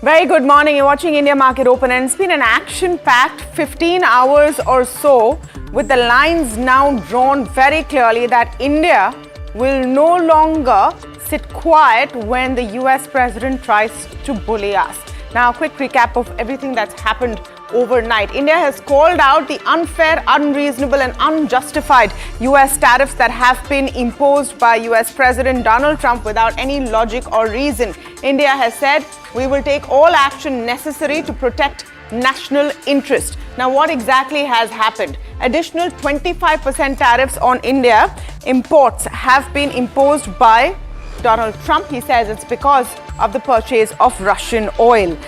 Very good morning. You're watching India Market Open, and it's been an action-packed 15 hours or so, with the lines now drawn very clearly that India will no longer sit quiet when the US president tries to bully us. Now, a quick recap of everything that's happened overnight. India has called out the unfair, unreasonable and unjustified US tariffs that have been imposed by US President Donald Trump without any logic or reason. India has said we will take all action necessary to protect national interest. Now, what exactly has happened? Additional 25% tariffs on India imports have been imposed by Donald Trump. He says it's because of the purchase of Russian oil.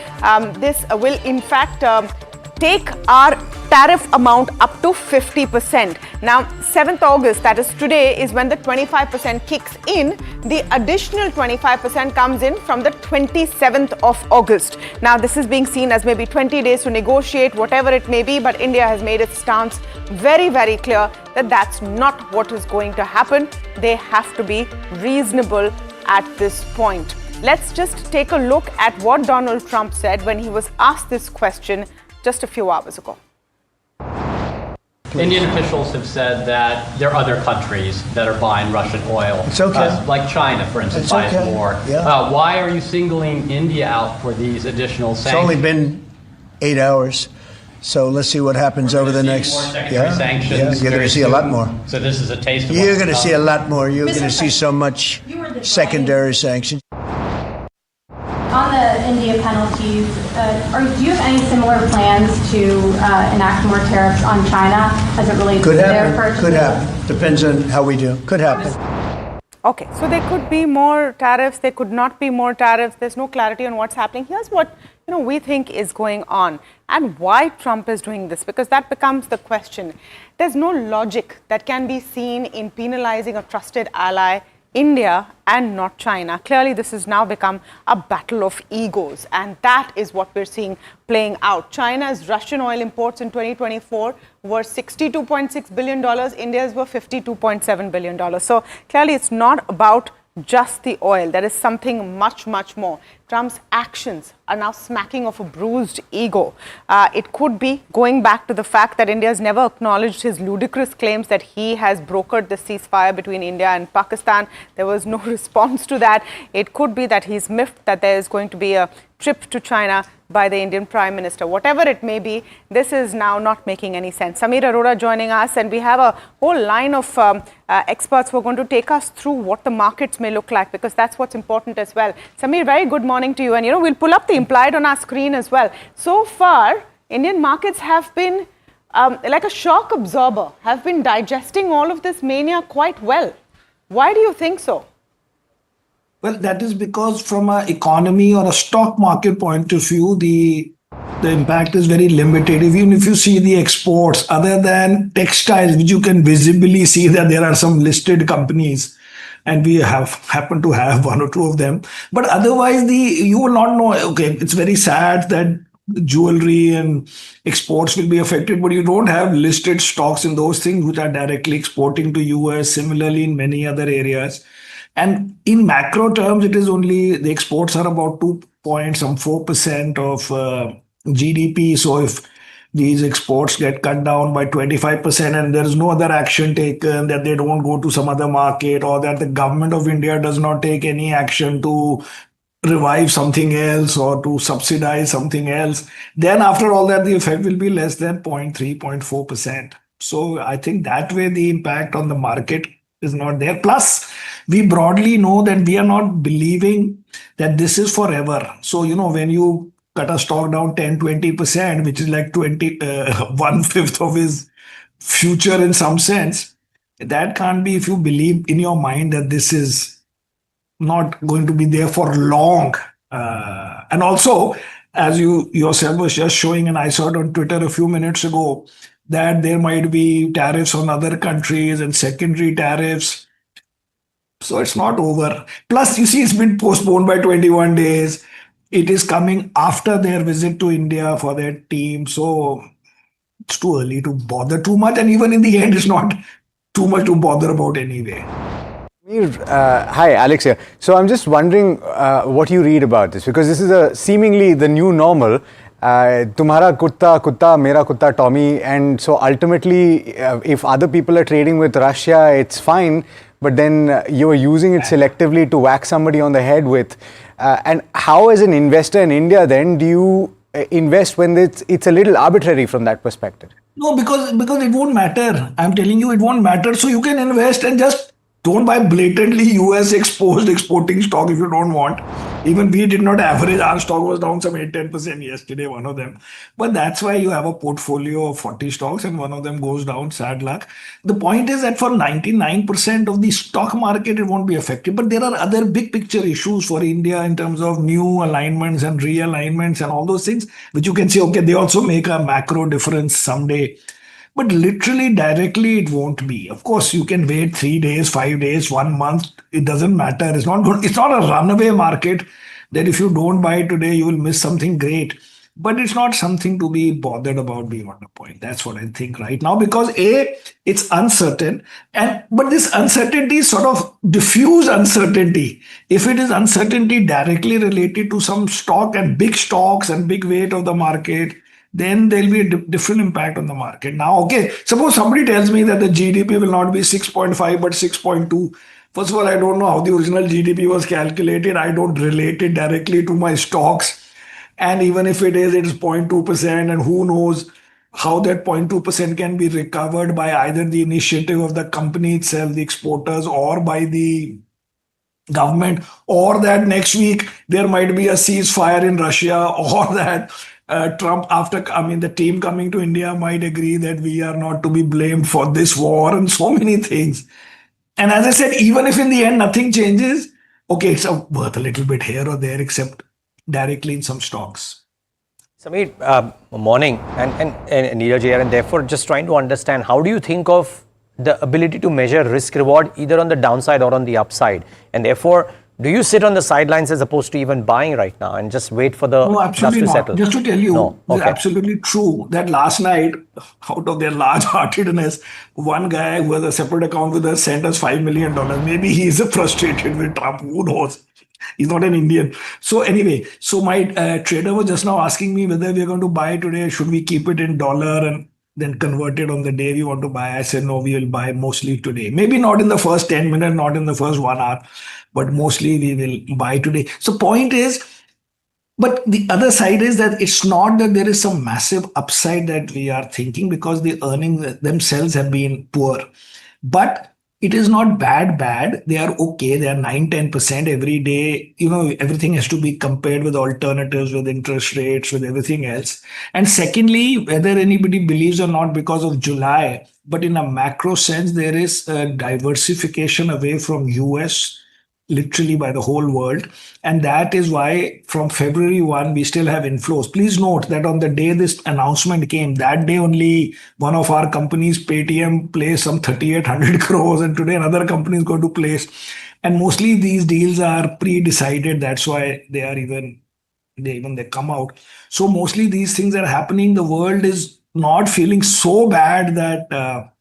This will in fact take our tariff amount up to 50%. Now, 7th August, that is today, is when the 25% kicks in. The additional 25% comes in from the 27th of August. Now, this is being seen as maybe 20 days to negotiate, whatever it may be, but India has made its stance very, very clear that that's not what is going to happen. They have to be reasonable at this point. Let's just take a look at what Donald Trump said when he was asked this question just a few hours ago. Indian officials have said that there are other countries that are buying Russian oil. It's okay. Like China, for instance, buys more. Yeah. Why are you singling India out for these additional sanctions? It's only been 8 hours, so let's see what happens over the next. Sanctions. You're going to see a lot more. So this is a taste of You're going to see a lot more. You're going to see so much secondary sanctions. On the India penalties, do you have any similar plans to enact more tariffs on China as it relates to their purchases? Could happen. Depends on how we do. Could happen. Okay, so there could be more tariffs, there could not be more tariffs. There's no clarity on what's happening. Here's what we think is going on and why Trump is doing this, because that becomes the question. There's no logic that can be seen in penalizing a trusted ally, India, and not China. Clearly, this has now become a battle of egos, and that is what we're seeing playing out. China's Russian oil imports in 2024 were $62.6 billion. India's were $52.7 billion. So clearly, it's not about just the oil. There is something much, much more. Trump's actions are now smacking of a bruised ego. It could be going back to the fact that India has never acknowledged his ludicrous claims that he has brokered the ceasefire between India and Pakistan. There was no response to that. It could be that he's miffed that there is going to be a trip to China by the Indian Prime Minister. Whatever it may be, this is now not making any sense. Samir Arora joining us, and we have a whole line of experts who are going to take us through what the markets may look like, because that's what's important as well. Samir, very good morning to you. And we'll pull up the implied on our screen as well. So far, Indian markets have been like a shock absorber, have been digesting all of this mania quite well. Why do you think so? Well, that is because from an economy or a stock market point of view, the impact is very limited. Even if you see the exports, other than textiles, which you can visibly see that there are some listed companies, and we happen to have one or two of them. But otherwise, you will not know. Okay, it's very sad that jewelry and exports will be affected, but you don't have listed stocks in those things which are directly exporting to US. Similarly, in many other areas. And in macro terms, it is only the exports are about 2.4% of GDP. So if these exports get cut down by 25% and there is no other action taken, that they don't go to some other market, or that the government of India does not take any action to revive something else or to subsidize something else, then after all that, the effect will be less than 0.3, 0.4%. So I think that way the impact on the market is not there. Plus, we broadly know that we are not believing that this is forever. So, when you cut a stock down 10, 20%, which is like 1/5 of his future in some sense, that can't be if you believe in your mind that this is not going to be there for long. And also, as you yourself was just showing, and I saw it on Twitter a few minutes ago, that there might be tariffs on other countries and secondary tariffs. So it's not over. Plus, you see, it's been postponed by 21 days. It is coming after their visit to India for their team. So it's too early to bother too much. And even in the end, it's not too much to bother about anyway. Hi, Alex here. So I'm just wondering what you read about this, because this is seemingly the new normal. Tumhara kutta kutta, mera kutta Tommy, and so ultimately, if other people are trading with Russia, it's fine. But then you're using it selectively to whack somebody on the head with. And how, as an investor in India, then do you invest when it's a little arbitrary from that perspective? No, because it won't matter. I'm telling you, it won't matter. So you can invest and just don't buy blatantly US exposed exporting stock if you don't want. Even we did not average. Our stock was down some 8-10% yesterday, one of them. But that's why you have a portfolio of 40 stocks and one of them goes down, sad luck. The point is that for 99% of the stock market, it won't be affected. But there are other big picture issues for India in terms of new alignments and realignments and all those things, which you can say, okay, they also make a macro difference someday. But literally, directly, it won't be. Of course, you can wait 3 days, 5 days, 1 month. It doesn't matter. It's not good. It's not a runaway market that if you don't buy today, you will miss something great. But it's not something to be bothered about beyond a point. That's what I think right now, because it's uncertain, but this uncertainty is sort of diffuse uncertainty. If it is uncertainty directly related to some stock and big stocks and big weight of the market, then there'll be a different impact on the market. Now, okay, suppose somebody tells me that the GDP will not be 6.5 but 6.2. First of all, I don't know how the original GDP was calculated. I don't relate it directly to my stocks. And even if it is 0.2%, and who knows how that 0.2% can be recovered by either the initiative of the company itself, the exporters, or by the government, or that next week there might be a ceasefire in Russia, or that Trump, the team coming to India might agree that we are not to be blamed for this war, and so many things. And as I said, even if in the end nothing changes, okay, it's worth a little bit here or there, except directly in some stocks. Sameer, morning, and Neeraj here, and therefore just trying to understand, how do you think of the ability to measure risk reward either on the downside or on the upside? And therefore, do you sit on the sidelines as opposed to even buying right now and just wait for the dust to settle? Just to tell you, No. it's Okay. absolutely true that last night, out of their large-heartedness, one guy who has a separate account with us sent us $5 million. Maybe he is frustrated with Trump. Who knows? He's not an Indian. So anyway, my trader was just now asking me whether we are going to buy today. Should we keep it in dollar and then convert it on the day we want to buy? I said, no, we will buy mostly today. Maybe not in the first 10 minutes, not in the first 1 hour, but mostly we will buy today. So point is, but the other side is that it's not that there is some massive upside that we are thinking, because the earnings themselves have been poor. But it is not bad. They are okay. They are 9-10% every day. Everything has to be compared with alternatives, with interest rates, with everything else. And secondly, whether anybody believes or not, because of July, but in a macro sense, there is a diversification away from US, literally by the whole world. And that is why from February 1, we still have inflows. Please note that on the day this announcement came, that day only one of our companies, Paytm, placed some 3,800 crores, and today another company is going to place. And mostly these deals are pre-decided. That's why they come out. So mostly these things are happening. The world is not feeling so bad that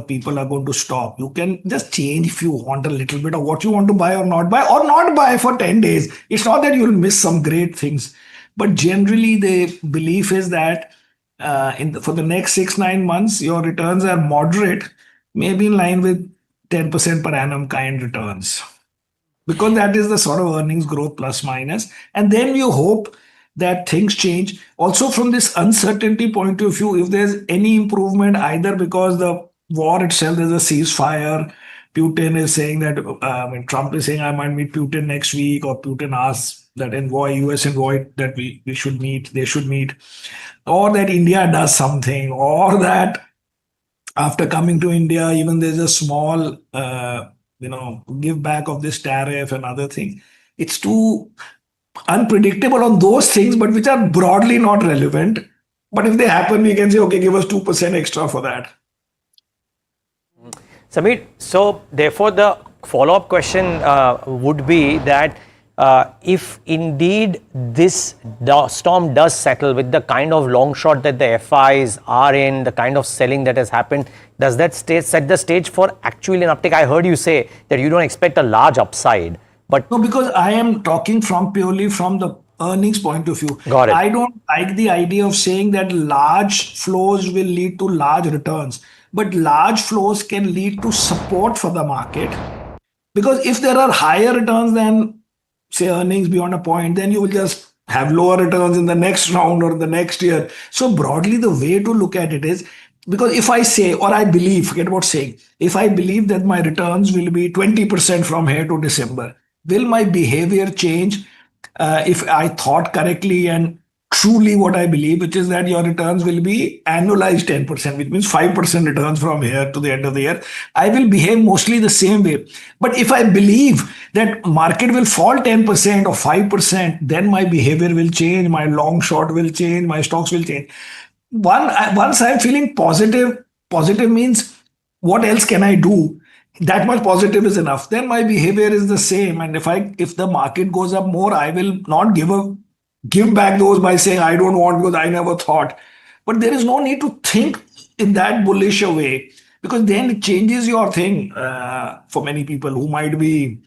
people are going to stop. You can just change if you want a little bit of what you want to buy or not buy for 10 days. It's not that you'll miss some great things. But generally, the belief is that for the next 6-9 months, your returns are moderate, maybe in line with 10% per annum kind returns. Because that is the sort of earnings growth plus minus. And then you hope that things change. Also, from this uncertainty point of view, if there's any improvement, either because the war itself, there's a ceasefire, Putin is saying that, Trump is saying, I might meet Putin next week, or Putin asks that US envoy that we should meet, they should meet, or that India does something, or that after coming to India, even there's a small, give back of this tariff and other things. It's too unpredictable on those things, but which are broadly not relevant. But if they happen, we can say, okay, give us 2% extra for that. Sameer, so therefore the follow-up question would be that if indeed this storm does settle with the kind of long shot that the FIs are in, the kind of selling that has happened, does that set the stage for actually an uptick? I heard you say that you don't expect a large upside, but No, because I am talking purely from the earnings point of view. Got it. I don't like the idea of saying that large flows will lead to large returns, but large flows can lead to support for the market. Because if there are higher returns than, say, earnings beyond a point, then you will just have lower returns in the next round or the next year. So broadly, the way to look at it is, because if I say, or I believe, forget about saying, if I believe that my returns will be 20% from here to December, will my behavior change if I thought correctly and truly what I believe, which is that your returns will be annualized 10%, which means 5% returns from here to the end of the year. I will behave mostly the same way. But if I believe that market will fall 10% or 5%, then my behavior will change, my long short will change, my stocks will change. Once I'm feeling positive means what else can I do? That much positive is enough. Then my behavior is the same. And if the market goes up more, I will not give back those by saying I don't want because I never thought. But there is no need to think in that bullish a way, because then it changes your thing for many people who might be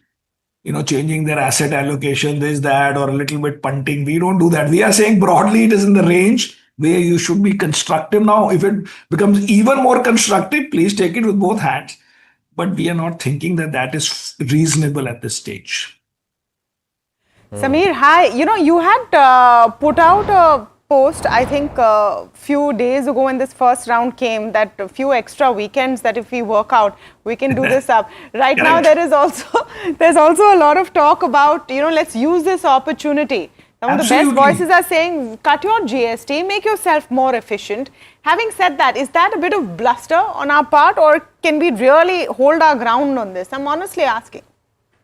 changing their asset allocation, this, that, or a little bit punting. We don't do that. We are saying broadly it is in the range where you should be constructive. Now, if it becomes even more constructive, please take it with both hands. But we are not thinking that that is reasonable at this stage. Sameer, hi. You had put out a post, I think, a few days ago when this first round came, that a few extra weekends that if we work out, we can do this up. Right now, there's also a lot of talk about, let's use this opportunity. Some of the best voices are saying, cut your GST, make yourself more efficient. Having said that, is that a bit of bluster on our part, or can we really hold our ground on this? I'm honestly asking.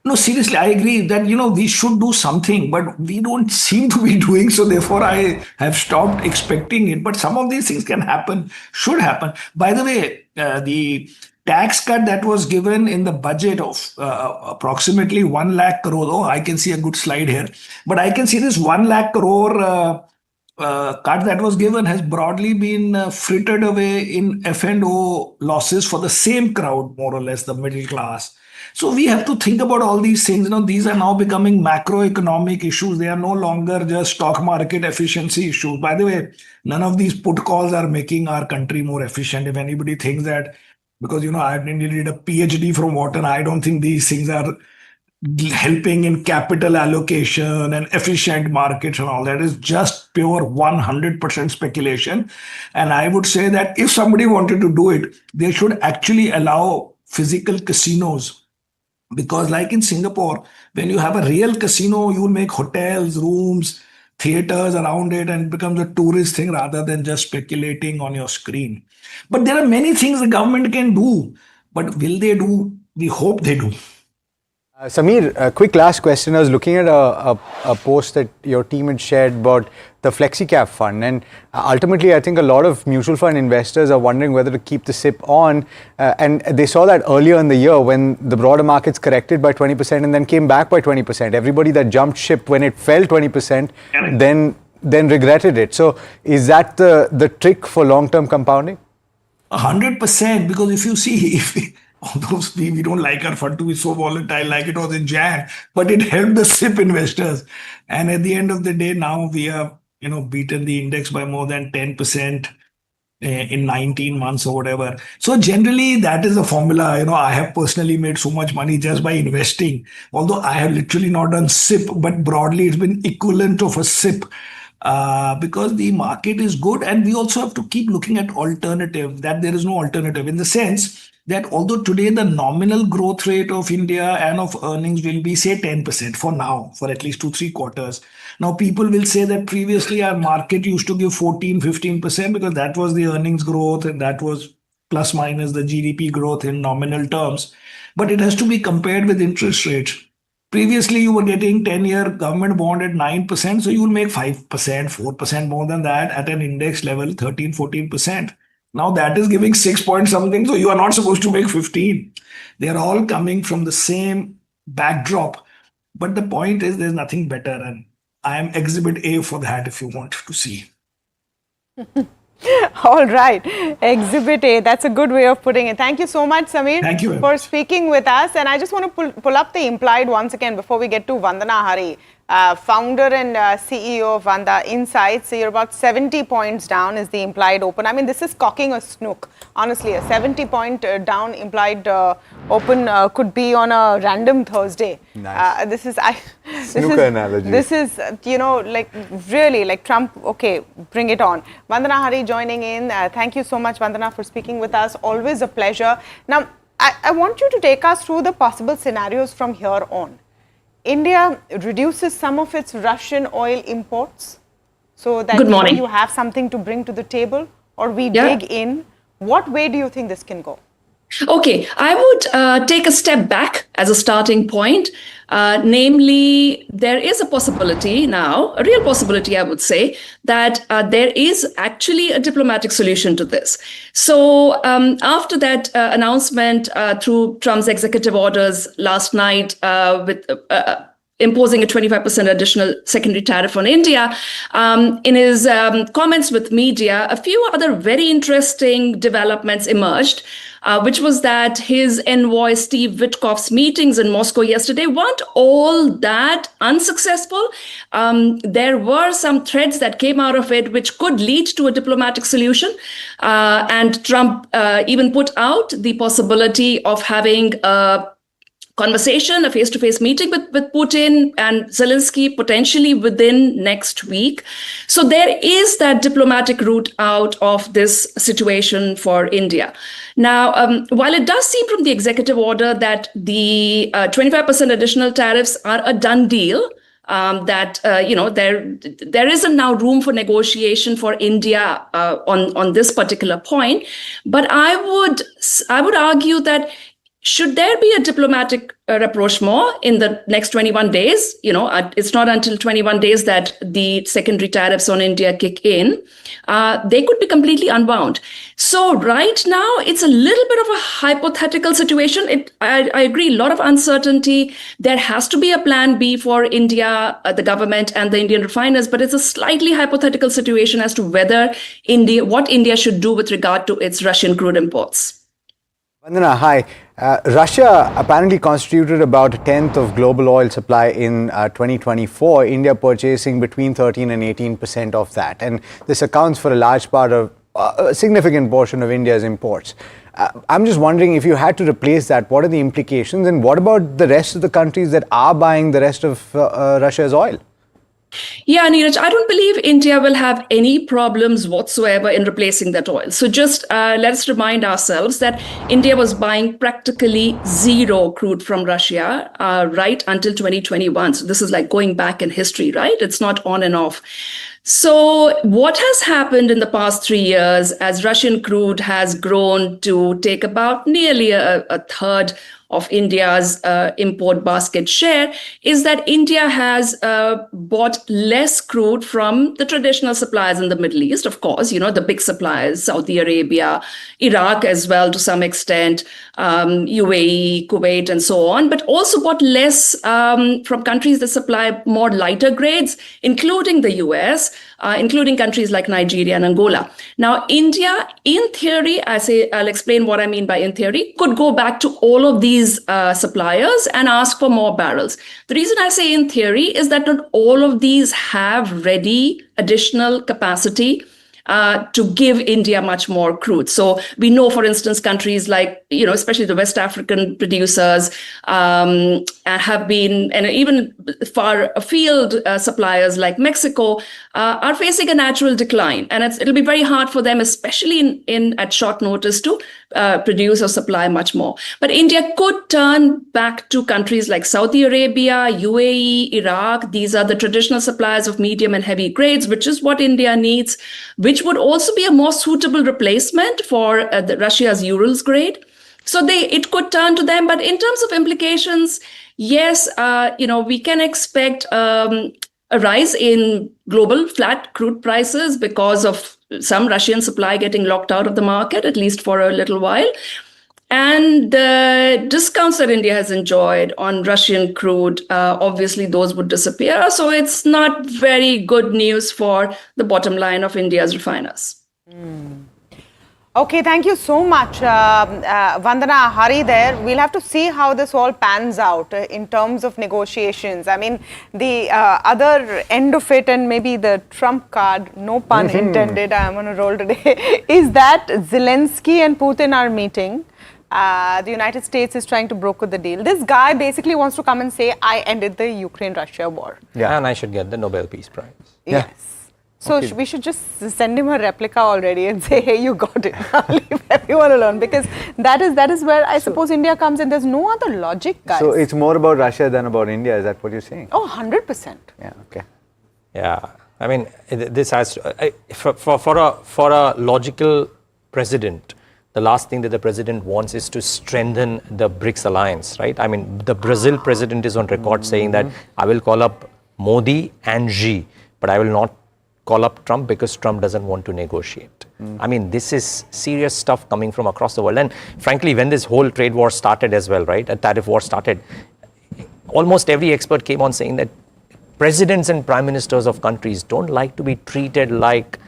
No, seriously, I agree that, we should do something, but we don't seem to be doing so. Therefore, I have stopped expecting it. But some of these things can happen, should happen. By the way, the tax cut that was given in the budget of approximately 1 lakh crore. Oh, I can see a good slide here. But I can see this 1 lakh crore cut that was given has broadly been frittered away in F&O losses for the same crowd, more or less, the middle class. So we have to think about all these things. These are now becoming macroeconomic issues. They are no longer just stock market efficiency issues. By the way, none of these put calls are making our country more efficient. If anybody thinks that, because I did a PhD from Wharton, I don't think these things are helping in capital allocation and efficient markets and all that. Is just pure 100% speculation. And I would say that if somebody wanted to do it, they should actually allow physical casinos. Because like in Singapore, when you have a real casino, you will make hotels, rooms, theaters around it, and it becomes a tourist thing rather than just speculating on your screen. But there are many things the government can do. But will they do? We hope they do. Sameer, a quick last question. I was looking at a post that your team had shared about the FlexiCap fund, and ultimately I think a lot of mutual fund investors are wondering whether to keep the SIP on, and they saw that earlier in the year when the broader markets corrected by 20% and then came back by 20%. Everybody that jumped ship when it fell 20% then regretted it. So is that the trick for long-term compounding? 100%, because if you see, although we don't like our fund to be so volatile like it was in Jan, but it helped the SIP investors. And at the end of the day, now we have beaten the index by more than 10% in 19 months or whatever. So generally, that is the formula. I have personally made so much money just by investing. Although I have literally not done SIP, but broadly it's been equivalent of a SIP. Because the market is good, and we also have to keep looking at alternative, that there is no alternative, in the sense that although today the nominal growth rate of India and of earnings will be, say, 10% for now, for at least 2-3 quarters. Now, people will say that previously our market used to give 14-15% because that was the earnings growth and that was plus minus the GDP growth in nominal terms. But it has to be compared with interest rates. Previously, you were getting 10-year government bond at 9%, so you will make 5%, 4% more than that at an index level, 13-14%. Now that is giving 6 point something, so you are not supposed to make 15. They are all coming from the same backdrop. But the point is, there's nothing better, and I am Exhibit A for that if you want to see. All right. Exhibit A. That's a good way of putting it. Thank you so much, Samir, Thank you very for much. speaking with us. And I just want to pull up the implied once again before we get to Vandana Hari, founder and CEO of Vanda Insights. So you're about 70 points down is the implied open. I mean, this is cocking a snook. Honestly, a 70-point down implied open could be on a random Thursday. Nice. Snooker analogy. This is, like really like Trump. Okay, bring it on. Vandana Hari joining in. Thank you so much, Vandana, for speaking with us. Always a pleasure. Now, I want you to take us through the possible scenarios from here on. India reduces some of its Russian oil imports so that Good morning. you have something to bring to the table, or we Yeah. dig in. What way do you think this can go? Okay, I would take a step back as a starting point. Namely, there is a possibility now, a real possibility, I would say, that there is actually a diplomatic solution to this. So after that announcement through Trump's executive orders last night with imposing a 25% additional secondary tariff on India, in his comments with media, a few other very interesting developments emerged, which was that his envoy Steve Witkoff's meetings in Moscow yesterday weren't all that unsuccessful. There were some threads that came out of it which could lead to a diplomatic solution. And Trump even put out the possibility of having a conversation, a face-to-face meeting with Putin and Zelensky potentially within next week. So there is that diplomatic route out of this situation for India. Now, while it does seem from the executive order that the 25% additional tariffs are a done deal, that there isn't now room for negotiation for India on this particular point, but I would argue that should there be a diplomatic rapprochement in the next 21 days? It's not until 21 days that the secondary tariffs on India kick in. They could be completely unwound. So right now, it's a little bit of a hypothetical situation. I agree, a lot of uncertainty. There has to be a plan B for India, the government and the Indian refiners, but it's a slightly hypothetical situation as to what India should do with regard to its Russian crude imports. Vandana, hi. Russia apparently constituted about a tenth of global oil supply in 2024, India purchasing between 13 and 18% of that. And this accounts for a large part of, a significant portion of India's imports. I'm just wondering, if you had to replace that, what are the implications? And what about the rest of the countries that are buying the rest of Russia's oil? Yeah, Neeraj, I don't believe India will have any problems whatsoever in replacing that oil. So just let's remind ourselves that India was buying practically zero crude from Russia right until 2021. So this is like going back in history, right? It's not on and off. So what has happened in the past 3 years as Russian crude has grown to take about nearly a third of India's import basket share is that India has bought less crude from the traditional suppliers in the Middle East, of course, the big suppliers, Saudi Arabia, Iraq as well to some extent, UAE, Kuwait, and so on, but also bought less from countries that supply more lighter grades, including the US, including countries like Nigeria and Angola. Now, India, in theory, I'll explain what I mean by in theory, could go back to all of these suppliers and ask for more barrels. The reason I say in theory is that not all of these have ready additional capacity to give India much more crude. So we know, for instance, countries like, especially the West African producers have been, and even far afield suppliers like Mexico are facing a natural decline. And it'll be very hard for them, especially at short notice, to produce or supply much more. But India could turn back to countries like Saudi Arabia, UAE, Iraq. These are the traditional suppliers of medium and heavy grades, which is what India needs, which would also be a more suitable replacement for Russia's Urals grade. So it could turn to them. But in terms of implications, yes, we can expect a rise in global flat crude prices because of some Russian supply getting locked out of the market, at least for a little while. And the discounts that India has enjoyed on Russian crude, obviously those would disappear. So it's not very good news for the bottom line of India's refiners. Okay, thank you so much, Vandana. Hari there. We'll have to see how this all pans out in terms of negotiations. I mean, the other end of it, and maybe the trump card, no pun intended, I'm on a roll today, is that Zelensky and Putin are meeting. The United States is trying to broker the deal. This guy basically wants to come and say, I ended the Ukraine-Russia war. Yeah, and I should get the Nobel Peace Prize. Yes. So we should just send him a replica already and say, hey, you got it. Leave everyone alone. Because that is where I suppose India comes in. There's no other logic, guys. So it's more about Russia than about India. Is that what you're saying? Oh, 100%. Yeah, okay. Yeah, I mean, this has to, for a logical president, the last thing that the president wants is to strengthen the BRICS alliance, right? I mean, the Brazil president is on record saying that I will call up Modi and Xi, but I will not call up Trump because Trump doesn't want to negotiate. I mean, this is serious stuff coming from across the world. And frankly, when this whole trade war started as well, right, a tariff war started, almost every expert came on saying that presidents and prime ministers of countries don't like to be treated like,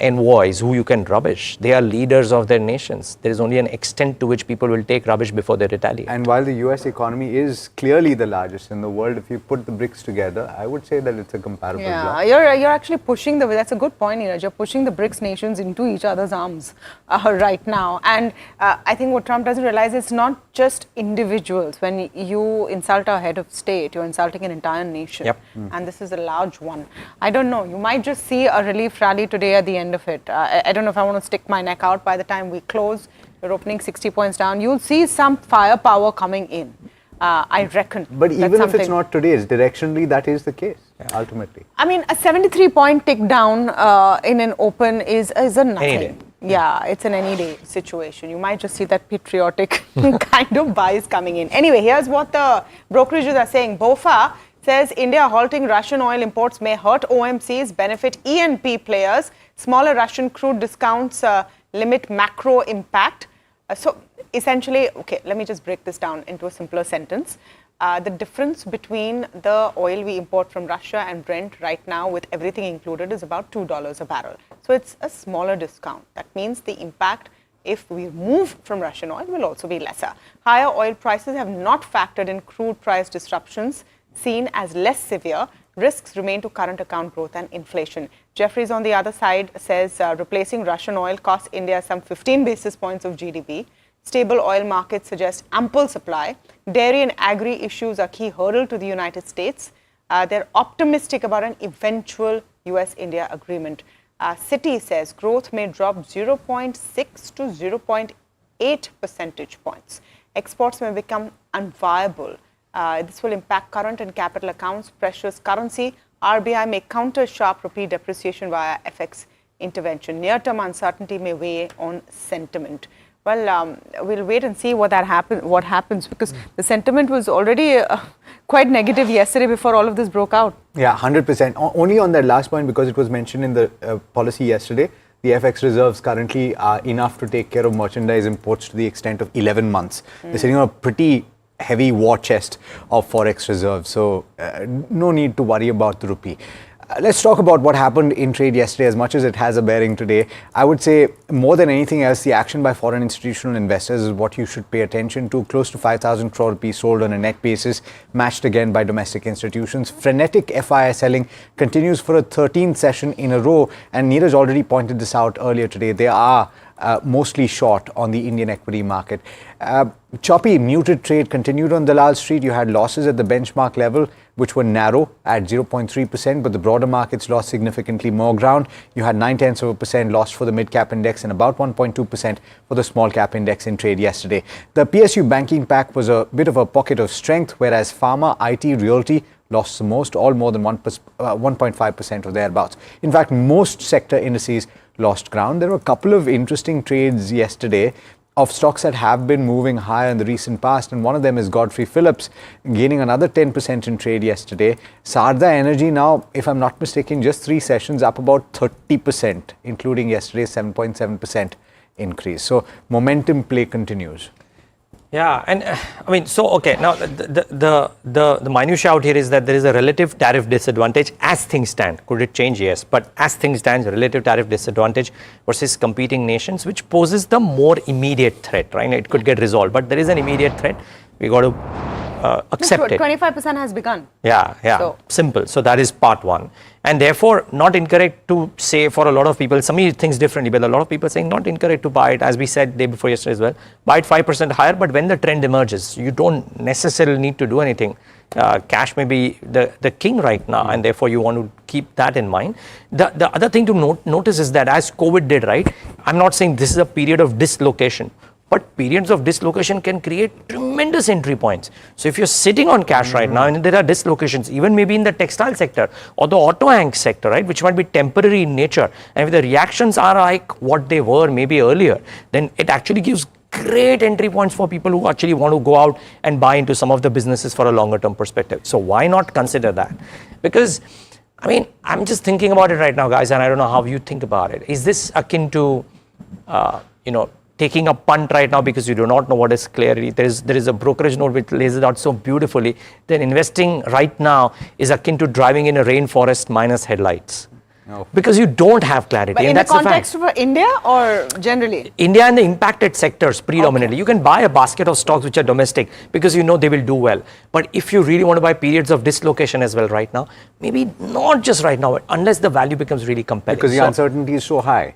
envoys who you can rubbish. They are leaders of their nations. There is only an extent to which people will take rubbish before they retaliate. And while the US economy is clearly the largest in the world, if you put the BRICS together, I would say that it's a comparable bloc. You're actually pushing that's a good point, Neeraj. You're pushing the BRICS nations into each other's arms right now. And I think what Trump doesn't realize is not just individuals. When you insult our head of state, you're insulting an entire nation. Yep. And this is a large one. I don't know. You might just see a relief rally today at the end of it. I don't know if I want to stick my neck out by the time we close. You're opening 60 points down. You'll see some firepower coming in, I reckon. But even if it's not today's, directionally that is the case, ultimately. I mean, a 73-point tick down in an open is a nothing. Any day. Yeah, it's an any day situation. You might just see that patriotic kind of buys coming in. Anyway, here's what the brokerages are saying. BofA says India halting Russian oil imports may hurt OMCs, benefit E&P players. Smaller Russian crude discounts limit macro impact. So essentially, okay, let me just break this down into a simpler sentence. The difference between the oil we import from Russia and Brent right now with everything included is about $2 a barrel. So it's a smaller discount. That means the impact if we move from Russian oil will also be lesser. Higher oil prices have not factored in crude price disruptions seen as less severe. Risks remain to current account growth and inflation. Jeffries on the other side says replacing Russian oil costs India some 15 basis points of GDP. Stable oil markets suggest ample supply. Dairy and agri issues are key hurdle to the United States. They're optimistic about an eventual US-India agreement. Citi says growth may drop 0.6 to 0.8 percentage points. Exports may become unviable. This will impact current and capital accounts, precious currency. RBI may counter sharp rupee depreciation via FX intervention. Near-term uncertainty may weigh on sentiment. Well, we'll wait and see what happens because the sentiment was already quite negative yesterday before all of this broke out. Yeah, 100%. Only on that last point, because it was mentioned in the policy yesterday, the FX reserves currently are enough to take care of merchandise imports to the extent of 11 months. They're sitting on a pretty heavy war chest of forex reserves, so no need to worry about the rupee. Let's talk about what happened in trade yesterday, as much as it has a bearing today. I would say more than anything else, the action by foreign institutional investors is what you should pay attention to. Close to 5,000 crore rupees sold on a net basis, matched again by domestic institutions. Frenetic FII selling continues for a 13th session in a row, and Neeraj already pointed this out earlier today. They are mostly short on the Indian equity market. Choppy, muted trade continued on Dalal Street. You had losses at the benchmark level, which were narrow at 0.3%, but the broader markets lost significantly more ground. You had 0.9% lost for the mid-cap index and about 1.2% for the small-cap index in trade yesterday. The PSU banking pack was a bit of a pocket of strength, whereas pharma, IT, realty lost the most, all more than 1.5% or thereabouts. In fact, most sector indices lost ground. There were a couple of interesting trades yesterday of stocks that have been moving higher in the recent past, and one of them is Godfrey Phillips, gaining another 10% in trade yesterday. Sarda Energy now, if I'm not mistaken, just 3 sessions up about 30%, including yesterday's 7.7% increase. So momentum play continues. Yeah, and I mean, so okay. Now the minutiae out here is that there is a relative tariff disadvantage as things stand. Could it change? Yes, but as things stand, relative tariff disadvantage versus competing nations, which poses the more immediate threat. Right? It could get resolved, but there is an immediate threat. We got to accept it. 25% has begun. Yeah, So simple. So that is part one. And therefore, not incorrect to say for a lot of people, some things differently, but a lot of people saying not incorrect to buy it, as we said day before yesterday as well, buy it 5% higher, but when the trend emerges, you don't necessarily need to do anything. Cash may be the king right now, and therefore you want to keep that in mind. The other thing to notice is that as COVID did, right, I'm not saying this is a period of dislocation, but periods of dislocation can create tremendous entry points. So if you're sitting on cash right now and there are dislocations, even maybe in the textile sector or the auto hank sector, right, which might be temporary in nature, and if the reactions are like what they were maybe earlier, then it actually gives great entry points for people who actually want to go out and buy into some of the businesses for a longer term perspective. So why not consider that? Because I mean, I'm just thinking about it right now, guys, and I don't know how you think about it. Is this akin to, taking a punt right now because you do not know what is clarity? There is a brokerage note which lays it out so beautifully. Then investing right now is akin to driving in a rainforest minus headlights. No. Because you don't have clarity. But and in that's the context of India or generally? India and the impacted sectors predominantly. Okay. You can buy a basket of stocks which are domestic because you know they will do well. But if you really want to buy periods of dislocation as well right now, maybe not just right now, unless the value becomes really compelling. Because the uncertainty is so high.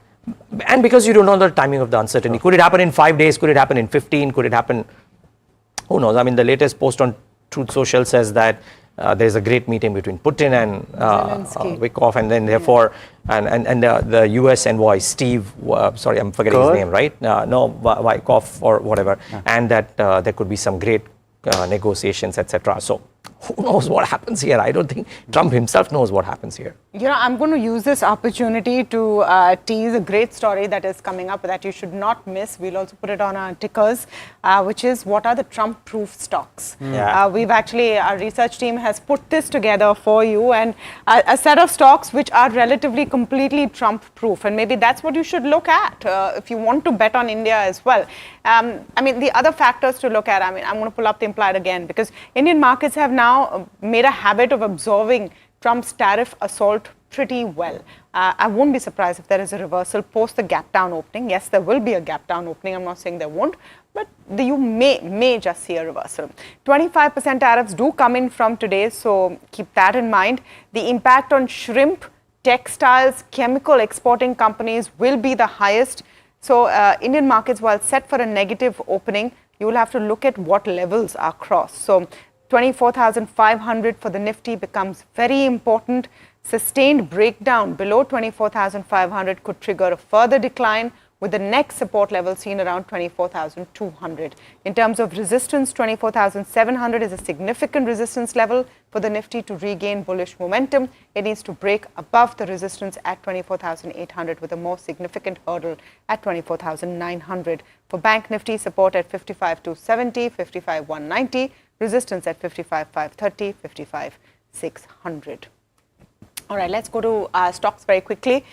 And because you don't know the timing of the uncertainty. Could it happen in 5 days? Could it happen in 15? Could it happen? Who knows? I mean, the latest post on Truth Social says that there's a great meeting between Putin and Wickoff, and then therefore, and the US envoy, Steve, sorry, I'm forgetting his name, right? Wickoff or whatever, and that there could be some great negotiations, etc. So who knows what happens here? I don't think Trump himself knows what happens here. You know, I'm going to use this opportunity to tease a great story that is coming up that you should not miss. We'll also put it on our tickers, which is what are the Trump-proof stocks? Yeah. We've actually, our research team has put this together for you, and a set of stocks which are relatively completely Trump-proof. And maybe that's what you should look at if you want to bet on India as well. I mean, the other factors to look at, I mean, I'm going to pull up the implied again, because Indian markets have now made a habit of absorbing Trump's tariff assault pretty well. I won't be surprised if there is a reversal post the gap down opening. Yes, there will be a gap down opening. I'm not saying there won't, but you may just see a reversal. 25% tariffs do come in from today, so keep that in mind. The impact on shrimp, textiles, chemical exporting companies will be the highest. So Indian markets, while set for a negative opening, you will have to look at what levels are crossed. So 24,500 for the Nifty becomes very important. Sustained breakdown below 24,500 could trigger a further decline, with the next support level seen around 24,200. In terms of resistance, 24,700 is a significant resistance level for the Nifty to regain bullish momentum. It needs to break above the resistance at 24,800 with a more significant hurdle at 24,900. For Bank Nifty, support at 55,270, 55,190, resistance at 55,530, 55,600. All right, let's go to stocks very quickly.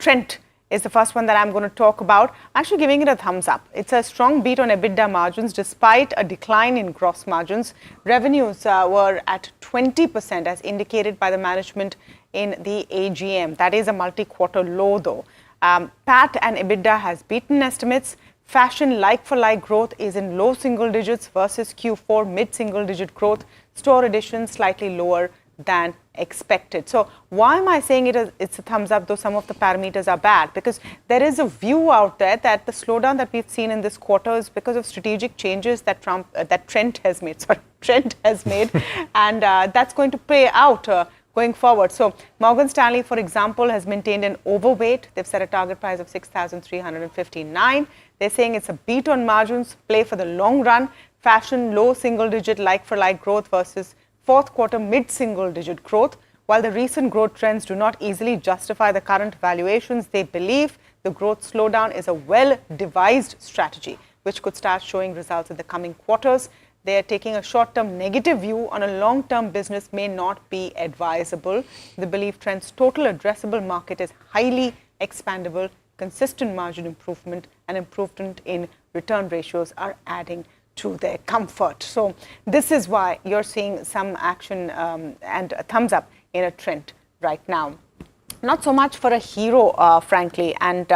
Trent is the first one that I'm going to talk about. I'm actually giving it a thumbs up. It's a strong beat on EBITDA margins despite a decline in gross margins. Revenues were at 20% as indicated by the management in the AGM. That is a multi-quarter low though. PAT and EBITDA has beaten estimates. Fashion like-for-like growth is in low single digits versus Q4 mid-single digit growth. Store additions slightly lower than expected. So why am I saying it's a thumbs up though some of the parameters are bad? Because there is a view out there that the slowdown that we've seen in this quarter is because of strategic changes that Trent has made, and that's going to play out going forward. So Morgan Stanley, for example, has maintained an overweight. They've set a target price of 6,359. They're saying it's a beat on margins, play for the long run. Fashion low single digit like-for-like growth versus fourth quarter mid-single digit growth. While the recent growth trends do not easily justify the current valuations, they believe the growth slowdown is a well-devised strategy which could start showing results in the coming quarters. They are taking a short-term negative view on a long-term business may not be advisable. They believe Trend's total addressable market is highly expandable consistent margin improvement and improvement in return ratios are adding to their comfort. So this is why you're seeing some action and a thumbs up in a trend right now. Not so much for a Hero, frankly, and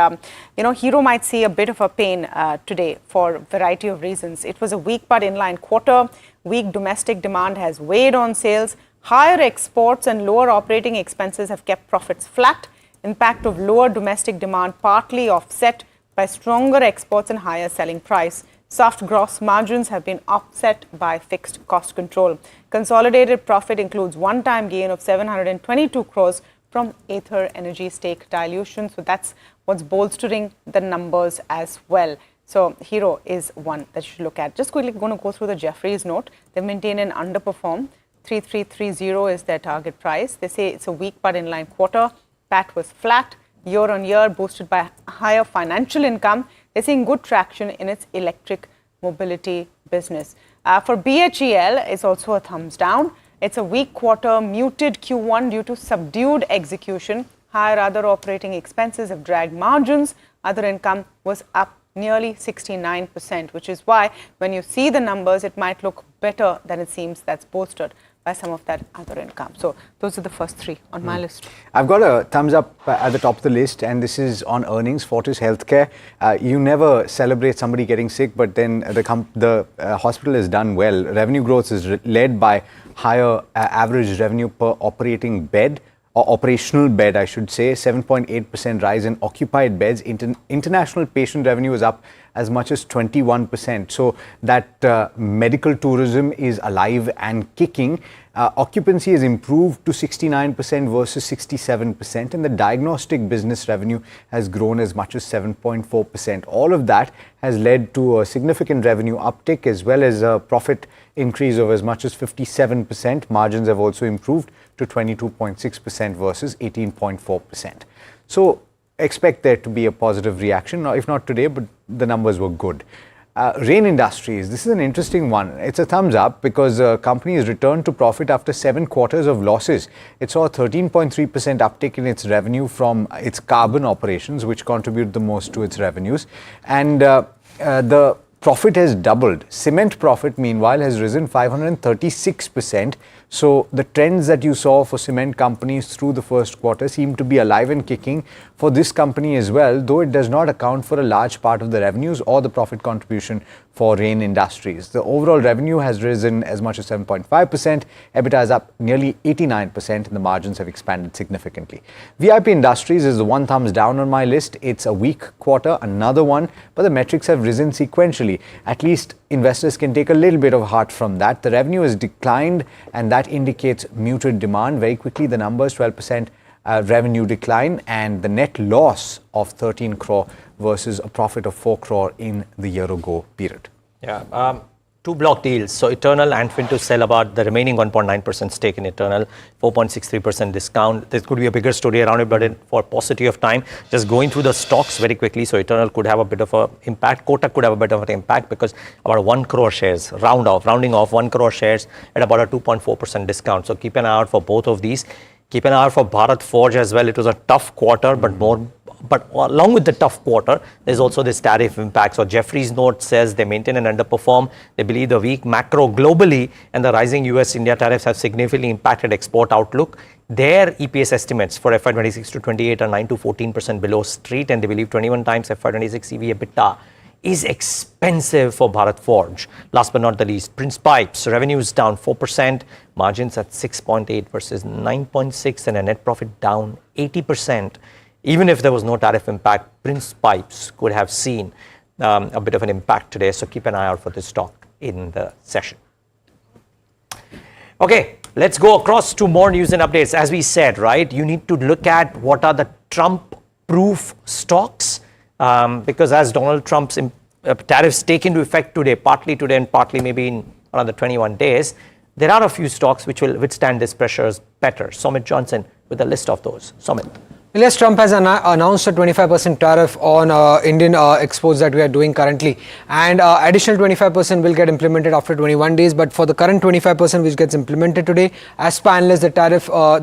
Hero might see a bit of a pain today for a variety of reasons. It was a weak but inline quarter. Weak domestic demand has weighed on sales. Higher exports and lower operating expenses have kept profits flat. Impact of lower domestic demand partly offset by stronger exports and higher selling price. Soft gross margins have been offset by fixed cost control. Consolidated profit includes one-time gain of 722 crores from Ather Energy stake dilution. So that's what's bolstering the numbers as well. So Hero is one that you should look at. Just quickly going to go through the Jefferies note. They've maintained an underperform. 3330 is their target price. They say it's a weak but inline quarter. PAT was flat year on year, boosted by higher financial income. They're seeing good traction in its electric mobility business. For BHEL, it's also a thumbs down. It's a weak quarter, muted Q1 due to subdued execution. Higher other operating expenses have dragged margins. Other income was up nearly 69%, which is why when you see the numbers, it might look better than it seems. That's bolstered by some of that other income. So those are the first three on my list. I've got a thumbs up at the top of the list, and this is on earnings. Fortis Healthcare. You never celebrate somebody getting sick, but then the hospital has done well. Revenue growth is led by higher average revenue per operating bed, or operational bed, I should say. 7.8% rise in occupied beds. International patient revenue is up as much as 21%. So that medical tourism is alive and kicking. Occupancy has improved to 69% versus 67%, and the diagnostic business revenue has grown as much as 7.4%. All of that has led to a significant revenue uptick as well as a profit increase of as much as 57%. Margins have also improved to 22.6% versus 18.4%. So expect there to be a positive reaction, if not today, but the numbers were good. Rain Industries, this is an interesting one. It's a thumbs up because the company has returned to profit after 7 quarters of losses. It saw a 13.3% uptick in its revenue from its carbon operations, which contribute the most to its revenues. And the profit has doubled. Cement profit, meanwhile, has risen 536%. So the trends that you saw for cement companies through the first quarter seem to be alive and kicking for this company as well, though it does not account for a large part of the revenues or the profit contribution for Rain Industries. The overall revenue has risen as much as 7.5%. EBITDA is up nearly 89%, and the margins have expanded significantly. VIP Industries is the one thumbs down on my list. It's a weak quarter, another one, but the metrics have risen sequentially. At least investors can take a little bit of heart from that. The revenue has declined, and that indicates muted demand. Very quickly, the numbers, 12% revenue decline and the net loss of 13 crore versus a profit of 4 crore in the year ago period. Yeah, 2 block deals. So Eternal and Fin to sell about the remaining 1.9% stake in Eternal, 4.63% discount. There could be a bigger story around it, but for paucity of time, just going through the stocks very quickly. So Eternal could have a bit of an impact. Kotak could have a bit of an impact because about 1 crore shares, rounding off 1 crore shares at about a 2.4% discount. So keep an eye out for both of these. Keep an eye out for Bharat Forge as well. It was a tough quarter, but along with the tough quarter, there's also this tariff impact. So Jefferies note says they maintain and underperform. They believe the weak macro globally and the rising US-India tariffs have significantly impacted export outlook. Their EPS estimates for FY26 to 28 are 9 to 14% below street, and they believe 21 times FY26 EV EBITDA is expensive for Bharat Forge. Last but not the least, Prince Pipes, revenues down 4%, margins at 6.8 versus 9.6, and a net profit down 80%. Even if there was no tariff impact, Prince Pipes could have seen a bit of an impact today. So keep an eye out for this stock in the session. Okay, let's go across to more news and updates. As we said, right, you need to look at what are the Trump-proof stocks. Because as Donald Trump's tariffs take into effect today, partly today and partly maybe in another 21 days, there are a few stocks which will withstand these pressures better. Somit Johnson with a list of those. Somit. Yes, Trump has announced a 25% tariff on Indian exports that we are doing currently, and additional 25% will get implemented after 21 days. But for the current 25% which gets implemented today, as per analysts,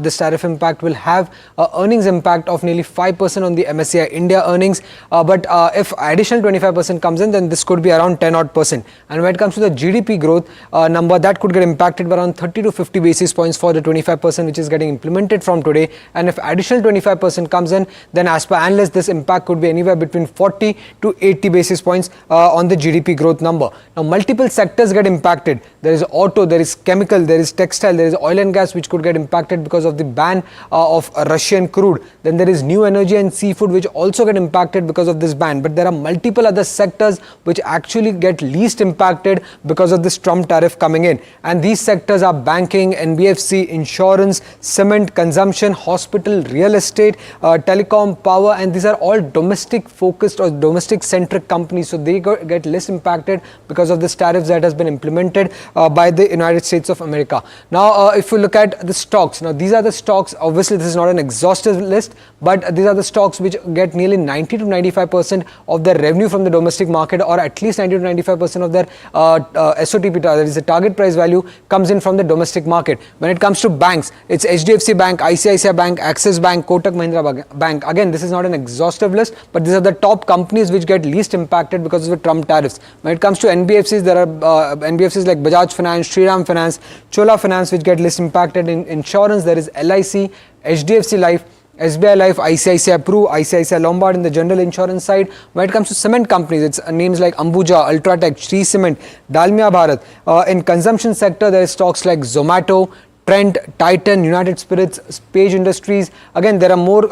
this tariff impact will have earnings impact of nearly 5% on the MSCI India earnings. But if additional 25% comes in, then this could be around 10%. And when it comes to the GDP growth number, that could get impacted by around 30 to 50 basis points for the 25% which is getting implemented from today. And if additional 25% comes in, then as per analysts, this impact could be anywhere between 40 to 80 basis points on the GDP growth number. Now, multiple sectors get impacted. There is auto, there is chemical, there is textile, there is oil and gas which could get impacted because of the ban of Russian crude. Then there is new energy and seafood which also get impacted because of this ban. But there are multiple other sectors which actually get least impacted because of this Trump tariff coming in. And these sectors are banking, NBFC, insurance, cement, consumption, hospital, real estate, telecom, power, and these are all domestic focused or domestic centric companies, so they get less impacted because of this tariffs that has been implemented by the United States of America. Now if you look at the stocks, now these are the stocks, obviously this is not an exhaustive list, but these are the stocks which get nearly 90 to 95% of their revenue from the domestic market, or at least 90 to 95% of their SOTP, that is the target price value, comes in from the domestic market. When it comes to banks, it's HDFC Bank, ICICI Bank, Axis Bank, Kotak Mahindra Bank. Again, this is not an exhaustive list, but these are the top companies which get least impacted because of the Trump tariffs. When it comes to NBFCs, there are NBFCs like Bajaj Finance, Shriram Finance, Chola Finance which get least impacted. In insurance, there is LIC, HDFC Life, SBI Life, ICICI Pru, ICICI Lombard in the general insurance side. When it comes to cement companies, it's names like Ambuja, Ultratech, Shree Cement, Dalmia Bharat. In consumption sector, there is stocks like Zomato, Trent, Titan, United Spirits, Page Industries. Again, there are more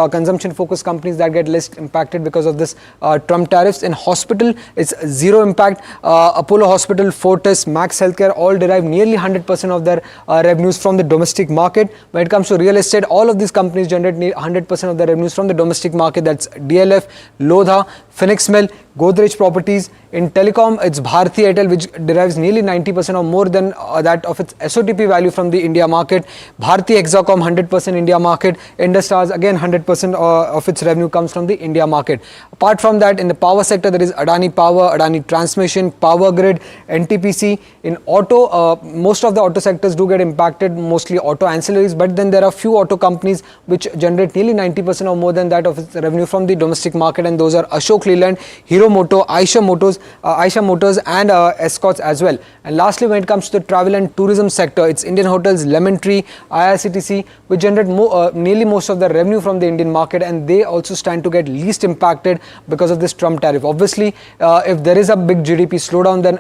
consumption-focused companies that get less impacted because of this Trump tariffs. In hospital, it's zero impact. Apollo Hospital, Fortis, Max Healthcare all derive nearly 100% of their revenues from the domestic market. When it comes to real estate, all of these companies generate 100% of their revenues from the domestic market. That's DLF, Lodha, Phoenix Mill, Godrej Properties. In telecom, it's Bharti Airtel which derives nearly 90% or more than that of its SOTP value from the India market. Bharti Hexacom 100% India market. Industars again 100% of its revenue comes from the India market. Apart from that, in the power sector, there is Adani Power, Adani Transmission, Power Grid, NTPC. In auto, most of the auto sectors do get impacted, mostly auto ancillaries, but then there are few auto companies which generate nearly 90% or more than that of its revenue from the domestic market, and those are Ashok Leyland, Hero Moto, Aisha Motors and Escorts as well. And lastly, when it comes to the travel and tourism sector, it's Indian Hotels, Lemon Tree, IRCTC, which generate nearly most of the revenue from the Indian market, and they also stand to get least impacted because of this Trump tariff. Obviously, if there is a big GDP slowdown, then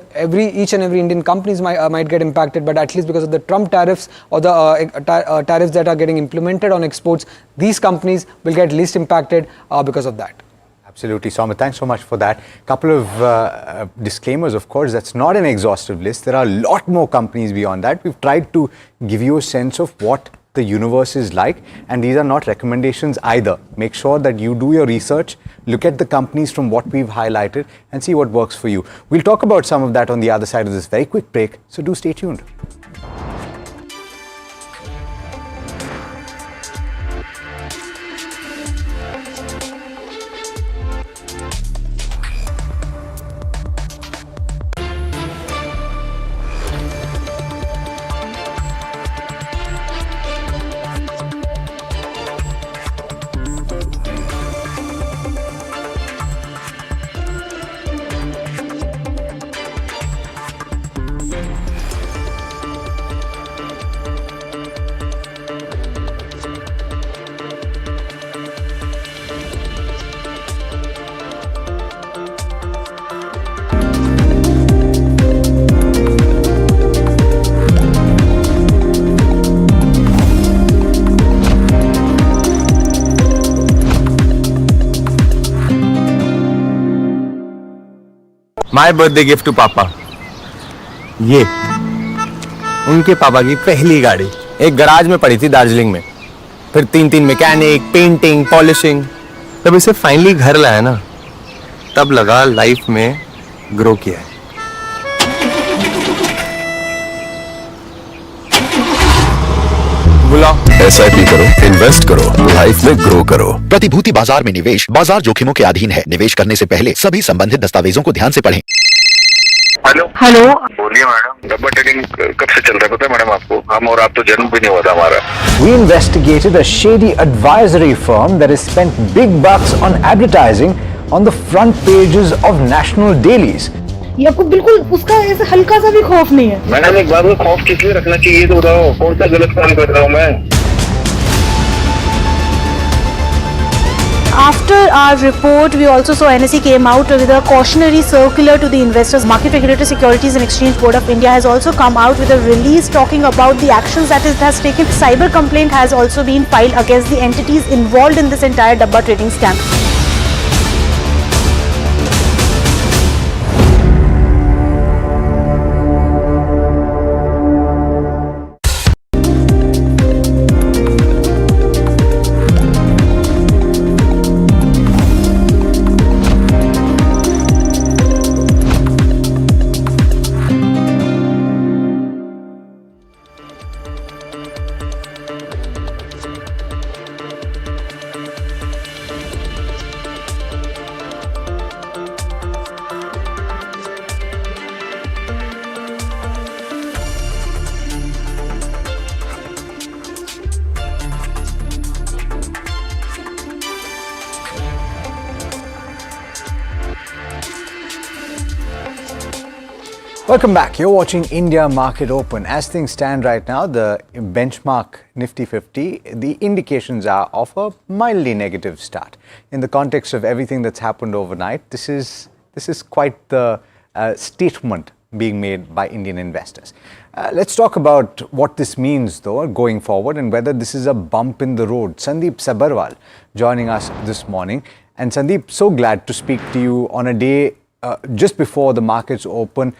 each and every Indian companies might get impacted, but at least because of the Trump tariffs or the tariffs that are getting implemented on exports, these companies will get least impacted because of that. Absolutely, Soumya. Thanks so much for that. Couple of disclaimers, of course, that's not an exhaustive list. There are a lot more companies beyond that. We've tried to give you a sense of what the universe is like, and these are not recommendations either. Make sure that you do your research, look at the companies from what we've highlighted and see what works for you. We'll talk about some of that on the other side of this very quick break, so do stay tuned. My birthday gift to papa, ये उनके पापा की पहली गाड़ी एक garage में पड़ी थी दार्जिलिंग में, फिर 3 मैकेनिक, पेंटिंग, पॉलिशिंग। जब इसे फाइनली घर लाया ना, तब लगा लाइफ में ग्रो किया है। बुलाओ। SIP करो, इन्वेस्ट करो, लाइफ में ग्रो करो। प्रतिभूति बाजार में निवेश बाजार जोखिमों के अधीन है। निवेश करने से पहले सभी संबंधित दस्तावेजों को ध्यान से पढ़ें। हेलो बोलिए मैडम, डब्बा ट्रेडिंग कब से चल रहा है पता है मैडम आपको? हम और आप तो जन्म भी नहीं हुआ था हमारा। We investigated a shady advisory firm that has spent big bucks on advertising on the front pages of national dailies. ये आपको बिल्कुल उसका ऐसे हल्का सा भी खौफ नहीं है? मैडम एक बात को खौफ किस लिए रखना चाहिए तो बताओ, कौन सा गलत काम कर रहा हूँ मैं? After our report, we also saw NSE came out with a cautionary circular to the investors. Market Regulator, Securities and Exchange Board of India has also come out with a release talking about the actions that it has taken. Cyber complaint has also been filed against the entities involved in this entire Dabba trading scam. Welcome back. You're watching India Market Open. As things stand right now, the benchmark Nifty 50, the indications are of a mildly negative start. In the context of everything that's happened overnight, this is quite the statement being made by Indian investors. Let's talk about what this means, though, going forward, and whether this is a bump in the road. Sandeep Sabarwal joining us this morning. And Sandeep, so glad to speak to you on a day just before the markets open,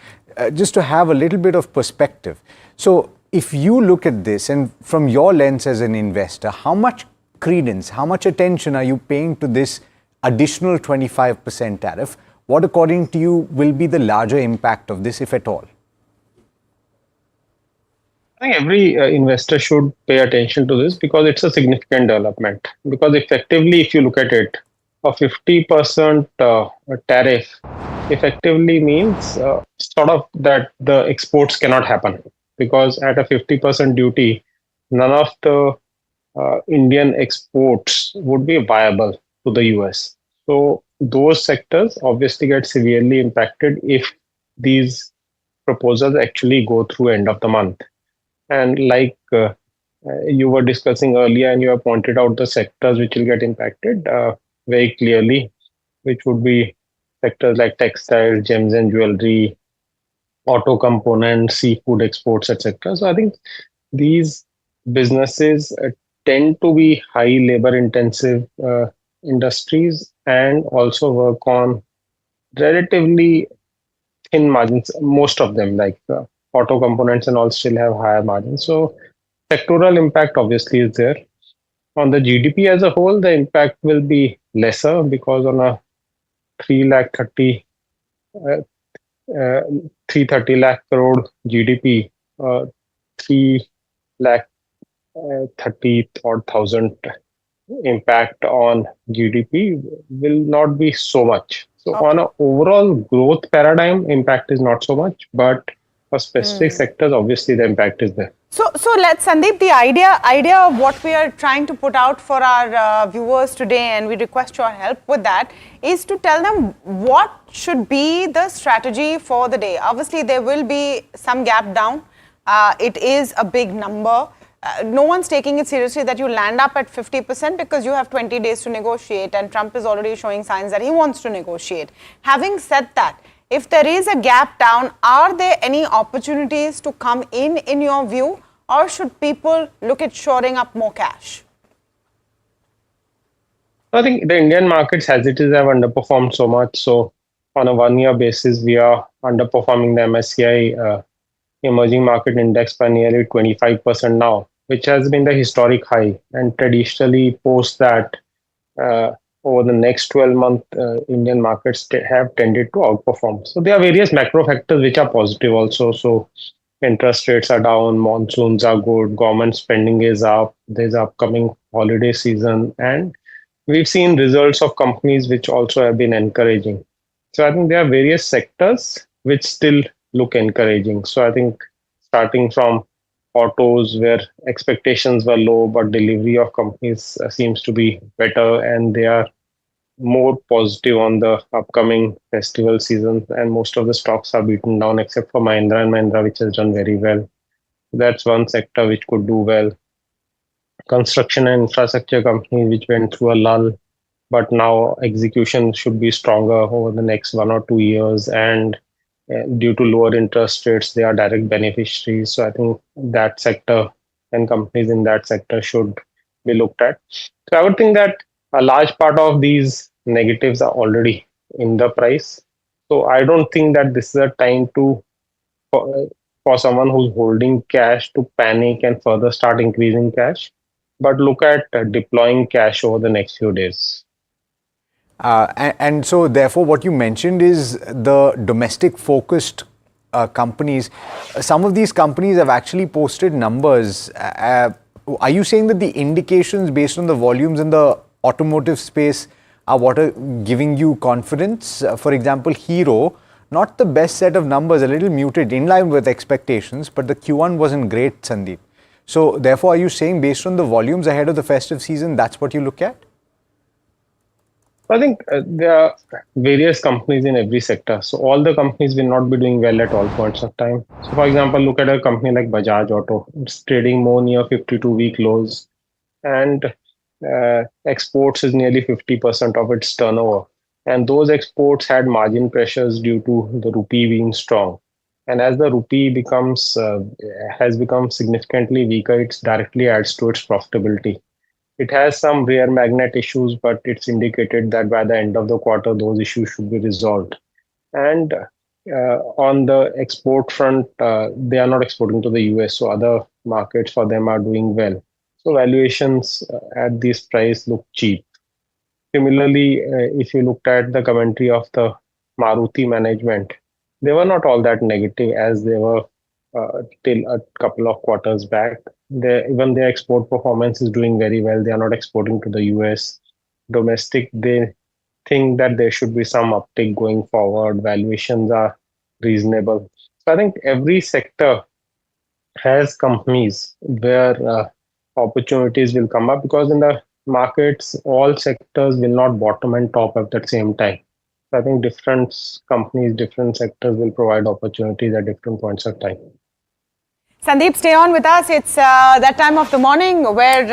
just to have a little bit of perspective. So if you look at this, and from your lens as an investor, how much credence, how much attention are you paying to this additional 25% tariff? What, according to you, will be the larger impact of this, if at all? I think every investor should pay attention to this because it's a significant development. Because effectively, if you look at it, a 50% tariff effectively means sort of that the exports cannot happen, because at a 50% duty, none of the Indian exports would be viable to the US. So those sectors obviously get severely impacted if these proposals actually go through end of the month. And like you were discussing earlier, and you have pointed out the sectors which will get impacted very clearly, which would be sectors like textiles, gems and jewelry, auto components, seafood exports, etc. So I think these businesses tend to be high labor intensive industries and also work on relatively thin margins. Most of them, like auto components and all, still have higher margins. So sectoral impact obviously is there. On the GDP as a whole, the impact will be lesser, because on a 330 lakh crore GDP, 3 lakh 30 odd thousand impact on GDP will not be so much. So on an overall growth paradigm, impact is not so much, but for specific sectors, obviously the impact is there. So let's, Sandeep, the idea of what we are trying to put out for our viewers today, and we request your help with that, is to tell them what should be the strategy for the day. Obviously, there will be some gap down. It is a big number. No one's taking it seriously that you land up at 50%, because you have 20 days to negotiate, and Trump is already showing signs that he wants to negotiate. Having said that, if there is a gap down, are there any opportunities to come in your view, or should people look at shoring up more cash? I think the Indian markets as it is have underperformed so much. So on a 1 year basis, we are underperforming the MSCI emerging market index by nearly 25% now, which has been the historic high. And traditionally post that, over the next 12 months, Indian markets have tended to outperform. So there are various macro factors which are positive also. So interest rates are down, monsoons are good, government spending is up, there's upcoming holiday season, and we've seen results of companies which also have been encouraging. So I think there are various sectors which still look encouraging. So I think starting from autos where expectations were low, but delivery of companies seems to be better, and they are more positive on the upcoming festival season, and most of the stocks are beaten down except for Mahindra and Mahindra, which has done very well. That's one sector which could do well. Construction and infrastructure companies which went through a lull, but now execution should be stronger over the next 1 or 2 years, and due to lower interest rates, they are direct beneficiaries. So I think that sector and companies in that sector should be looked at. So I would think that a large part of these negatives are already in the price. So I don't think that this is a time to for someone who's holding cash to panic and further start increasing cash, but look at deploying cash over the next few days. And so therefore what you mentioned is the domestic focused companies. Some of these companies have actually posted numbers. Are you saying that the indications based on the volumes in the automotive space are what are giving you confidence? For example, Hero, not the best set of numbers, a little muted, in line with expectations, but the Q1 wasn't great, Sandeep. So therefore, are you saying based on the volumes ahead of the festive season, that's what you look at? I think there are various companies in every sector. So all the companies will not be doing well at all points of time. So for example, look at a company like Bajaj Auto. It's trading more near 52-week lows, and exports is nearly 50% of its turnover. And those exports had margin pressures due to the rupee being strong. And as the rupee has become significantly weaker, it directly adds to its profitability. It has some rare magnet issues, but it's indicated that by the end of the quarter, those issues should be resolved. And on the export front, they are not exporting to the US, so other markets for them are doing well. So valuations at this price look cheap. Similarly, if you looked at the commentary of the Maruti management, they were not all that negative as they were till a couple of quarters back. Even their export performance is doing very well. They are not exporting to the US. Domestic, they think that there should be some uptick going forward. Valuations are reasonable. So I think every sector has companies where opportunities will come up, because in the markets, all sectors will not bottom and top at the same time. So I think different companies, different sectors will provide opportunities at different points of time. Sandeep, stay on with us. It's that time of the morning where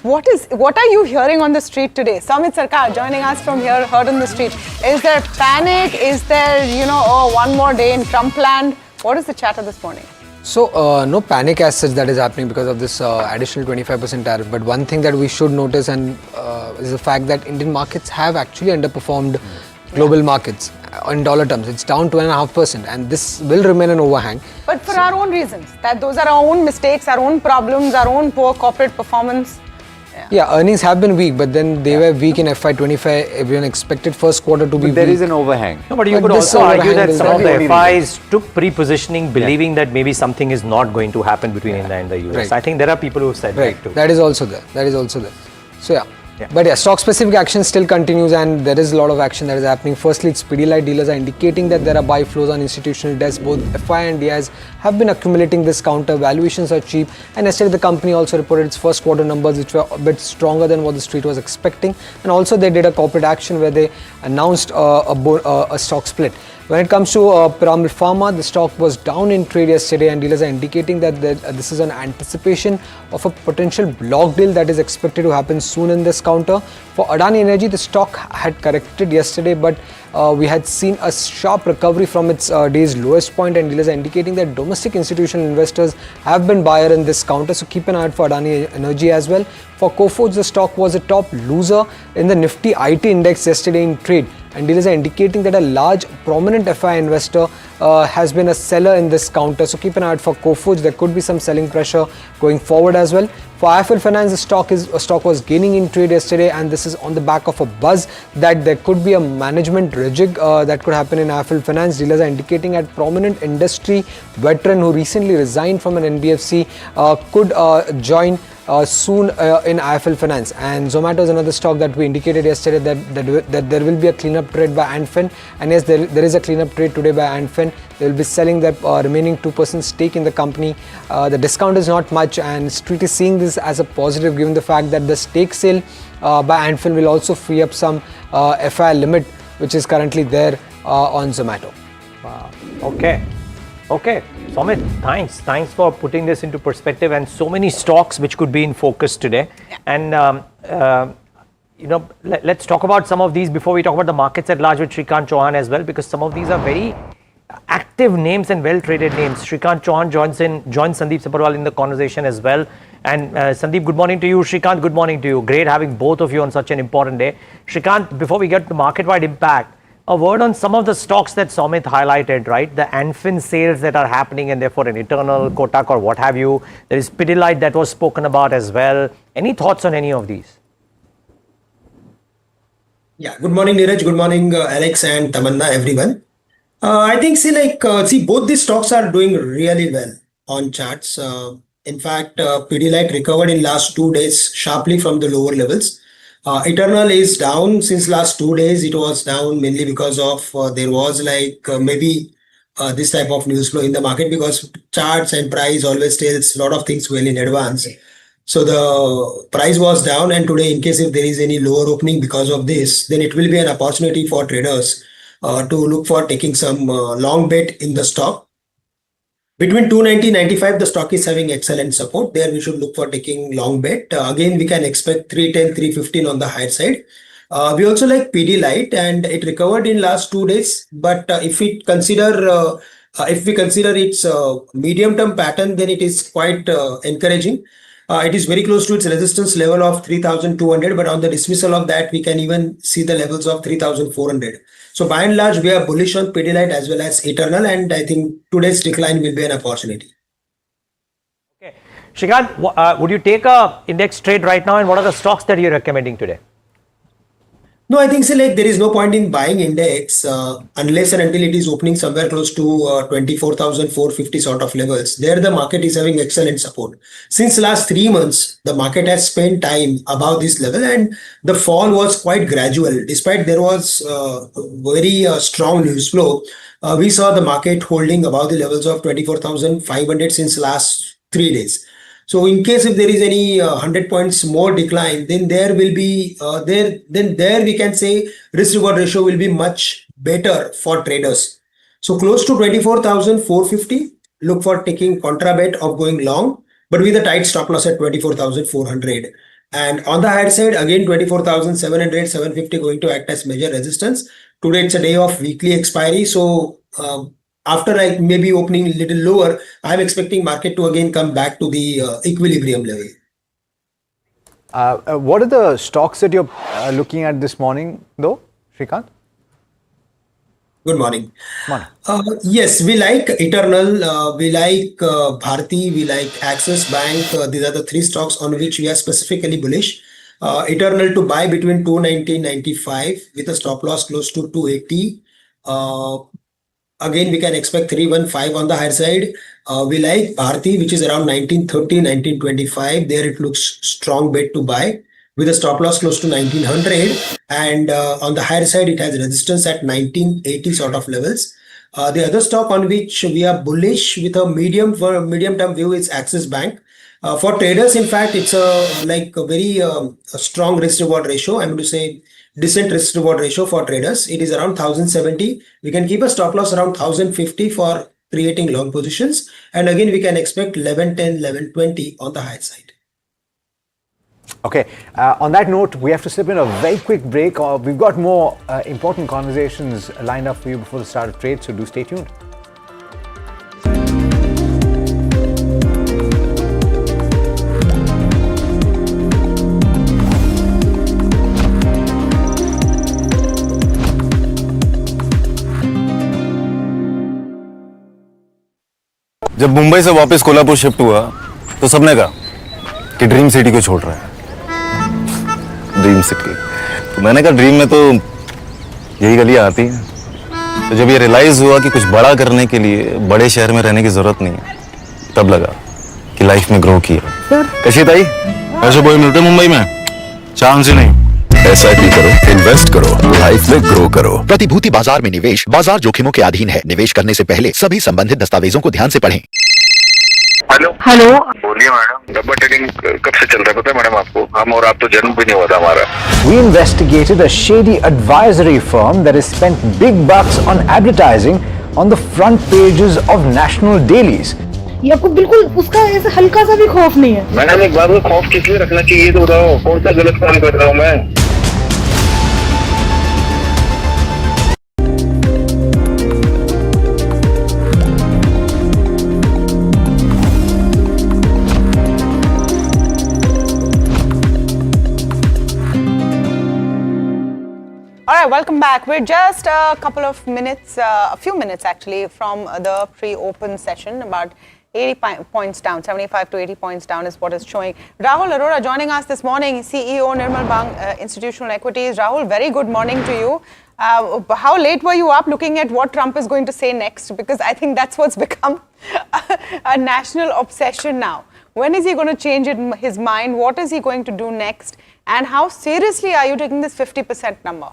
what are you hearing on the street today? Samit Sarkar joining us from here, heard on the street. Is there panic? Is there, one more day in Trump land? What is the chatter this morning? So no panic as such that is happening because of this additional 25% tariff. But one thing that we should notice is the fact that Indian markets have actually underperformed global markets in dollar terms. It's down 2.5%, and this will remain an overhang. But for our own reasons, that those are our own mistakes, our own problems, our own poor corporate performance. Yeah, earnings have been weak, but then they were weak in FY25. Everyone expected first quarter to be weak. There is an overhang. No, but you could also argue that some of the FIs took pre-positioning, believing that maybe something is not going to happen between India and the US. Right. I think there are people who said that too. That is also there. So yeah. But yeah, stock-specific action still continues, and there is a lot of action that is happening. Firstly, its Pidilite dealers are indicating that there are buy flows on institutional desks. Both FI and DIs have been accumulating this counter. Valuations are cheap, and yesterday the company also reported its first quarter numbers, which were a bit stronger than what the street was expecting. And also they did a corporate action where they announced a stock split. When it comes to Piramal Pharma, the stock was down in trade yesterday, and dealers are indicating that this is an anticipation of a potential block deal that is expected to happen soon in this counter. For Adani Energy, the stock had corrected yesterday, but we had seen a sharp recovery from its day's lowest point, and dealers are indicating that domestic institutional investors have been buyer in this counter, so keep an eye out for Adani Energy as well. For Coforge, the stock was a top loser in the Nifty IT index yesterday in trade, and dealers are indicating that a large prominent FI investor has been a seller in this counter. So keep an eye out for Coforge. There could be some selling pressure going forward as well. For IIFL Finance, the stock was gaining in trade yesterday, and this is on the back of a buzz that there could be a management rejig that could happen in IIFL Finance. Dealers are indicating that prominent industry veteran who recently resigned from an NBFC could join soon in IIFL Finance. And Zomato is another stock that we indicated yesterday that there will be a cleanup trade by Antfin, and yes, there is a cleanup trade today by Antfin. They will be selling their remaining 2% stake in the company. The discount is not much, and Street is seeing this as a positive given the fact that the stake sale by Antfin will also free up some FI limit which is currently there on Zomato. Wow. Okay, Somit, thanks for putting this into perspective, and so many stocks which could be in focus today. And let's talk about some of these before we talk about the markets at large with Shrikant Chauhan as well, because some of these are very active names and well traded names. Shrikant Chauhan joins Sandeep Sabharwal in the conversation as well. And Sandeep, good morning to you. Shrikant, good morning to you. Great having both of you on such an important day. Shrikant, before we get to market-wide impact, a word on some of the stocks that Somit highlighted, right? The Antfin sales that are happening, and therefore an Eternal, Kotak or what have you. There is Pidilite that was spoken about as well. Any thoughts on any of these? Yeah, good morning, Neeraj. Good morning, Alex and Tamanna, everyone. I think, both these stocks are doing really well on charts. In fact, Pidilite recovered in last 2 days sharply from the lower levels. Eternal is down since last 2 days. It was down mainly because of there was this type of news flow in the market, because charts and price always tells a lot of things well in advance. So the price was down, and today, in case if there is any lower opening because of this, then it will be an opportunity for traders to look for taking some long bet in the stock. Between 290 and 95, the stock is having excellent support. There we should look for taking long bet. Again, we can expect 310, 315 on the higher side. We also like Pidilite, and it recovered in last 2 days. But if we consider its medium-term pattern, then it is quite encouraging. It is very close to its resistance level of 3,200, but on the dismissal of that, we can even see the levels of 3,400. So by and large, we are bullish on Pidilite as well as Eternal, and I think today's decline will be an opportunity. Okay, Shrikant, would you take a index trade right now, and what are the stocks that you're recommending today? No, I think there is no point in buying index unless and until it is opening somewhere close to 24,450 sort of levels. There the market is having excellent support. Since last 3 months, the market has spent time above this level, and the fall was quite gradual. Despite there was very strong news flow, we saw the market holding above the levels of 24,500 since last 3 days. So in case if there is any 100 points more decline, then there will be there we can say risk reward ratio will be much better for traders. So close to 24,450, look for taking contra bet of going long, but with a tight stop loss at 24,400. And on the higher side, again 24,700, 750 going to act as major resistance. Today it's a day of weekly expiry, so after maybe opening a little lower, I'm expecting market to again come back to the equilibrium level. What are the stocks that you're looking at this morning, though, Shrikant? Good morning. Yes, we like Eternal, we like Bharti, we like Axis Bank. These are the 3 stocks on which we are specifically bullish. Eternal to buy between 290 and 95 with a stop loss close to 280. Again, we can expect 315 on the higher side. We like Bharti, which is around 1930, 1925. There it looks strong bet to buy with a stop loss close to 1900. And on the higher side, it has resistance at 1980 sort of levels. The other stock on which we are bullish with a medium-term view is Axis Bank. For traders, in fact, it's a very strong risk-reward ratio. I'm going to say decent risk reward ratio for traders. It is around 1070. We can keep a stop loss around 1050 for creating long positions. And again, we can expect 1110, 1120 on the high side. Okay, on that note, we have to slip in a very quick break. We've got more important conversations lined up for you before the start of trade, so do stay tuned. जब मुंबई से वापस Kolhapur shift हुआ तो सबने कहा कि dream city को छोड़ रहा है। ड्रीम सिटी, तो मैंने कहा ड्रीम में तो यही गलियां आती हैं। तो जब ये रियलाइज हुआ कि कुछ बड़ा करने के लिए बड़े शहर में रहने की जरूरत नहीं है, तब लगा कि लाइफ में ग्रो किया। कशी ताई, ऐसे बॉय मिलते मुंबई में? चांस ही नहीं। SIP करो, इन्वेस्ट करो, लाइफ में ग्रो करो। प्रतिभूति बाजार में निवेश बाजार जोखिमों के अधीन है। निवेश करने से पहले सभी संबंधित दस्तावेजों को ध्यान से पढ़ें। हेलो, बोलिए मैडम। डब्बा ट्रेडिंग कब से चल रहा है पता है मैडम आपको? हम और आप तो जन्म भी नहीं हुआ था हमारा। We investigated a shady advisory firm that has spent big bucks on advertising on the front pages of national dailies. ये आपको बिल्कुल उसका ऐसा हल्का सा भी खौफ नहीं है। मैडम एक बात को खौफ किस लिए रखना चाहिए तो बताओ, कौन सा गलत काम कर रहा हूँ मैं? All right, welcome back. We're just a couple of minutes, a few minutes actually, from the pre-open session. About 80 points down, 75 to 80 points down is what is showing. Rahul Arora joining us this morning, CEO, Nirmal Bang Institutional Equities. Rahul, very good morning to you. How late were you up looking at what Trump is going to say next? Because I think that's what's become a national obsession now. When is he going to change his mind? What is he going to do next? And how seriously are you taking this 50% number?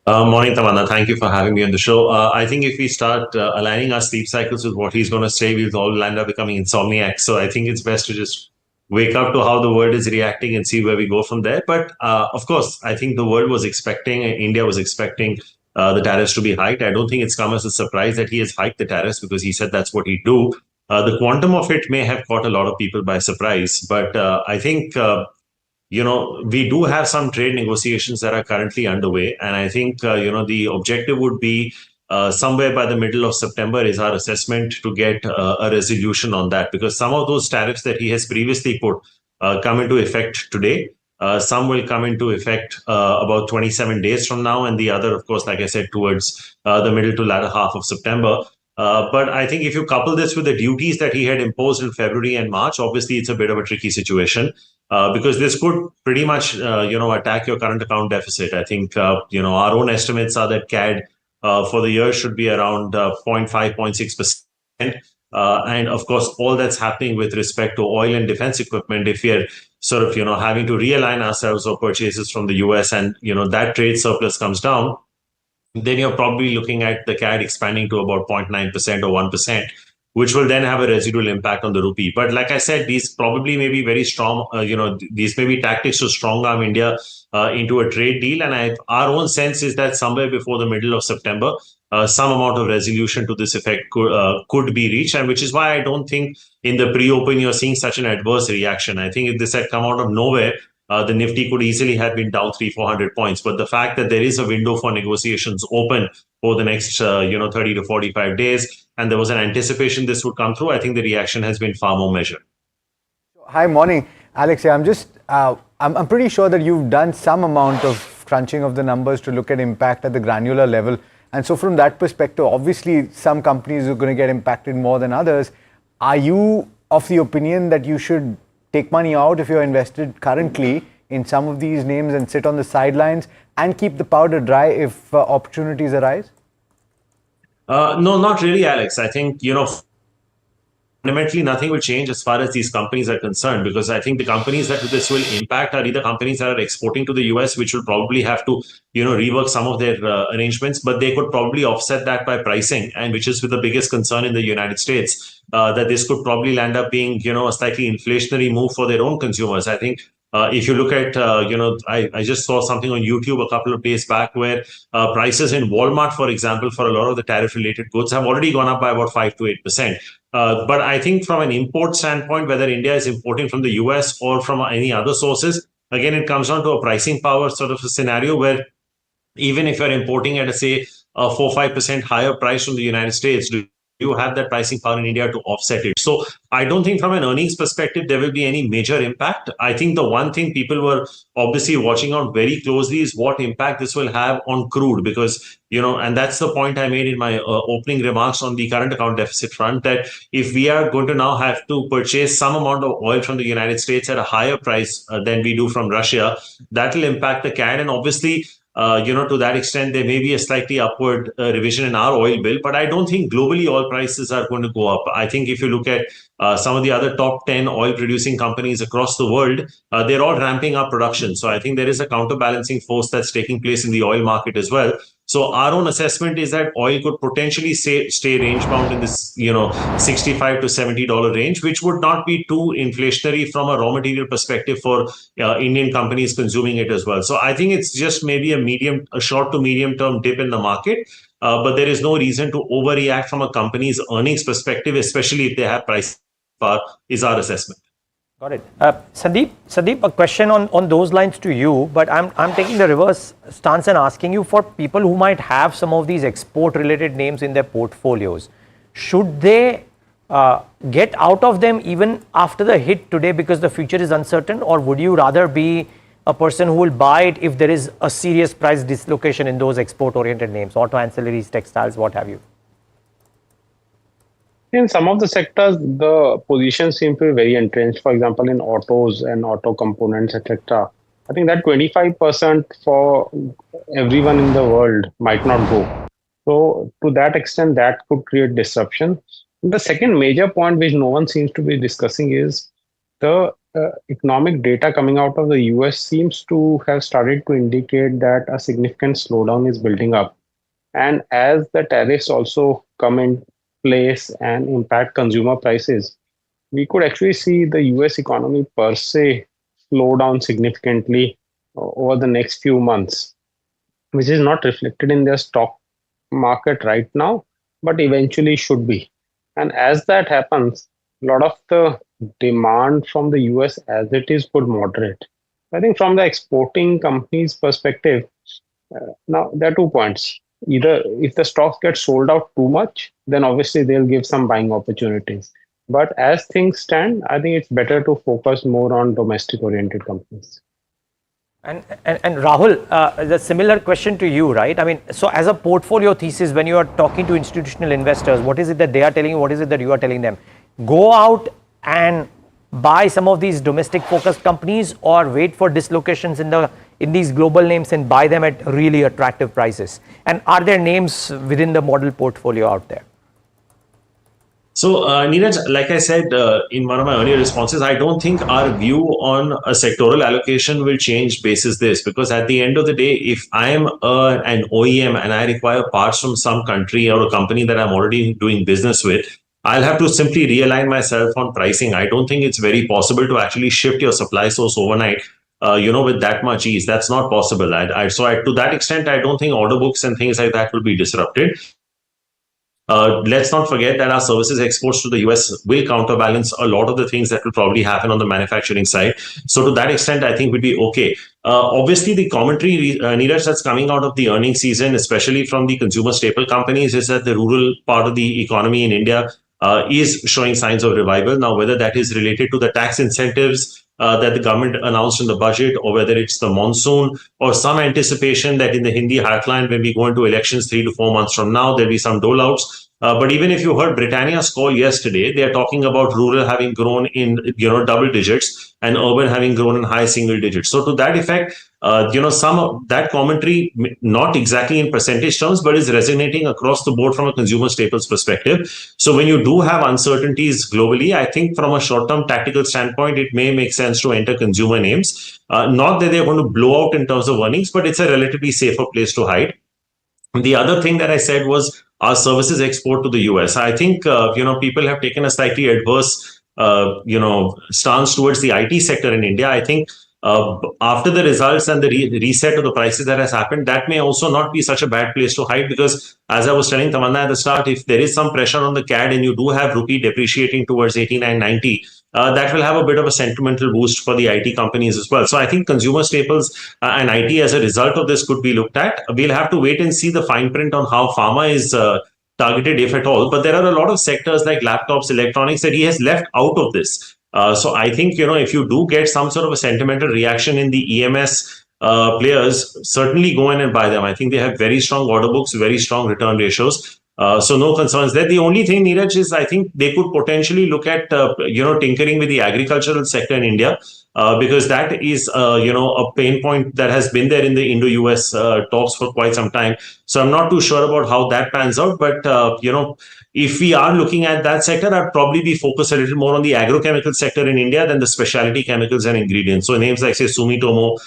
Morning, Tamanna. Thank you for having me on the show. I think if we start aligning our sleep cycles with what he's going to say, we'll all end up becoming insomniacs. So I think it's best to just wake up to how the world is reacting and see where we go from there. But of course, I think the world was expecting, India was expecting the tariffs to be hiked. I don't think it's come as a surprise that he has hiked the tariffs because he said that's what he'd do. The quantum of it may have caught a lot of people by surprise. But I think... we do have some trade negotiations that are currently underway. And I think, the objective would be somewhere by the middle of September is our assessment to get a resolution on that. Because some of those tariffs that he has previously put come into effect today. Some will come into effect about 27 days from now. And the other, of course, like I said, towards the middle to latter half of September. But I think if you couple this with the duties that he had imposed in February and March, obviously it's a bit of a tricky situation. Because this could pretty much, attack your current account deficit. I think, our own estimates are that CAD for the year should be around 0.5, 0.6%. And of course, all that's happening with respect to oil and defense equipment, if we're sort of, having to realign ourselves or purchases from the US and, that trade surplus comes down, then you're probably looking at the CAD expanding to about 0.9% or 1%. Which will then have a residual impact on the rupee. But like I said, these probably may be very strong, these may be tactics to strong arm India into a trade deal. And our own sense is that somewhere before the middle of September, some amount of resolution to this effect could be reached. And which is why I don't think in the pre-open you're seeing such an adverse reaction. I think if this had come out of nowhere, the Nifty could easily have been down 300-400 points. But the fact that there is a window for negotiations open for the next, 30 to 45 days, and there was an anticipation this would come through, I think the reaction has been far more measured. Hi, morning. Alex, I'm just, I'm pretty sure that you've done some amount of crunching of the numbers to look at impact at the granular level. And so from that perspective, obviously some companies are going to get impacted more than others. Are you of the opinion that you should take money out if you're invested currently in some of these names and sit on the sidelines and keep the powder dry if opportunities arise? No, not really, Alex. I think, fundamentally nothing will change as far as these companies are concerned, because I think the companies that this will impact are either companies that are exporting to the US, which will probably have to, rework some of their arrangements, but they could probably offset that by pricing, and which is with the biggest concern in the United States, that this could probably land up being, a slightly inflationary move for their own consumers. I think if you look at, I just saw something on YouTube a couple of days back where prices in Walmart, for example, for a lot of the tariff-related goods have already gone up by about 5 to 8%. But I think from an import standpoint, whether India is importing from the US or from any other sources, again, it comes down to a pricing power sort of a scenario where even if you're importing at, say, a 4-5% higher price from the United States, you have that pricing power in India to offset it. So I don't think from an earnings perspective, there will be any major impact. I think the one thing people were obviously watching out very closely is what impact this will have on crude, because, and that's the point I made in my opening remarks on the current account deficit front, that if we are going to now have to purchase some amount of oil from the United States at a higher price than we do from Russia, that will impact the CAD. And obviously, to that extent, there may be a slightly upward revision in our oil bill, but I don't think globally oil prices are going to go up. I think if you look at some of the other top 10 oil producing companies across the world, they're all ramping up production. So I think there is a counterbalancing force that's taking place in the oil market as well. So our own assessment is that oil could potentially stay range bound in this, $65 to $70 range, which would not be too inflationary from a raw material perspective for Indian companies consuming it as well. So I think it's just maybe a short to medium term dip in the market, but there is no reason to overreact from a company's earnings perspective, especially if they have price power, is our assessment. Got it. Sandeep, a question on those lines to you, but I'm taking the reverse stance and asking you, for people who might have some of these export-related names in their portfolios, should they get out of them even after the hit today because the future is uncertain, or would you rather be a person who will buy it if there is a serious price dislocation in those export-oriented names, auto ancillaries, textiles, what have you? In some of the sectors, the positions seem to be very entrenched. For example, in autos and auto components, etc. I think that 25% for everyone in the world might not go. So to that extent, that could create disruption. The second major point which no one seems to be discussing is the economic data coming out of the US seems to have started to indicate that a significant slowdown is building up. And as the tariffs also come in place and impact consumer prices, we could actually see the US economy per se slow down significantly over the next few months, which is not reflected in their stock market right now, but eventually should be. And as that happens, a lot of the demand from the US as it is could moderate. I think from the exporting companies' perspective, now there are 2 points. Either if the stocks get sold out too much, then obviously they'll give some buying opportunities. But as things stand, I think it's better to focus more on domestic oriented companies. And Rahul, the similar question to you, right? I mean, so as a portfolio thesis, when you are talking to institutional investors, what is it that they are telling you? What is it that you are telling them? Go out and buy some of these domestic focused companies, or wait for dislocations in these global names and buy them at really attractive prices? And are there names within the model portfolio out there? So, Neeraj, like I said in one of my earlier responses, I don't think our view on a sectoral allocation will change basis this, because at the end of the day, if I am an OEM and I require parts from some country or a company that I'm already doing business with, I'll have to simply realign myself on pricing. I don't think it's very possible to actually shift your supply source overnight, with that much ease. That's not possible. So to that extent, I don't think order books and things like that will be disrupted. Let's not forget that our services exports to the US will counterbalance a lot of the things that will probably happen on the manufacturing side. So to that extent, I think we'll be okay. Obviously, the commentary, Neeraj, that's coming out of the earnings season, especially from the consumer staple companies, is that the rural part of the economy in India is showing signs of revival. Now, whether that is related to the tax incentives that the government announced in the budget, or whether it's the monsoon, or some anticipation that in the Hindi heartland, when we go into elections 3 to 4 months from now, there'll be some dole-outs. But even if you heard Britannia's call yesterday, they are talking about rural having grown in double digits and urban having grown in high single digits. So to that effect, some of that commentary, not exactly in percentage terms, but is resonating across the board from a consumer staples perspective. So when you do have uncertainties globally, I think from a short-term tactical standpoint, it may make sense to enter consumer names. Not that they're going to blow out in terms of earnings, but it's a relatively safer place to hide. The other thing that I said was our services export to the US. I think, people have taken a slightly adverse, stance towards the IT sector in India. I think after the results and the reset of the prices that has happened, that may also not be such a bad place to hide, because as I was telling Tamanna at the start, if there is some pressure on the CAD and you do have rupee depreciating towards 89.90, that will have a bit of a sentimental boost for the IT companies as well. So I think consumer staples and IT as a result of this could be looked at. We'll have to wait and see the fine print on how pharma is targeted, if at all. But there are a lot of sectors like laptops, electronics that he has left out of this. So I think, if you do get some sort of a sentimental reaction in the EMS players, certainly go in and buy them. I think they have very strong order books, very strong return ratios. So no concerns there. The only thing, Neeraj, is I think they could potentially look at, tinkering with the agricultural sector in India, because that is, a pain point that has been there in the Indo-US talks for quite some time. So I'm not too sure about how that pans out. But, if we are looking at that sector, I'd probably be focused a little more on the agrochemical sector in India than the specialty chemicals and ingredients. So names like, say, Sumitomo,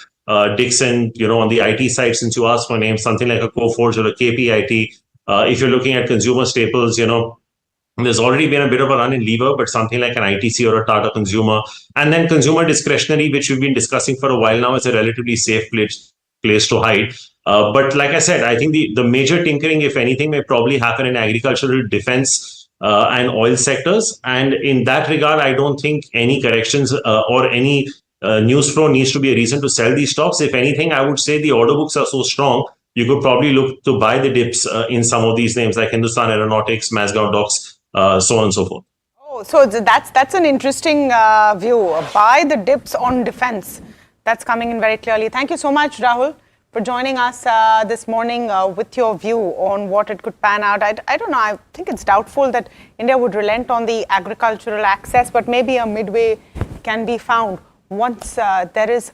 Dixon, on the IT side, since you asked for names, something like a Coforge or a KPIT. If you're looking at consumer staples, there's already been a bit of a run in lever, but something like an ITC or a Tata Consumer, and then consumer discretionary, which we've been discussing for a while now, is a relatively safe place to hide. But like I said, I think the major tinkering, if anything, may probably happen in agricultural, defense, and oil sectors. And in that regard, I don't think any corrections or any news flow needs to be a reason to sell these stocks. If anything, I would say the order books are so strong, you could probably look to buy the dips in some of these names like Hindustan Aeronautics, Mazgaon Docks, so on and so forth. Oh, so that's an interesting view. Buy the dips on defense. That's coming in very clearly. Thank you so much, Rahul, for joining us this morning with your view on what it could pan out. I don't know. I think it's doubtful that India would relent on the agricultural access, but maybe a midway can be found once there is.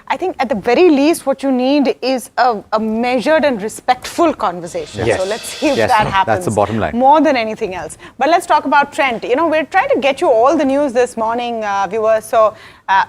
I think at the very least, what you need is a measured and respectful conversation. Yes. So let's see if that happens. That's the bottom line. More than anything else. But let's talk about Trent. We're trying to get you all the news this morning, viewers. So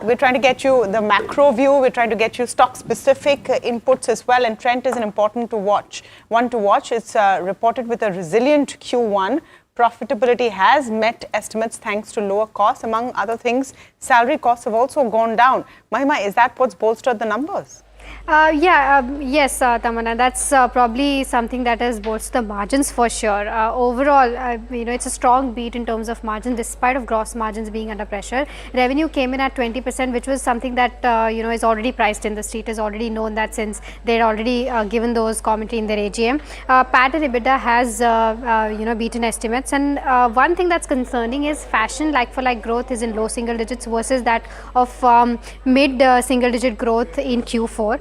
we're trying to get you the macro view. We're trying to get you stock-specific inputs as well. And Trent is an important one to watch. It's reported with a resilient Q1. Profitability has met estimates thanks to lower costs. Among other things, salary costs have also gone down. Mahima, is that what's bolstered the numbers? Yes, Tamanna, that's probably something that has bolstered the margins for sure. Overall, it's a strong beat in terms of margin despite of gross margins being under pressure. Revenue came in at 20%, which was something that is already priced in. The street has already known that since they'd already given those commentary in their AGM. PAT and EBITDA has beaten estimates, and one thing that's concerning is fashion like-for-like growth is in low single digits versus that of mid single digit growth in Q4.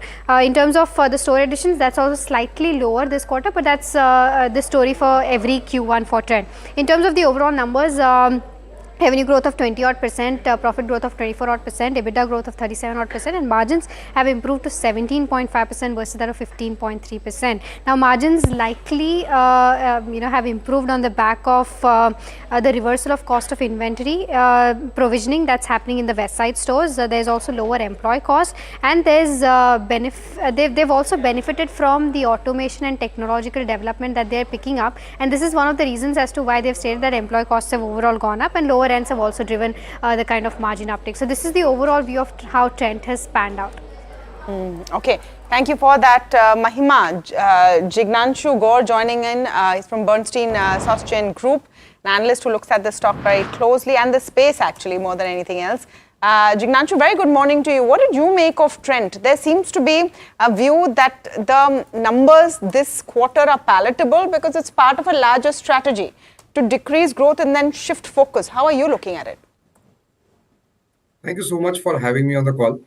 In terms of the store additions, that's also slightly lower this quarter, but that's the story for every Q1 for Trend. In terms of the overall numbers, revenue growth of 20-odd%, profit growth of 24-odd%, EBITDA growth of 37-odd%, and margins have improved to 17.5% versus that of 15.3%. Now, margins likely, have improved on the back of the reversal of cost of inventory provisioning that's happening in the West Side stores. There's also lower employee cost, and there's they've also benefited from the automation and technological development that they're picking up, and this is one of the reasons as to why they've stated that employee costs have overall gone up and lower ends have also driven the kind of margin uptick. So this is the overall view of how Trent has panned out. Okay, thank you for that, Mahima. Jignanshu Gaur joining in. He's from Bernstein Soschain Group, an analyst who looks at the stock very closely and the space actually more than anything else. Jignanshu, very good morning to you. What did you make of Trent? There seems to be a view that the numbers this quarter are palatable because it's part of a larger strategy to decrease growth and then shift focus. How are you looking at it? Thank you so much for having me on the call.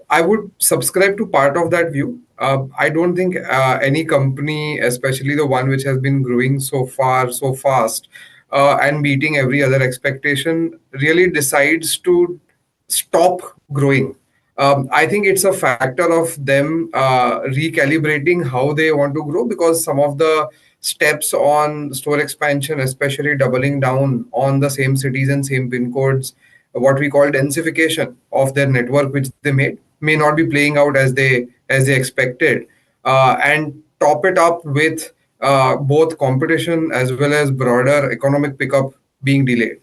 I would subscribe to part of that view. I don't think any company, especially the one which has been growing so far, so fast, and meeting every other expectation, really decides to stop growing. I think it's a factor of them recalibrating how they want to grow, because some of the steps on store expansion, especially doubling down on the same cities and same pin codes, what we call densification of their network, which they made, may not be playing out as they expected, and top it up with both competition as well as broader economic pickup being delayed.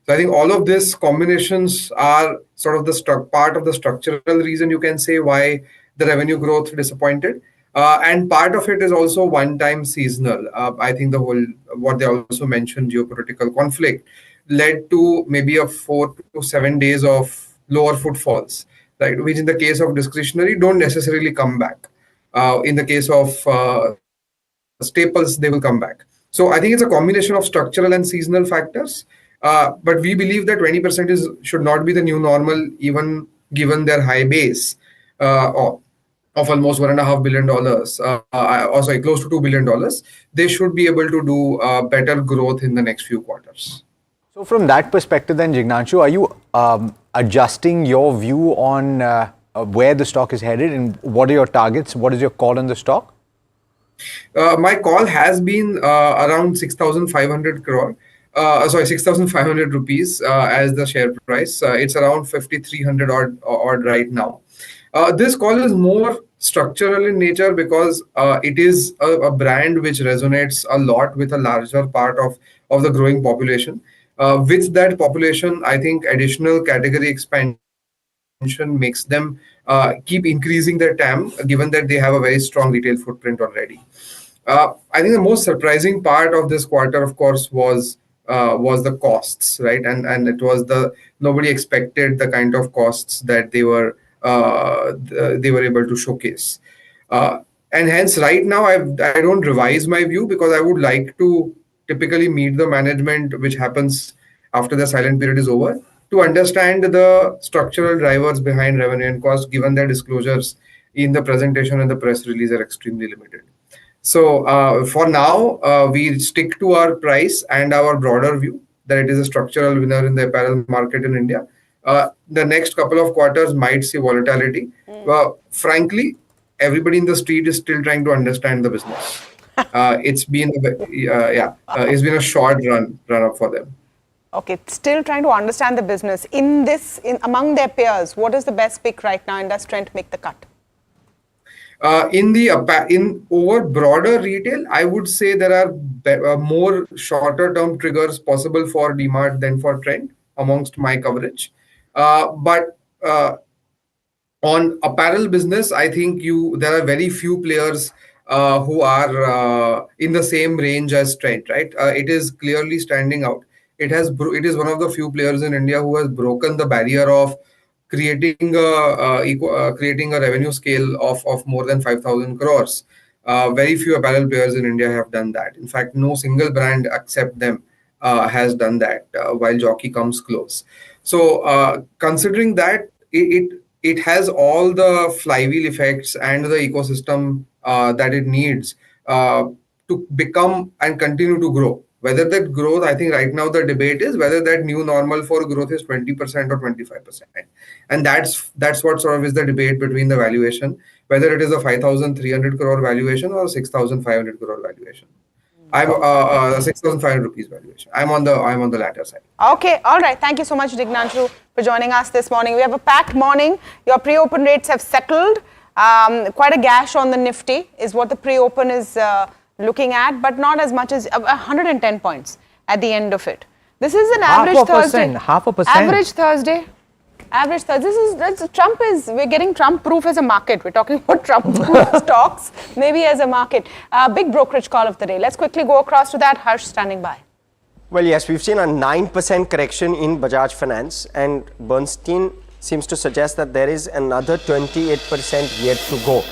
So I think all of these combinations are sort of the part of the structural reason, you can say, why the revenue growth disappointed. And part of it is also one-time seasonal. I think what they also mentioned, geopolitical conflict, led to maybe a 4 to 7 days of lower footfalls, right? Which in the case of discretionary don't necessarily come back. In the case of staples, they will come back. So I think it's a combination of structural and seasonal factors. But we believe that 20% should not be the new normal, even given their high base of almost $1.5 billion, close to $2 billion. They should be able to do better growth in the next few quarters. So from that perspective then, Jignanshu, are you adjusting your view on where the stock is headed, and what are your targets? What is your call on the stock? My call has been around 6,500 crore. 6,500 rupees as the share price. It's around 5,300 odd right now. This call is more structural in nature because it is a brand which resonates a lot with a larger part of the growing population. With that population, I think additional category expansion makes them keep increasing their TAM, given that they have a very strong retail footprint already. I think the most surprising part of this quarter, of course, was the costs, right? And it was nobody expected the kind of costs that they were able to showcase. And hence, right now, I don't revise my view because I would like to typically meet the management, which happens after the silent period is over, to understand the structural drivers behind revenue and cost, given their disclosures in the presentation and the press release are extremely limited. So for now, we stick to our price and our broader view that it is a structural winner in the apparel market in India. The next couple of quarters might see volatility. Frankly, everybody in the street is still trying to understand the business. It's been a short run up for them. Okay, still trying to understand the business. Among their peers, what is the best pick right now, and does Trent make the cut? In over broader retail, I would say there are more shorter term triggers possible for DMart than for Trent amongst my coverage. But on apparel business, I think there are very few players who are in the same range as Trent, right? It is clearly standing out. It is one of the few players in India who has broken the barrier of creating a revenue scale of more than 5,000 crores. Very few apparel players in India have done that. In fact, no single brand except them has done that, while Jockey comes close. So considering that, it has all the flywheel effects and the ecosystem that it needs to become and continue to grow. Whether that growth, I think right now the debate is whether that new normal for growth is 20% or 25%. And that's what sort of is the debate between the valuation, whether it is a 5,300 crore valuation or 6,500 crore valuation. I'm 6,500 rupees valuation. I'm on the latter side. Okay, all right. Thank you so much, Jignanshu, for joining us this morning. We have a packed morning. Your pre-open rates have settled. Quite a gash on the Nifty is what the pre-open is looking at, but not as much as 110 points at the end of it. This is an average Thursday. 0.5%. Average Thursday. We're getting Trump-proof as a market. We're talking about Trump-proof stocks, maybe as a market. Big brokerage call of the day. Let's quickly go across to that. Harsh standing by. Well, yes, we've seen a 9% correction in Bajaj Finance, and Bernstein seems to suggest that there is another 28% yet to go.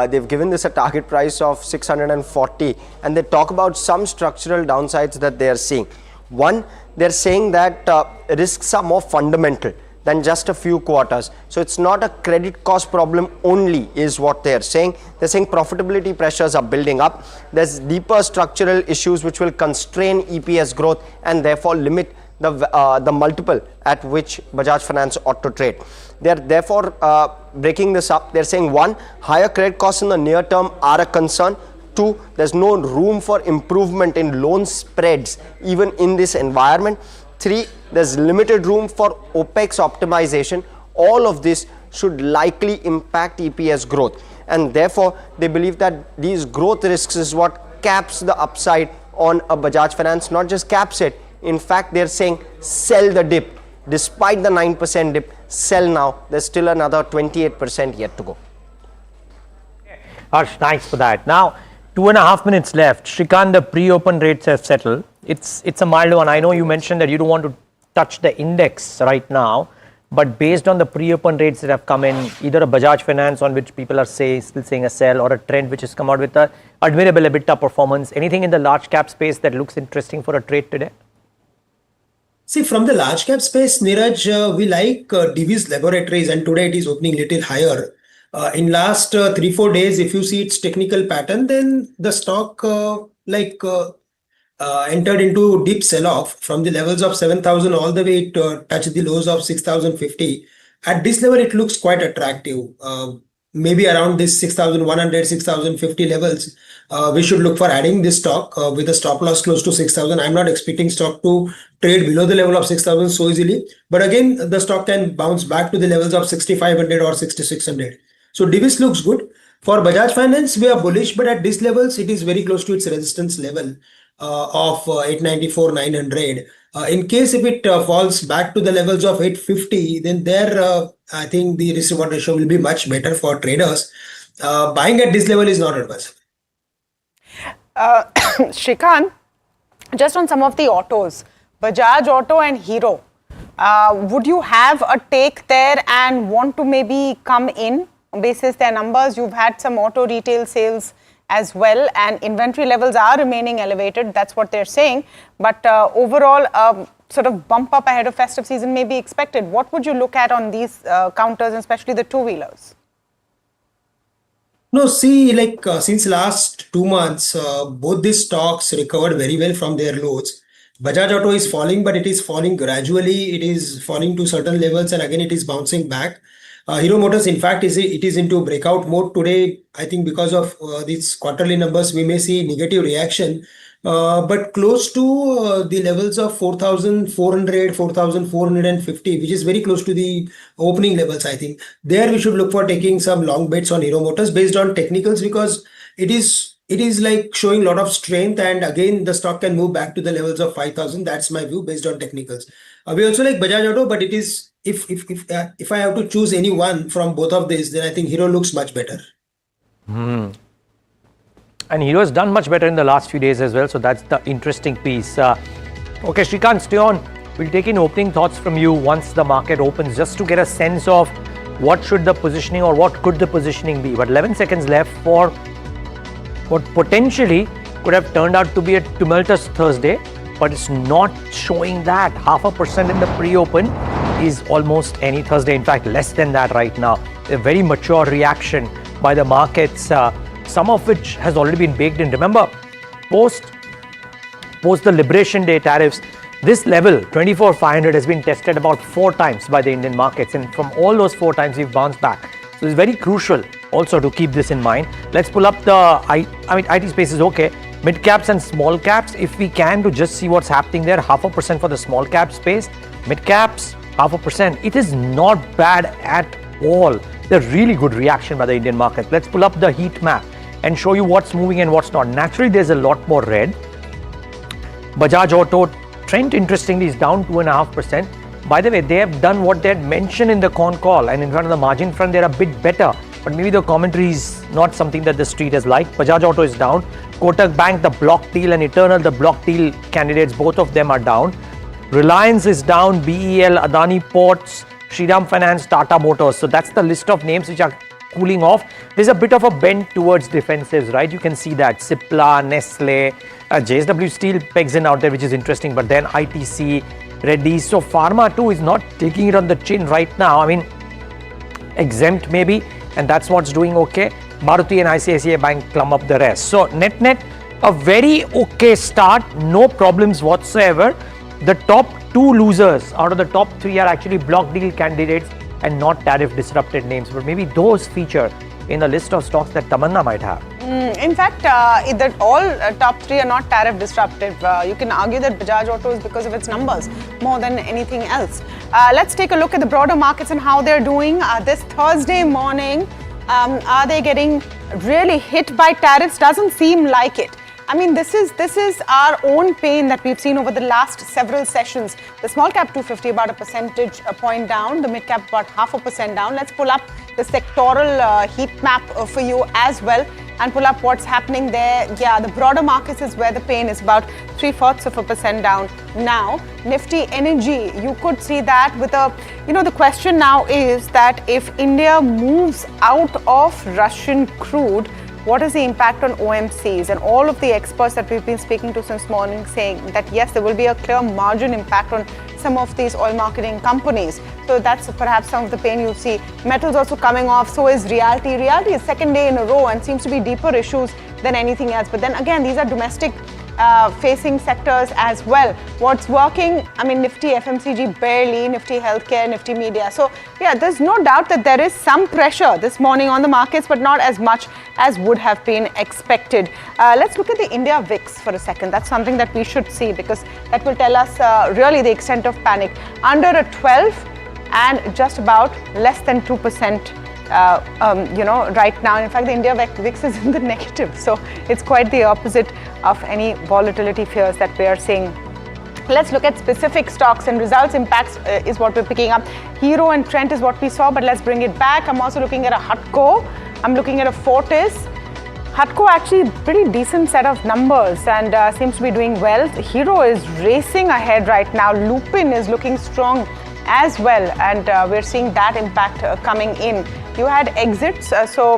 They've given this a target price of 640, and they talk about some structural downsides that they are seeing. One, they're saying that risks are more fundamental than just a few quarters. So it's not a credit cost problem only is what they're saying. They're saying profitability pressures are building up. There's deeper structural issues which will constrain EPS growth and therefore limit the multiple at which Bajaj Finance ought to trade. They're therefore breaking this up. They're saying, one, higher credit costs in the near term are a concern. Two, there's no room for improvement in loan spreads even in this environment. Three, there's limited room for OPEX optimization. All of this should likely impact EPS growth. And therefore, they believe that these growth risks is what caps the upside on a Bajaj Finance, not just caps it. In fact, they're saying sell the dip. Despite the 9% dip, sell now. There's still another 28% yet to go. Harsh, thanks for that. Now, 2.5 minutes left. Shrikant, the pre-open rates have settled. It's a mild one. I know you mentioned that you don't want to touch the index right now, But based on the pre-open rates that have come in, either a Bajaj Finance on which people are still saying a sell, or a trend which has come out with a admirable EBITDA performance, anything in the large cap space that looks interesting for a trade today? See, from the large cap space, Neeraj, we like Divi's Laboratories, and today it is opening little higher. In last 3-4 days, if you see its technical pattern, then the stock entered into deep sell-off from the levels of 7,000 all the way to touch the lows of 6,050. At this level, it looks quite attractive. Maybe around this 6,100, 6,050 levels, we should look for adding this stock with a stop loss close to 6,000. I'm not expecting stock to trade below the level of 6,000 so easily. But again, the stock can bounce back to the levels of 6,500 or 6,600. So Divis looks good. For Bajaj Finance, we are bullish, but at these levels, it is very close to its resistance level of 894, 900. In case if it falls back to the levels of 850, then there I think the risk reward ratio will be much better for traders. Buying at this level is not advisable. Shrikant, just on some of the autos, Bajaj Auto and Hero, would you have a take there and want to maybe come in basis their numbers? You've had some auto retail sales as well, and inventory levels are remaining elevated. That's what they're saying. But overall, sort of bump up ahead of festive season may be expected. What would you look at on these counters, especially the two-wheelers? No, see, since last 2 months, both these stocks recovered very well from their lows. Bajaj Auto is falling, but it is falling gradually. It is falling to certain levels, and again, it is bouncing back. Hero Motors, in fact, it is into breakout mode today. I think because of these quarterly numbers, we may see negative reaction. But close to the levels of 4,400, 4,450, which is very close to the opening levels, I think. There we should look for taking some long bets on Hero Motors based on technicals, because it is like showing a lot of strength, and again the stock can move back to the levels of 5,000. That's my view based on technicals. We also like Bajaj Auto, but it is if I have to choose any one from both of these, then I think Hero looks much better. And Hero has done much better in the last few days as well, so that's the interesting piece. Okay, Shrikant, stay on. We'll take in opening thoughts from you once the market opens, just to get a sense of what should the positioning or what could the positioning be. But 11 seconds left for what potentially could have turned out to be a tumultuous Thursday, but it's not showing that. 0.5% in the pre-open is almost any Thursday. In fact, less than that right now. A very mature reaction by the markets, some of which has already been baked in. Remember, post the Liberation Day tariffs, this level, 24,500, has been tested about 4 times by the Indian markets. And from all those 4 times, we've bounced back. So it's very crucial also to keep this in mind. Let's pull up the, IT space is okay. Mid caps and small caps, if we can, to just see what's happening there. 0.5% for the small cap space. Mid caps, 0.5%. It is not bad at all. The really good reaction by the Indian market. Let's pull up the heat map and show you what's moving and what's not. Naturally, there's a lot more red. Bajaj Auto trend, interestingly, is down 2.5%. By the way, they have done what they had mentioned in the con call, and in front of the margin front, they're a bit better. But maybe the commentary is not something that the street has liked. Bajaj Auto is down. Kotak Bank, the block deal, and Eternal, the block deal candidates, both of them are down. Reliance is down. BEL, Adani Ports, Shriram Finance, Tata Motors. So that's the list of names which are cooling off. There's a bit of a bend towards defensives, right? You can see that. Cipla, Nestle, JSW Steel pegs in out there, which is interesting. But then ITC, Reddy's. So Pharma too is not taking it on the chin right now. I mean, exempt maybe, and that's what's doing okay. Maruti and ICICI Bank plumb up the rest. So net, a very okay start. No problems whatsoever. The top 2 losers out of the top 3 are actually block deal candidates and not tariff disrupted names, but maybe those feature in the list of stocks that Tamanna might have. In fact, that all top 3 are not tariff disruptive. You can argue that Bajaj Auto is because of its numbers more than anything else. Let's take a look at the broader markets and how they're doing this Thursday morning. Are they getting really hit by tariffs? Doesn't seem like it. I mean, this is our own pain that we've seen over the last several sessions. The small cap 250 about a percentage point down, the mid cap about 0.5% down. Let's pull up the sectoral heat map for you as well. and pull up what's happening there. Yeah, the broader markets is where the pain is, about 0.75% down now. Nifty Energy, you could see that with a, the question now is that if India moves out of Russian crude, what is the impact on OMCs? And all of the experts that we've been speaking to since morning saying that yes, there will be a clear margin impact on some of these oil marketing companies. So that's perhaps some of the pain you'll see. Metals also coming off, so is Realty. Realty is second day in a row and seems to be deeper issues than anything else. But then again, these are domestic facing sectors as well. What's working? I mean, Nifty FMCG barely, Nifty Healthcare, Nifty Media. So yeah, there's no doubt that there is some pressure this morning on the markets, but not as much as would have been expected. Let's look at the India VIX for a second. That's something that we should see because that will tell us really the extent of panic. Under a 12 and just about less than 2%. Right now. In fact, the India VIX is in the negative. So it's quite the opposite of any volatility fears that we are seeing. Let's look at specific stocks and results impacts is what we're picking up. Hero and Trent is what we saw, but let's bring it back. I'm also looking at a Hutco. I'm looking at a Fortis. Hutco actually pretty decent set of numbers and seems to be doing well. Hero is racing ahead right now. Lupin is looking strong as well, and we're seeing that impact coming in. You had exits, so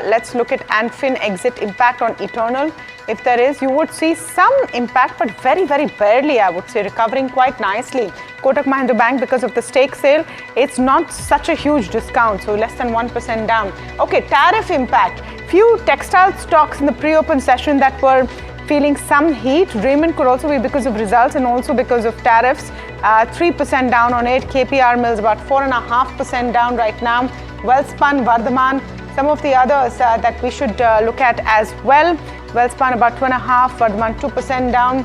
let's look at Anfin exit impact on Eternal. If there is, you would see some impact, but very, very barely, I would say, recovering quite nicely. Kotak Mahindra Bank, because of the stake sale, it's not such a huge discount, so less than 1% down. Okay, tariff impact. Few textile stocks in the pre-open session that were feeling some heat. Raymond could also be because of results and also because of tariffs. 3% down on it. KPR Mills about 4.5% down right now. Welspun, Vardhaman, some of the others that we should look at as well. Welspun about 2.5%, Vardhaman 2% down.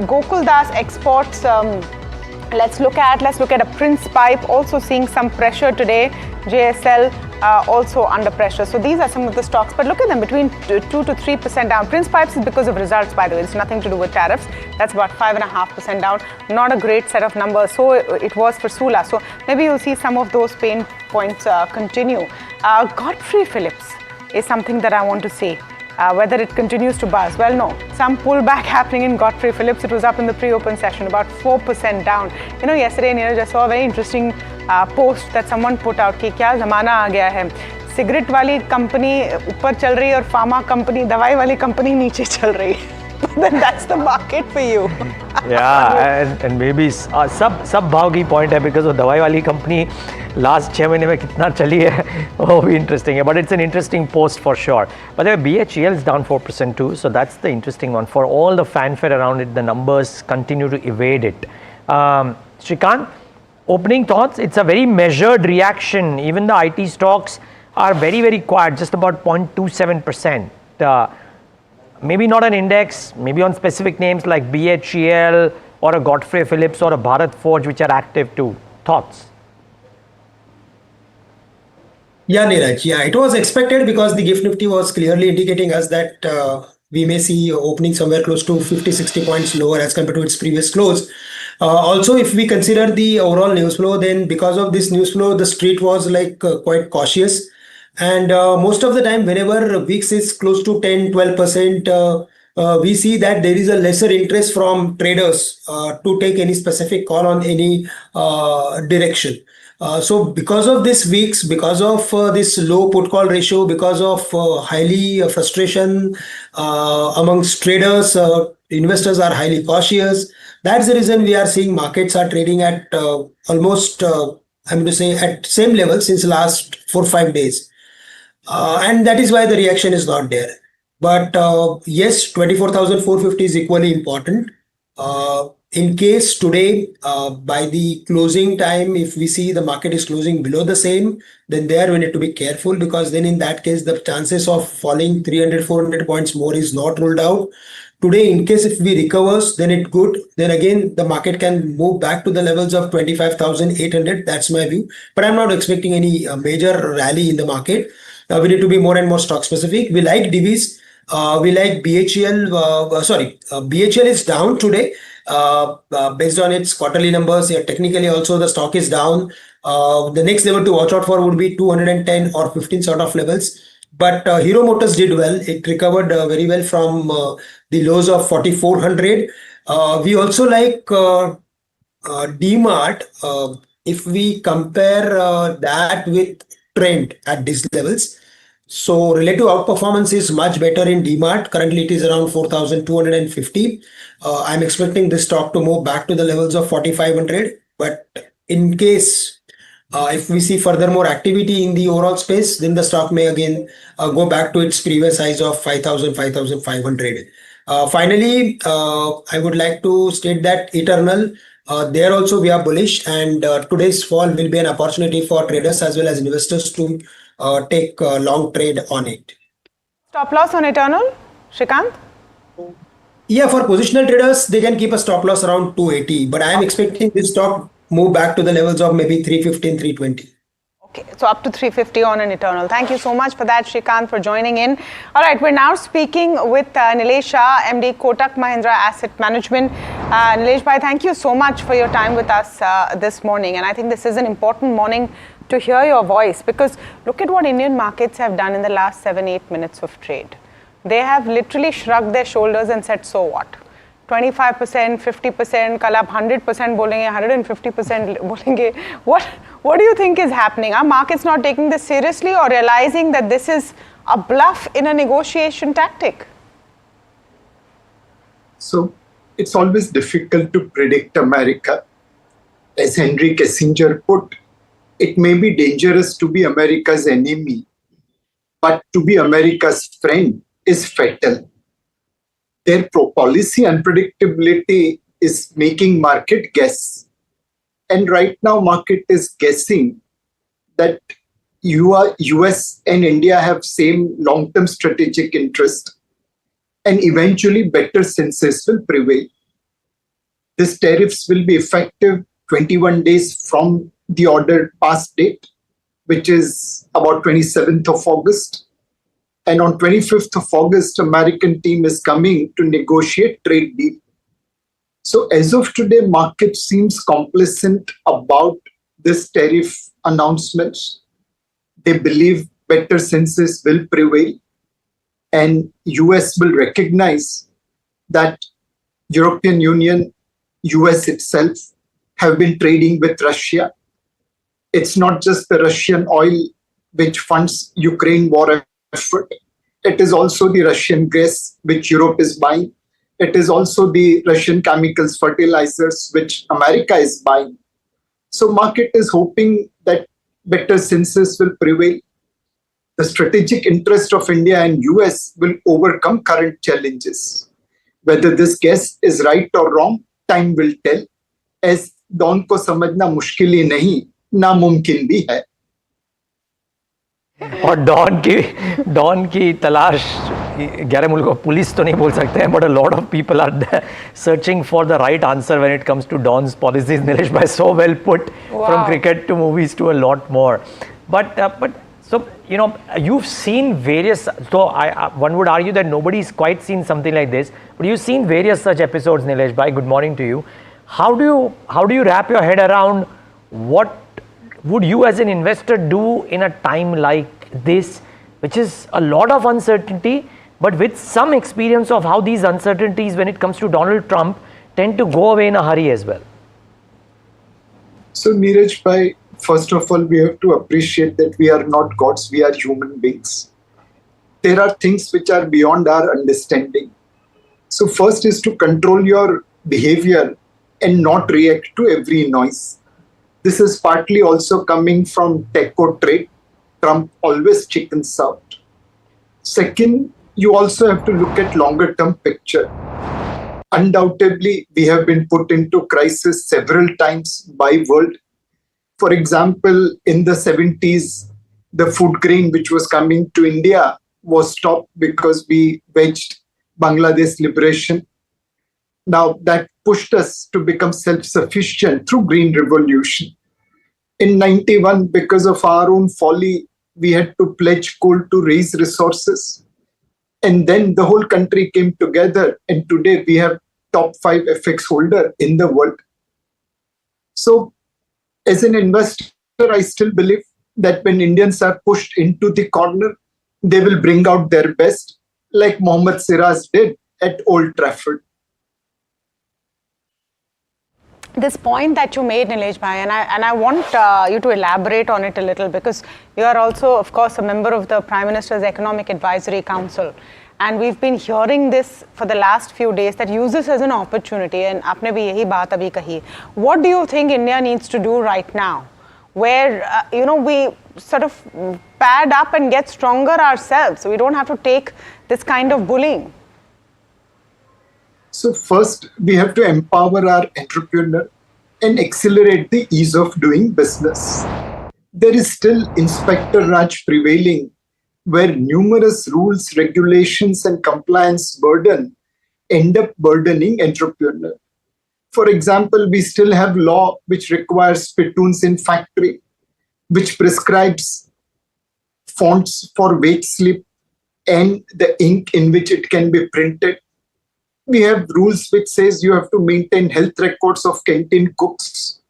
Gokuldas Exports, let's look at a Prince Pipe also seeing some pressure today. JSL also under pressure. So these are some of the stocks, but look at them between 2 to 3% down. Prince Pipes is because of results, by the way. It's nothing to do with tariffs. That's about 5.5% down. Not a great set of numbers. So it was for Sula. So maybe you'll see some of those pain points continue. Godfrey Phillips is something that I want to see. Whether it continues to buzz, well, no. Some pullback happening in Godfrey Phillips. It was up in the pre-open session, about 4% down. Yesterday, Neeraj, I saw a very interesting post that someone put out कि क्या ज़माना आ गया है. Cigarette वाली company ऊपर चल रही है और फार्मा कंपनी, दवाई वाली कंपनी नीचे चल रही है. Then that's the market for you. Yeah, and maybe सब भाव की point है because of दवाई वाली company last 6 महीने में कितना चली है वो भी interesting है, but it's an interesting post for sure. But the BHEL is down 4% too, so that's the interesting one. For all the fanfare around it, the numbers continue to evade it. Shrikant, opening thoughts? It's a very measured reaction. Even the IT stocks are very, very quiet, just about 0.27%. Maybe not an index, maybe on specific names like BHEL or a Godfrey Phillips or a Bharat Forge, which are active too. Thoughts? Yeah, Neeraj. Yeah, it was expected because the GIFT Nifty was clearly indicating us that we may see opening somewhere close to 50-60 points lower as compared to its previous close. Also, if we consider the overall news flow, then because of this news flow, the street was quite cautious. And most of the time, whenever VIX is close to 10-12%, we see that there is a lesser interest from traders to take any specific call on any direction. So because of this VIX, because of this low put call ratio, because of highly frustration amongst traders, investors are highly cautious. That's the reason we are seeing markets are trading at almost, I'm going to say, at same level since last 4-5 days. And that is why the reaction is not there. But yes, 24,450 is equally important. In case today, by the closing time, if we see the market is closing below the same, then there we need to be careful, because then in that case, the chances of falling 300-400 points more is not ruled out. Today, in case if we recovers, then it's good. Then again, the market can move back to the levels of 25,800. That's my view. But I'm not expecting any major rally in the market. We need to be more and more stock specific. We like DVs. We like BHEL. BHEL is down today based on its quarterly numbers. Yeah, technically also the stock is down. The next level to watch out for would be 210 or 15 sort of levels. But Hero Motors did well. It recovered very well from the lows of 4,400. We also like DMart. If we compare that with trend at these levels, so relative outperformance is much better in DMart. Currently, it is around 4,250. I'm expecting this stock to move back to the levels of 4,500. But in case if we see further more activity in the overall space, then the stock may again go back to its previous highs of 5,000, 5,500. Finally, I would like to state that Eternal, there also we are bullish, and today's fall will be an opportunity for traders as well as investors to take a long trade on it. Stop loss on Eternal, Shrikant? Yeah, for positional traders, they can keep a stop loss around 280, but I am expecting this stock move back to the levels of maybe 315, 320. Okay, so up to 350 on an Eternal. Thank you so much for that, Shrikant, for joining in. All right, we're now speaking with Nilesh Shah, MD, Kotak Mahindra Asset Management. Nilesh bhai, thank you so much for your time with us this morning. And I think this is an important morning to hear your voice, because look at what Indian markets have done in the last 7-8 minutes of trade. They have literally shrugged their shoulders and said, so what? 25%, 50%, kal aap 100% bolenge, 150% bolenge. What do you think is happening? Are markets not taking this seriously or realizing that this is a bluff in a negotiation tactic? So it's always difficult to predict America. As Henry Kissinger put, it may be dangerous to be America's enemy, but to be America's friend is fatal. Their policy unpredictability is making market guess. And right now, market is guessing that US and India have same long-term strategic interest, and eventually better senses will prevail. These tariffs will be effective 21 days from the ordered pass date, which is about 27th of August. And on 25th of August, American team is coming to negotiate trade deal. So as of today, market seems complacent about this tariff announcements. They believe better senses will prevail, and US will recognize that European Union, US itself have been trading with Russia. It's not just the Russian oil which funds Ukraine war effort. It is also the Russian gas which Europe is buying. It is also the Russian chemicals, fertilizers which America is buying. So market is hoping that better senses will prevail. The strategic interest of India and US will overcome current challenges. Whether this guess is right or wrong, time will tell. As dawn को समझना मुश्किल ही नहीं, नामुमकिन भी है. और don की तलाश 11 मुल्कों पुलिस तो नहीं बोल सकते हैं, but a lot of people are there searching for the right answer when it comes to Don's policies. Nilesh bhai, so well put. Wow. From cricket to movies to a lot more. But so, you know, you've seen various, so one would argue that nobody's quite seen something like this, but you've seen various such episodes, Nilesh bhai. Good morning to you. How do you wrap your head around what would you as an investor do in a time like this, which is a lot of uncertainty, but with some experience of how these uncertainties when it comes to Donald Trump tend to go away in a hurry as well? So Neeraj bhai, first of all, we have to appreciate that we are not gods, we are human beings. There are things which are beyond our understanding. So first is to control your behavior and not react to every noise. This is partly also coming from techo trade. Trump always chickens out. Second, you also have to look at longer term picture. Undoubtedly, we have been put into crisis several times by world. For example, in the 70s, the food grain which was coming to India was stopped because we waged Bangladesh liberation. Now that pushed us to become self-sufficient through Green Revolution. In 91, because of our own folly, we had to pledge coal to raise resources. And then the whole country came together, and today we have top 5 FX holder in the world. So as an investor, I still believe that when Indians are pushed into the corner, They will bring out their best, like Mohammad Siraz did at Old Trafford. This point that you made, Nilesh Bhai, and I want you to elaborate on it a little, because you are also, of course, a member of the Prime Minister's Economic Advisory Council. And we've been hearing this for the last few days, that use this as an opportunity. And aapne bhi yahi baat abhi kahi. What do you think India needs to do right now, where we sort of pad up and get stronger ourselves, so we don't have to take this kind of bullying? So first, we have to empower our entrepreneur and accelerate the ease of doing business. There is still Inspector Raj prevailing, where numerous rules, regulations, and compliance burden end up burdening entrepreneur. For example, we still have law which requires spittoons in factory, which prescribes fonts for wage slip and the ink in which it can be printed. We have rules which says you have to maintain health records of canteen cooks.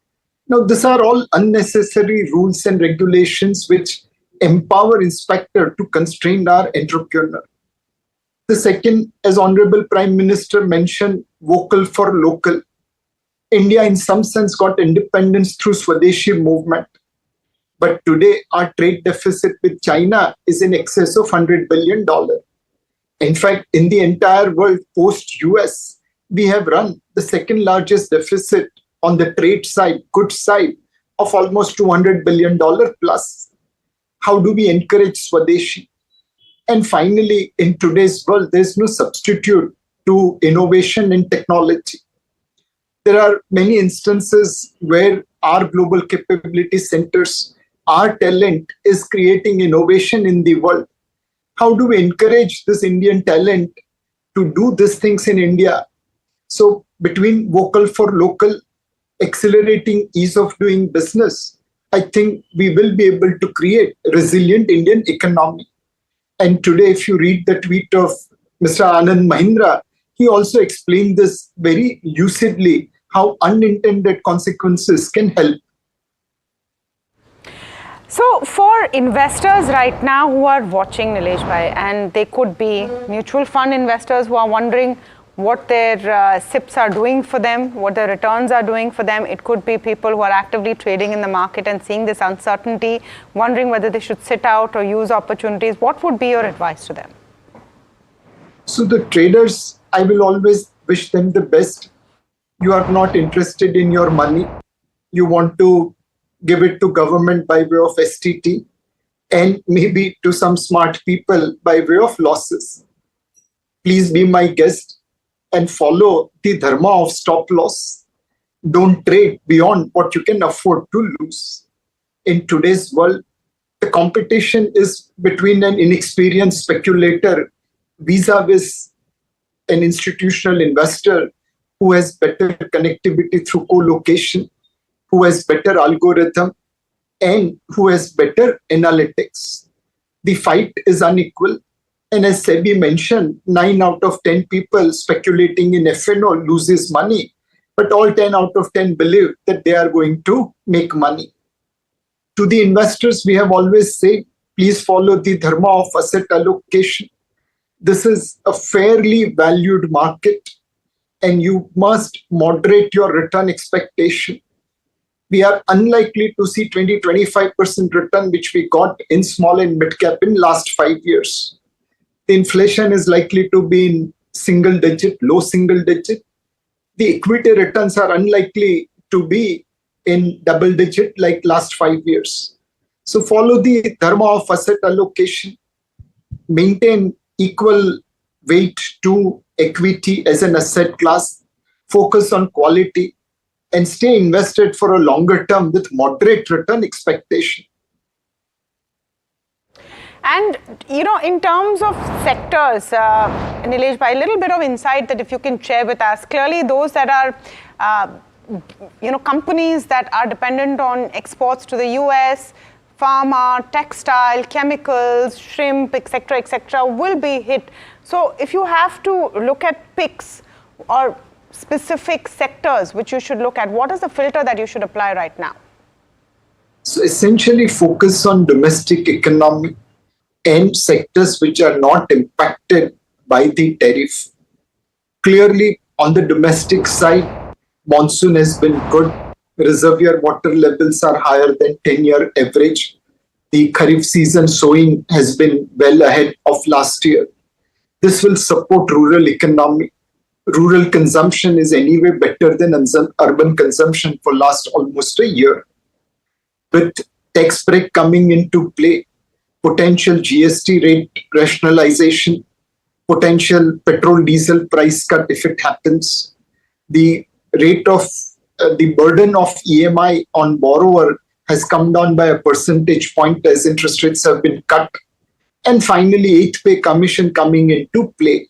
Now, these are all unnecessary rules and regulations which empower inspector to constrain our entrepreneur. The second, as Honorable Prime Minister mentioned, vocal for local. India in some sense got independence through Swadeshi movement. But today our trade deficit with China is in excess of $100 billion. In fact, in the entire world post-US, we have run the second largest deficit on the trade side, goods side, of almost $200 billion plus. How do we encourage Swadeshi? And finally, in today's world, there's no substitute to innovation and technology. There are many instances where our global capability centers, our talent is creating innovation in the world. How do we encourage this Indian talent to do these things in India? So between vocal for local, accelerating ease of doing business, I think we will be able to create a resilient Indian economy. And today, if you read the tweet of Mr. Anand Mahindra, he also explained this very lucidly, how unintended consequences can help. So for investors right now who are watching, Nilesh Bhai, and they could be mutual fund investors who are wondering what their SIPs are doing for them, what their returns are doing for them. It could be people who are actively trading in the market and seeing this uncertainty, wondering whether they should sit out or use opportunities. What would be your advice to them? So the traders, I will always wish them the best. You are not interested in your money. You want to give it to government by way of STT and maybe to some smart people by way of losses. Please be my guest and follow the dharma of stop loss. Don't trade beyond what you can afford to lose. In today's world, the competition is between an inexperienced speculator vis-a-vis an institutional investor who has better connectivity through co-location, who has better algorithm, and who has better analytics. The fight is unequal. And as SEBI mentioned, 9 out of 10 people speculating in FNO loses money, but all 10 out of 10 believe that they are going to make money. To the investors, we have always said, please follow the dharma of asset allocation. This is a fairly valued market, and you must moderate your return expectation. We are unlikely to see 20-25% return, which we got in small and mid cap in last 5 years. The inflation is likely to be in single digit, low single digit. The equity returns are unlikely to be in double digit like last 5 years. So follow the dharma of asset allocation, maintain equal weight to equity as an asset class, focus on quality, and stay invested for a longer term with moderate return expectation. And, in terms of sectors, Nilesh Bhai, a little bit of insight that if you can share with us. Clearly, those that are, companies that are dependent on exports to the US, pharma, textile, chemicals, shrimp, etc., will be hit. So if you have to look at picks or specific sectors which you should look at, what is the filter that you should apply right now? So essentially focus on domestic economy, and sectors which are not impacted by the tariff. Clearly, on the domestic side, monsoon has been good. Reservoir water levels are higher than 10-year average. The Kharif season sowing has been well ahead of last year. This will support rural economy. Rural consumption is anyway better than urban consumption for last almost a year. With tax break coming into play, potential GST rate rationalization, potential petrol diesel price cut if it happens, the rate of the burden of EMI on borrower has come down by a percentage point as interest rates have been cut. And finally, 8th pay commission coming into play.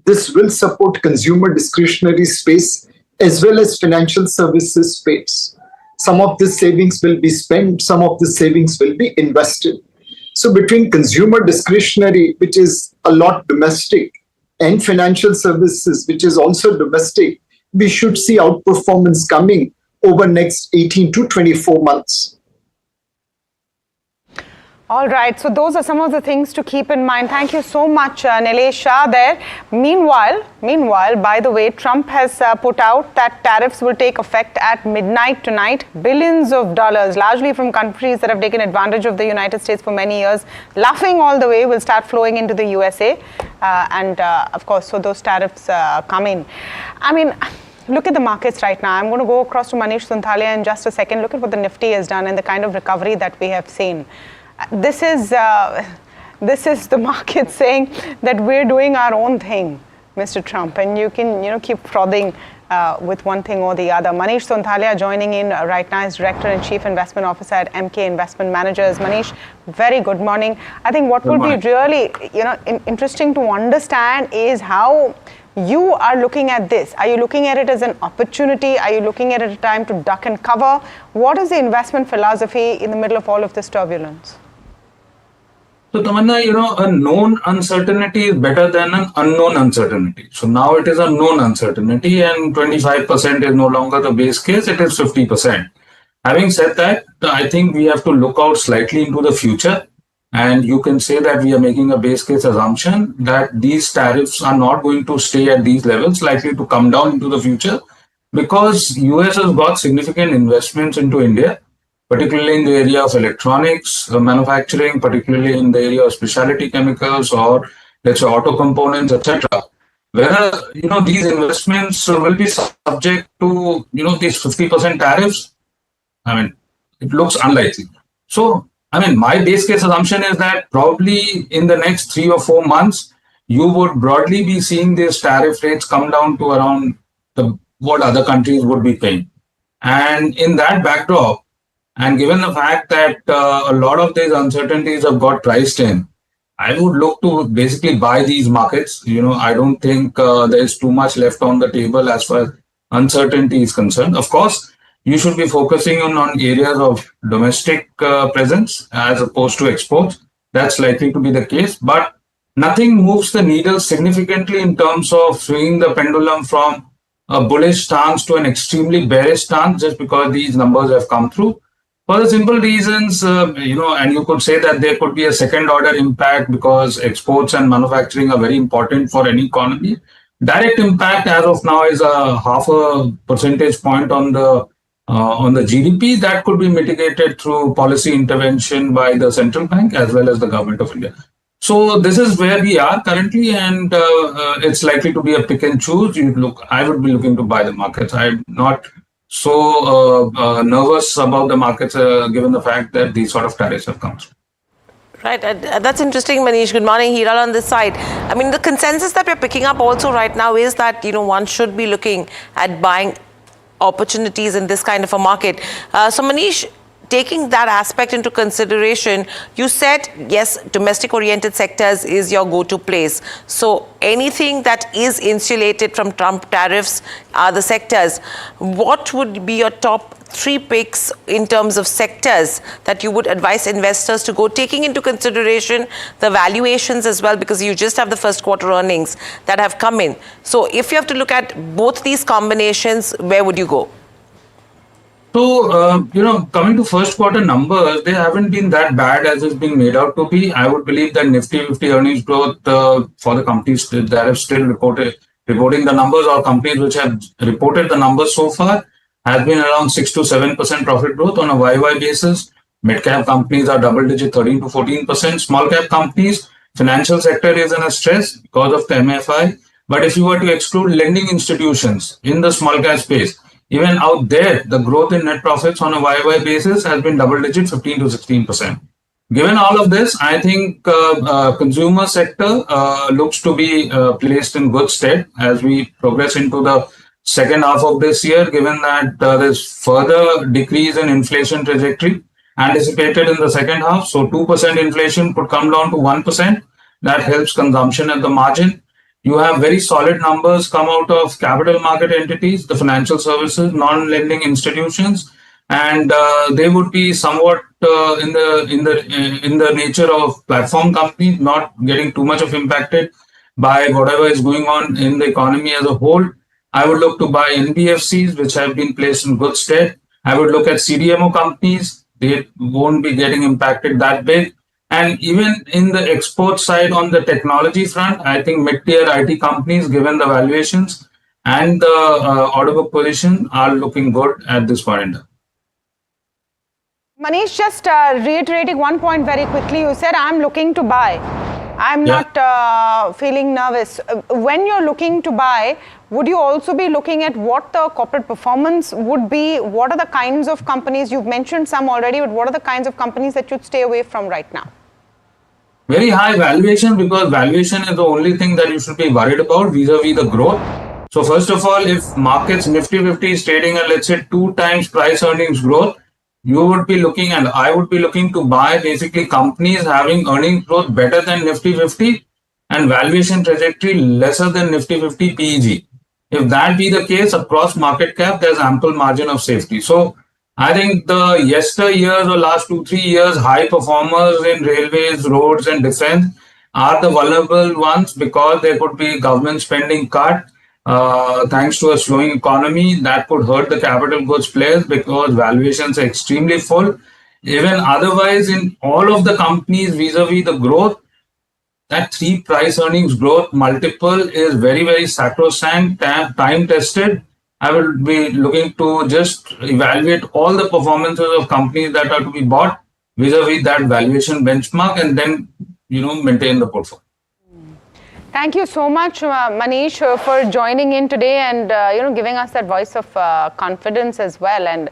This will support consumer discretionary space as well as financial services space. Some of the savings will be spent, some of the savings will be invested. So between consumer discretionary, which is a lot domestic, and financial services, which is also domestic, we should see outperformance coming over next 18 to 24 months. All right, so those are some of the things to keep in mind. Thank you so much, Nilesh Shah there. Meanwhile, by the way, Trump has put out that tariffs will take effect at midnight tonight. Billions of dollars, largely from countries that have taken advantage of the United States for many years, laughing all the way, will start flowing into the USA. Of course, so those tariffs come in. I mean, look at the markets right now. I'm going to go across to Manish Sonthalia in just a second. Look at what the Nifty has done and the kind of recovery that we have seen. This is the market saying that we're doing our own thing, Mr. Trump, and you can keep prodding with one thing or the other. Manish Sonthalia joining in right now is Director and Chief Investment Officer at MK Investment Managers. Manish, very good morning. I think what would be really interesting to understand is how you are looking at this. Are you looking at it as an opportunity? Are you looking at it as a time to duck and cover? What is the investment philosophy in the middle of all of this turbulence? So Tamanna, a known uncertainty is better than an unknown uncertainty. So now it is a known uncertainty and 25% is no longer the base case, it is 50%. Having said that, I think we have to look out slightly into the future. And you can say that we are making a base case assumption that these tariffs are not going to stay at these levels, likely to come down into the future, because US has got significant investments into India, particularly in the area of electronics manufacturing, particularly in the area of specialty chemicals or let's say auto components, etc. Whether these investments will be subject to these 50% tariffs, I mean, it looks unlikely. So, I mean, my base case assumption is that probably in the next 3 or 4 months, you would broadly be seeing these tariff rates come down to around what other countries would be paying. And in that backdrop, and given the fact that a lot of these uncertainties have got priced in, I would look to basically buy these markets. I don't think there is too much left on the table as far as uncertainty is concerned. Of course, you should be focusing on areas of domestic presence as opposed to exports. That's likely to be the case, but nothing moves the needle significantly in terms of swinging the pendulum from a bullish stance to an extremely bearish stance just because these numbers have come through. For the simple reasons, and you could say that there could be a second order impact because exports and manufacturing are very important for any economy. Direct impact as of now is a 0.5 percentage point on the GDP that could be mitigated through policy intervention by the central bank as well as the government of India. So this is where we are currently, and it's likely to be a pick and choose. I would be looking to buy the markets. I'm not so nervous about the markets given the fact that these sort of tariffs have come through. Right, that's interesting, Manish. Good morning, Hiral on this side. I mean, the consensus that we're picking up also right now is that, one should be looking at buying opportunities in this kind of a market. So, Manish, taking that aspect into consideration, you said, yes, domestic-oriented sectors is your go-to place. So anything that is insulated from Trump tariffs are the sectors. What would be your top 3 picks in terms of sectors that you would advise investors to go, taking into consideration the valuations as well, because you just have the first quarter earnings that have come in. So if you have to look at both these combinations, where would you go? So, coming to first quarter numbers, they haven't been that bad as it's been made out to be. I would believe that Nifty 50 earnings growth for the companies that have still reporting the numbers, or companies which have reported the numbers so far, has been around 6 to 7% profit growth on a YY basis. Mid cap companies are double digit 13 to 14%. Small cap companies, financial sector is in a stress because of the MFI. But if you were to exclude lending institutions in the small cap space, even out there, the growth in net profits on a YY basis has been double digit 15 to 16%. Given all of this, I think consumer sector looks to be placed in good stead as we progress into the second half of this year, given that there's further decrease in inflation trajectory anticipated in the second half. So 2% inflation could come down to 1%. That helps consumption at the margin. You have very solid numbers come out of capital market entities, the financial services, non-lending institutions, and they would be somewhat in the nature of platform companies, not getting too much of impacted by whatever is going on in the economy as a whole. I would look to buy NBFCs, which have been placed in good stead. I would look at CDMO companies. They won't be getting impacted that big. And even in the export side on the technology front, I think mid-tier IT companies, given the valuations and the order book position, are looking good at this point in time. Manish, just reiterating one point very quickly, you said, I'm looking to buy. I'm not feeling nervous. When you're looking to buy, would you also be looking at what the corporate performance would be? What are the kinds of companies? You've mentioned some already, but what are the kinds of companies that you'd stay away from right now? Very high valuation, because valuation is the only thing that you should be worried about vis-a-vis the growth. So first of all, if markets Nifty 50 is trading at, let's say, 2 times price earnings growth, you would be looking, and I would be looking to buy basically companies having earnings growth better than Nifty 50 and valuation trajectory lesser than Nifty 50 PEG. If that be the case, across market cap, there's ample margin of safety. So I think the yesteryears or last 2-3 years, high performers in railways, roads and defense are the vulnerable ones, because there could be government spending cut. Thanks to a slowing economy, that could hurt the capital goods players because valuations are extremely full. Even otherwise, in all of the companies vis-a-vis the growth, that 3 price earnings growth multiple is very, very sacrosanct, time tested. I will be looking to just evaluate all the performances of companies that are to be bought vis-a-vis that valuation benchmark, and then, maintain the portfolio. Thank you so much, Manish, for joining in today and giving us that voice of confidence as well. And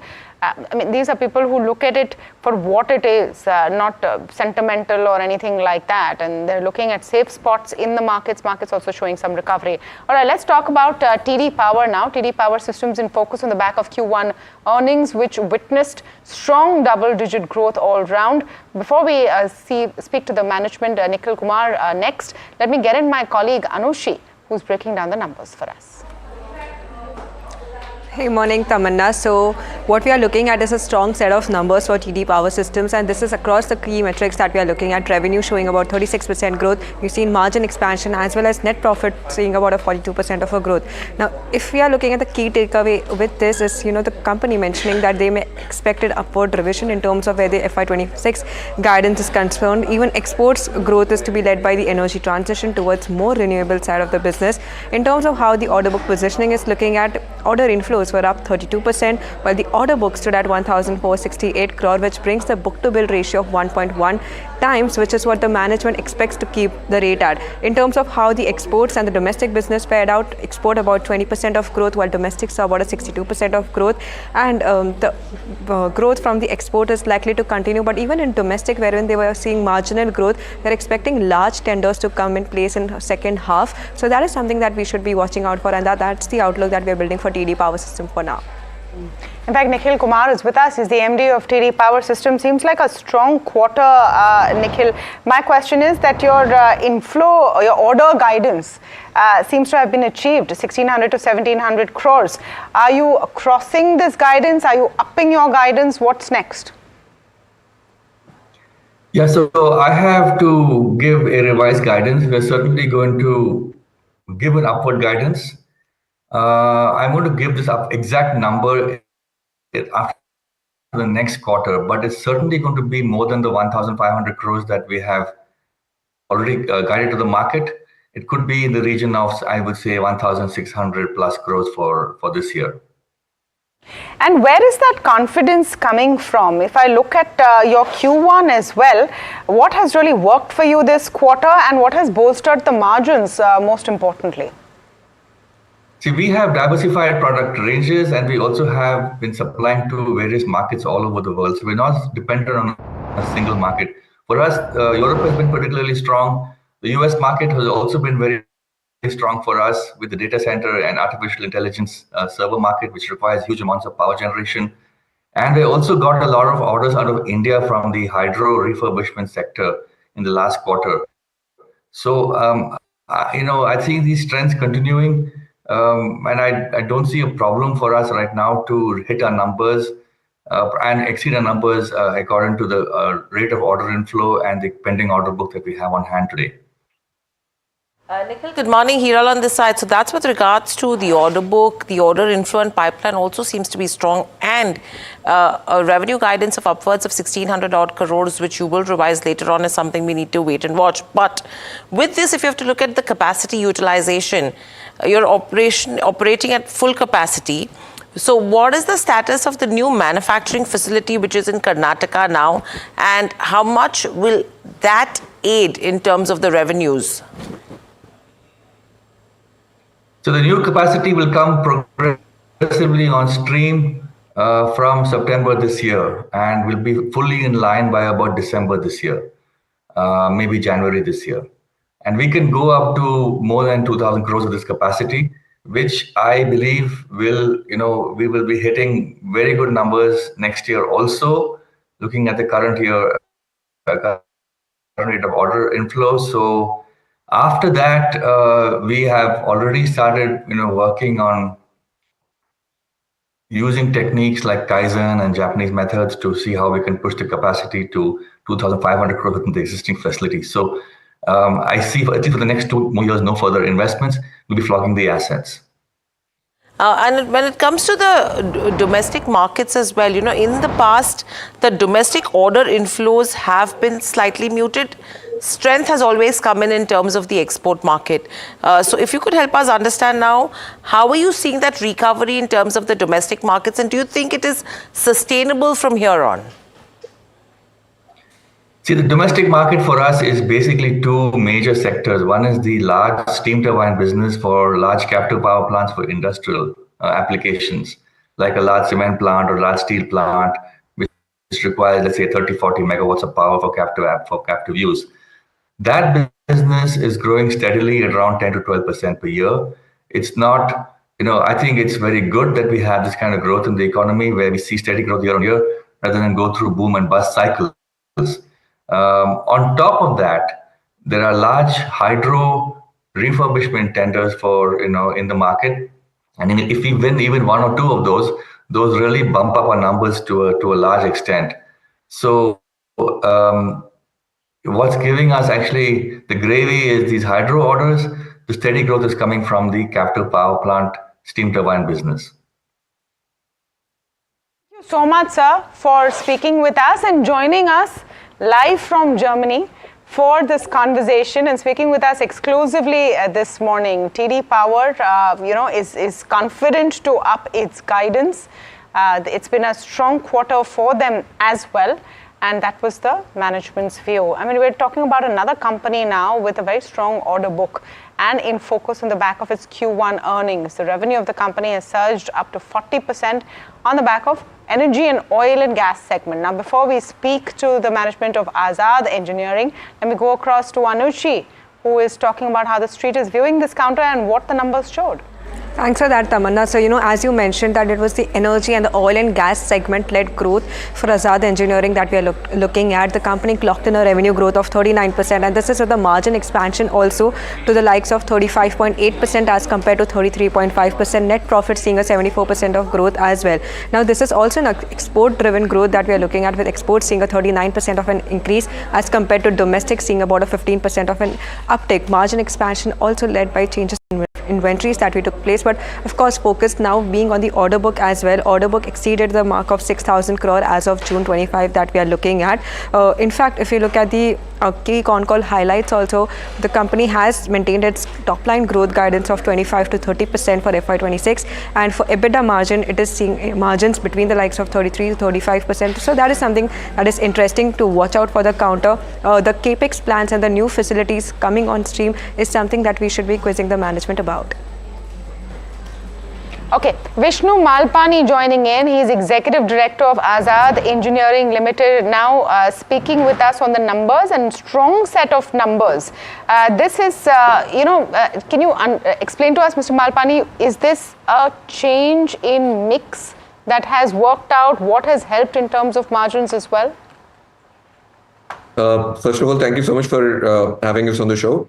these are people who look at it for what it is, not sentimental or anything like that. And they're looking at safe spots in the markets. Markets also showing some recovery. All right, let's talk about TD Power now. TD Power Systems in focus on the back of Q1 earnings, which witnessed strong double-digit growth all round. Before we speak to the management, Nikhil Kumar, next, let me get in my colleague Anushi, who's breaking down the numbers for us. Hey, morning, Tamanna. So what we are looking at is a strong set of numbers for TD Power Systems, and this is across the key metrics that we are looking at. Revenue showing about 36% growth. We've seen margin expansion as well as net profit seeing about a 42% of a growth. Now, if we are looking at the key takeaway with this is, the company mentioning that they may expect an upward revision in terms of where the FY26 guidance is concerned. Even exports growth is to be led by the energy transition towards more renewable side of the business. In terms of how the order book positioning is looking at, order inflows were up 32%, while the order book stood at 1,468 crore, which brings the book-to-bill ratio of 1.1 times, which is what the management expects to keep the rate at. In terms of how the exports and the domestic business fared out, export about 20% of growth, while domestic saw about a 62% of growth, and the growth from the export is likely to continue. But even in domestic, wherein they were seeing marginal growth, they're expecting large tenders to come in place in second half. So that is something that we should be watching out for, and that's the outlook that we are building for TD Power System for now. In fact, Nikhil Kumar is with us. He's the MD of TD Power Systems. Seems like a strong quarter, Nikhil. My question is that your inflow, your order guidance seems to have been achieved, 1,600 to 1,700 crores. Are you crossing this guidance? Are you upping your guidance? What's next? Yeah, so I have to give a revised guidance. We're certainly going to give an upward guidance. I'm going to give this exact number after the next quarter, but it's certainly going to be more than the 1,500 crores that we have already guided to the market. It could be in the region of, I would say, 1,600 plus crores for this year. And where is that confidence coming from? If I look at your Q1 as well, what has really worked for you this quarter and what has bolstered the margins most importantly? See, we have diversified product ranges and we also have been supplying to various markets all over the world. So we're not dependent on a single market. For us, Europe has been particularly strong. The US market has also been very strong for us with the data center and artificial intelligence server market, which requires huge amounts of power generation. And we also got a lot of orders out of India from the hydro refurbishment sector in the last quarter. So, I think these trends continuing, and I don't see a problem for us right now to hit our numbers and exceed our numbers according to the rate of order inflow and the pending order book that we have on hand today. Nikhil, good morning. Hiral on this side. So that's with regards to the order book, the order inflow and pipeline also seems to be strong, and a revenue guidance of upwards of 1,600 odd crores, which you will revise later on, is something we need to wait and watch. But with this, if you have to look at the capacity utilization, you're operating at full capacity. So what is the status of the new manufacturing facility which is in Karnataka now, and how much will that aid in terms of the revenues? So the new capacity will come progressively on stream from September this year and will be fully in line by about December this year, maybe January this year. And we can go up to more than 2,000 crores of this capacity, which I believe will, we will be hitting very good numbers next year also, looking at the current year current rate of order inflow. So after that, we have already started, working on using techniques like Kaizen and Japanese methods to see how we can push the capacity to 2,500 crores within the existing facility. So I see, at least for the next 2 more years, no further investments. We'll be flogging the assets. And when it comes to the domestic markets as well, in the past, the domestic order inflows have been slightly muted. Strength has always come in terms of the export market. So if you could help us understand now, how are you seeing that recovery in terms of the domestic markets, and do you think it is sustainable from here on? See, the domestic market for us is basically 2 major sectors. One is the large steam turbine business for large captive power plants for industrial applications, like a large cement plant or large steel plant, which requires, let's say, 30, 40 megawatts of power for captive use. That business is growing steadily at around 10 to 12% per year. It's not, I think it's very good that we have this kind of growth in the economy where we see steady growth year on year rather than go through boom and bust cycles. On top of that, there are large hydro refurbishment tenders for, in the market. And if we win even 1 or 2 of those really bump up our numbers to a large extent. So what's giving us actually the gravy is these hydro orders. The steady growth is coming from the captive power plant steam turbine business. Thank you so much, sir, for speaking with us and joining us live from Germany for this conversation and speaking with us exclusively this morning. TD Power, is confident to up its guidance. It's been a strong quarter for them as well. And that was the management's view. I mean, we're talking about another company now with a very strong order book and in focus on the back of its Q1 earnings. The revenue of the company has surged up to 40% on the back of energy and oil and gas segment. Now, before we speak to the management of Azad Engineering, let me go across to Anushi, who is talking about how the street is viewing this counter and what the numbers showed. Thanks for that, Tamanna. So, as you mentioned that it was the energy and the oil and gas segment-led growth for Azad Engineering that we are looking at. The company clocked in a revenue growth of 39%, and this is with the margin expansion also to the likes of 35.8% as compared to 33.5%. Net profit seeing a 74% of growth as well. Now, this is also an export-driven growth that we are looking at, with exports seeing a 39% of an increase as compared to domestic seeing about a 15% of an uptick. Margin expansion also led by changes in inventories that we took place, but of course focus now being on the order book as well. Order book exceeded the mark of 6,000 crore as of June 25 that we are looking at. In fact, if you look at the key con-call highlights also, the company has maintained its top-line growth guidance of 25 to 30% for FY26, and for EBITDA margin, it is seeing margins between the likes of 33 to 35%. So that is something that is interesting to watch out for the counter. The capex plans and the new facilities coming on stream is something that we should be quizzing the management about. Okay, Vishnu Malpani joining in. He is Executive Director of Azad Engineering Limited, now speaking with us on the numbers, and strong set of numbers. This is, can you explain to us, Mr. Malpani, is this a change in mix that has worked out? What has helped in terms of margins as well? First of all, thank you so much for having us on the show.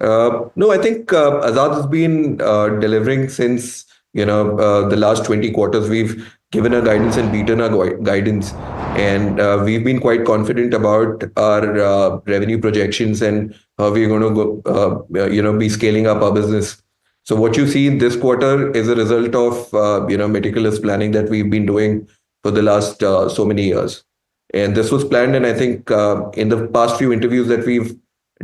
No, I think Azad has been delivering since the last 20 quarters. We've given our guidance and beaten our guidance, and we've been quite confident about our revenue projections and how we're going to go, be scaling up our business. So what you see in this quarter is a result of meticulous planning that we've been doing for the last so many years. And this was planned, and I think in the past few interviews that we've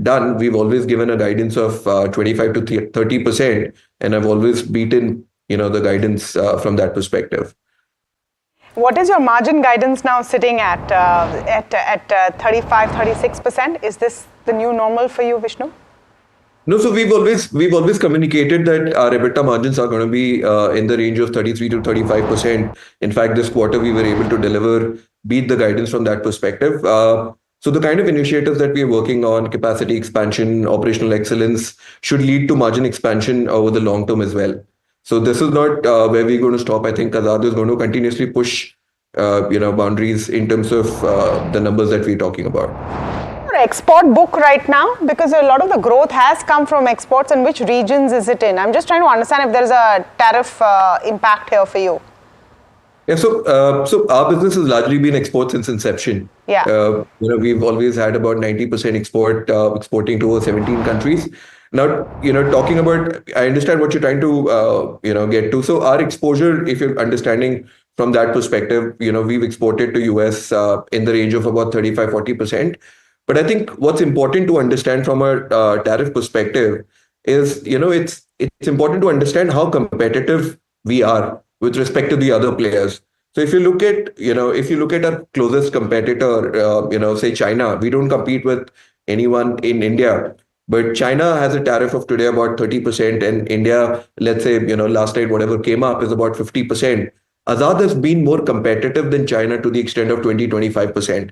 done, we've always given a guidance of 25 to 30%, and I've always beaten the guidance from that perspective. What is your margin guidance now sitting at 35, 36%? Is this the new normal for you, Vishnu? No, so we've always communicated that our EBITDA margins are going to be in the range of 33 to 35%. In fact, this quarter we were able to beat the guidance from that perspective. So the kind of initiatives that we are working on, capacity expansion, operational excellence, should lead to margin expansion over the long term as well. So this is not where we're going to stop. I think Azad is going to continuously push, boundaries in terms of the numbers that we're talking about. Your export book right now, because a lot of the growth has come from exports, and which regions is it in? I'm just trying to understand if there's a tariff impact here for you. Yeah, so our business has largely been export since inception. Yeah. We've always had about 90% exporting to over 17 countries. Now, talking about, I understand what you're trying to, get to. So our exposure, if you're understanding from that perspective, we've exported to US in the range of about 35, 40%. But I think what's important to understand from a tariff perspective is, it's important to understand how competitive we are with respect to the other players. So if you look at our closest competitor, say China, we don't compete with anyone in India. But China has a tariff of today about 30%, and India, let's say, last night, whatever came up is about 50%. Azad has been more competitive than China to the extent of 20-25%.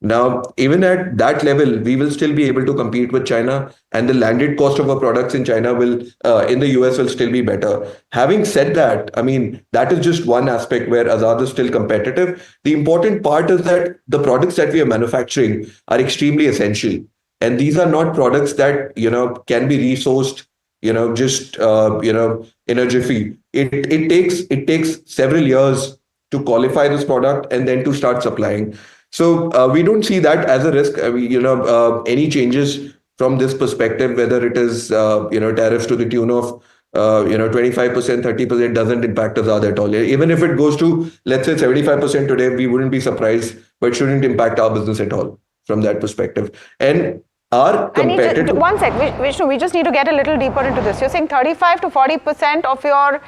Now, even at that level, we will still be able to compete with China, and the landed cost of our products in China in the US will still be better. Having said that, I mean, that is just one aspect where Azad is still competitive. The important part is that the products that we are manufacturing are extremely essential. And these are not products that, can be resourced, in a jiffy. It takes several years to qualify this product and then to start supplying. So we don't see that as a risk. Any changes from this perspective, whether it is, tariffs to the tune of, 25%, 30% doesn't impact Azad at all. Even if it goes to, let's say, 75% today, we wouldn't be surprised, but shouldn't impact our business at all from that perspective. And our competitive... One sec, Vishnu, we just need to get a little deeper into this. You're saying 35 to 40% of your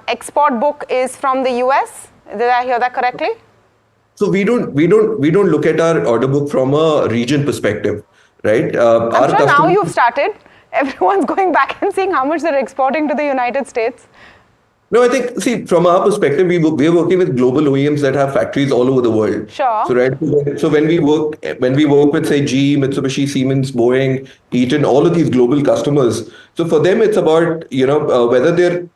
export book is from the US? Did I hear that correctly? So we don't look at our order book from a region perspective, right? I'm sure now you've started. Everyone's going back and seeing how much they're exporting to the United States. No, I think, see, from our perspective, we're working with global OEMs that have factories all over the world. Sure. So, right. So when we work with, say, GE, Mitsubishi, Siemens, Boeing, Eaton, all of these global customers. So for them, it's about, whether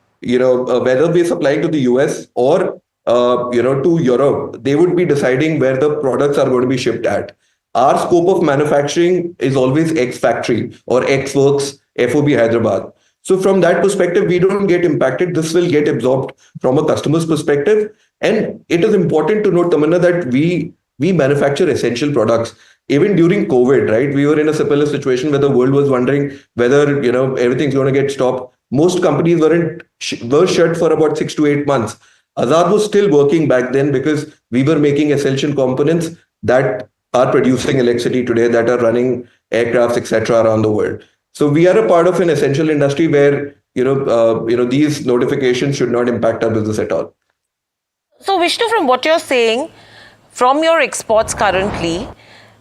we're supplying to the US or, to Europe, they would be deciding where the products are going to be shipped at. Our scope of manufacturing is always X factory or X works, FOB Hyderabad. So from that perspective, we don't get impacted. This will get absorbed from a customer's perspective. And it is important to note, Tamanna, that we manufacture essential products. Even during COVID, right? We were in a similar situation where the world was wondering whether, everything's going to get stopped. most companies were shut for about 6 to 8 months. Azad was still working back then because we were making essential components that are producing electricity today, that are running aircrafts, etc. around the world. So we are a part of an essential industry where these notifications should not impact our business at all. So Vishnu, from what you're saying, from your exports currently,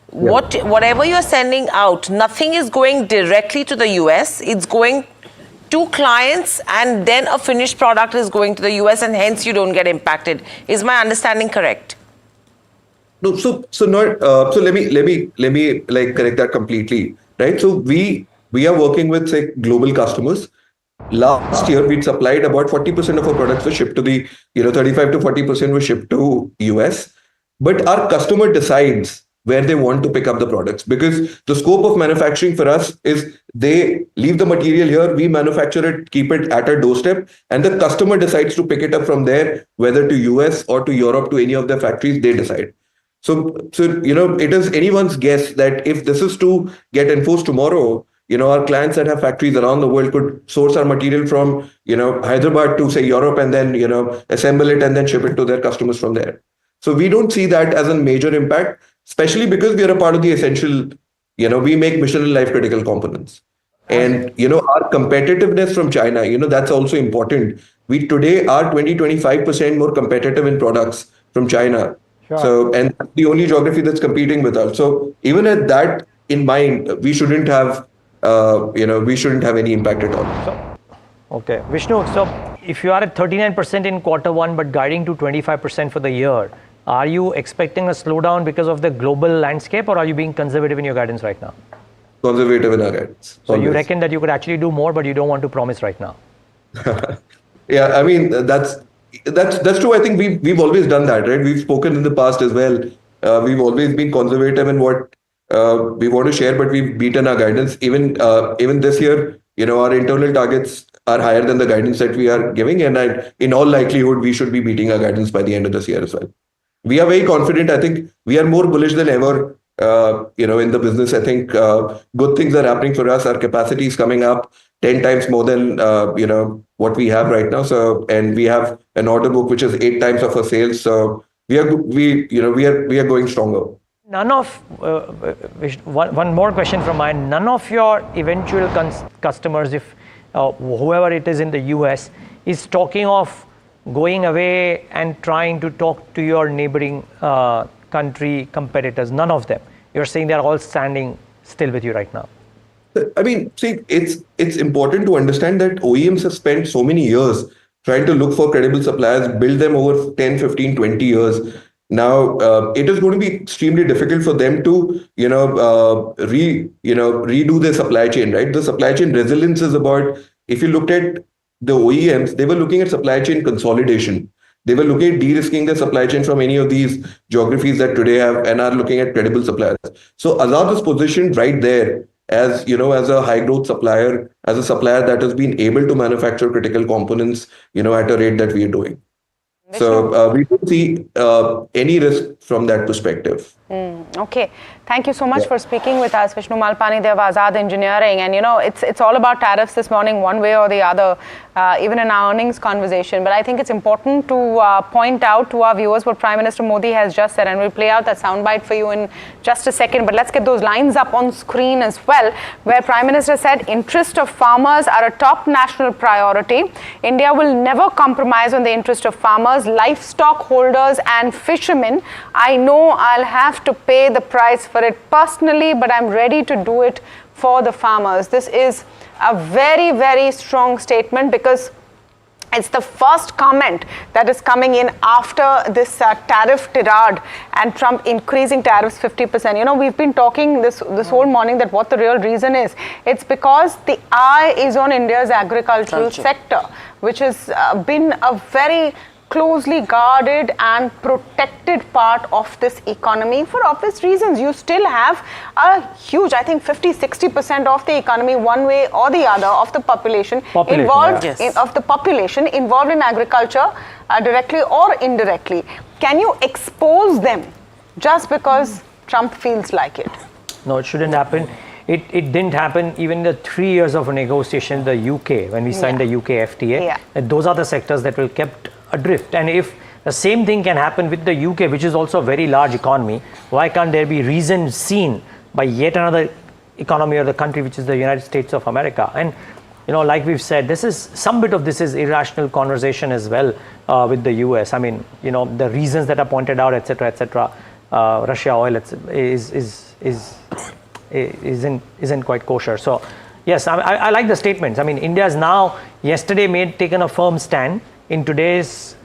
whatever you're sending out, nothing is going directly to the US. It's going to clients, and then a finished product is going to the US, and hence you don't get impacted. Is my understanding correct? No, so let me like correct that completely, right? So we are working with, say, global customers. Last year we supplied about 40% of our products were shipped to the 35 to 40% were shipped to US, but our customer decides where they want to pick up the products, because the scope of manufacturing for us is they leave the material here, we manufacture it, keep it at our doorstep, and the customer decides to pick it up from there, whether to US or to Europe, to any of their factories, they decide. So it is anyone's guess that if this is to get enforced tomorrow, our clients that have factories around the world could source our material from Hyderabad to, say, Europe, and then assemble it and then ship it to their customers from there. So we don't see that as a major impact, especially because we are a part of the essential, we make mission and life critical components. And, our competitiveness from China, that's also important. We today are 20-25% more competitive in products from China. Sure. So, and that's the only geography that's competing with us. So even at that in mind, we shouldn't have any impact at all. Okay, Vishnu, so if you are at 39% in Q1 but guiding to 25% for the year, are you expecting a slowdown because of the global landscape, or are you being conservative in your guidance right now? Conservative in our guidance. So you reckon that you could actually do more, but you don't want to promise right now? Yeah, I mean, that's true. I think we've always done that, right? We've spoken in the past as well. We've always been conservative in what we want to share, but we've beaten our guidance. Even this year, our internal targets are higher than the guidance that we are giving, and in all likelihood, we should be beating our guidance by the end of this year as well. We are very confident. I think we are more bullish than ever, in the business. I think good things are happening for us. Our capacity is coming up 10 times more than what we have right now. So, and we have an order book which is 8 times of our sales. So we are going stronger. None of one more question from mine. None of your eventual customers, if whoever it is in the US, is talking of going away and trying to talk to your neighboring country competitors. None of them. You're saying they're all standing still with you right now. I mean, see, it's important to understand that OEMs have spent so many years trying to look for credible suppliers, build them over 10, 15, 20 years. Now, it is going to be extremely difficult for them to, redo their supply chain, right? The supply chain resilience is about, if you looked at the OEMs, they were looking at supply chain consolidation. They were looking at de-risking their supply chain from any of these geographies that today have, and are looking at credible suppliers. So Azad is positioned right there as, as a high growth supplier, as a supplier that has been able to manufacture critical components, at a rate that we are doing. So we don't see any risk from that perspective. Okay. Thank you so much for speaking with us, Vishnu Malpani, of Azad Engineering. And it's all about tariffs this morning, one way or the other, even in our earnings conversation. But I think it's important to point out to our viewers what Prime Minister Modi has just said, and we'll play out that soundbite for you in just a second. But let's get those lines up on screen as well, where Prime Minister said, interest of farmers are a top national priority. India will never compromise on the interest of farmers, livestock holders and fishermen. I know I'll have to pay the price for it personally, but I'm ready to do it for the farmers. This is a very, very strong statement, because it's the first comment that is coming in after this tariff tirade and Trump increasing tariffs 50%. We've been talking this whole morning that what the real reason is. It's because the eye is on India's agricultural sector, which has been a very closely guarded and protected part of this economy for obvious reasons. You still have a huge, I think 50-60% of the economy, one way or the other, of the population involved in agriculture, directly or indirectly. Can you expose them just because Trump feels like it? No, it shouldn't happen. it didn't happen even in the 3 years of negotiation in the UK when we signed the UK FTA. And those are the sectors that were kept adrift. And if the same thing can happen with the UK, which is also a very large economy, why can't there be reason seen by yet another economy or the country, which is the United States of America? And like we've said, some bit of this is irrational conversation as well with the US. I mean, the reasons that are pointed out, etc., Russia oil isn't quite kosher. So yes, I like the statements. I mean, India has now yesterday taken a firm stand. In today's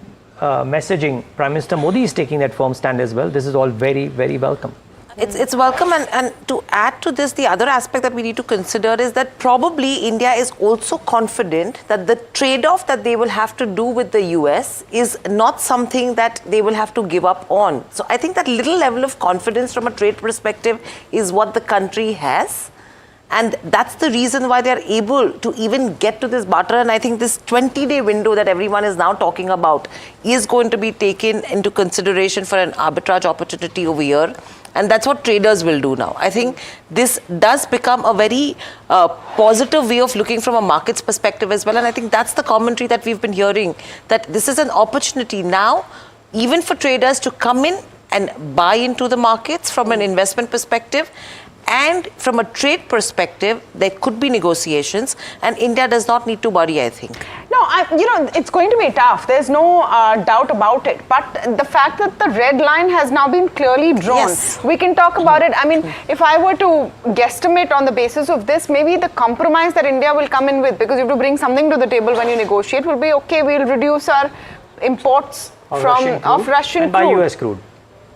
messaging, Prime Minister Modi is taking that firm stand as well. This is all very, very welcome. It's welcome, and to add to this, the other aspect that we need to consider is that probably India is also confident that the trade-off that they will have to do with the US is not something that they will have to give up on. So I think that little level of confidence from a trade perspective is what the country has. And that's the reason why they're able to even get to this barter. And I think this 20-day window that everyone is now talking about is going to be taken into consideration for an arbitrage opportunity over here. And that's what traders will do now. I think this does become a very positive way of looking from a market's perspective as well. And I think that's the commentary that we've been hearing, that this is an opportunity now, even for traders to come in and buy into the markets from an investment perspective. And from a trade perspective, there could be negotiations, and India does not need to worry, I think. No, it's going to be tough. There's no doubt about it. But the fact that the red line has now been clearly drawn, we can talk about it. I mean, if I were to guesstimate on the basis of this, maybe the compromise that India will come in with, because you have to bring something to the table when you negotiate, will be, okay, we'll reduce our imports of Russian crude. Buy US crude.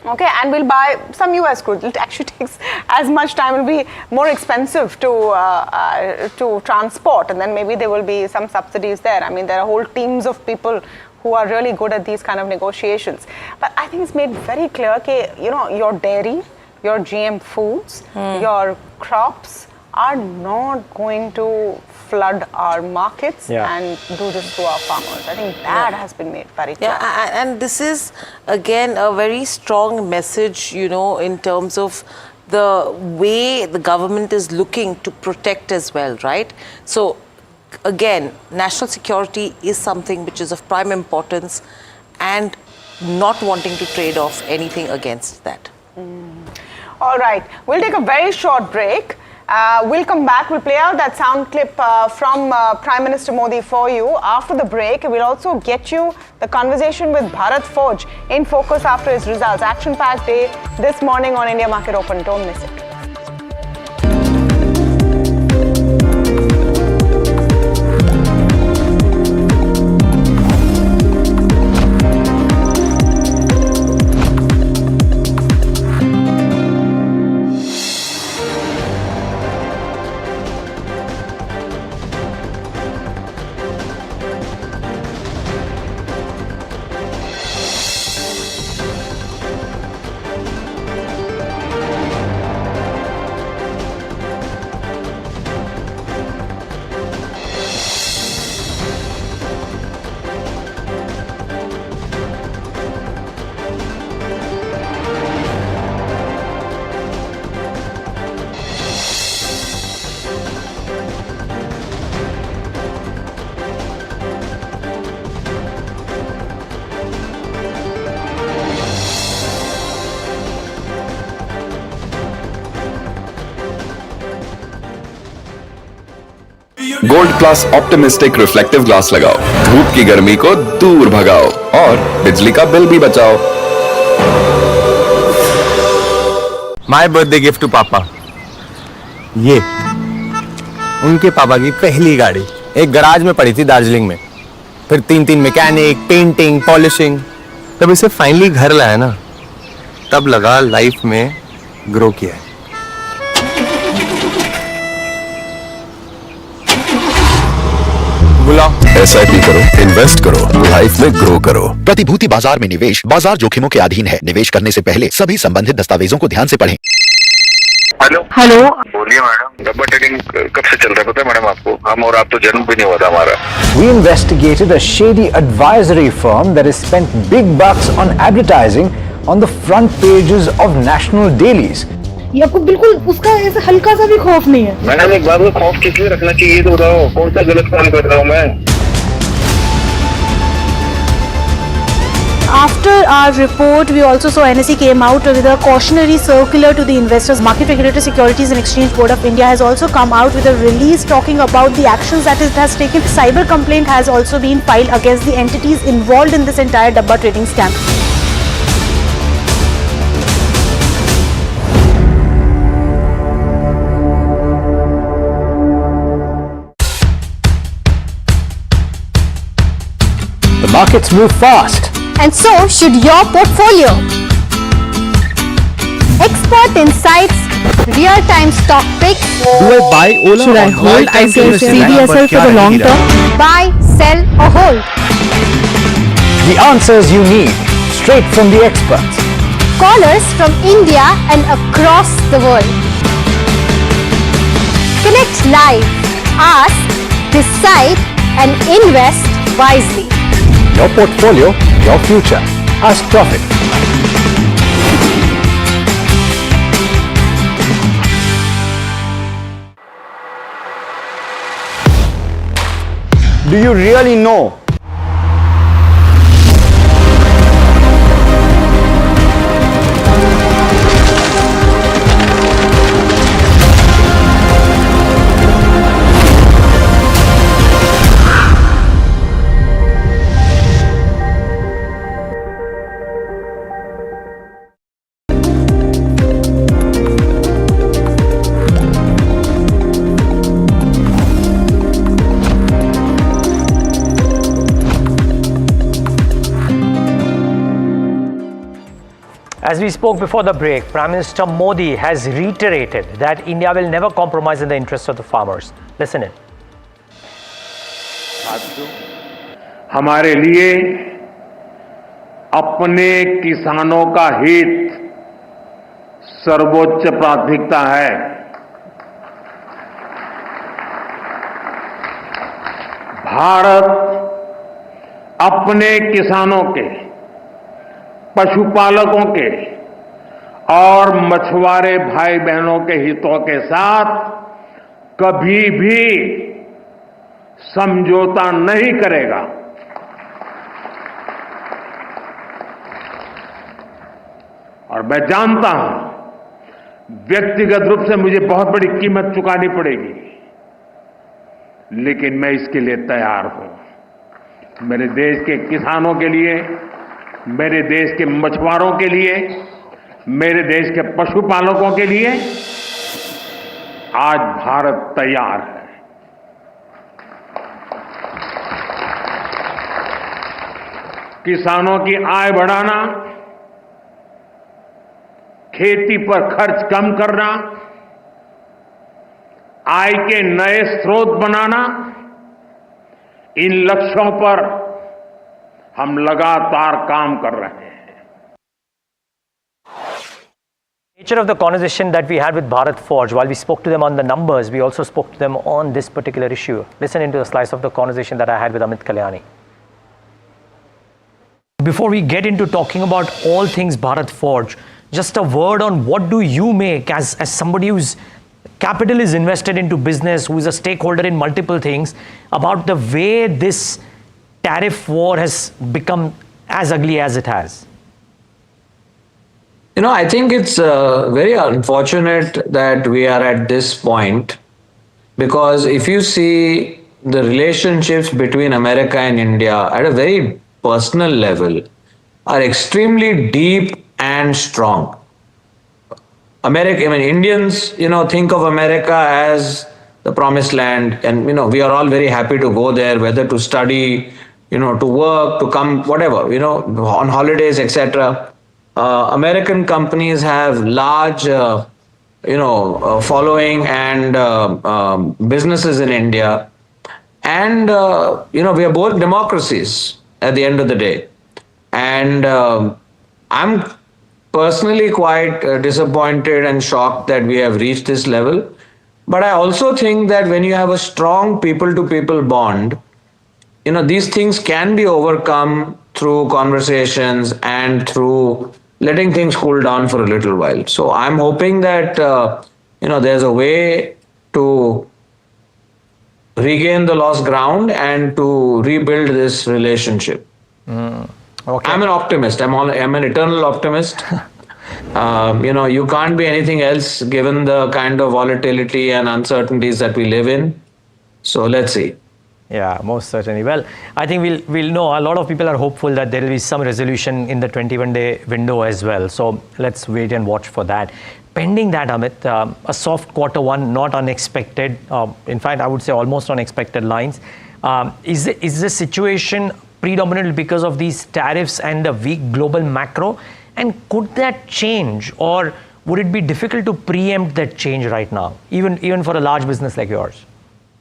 Okay, and we'll buy some US crude. It actually takes as much time. It will be more expensive to transport, and then maybe there will be some subsidies there. I mean, there are whole teams of people who are really good at these kind of negotiations. But I think it's made very clear that, your dairy, your GM foods, your crops are not going to flood our markets and do this to our farmers. I think that has been made very clear. Yeah, and this is, again, a very strong message, in terms of the way the government is looking to protect as well, right? So, again, national security is something which is of prime importance, and not wanting to trade off anything against that. All right, we'll take a very short break. We'll come back, we'll play out that sound clip from Prime Minister Modi for you. After the break, we'll also get you the conversation with Bharat Forge in focus after his results. Action-packed day this morning on India Market Open. Don't miss it. Gold class optimistic reflective glass लगाओ, धूप की गर्मी को दूर भगाओ और बिजली का बिल भी बचाओ। My birthday gift to papa, ये उनके पापा की पहली गाड़ी एक गराज में पड़ी थी दार्जिलिंग में, फिर 3 मैकेनिक, पेंटिंग, पॉलिशिंग, तब इसे फाइनली घर लाया ना, तब लगा लाइफ में ग्रो किया है। SIP करो, इन्वेस्ट करो, लाइफ में ग्रो करो। प्रतिभूति बाजार में निवेश बाजार जोखिमों के अधीन है। निवेश करने से पहले सभी संबंधित दस्तावेजों को ध्यान से पढ़ें। हेलो बोलिए मैडम, डब्बा ट्रेडिंग कब से चल रहा है पता है मैडम आपको? हम और आप तो जन्म भी नहीं हुआ था हमारा। We investigated a shady advisory firm that has spent big bucks on advertising on the front pages of national dailies. ये आपको बिल्कुल उसका ऐसे हल्का सा भी खौफ नहीं है। मैडम एक बात में खौफ किस लिए रखना चाहिए तो बताओ, कौन सा गलत काम कर रहा हूँ मैं? After our report, we also saw NSE came out with a cautionary circular to the investors. Market Regulator Securities and Exchange Board of India has also come out with a release talking about the actions that it has taken. Cyber complaint has also been filed against the entities involved in this entire Dabba trading scam. The markets move fast. And so should your portfolio. Expert insights, real-time stock picks. Do I buy Ola? Should I hold CDSL for the long term? Buy, sell or hold. The answers you need, straight from the experts. Callers from India and across the world. Connect live, ask, decide and invest wisely. Your portfolio, your future. Ask Profit. Do you really know As we spoke before the break, Prime Minister Modi has reiterated that India will never compromise in the interests of the farmers. Listen in. हमारे लिए अपने किसानों का हित सर्वोच्च प्राथमिकता है। भारत अपने किसानों के, पशुपालकों के और मछुआरे भाई बहनों के हितों के साथ कभी भी समझौता नहीं करेगा। और मैं जानता हूं व्यक्तिगत रूप से मुझे बहुत बड़ी कीमत चुकानी पड़ेगी, लेकिन मैं इसके लिए तैयार हूं। मेरे देश के किसानों के लिए, मेरे देश के मछुआरों के लिए, मेरे देश के पशुपालकों के लिए आज भारत तैयार है। किसानों की आय बढ़ाना, खेती पर खर्च कम करना, आय के नए स्रोत बनाना, इन लक्ष्यों पर हम लगातार काम कर रहे हैं। Nature of the conversation that we had with Bharat Forge, while we spoke to them on the numbers, we also spoke to them on this particular issue. Listen into a slice of the conversation that I had with Amit Kalyani. Before we get into talking about all things Bharat Forge, just a word on what do you make as somebody whose capital is invested into business, who is a stakeholder in multiple things, about the way this tariff war has become as ugly as it has? You know, I think it's very unfortunate that we are at this point, because if you see the relationships between America and India at a very personal level are extremely deep and strong. Indians, think of America as the promised land, and, we are all very happy to go there, whether to study, to work, to come, whatever, on holidays, etc. American companies have large, following and businesses in India. And, we are both democracies at the end of the day. And I'm personally quite disappointed and shocked that we have reached this level. But I also think that when you have a strong people-to-people bond, these things can be overcome through conversations and through letting things cool down for a little while. So I'm hoping that there's a way to regain the lost ground and to rebuild this relationship. Okay. I'm an optimist. I'm an eternal optimist. You can't be anything else given the kind of volatility and uncertainties that we live in. So let's see. Yeah, most certainly. Well, I think we'll know. A lot of people are hopeful that there will be some resolution in the 21-day window as well. So let's wait and watch for that. Pending that, Amit, a soft quarter one, not unexpected. In fact, I would say almost unexpected lines. Is the situation predominantly because of these tariffs and the weak global macro? And could that change, or would it be difficult to preempt that change right now, even for a large business like yours?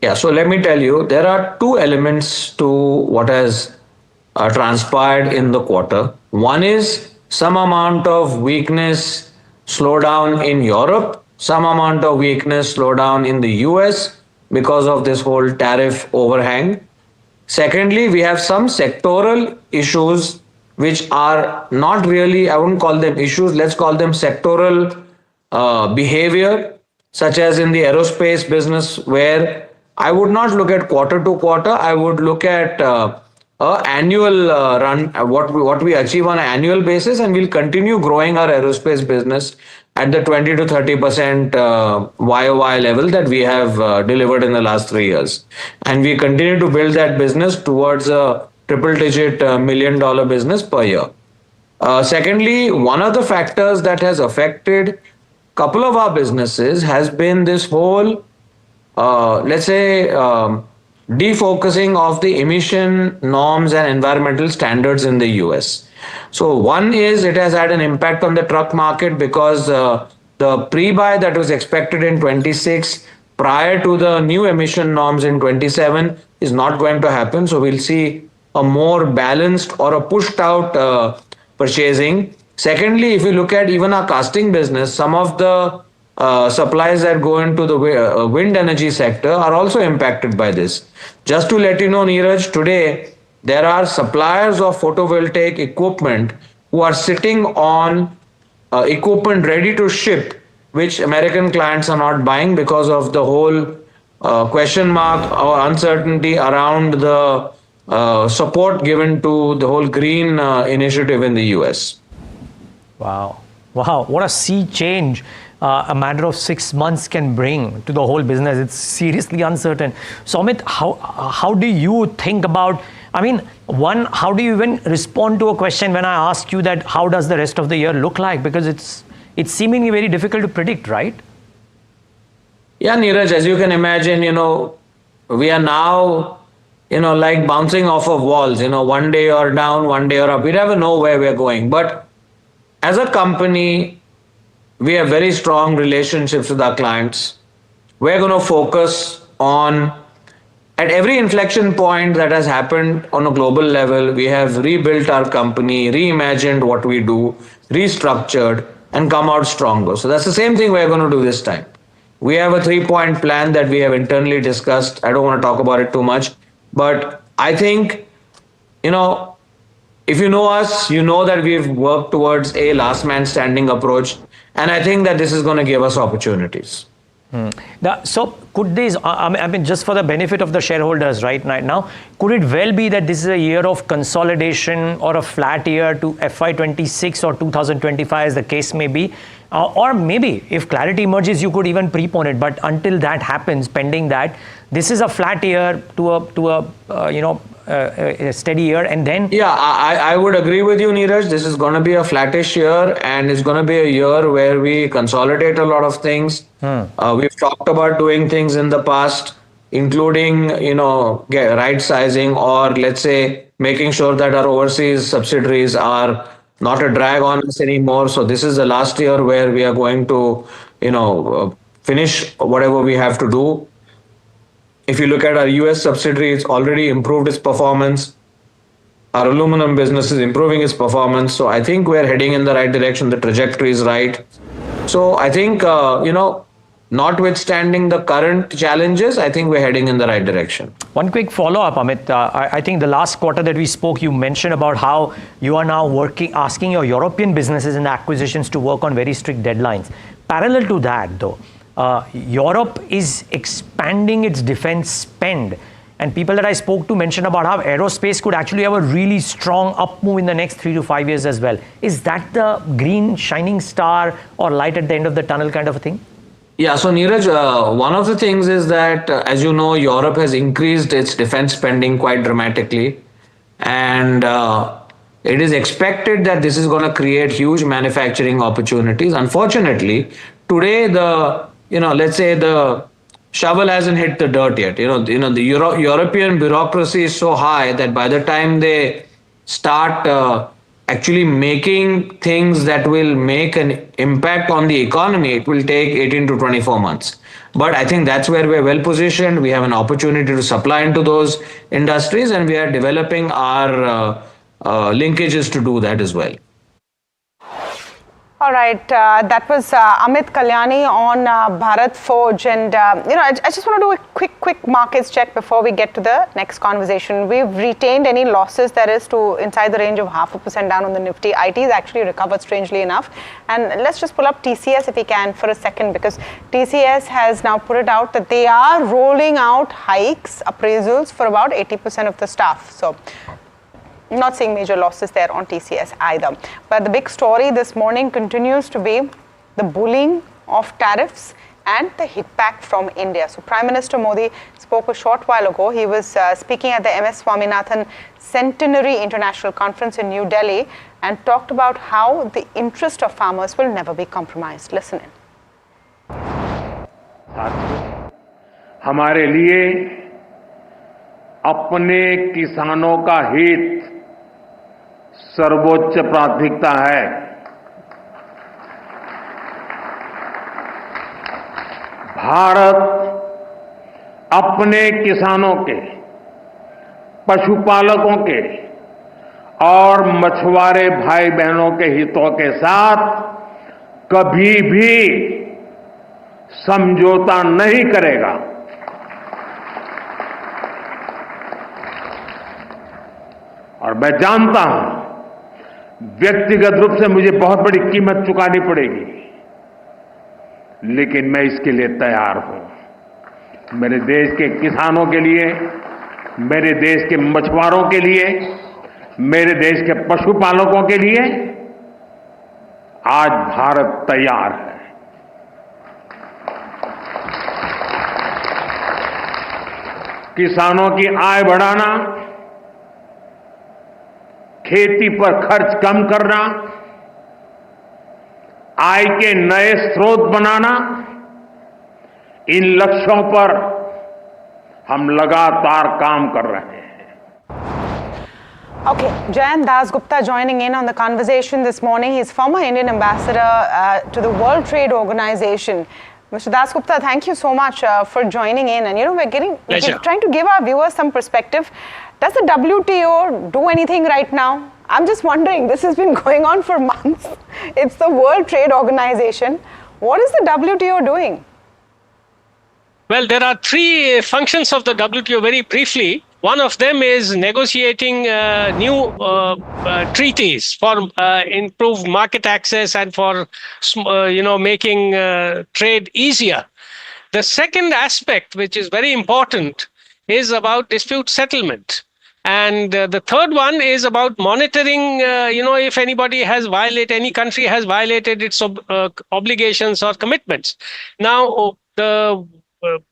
Yeah, so let me tell you, there are two elements to what has transpired in the quarter. One is some amount of weakness, slowdown in Europe, some amount of weakness, slowdown in the US because of this whole tariff overhang. Secondly, we have some sectoral issues which are not really, I wouldn't call them issues, let's call them sectoral behavior, such as in the aerospace business, where I would not look at quarter to quarter. I would look at annual run, what we achieve on an annual basis, and we'll continue growing our aerospace business at the 20 to 30% YOY level that we have delivered in the last 3 years. And we continue to build that business towards a triple-digit $1 million business per year. Secondly, one of the factors that has affected a couple of our businesses has been this whole defocusing of the emission norms and environmental standards in the US. So one is it has had an impact on the truck market because the pre-buy that was expected in 26 prior to the new emission norms in 27 is not going to happen. So we'll see a more balanced or a pushed out purchasing. Secondly, if you look at even our casting business, some of the supplies that go into the wind energy sector are also impacted by this. Just to let you know, Neeraj, today there are suppliers of photovoltaic equipment who are sitting on equipment ready to ship, which American clients are not buying because of the whole question mark or uncertainty around the support given to the whole green initiative in the US. Wow, what a sea change a matter of 6 months can bring to the whole business. It's seriously uncertain. So Amit, how do you think about, how do you even respond to a question when I ask you that how does the rest of the year look like? Because it's seemingly very difficult to predict, right? Yeah, Neeraj, as you can imagine, we are now, like bouncing off of walls, one day you're down, one day you're up. We never know where we're going. But as a company, we have very strong relationships with our clients. We're going to focus on, at every inflection point that has happened on a global level, we have rebuilt our company, reimagined what we do, restructured, and come out stronger. So that's the same thing we're going to do this time. We have a 3-point plan that we have internally discussed. I don't want to talk about it too much, but I think, if you know us, you know that we've worked towards a last man standing approach. And I think that this is going to give us opportunities. So could this, just for the benefit of the shareholders right now, could it well be that this is a year of consolidation or a flat year to FY26 or 2025 as the case may be? Or maybe if clarity emerges, you could even prepone it. But until that happens, pending that, this is a flat year to a steady year, and then... Yeah, I would agree with you, Neeraj. This is going to be a flattish year, and it's going to be a year where we consolidate a lot of things. We've talked about doing things in the past, including, right sizing, or let's say making sure that our overseas subsidiaries are not a drag on us anymore. So this is the last year where we are going to, finish whatever we have to do. If you look at our US subsidiary, it's already improved its performance. Our aluminum business is improving its performance. So I think we're heading in the right direction. The trajectory is right. So I think, notwithstanding the current challenges, I think we're heading in the right direction. One quick follow-up, Amit. I think the last quarter that we spoke, you mentioned about how you are now asking your European businesses and acquisitions to work on very strict deadlines. Parallel to that, though, Europe is expanding its defense spend. And people that I spoke to mentioned about how aerospace could actually have a really strong up move in the next 3 to 5 years as well. Is that the green shining star or light at the end of the tunnel kind of a thing? Yeah, so Neeraj, one of the things is that, as you know, Europe has increased its defense spending quite dramatically. And it is expected that this is going to create huge manufacturing opportunities. Unfortunately, today let's say the shovel hasn't hit the dirt yet. The European bureaucracy is so high that by the time they start actually making things that will make an impact on the economy, it will take 18 to 24 months. But I think that's where we're well positioned. We have an opportunity to supply into those industries, and we are developing our linkages to do that as well. All right, that was Amit Kalyani on Bharat Forge, and I just want to do a quick markets check before we get to the next conversation. We've retained any losses that is to inside the range of 0.5% down on the Nifty. IT has actually recovered strangely enough, and let's just pull up TCS if we can for a second, because TCS has now put it out that they are rolling out hikes, appraisals for about 80% of the staff. So not seeing major losses there on TCS either. But the big story this morning continues to be the bullying of tariffs and the hit back from India. So Prime Minister Modi spoke a short while ago. He was speaking at the MS Swaminathan Centenary International Conference in New Delhi and talked about how the interest of farmers will never be compromised. Listen in. हमारे लिए अपने किसानों का हित सर्वोच्च प्राथमिकता है। भारत अपने किसानों के, पशुपालकों के और मछुआरे भाई बहनों के हितों के साथ कभी भी समझौता नहीं करेगा। और मैं जानता हूं व्यक्तिगत रूप से मुझे बहुत बड़ी कीमत चुकानी पड़ेगी, लेकिन मैं इसके लिए तैयार हूं। मेरे देश के किसानों के लिए, मेरे देश के मछुआरों के लिए, मेरे देश के पशुपालकों के लिए आज भारत तैयार है। किसानों की आय बढ़ाना, खेती पर खर्च कम करना, आय के नए स्रोत बनाना, इन लक्ष्यों पर हम लगातार काम कर रहे हैं। Okay, Jayant Das Gupta joining in on the conversation this morning. He's former Indian ambassador to the World Trade Organization. Mr. Das Gupta, thank you so much for joining in. And we're trying to give our viewers some perspective. Does the WTO do anything right now? I'm just wondering, this has been going on for months. It's the World Trade Organization. What is the WTO doing? Well, there are three functions of the WTO very briefly. One of them is negotiating new treaties for improved market access and for making trade easier. The second aspect, which is very important, is about dispute settlement. And the third one is about monitoring, if anybody has violated, any country has violated its obligations or commitments. Now, the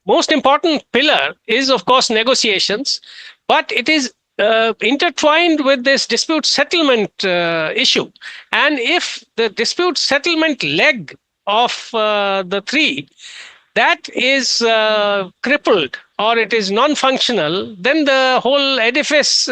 most important pillar is, of course, negotiations, but it is intertwined with this dispute settlement issue. And if the dispute settlement leg of the three, that is crippled or it is non-functional, then the whole edifice,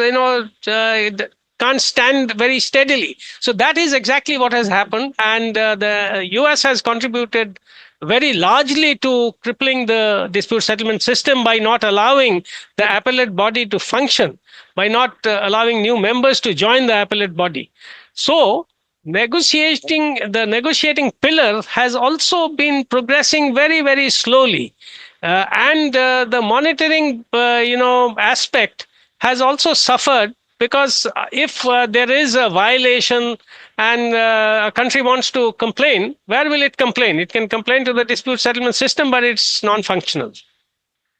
can't stand very steadily. So that is exactly what has happened. And the US has contributed very largely to crippling the dispute settlement system by not allowing the appellate body to function, by not allowing new members to join the appellate body. So the negotiating pillar has also been progressing very, very slowly. And the monitoring, aspect has also suffered, because if there is a violation and a country wants to complain, where will it complain? It can complain to the dispute settlement system, but it's non-functional.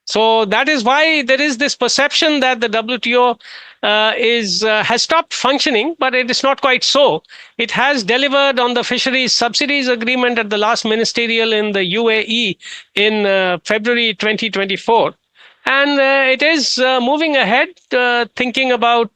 So that is why there is this perception that the WTO has stopped functioning, but it is not quite so. It has delivered on the fisheries subsidies agreement at the last ministerial in the UAE in February 2024. And it is moving ahead, thinking about,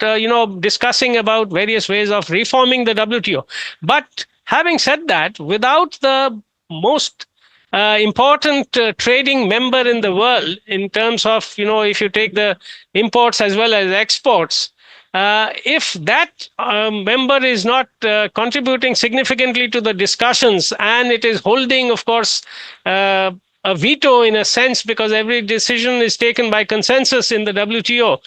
discussing about various ways of reforming the WTO. But having said that, without the most important trading member in the world, in terms of, if you take the imports as well as exports, if that member is not contributing significantly to the discussions, and it is holding, of course, a veto in a sense, because every decision is taken by consensus in the WTO,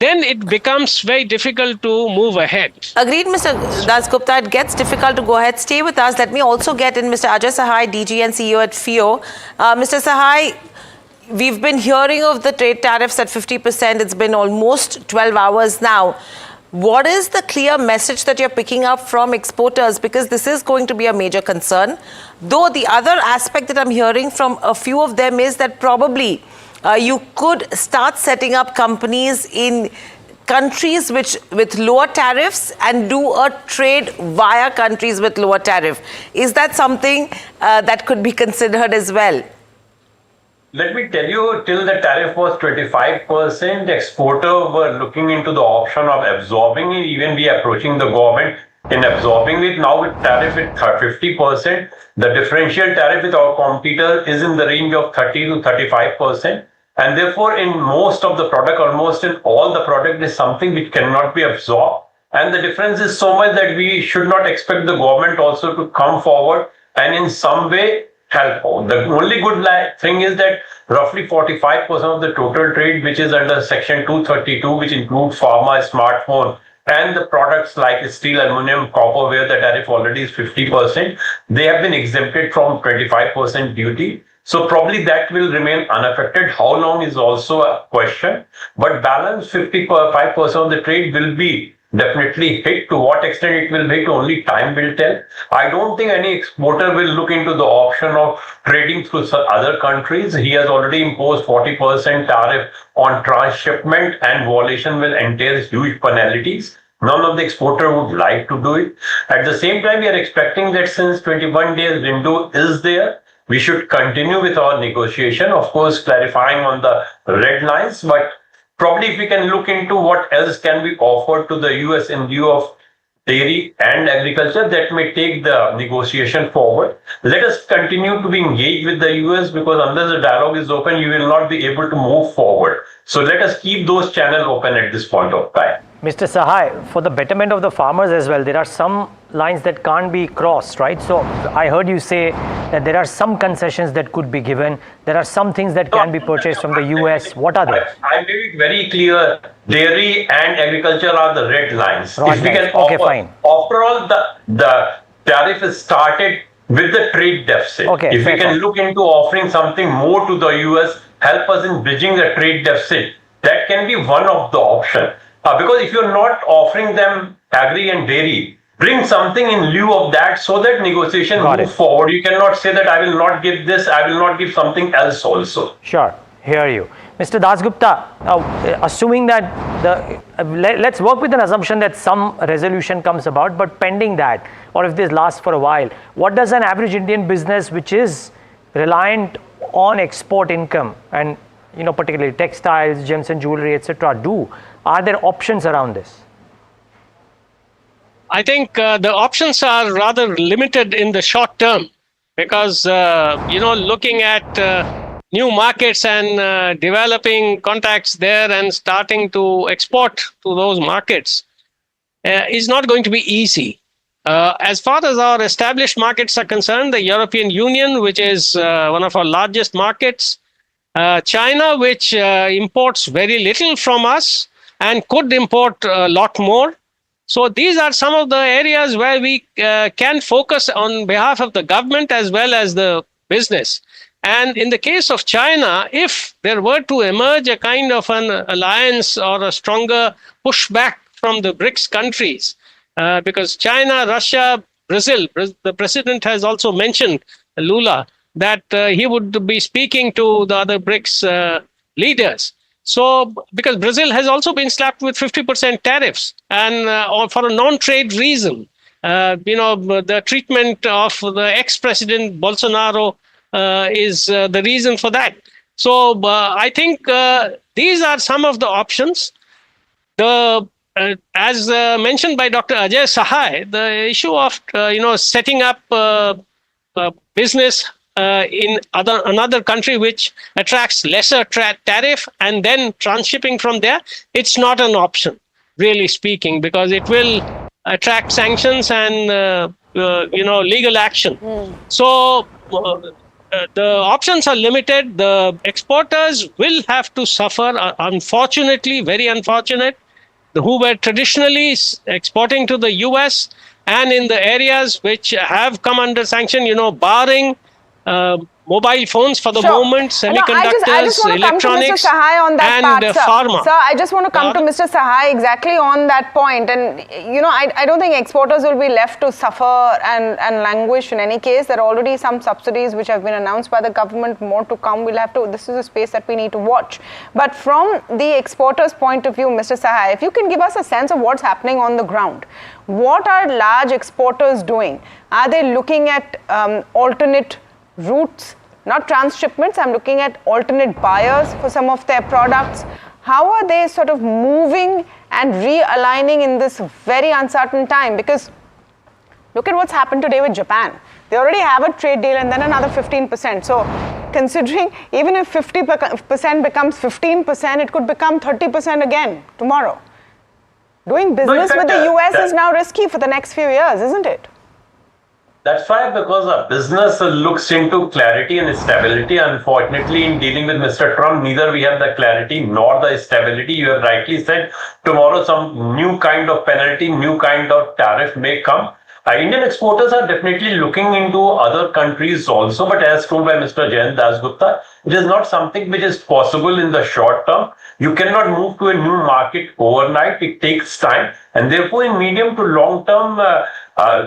then it becomes very difficult to move ahead. Agreed, Mr. Dasgupta. It gets difficult to go ahead. Stay with us. Let me also get in Mr. Ajay Sahai, DG and CEO at FIO. Mr. Sahai, we've been hearing of the trade tariffs at 50%. It's been almost 12 hours now. What is the clear message that you're picking up from exporters? Because this is going to be a major concern. Though the other aspect that I'm hearing from a few of them is that probably you could start setting up companies in countries with lower tariffs and do a trade via countries with lower tariff. Is that something that could be considered as well? Let me tell you, till the tariff was 25%, exporters were looking into the option of absorbing it, even we approaching the government in absorbing it. Now with tariff at 50%, the differential tariff with our competitor is in the range of 30 to 35%. And therefore, in most of the product, almost in all the product, is something which cannot be absorbed. And the difference is so much that we should not expect the government also to come forward and in some way help. The only good thing is that roughly 45% of the total trade, which is under Section 232, which includes pharma, smartphone, and the products like steel, aluminum, copper, where the tariff already is 50%, they have been exempted from 25% duty. So probably that will remain unaffected. How long is also a question. But balance 55% of the trade will be definitely hit. To what extent it will hit, only time will tell. I don't think any exporter will look into the option of trading through other countries. He has already imposed 40% tariff on transshipment, and violation will entail huge penalties. None of the exporter would like to do it. At the same time, we are expecting that since 21 days window is there, we should continue with our negotiation, of course, clarifying on the red lines, but probably if we can look into what else can be offered to the US in lieu of dairy and agriculture, that may take the negotiation forward. Let us continue to be engaged with the US, because unless the dialogue is open, you will not be able to move forward. So let us keep those channels open at this point of time. Mr. Sahai, for the betterment of the farmers as well, there are some lines that can't be crossed, right? So I heard you say that there are some concessions that could be given. There are some things that can be purchased from the US. What are those? I made it very clear. Dairy and agriculture are the red lines. Right, if we can okay, fine. After all, the tariff is started with the trade deficit. Okay, if we can look into offering something more to the US, help us in bridging the trade deficit, that can be one of the options. Because if you're not offering them agri and dairy, bring something in lieu of that so that negotiation moves forward. You cannot say that I will not give this, I will not give something else also. Sure, hear you. Mr. Dasgupta, assuming that let's work with an assumption that some resolution comes about, but pending that, or if this lasts for a while, what does an average Indian business which is reliant on export income and particularly textiles, gems and jewelry, etc. do? Are there options around this? I think the options are rather limited in the short term, because looking at new markets and developing contacts there and starting to export to those markets is not going to be easy. As far as our established markets are concerned, the European Union, which is one of our largest markets, China, which imports very little from us and could import a lot more, So these are some of the areas where we can focus on behalf of the government as well as the business. And in the case of China, if there were to emerge a kind of an alliance or a stronger pushback from the BRICS countries, because China, Russia, Brazil, the president has also mentioned, Lula, that he would be speaking to the other BRICS leaders. So, because Brazil has also been slapped with 50% tariffs, and for a non-trade reason, the treatment of the ex-president Bolsonaro is the reason for that. So, I think these are some of the options. As mentioned by Dr. Ajay Sahai, the issue of setting up business in another country which attracts lesser tariff and then transshipping from there, it's not an option, really speaking, because it will attract sanctions and legal action. So the options are limited. The exporters will have to suffer, unfortunately, very unfortunate, who were traditionally exporting to the US and in the areas which have come under sanction, barring mobile phones for the moment, semiconductors, I just want to come to Mr. Sahai on that and part, sir. pharma. Sir, I just want to come to Mr. Sahai exactly on that point. And, I don't think exporters will be left to suffer and languish in any case. There are already some subsidies which have been announced by the government, more to come. This is a space that we need to watch. But from the exporters' point of view, Mr. Sahai, if you can give us a sense of what's happening on the ground. What are large exporters doing? Are they looking at alternate routes, not transshipments? I'm looking at alternate buyers for some of their products. How are they sort of moving and realigning in this very uncertain time? Because look at what's happened today with Japan. They already have a trade deal and then another 15%. So considering even if 50% becomes 15%, it could become 30% again tomorrow. Doing business with the US is now risky for the next few years, isn't it? That's why, because a business looks into clarity and stability. Unfortunately, in dealing with Mr. Trump, neither we have the clarity nor the stability. You have rightly said, tomorrow some new kind of penalty, new kind of tariff may come. Indian exporters are definitely looking into other countries also, but as told by Mr. Jayant Dasgupta, it is not something which is possible in the short term. You cannot move to a new market overnight. It takes time. And therefore, in medium to long term,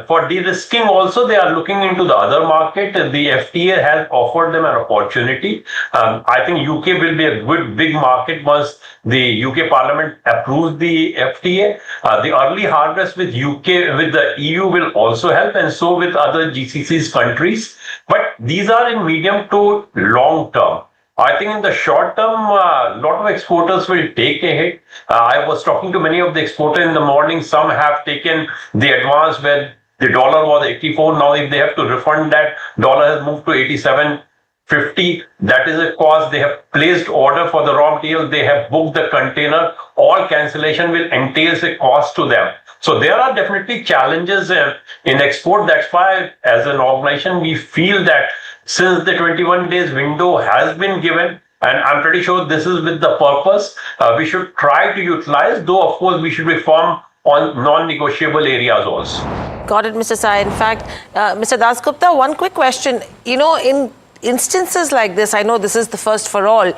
for de-risking also, they are looking into the other market. The FTA has offered them an opportunity. I think UK will be a good big market once the UK Parliament approves the FTA. The early harvest with the EU will also help, and so with other GCC's countries. But these are in medium to long term. I think in the short term, a lot of exporters will take a hit. I was talking to many of the exporters in the morning. Some have taken the advance where the dollar was 84. Now, if they have to refund that, dollar has moved to 87.50. That is a cost. They have placed order for the raw material. They have booked the container. All cancellation will entail a cost to them. So there are definitely challenges in export. That's why, as an organization, we feel that since the 21 days window has been given, and I'm pretty sure this is with the purpose, we should try to utilize, though of course we should be firm on non-negotiable areas also. Got it, Mr. Sai. In fact, Mr. Dasgupta, one quick question. In instances like this, I know this is the first for all,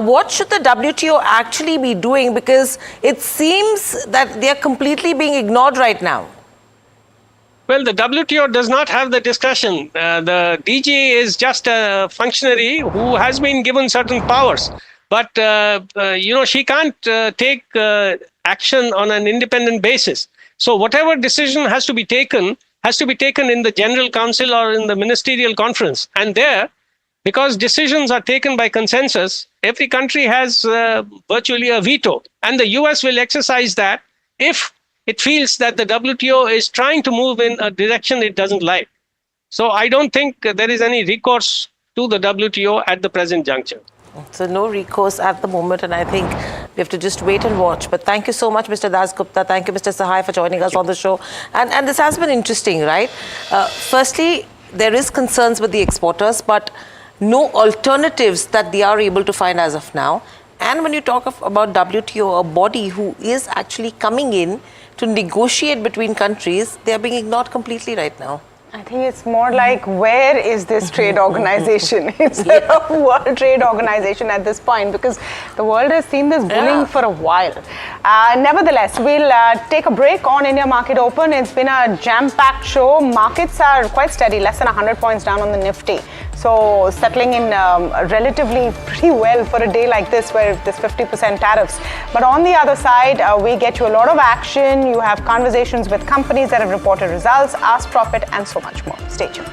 what should the WTO actually be doing? Because it seems that they are completely being ignored right now. Well, the WTO does not have the discussion. The DG is just a functionary who has been given certain powers. But, she can't take action on an independent basis. So whatever decision has to be taken in the General Council or in the Ministerial Conference. And there, because decisions are taken by consensus, every country has virtually a veto. And the US will exercise that if it feels that the WTO is trying to move in a direction it doesn't like. So I don't think there is any recourse to the WTO at the present juncture. So no recourse at the moment, and I think we have to just wait and watch. But thank you so much, Mr. Dasgupta. Thank you, Mr. Sahai, for joining us on the show. And this has been interesting, right? Firstly, there is concerns with the exporters, but no alternatives that they are able to find as of now. And when you talk about WTO, a body who is actually coming in to negotiate between countries, they are being ignored completely right now. I think it's more like, where is this trade organization instead of World Trade Organization at this point, because the world has seen this bullying for a while. Nevertheless, we'll take a break on India Market Open. It's been a jam-packed show. Markets are quite steady, less than 100 points down on the Nifty. So settling in relatively pretty well for a day like this, where there's 50% tariffs. But on the other side, we get you a lot of action. You have conversations with companies that have reported results, Ask Profit, and so much more. Stay tuned.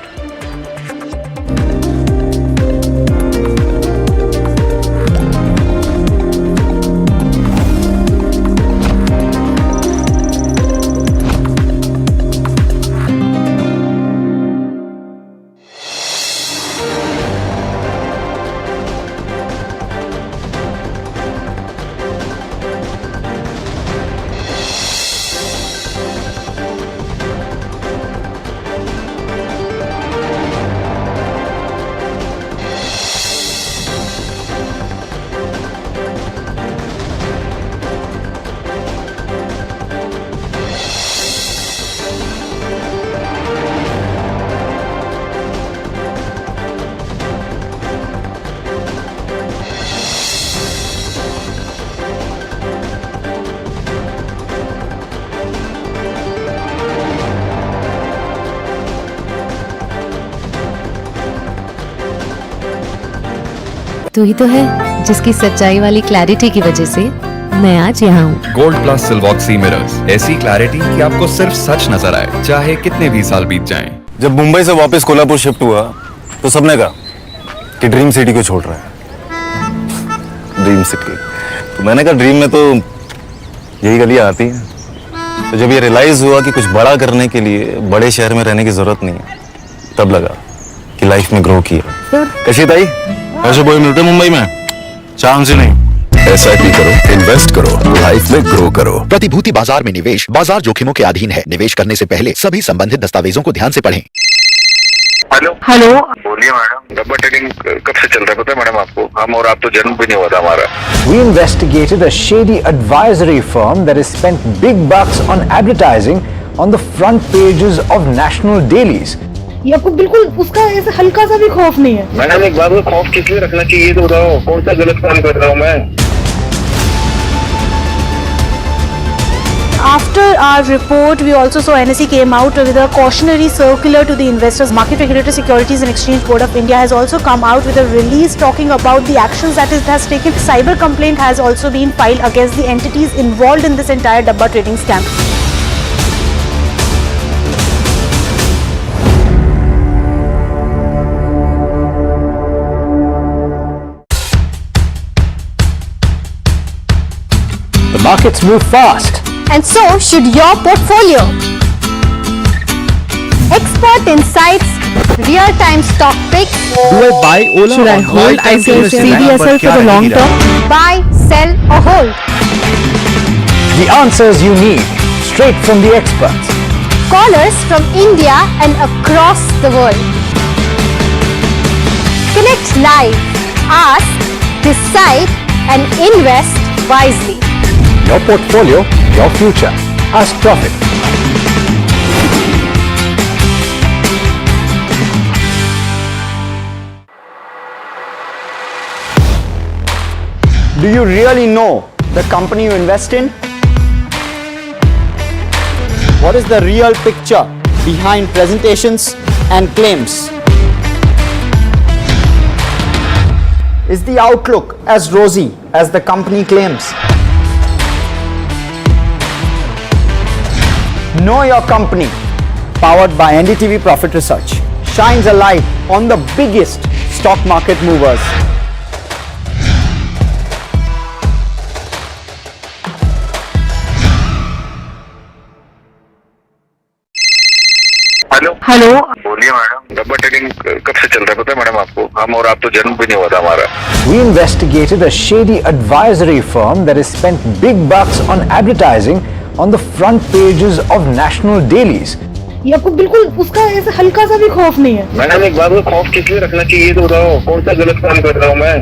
तू ही तो है जिसकी सच्चाई वाली clarity की वजह से मैं आज यहाँ हूँ। गोल्ड प्लस सिल्वॉक्सी मिरर्स, ऐसी क्लैरिटी कि आपको सिर्फ सच नजर आए, चाहे कितने भी साल बीत जाएं। जब मुंबई से वापस कोल्हापुर शिफ्ट हुआ तो सबने कहा कि ड्रीम सिटी को छोड़ रहा है। ड्रीम सिटी, तो मैंने कहा ड्रीम में तो यही गलियां आती हैं। तो जब ये रियलाइज हुआ कि कुछ बड़ा करने के लिए बड़े शहर में रहने की जरूरत नहीं है, तब लगा कि लाइफ में ग्रो किया। कशी ताई, ऐसे बॉय मिलते मुंबई में? चांस ही नहीं। SIP करो, इन्वेस्ट करो, लाइफ में ग्रो करो। प्रतिभूति बाजार में निवेश बाजार जोखिमों के अधीन है। निवेश करने से पहले सभी संबंधित दस्तावेजों को ध्यान से पढ़ें। हेलो बोलिए मैडम, डब्बा ट्रेडिंग कब से चल रहा है पता है मैडम आपको? हम और आप तो जन्म भी नहीं हुआ था हमारा। We investigated a shady advisory firm that has spent big bucks on advertising on the front pages of national dailies. ये आपको बिल्कुल उसका ऐसे हल्का सा भी खौफ नहीं है। मैडम एक बात को खौफ किस लिए रखना चाहिए तो बताओ, कौन सा गलत काम कर रहा हूँ मैं? After our report, we also saw NSE came out with a cautionary circular to the investors. Market Regulator Securities and Exchange Board of India has also come out with a release talking about the actions that it has taken. Cyber complaint has also been filed against the entities involved in this entire Dabba trading scam. The markets move fast. And so should your portfolio. Expert insights, real-time stock picks. Do I buy Ola? Should I hold CDSL for the long term? Buy, sell or hold. The answers you need, straight from the experts. Callers from India and across the world. Connect live, ask, decide and invest wisely. Your portfolio, your future. Ask Profit. Do you really know the company you invest in? What is the real picture behind presentations and claims? Is the outlook as rosy as the company claims? Know Your Company, powered by NDTV Profit Research, shines a light on the biggest stock market movers. Hello बोलिए madam, डब्बा trading कब से चल रहा है पता है madam आपको? हम और आप तो जन्म भी नहीं हुआ था हमारा। We investigated a shady advisory firm that has spent big bucks on advertising on the front pages of national dailies. ये आपको बिल्कुल उसका ऐसे हल्का सा भी खौफ नहीं है। मैडम एक बात को खौफ किस लिए रखना चाहिए तो बताओ, कौन सा गलत काम कर रहा हूँ मैं?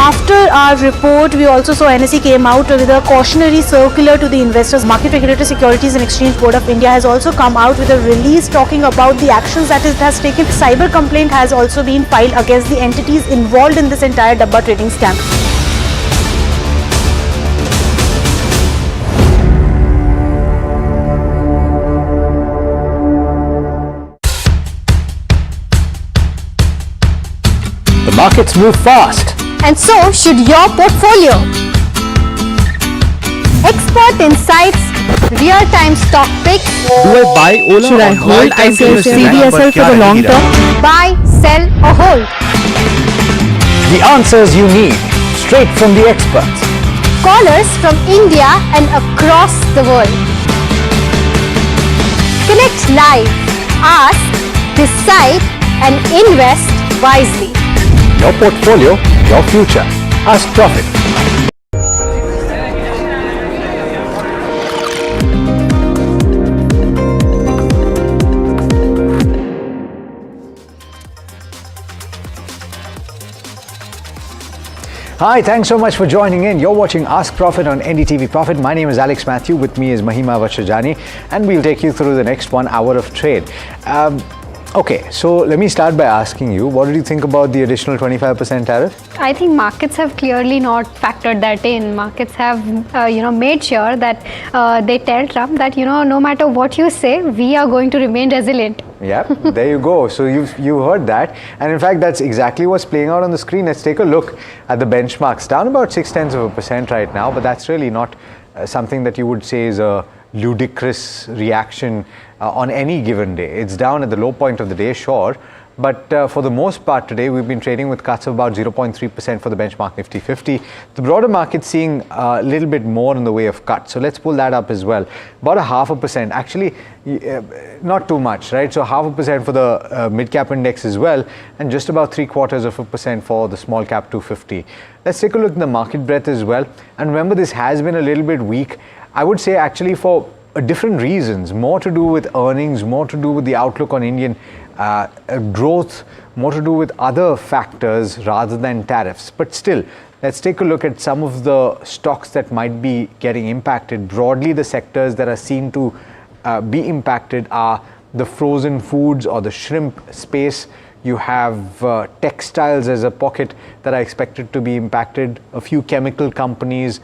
After our report, we also saw NSE came out with a cautionary circular to the investors. Market Regulator Securities and Exchange Board of India has also come out with a release talking about the actions that it has taken. Cyber complaint has also been filed against the entities involved in this entire Dabba trading scam. The markets move fast. And so should your portfolio. Expert insights, real-time stock picks. Do I buy Ola? Should I hold CDSL for the long term? Buy, sell or hold. The answers you need, straight from the experts. Callers from India and across the world. Connect live, ask, decide and invest wisely. Your portfolio, your future. Ask Profit. Hi, thanks so much for joining in. You're watching Ask Profit on NDTV Profit. My name is Alex Matthew. With me is Mahima Vachajani, and we'll take you through the next 1 hour of trade. Okay, so let me start by asking you, what did you think about the additional 25% tariff? I think markets have clearly not factored that in. Markets have, made sure that they tell Trump that, no matter what you say, we are going to remain resilient. Yeah, there you go. So you heard that, and in fact, that's exactly what's playing out on the screen. Let's take a look at the benchmarks. Down about 0.6% right now, but that's really not something that you would say is a ludicrous reaction on any given day. It's down at the low point of the day, sure, but for the most part today we've been trading with cuts of about 0.3% for the benchmark Nifty 50. The broader market seeing a little bit more in the way of cuts, so let's pull that up as well. About 0.5%, actually not too much, right? So 0.5% for the mid cap index as well, and just about 0.75% for the small cap 250. Let's take a look at the market breadth as well, and remember, this has been a little bit weak, I would say, actually for different reasons, more to do with earnings, more to do with the outlook on Indian growth, more to do with other factors rather than tariffs. But still, let's take a look at some of the stocks that might be getting impacted. Broadly, the sectors that are seen to be impacted are the frozen foods or the shrimp space. You have textiles as a pocket that are expected to be impacted, a few chemical companies.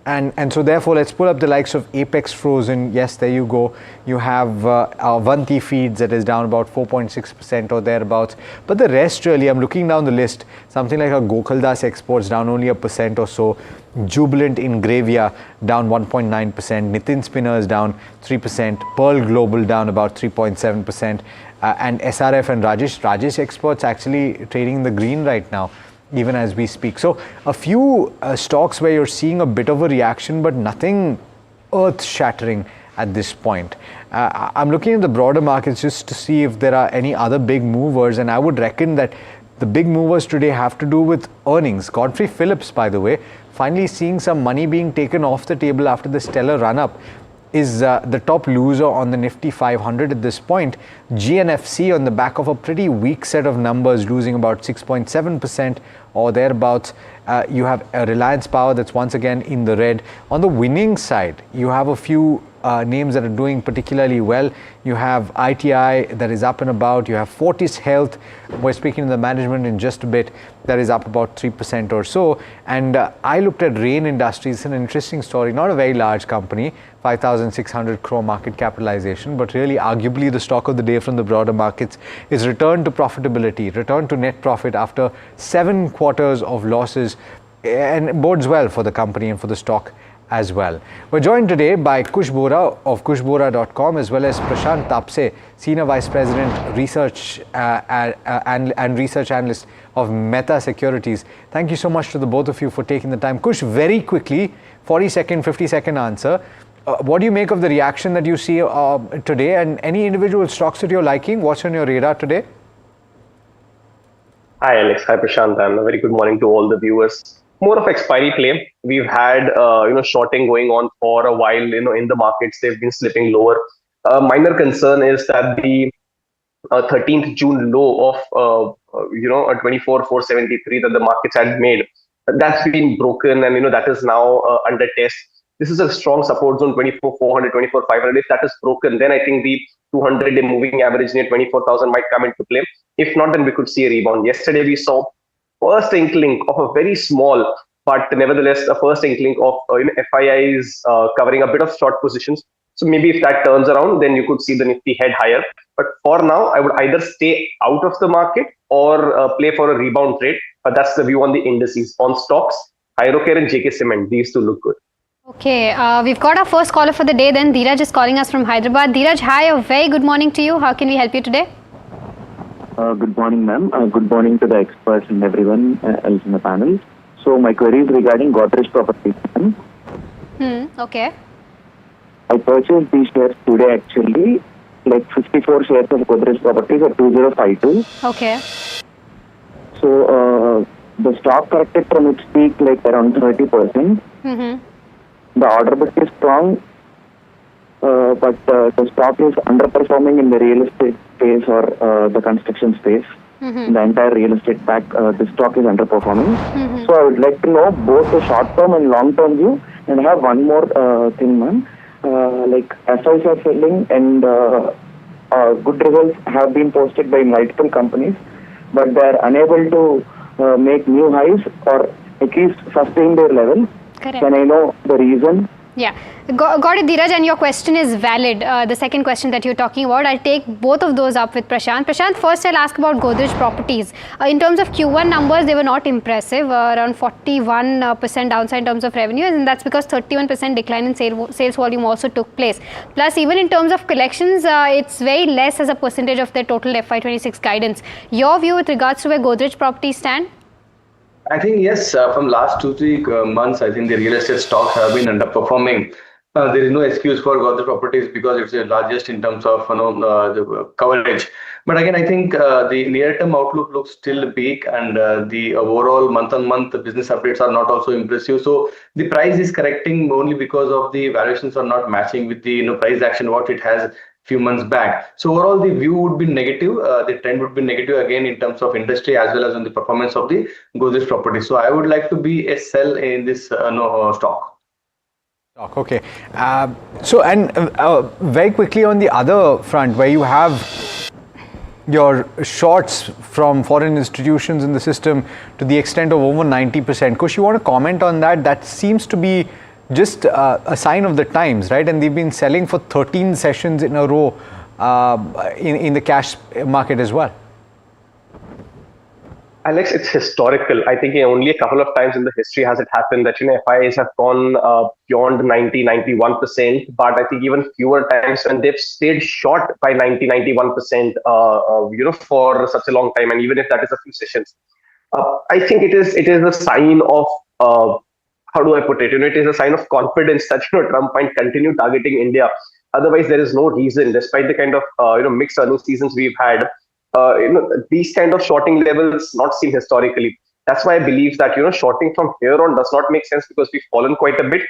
And so therefore, let's pull up the likes of Apex Frozen. Yes, there you go. You have Avanti Feeds that is down about 4.6% or thereabouts. But the rest really, I'm looking down the list, something like a Gokaldas Exports down only 1% or so. Jubilant Ingravia down 1.9%. Nitin Spinners down 3%. Pearl Global down about 3.7%. And SRF and Rajesh Exports actually trading in the green right now, even as we speak. So a few stocks where you're seeing a bit of a reaction, but nothing earth-shattering at this point. I'm looking at the broader markets just to see if there are any other big movers, and I would reckon that the big movers today have to do with earnings. Godfrey Phillips, by the way, finally seeing some money being taken off the table after the stellar run-up, is the top loser on the Nifty 500 at this point. GNFC on the back of a pretty weak set of numbers, losing about 6.7% or thereabouts. You have a Reliance Power that's once again in the red. On the winning side, you have a few names that are doing particularly well. You have ITI that is up and about. You have Fortis Health, we're speaking to the management in just a bit, that is up about 3% or so. And I looked at Rain Industries. It's an interesting story, not a very large company, 5,600 crore market capitalization, but really arguably the stock of the day from the broader markets is return to profitability, return to net profit after 7 quarters of losses, and bodes well for the company and for the stock as well. We're joined today by Kush Bora of kushbora.com, as well as Prashant Tapse, Senior Vice President Research and Research Analyst of Meta Securities. Thank you so much to the both of you for taking the time. Kush, very quickly, 40-second, 50-second answer. What do you make of the reaction that you see today, and any individual stocks that you're liking? What's on your radar today? Hi Alex, hi Prashant, and a very good morning to all the viewers. More of expiry play. We've had shorting going on for a while. In the markets, they've been slipping lower. Minor concern is that the 13th June low of 24,473 that the markets had made, That's been broken, and that is now under test. This is a strong support zone, 24,400, 24,500. If that is broken, then I think the 200-day moving average near 24,000 might come into play. If not, then we could see a rebound. Yesterday we saw first inkling of a very small, but nevertheless a first inkling of FIIs covering a bit of short positions. So maybe if that turns around, then you could see the Nifty head higher. But for now, I would either stay out of the market or play for a rebound trade. But that's the view on the indices. On stocks, Hydrocare and JK Cement, these two look good. Okay, we've got our first caller for the day then. Dheeraj is calling us from Hyderabad. Dheeraj, hi, a very good morning to you. How can we help you today? Good morning, ma'am. Good morning to the experts and everyone else in the panel. So my query is regarding Godrej Properties. Okay. I purchased these shares today actually, like 54 shares of Godrej Properties at 2052. Okay. So the stock corrected from its peak like around 30%. The order book is strong, but the stock is underperforming in the real estate space or the construction space. The entire real estate pack, the stock is underperforming. So I would like to know both the short-term and long-term view. And I have one more thing, ma'am. Like FIs are selling and good results have been posted by multiple companies, but they are unable to make new highs or at least sustain their level. Correct. Can I know the reason? Yeah, got it, Dheeraj, and your question is valid. The second question that you're talking about, I'll take both of those up with Prashant. Prashant, first I'll ask about Godrej Properties. In terms of Q1 numbers, they were not impressive, around 41% downside in terms of revenue, and that's because 31% decline in sales volume also took place. Plus, even in terms of collections, it's very less as a percentage of their total FY26 guidance. Your view with regards to where Godrej Properties stand? I think yes, from last 2-3 months, I think the real estate stocks have been underperforming. There is no excuse for Godrej Properties because it's the largest in terms of the coverage. But again, I think the near-term outlook looks still big, and the overall month-on-month business updates are not also impressive. So the price is correcting only because of the valuations are not matching with the price action what it has few months back. So overall, the view would be negative. The trend would be negative again in terms of industry as well as on the performance of the Godrej Property. So I would like to be a sell in this stock. Okay. So very quickly on the other front, where you have your shorts from foreign institutions in the system to the extent of over 90%. Kush, you want to comment on that? That seems to be just a sign of the times, right? And they've been selling for 13 sessions in a row in the cash market as well. Alex, it's historical. I think only a couple of times in the history has it happened that FIIs have gone beyond 90, 91%. But I think even fewer times when they've stayed short by 90, 91%, for such a long time, and even if that is a few sessions, I think it is a sign of how do I put it? It is a sign of confidence that Trump might continue targeting India. Otherwise, there is no reason, despite the kind of mixed earnings seasons we've had. These kind of shorting levels not seen historically. That's why I believe that shorting from here on does not make sense because we've fallen quite a bit.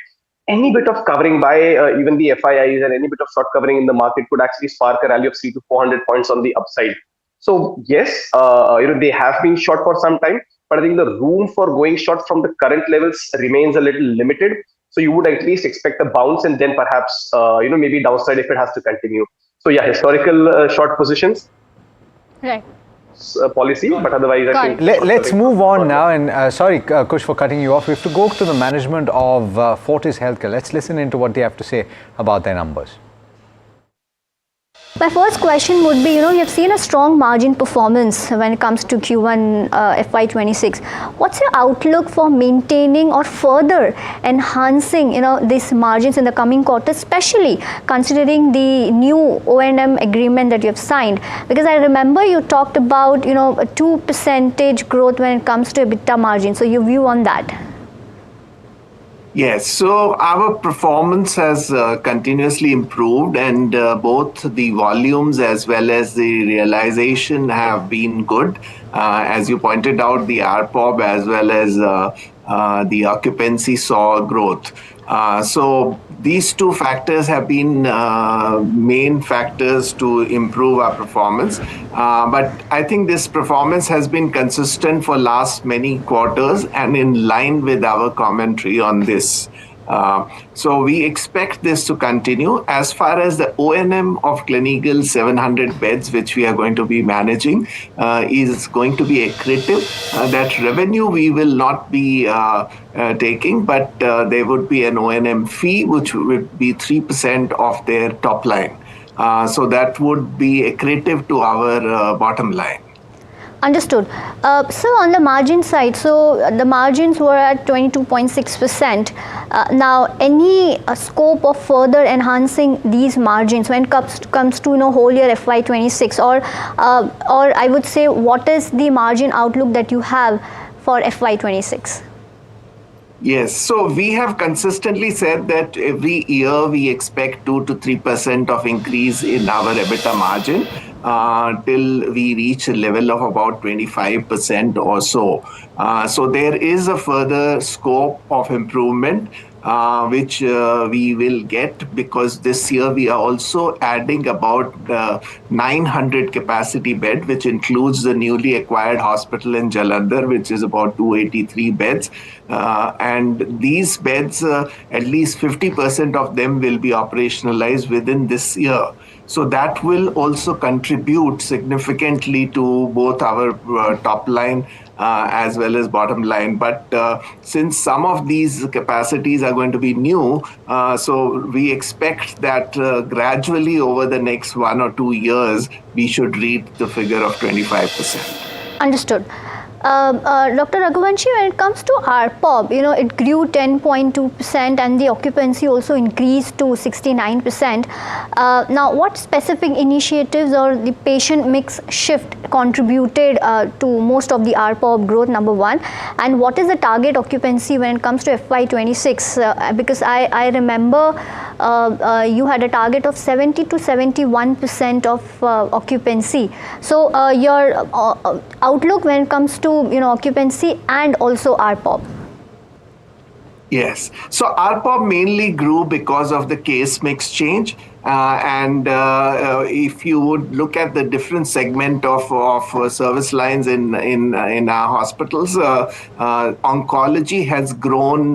Any bit of covering by even the FIIs and any bit of short covering in the market could actually spark a rally of 300 to 400 points on the upside. So yes, they have been short for some time. But I think the room for going short from the current levels remains a little limited. So you would at least expect a bounce and then perhaps, maybe downside if it has to continue. So yeah, historical short positions. Right. Policy, but otherwise I think... Let's move on now. And sorry, Kush, for cutting you off. We have to go to the management of Fortis Healthcare. Let's listen into what they have to say about their numbers. My first question would be, you've seen a strong margin performance when it comes to Q1 FY26. What's your outlook for maintaining or further enhancing, these margins in the coming quarters, especially considering the new O&M agreement that you have signed? Because I remember you talked about, a 2% growth when it comes to EBITDA margin. So your view on that? Yes, so our performance has continuously improved, and both the volumes as well as the realization have been good. As you pointed out, the ARPOB as well as the occupancy saw growth. So these two factors have been main factors to improve our performance. But I think this performance has been consistent for last many quarters and in line with our commentary on this. So we expect this to continue. As far as the O&M of Clinical 700 beds, which we are going to be managing, is going to be accretive. That revenue we will not be taking, but there would be an O&M fee, which would be 3% of their top line. So that would be accretive to our bottom line. Understood. So on the margin side, so the margins were at 22.6%. Now, any scope of further enhancing these margins when it comes to whole year FY26, or I would say, what is the margin outlook that you have for FY26? Yes, so we have consistently said that every year we expect 2 to 3% of increase in our EBITDA margin till we reach a level of about 25% or so. So there is a further scope of improvement which we will get, because this year we are also adding about 900 capacity bed, which includes the newly acquired hospital in Jalandhar, which is about 283 beds. And these beds, at least 50% of them will be operationalized within this year. So that will also contribute significantly to both our top line as well as bottom line. But since some of these capacities are going to be new, so we expect that gradually over the next 1 or 2 years, we should reach the figure of 25%. Understood. Dr. Raghuvanshi, when it comes to ARPOB, it grew 10.2% and the occupancy also increased to 69%. Now, what specific initiatives or the patient mix shift contributed to most of the ARPOB growth, number one? And what is the target occupancy when it comes to FY26? Because I remember you had a target of 70 to 71% of occupancy. So your outlook when it comes to occupancy and also ARPOB? Yes. So ARPOB mainly grew because of the case mix change. And if you would look at the different segment of service lines in our hospitals, oncology has grown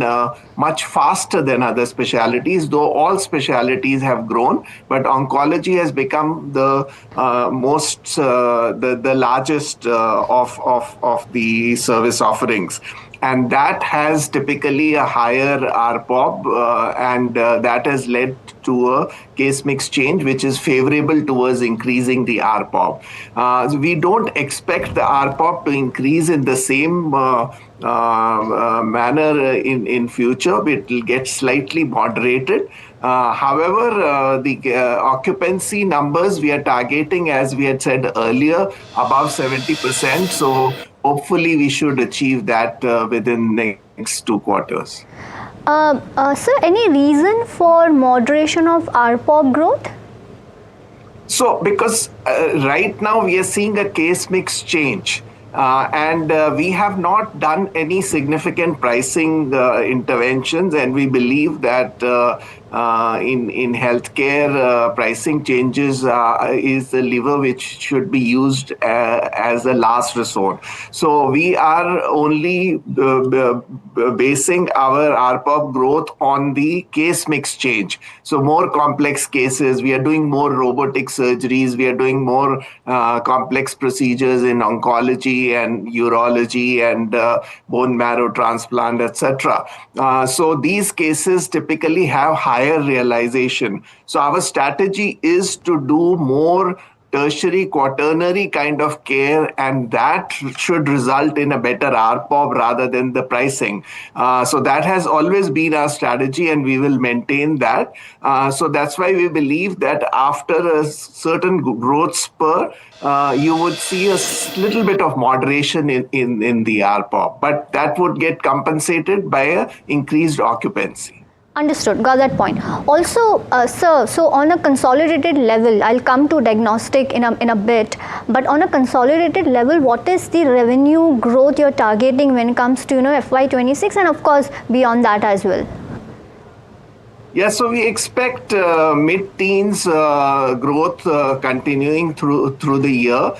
much faster than other specialties, though all specialties have grown. But oncology has become the the largest of the service offerings. And that has typically a higher ARPOB, and that has led to a case mix change, which is favorable towards increasing the ARPOB. So we don't expect the ARPOB to increase in the same manner in future. It will get slightly moderated. However, the occupancy numbers we are targeting, as we had said earlier, above 70%. So hopefully we should achieve that within the next 2 quarters. Sir, any reason for moderation of ARPOB growth? So because right now we are seeing a case mix change. And we have not done any significant pricing interventions, and we believe that in healthcare, pricing changes is the lever which should be used as a last resort. So we are only basing our ARPOB growth on the case mix change. So more complex cases, we are doing more robotic surgeries, we are doing more complex procedures in oncology and urology and bone marrow transplant, etc. So these cases typically have higher realization. So our strategy is to do more tertiary, quaternary kind of care, and that should result in a better ARPOB rather than the pricing. So that has always been our strategy, and we will maintain that. So that's why we believe that after a certain growth spur, you would see a little bit of moderation in the ARPOB, but that would get compensated by an increased occupancy. Understood, got that point. Also, sir, so on a consolidated level, I'll come to diagnostic in a bit, but on a consolidated level, what is the revenue growth you're targeting when it comes to, FY26 and of course beyond that as well? Yeah, so we expect mid-teens growth continuing through the year.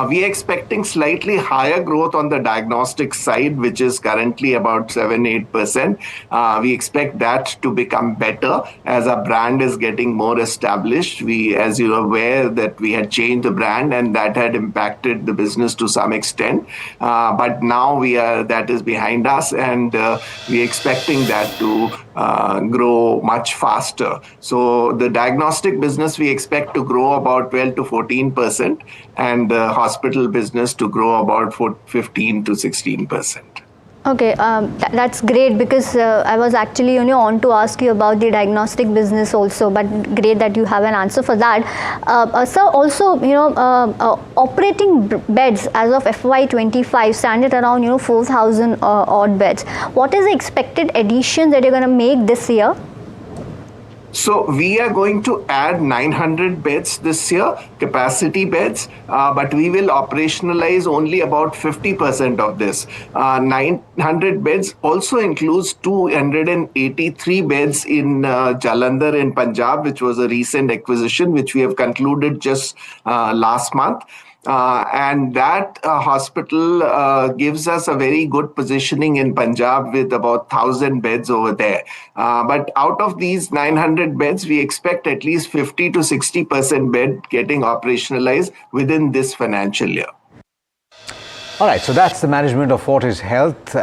We are expecting slightly higher growth on the diagnostic side, which is currently about 7-8%. We expect that to become better as our brand is getting more established. We, as you're aware, that we had changed the brand and that had impacted the business to some extent. But now that is behind us, and we're expecting that to grow much faster. So the diagnostic business we expect to grow about 12 to 14%, and the hospital business to grow about 15 to 16%. Okay, that's great, because I was actually on to ask you about the diagnostic business also, but great that you have an answer for that. Sir, also operating beds as of FY25 stand at around 4,000 odd beds. What is the expected addition that you're going to make this year? So we are going to add 900 beds this year, capacity beds, but we will operationalize only about 50% of this. 900 beds also includes 283 beds in Jalandhar in Punjab, which was a recent acquisition, which we have concluded just last month. And that hospital gives us a very good positioning in Punjab with about 1,000 beds over there. But out of these 900 beds, we expect at least 50 to 60% bed getting operationalized within this financial year. All right, so that's the management of Fortis Health.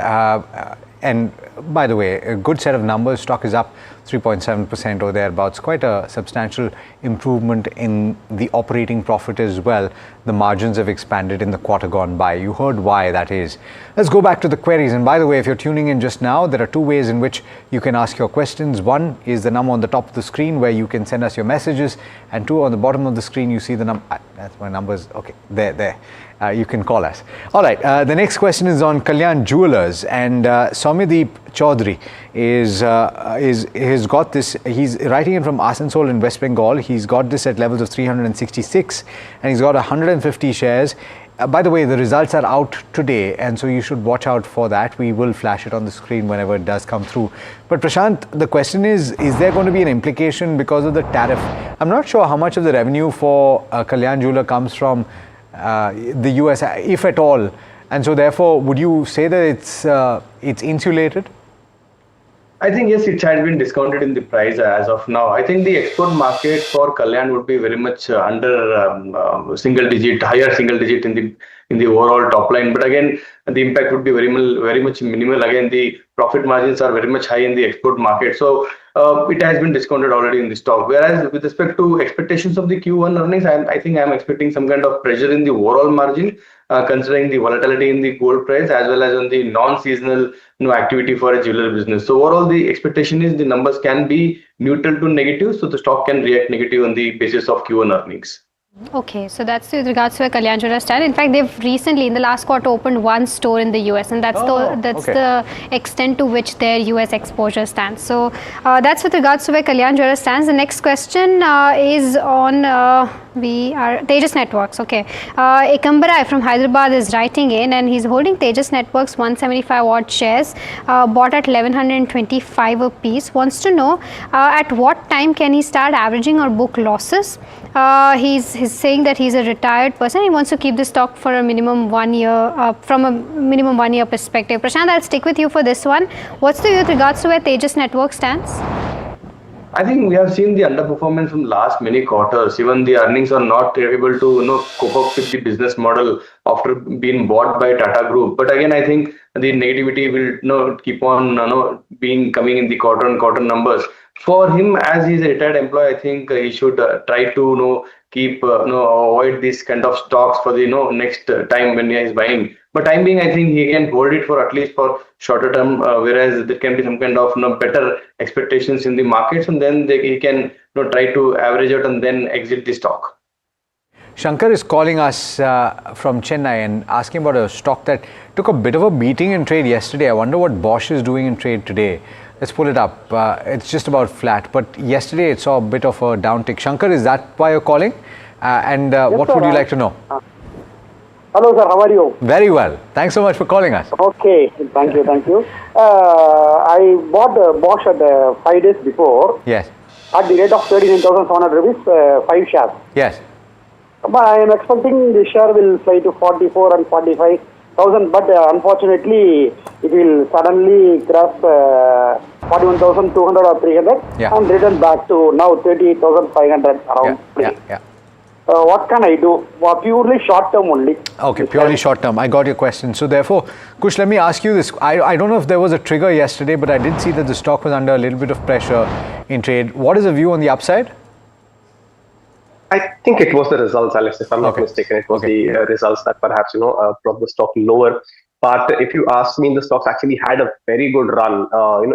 And by the way, a good set of numbers. Stock is up 3.7% or thereabouts. Quite a substantial improvement in the operating profit as well. The margins have expanded in the quarter gone by. You heard why that is. Let's go back to the queries. And by the way, if you're tuning in just now, there are two ways in which you can ask your questions. One is the number on the top of the screen where you can send us your messages. And two, on the bottom of the screen, you see the number. That's my numbers. Okay, there. You can call us. All right, the next question is on Kalyan Jewelers, and Soumyadeep Chaudhary has got this. He's writing in from Asansol in West Bengal. He's got this at levels of 366, and he's got 150 shares. By the way, the results are out today, and so you should watch out for that. We will flash it on the screen whenever it does come through. But Prashant, the question is there going to be an implication because of the tariff? I'm not sure how much of the revenue for Kalyan Jeweler comes from the US, if at all, and so therefore would you say that it's insulated? I think yes, it has been discounted in the price as of now. I think the export market for Kalyan would be very much under single digit, higher single digit in the overall top line. But again, the impact would be very much minimal. Again, the profit margins are very much high in the export market. So it has been discounted already in the stock. Whereas with respect to expectations of the Q1 earnings, I think I'm expecting some kind of pressure in the overall margin, considering the volatility in the gold price as well as on the non-seasonal activity for a jeweler business. So overall, the expectation is the numbers can be neutral to negative, so the stock can react negative on the basis of Q1 earnings. Okay, so that's with regards to a Kalyan Jewellers stand. In fact, they've recently, in the last quarter, opened one store in the US, and that's the extent to which their US exposure stands. So that's with regards to where Kalyan Jewellers stands. The next question is on Tejas Networks. Okay, Ekambarai from Hyderabad is writing in, and he's holding Tejas Networks 175 odd shares, bought at 1125 a piece. Wants to know at what time can he start averaging or book losses. He's saying that he's a retired person. He wants to keep the stock for a minimum 1 year, from a minimum 1 year perspective. Prashant, I'll stick with you for this one. What's the view with regards to where Tejas Network stands? I think we have seen the underperformance from last many quarters. Even the earnings are not able to cope up with the business model after being bought by Tata Group. But again, I think the negativity will keep on coming in the quarter-on-quarter numbers. For him, as he's a retired employee, I think he should try to keep avoid this kind of stocks for the next time when he is buying. But time being, I think he can hold it for at least for shorter term, whereas there can be some kind of better expectations in the markets, and then he can try to average out and then exit the stock. Shankar is calling us from Chennai and asking about a stock that took a bit of a beating in trade yesterday. I wonder what Bosch is doing in trade today. Let's pull it up. It's just about flat, but yesterday it saw a bit of a downtick. Shankar, is that why you're calling? What sir, would you like to know? Hello, sir. How are you? Very well. Thanks so much for calling us. Okay. Thank you. Thank you. I bought Bosch at 5 days before Yes. at the rate of 39,700 rupees, 5 shares. Yes. But I am expecting the share will fly to 44 and 45,000. But unfortunately, it will suddenly cross 41,200 or 300 and return back to now 38,500 around. Yeah. What can I do? Purely short term only. Okay, purely short term. I got your question. So therefore, Kush, let me ask you this. I don't know if there was a trigger yesterday, but I did see that the stock was under a little bit of pressure in trade. What is the view on the upside? I think it was the results, Alex. If I'm not mistaken, it was the results that perhaps brought the stock lower. But if you ask me, the stocks actually had a very good run.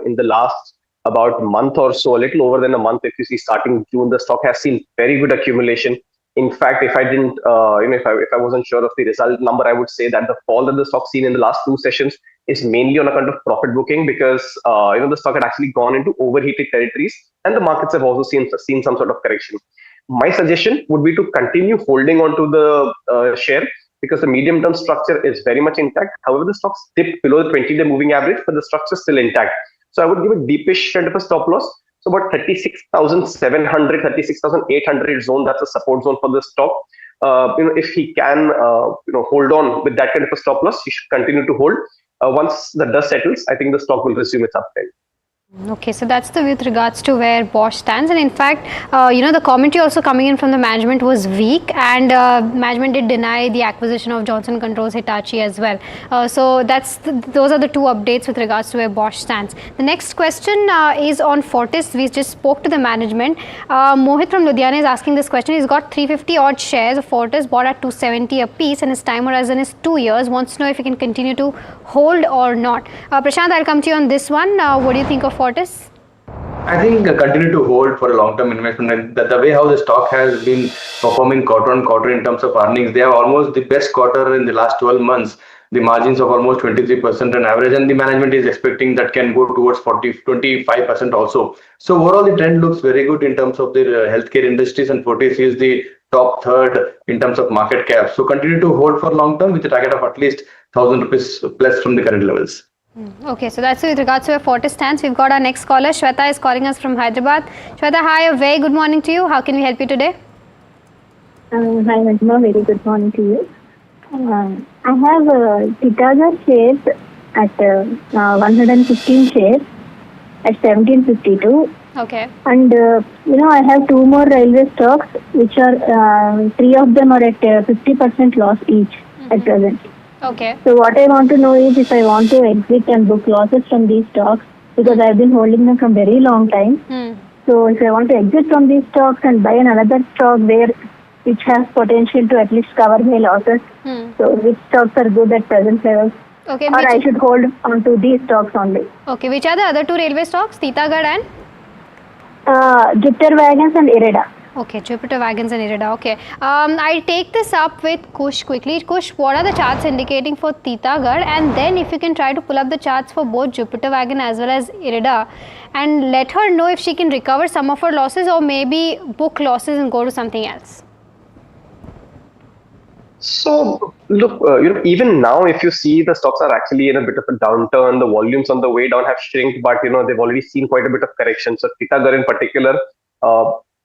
In the last about month or so, a little over than a month. If you see, starting June, the stock has seen very good accumulation. In fact, if I didn't, if I wasn't sure of the result number, I would say that the fall that the stock seen in the last 2 sessions is mainly on account of profit booking, because the stock had actually gone into overheated territories, and the markets have also seen some sort of correction. My suggestion would be to continue holding on to the share, because the medium-term structure is very much intact. However, the stocks dipped below the 20-day moving average, but the structure is still intact. So I would give a deepish kind of a stop loss. So about 36,700, 36,800 zone, that's a support zone for the stock. If he can, hold on with that kind of a stop loss, he should continue to hold. Once the dust settles, I think the stock will resume its uptrend. Okay, so that's the with regards to where Bosch stands, and in fact, the commentary also coming in from the management was weak, and management did deny the acquisition of Johnson Controls Hitachi as well. So those are the two updates with regards to where Bosch stands. The next question is on Fortis. We just spoke to the management. Mohit from Ludhiana is asking this question. He's got 350 odd shares of Fortis bought at 270 a piece, and his time horizon is 2 years. Wants to know if he can continue to hold or not. Prashant, I'll come to you on this one. What do you think of Fortis? I think continue to hold for a long-term investment. And the way how the stock has been performing quarter on quarter in terms of earnings, they have almost the best quarter in the last 12 months. The margins of almost 23% on average, and the management is expecting that can go towards 25% also. So overall, the trend looks very good in terms of the healthcare industries, and Fortis is the top third in terms of market cap. So continue to hold for long term with a target of at least 1,000 rupees plus from the current levels. Okay, so that's with regards to where Fortis stands. We've got our next caller. Shweta is calling us from Hyderabad. Shweta, hi, a very good morning to you. How can we help you today? Hi, Majma. Very good morning to you. I have Titagar shares at 115 shares at 1752. Okay. And, I have 2 more railway stocks, which are 3 of them are at 50% loss each at present. Okay. So what I want to know is if I want to exit and book losses from these stocks, because I've been holding them from very long time. So if I want to exit from these stocks and buy another stock which has potential to at least cover my losses, so which stocks are good at present levels? Okay. Or I should hold on to these stocks only. Okay. Which are the other 2 railway stocks? Titagarh and? Jupiter Wagons and Irida. Okay, Jupiter Wagons and Irida. Okay. I'll take this up with Kush quickly. Kush, what are the charts indicating for Titagarh? And then if you can try to pull up the charts for both Jupiter Wagon as well as Irida, and let her know if she can recover some of her losses or maybe book losses and go to something else. So look, even now, if you see, the stocks are actually in a bit of a downturn. The volumes on the way down have shrunk, but they've already seen quite a bit of correction. So Titagarh in particular,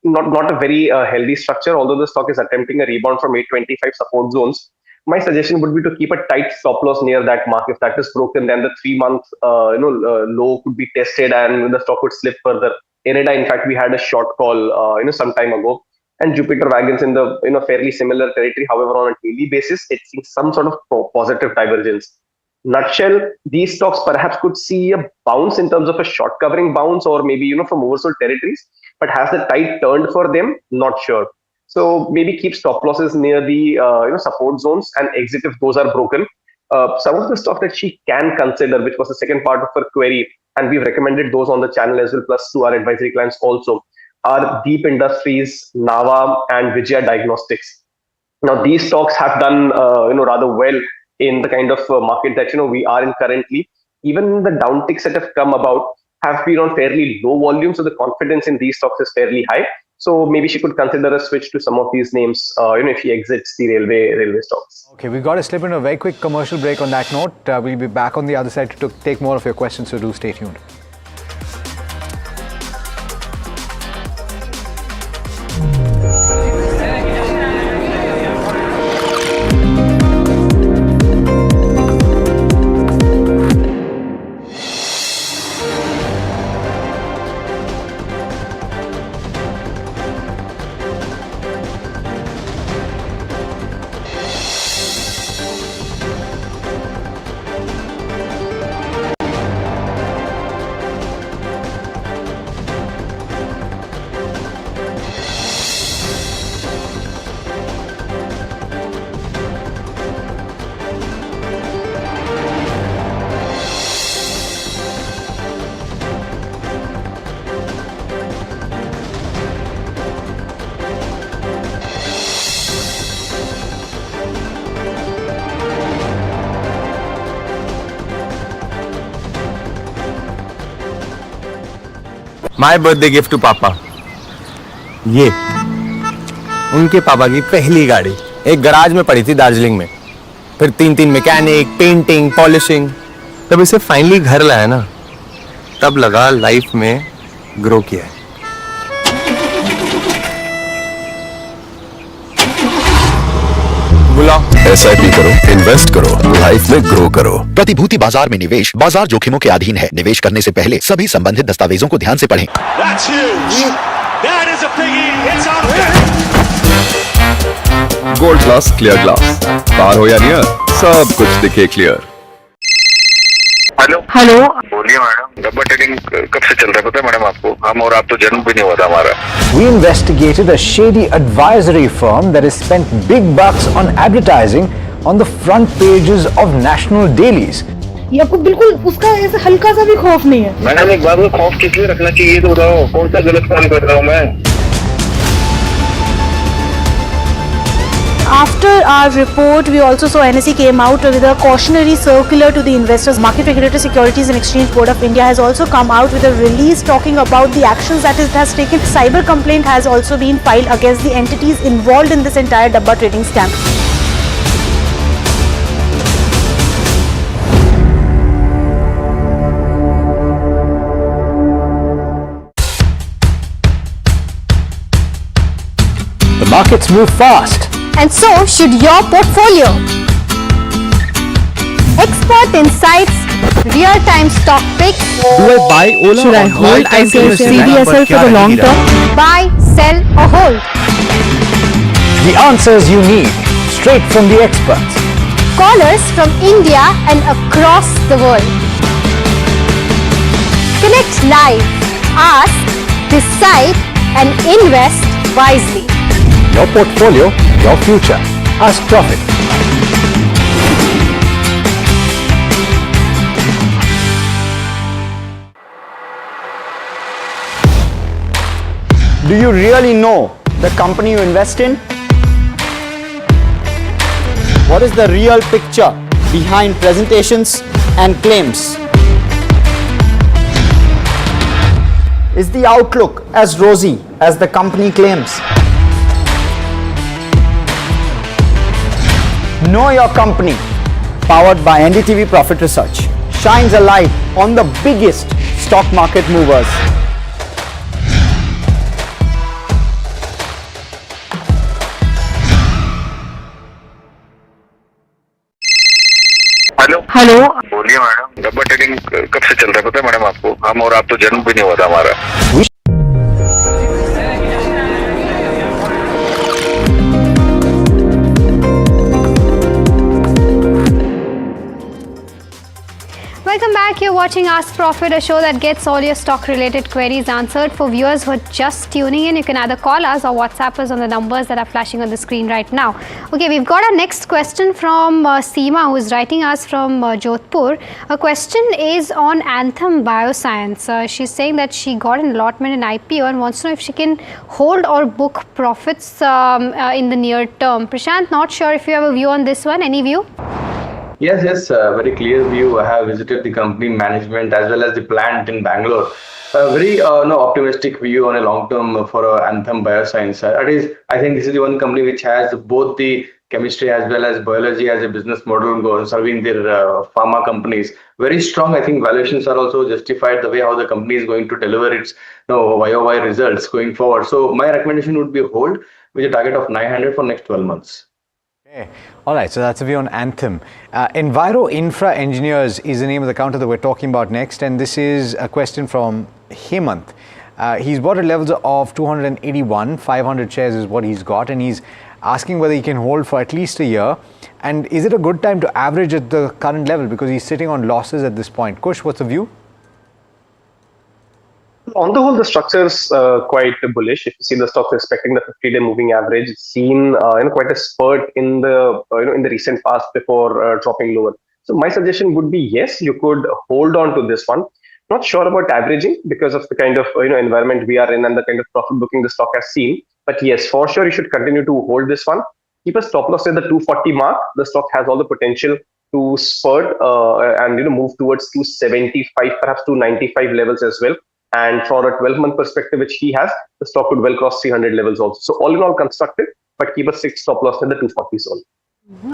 not a very healthy structure, although the stock is attempting a rebound from 825 support zones. My suggestion would be to keep a tight stop loss near that mark. If that is broken, then the 3-month low could be tested and the stock would slip further. Irida, in fact, we had a short call some time ago, and Jupiter Wagons in the fairly similar territory. However, on a daily basis, it's seeing some sort of positive divergence. Nutshell, these stocks perhaps could see a bounce in terms of a short covering bounce, or maybe from oversold territories. But has the tide turned for them? Not sure. So maybe keep stop losses near the support zones and exit if those are broken. Some of the stuff that she can consider, which was the second part of her query, and we've recommended those on the channel as well, plus to our advisory clients also, are Deep Industries, Nava, and Vijaya Diagnostics. Now these stocks have done rather well in the kind of market that we are in currently. Even the downticks that have come about, have been on fairly low volume, so the confidence in these stocks is fairly high. So maybe she could consider a switch to some of these names, if she exits the railway stocks. Okay, we've got to slip in a very quick commercial break on that note. We'll be back on the other side to take more of your questions, so do stay tuned. My birthday gift to papa, ये उनके पापा की पहली गाड़ी एक garage में पड़ी थी दार्जिलिंग में, फिर 3 मैकेनिक, पेंटिंग, पॉलिशिंग। जब इसे फाइनली घर लाया ना, तब लगा लाइफ में ग्रो किया है। SIP करो, इन्वेस्ट करो, लाइफ में ग्रो करो। प्रतिभूति बाजार में निवेश बाजार जोखिमों के अधीन है। निवेश करने से पहले सभी संबंधित दस्तावेजों को ध्यान से पढ़ें। गोल्ड ग्लास, क्लियर ग्लास, पार हो या नियर, सब कुछ दिखे क्लियर। हेलो, बोलिए मैडम। डब्बा ट्रेडिंग कब से चल रहा है पता है मैडम आपको? हम और आप तो जन्म भी नहीं हुआ था हमारा। We investigated a shady advisory firm that has spent big bucks on advertising on the front pages of national dailies. ये आपको बिल्कुल उसका ऐसा हल्का सा भी खौफ नहीं है? मैडम एक बात को खौफ किस लिए रखना चाहिए तो बताओ, कौन सा गलत काम कर रहा हूँ मैं? After our report, we also saw NSE came out with a cautionary circular to the investors. Market Regulator Securities and Exchange Board of India has also come out with a release talking about the actions that it has taken. Cyber complaint has also been filed against the entities involved in this entire Dabba trading scam. The markets move fast. And so should your portfolio. Expert insights, real-time stock picks. Do I buy Ola? Should I hold CDSL for the long term? Buy, sell or hold. The answers you need, straight from the experts. Callers from India and across the world. Connect live, ask, decide and invest wisely. Your portfolio, your future. Ask Profit. Do you really know the company you invest in? What is the real picture behind presentations and claims? Is the outlook as rosy as the company claims? Know Your Company, powered by NDTV Profit Research, shines a light on the biggest stock market movers. Hello, बोलिए madam. डब्बा trading कब से चल रहा है पता है madam आपको? हम और आप तो जन्म भी नहीं हुआ था हमारा। Welcome back. You're watching Ask Profit, a show that gets all your stock related queries answered. For viewers who are just tuning in, you can either call us or WhatsApp us on the numbers that are flashing on the screen right now. Okay, we've got our next question from Seema, who is writing us from Jodhpur. Her question is on Anthem Bioscience. She's saying that she got an allotment in IPO and wants to know if she can hold or book profits in the near term. Prashant, not sure if you have a view on this one. Any view? Yes, very clear view. I have visited the company management as well as the plant in Bangalore. A very optimistic view on a long term for Anthem Bioscience. That is, I think this is the one company which has both the chemistry as well as biology as a business model serving their pharma companies. Very strong. I think valuations are also justified the way how the company is going to deliver its YOY results going forward. So my recommendation would be hold with a target of 900 for next 12 months. Okay. All right, so that's a view on Anthem. Enviro Infra Engineers is the name of the counter that we're talking about next, and this is a question from Hemant. He's bought at levels of 281, 500 shares is what he's got, and he's asking whether he can hold for at least a year. And is it a good time to average at the current level because he's sitting on losses at this point? Kush, what's the view? On the whole, the structure is quite bullish. If you see the stock respecting the 50-day moving average, it's seen quite a spurt in the in the recent past before dropping lower. So my suggestion would be yes, you could hold on to this one. Not sure about averaging because of the kind of environment we are in and the kind of profit booking the stock has seen. But yes, for sure you should continue to hold this one. Keep a stop loss at the 240 mark. The stock has all the potential to spurt and move towards 275, perhaps 295 levels as well. And for a 12-month perspective, which he has, the stock could well cross 300 levels also. So all in all, constructive, but keep a 6 stop loss in the 240 zone.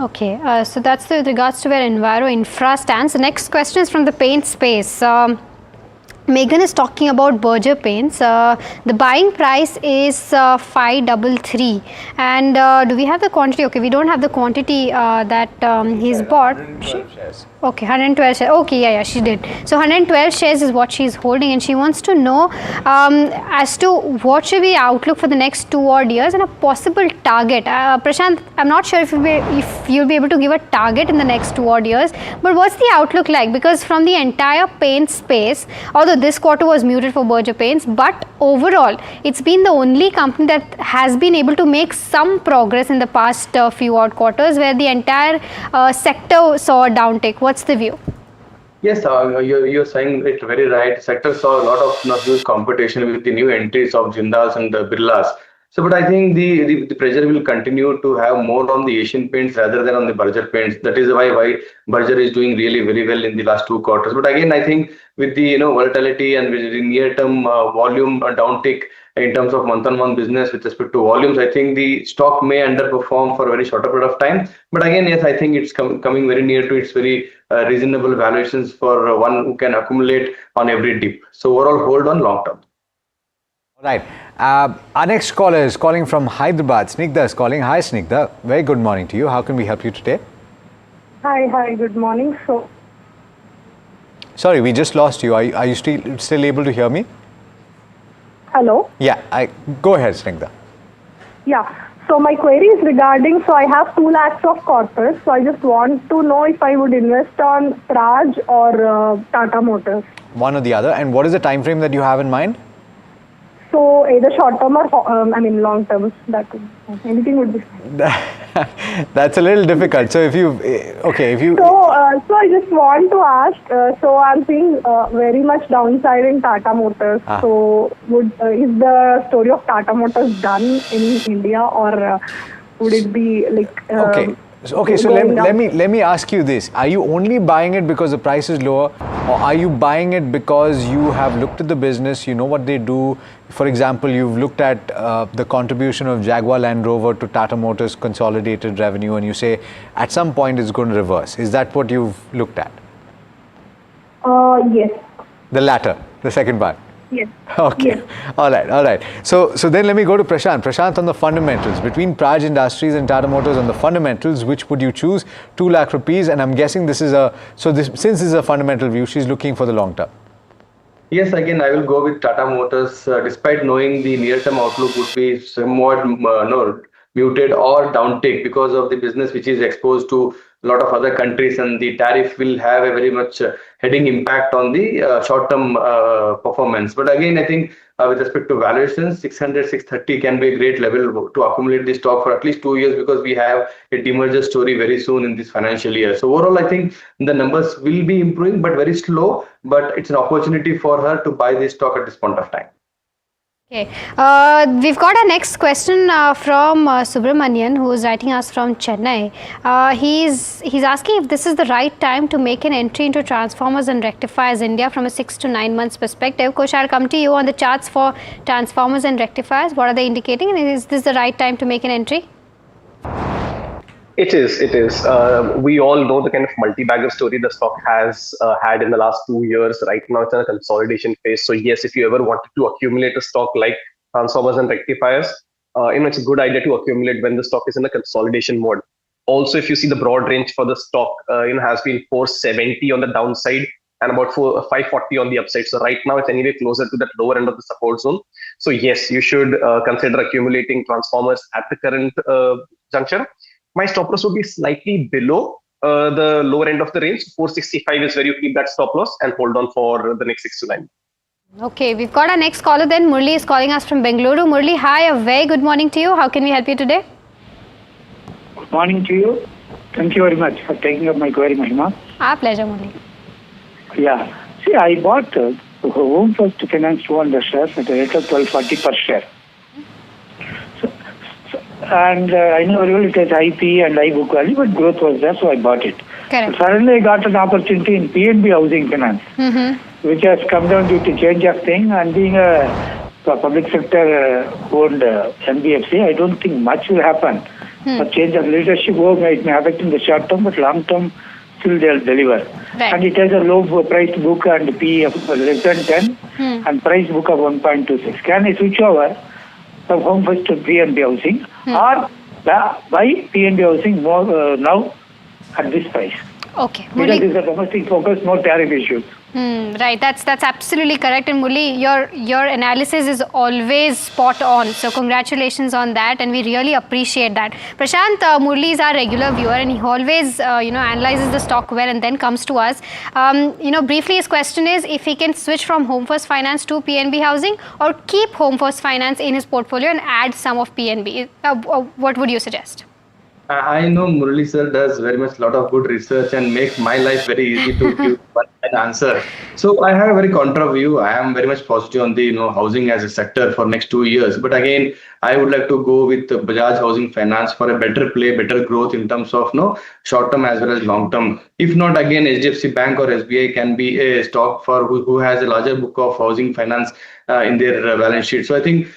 Okay, so that's with regards to where Enviro Infra stands. The next question is from the paint space. Megan is talking about Berger Paints. The buying price is 533, and do we have the quantity? Okay, we don't have the quantity that he's bought. Okay, 112 shares. Okay, yeah, she did. So 112 shares is what she's holding, and she wants to know as to what should be the outlook for the next 2 odd years and a possible target. Prashant, I'm not sure if you'll be able to give a target in the next 2 odd years, but what's the outlook like? Because from the entire paint space, although this quarter was muted for Berger Paints, but overall, it's been the only company that has been able to make some progress in the past few odd quarters, where the entire sector saw a downtick. What's the view? Yes, you're saying it very right. Sector saw a lot of huge competition with the new entries of Jindals and the Birlas. So, but I think the pressure will continue to have more on the Asian paints rather than on the Berger paints. That is why Berger is doing really very well in the last 2 quarters. But again, I think with the volatility and with the near-term volume downtick in terms of month-on-month business with respect to volumes, I think the stock may underperform for a very shorter period of time. But again, yes, I think it's coming very near to its very reasonable valuations for one who can accumulate on every dip. So overall, hold on long term. All right. Our next caller is calling from Hyderabad. Snigdha is calling. Hi, Snigdha. Very good morning to you. How can we help you today? Hi, good morning. So, sorry, we just lost you. Are you still able to hear me? hello? Yeah, go ahead, Snigdha. Yeah. So my query is regarding, so I have 2 lakhs of corpus. So I just want to know if I would invest on Praj or Tata Motors. One or the other. And what is the time frame that you have in mind? So either short term or long term. That would, anything would be fine. That's a little difficult. So if you So I just want to ask. So I'm seeing very much downside in Tata Motors. So is the story of Tata Motors done in India, or would it be like? Okay, so let me ask you this. Are you only buying it because the price is lower, or are you buying it because you have looked at the business, you know what they do? For example, you've looked at the contribution of Jaguar Land Rover to Tata Motors consolidated revenue, and you say at some point it's going to reverse. Is that what you've looked at? Yes. The latter, the second part. Yes. Okay. Yes. All right. So then let me go to Prashant. Prashant, on the fundamentals between Praj Industries and Tata Motors, on the fundamentals, which would you choose? 2 lakh rupees, and I'm guessing this is since this is a fundamental view, she's looking for the long term. Yes, again, I will go with Tata Motors, despite knowing the near-term outlook would be somewhat muted or downtake because of the business which is exposed to a lot of other countries, and the tariff will have a very much heading impact on the short-term performance. But again, I think with respect to valuations, 600, 630 can be a great level to accumulate the stock for at least 2 years, because we have a demerger story very soon in this financial year. So overall, I think the numbers will be improving, but very slow. But it's an opportunity for her to buy this stock at this point of time. Okay, we've got our next question from Subramanian, who is writing us from Chennai. He's asking if this is the right time to make an entry into transformers and rectifiers India from a 6 to 9 months perspective. Kush, I'll come to you on the charts for transformers and rectifiers. What are they indicating, and is this the right time to make an entry? It is. We all know the kind of multi-bagger story the stock has had in the last 2 years. Right now, it's in a consolidation phase. So yes, if you ever wanted to accumulate a stock like transformers and rectifiers, it's a good idea to accumulate when the stock is in a consolidation mode. Also, if you see the broad range for the stock, has been 470 on the downside and about 540 on the upside. So right now, it's anyway closer to that lower end of the support zone. So yes, you should consider accumulating transformers at the current juncture. My stop loss would be slightly below the lower end of the range. 465 is where you keep that stop loss and hold on for the next 6 to 9. Okay, we've got our next caller then. Murli is calling us from Bengaluru. Murli, hi, a very good morning to you. How can we help you today? Good morning to you. Thank you very much for taking up my query, Mahima. Our pleasure, Murli. Yeah. See, I bought Home First Finance 200 shares at a rate of 1240 per share. And I know very well it has IP and high book value, but growth was there, so I bought it. Correct. Suddenly I got an opportunity in PNB Housing Finance, which has come down due to change of thing, and being a public sector owned NBFC, I don't think much will happen. A change of leadership it may affect in the short term, but long term still they'll deliver. Right. And it has a low price book and PE of less than 10 and price book of 1.26. Can I switch over from Home First to PNB Housing or buy PNB Housing more now at this price? Okay. Because it's a domestic focus, no tariff issues. Right, that's absolutely correct. And Murli, your analysis is always spot on. So congratulations on that, and we really appreciate that. Prashant, Murli is our regular viewer, and he always analyzes the stock well and then comes to us. Briefly, his question is if he can switch from Home First Finance to PNB Housing or keep Home First Finance in his portfolio and add some of PNB. What would you suggest? I know Murali sir does very much lot of good research and makes my life very easy to give one answer. So I have a very contra view. I am very much positive on the housing as a sector for next 2 years. But again, I would like to go with Bajaj Housing Finance for a better play, better growth in terms of short term as well as long term. If not, again, HDFC Bank or SBI can be a stock for who has a larger book of housing finance in their balance sheet. So I think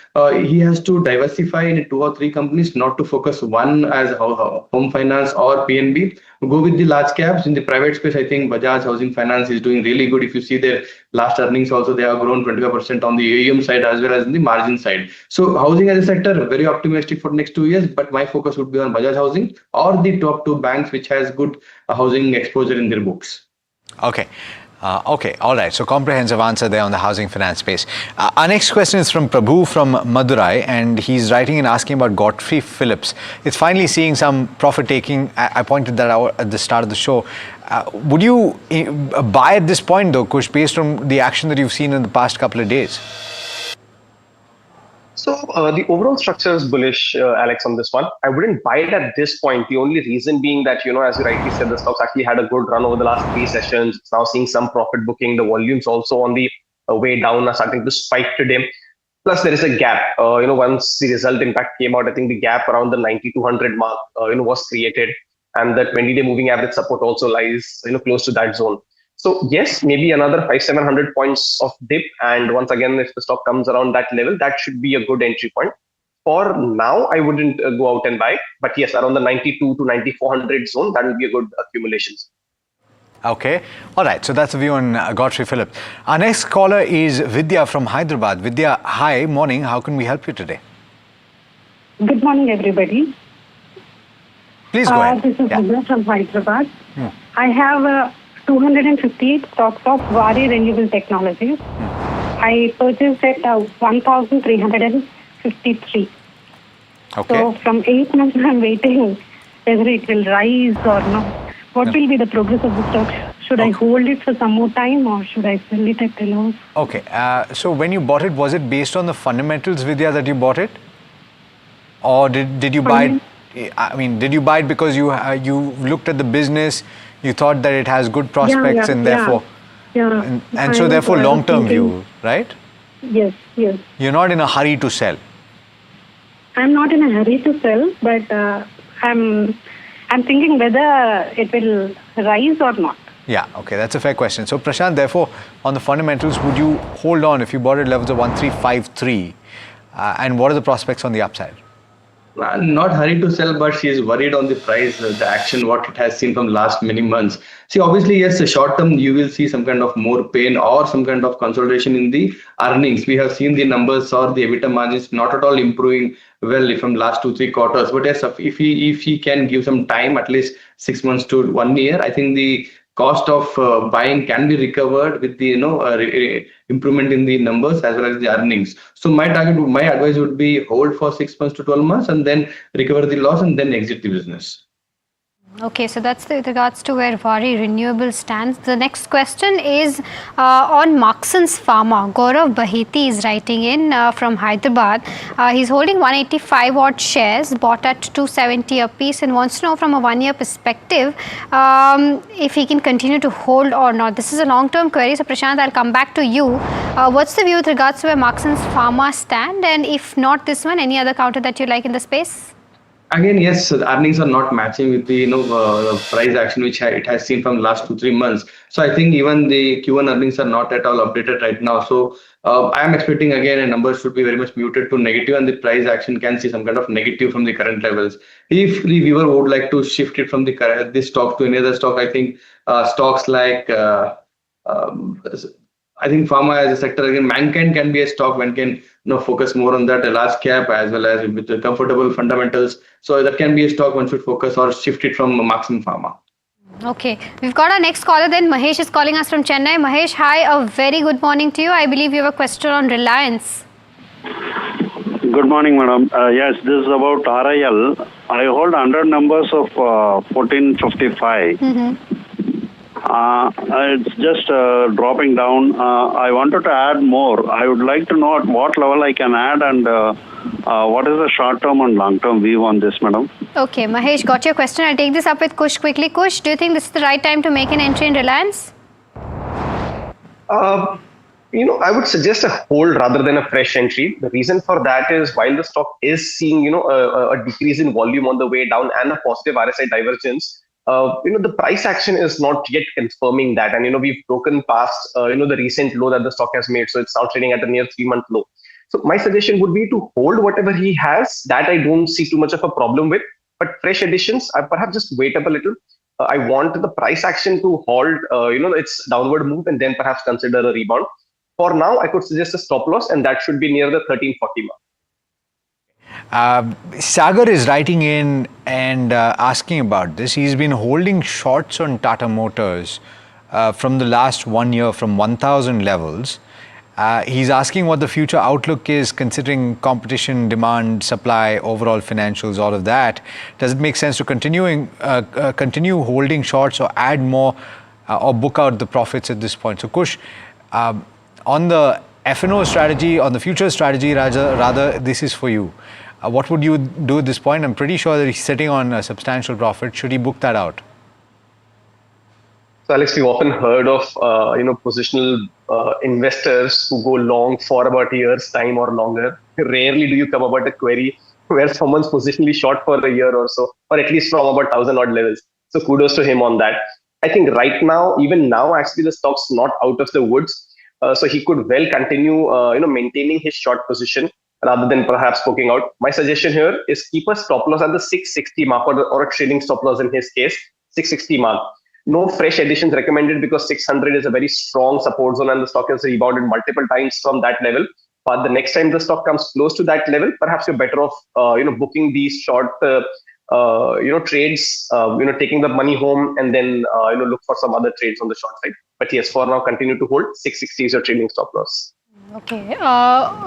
he has to diversify in 2 or 3 companies, not to focus one as home finance or PNB. Go with the large caps. In the private space, I think Bajaj Housing Finance is doing really good. If you see their last earnings also, they have grown 25% on the AUM side as well as in the margin side. So housing as a sector, very optimistic for the next 2 years, but my focus would be on Bajaj Housing or the top 2 banks which has good housing exposure in their books. Okay. Okay, all right. So comprehensive answer there on the housing finance space. Our next question is from Prabhu from Madurai, and he's writing and asking about Godfrey Phillips. It's finally seeing some profit taking. I pointed that out at the start of the show. Would you buy at this point though, Kush, based on the action that you've seen in the past couple of days? So the overall structure is bullish, Alex, on this one. I wouldn't buy it at this point. The only reason being that, as you rightly said, the stocks actually had a good run over the last 3 sessions. It's now seeing some profit booking. The volumes also on the way down are starting to spike today. Plus, there is a gap. Once the result impact came out, I think the gap around the 90-200 mark, was created. And the 20-day moving average support also lies, close to that zone. So yes, maybe another 500-700 points of dip, and once again, if the stock comes around that level, that should be a good entry point. For now, I wouldn't go out and buy, but yes, around the 92 to 9400 zone, that will be a good accumulation. Okay, all right. So that's the view on Godfrey Phillips. Our next caller is Vidya from Hyderabad. Vidya, hi, morning. How can we help you today? Good morning, everybody. Please go ahead. This is Vidya from Hyderabad. I have 258 stocks of Vare Renewable Technologies. I purchased at 1,353. Okay. So from 8 months I'm waiting whether it will rise or not. What will be the progress of the stock? Should I hold it for some more time or should I sell it at a loss? Okay. So when you bought it, was it based on the fundamentals, Vidya, that you bought it? Or did you buy it? I mean, did you buy it because you looked at the business, you thought that it has good prospects and therefore, and so therefore long-term view, right? Yes, yes. You're not in a hurry to sell. I'm not in a hurry to sell, but I'm thinking whether it will rise or not. Yeah, okay, that's a fair question. So Prashant, therefore, on the fundamentals, would you hold on if you bought at levels of 1353? And what are the prospects on the upside? Not hurried to sell, but she is worried on the price, the action, what it has seen from last many months. See, obviously, yes, short term, you will see some kind of more pain or some kind of consolidation in the earnings. We have seen the numbers or the EBITDA margins not at all improving well from last 2-3 quarters. But yes, if he can give some time, at least 6 months to 1 year, I think the cost of buying can be recovered with the improvement in the numbers as well as the earnings. So my advice would be hold for 6 months to 12 months and then recover the loss and then exit the business. Okay, so that's with regards to where Vari Renewable stands. The next question is on Marksans Pharma. Gaurav Baheti is writing in from Hyderabad. He's holding 185 odd shares, bought at 270 a piece, and wants to know from a 1 year perspective if he can continue to hold or not. This is a long-term query, so Prashant, I'll come back to you. What's the view with regards to where Marksans Pharma stand, and if not this one, any other counter that you like in the space? Again, yes, the earnings are not matching with the price action which it has seen from last 2-3 months. So I think even the Q1 earnings are not at all updated right now. So I am expecting again a number should be very much muted to negative, and the price action can see some kind of negative from the current levels. If the viewer would like to shift it from this stock to any other stock, I think stocks like I think pharma as a sector, again, Mankind can be a stock when can focus more on that, a large cap as well as with the comfortable fundamentals. So that can be a stock one should focus or shift it from Marksans Pharma. Okay, we've got our next caller then. Mahesh is calling us from Chennai. Mahesh, hi, a very good morning to you. I believe you have a question on Reliance. Good morning, madam. Yes, this is about RIL. I hold 100 numbers of 1455. It's just dropping down. I wanted to add more. I would like to know at what level I can add and what is the short-term and long-term view on this, madam? Okay, Mahesh, got your question. I'll take this up with Kush quickly. Kush, do you think this is the right time to make an entry in Reliance? I would suggest a hold rather than a fresh entry. The reason for that is while the stock is seeing, a decrease in volume on the way down and a positive RSI divergence, the price action is not yet confirming that. And, we've broken past, the recent low that the stock has made. So it's now trading at a near 3-month low. So my suggestion would be to hold whatever he has. That I don't see too much of a problem with. But fresh additions, I perhaps just wait up a little. I want the price action to halt, its downward move and then perhaps consider a rebound. For now, I could suggest a stop loss, and that should be near the 1340 mark. Sagar is writing in and asking about this. He's been holding shorts on Tata Motors from the last 1 year from 1,000 levels. He's asking what the future outlook is considering competition, demand, supply, overall financials, all of that. Does it make sense to continue holding shorts or add more or book out the profits at this point? So Kush, on the F&O strategy, on the future strategy, rather, this is for you. What would you do at this point? I'm pretty sure that he's sitting on a substantial profit. Should he book that out? So Alex, we've often heard of, positional investors who go long for about a year's time or longer. Rarely do you come about a query where someone's positionally short for a year or so, or at least from about 1,000 odd levels. So kudos to him on that. I think right now, even now, actually the stock's not out of the woods. So he could well continue, maintaining his short position rather than perhaps booking out. My suggestion here is keep a stop loss at the 660 mark or a trading stop loss in his case, 660 mark. No fresh additions recommended because 600 is a very strong support zone and the stock has rebounded multiple times from that level. But the next time the stock comes close to that level, perhaps you're better off, booking these short, trades, taking the money home and then, look for some other trades on the short side. But yes, for now, continue to hold. 660 is your trading stop loss. Okay,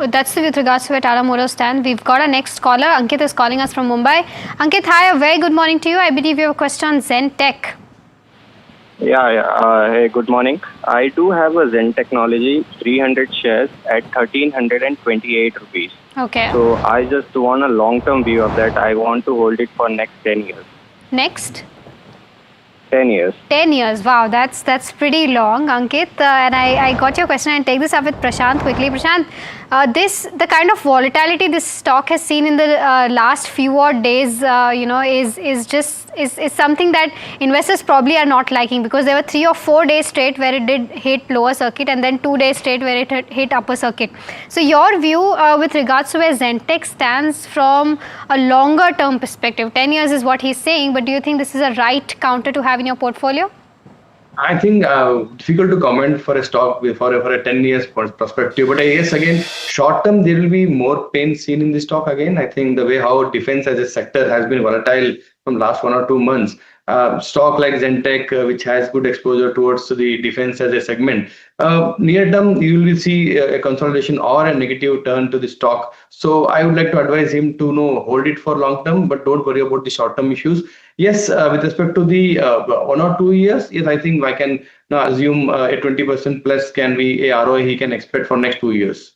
that's with regards to where Tata Motors stand. We've got our next caller. Ankit is calling us from Mumbai. Ankit, hi, a very good morning to you. I believe you have a question on Zen Tech. Hey, good morning. I do have a Zen Technology 300 shares at 1,328 rupees. Okay. So I just want a long-term view of that. I want to hold it for next 10 years. Next? 10 years. 10 years, wow, that's pretty long, Ankit. And I got your question and take this up with Prashant quickly. Prashant, the kind of volatility this stock has seen in the last few odd days, is something that investors probably are not liking, because there were 3 or 4 days straight where it did hit lower circuit and then 2 days straight where it hit upper circuit. So your view with regards to where Zentek stands from a longer term perspective, 10 years is what he's saying, but do you think this is a right counter to have in your portfolio? I think difficult to comment for a stock for a 10 years perspective. But yes, again, short term there will be more pain seen in the stock again. I think the way how defense as a sector has been volatile from last 1 or 2 months. Stock like Zentek, which has good exposure towards the defense as a segment, near term you will see a consolidation or a negative turn to the stock. So I would like to advise him to hold it for long term, but don't worry about the short term issues. Yes, with respect to the 1 or 2 years, yes, I think I can assume a 20% plus can be a ROI he can expect for next 2 years.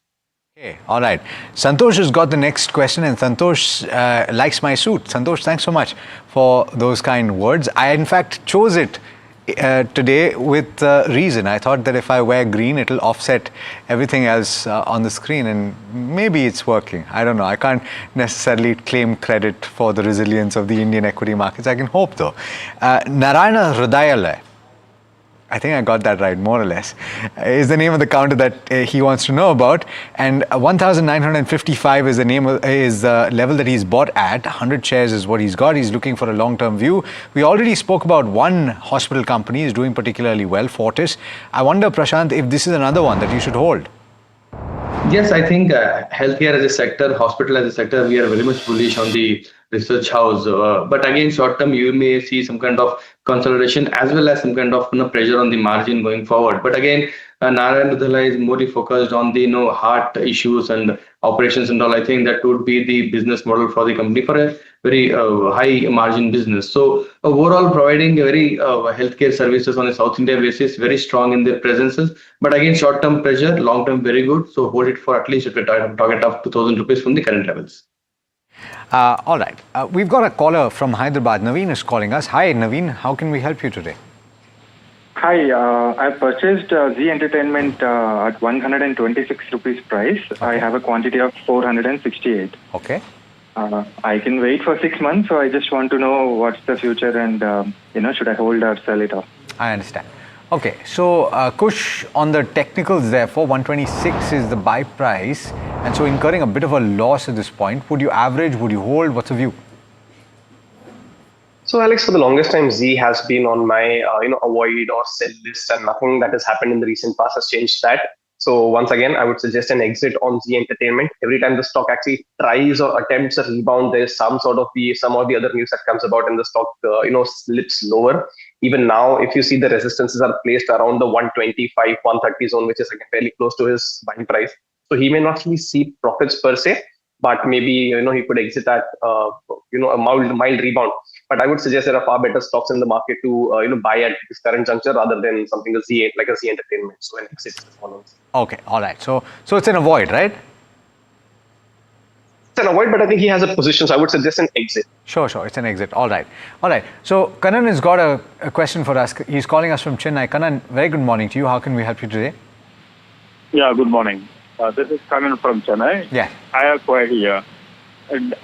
Okay, all right. Santosh has got the next question, and Santosh likes my suit. Santosh, thanks so much for those kind words. I, in fact, chose it today with reason. I thought that if I wear green, it'll offset everything else on the screen, and maybe it's working. I don't know. I can't necessarily claim credit for the resilience of the Indian equity markets. I can hope, though. Narayana Hridayalaya, I think I got that right, more or less, is the name of the counter that he wants to know about. And 1,955 is the level that he's bought at. 100 shares is what he's got. He's looking for a long-term view. We already spoke about one hospital company is doing particularly well, Fortis. I wonder, Prashant, if this is another one that you should hold. Yes, I think healthcare as a sector, hospital as a sector, we are very much bullish on the research house. But again, short term, you may see some kind of consolidation as well as some kind of pressure on the margin going forward. But again, Narayana Hridayalaya is more focused on the heart issues and operations and all. I think that would be the business model for the company for a very high margin business. So overall, providing a very healthcare services on a South India basis, very strong in their presences. But again, short term pressure, long term very good. So hold it for at least a target of 2,000 rupees from the current levels. All right. We've got a caller from Hyderabad. Naveen is calling us. Hi, Naveen. How can we help you today? Hi, I purchased Z Entertainment at 126 rupees price. Okay. I have a quantity of 468. Okay. I can wait for 6 months, so I just want to know what's the future and, should I hold or sell it off? I understand. Okay, so Kush, on the technicals therefore, 126 is the buy price, and so incurring a bit of a loss at this point. Would you average, would you hold, what's the view? So Alex, for the longest time, Z has been on my avoid or sell list, and nothing that has happened in the recent past has changed that. So once again, I would suggest an exit on Z Entertainment. Every time the stock actually tries or attempts a rebound, there is some of the other news that comes about and the stock slips lower. Even now, if you see, the resistances are placed around the 125, 130 zone, which is again fairly close to his buying price. So he may not really see profits per se, but maybe he could exit at a mild rebound. But I would suggest there are far better stocks in the market to buy at this current juncture rather than something like a Z Entertainment. So an exit follows. Okay, all right. So it's an avoid, right? It's an avoid, but I think he has a position, so I would suggest an exit. Sure. It's an exit. All right. So Kanan has got a question for us. He's calling us from Chennai. Kanan, very good morning to you. How can we help you today? Yeah, good morning. This is Kanan from Chennai. Yeah. I have query here.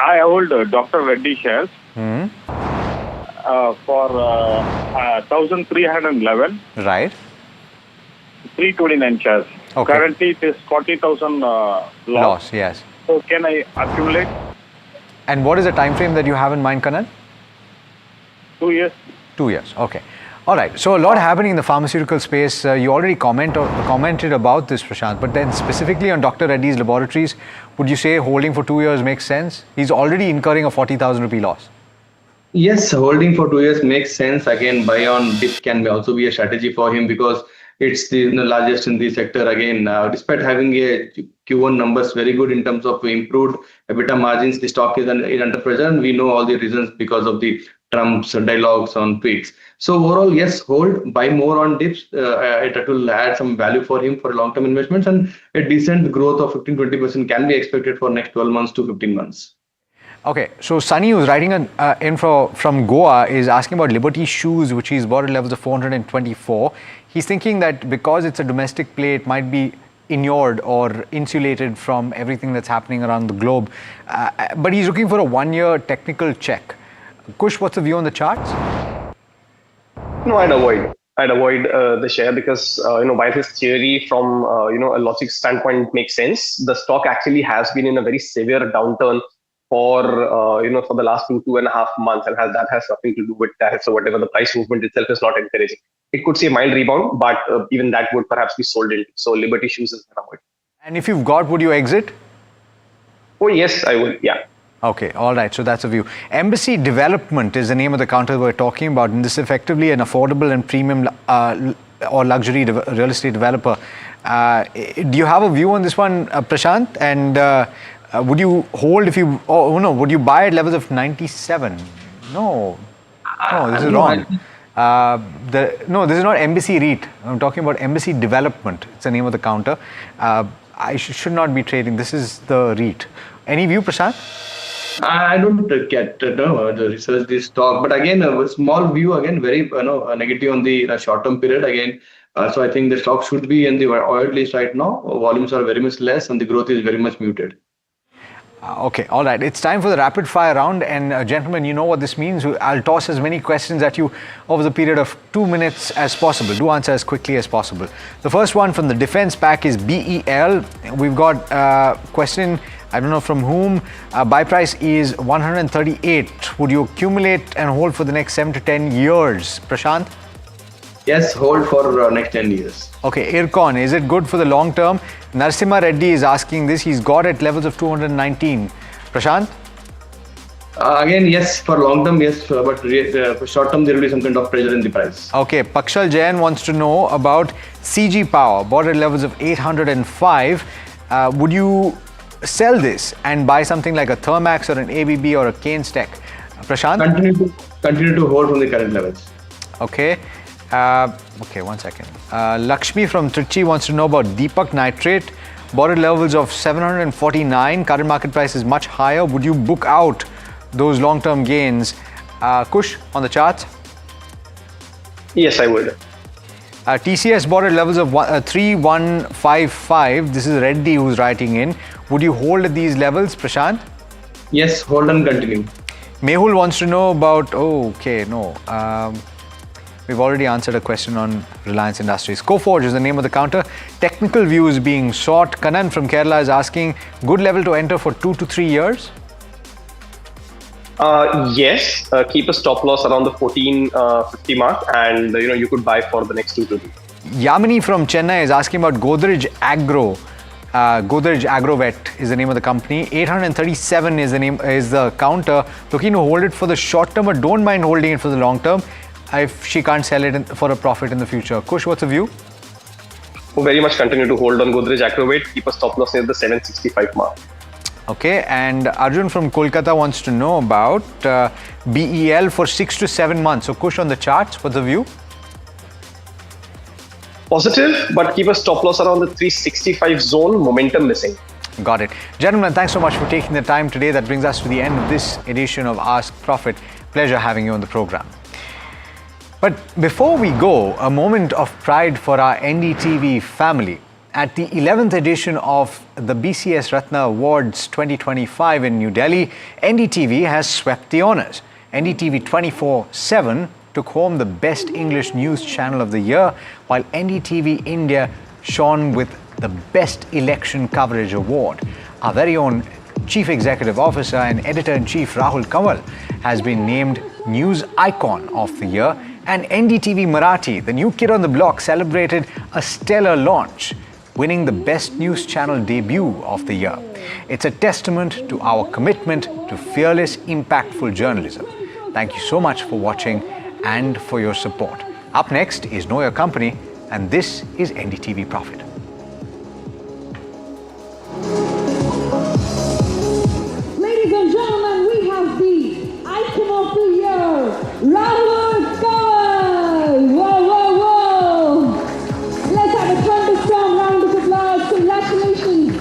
I hold Dr. Reddy shares for 1,311. Right. 329 shares. Okay. Currently, it is 40,000 loss. Yes. So can I accumulate? And what is the time frame that you have in mind, Kanan? 2 years. 2 years. Okay. All right. So a lot happening in the pharmaceutical space. You already commented about this, Prashant. But then specifically on Dr. Reddy's Laboratories, would you say holding for 2 years makes sense? He's already incurring a 40,000 rupee loss. Yes, holding for 2 years makes sense. Again, buy on dip can also be a strategy for him because it's the largest in the sector. Again, despite having a Q1 numbers very good in terms of improved EBITDA margins, the stock is under pressure, and we know all the reasons because of the Trump's dialogues on tweets. So overall, yes, hold, buy more on dips. It will add some value for him for long-term investments, and a decent growth of 15-20% can be expected for next 12 months to 15 months. Okay, so Sunny, who's writing an info from Goa, is asking about Liberty Shoes, which he's bought at levels of 424. He's thinking that because it's a domestic play, it might be inured or insulated from everything that's happening around the globe. But he's looking for a 1-year technical check. Kush, what's the view on the charts? No, I'd avoid the share because while his theory from a logic standpoint makes sense, the stock actually has been in a very severe downturn for for the last 2.5 months, and that has nothing to do with tariffs or whatever. The price movement itself is not encouraging. It could see a mild rebound, but even that would perhaps be sold into. So Liberty Shoes is an avoid. And if you've got, would you exit? Oh yes, I would. Yeah. Okay, all right, so that's a view. Embassy Development is the name of the counter we're talking about, and this is effectively an affordable and premium or luxury real estate developer. Do you have a view on this one, Prashant? And would you hold if you, would you buy at levels of 97? No, this is wrong. No, this is not Embassy REIT. I'm talking about Embassy Development. It's the name of the counter. I should not be trading. This is the REIT. Any view, Prashant? I don't get the research this stock, but again a small view, again very negative on the short-term period again. So I think the stock should be in the oil list right now. Volumes are very much less and the growth is very much muted. Okay, all right. It's time for the rapid fire round, and gentlemen, you know what this means. I'll toss as many questions at you over the period of 2 minutes as possible. Do answer as quickly as possible. The first one from the defense pack is BEL. We've got a question, I don't know from whom. Buy price is 138. Would you accumulate and hold for the next 7 to 10 years? Prashant? Yes, hold for next 10 years. Okay, Ircon, is it good for the long term? Narasimha Reddy is asking this. He's got at levels of 219. Prashant? Again, yes, for long term, yes, but for short term, there will be some kind of pressure in the price. Okay, Pakshal Jain wants to know about CG Power, bought at levels of 805. Would you sell this and buy something like a Thermax or an ABB or a Kane Tech? Prashant? Continue to hold from the current levels. Okay. Okay, 1 second. Lakshmi from Trichy wants to know about Deepak Nitrate. Bought at levels of 749. Current market price is much higher. Would you book out those long-term gains? Kush, on the charts? Yes, I would. TCS bought at levels of 3155. This is Reddy who's writing in. Would you hold at these levels, Prashant? Yes, hold and continue. Mehul wants to know about... We've already answered a question on Reliance Industries. Coforge is the name of the counter. Technical views being sought. Kanan from Kerala is asking, good level to enter for 2 to 3 years? Yes, keep a stop loss around the 1450 mark, and you could buy for the next 2 to 3. Yamini from Chennai is asking about Godrej Agro. Godrej Agrovet is the name of the company. 837 is the counter. Looking to hold it for the short term, but don't mind holding it for the long term if she can't sell it for a profit in the future. Kush, what's the view? Very much continue to hold on Godrej Agrovet. Keep a stop loss near the 765 mark. Okay, and Arjun from Kolkata wants to know about BEL for 6 to 7 months. So Kush, on the charts, what's the view? Positive, but keep a stop loss around the 365 zone, momentum missing. Got it. Gentlemen, thanks so much for taking the time today. That brings us to the end of this edition of Ask Profit. Pleasure having you on the program. But before we go, a moment of pride for our NDTV family. At the 11th edition of the BCS Ratna Awards 2025 in New Delhi, NDTV has swept the honours. NDTV 24/7 took home the Best English News Channel of the Year, while NDTV India shone with the Best Election Coverage Award. Our very own Chief Executive Officer and Editor-in-Chief Rahul Kanwal has been named News Icon of the Year, and NDTV Marathi, the new kid on the block, celebrated a stellar launch, winning the Best News Channel debut of the year. It's a testament to our commitment to fearless, impactful journalism. Thank you so much for watching and for your support. Up next is Know Your Company, and this is NDTV Profit. Ladies and gentlemen, we have the Icon of the Year, Rahul Kanwal. Whoa, whoa, whoa. Let's have a thunderstorm round of applause. Congratulations.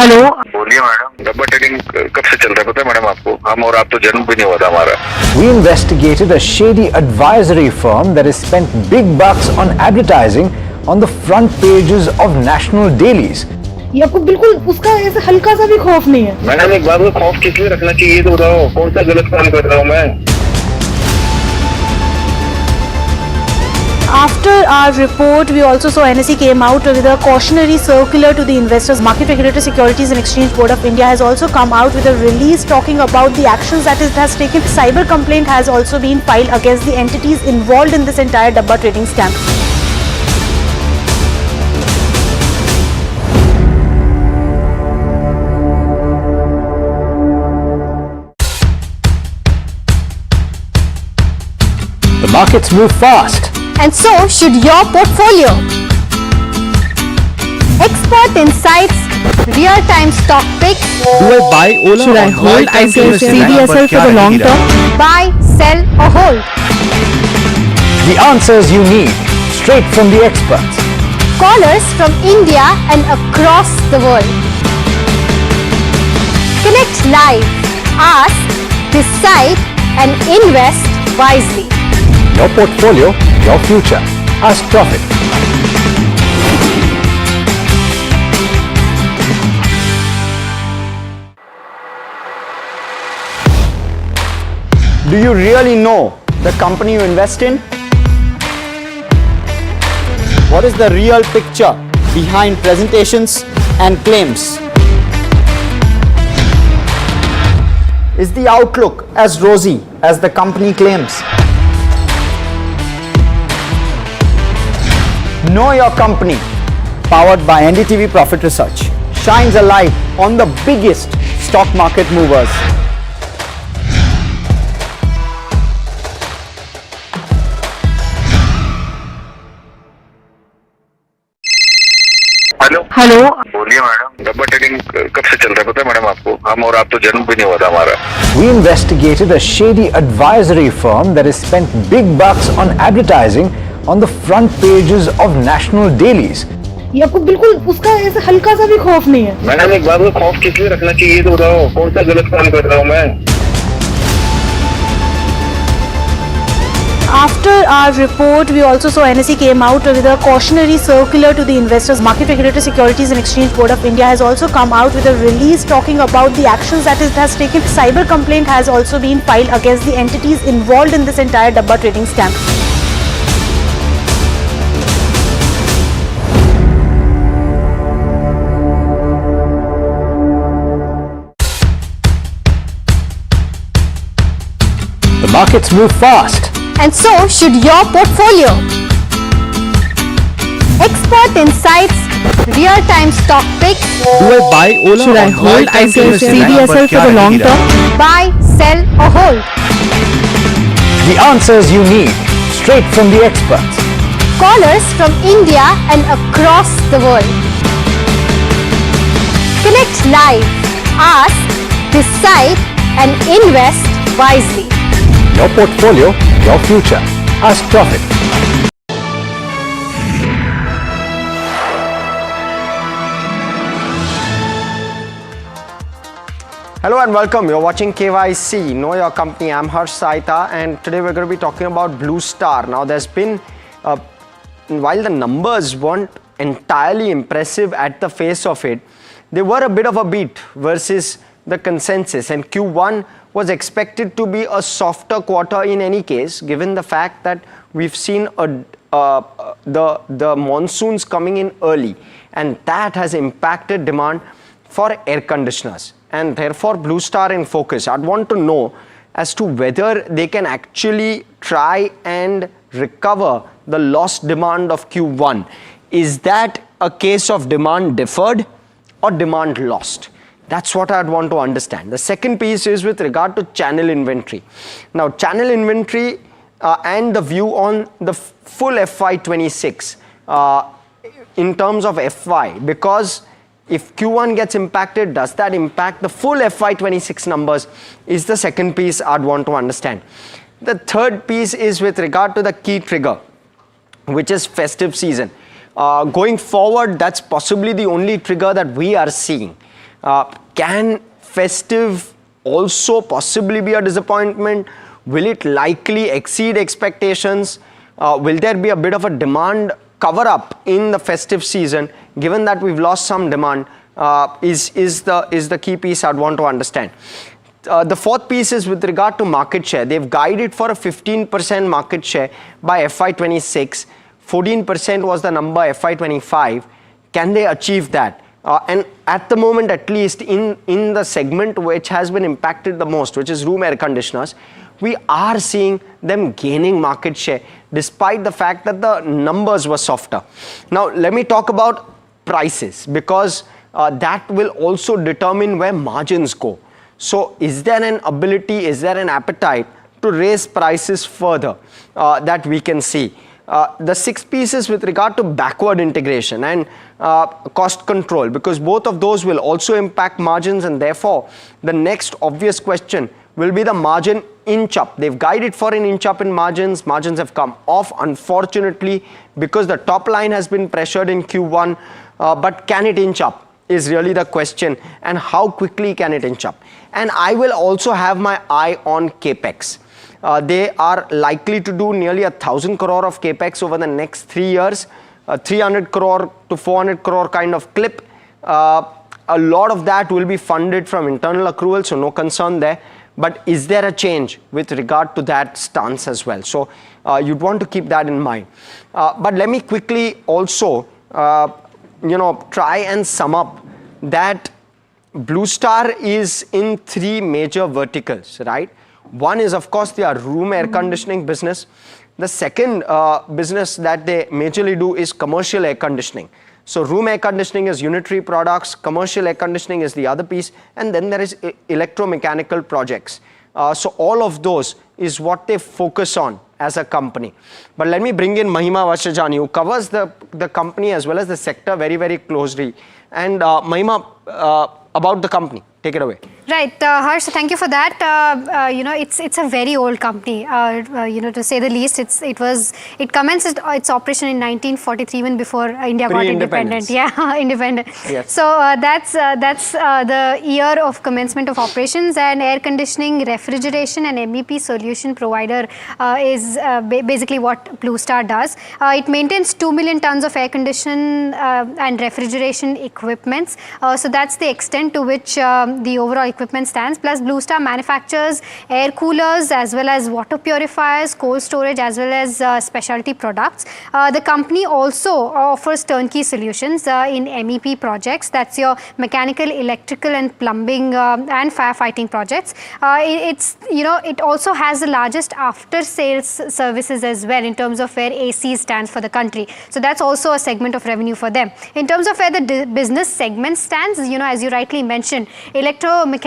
Hello बोलिए madam, डब्बा trading कब से चल रहा है पता है madam आपको? हम और आप तो जन्म भी नहीं हुआ था हमारा। We investigated a shady advisory firm that has spent big bucks on advertising on the front pages of national dailies. ये आपको बिल्कुल उसका ऐसे हल्का सा भी खौफ नहीं है। मैडम एक बात को खौफ किस लिए रखना चाहिए तो बताओ, कौन सा गलत काम कर रहा हूँ मैं? After our report, we also saw NSE came out with a cautionary circular to the investors. Market Regulator Securities and Exchange Board of India has also come out with a release talking about the actions that it has taken. Cyber complaint has also been filed against the entities involved in this entire Dabba trading scam. The markets move fast. And so should your portfolio. Expert insights, real-time stock picks. Do I buy Ola? Should I hold CDSL for the long term? Buy, sell or hold. The answers you need, straight from the experts. Callers from India and across the world. Connect live, ask, decide and invest wisely. Your portfolio, your future. Ask Profit. Do you really know the company you invest in? What is the real picture behind presentations and claims? Is the outlook as rosy as the company claims? Know Your Company, powered by NDTV Profit Research, shines a light on the biggest stock market movers. Hello बोलिए madam, डब्बा trading कब से चल रहा है पता है madam आपको? हम और आप तो जन्म भी नहीं हुआ था हमारा। We investigated a shady advisory firm that has spent big bucks on advertising on the front pages of national dailies. ये आपको बिल्कुल उसका ऐसे हल्का सा भी खौफ नहीं है। मैडम एक बात को खौफ किस लिए रखना चाहिए तो बताओ, कौन सा गलत काम कर रहा हूँ मैं? After our report, we also saw NSE came out with a cautionary circular to the investors. Market Regulator Securities and Exchange Board of India has also come out with a release talking about the actions that it has taken. Cyber complaint has also been filed against the entities involved in this entire Dabba trading scam. The markets move fast. And so should your portfolio. Expert insights, real-time stock picks. Do I buy Ola? Should I hold CDSL for the long term? Buy, sell or hold. The answers you need, straight from the experts. Callers from India and across the world. Connect live, ask, decide and invest wisely. Your portfolio, your future. Ask Profit. Hello and welcome. You're watching KYC, Know Your Company. I'm Harsh Saita and today we're going to be talking about Blue Star. Now there's been, while the numbers weren't entirely impressive at the face of it, they were a bit of a beat versus the consensus, and Q1 was expected to be a softer quarter in any case, given the fact that we've seen the monsoons coming in early, and that has impacted demand for air conditioners, and therefore Blue Star in focus. I'd want to know as to whether they can actually try and recover the lost demand of Q1. Is that a case of demand deferred or demand lost? That's what I'd want to understand. The second piece is with regard to channel inventory. Now, channel inventory and the view on the full FY26 in terms of FY, because if Q1 gets impacted, does that impact the full FY26 numbers, is the second piece I'd want to understand. The third piece is with regard to the key trigger, which is festive season. Going forward, that's possibly the only trigger that we are seeing. Can festive also possibly be a disappointment? Will it likely exceed expectations? Will there be a bit of a demand cover up in the festive season, given that we've lost some demand? Is the key piece I'd want to understand. The fourth piece is with regard to market share. They've guided for a 15% market share by FY26. 14% was the number FY25. Can they achieve that? And at the moment, at least in the segment which has been impacted the most, which is room air conditioners, we are seeing them gaining market share despite the fact that the numbers were softer. Now, let me talk about prices, because that will also determine where margins go. So is there an ability, is there an appetite to raise prices further that we can see? The sixth piece is with regard to backward integration and cost control, because both of those will also impact margins, and therefore the next obvious question will be the margin inch up. They've guided for an inch up in margins. Margins have come off, unfortunately, because the top line has been pressured in Q1, but can it inch up is really the question, and how quickly can it inch up? And I will also have my eye on capex. They are likely to do nearly 1,000 crore of capex over the next 3 years, 300 crore to 400 crore kind of clip. A lot of that will be funded from internal accrual, so no concern there. But is there a change with regard to that stance as well? So you'd want to keep that in mind. But let me quickly also try and sum up that Blue Star is in 3 major verticals, right? One is, of course, their room air conditioning business. The second business that they majorly do is commercial air conditioning. So room air conditioning is unitary products, commercial air conditioning is the other piece, and then there is electromechanical projects. So all of those is what they focus on as a company. But let me bring in Mahima Vashajani, who covers the company as well as the sector very, very closely. And Mahima, about the company, take it away. Right, Harsh, thank you for that. It's a very old company, to say the least. It commenced its operation in 1943, even before India got independent. Yeah, independent. Yes. So that's the year of commencement of operations, and air conditioning, refrigeration, and MEP solution provider is basically what Blue Star does. It maintains 2 million tons of air condition and refrigeration equipments. So that's the extent to which the overall equipment stands. Plus, Blue Star manufactures air coolers as well as water purifiers, cold storage, as well as specialty products. The company also offers turnkey solutions in MEP projects. That's your mechanical, electrical, and plumbing and firefighting projects. It also has the largest after-sales services as well in terms of where AC stands for the country. So that's also a segment of revenue for them. In terms of where the business segment stands, as you rightly mentioned, electromechanical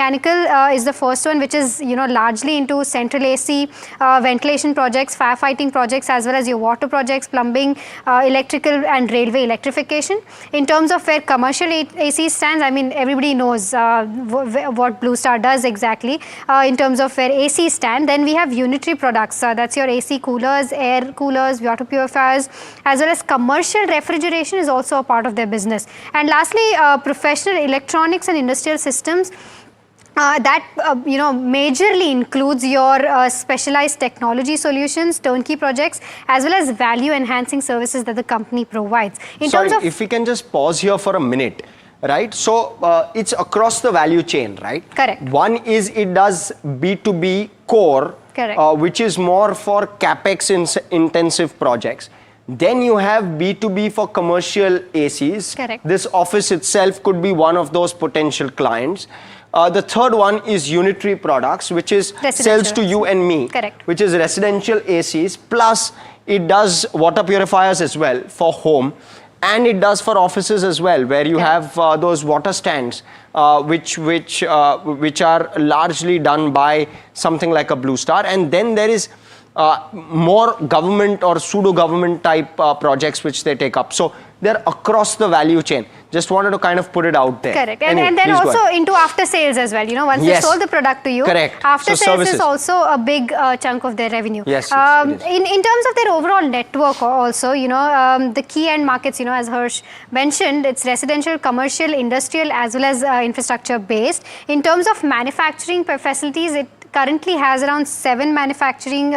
is the first one, which is largely into central AC, ventilation projects, firefighting projects, as well as your water projects, plumbing, electrical, and railway electrification. In terms of where commercial AC stands, I mean, everybody knows what Blue Star does exactly in terms of where AC stand. Then we have unitary products. That's your AC coolers, air coolers, water purifiers, as well as commercial refrigeration is also a part of their business. And lastly, professional electronics and industrial systems. That majorly includes your specialized technology solutions, turnkey projects, as well as value enhancing services that the company provides. Sorry, if we can just pause here for a minute, right? So it's across the value chain, right? Correct. One is it does B2B core, which is more for capex intensive projects. Then you have B2B for commercial ACs. Correct. This office itself could be one of those potential clients. The third one is unitary products, which is sales to you and me. Correct. Which is residential ACs, plus it does water purifiers as well for home, and it does for offices as well, where you have those water stands, which are largely done by something like a Blue Star. And then there is more government or pseudo-government type projects which they take up. So they're across the value chain. Just wanted to kind of put it out there. Correct. Anyway, and then also into after sales as well. Once they sold the product to you, correct. After so sales services is also a big chunk of their revenue. Yes, in terms of their overall network also, the key end markets, as Harsh mentioned, it's residential, commercial, industrial as well as infrastructure based. In terms of manufacturing facilities, it currently has around 7 manufacturing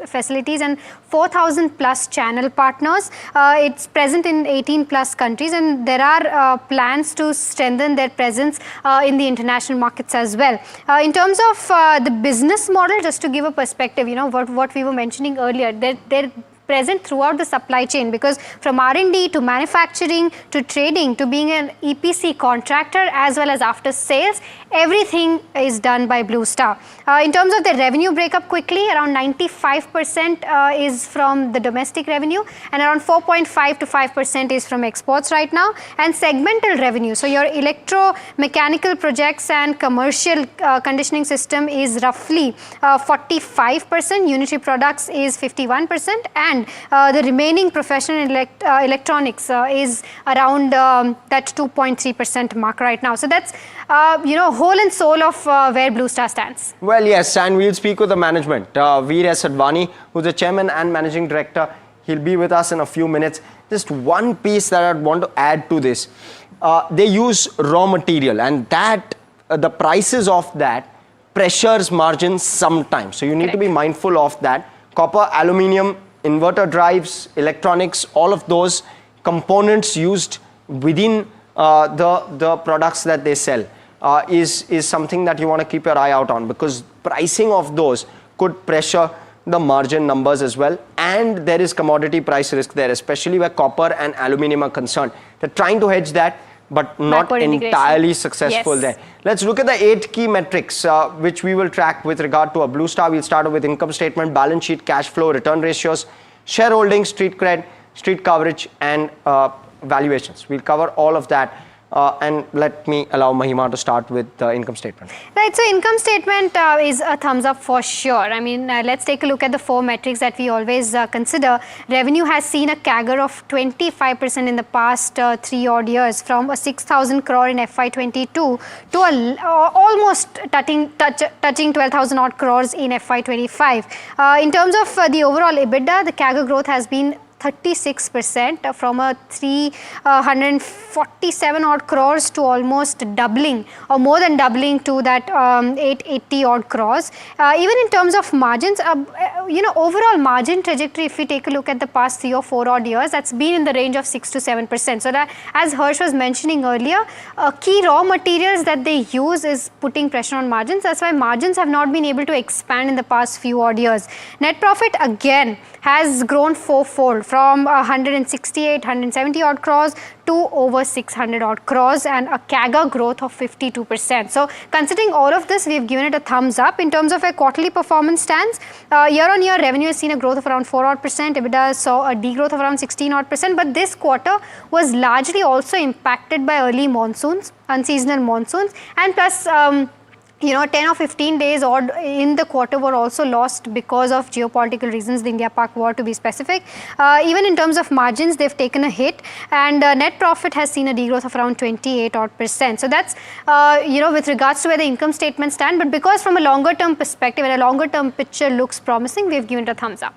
facilities and 4,000 plus channel partners. It's present in 18 plus countries, and there are plans to strengthen their presence in the international markets as well. In terms of the business model, just to give a perspective, what we were mentioning earlier, they're present throughout the supply chain, because from R&D to manufacturing to trading to being an EPC contractor as well as after sales, everything is done by Blue Star. In terms of the revenue breakup quickly, around 95% is from the domestic revenue and around 4.5 to 5% is from exports right now. And segmental revenue, so your electromechanical projects and commercial conditioning system is roughly 45%, unitary products is 51%, and the remaining professional electronics is around that 2.3% mark right now. So that's whole and soul of where Blue Star stands. Well, yes, and we'll speak with the management. Veer S. Advani, who's the chairman and managing director, he'll be with us in a few minutes. Just one piece that I'd want to add to this. They use raw material, and that the prices of that pressures margins sometimes. So you need to be mindful of that. Copper, aluminium, inverter drives, electronics, all of those components used within the products that they sell is something that you want to keep your eye out on, because pricing of those could pressure the margin numbers as well, and there is commodity price risk there, especially where copper and aluminium are concerned. They're trying to hedge that, but not entirely successful there. Let's look at the 8 key metrics which we will track with regard to a Blue Star. We'll start with income statement, balance sheet, cash flow, return ratios, shareholding, street cred, street coverage, and valuations. We'll cover all of that. And let me allow Mahima to start with the income statement. Right, so income statement is a thumbs up for sure. I mean, let's take a look at the 4 metrics that we always consider. Revenue has seen a CAGR of 25% in the past 3 odd years, from a 6,000 crore in FY22 to almost touching 12,000 odd crores in FY25. In terms of the overall EBITDA, the CAGR growth has been 36%, from a 347 odd crores to almost doubling, or more than doubling, to that 880 odd crores. Even in terms of margins, overall margin trajectory, if we take a look at the past 3 or 4 odd years, that's been in the range of 6 to 7%. So that, as Harsh was mentioning earlier, key raw materials that they use is putting pressure on margins. That's why margins have not been able to expand in the past few odd years. Net profit again has grown 4-fold, from 168, 170 odd crores to over 600 odd crores, and a CAGR growth of 52%. So considering all of this, we've given it a thumbs up. In terms of where quarterly performance stands, year on year revenue has seen a growth of around 4 odd %. EBITDA saw a degrowth of around 16 odd %. But this quarter was largely also impacted by early monsoons, unseasonal monsoons, and plus 10 or 15 days odd in the quarter were also lost because of geopolitical reasons, the India-Pak war to be specific. Even in terms of margins, they've taken a hit, and net profit has seen a degrowth of around 28 odd %. So that's, with regards to where the income statements stand. But because from a longer term perspective and a longer term picture looks promising, we've given it a thumbs up.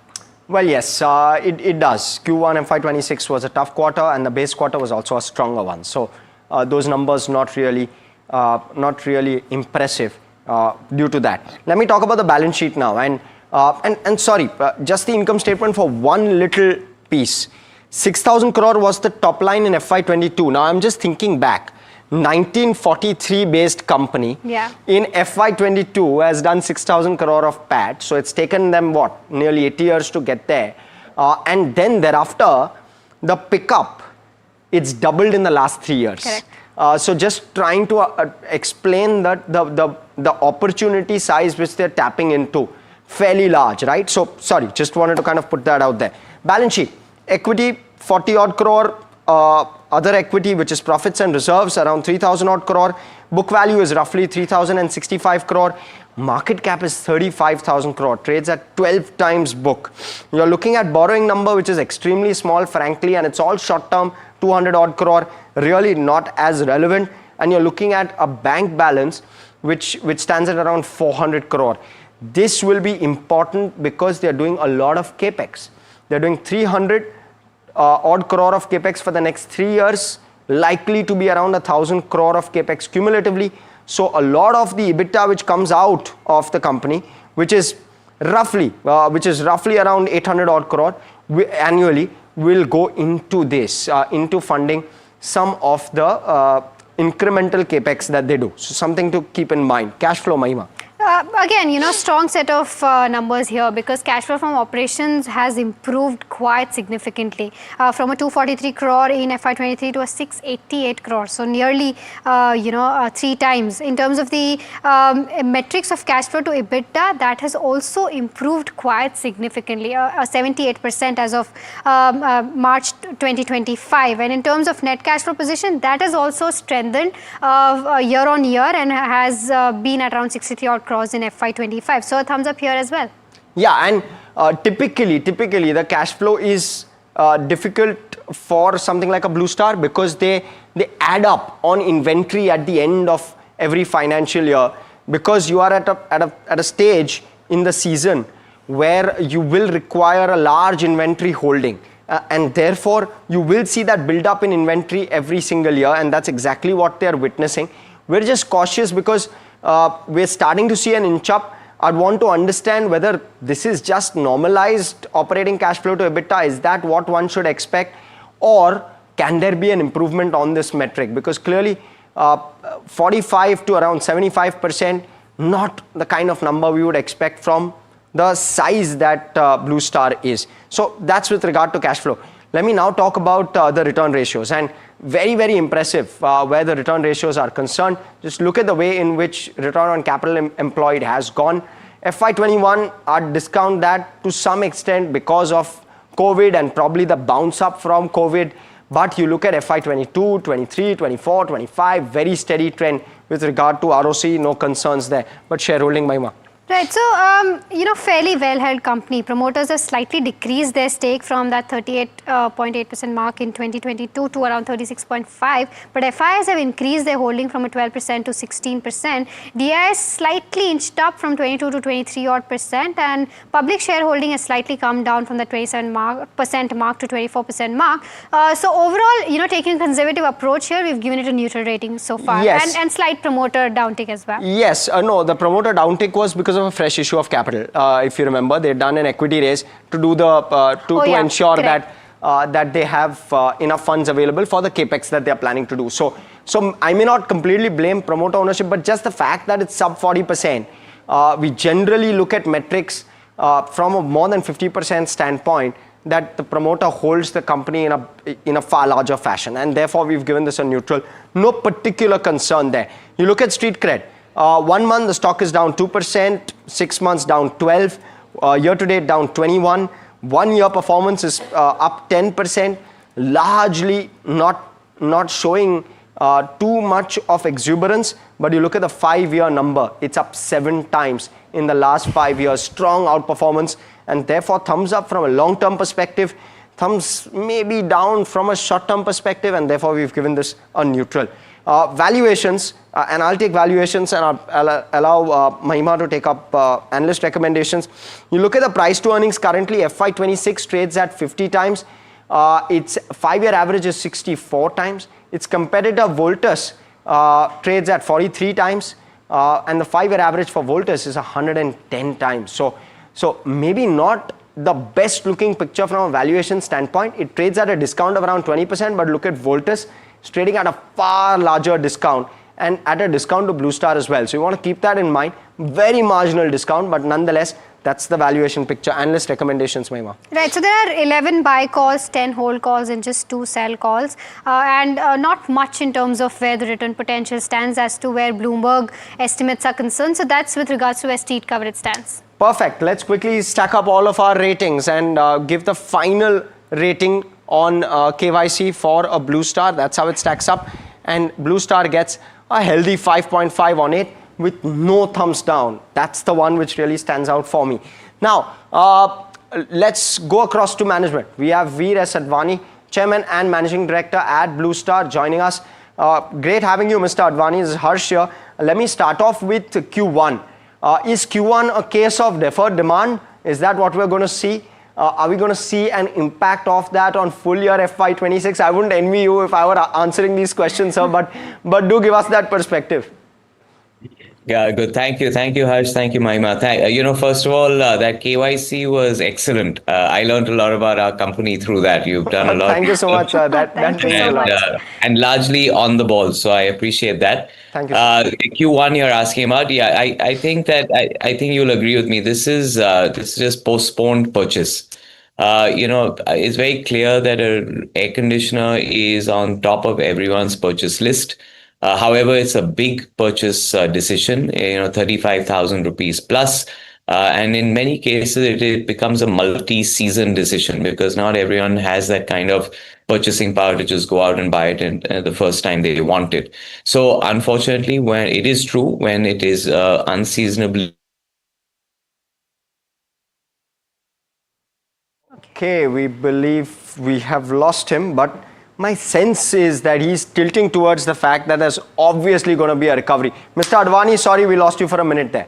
Well, yes, it does. Q1 FY26 was a tough quarter, and the base quarter was also a stronger one. So those numbers not really impressive due to that. Let me talk about the balance sheet now, and sorry, just the income statement for one little piece. 6,000 crore was the top line in FY22. Now I'm just thinking back. 1943 based company in FY22 has done 6,000 crore of PAT. So it's taken them nearly 80 years to get there, and then thereafter the pickup, it's doubled in the last 3 years. Correct. So just trying to explain that the opportunity size which they're tapping into, fairly large, right? So sorry, just wanted to kind of put that out there. Balance sheet, equity 40 odd crore, other equity, which is profits and reserves, around 3,000 odd crore. Book value is roughly 3,065 crore. Market cap is 35,000 crore. Trades at 12 times book. You're looking at borrowing number, which is extremely small, frankly, and it's all short term, 200 odd crore, really not as relevant. And you're looking at a bank balance, which stands at around 400 crore. This will be important because they're doing a lot of capex. They're doing 300 odd crore of capex for the next 3 years, likely to be around 1,000 crore of capex cumulatively. So a lot of the EBITDA which comes out of the company, which is roughly around 800 odd crore annually, will go into this, into funding some of the incremental capex that they do. So something to keep in mind. Cash flow, Mahima. Again, strong set of numbers here, because cash flow from operations has improved quite significantly from a 243 crore in FY23 to a 688 crore. So nearly, 3 times. In terms of the metrics of cash flow to EBITDA, that has also improved quite significantly, 78% as of March 2025. And in terms of net cash flow position, that has also strengthened year on year and has been at around 63 odd crores in FY25. So a thumbs up here as well. Yeah, and typically the cash flow is difficult for something like a Blue Star because they add up on inventory at the end of every financial year, because you are at a stage in the season where you will require a large inventory holding. And therefore, you will see that build up in inventory every single year, and that's exactly what they are witnessing. We're just cautious because we're starting to see an inch up. I'd want to understand whether this is just normalized operating cash flow to EBITDA. Is that what one should expect? Or can there be an improvement on this metric? Because clearly 45 to around 75%, not the kind of number we would expect from the size that Blue Star is. So that's with regard to cash flow. Let me now talk about the return ratios, and very, very impressive where the return ratios are concerned. Just look at the way in which return on capital employed has gone. FY21, I'd discount that to some extent because of COVID and probably the bounce up from COVID. But you look at FY22, 23, 24, 25, very steady trend with regard to ROC, no concerns there. But shareholding, Mahima. Right, so, fairly well-held company. Promoters have slightly decreased their stake from that 38.8% mark in 2022 to around 36.5%. But FIs have increased their holding from a 12% to 16%. DIS slightly inched up from 22 to 23 odd percent. And public shareholding has slightly come down from the 27% mark to 24% mark. So overall, taking a conservative approach here, we've given it a neutral rating so far. Yes. And slight promoter downtick as well. Yes, no, the promoter downtick was because of a fresh issue of capital. If you remember, they'd done an equity raise to do the to ensure that they have enough funds available for the capex that they are planning to do. So I may not completely blame promoter ownership, but just the fact that it's sub 40%. We generally look at metrics from a more than 50% standpoint, that the promoter holds the company in a far larger fashion, and therefore we've given this a neutral. No particular concern there. You look at street cred. 1 month the stock is down 2%, 6 months down 12%, year to date down 21%, 1 year performance is up 10%, largely not showing too much of exuberance. But you look at the 5-year number, it's up 7 times in the last 5 years. Strong outperformance, and therefore thumbs up from a long-term perspective, thumbs maybe down from a short-term perspective, and therefore we've given this a neutral. Valuations, and I'll take valuations and I'll allow Mahima to take up analyst recommendations. You look at the price to earnings currently, FY26 trades at 50 times. Its 5-year average is 64 times. Its competitor Voltus trades at 43 times, and the 5-year average for Voltus is 110 times. So maybe not the best looking picture from a valuation standpoint. It trades at a discount of around 20%, but look at Voltus, it's trading at a far larger discount and at a discount to Blue Star as well. So you want to keep that in mind. Very marginal discount, but nonetheless, that's the valuation picture. Analyst recommendations, Mahima. Right, so there are 11 buy calls, 10 hold calls, and just 2 sell calls. And not much in terms of where the return potential stands as to where Bloomberg estimates are concerned. So that's with regards to where street coverage stands. Perfect. Let's quickly stack up all of our ratings and give the final rating on KYC for a Blue Star. That's how it stacks up. And Blue Star gets a healthy 5.5 on it with no thumbs down. That's the one which really stands out for me. Now, let's go across to management. We have Veer S. Advani, Chairman and Managing Director at Blue Star, joining us. Great having you, Mr. Advani. This is Harsh here. Let me start off with Q1. Is Q1 a case of deferred demand? Is that what we're going to see? Are we going to see an impact of that on full year FY26? I wouldn't envy you if I were answering these questions, sir, but do give us that perspective. Yeah, good. Thank you, Harsh. Thank you, Mahima. First of all, that KYC was excellent. I learned a lot about our company through that. You've done a lot. Thank you so much. That means so much. And largely on the ball, so I appreciate that. Thank you. Q1 you're asking about. Yeah, I think that I think you'll agree with me. This is just postponed purchase. It's very clear that an air conditioner is on top of everyone's purchase list. However, it's a big purchase decision, 35,000 rupees plus. And in many cases, it becomes a multi-season decision because not everyone has that kind of purchasing power to just go out and buy it the first time they want it. So unfortunately, when it is true, when it is unseasonably. Okay, we believe we have lost him, but my sense is that he's tilting towards the fact that there's obviously going to be a recovery. Mr. Advani, sorry, we lost you for a minute there.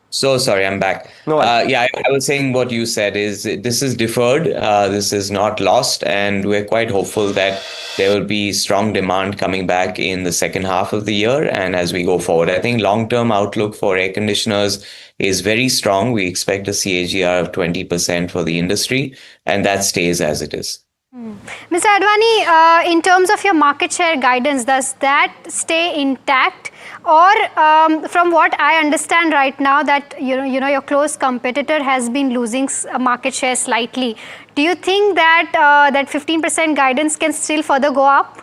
So sorry, I'm back. No, I was saying what you said is this is deferred. This is not lost. And we're quite hopeful that there will be strong demand coming back in the second half of the year. And as we go forward, I think long-term outlook for air conditioners is very strong. We expect a CAGR of 20% for the industry, and that stays as it is. Mr. Advani, in terms of your market share guidance, does that stay intact? Or from what I understand right now that your close competitor has been losing market share slightly. Do you think that that 15% guidance can still further go up?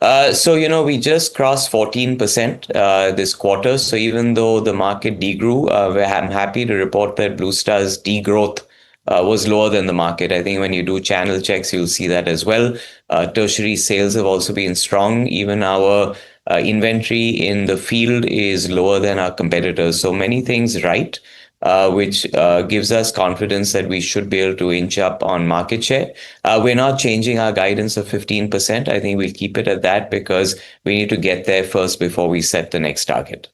We just crossed 14% this quarter. So even though the market degrew, I'm happy to report that Blue Star's degrowth was lower than the market. I think when you do channel checks, you'll see that as well. Tertiary sales have also been strong. Even our inventory in the field is lower than our competitors. So many things right, which gives us confidence that we should be able to inch up on market share. We're not changing our guidance of 15%. I think we'll keep it at that because we need to get there first before we set the next target.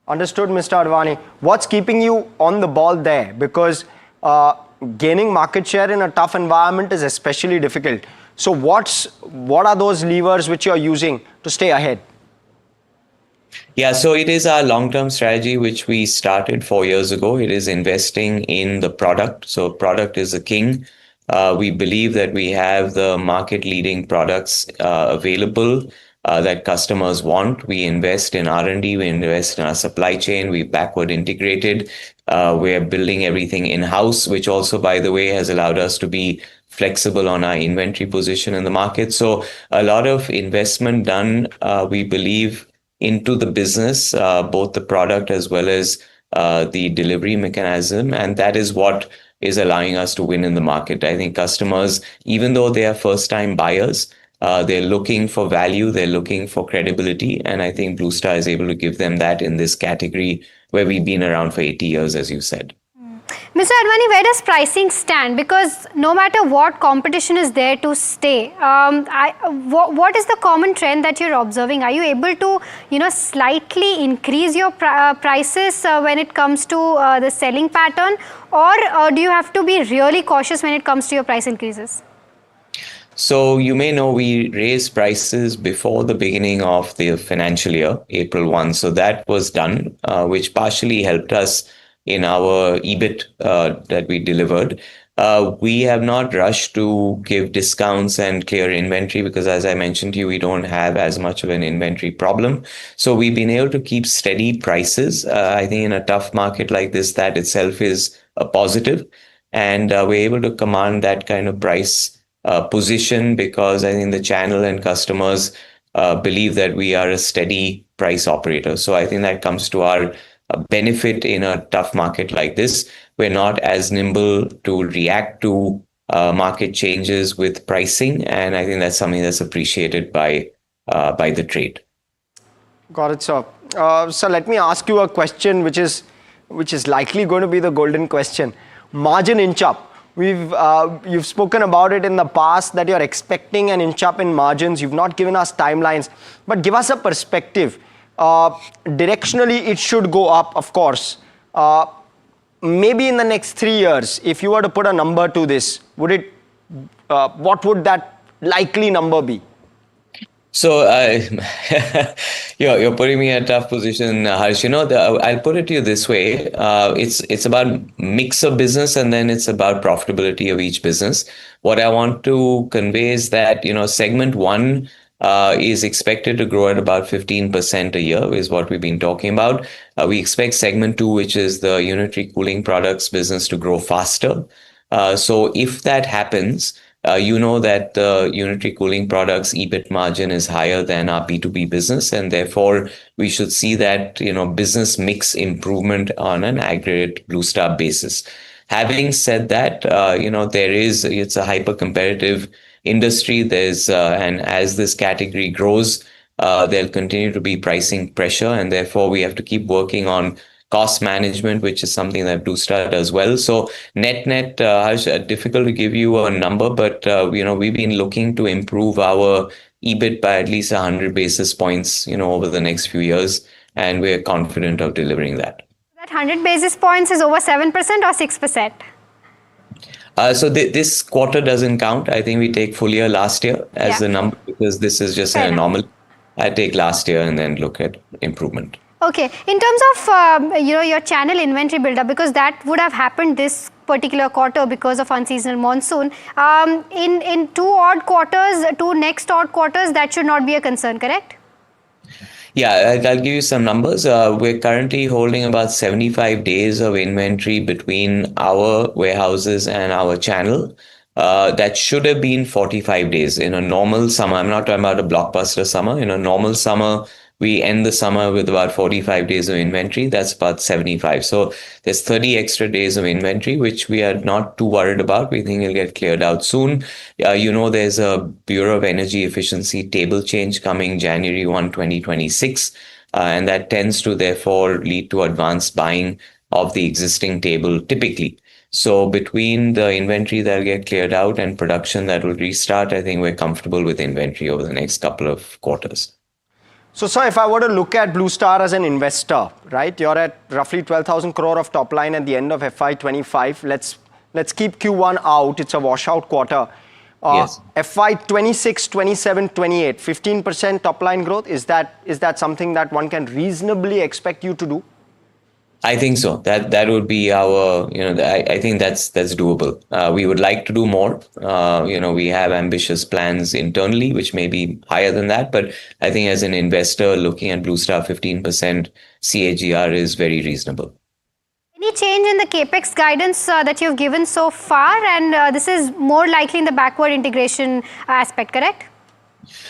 Understood, Mr. Advani. What's keeping you on the ball there? Because gaining market share in a tough environment is especially difficult. So what are those levers which you're using to stay ahead? Yeah, so it is our long-term strategy, which we started 4 years ago. It is investing in the product. So product is the king. We believe that we have the market-leading products available that customers want. We invest in R&D, we invest in our supply chain, we backward integrated. We're building everything in-house, which also, by the way, has allowed us to be flexible on our inventory position in the market. So a lot of investment done, we believe, into the business, both the product as well as the delivery mechanism. And that is what is allowing us to win in the market. I think customers, even though they are first-time buyers, they're looking for value, they're looking for credibility. And I think Blue Star is able to give them that in this category where we've been around for 80 years, as you said. Mr. Advani, where does pricing stand? Because no matter what, competition is there to stay. What is the common trend that you're observing? Are you able to, slightly increase your prices when it comes to the selling pattern? Or do you have to be really cautious when it comes to your price increases? So you may know we raised prices before the beginning of the financial year, April 1. So that was done, which partially helped us in our EBIT that we delivered. We have not rushed to give discounts and clear inventory because, as I mentioned to you, we don't have as much of an inventory problem. So we've been able to keep steady prices. I think in a tough market like this, that itself is a positive. And we're able to command that kind of price position because I think the channel and customers believe that we are a steady price operator. So I think that comes to our benefit in a tough market like this. We're not as nimble to react to market changes with pricing, and I think that's something that's appreciated by the trade. Got it, sir. So let me ask you a question which is likely going to be the golden question. Margin inch up. You've spoken about it in the past that you're expecting an inch up in margins. You've not given us timelines, but give us a perspective. Directionally, it should go up, of course. Maybe in the next 3 years, if you were to put a number to this, what would that likely number be? So you're putting me in a tough position, Harsh. I'll put it to you this way. It's about mix of business, and then it's about profitability of each business. What I want to convey is that, segment 1 is expected to grow at about 15% a year, is what we've been talking about. We expect segment 2, which is the unitary cooling products business, to grow faster. So if that happens, that the unitary cooling products EBIT margin is higher than our B2B business, and therefore we should see that, business mix improvement on an aggregate Blue Star basis. Having said that, it's a hyper competitive industry. And as this category grows, there'll continue to be pricing pressure, and therefore we have to keep working on cost management, which is something that Blue Star does well. So net, Harsh, difficult to give you a number, but we've been looking to improve our EBIT by at least 100 basis points, over the next few years, and we're confident of delivering that. That 100 basis points is over 7% or 6%? So this quarter doesn't count. I think we take full year last year as the number, because this is just an anomaly. I take last year and then look at improvement. Okay, in terms of your channel inventory buildup, because that would have happened this particular quarter because of unseasonal monsoon, in two next odd quarters, that should not be a concern, correct? Yeah, I'll give you some numbers. We're currently holding about 75 days of inventory between our warehouses and our channel. That should have been 45 days in a normal summer. I'm not talking about a blockbuster summer. In a normal summer, we end the summer with about 45 days of inventory. That's about 75. So there's 30 extra days of inventory, which we are not too worried about. We think it'll get cleared out soon. There's a Bureau of Energy Efficiency table change coming January 1, 2026. And that tends to therefore lead to advanced buying of the existing table typically. So between the inventory that'll get cleared out and production that will restart, I think we're comfortable with inventory over the next couple of quarters. So, sir, if I were to look at Blue Star as an investor, right, you're at roughly 12,000 crore of top line at the end of FY25. Let's keep Q1 out. It's a washout quarter. Yes. FY26, 27, 28, 15% top line growth. Is that something that one can reasonably expect you to do? I think so. That would be our, I think that's doable. We would like to do more. We have ambitious plans internally, which may be higher than that. But I think as an investor looking at Blue Star, 15% CAGR is very reasonable. Any change in the capex guidance that you've given so far? And this is more likely in the backward integration aspect, correct?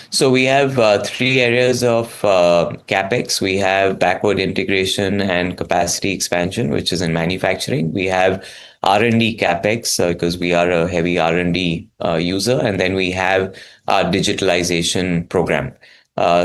So we have 3 areas of capex. We have backward integration and capacity expansion, which is in manufacturing. We have R&D capex because we are a heavy R&D user, and then we have our digitalization program.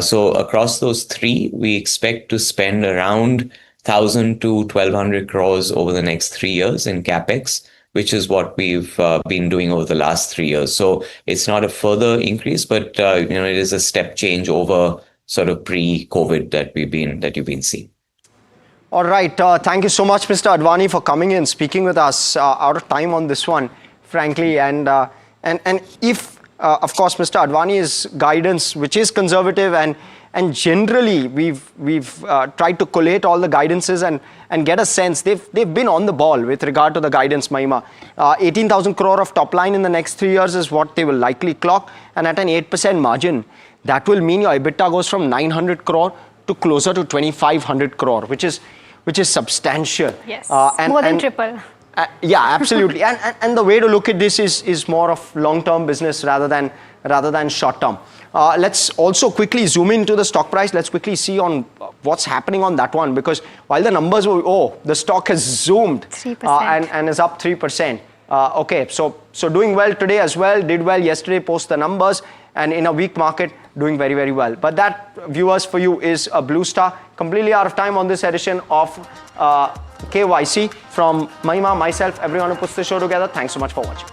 So across those 3, we expect to spend around 1,000 to 1,200 crores over the next 3 years in capex, which is what we've been doing over the last 3 years. So it's not a further increase, but it is a step change over sort of pre-COVID that you've been seeing. All right. Thank you so much, Mr. Advani, for coming in, speaking with us. Out of time on this one, frankly. And if, of course, Mr. Advani's guidance, which is conservative, and generally we've tried to collate all the guidances and get a sense. They've been on the ball with regard to the guidance, Mahima. 18,000 crore of top line in the next 3 years is what they will likely clock, and at an 8% margin, that will mean your EBITDA goes from 900 crore to closer to 2,500 crore, which is substantial. Yes, more than triple. Yeah, absolutely. and the way to look at this is more of long-term business rather than short-term. Let's also quickly zoom into the stock price. Let's quickly see on what's happening on that one, because while the numbers were, the stock has zoomed 3%. And is up 3%. Okay, so doing well today as well, did well yesterday, post the numbers, and in a weak market, doing very, very well. But that, viewers, for you is a Blue Star. Completely out of time on this edition of KYC. From Mahima, myself, everyone who puts the show together, thanks so much for watching.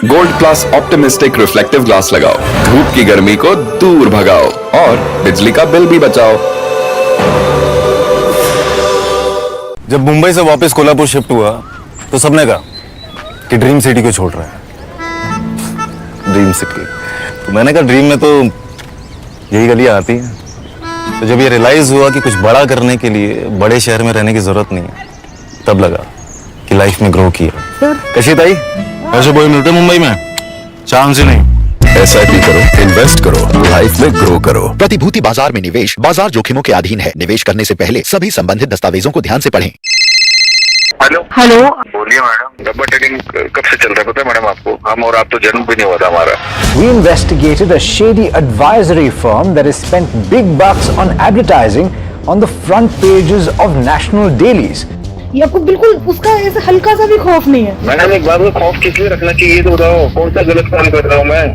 Gold class optimistic reflective glass लगाओ, धूप की गर्मी को दूर भगाओ और बिजली का बिल भी बचाओ। जब मुंबई से वापस कोल्हापुर शिफ्ट हुआ तो सबने कहा कि ड्रीम सिटी को छोड़ रहा है। ड्रीम सिटी, तो मैंने कहा ड्रीम में तो यही गलियां आती हैं। तो जब ये रियलाइज हुआ कि कुछ बड़ा करने के लिए बड़े शहर में रहने की जरूरत नहीं है, तब लगा कि लाइफ में ग्रो किया। कशी ताई, ऐसे बॉय मिलते मुंबई में? चांस ही नहीं। SIP करो, इन्वेस्ट करो, लाइफ में ग्रो करो। प्रतिभूति बाजार में निवेश बाजार जोखिमों के अधीन है। निवेश करने से पहले सभी संबंधित दस्तावेजों को ध्यान से पढ़ें। हेलो, बोलिए मैडम। डब्बा ट्रेडिंग कब से चल रहा है पता है मैडम आपको? हम और आप तो जन्म भी नहीं हुआ था हमारा। We investigated a shady advisory firm that has spent big bucks on advertising on the front pages of national dailies. ये आपको बिल्कुल उसका ऐसा हल्का सा भी खौफ नहीं है। मैडम एक बात को खौफ किस लिए रखना चाहिए तो बताओ, कौन सा गलत काम कर रहा हूँ मैं?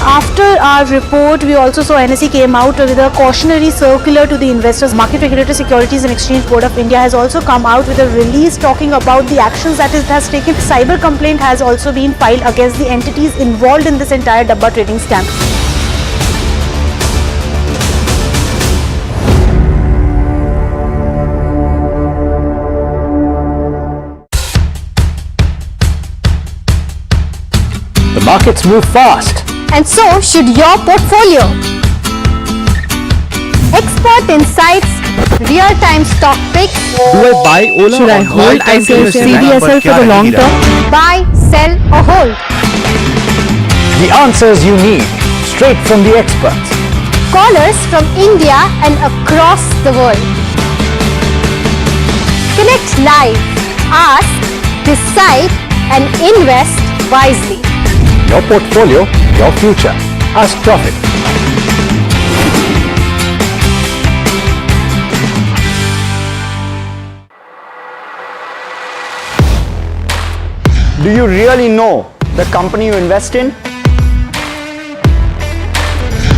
After our report, we also saw NSE came out with a cautionary circular to the investors. Market Regulator Securities and Exchange Board of India has also come out with a release talking about the actions that it has taken. Cyber complaint has also been filed against the entities involved in this entire Dabba trading scam. The markets move fast. And so should your portfolio. Expert insights, real-time stock picks. Do I buy Ola? Should I hold CDSL for the long term? Buy, sell or hold. The answers you need, straight from the experts. Callers from India and across the world. Connect live, ask, decide and invest wisely. Your portfolio, your future. Ask Profit. Do you really know the company you invest in?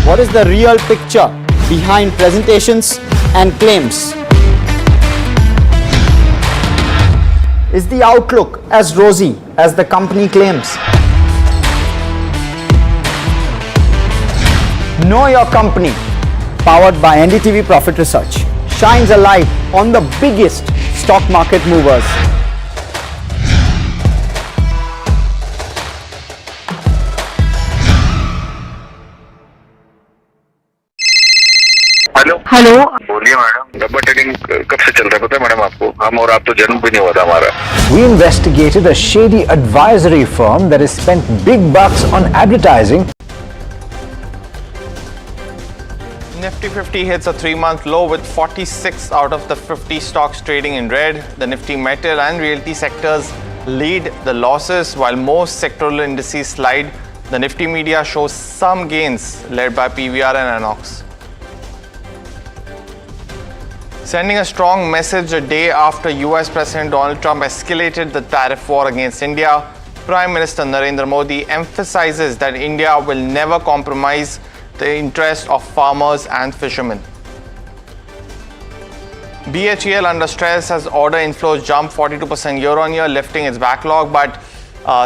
What is the real picture behind presentations and claims? Is the outlook as rosy as the company claims? Know Your Company, powered by NDTV Profit Research, shines a light on the biggest stock market movers. Hello, बोलिए madam. डब्बा trading कब से चल रहा है पता है madam आपको? हम और आप तो जन्म भी नहीं हुआ था हमारा। We investigated a shady advisory firm that has spent big bucks on advertising. Nifty 50 hits a 3-month low with 46 out of the 50 stocks trading in red. The Nifty metal and realty sectors lead the losses while most sectoral indices slide. The Nifty media shows some gains led by PVR and Anox. Sending a strong message a day after US President Donald Trump escalated the tariff war against India, Prime Minister Narendra Modi emphasizes that India will never compromise the interest of farmers and fishermen. BHEL under stress as order inflows jump 42% year-on-year, lifting its backlog, but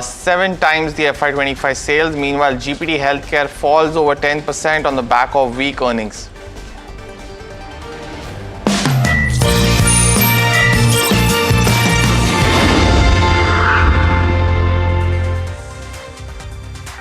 7 times the FY25 sales. Meanwhile, GPT Healthcare falls over 10% on the back of weak earnings.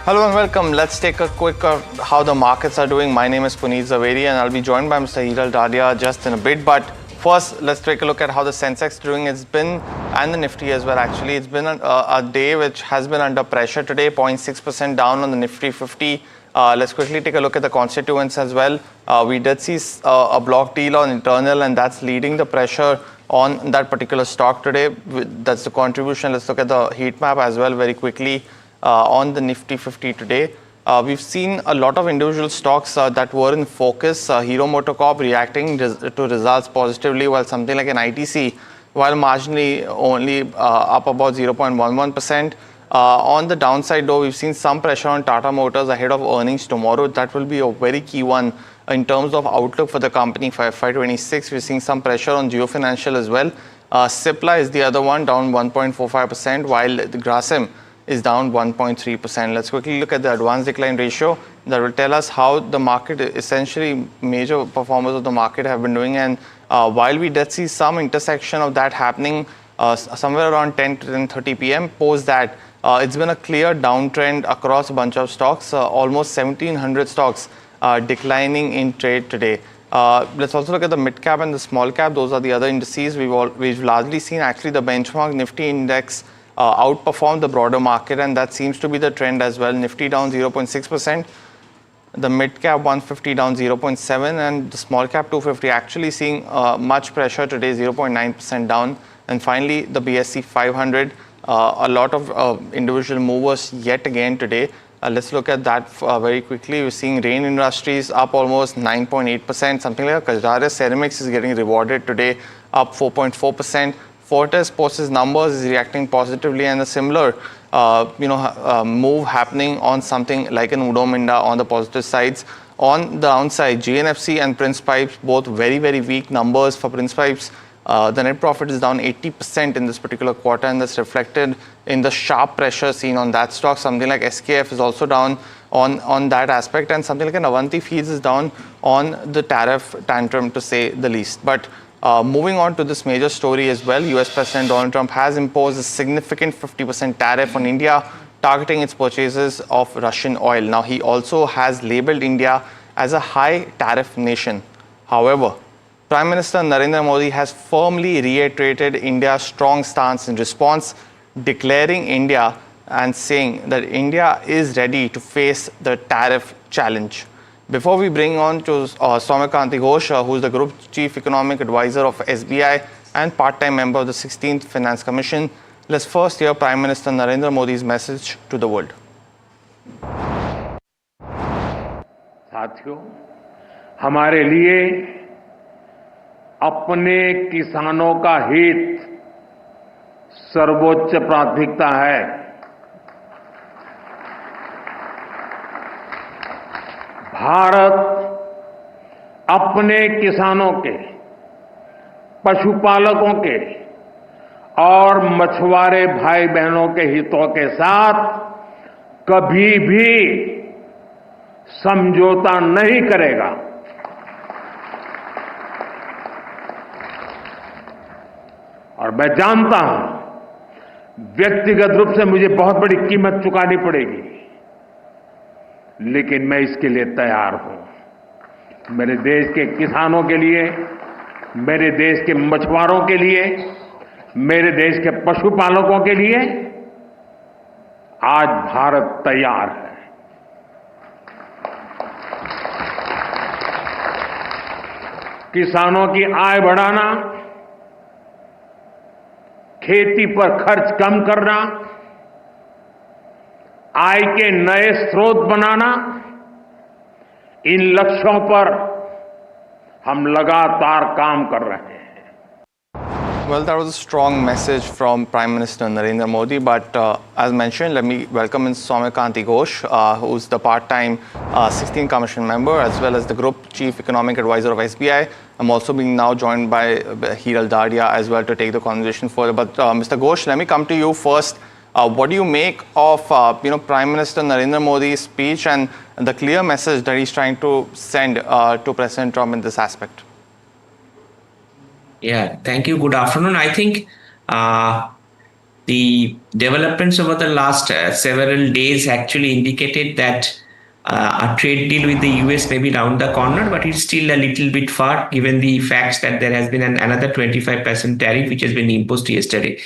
Hello and welcome. Let's take a quick how the markets are doing. My name is Puneet Zaveri and I'll be joined by Mr. Hiral Dadia just in a bit. But first, let's take a look at how the Sensex is doing. It's been, and the Nifty as well actually, it's been a day which has been under pressure today, 0.6% down on the Nifty 50. Let's quickly take a look at the constituents as well. We did see a block deal on internal and that's leading the pressure on that particular stock today. That's the contribution. Let's look at the heat map as well very quickly. On the Nifty 50 today, we've seen a lot of individual stocks that were in focus. Hero MotoCorp reacting to results positively, while something like an ITC, while marginally only up about 0.11%. On the downside though, we've seen some pressure on Tata Motors ahead of earnings tomorrow. That will be a very key one in terms of outlook for the company for FY26. We're seeing some pressure on Jio Financial as well. Cipla is the other one, down 1.45%, while the Grasim is down 1.3%. Let's quickly look at the advanced decline ratio. That will tell us how the market, essentially major performers of the market have been doing. And while we did see some intersection of that happening somewhere around 10 to 10:30 p.m. post that, it's been a clear downtrend across a bunch of stocks, almost 1,700 stocks declining in trade today. Let's also look at the mid cap and the small cap. Those are the other indices. We've largely seen actually the benchmark Nifty index outperformed the broader market, and that seems to be the trend as well. Nifty down 0.6%, the mid cap 150 down 0.7%, and the small cap 250 actually seeing much pressure today, 0.9% down. And finally, the BSE 500, a lot of individual movers yet again today. Let's look at that very quickly. We're seeing Rain Industries up almost 9.8%. Something like Kajaria Ceramics is getting rewarded today, up 4.4%. Fortis posts its numbers, is reacting positively, and a similar move happening on something like an Udo Minda on the positive sides. On the downside, GNFC and Prince Pipes, both very, very weak numbers. For Prince Pipes, the net profit is down 80% in this particular quarter, and that's reflected in the sharp pressure seen on that stock. Something like SKF is also down on that aspect, and something like an Avanti Feeds is down on the tariff tantrum, to say the least. But moving on to this major story as well, US President Donald Trump has imposed a significant 50% tariff on India, targeting its purchases of Russian oil. Now, he also has labeled India as a high tariff nation. However, Prime Minister Narendra Modi has firmly reiterated India's strong stance in response, declaring India and saying that India is ready to face the tariff challenge. Before we bring on to Soumyakanti Ghosh, who is the Group Chief Economic Advisor of SBI and part-time member of the 16th Finance Commission, let's first hear Prime Minister Narendra Modi's message to the world. साथियों, हमारे लिए अपने किसानों का हित सर्वोच्च प्राथमिकता है। भारत अपने किसानों के, पशुपालकों के और मछुआरे भाई बहनों के हितों के साथ कभी भी समझौता नहीं करेगा। और मैं जानता हूं व्यक्तिगत रूप से मुझे बहुत बड़ी कीमत चुकानी पड़ेगी, लेकिन मैं इसके लिए तैयार हूं। मेरे देश के किसानों के लिए, मेरे देश के मछुआरों के लिए, मेरे देश के पशुपालकों के लिए आज भारत तैयार है। किसानों की आय बढ़ाना, खेती पर खर्च कम करना, आय के नए स्रोत बनाना, इन लक्ष्यों पर हम लगातार काम कर रहे हैं। Well, that was a strong message from Prime Minister Narendra Modi. But as mentioned, let me welcome in Soumyakanti Ghosh, who's the part-time 16th Commission member, as well as the Group Chief Economic Advisor of SBI. I'm also being now joined by Hiral Dadia as well to take the conversation further. But Mr. Ghosh, let me come to you first. What do you make of Prime Minister Narendra Modi's speech and the clear message that he's trying to send to President Trump in this aspect? Yeah, thank you. Good afternoon. I think the developments over the last several days actually indicated that a trade deal with the US may be round the corner, but it's still a little bit far given the facts that there has been another 25% tariff which has been imposed yesterday.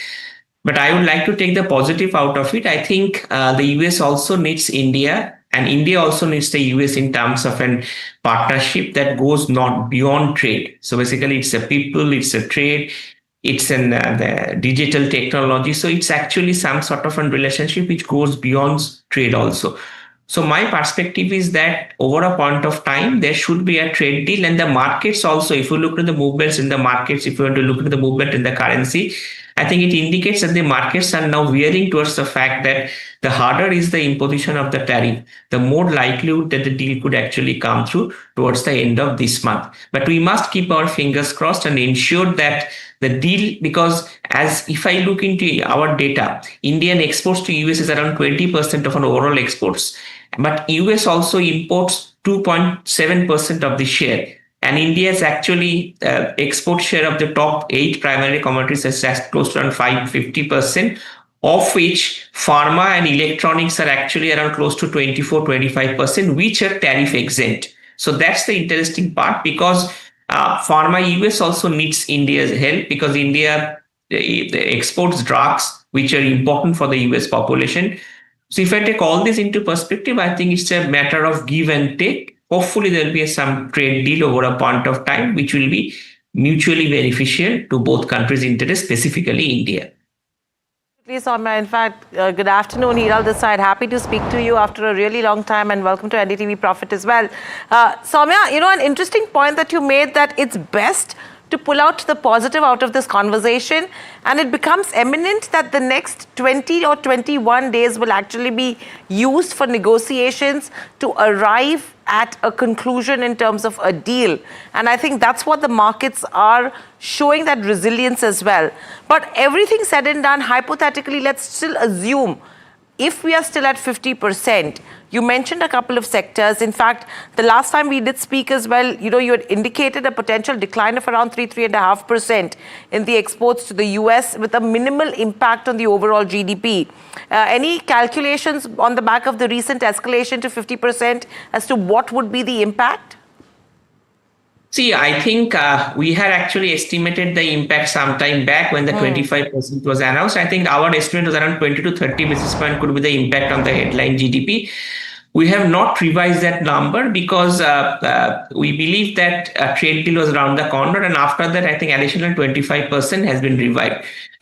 But I would like to take the positive out of it. I think the US also needs India, and India also needs the US in terms of a partnership that goes not beyond trade. So basically, it's a people, it's a trade, it's the digital technology. So it's actually some sort of a relationship which goes beyond trade also. So my perspective is that over a point of time, there should be a trade deal, and the markets also, if you look at the movements in the markets, if you want to look at the movement in the currency, I think it indicates that the markets are now veering towards the fact that the harder is the imposition of the tariff, the more likelihood that the deal could actually come through towards the end of this month. But we must keep our fingers crossed and ensure that the deal, because as if I look into our data, Indian exports to US is around 20% of our overall exports. But US also imports 2.7% of the share. And India's actually export share of the top 8 primary commodities is just close to around 50%, of which pharma and electronics are actually around close to 24-25%, which are tariff exempt. So that's the interesting part, because pharma US also needs India's help, because India exports drugs which are important for the US population. So if I take all this into perspective, I think it's a matter of give and take. Hopefully there will be some trade deal over a point of time, which will be mutually beneficial to both countries' interests, specifically India. Soumya, in fact, good afternoon, Hiral this side. Happy to speak to you after a really long time, and welcome to NDTV Profit as well. Soumya, an interesting point that you made, that it's best to pull out the positive out of this conversation, and it becomes eminent that the next 20 or 21 days will actually be used for negotiations to arrive at a conclusion in terms of a deal. And I think that's what the markets are showing, that resilience as well. But everything said and done, hypothetically, let's still assume if we are still at 50%, you mentioned a couple of sectors. In fact, the last time we did speak as well, you had indicated a potential decline of around 3.5% in the exports to the US, with a minimal impact on the overall GDP. Any calculations on the back of the recent escalation to 50% as to what would be the impact? See, I think we had actually estimated the impact some time back when the 25% was announced. I think our estimate was around 20 to 30 basis points could be the impact on the headline GDP. We have not revised that number because we believe that a trade deal was around the corner, and after that, I think additional 25%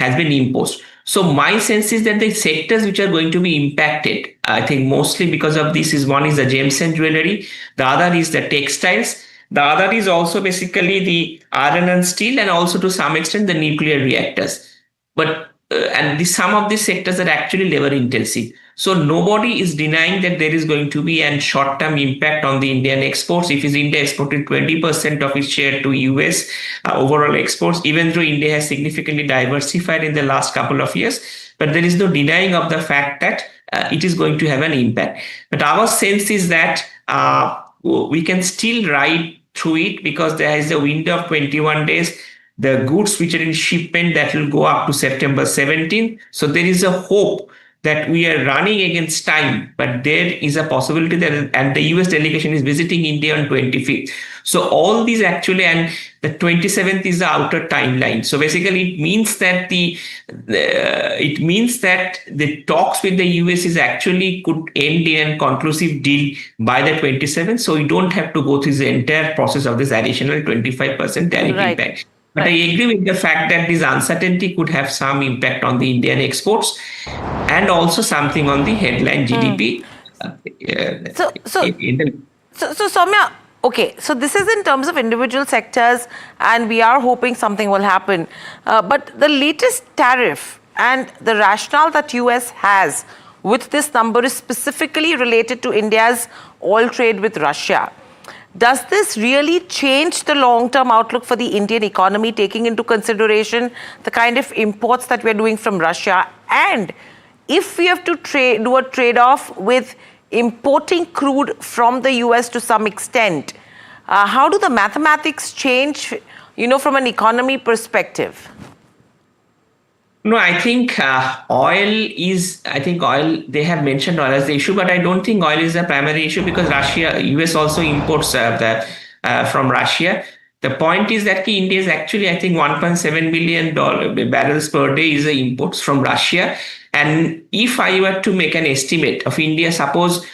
has been imposed. So my sense is that the sectors which are going to be impacted, I think mostly because of this, is one is the gems and jewelry, the other is the textiles. The other is also basically the iron and steel, and also to some extent the nuclear reactors. But some of these sectors are actually labor intensive. So nobody is denying that there is going to be a short-term impact on the Indian exports. If India exported 20% of its share to US overall exports, even though India has significantly diversified in the last couple of years, but there is no denying of the fact that it is going to have an impact. But our sense is that we can still ride through it, because there is a window of 21 days. The goods which are in shipment, that will go up to September 17th. So there is a hope that we are running against time, but there is a possibility that, and the US delegation is visiting India on 25th. So all these actually, and the 27th is the outer timeline. So basically it means that the talks with the US is actually could end in a conclusive deal by the 27th. So we don't have to go through the entire process of this additional 25% tariff impact. But I agree with the fact that this uncertainty could have some impact on the Indian exports, and also something on the headline GDP. So Soumya, Okay, so this is in terms of individual sectors, and we are hoping something will happen. But the latest tariff and the rationale that US has with this number is specifically related to India's oil trade with Russia. Does this really change the long-term outlook for the Indian economy, taking into consideration the kind of imports that we're doing from Russia? And if we have to do a trade-off with importing crude from the US to some extent, how do the mathematics change, from an economy perspective? No, I think oil, they have mentioned oil as the issue, but I don't think oil is the primary issue because US also imports from Russia. The point is that India is actually, I think, 1.7 million barrels per day is the imports from Russia. And if I were to make an estimate of India, suppose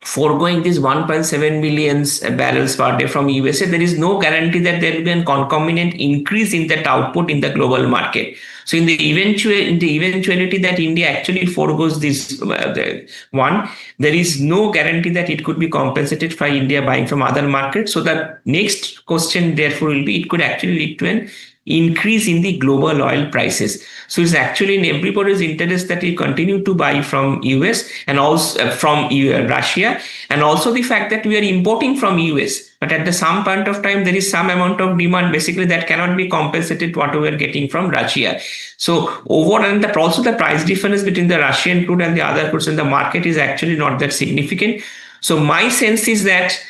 foregoing these 1.7 million barrels per day from USA, there is no guarantee that there will be a concomitant increase in that output in the global market. So in the eventuality that India actually foregoes this there is no guarantee that it could be compensated by India buying from other markets. So the next question therefore will be, it could actually lead to an increase in the global oil prices. So it's actually in everybody's interest that we continue to buy from US and also from Russia, and also the fact that we are importing from US. But at the some point of time, there is some amount of demand basically that cannot be compensated what we are getting from Russia. So overall, and also the price difference between the Russian crude and the other crudes in the market is actually not that significant. So my sense is that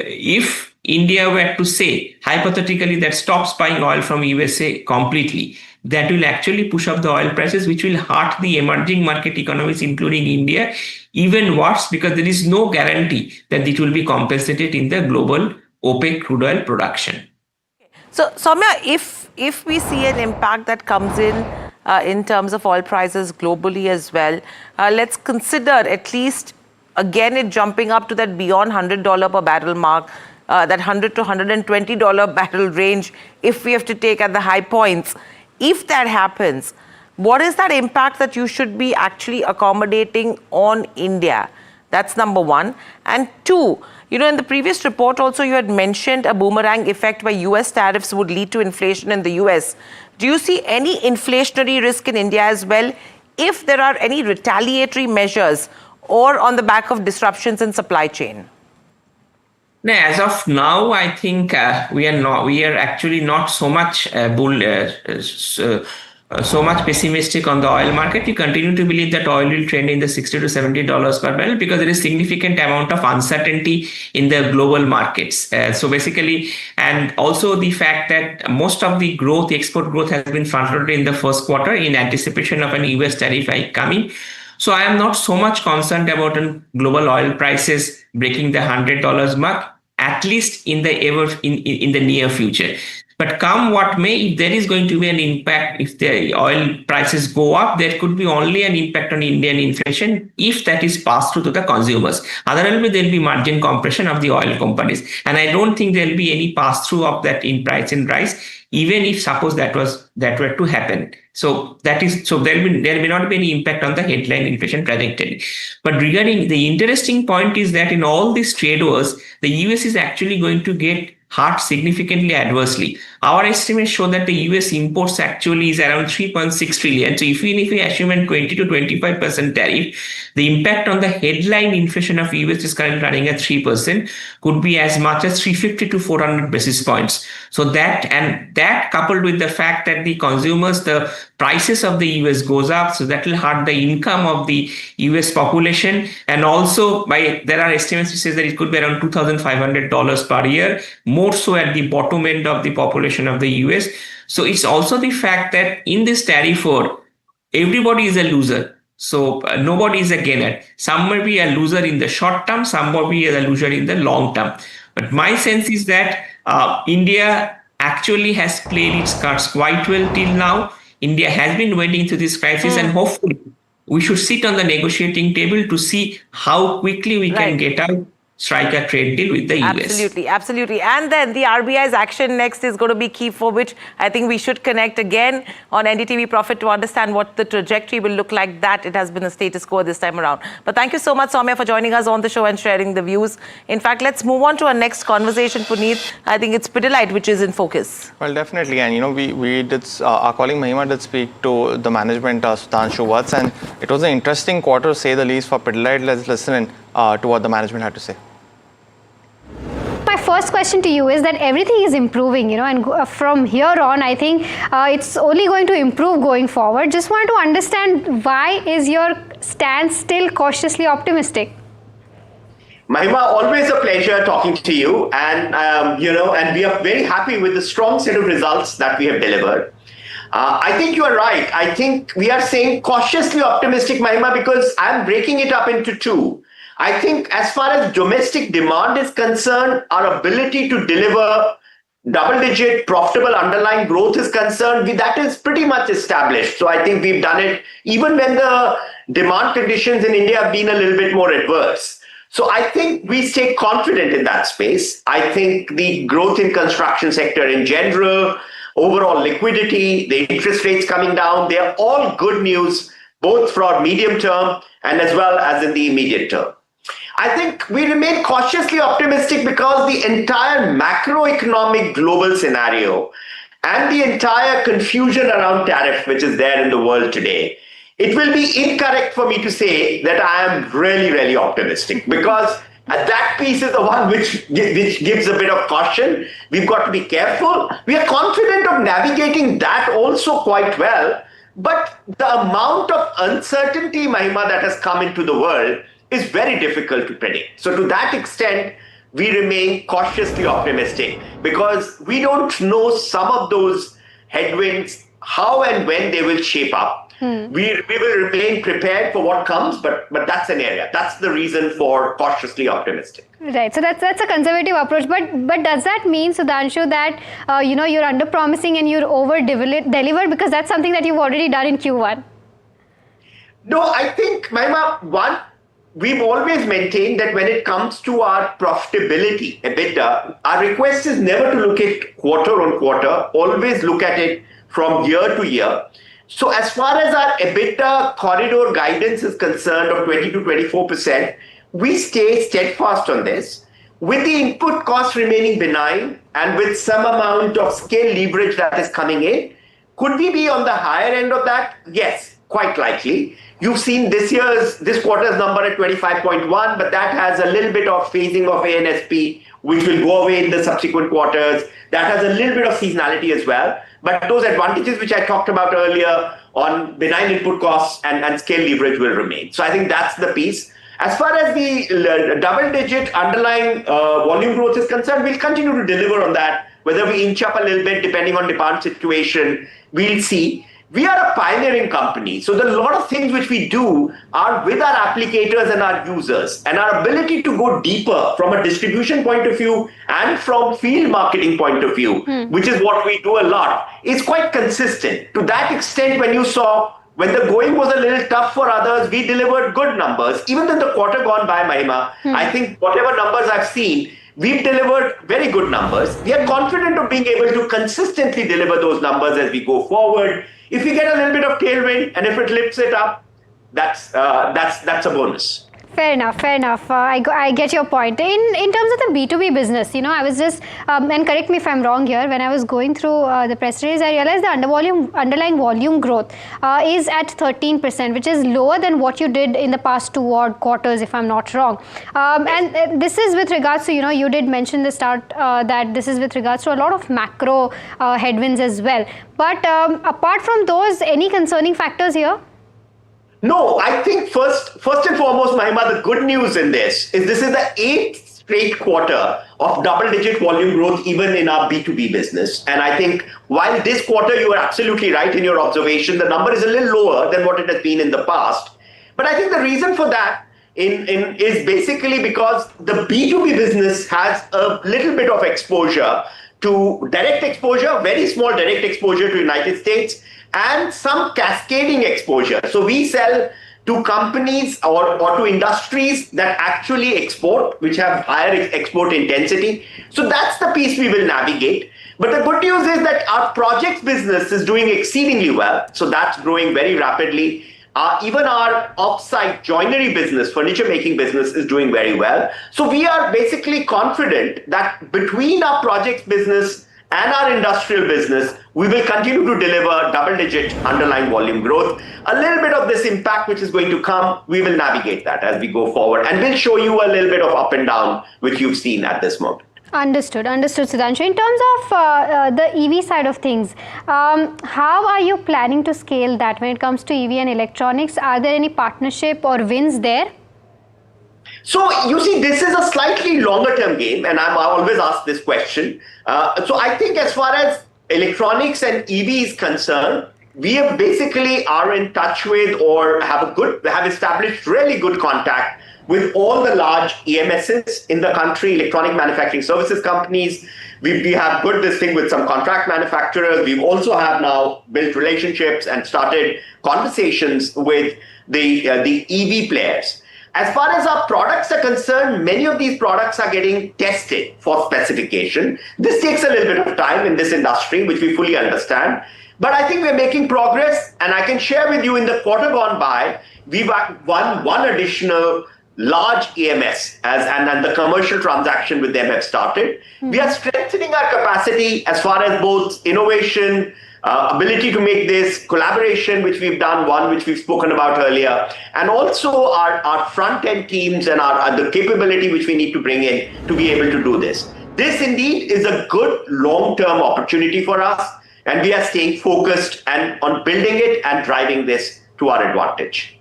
if India were to say, hypothetically, that stops buying oil from USA completely, that will actually push up the oil prices, which will hurt the emerging market economies, including India, even worse, because there is no guarantee that it will be compensated in the global OPEC crude oil production. So, Soumya, if we see an impact that comes in terms of oil prices globally as well, let's consider at least, again, it jumping up to that beyond $100 per barrel mark, that $100 to $120 barrel range, if we have to take at the high points. If that happens, what is that impact that you should be actually accommodating on India? That's number one. And two, in the previous report also you had mentioned a boomerang effect where US tariffs would lead to inflation in the US. Do you see any inflationary risk in India as well if there are any retaliatory measures or on the back of disruptions in supply chain? No, as of now, I think we are actually not so much so much pessimistic on the oil market. We continue to believe that oil will trend in the $60 to $70 per barrel because there is significant amount of uncertainty in the global markets. So basically, and also the fact that most of the growth, the export growth has been front-loaded in the first quarter in anticipation of an US tariff hike coming. So I am not so much concerned about global oil prices breaking the $100 mark, at least in the near future. But come what may, if there is going to be an impact, if the oil prices go up, there could be only an impact on Indian inflation if that is passed through to the consumers. Otherwise, there will be margin compression of the oil companies. And I don't think there will be any pass-through of that in price, even if suppose that were to happen. So there may not be any impact on the headline inflation trajectory. But regarding the interesting point is that in all these trade wars, the US is actually going to get hurt significantly adversely. Our estimates show that the US imports actually is around 3.6 trillion. So even if we assume a 20 to 25% tariff, the impact on the headline inflation of US is currently running at 3%, could be as much as 350 to 400 basis points. So that coupled with the fact that the consumers, the prices of the US goes up, so that will hurt the income of the US population. And also there are estimates which says that it could be around $2,500 per year, more so at the bottom end of the population of the US. So it's also the fact that in this tariff war, everybody is a loser. So nobody is a gainer. Some may be a loser in the short term, some may be a loser in the long term. But my sense is that India actually has played its cards quite well till now. India has been wading through this crisis, and hopefully we should sit on the negotiating table to see how quickly we can get out, strike a trade deal with the US. Absolutely, absolutely. And then the RBI's action next is going to be key, for which I think we should connect again on NDTV Profit to understand what the trajectory will look like. That it has been a status quo this time around. But thank you so much, Soumya, for joining us on the show and sharing the views. In fact, let's move on to our next conversation, Puneet. I think it's Pidilite which is in focus. Well, definitely. And, we did, our colleague Mahima did speak to the management, Sudhanshu Vats, and it was an interesting quarter, to say the least, for Pidilite. Let's listen in to what the management had to say. My first question to you is that everything is improving, and from here on, I think it's only going to improve going forward. Just want to understand, why is your stance still cautiously optimistic? Mahima, always a pleasure talking to you, and and we are very happy with the strong set of results that we have delivered. I think you are right. I think we are saying cautiously optimistic, Mahima, because I'm breaking it up into two. I think as far as domestic demand is concerned, our ability to deliver double-digit profitable underlying growth is concerned, that is pretty much established. So I think we've done it even when the demand conditions in India have been a little bit more adverse. So I think we stay confident in that space. I think the growth in construction sector in general, overall liquidity, the interest rates coming down, they are all good news, both for medium term and as well as in the immediate term. I think we remain cautiously optimistic because the entire macroeconomic global scenario and the entire confusion around tariff, which is there in the world today, it will be incorrect for me to say that I am really, really optimistic, because that piece is the one which gives a bit of caution. We've got to be careful. We are confident of navigating that also quite well. But the amount of uncertainty, Mahima, that has come into the world is very difficult to predict. So to that extent, we remain cautiously optimistic, because we don't know some of those headwinds, how and when they will shape up. We will remain prepared for what comes, but that's an area. That's the reason for cautiously optimistic. Right. So that's a conservative approach. But does that mean, Sudhanshu, that you're under promising and you're over deliver, because that's something that you've already done in Q1? No, I think, Mahima, one, we've always maintained that when it comes to our profitability, EBITDA, our request is never to look at quarter on quarter, always look at it from year to year. So as far as our EBITDA corridor guidance is concerned of 20 to 24%, we stay steadfast on this. With the input costs remaining benign and with some amount of scale leverage that is coming in, could we be on the higher end of that? Yes, quite likely. You've seen this quarter's number at 25.1, but that has a little bit of phasing of ANSP, which will go away in the subsequent quarters. That has a little bit of seasonality as well. But those advantages which I talked about earlier on benign input costs and scale leverage will remain. So I think that's the piece. As far as the double-digit underlying volume growth is concerned, we'll continue to deliver on that. Whether we inch up a little bit depending on demand situation, we'll see. We are a pioneering company, so a lot of things which we do are with our applicators and our users, and our ability to go deeper from a distribution point of view and from field marketing point of view, which is what we do a lot, is quite consistent. To that extent, when you saw when the going was a little tough for others, we delivered good numbers. Even in the quarter gone by, Mahima, I think whatever numbers I've seen, we've delivered very good numbers. We are confident of being able to consistently deliver those numbers as we go forward. If we get a little bit of tailwind and if it lifts it up, that's a bonus. Fair enough. I get your point. In terms of the B2B business, I was just, and correct me if I'm wrong here, when I was going through the press release, I realized the underlying volume growth is at 13%, which is lower than what you did in the past two odd quarters, if I'm not wrong. And this is with regards to, you did mention the start that this is with regards to a lot of macro headwinds as well. But apart from those, any concerning factors here? No, I think first and foremost, Mahima, the good news in this is the 8th straight quarter of double-digit volume growth even in our B2B business. And I think while this quarter you are absolutely right in your observation, the number is a little lower than what it has been in the past. But I think the reason for that is basically because the B2B business has a little bit of exposure to direct exposure, very small direct exposure to United States, and some cascading exposure. So we sell to companies or to industries that actually export, which have higher export intensity. So that's the piece we will navigate. But the good news is that our projects business is doing exceedingly well. So that's growing very rapidly. Even our off-site joinery business, furniture making business is doing very well. So we are basically confident that between our projects business and our industrial business, we will continue to deliver double-digit underlying volume growth. A little bit of this impact which is going to come, we will navigate that as we go forward. And we'll show you a little bit of up and down, which you've seen at this moment. Understood, Sudhanshu. In terms of the EV side of things, how are you planning to scale that when it comes to EV and electronics? Are there any partnership or wins there? So you see, this is a slightly longer term game, and I always ask this question. So I think as far as electronics and EV is concerned, we have basically are in touch with or have established really good contact with all the large EMSs in the country, electronic manufacturing services companies. We have good this thing with some contract manufacturers. We also have now built relationships and started conversations with the EV players. As far as our products are concerned, many of these products are getting tested for specification. This takes a little bit of time in this industry, which we fully understand. But I think we're making progress, and I can share with you in the quarter gone by, we've won one additional large EMS and the commercial transaction with them have started. We are strengthening our capacity as far as both innovation, ability to make this, collaboration, which we've done, one which we've spoken about earlier, and also our front-end teams and the capability which we need to bring in to be able to do this. This indeed is a good long-term opportunity for us, and we are staying focused on building it and driving this to our advantage.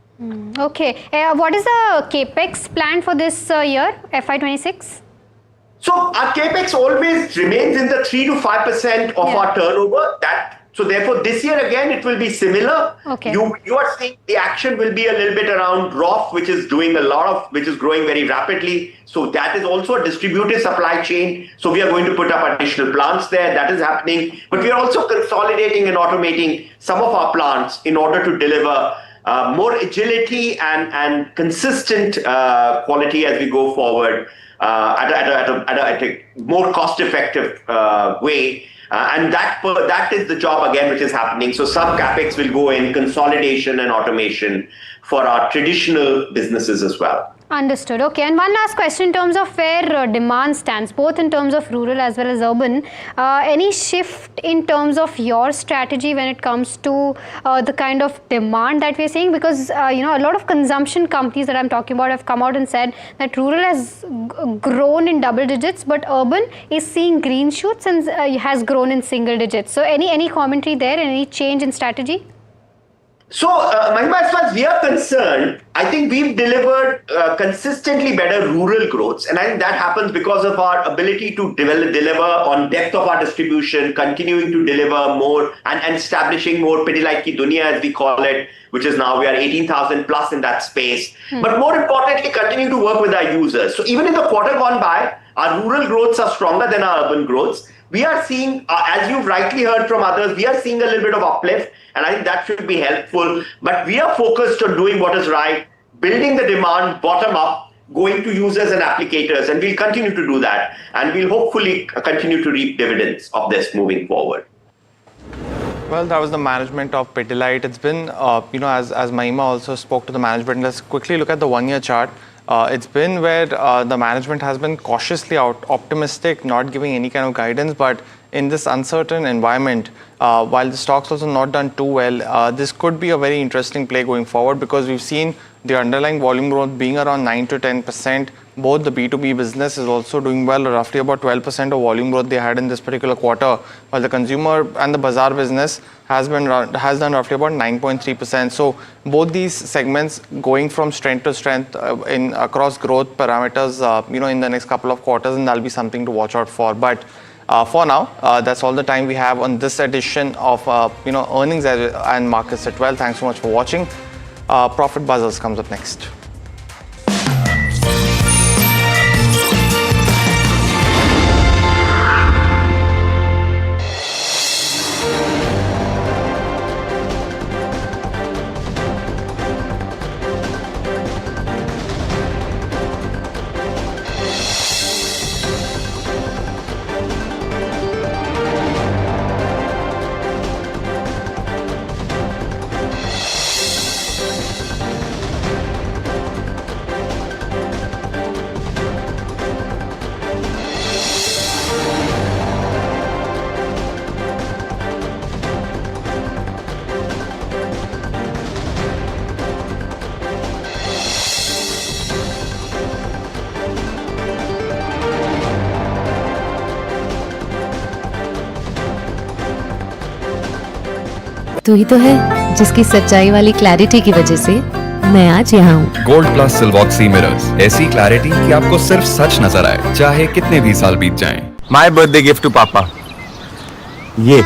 Okay. What is the capex plan for this year, FY26? So our capex always remains in the 3 to 5% of our turnover. So therefore, this year again, it will be similar. Okay. You are seeing the action will be a little bit around ROF, which is doing which is growing very rapidly. So that is also a distributed supply chain. So we are going to put up additional plants there. That is happening. But we are also consolidating and automating some of our plants in order to deliver more agility and consistent quality as we go forward at a more cost-effective way. And that is the job again which is happening. So some capex will go in consolidation and automation for our traditional businesses as well. Understood. Okay. And one last question in terms of where demand stands, both in terms of rural as well as urban. Any shift in terms of your strategy when it comes to the kind of demand that we're seeing? Because, a lot of consumption companies that I'm talking about have come out and said that rural has grown in double digits, but urban is seeing green shoots and has grown in single digits. So any commentary there and any change in strategy? So, Mahima, as far as we are concerned, I think we've delivered consistently better rural growths. And I think that happens because of our ability to deliver on depth of our distribution, continuing to deliver more and establishing more Pidilite Ki Duniya, as we call it, which is now we are 18,000 plus in that space. But more importantly, continuing to work with our users. So even in the quarter gone by, our rural growths are stronger than our urban growths. We are seeing, as you've rightly heard from others, we are seeing a little bit of uplift, and I think that should be helpful. But we are focused on doing what is right, building the demand bottom up, going to users and applicators, and we'll continue to do that. And we'll hopefully continue to reap dividends of this moving forward. Well, that was the management of Pidilite. It's been, as Mahima also spoke to the management, let's quickly look at the one-year chart. It's been where the management has been cautiously optimistic, not giving any kind of guidance. But in this uncertain environment, while the stock's also not done too well, this could be a very interesting play going forward, because we've seen the underlying volume growth being around 9 to 10%. Both the B2B business is also doing well, roughly about 12% of volume growth they had in this particular quarter, while the consumer and the bazaar business has done roughly about 9.3%. So both these segments going from strength to strength across growth parameters, in the next couple of quarters, and that'll be something to watch out for. But for now, that's all the time we have on this edition of earnings and markets at 12. Thanks so much for watching. Profit Buzzers comes up next. तू ही तो है जिसकी सच्चाई वाली clarity की वजह से मैं आज यहाँ हूँ। गोल्ड प्लस सिल्वॉक्सी मिरर्स, ऐसी क्लैरिटी कि आपको सिर्फ सच नजर आए, चाहे कितने भी साल बीत जाएं। My birthday gift to papa, ये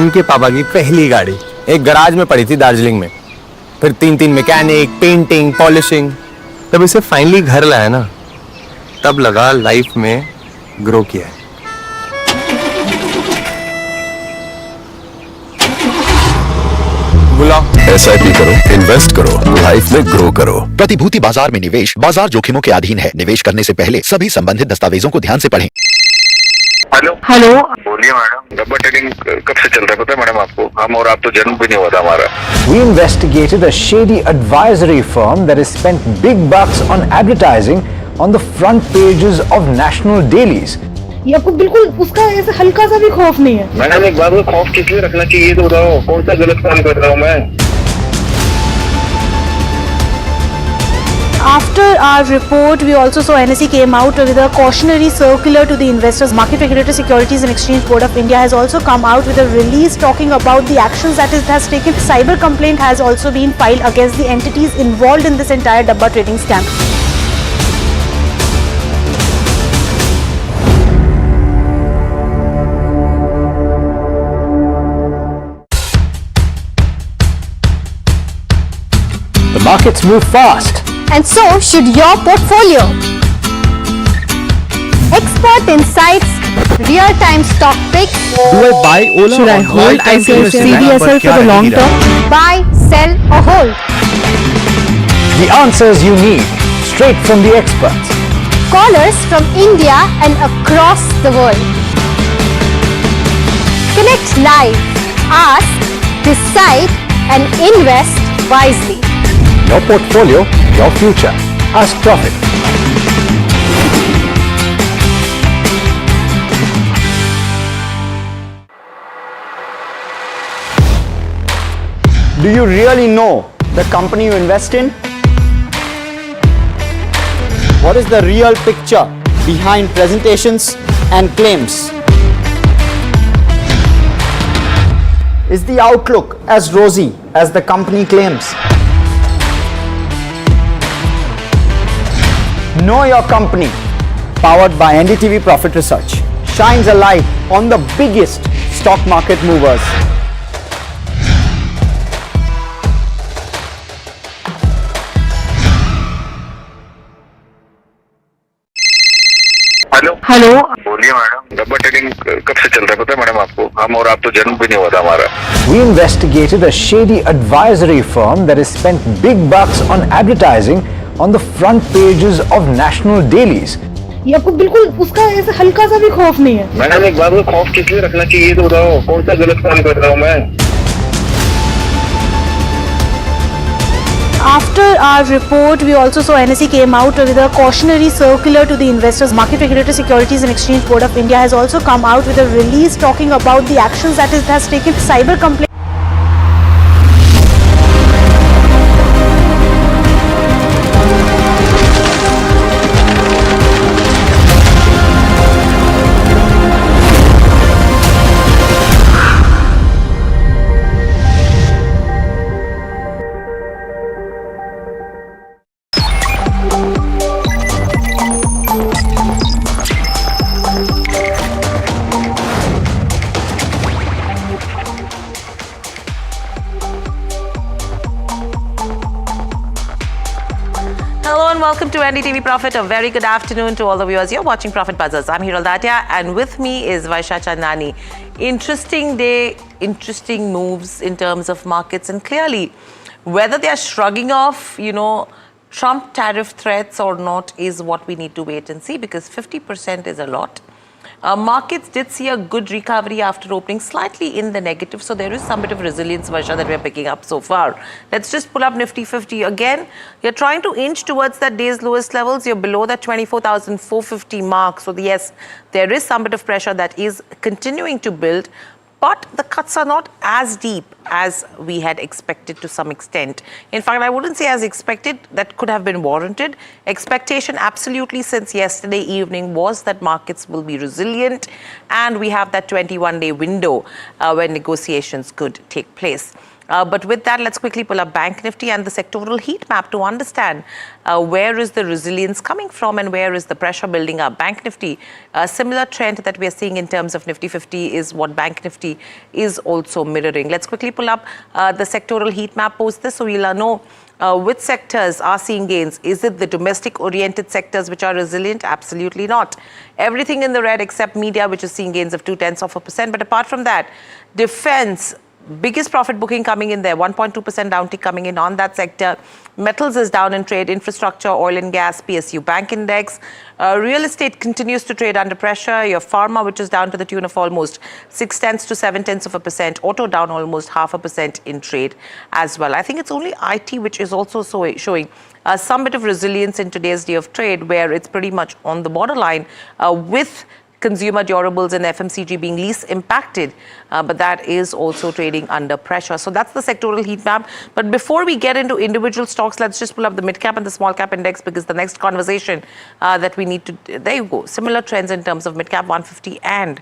उनके पापा की पहली गाड़ी एक गराज में पड़ी थी दार्जिलिंग में, फिर 3 मैकेनिक, पेंटिंग, पॉलिशिंग, तब इसे फाइनली घर लाया ना, तब लगा लाइफ में ग्रो किया है। SIP करो, इन्वेस्ट करो, लाइफ में ग्रो करो। प्रतिभूति बाजार में निवेश बाजार जोखिमों के अधीन है। निवेश करने से पहले सभी संबंधित दस्तावेजों को ध्यान से पढ़ें। हेलो बोलिए मैडम, डब्बा ट्रेडिंग कब से चल रहा है पता है मैडम आपको? हम और आप तो जन्म भी नहीं हुआ था हमारा। We investigated a shady advisory firm that has spent big bucks on advertising on the front pages of national dailies. ये आपको बिल्कुल उसका ऐसे हल्का सा भी खौफ नहीं है। मैडम एक बार खौफ किस लिए रखना चाहिए तो बताओ, कौन सा गलत काम कर रहा हूँ मैं? After our report, we also saw NSE came out with a cautionary circular to the investors. Market Regulator Securities and Exchange Board of India has also come out with a release talking about the actions that it has taken. Cyber complaint has also been filed against the entities involved in this entire dabba trading scam. The markets move fast. And so should your portfolio. Expert insights, real-time stock picks. Do I buy Ola? Should I hold CDSL for the long term? Buy, sell or hold. The answers you need, straight from the experts. Callers from India and across the world. Connect live, ask, decide and invest wisely. Your portfolio, your future. Ask Profit. Do you really know the company you invest in? What is the real picture behind presentations and claims? Is the outlook as rosy as the company claims? Know Your Company, powered by NDTV Profit Research, shines a light on the biggest stock market movers. Hello बोलिए madam, डब्बा trading कब से चल रहा है पता है madam आपको? हम और आप तो जन्म भी नहीं हुआ था हमारा। We investigated a shady advisory firm that has spent big bucks on advertising on the front pages of national dailies. ये आपको बिल्कुल उसका ऐसे हल्का सा भी खौफ नहीं है। मैडम एक बार खौफ किस लिए रखना चाहिए तो बताओ, कौन सा गलत काम कर रहा हूँ मैं? After our report, we also saw NSE came out with a cautionary circular to the investors. Market Regulator Securities and Exchange Board of India has also come out with a release talking about the actions that it has taken. Cyber complaint. Welcome to NDTV Profit. A very good afternoon to all the viewers. You're watching Profit Buzzers. I'm Hiral Datia, and with me is Vaisha Chandani. Interesting day, interesting moves in terms of markets, and clearly, whether they are shrugging off, Trump tariff threats or not is what we need to wait and see, because 50% is a lot. Markets did see a good recovery after opening slightly in the negative. So there is some bit of resilience, Varsha, that we're picking up so far. Let's just pull up Nifty 50. Again, you're trying to inch towards that day's lowest levels. You're below that 24,450 mark. So yes, there is some bit of pressure that is continuing to build. but the cuts are not as deep as we had expected to some extent. In fact, I wouldn't say as expected, that could have been warranted. Expectation absolutely since yesterday evening was that markets will be resilient, and we have that 21-day window where negotiations could take place. But with that, let's quickly pull up Bank Nifty and the sectoral heat map to understand where is the resilience coming from and where is the pressure building up. Bank Nifty, a similar trend that we are seeing in terms of Nifty 50 is what Bank Nifty is also mirroring. Let's quickly pull up the sectoral heat map post this so we'll know which sectors are seeing gains. Is it the domestic-oriented sectors which are resilient? Absolutely not. Everything in the red except media, which is seeing gains of 0.2%. But apart from that, defense, biggest profit booking coming in there, 1.2% downtick coming in on that sector. Metals is down in trade, infrastructure, oil and gas, PSU bank index. Real estate continues to trade under pressure. Your pharma, which is down to the tune of almost 0.6 to 0.7%. Auto down almost 0.5% in trade as well. I think it's only IT which is also showing some bit of resilience in today's day of trade, where it's pretty much on the borderline with consumer durables and FMCG being least impacted, but that is also trading under pressure. So that's the sectoral heat map. But before we get into individual stocks, let's just pull up the mid cap and the small cap index, because the next conversation that we need to, there you go, similar trends in terms of mid cap 150 and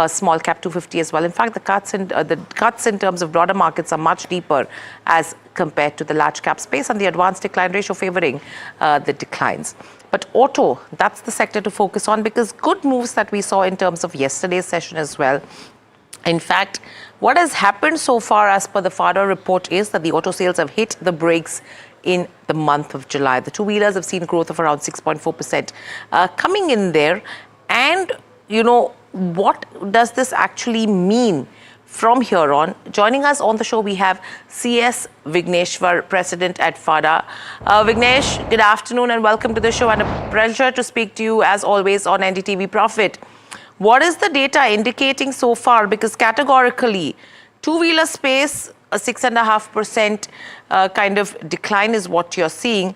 small cap 250 as well. In fact, the cuts in terms of broader markets are much deeper as compared to the large cap space, and the advanced decline ratio favoring the declines. But auto, that's the sector to focus on, because good moves that we saw in terms of yesterday's session as well. In fact, what has happened so far as per the FADA report is that the auto sales have hit the brakes in the month of July. The two-wheelers have seen growth of around 6.4% coming in there. And, you know, what does this actually mean from here on? Joining us on the show, we have CS Vigneshwar, President at FADA. Vignesh, good afternoon and welcome to the show, and a pleasure to speak to you as always on NDTV Profit. What is the data indicating so far? Because categorically, two-wheeler space, a 6.5% kind of decline is what you're seeing.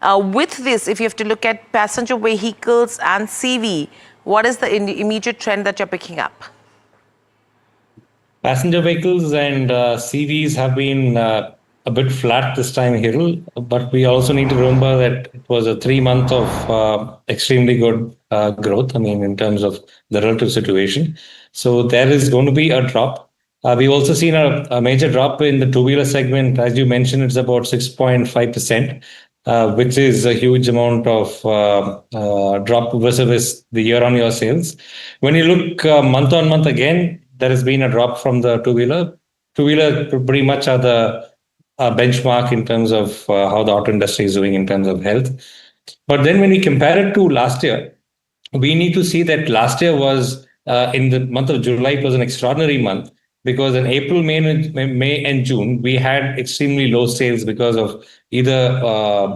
With this, if you have to look at passenger vehicles and CV, what is the immediate trend that you're picking up? Passenger vehicles and CVs have been a bit flat this time, Hirul, but we also need to remember that it was a 3 month of extremely good growth, I mean, in terms of the relative situation. So there is going to be a drop. We've also seen a major drop in the two-wheeler segment. As you mentioned, it's about 6.5%, which is a huge amount of drop versus the year-on-year sales. When you look month on month again, there has been a drop from the two-wheeler. Two-wheeler pretty much are the benchmark in terms of how the auto industry is doing in terms of health. But then when we compare it to last year, we need to see that last year was in the month of July, it was an extraordinary month, because in April, May and June, we had extremely low sales because of either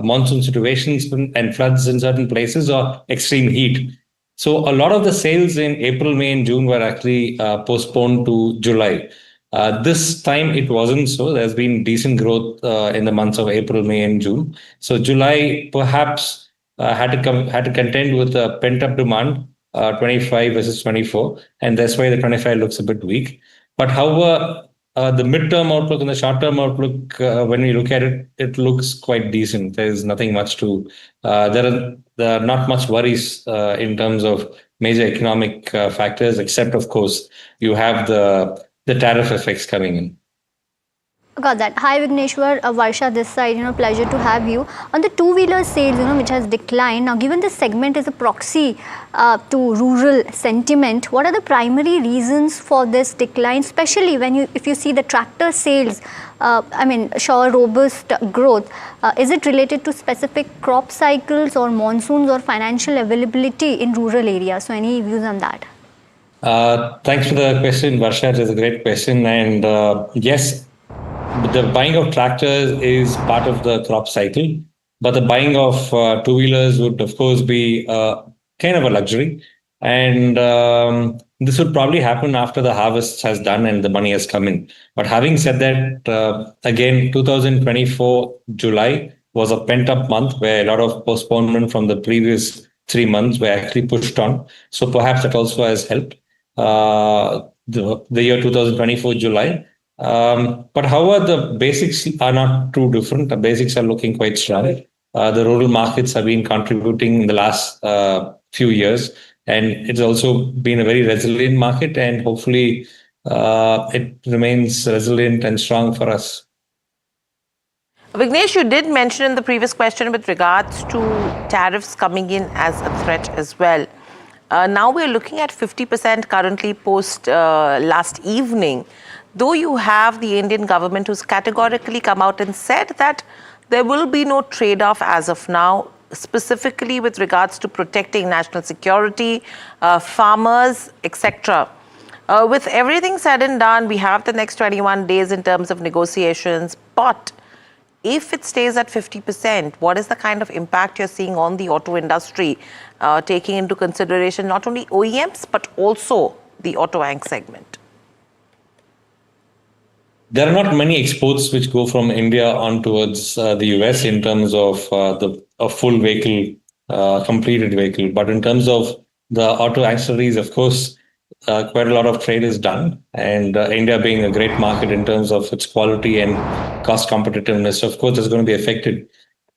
monsoon situations and floods in certain places or extreme heat. So a lot of the sales in April, May, and June were actually postponed to July. This time it wasn't so. There's been decent growth in the months of April, May, and June. So July perhaps had to contend with a pent-up demand, 25 versus 24, and that's why the 25 looks a bit weak. But however, the midterm outlook and the short-term outlook, when we look at it, it looks quite decent. There's nothing much to. There are not much worries in terms of major economic factors, except of course you have the tariff effects coming in. Got that. Hi Vigneshwar, Varsha this side, pleasure to have you. On the two-wheeler sales, which has declined. Now, given this segment is a proxy to rural sentiment, what are the primary reasons for this decline, especially if you see the tractor sales, show robust growth. Is it related to specific crop cycles or monsoons or financial availability in rural areas? So any views on that? Thanks for the question, Varsha. It is a great question. And yes, the buying of tractors is part of the crop cycle, but the buying of two-wheelers would, of course, be kind of a luxury. And this would probably happen after the harvest has done and the money has come in. But having said that, again, 2024 July was a pent-up month where a lot of postponement from the previous 3 months were actually pushed on. So perhaps that also has helped. the year 2024 July. But however, the basics are not too different. The basics are looking quite strong. The rural markets have been contributing in the last few years, and it's also been a very resilient market, and hopefully it remains resilient and strong for us. Vignesh, you did mention in the previous question with regards to tariffs coming in as a threat as well. Now we're looking at 50% currently post last evening. Though you have the Indian government who's categorically come out and said that there will be no trade-off as of now, specifically with regards to protecting national security, farmers, etc. With everything said and done, we have the next 21 days in terms of negotiations, but if it stays at 50%, what is the kind of impact you're seeing on the auto industry, taking into consideration not only OEMs, but also the auto Ang segment? There are not many exports which go from India on towards the US in terms of a full vehicle, completed vehicle. But in terms of the auto accessories, of course, quite a lot of trade is done. And India being a great market in terms of its quality and cost competitiveness, of course, is going to be affected.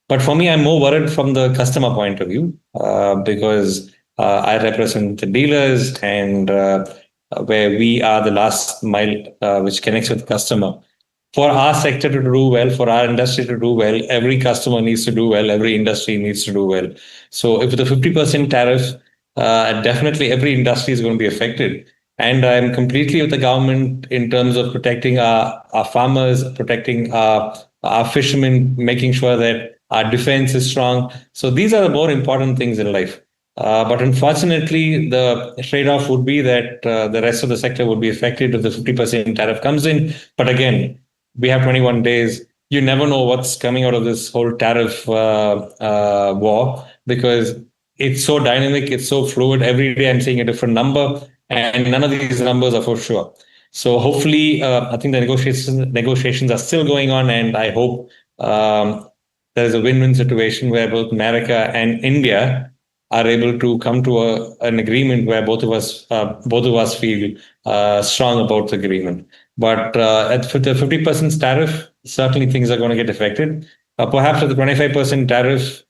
But for me, I'm more worried from the customer point of view because I represent the dealers and where we are the last mile which connects with the customer. For our sector to do well, for our industry to do well, every customer needs to do well, every industry needs to do well. So if the 50% tariff, definitely every industry is going to be affected. And I'm completely with the government in terms of protecting our farmers, protecting our fishermen, making sure that our defense is strong. So these are the more important things in life. But unfortunately, the trade-off would be that the rest of the sector would be affected if the 50% tariff comes in. But again, we have 21 days. You never know what's coming out of this whole tariff war because it's so dynamic, it's so fluid. Every day I'm seeing a different number, and none of these numbers are for sure. So hopefully, I think the negotiations are still going on, and I hope there's a win-win situation where both America and India are able to come to an agreement where both of us feel strong about the agreement. But at the 50% tariff, certainly things are going to get affected. Perhaps at the 25% tariff,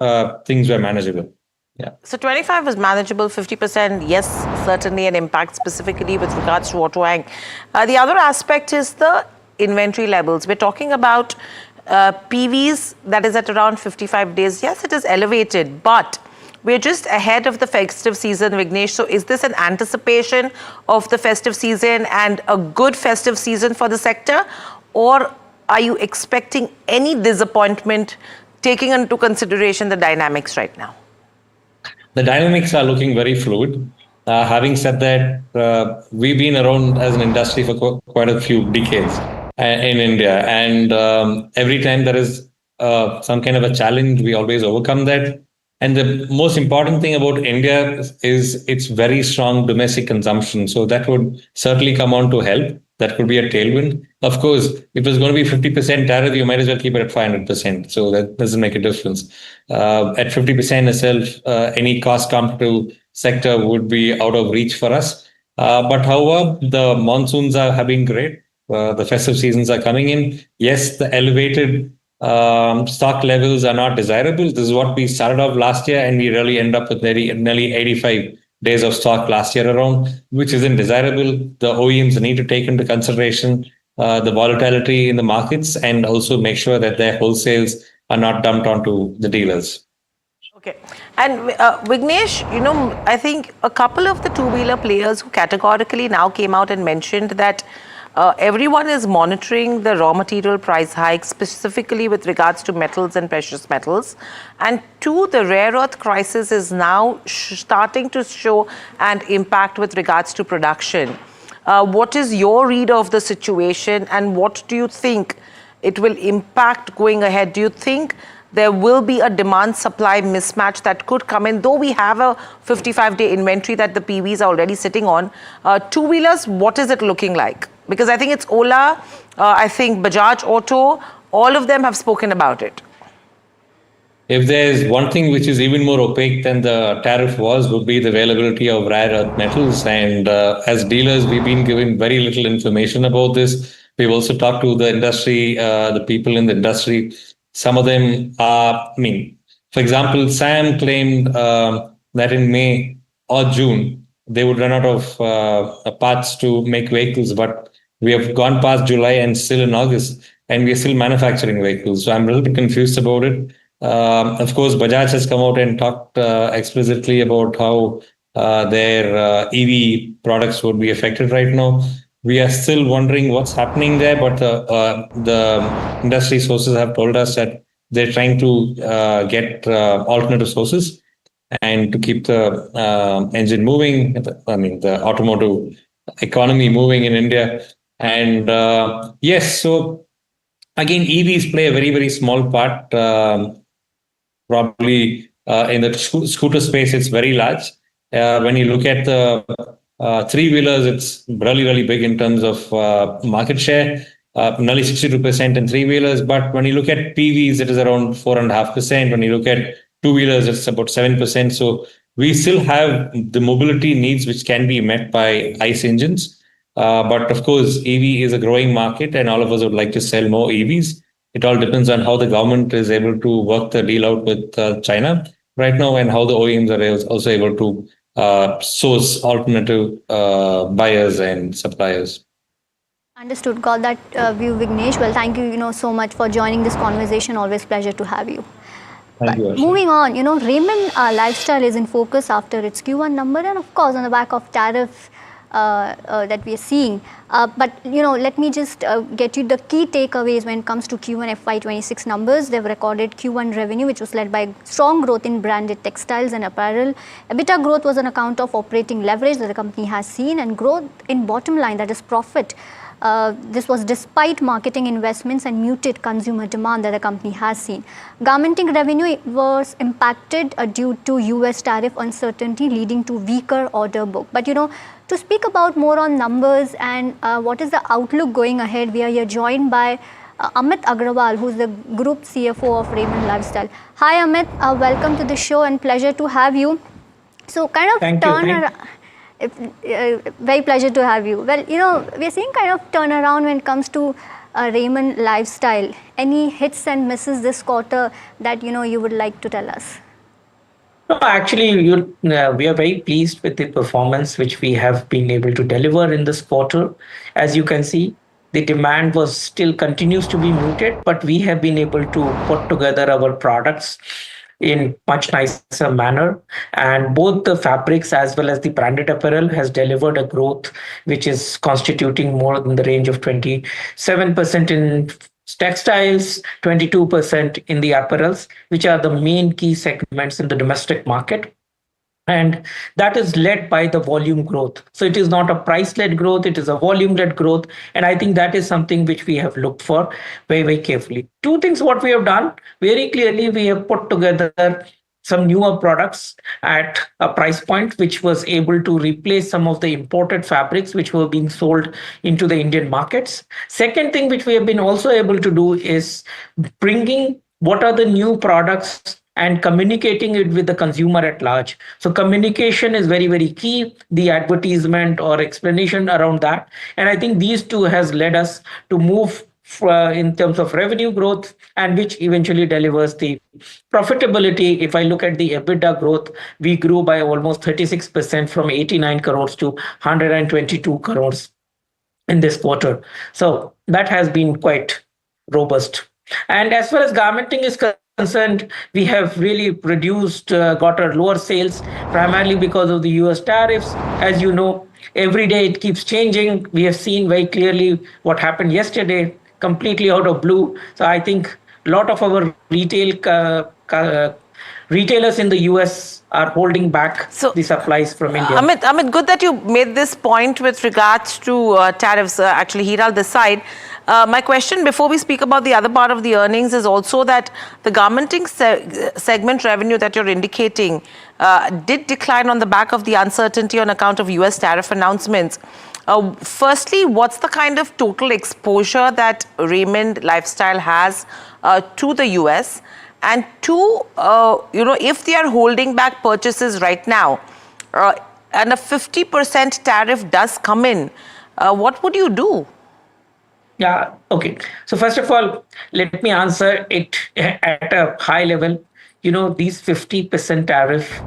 things were manageable. Yeah. So 25 is manageable, 50%, yes, certainly an impact specifically with regards to auto Ang. The other aspect is the inventory levels. We're talking about PVs that is at around 55 days. Yes, it is elevated, but we're just ahead of the festive season, Vignesh. So is this an anticipation of the festive season and a good festive season for the sector? Or are you expecting any disappointment taking into consideration the dynamics right now? The dynamics are looking very fluid. Having said that, we've been around as an industry for quite a few decades in India. And every time there is some kind of a challenge, we always overcome that. And the most important thing about India is its very strong domestic consumption. So that would certainly come on to help. That could be a tailwind. Of course, if it's going to be 50% tariff, you might as well keep it at 500%. So that doesn't make a difference. At 50% itself, any cost competitive sector would be out of reach for us. But however, the monsoons have been great. The festive seasons are coming in. Yes, the elevated stock levels are not desirable. This is what we started off last year, and we really end up with nearly 85 days of stock last year around, which isn't desirable. The OEMs need to take into consideration the volatility in the markets and also make sure that their wholesales are not dumped onto the dealers. Okay. And Vignesh, I think a couple of the two-wheeler players who categorically now came out and mentioned that everyone is monitoring the raw material price hikes, specifically with regards to metals and precious metals. And two, the rare earth crisis is now starting to show an impact with regards to production. What is your read of the situation, and what do you think it will impact going ahead? Do you think there will be a demand-supply mismatch that could come in, though we have a 55-day inventory that the PVs are already sitting on? Two-wheelers, what is it looking like? Because I think it's Ola, I think Bajaj Auto, all of them have spoken about it. if there's one thing which is even more opaque than the tariff was, would be the availability of rare earth metals. And as dealers, we've been given very little information about this. We've also talked to the industry, the people in the industry. Some of them are, for example, Sam claimed that in May or June, they would run out of parts to make vehicles, but we have gone past July and still in August, and we are still manufacturing vehicles. So I'm a little bit confused about it. Of course, Bajaj has come out and talked explicitly about how their EV products would be affected right now. We are still wondering what's happening there, but the industry sources have told us that they're trying to get alternative sources and to keep the engine moving. The automotive economy moving in India. And yes, so again, EVs play a very, very small part. Probably in the scooter space, it's very large. When you look at the three-wheelers, it's really, really big in terms of market share, nearly 62% in three-wheelers. But when you look at PVs, it is around 4.5%. When you look at two-wheelers, it's about 7%. So we still have the mobility needs which can be met by ICE engines. But of course, EV is a growing market and all of us would like to sell more EVs. It all depends on how the government is able to work the deal out with China right now and how the OEMs are also able to source alternative buyers and suppliers. Understood. Got that view, Vignesh. Well, thank you, so much for joining this conversation. Always pleasure to have you. Thank you. Moving on, Raymond Lifestyle is in focus after its Q1 number and of course on the back of tariff that we are seeing. But let me just get you the key takeaways when it comes to Q1 FY26 numbers. They've recorded Q1 revenue, which was led by strong growth in branded textiles and apparel. EBITDA growth was on account of operating leverage that the company has seen, and growth in bottom line, that is profit. This was despite marketing investments and muted consumer demand that the company has seen. Garmenting revenue was impacted due to US tariff uncertainty, leading to weaker order book. But to speak about more on numbers and what is the outlook going ahead, we are here joined by Amit Agrawal, who is the Group CFO of Raymond Lifestyle. Hi Amit, welcome to the show and pleasure to have you. So kind of very pleasure to have you. Well, we are seeing kind of turnaround when it comes to Raymond Lifestyle. Any hits and misses this quarter that you would like to tell us? No, actually, we are very pleased with the performance which we have been able to deliver in this quarter. As you can see, the demand was still continues to be muted, but we have been able to put together our products in much nicer manner, and both the fabrics as well as the branded apparel has delivered a growth which is constituting more than the range of 27% in textiles, 22% in the apparels, which are the main key segments in the domestic market. And that is led by the volume growth. So it is not a price-led growth, it is a volume-led growth. And I think that is something which we have looked for very, very carefully. Two things what we have done, very clearly we have put together some newer products at a price point which was able to replace some of the imported fabrics which were being sold into the Indian markets. Second thing which we have been also able to do is bringing what are the new products and communicating it with the consumer at large. So communication is very, very key, the advertisement or explanation around that. And I think these two has led us to move in terms of revenue growth, and which eventually delivers the profitability. If I look at the EBITDA growth, we grew by almost 36% from 89 crores to 122 crores in this quarter. So that has been quite robust. And as far as garmenting is concerned, we have really got our lower sales primarily because of the US tariffs. As you know, every day it keeps changing. We have seen very clearly what happened yesterday, completely out of blue. So I think a lot of our retailers in the US are holding back the supplies from India. Amit, good that you made this point with regards to tariffs. Actually, Hiral, this side. My question before we speak about the other part of the earnings is also that the garmenting segment revenue that you're indicating did decline on the back of the uncertainty on account of US tariff announcements. Firstly, what's the kind of total exposure that Raymond Lifestyle has to the US? And two, if they are holding back purchases right now, and a 50% tariff does come in, what would you do? Yeah, okay. So first of all, let me answer it at a high level. These 50% tariff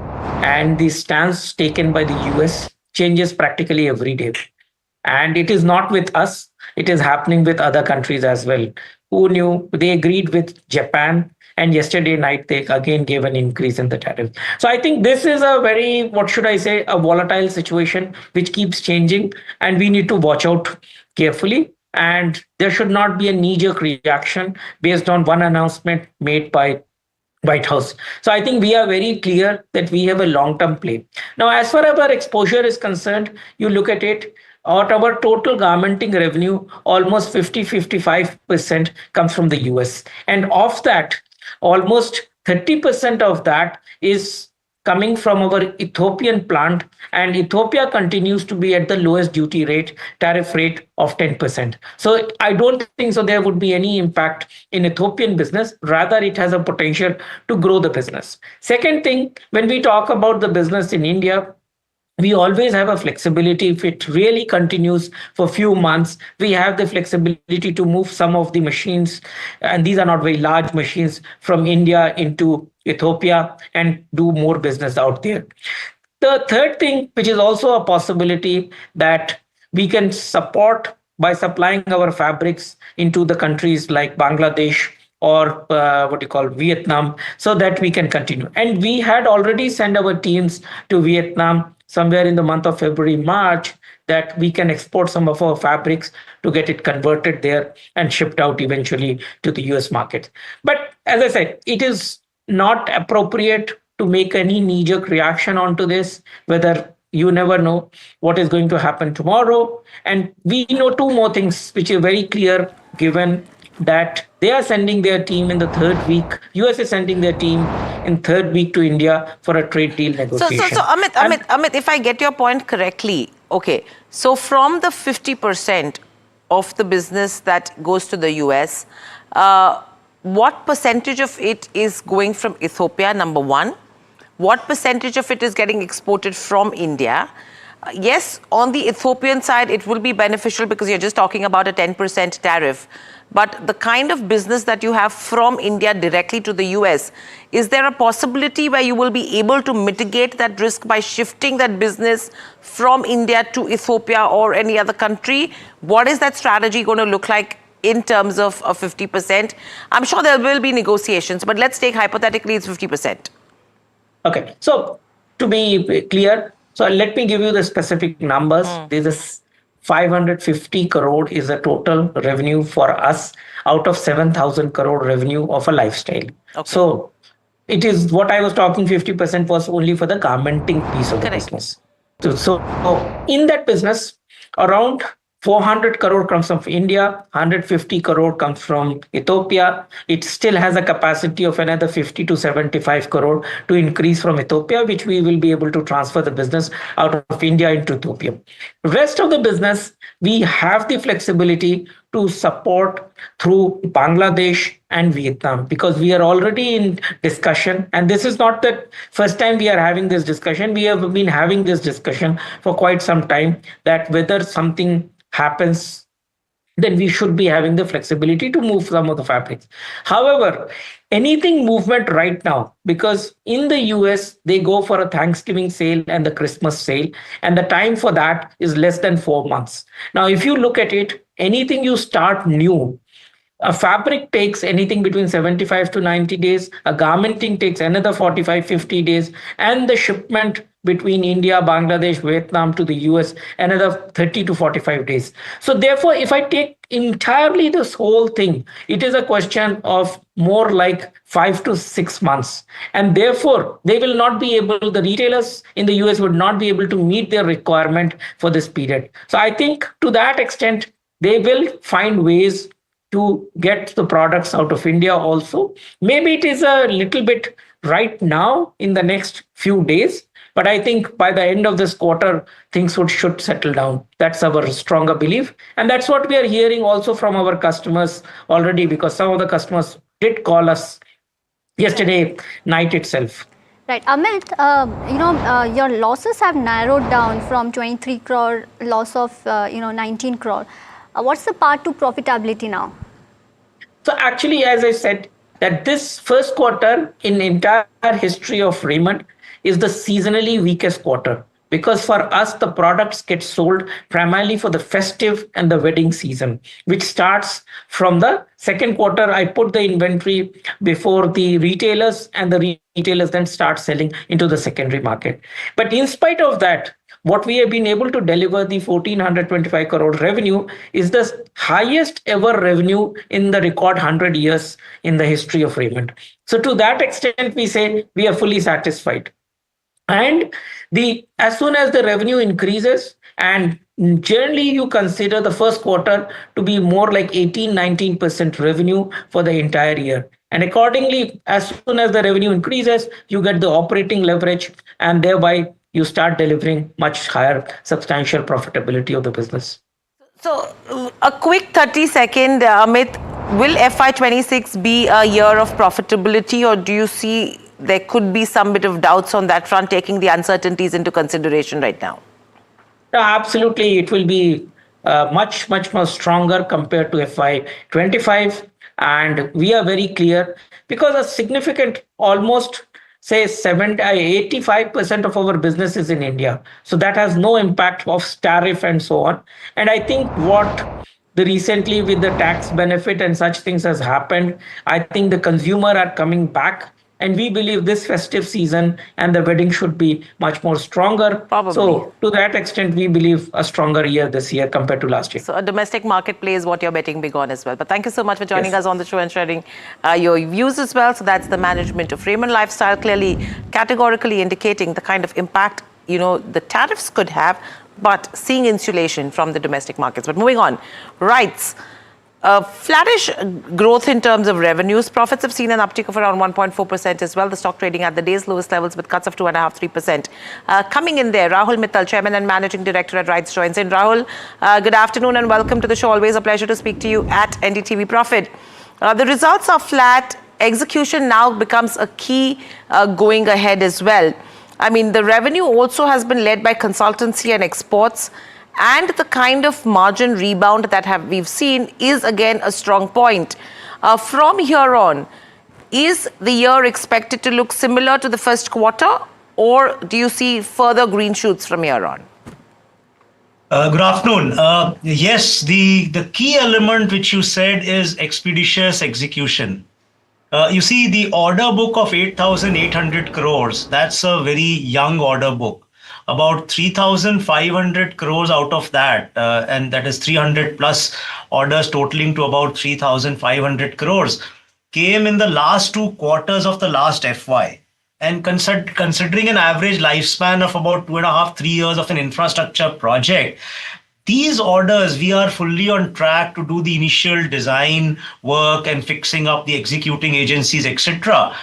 and the stance taken by the US changes practically every day. And it is not with us, it is happening with other countries as well. Who knew? They agreed with Japan, and yesterday night they again gave an increase in the tariff. So I think this is a very, what should I say, a volatile situation which keeps changing, and we need to watch out carefully. And there should not be a knee-jerk reaction based on one announcement made by White House. So I think we are very clear that we have a long-term play. Now, as far as our exposure is concerned, you look at it, out of our total garmenting revenue, almost 50-55% comes from the US. And of that, almost 30% of that is coming from our Ethiopian plant, and Ethiopia continues to be at the lowest duty rate, tariff rate of 10%. So I don't think so there would be any impact in Ethiopian business. Rather, it has a potential to grow the business. Second thing, when we talk about the business in India, we always have a flexibility. If it really continues for a few months, we have the flexibility to move some of the machines, and these are not very large machines, from India into Ethiopia and do more business out there. The third thing, which is also a possibility, that we can support by supplying our fabrics into the countries like Bangladesh or Vietnam, so that we can continue. And we had already sent our teams to Vietnam somewhere in the month of February, March, that we can export some of our fabrics to get it converted there and shipped out eventually to the US market. But as I said, it is not appropriate to make any knee-jerk reaction onto this, whether you never know what is going to happen tomorrow. And we know two more things which are very clear, given that they are sending their team in the third week. US is sending their team in third week to India for a trade deal negotiation. So Amit, if I get your point correctly, okay. So from the 50% of the business that goes to the US, what percentage of it is going from Ethiopia, number one? What percentage of it is getting exported from India? Yes, on the Ethiopian side, it will be beneficial because you're just talking about a 10% tariff. But the kind of business that you have from India directly to the US, is there a possibility where you will be able to mitigate that risk by shifting that business from India to Ethiopia or any other country? What is that strategy going to look like in terms of 50%? I'm sure there will be negotiations, but let's take hypothetically it's 50%. Okay, so to be clear, so let me give you the specific numbers. This is 550 crore is the total revenue for us out of 7,000 crore revenue of a lifestyle. Okay. So it is what I was talking, 50% was only for the garmenting piece of the business. So in that business, around 400 crore comes from India, 150 crore comes from Ethiopia. It still has a capacity of another 50 to 75 crore to increase from Ethiopia, which we will be able to transfer the business out of India into Ethiopia. Rest of the business, we have the flexibility to support through Bangladesh and Vietnam, because we are already in discussion. And this is not the first time we are having this discussion. We have been having this discussion for quite some time, that whether something happens, then we should be having the flexibility to move some of the fabrics. However, anything movement right now, because in the US, they go for a Thanksgiving sale and the Christmas sale, and the time for that is less than 4 months. Now, if you look at it, anything you start new, a fabric takes anything between 75 to 90 days, a garmenting takes another 45, 50 days, and the shipment between India, Bangladesh, Vietnam to the US, another 30 to 45 days. So therefore, if I take entirely this whole thing, it is a question of more like 5 to 6 months. And therefore, they will not be able, the retailers in the US would not be able to meet their requirement for this period. So I think to that extent, they will find ways to get the products out of India also. Maybe it is a little bit right now in the next few days, but I think by the end of this quarter, things should settle down. That's our stronger belief. And that's what we are hearing also from our customers already, because some of the customers did call us yesterday night itself. Right, Amit, your losses have narrowed down from 23 crore loss of 19 crore. What's the path to profitability now? So actually, as I said, that this first quarter in entire history of Raymond is the seasonally weakest quarter, because for us the products get sold primarily for the festive and the wedding season, which starts from the second quarter. I put the inventory before the retailers, and the retailers then start selling into the secondary market. But in spite of that, what we have been able to deliver, the 1425 crore revenue, is the highest ever revenue in the record 100 years in the history of Raymond. So to that extent, we say we are fully satisfied. And as soon as the revenue increases, and generally you consider the first quarter to be more like 18-19% revenue for the entire year. And accordingly, as soon as the revenue increases, you get the operating leverage, and thereby you start delivering much higher substantial profitability of the business. So a quick 30-second, Amit, will FY26 be a year of profitability, or do you see there could be some bit of doubts on that front, taking the uncertainties into consideration right now? Absolutely, it will be much more stronger compared to FY25, and we are very clear, because a significant, almost say 85% of our business is in India, so that has no impact of tariff and so on. And I think what the recently with the tax benefit and such things has happened, I think the consumer are coming back. And we believe this festive season and the wedding should be much more stronger. Probably. So to that extent, we believe a stronger year this year compared to last year. So a domestic market play is what you're betting big on as well. But thank you so much for joining us on the show and sharing your views as well. So that's the management of Raymond Lifestyle, clearly categorically indicating the kind of impact, the tariffs could have, but seeing insulation from the domestic markets. But moving on, rights. Flattish growth in terms of revenues. Profits have seen an uptick of around 1.4% as well. The stock trading at the day's lowest levels with cuts of 2.5-3%. Coming in there, Rahul Mittal, Chairman and Managing Director at Rights, joins in. Rahul, good afternoon and welcome to the show. Always a pleasure to speak to you at NDTV Profit. The results are flat. Execution now becomes a key going ahead as well. I mean, the revenue also has been led by consultancy and exports. And the kind of margin rebound that we've seen is again a strong point. From here on, is the year expected to look similar to the first quarter, or do you see further green shoots from here on? Good afternoon. Yes, the key element which you said is expeditious execution. You see, the order book of 8,800 crores, that's a very young order book. About 3,500 crores out of that, and that is 300 plus orders totaling to about 3,500 crores, came in the last 2 quarters of the last FY. And considering an average lifespan of about 2.5-3 years of an infrastructure project, these orders, we are fully on track to do the initial design work and fixing up the executing agencies, etc.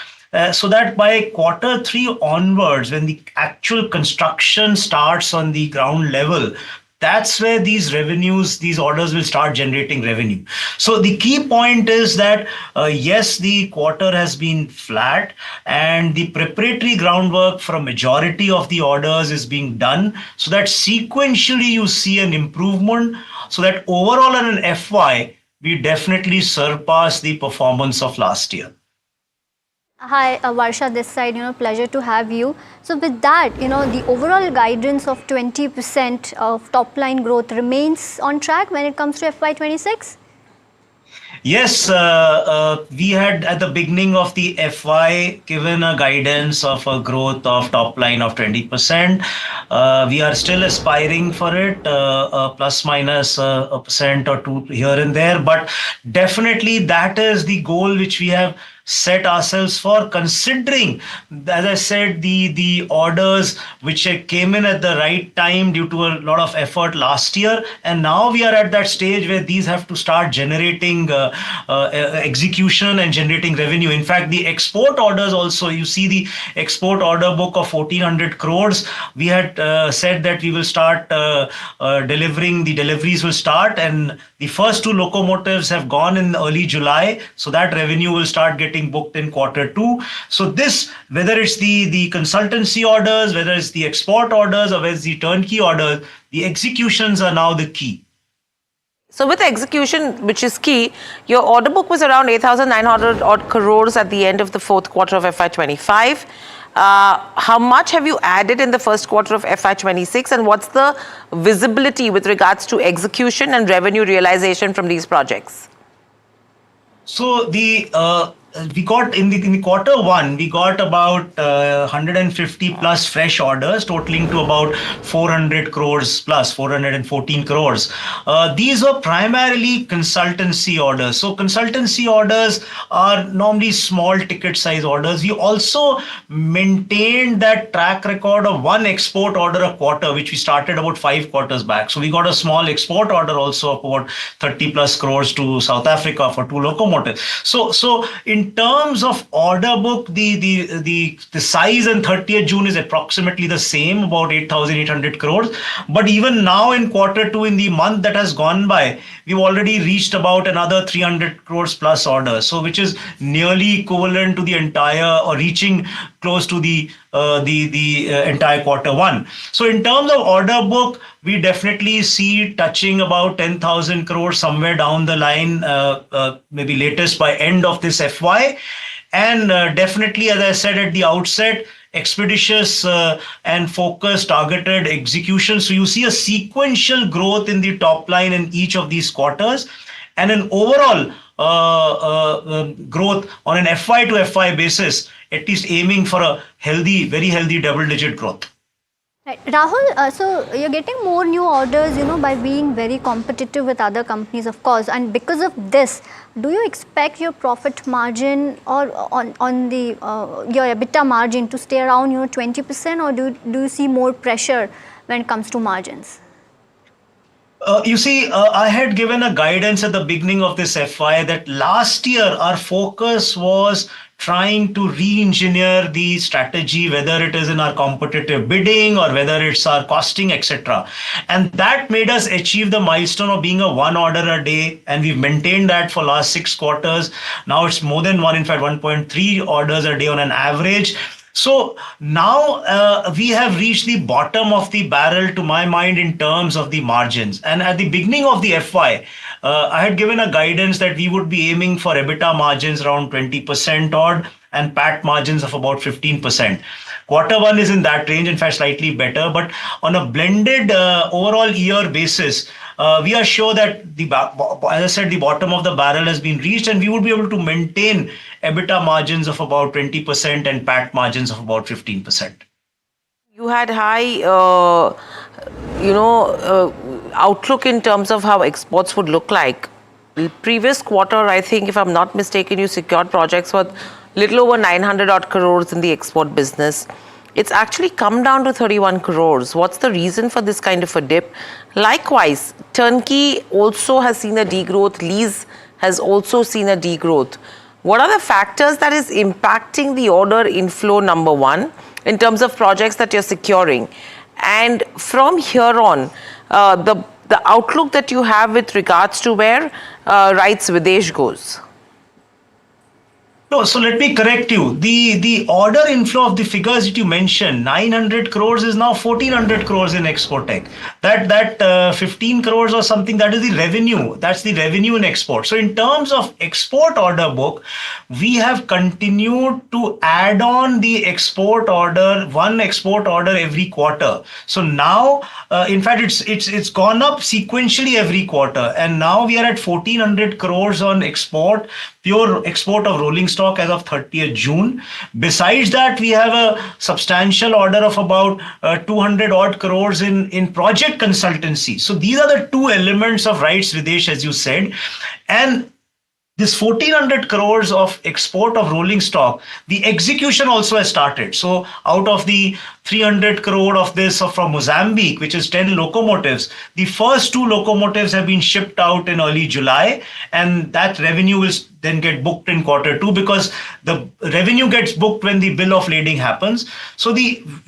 So that by Q3 onwards, when the actual construction starts on the ground level, that's where these revenues, these orders will start generating revenue. So the key point is that, yes, the quarter has been flat and the preparatory groundwork for a majority of the orders is being done, so that sequentially you see an improvement, so that overall in an FY, we definitely surpass the performance of last year. Hi, Varsha, this side, pleasure to have you. So with that, the overall guidance of 20% of top line growth remains on track when it comes to FY26? Yes, we had at the beginning of the FY given a guidance of a growth of top line of 20%. We are still aspiring for it, plus minus a percent or two here and there, but definitely that is the goal which we have set ourselves for, considering, as I said, the orders which came in at the right time due to a lot of effort last year, and now we are at that stage where these have to start generating execution and generating revenue. In fact, the export orders also, you see the export order book of 1,400 crores. We had said that we will start delivering, the deliveries will start, and the first 2 locomotives have gone in early July, so that revenue will start getting getting booked in Q2. So this, whether it's the consultancy orders, whether it's the export orders, or whether it's the turnkey orders, the executions are now the key. So with execution, which is key, your order book was around 8,900 odd crores at the end of the fourth quarter of FY25. How much have you added in the first quarter of FY26, and what's the visibility with regards to execution and revenue realization from these projects? So we got in the Q1, we got about 150 plus fresh orders, totaling to about 400 crores plus, 414 crores. These were primarily consultancy orders. So consultancy orders are normally small ticket size orders. We also maintained that track record of one export order a quarter, which we started about 5 quarters back. So we got a small export order also of about 30 plus crores to South Africa for 2 locomotives. So in terms of order book, the size on 30th June is approximately the same, about 8,800 crores. But even now in Q2, in the month that has gone by, we've already reached about another 300 crores plus orders. So which is nearly equivalent to the entire, or reaching close to the entire Q1. So in terms of order book, we definitely see touching about 10,000 crores somewhere down the line, maybe latest by end of this FY. And definitely, as I said at the outset, expeditious and focused targeted execution. So you see a sequential growth in the top line in each of these quarters, and an overall growth on an FY to FY basis, at least aiming for a healthy, very healthy double-digit growth. Right. Rahul, so you're getting more new orders, by being very competitive with other companies, of course. And because of this, do you expect your profit margin or on the your EBITDA margin to stay around 20%, or do you see more pressure when it comes to margins? You see, I had given a guidance at the beginning of this FY that last year our focus was trying to re-engineer the strategy, whether it is in our competitive bidding or whether it's our costing, etc. And that made us achieve the milestone of being a 1 order a day. And we've maintained that for last 6 quarters. Now it's more than 1, in fact, 1.3 orders a day on an average. So now we have reached the bottom of the barrel, to my mind, in terms of the margins. And at the beginning of the FY, I had given a guidance that we would be aiming for EBITDA margins around 20% odd and PAT margins of about 15%. Q1 is in that range, in fact, slightly better. But on a blended overall year basis, we are sure that, as I said, the bottom of the barrel has been reached, and we would be able to maintain EBITDA margins of about 20% and PAT margins of about 15%. You had high, outlook in terms of how exports would look like. The previous quarter, I think, if I'm not mistaken, you secured projects worth little over 900 odd crores in the export business. It's actually come down to 31 crores. What's the reason for this kind of a dip? Likewise, turnkey also has seen a degrowth. Lease has also seen a degrowth. What are the factors that is impacting the order inflow, number one, in terms of projects that you're securing? And from here on, the outlook that you have with regards to where Rights Videsh goes? No, so let me correct you. The order inflow of the figures that you mentioned, 900 crores is now 1400 crores in export tech. That 15 crores or something, that is the revenue. That's the revenue in export. So in terms of export order book, we have continued to add on the export order, one export order every quarter. So now, in fact, it's gone up sequentially every quarter. And now we are at 1400 crores on export, pure export of rolling stock as of 30th June. Besides that, we have a substantial order of about 200 odd crores in project consultancy. So these are the two elements of Rights Videsh, as you said. And this 1400 crores of export of rolling stock, the execution also has started. So out of the 300 crore of this from Mozambique, which is 10 locomotives, the first 2 locomotives have been shipped out in early July, and that revenue will then get booked in Q2, because the revenue gets booked when the bill of lading happens. So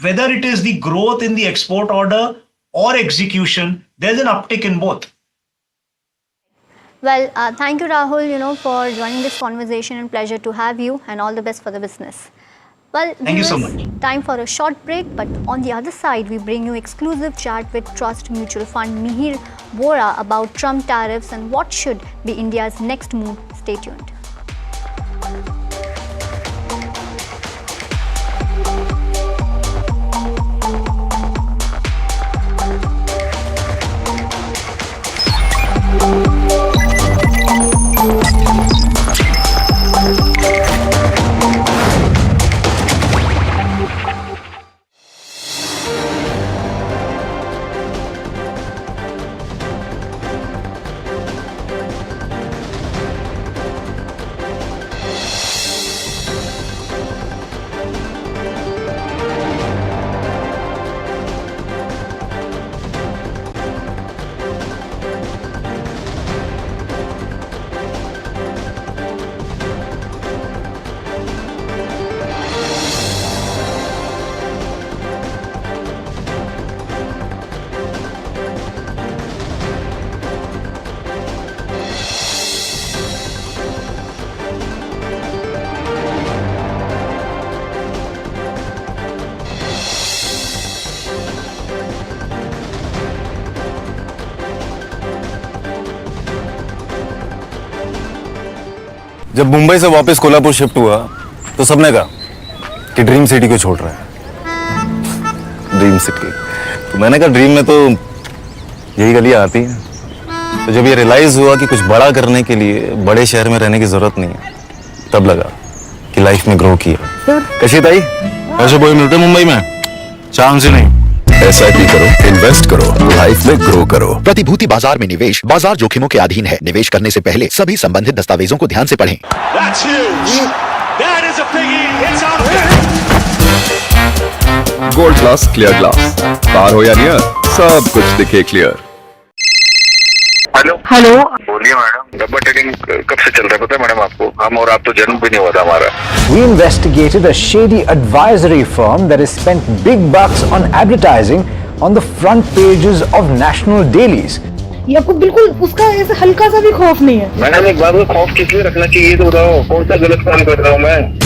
whether it is the growth in the export order or execution, there's an uptick in both. Well, thank you, Rahul, for joining this conversation, and pleasure to have you, and all the best for the business. Well, Thank you so much. Time for a short break, but on the other side, we bring you exclusive chat with Trust Mutual Fund Mihir Bora about Trump tariffs and what should be India's next move. Stay tuned. जब मुंबई से वापस Kolhapur shift हुआ तो सबने कहा कि dream city को छोड़ रहा है। ड्रीम सिटी, तो मैंने कहा ड्रीम में तो यही गलियां आती हैं। तो जब ये रियलाइज हुआ कि कुछ बड़ा करने के लिए बड़े शहर में रहने की जरूरत नहीं है, तब लगा कि लाइफ में ग्रो किया। कशी ताई, ऐसे बॉय मिलते मुंबई में? चांस ही नहीं। SIP करो, इन्वेस्ट करो, लाइफ में ग्रो करो। प्रतिभूति बाजार में निवेश बाजार जोखिमों के अधीन है। निवेश करने से पहले सभी संबंधित दस्तावेजों को ध्यान से पढ़ें। गोल्ड ग्लास, क्लियर ग्लास, पार हो या नियर, सब कुछ दिखे क्लियर। हेलो बोलिए मैडम, डब्बा ट्रेडिंग कब से चल रहा है पता है मैडम आपको? हम और आप तो जन्म भी नहीं हुआ था हमारा। We investigated a shady advisory firm that has spent big bucks on advertising on the front pages of national dailies. ये आपको बिल्कुल उसका ऐसे हल्का सा भी खौफ नहीं है। मैडम एक बार को खौफ किस लिए रखना चाहिए तो बताओ, कौन सा गलत काम कर रहा हूँ मैं?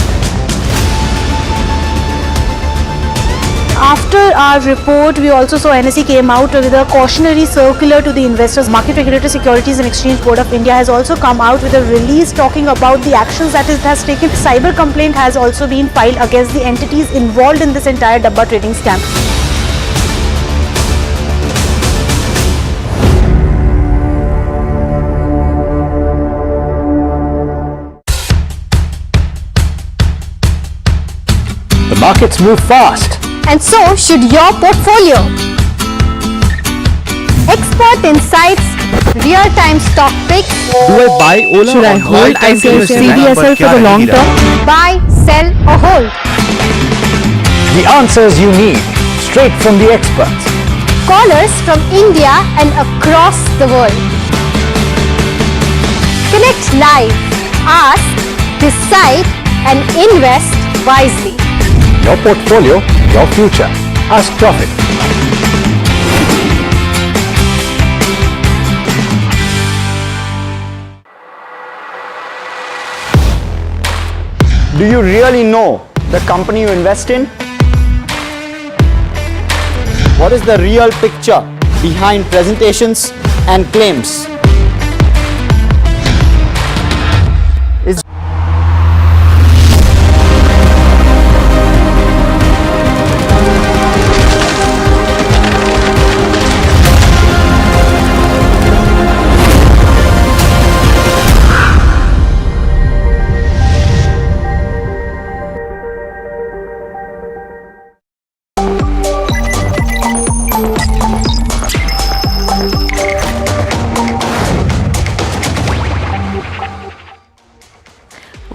After our report, we also saw NSE came out with a cautionary circular to the investors. Market Regulator Securities and Exchange Board of India has also come out with a release talking about the actions that it has taken. Cyber complaint has also been filed against the entities involved in this entire Dabba trading scam. The markets move fast. And so should your portfolio. Expert insights, real-time stock picks. Do I buy Ola? Should I hold CDSL for the long term? Buy, sell or hold. The answers you need, straight from the experts. Callers from India and across the world. Connect live, ask, decide and invest wisely. Your portfolio, your future. Ask Profit. Do you really know the company you invest in? What is the real picture behind presentations and claims?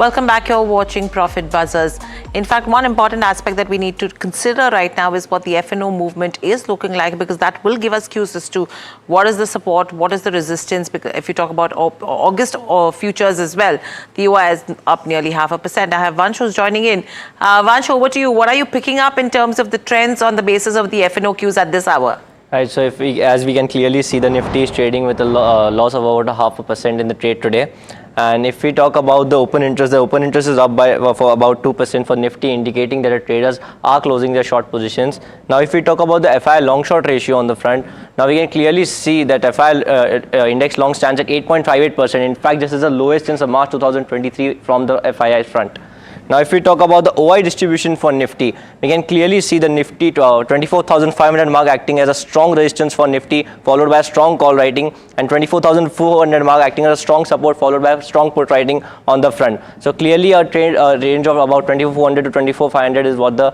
Welcome back. You're watching Profit Buzzers. In fact, one important aspect that we need to consider right now is what the F&O movement is looking like, because that will give us cues as to what is the support, what is the resistance. Because if you talk about August or futures as well, the UI is up nearly 0.5%. I have Vansh who's joining in. Vansh, over to you. What are you picking up in terms of the trends on the basis of the F&O cues at this hour? Right, so if we, as we can clearly see, the Nifty is trading with a loss of about 0.5% in the trade today. And if we talk about the open interest is up by for about 2% for Nifty, indicating that the traders are closing their short positions. Now, if we talk about the FI long short ratio on the front, now we can clearly see that FI index long stands at 8.58%. In fact, this is the lowest since March 2023 from the FII front. Now, if we talk about the OI distribution for Nifty, we can clearly see the Nifty 24,500 mark acting as a strong resistance for Nifty, followed by a strong call writing, and 24,400 mark acting as a strong support, followed by a strong put writing on the front. So clearly a trade range of about 2400 to 24,500 is what the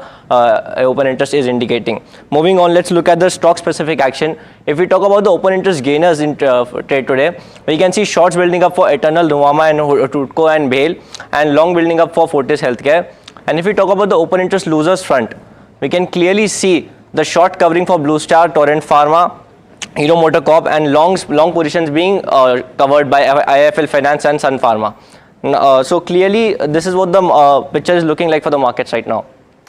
open interest is indicating. Moving on, let's look at the stock specific action. If we talk about the open interest gainers in trade today, we can see shorts building up for Eternal, Nuvama and Tutco and Bale, and long building up for Fortis Healthcare. And if we talk about the open interest losers front, we can clearly see the short covering for Blue Star, Torrent Pharma, Hero Motor Corp, and long positions being covered by IIFL Finance and Sun Pharma. So clearly, this is what the picture is looking like for the markets right now.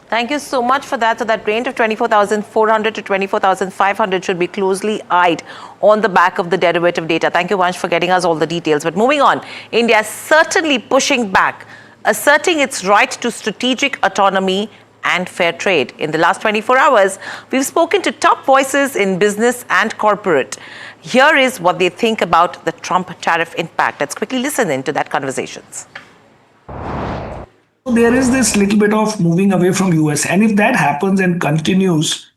Thank you so much for that. So that range of 24,400 to 24,500 should be closely eyed on the back of the derivative data. Thank you, Vansh, for getting us all the details. But moving on, India is certainly pushing back, asserting its right to strategic autonomy and fair trade. In the last 24 hours, we've spoken to top voices in business and corporate. Here is what they think about the Trump tariff impact. Let's quickly listen into that conversations. There is this little bit of moving away from US, and if that happens and continues,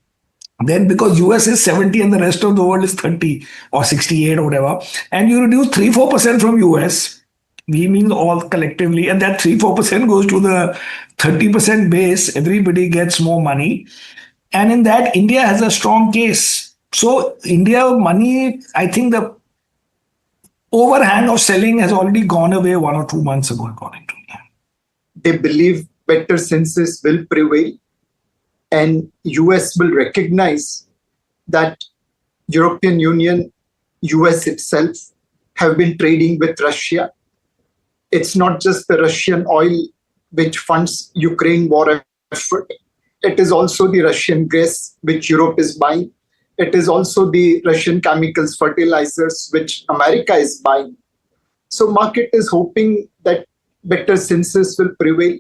then because US is 70 and the rest of the world is 30 or 68 or whatever, and you reduce 3-4% from US, we mean all collectively, and that 3-4% goes to the 30% base, everybody gets more money, and in that India has a strong case. So India money, I think the overhang of selling has already gone away 1 or 2 months ago, according to me. They believe better senses will prevail and US will recognize that European Union, US itself have been trading with Russia. It's not just the Russian oil which funds Ukraine war effort. It is also the Russian gas which Europe is buying. It is also the Russian chemicals, fertilizers which America is buying. So market is hoping that better senses will prevail.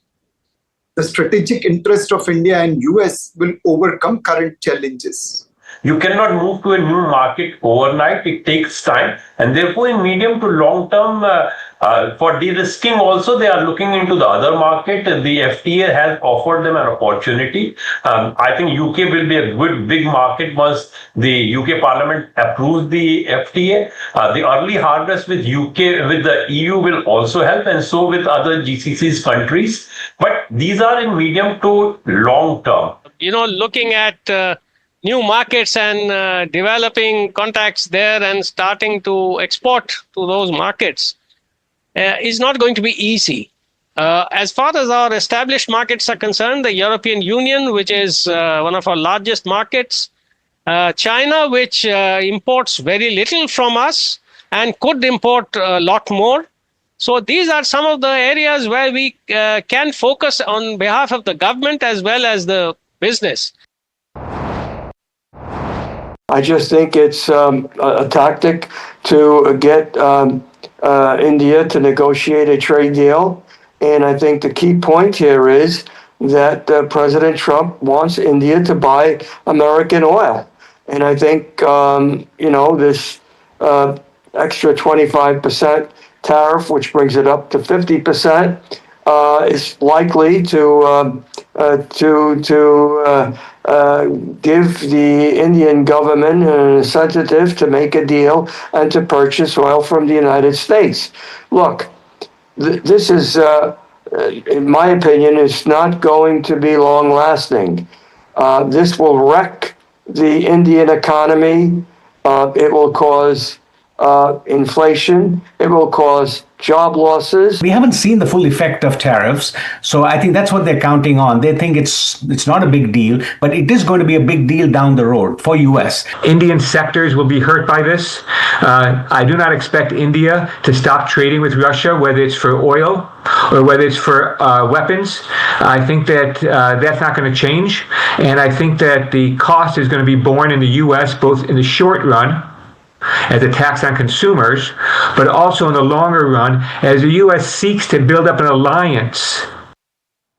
The strategic interest of India and US will overcome current challenges. You cannot move to a new market overnight. It takes time. And therefore, in medium to long term, for de-risking also, they are looking into the other market. The FTA has offered them an opportunity. I think UK will be a good big market once the UK Parliament approves the FTA. The early harvest with UK, with the EU will also help, and so with other GCC's countries. But these are in medium to long term. You know, looking at new markets and developing contacts there and starting to export to those markets is not going to be easy. As far as our established markets are concerned, the European Union, which is one of our largest markets, China, which imports very little from us and could import a lot more. So these are some of the areas where we can focus on behalf of the government as well as the business. I just think it's a tactic to get India to negotiate a trade deal. And I think the key point here is that President Trump wants India to buy American oil. And I think, this extra 25% tariff, which brings it up to 50%, is likely to give the Indian government an incentive to make a deal and to purchase oil from the United States. Look, this is, in my opinion, is not going to be long lasting. This will wreck the Indian economy. It will cause inflation. It will cause job losses. We haven't seen the full effect of tariffs, so I think that's what they're counting on. They think it's not a big deal, but it is going to be a big deal down the road for US. Indian sectors will be hurt by this. I do not expect India to stop trading with Russia, whether it's for oil or whether it's for weapons. I think that that's not going to change, and I think that the cost is going to be borne in the US both in the short run as a tax on consumers, but also in the longer run as the U.S. seeks to build up an alliance.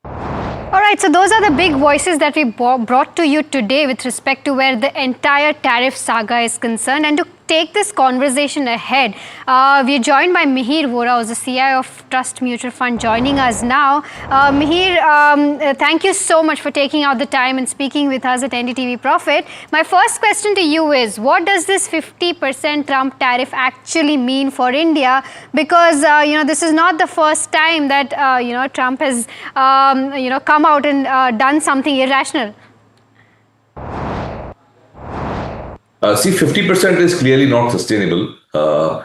All right, so those are the big voices that we brought to you today with respect to where the entire tariff saga is concerned. And to take this conversation ahead, we are joined by Mihir Vora, who's the CIO of Trust Mutual Fund, joining us now. Mihir, thank you so much for taking out the time and speaking with us at NDTV Profit. My first question to you is, what does this 50% Trump tariff actually mean for India? Because, this is not the first time that, Trump has, come out and done something irrational. See, 50% is clearly not sustainable.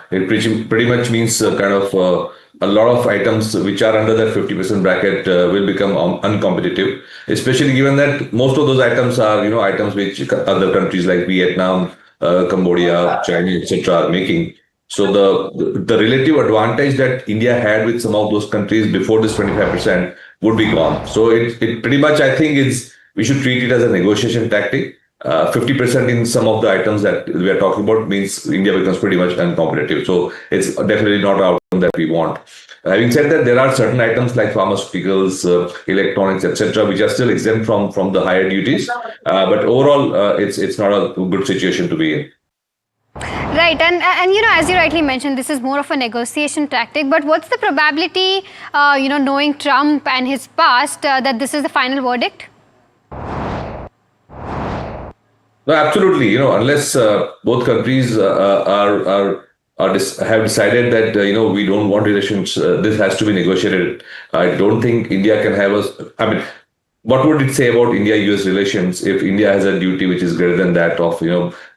It pretty much means a lot of items which are under that 50% bracket will become uncompetitive, especially given that most of those items are, items which other countries like Vietnam, Cambodia, China, etc. are making. So the relative advantage that India had with some of those countries before this 25% would be gone. So it pretty much, I think, we should treat it as a negotiation tactic. 50% in some of the items that we are talking about means India becomes pretty much uncompetitive. So it's definitely not our outcome that we want. Having said that, there are certain items like pharmaceuticals, electronics, etc., which are still exempt from the higher duties. But overall, it's not a good situation to be in. Right, and as you rightly mentioned, this is more of a negotiation tactic. But what's the probability, knowing Trump and his past, that this is the final verdict? No, absolutely. Unless both countries have decided that we don't want relations, this has to be negotiated. I don't think India can have what would it say about India-US relations if India has a duty which is greater than that of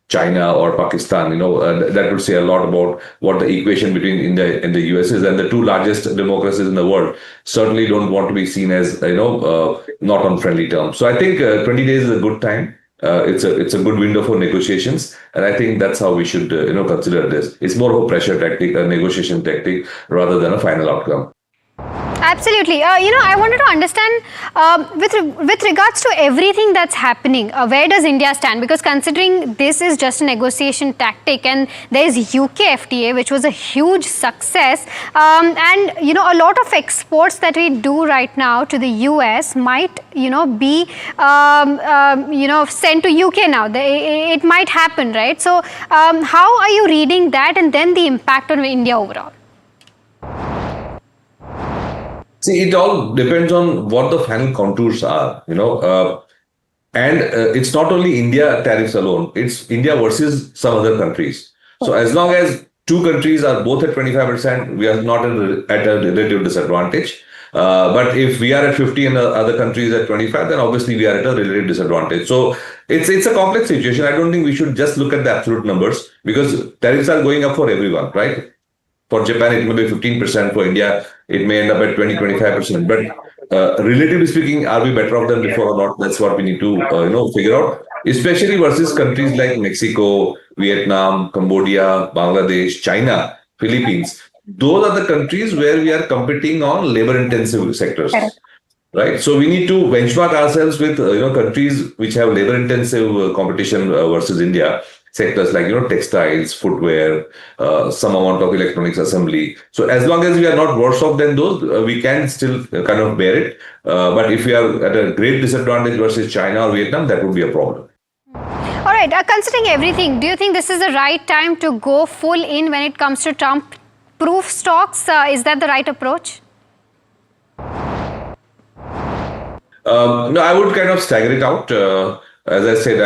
China or Pakistan? That would say a lot about what the equation between India and the US is. And the two largest democracies in the world certainly don't want to be seen as not on friendly terms. So I think 20 days is a good time. It's a good window for negotiations, and I think that's how we should consider this. It's more of a pressure tactic, a negotiation tactic, rather than a final outcome. Absolutely. I wanted to understand with regards to everything that's happening, where does India stand? Because considering this is just a negotiation tactic, and there is UK FTA, which was a huge success, and a lot of exports that we do right now to the US might be sent to UK now. It might happen, right? So how are you reading that, and then the impact on India overall? See, it all depends on what the final contours are, and it's not only India tariffs alone, it's India versus some other countries. So as long as two countries are both at 25%, we are not at a relative disadvantage. But if we are at 50 and other countries at 25, then obviously we are at a relative disadvantage. So it's a complex situation. I don't think we should just look at the absolute numbers, because tariffs are going up for everyone, right? For Japan, it may be 15%. For India, it may end up at 20-25%. But relatively speaking, are we better off than before or not? That's what we need to figure out. Especially versus countries like Mexico, Vietnam, Cambodia, Bangladesh, China, Philippines. Those are the countries where we are competing on labor-intensive sectors. Right. So we need to benchmark ourselves with countries which have labor-intensive competition versus India. Sectors like textiles, footwear, some amount of electronics assembly. So as long as we are not worse off than those, we can still kind of bear it. But if we are at a great disadvantage versus China or Vietnam, that would be a problem. All right. Considering everything, do you think this is the right time to go full in when it comes to Trump-proof stocks? Is that the right approach? No, I would kind of stagger it out. As I said,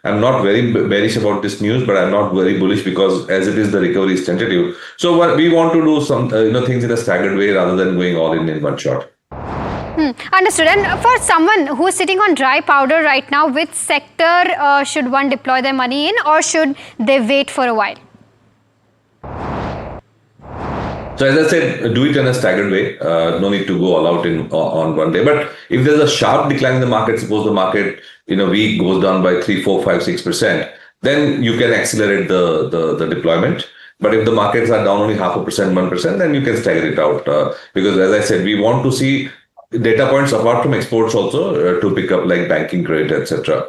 I'm not very bearish about this news, but I'm not very bullish because as it is, the recovery is tentative. So we want to do some things in a staggered way rather than going all in one shot. Understood. And for someone who is sitting on dry powder right now, which sector should one deploy their money in, or should they wait for a while? So as I said, do it in a staggered way. No need to go all out on one day. But if there's a sharp decline in the market, suppose the market in a week goes down by 3, 4, 5, 6%, then you can accelerate the deployment. But if the markets are down only 0.5%, 1%, then you can stagger it out. Because as I said, we want to see data points apart from exports also to pick up, like banking, credit, etc.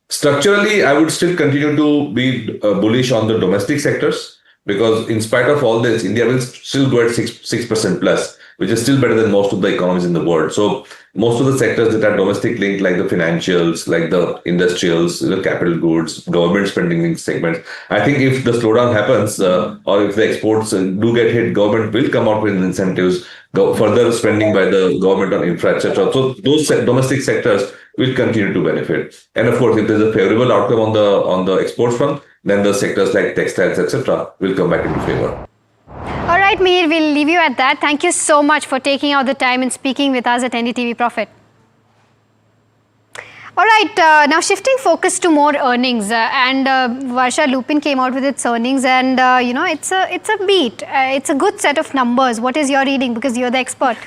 Structurally, I would still continue to be bullish on the domestic sectors, because in spite of all this, India will still go at 6% plus, which is still better than most of the economies in the world. So most of the sectors that are domestic linked, like the financials, like the industrials, the capital goods, government spending linked segments, I think if the slowdown happens or if the exports do get hit, government will come out with incentives, further spending by the government on infrastructure. So those domestic sectors will continue to benefit. And of course, if there's a favorable outcome on the exports front, then the sectors like textiles, etc., will come back into favor. All right, Mihir, we'll leave you at that. Thank you so much for taking out the time and speaking with us at NDTV Profit. All right, now shifting focus to more earnings, Varsha, Lupin came out with its earnings, and you know, it's a beat. It's a good set of numbers. What is your reading? Because you're the expert.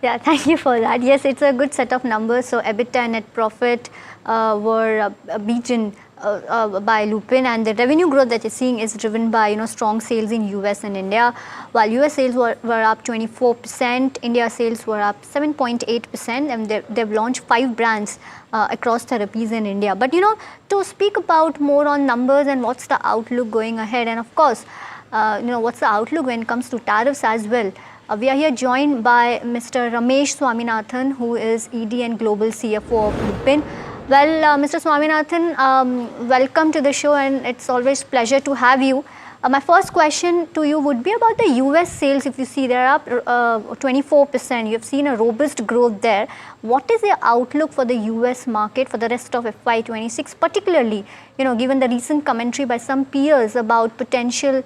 Yeah, thank you for that. Yes, it's a good set of numbers. So EBITDA and net profit were beaten by Lupin, and the revenue growth that you're seeing is driven by strong sales in US and India. While US sales were up 24%, India sales were up 7.8%, and they've launched 5 brands across therapies in India. But to speak about more on numbers and what's the outlook going ahead, and of course what's the outlook when it comes to tariffs as well, we are here joined by Mr. Ramesh Swaminathan, who is ED and Global CFO of Lupin. Well, Mr. Swaminathan, welcome to the show, and it's always a pleasure to have you. My first question to you would be about the US sales. If you see, they're up 24%. You've seen a robust growth there. What is the outlook for the US market for the rest of FY26, particularly, given the recent commentary by some peers about potential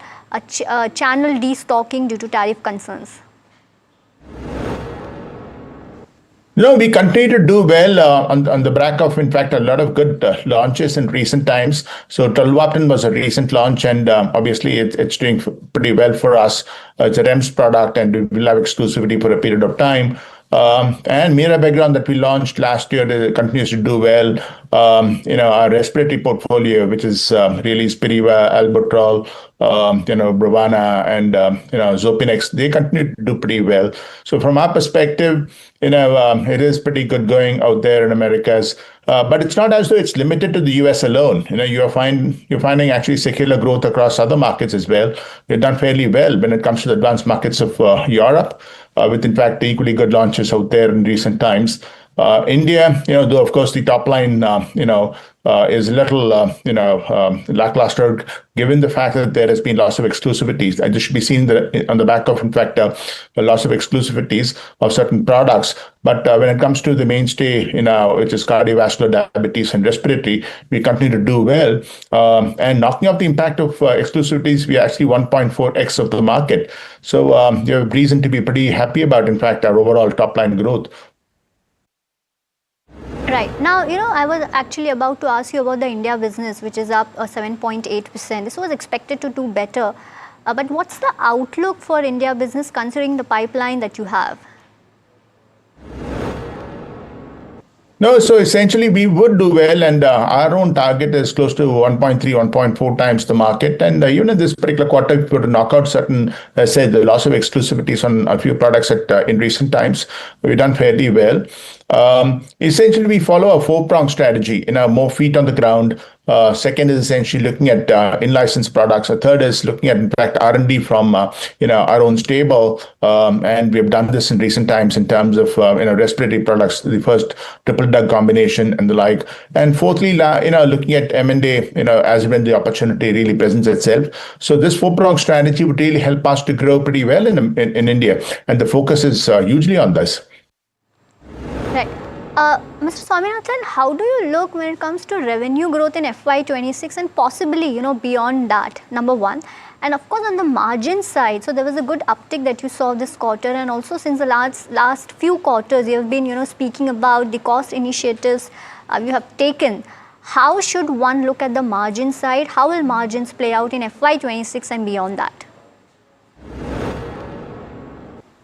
channel destocking due to tariff concerns? We continue to do well on the back of, in fact, a lot of good launches in recent times. So Tolvaptan was a recent launch, and obviously it's doing pretty well for us. It's a REMS product, and we'll have exclusivity for a period of time. And Mirabegron that we launched last year continues to do well. Our respiratory portfolio, which is really Spiriva, Albuterol, Brovana, and Zopinex, they continue to do pretty well. So from our perspective, it is pretty good going out there in Americas. But it's not as though it's limited to the US alone. You're finding actually secular growth across other markets as well. We've done fairly well when it comes to the advanced markets of Europe, with in fact equally good launches out there in recent times. India, though of course the top line, is a little, lackluster, given the fact that there has been loss of exclusivities. And this should be seen on the back of, in fact, a loss of exclusivities of certain products. But when it comes to the mainstay, which is cardiovascular, diabetes, and respiratory, we continue to do well. And knocking off the impact of exclusivities, we are actually 1.4x of the market. So you have reason to be pretty happy about, in fact, our overall top line growth. Right. Now, I was actually about to ask you about the India business, which is up 7.8%. This was expected to do better. But what's the outlook for India business considering the pipeline that you have? No, so essentially we would do well, and our own target is close to 1.3, 1.4 times the market. And even in this particular quarter, if we were to knock out certain, say, the loss of exclusivities on a few products in recent times, we've done fairly well. Essentially, we follow a 4-pronged strategy, more feet on the ground. Second is essentially looking at in-licensed products. A third is looking at, in fact, R&D from our own stable, and we've done this in recent times in terms of respiratory products, the first triple drug combination and the like. And fourthly, looking at M&A, as when the opportunity really presents itself. So this 4-pronged strategy would really help us to grow pretty well in India, and the focus is hugely on this. Right. Mr. Swaminathan, how do you look when it comes to revenue growth in FY26 and possibly, beyond that, number one? And of course, on the margin side, so there was a good uptick that you saw this quarter, and also since the last few quarters, you have been, speaking about the cost initiatives you have taken. How should one look at the margin side? How will margins play out in FY26 and beyond that?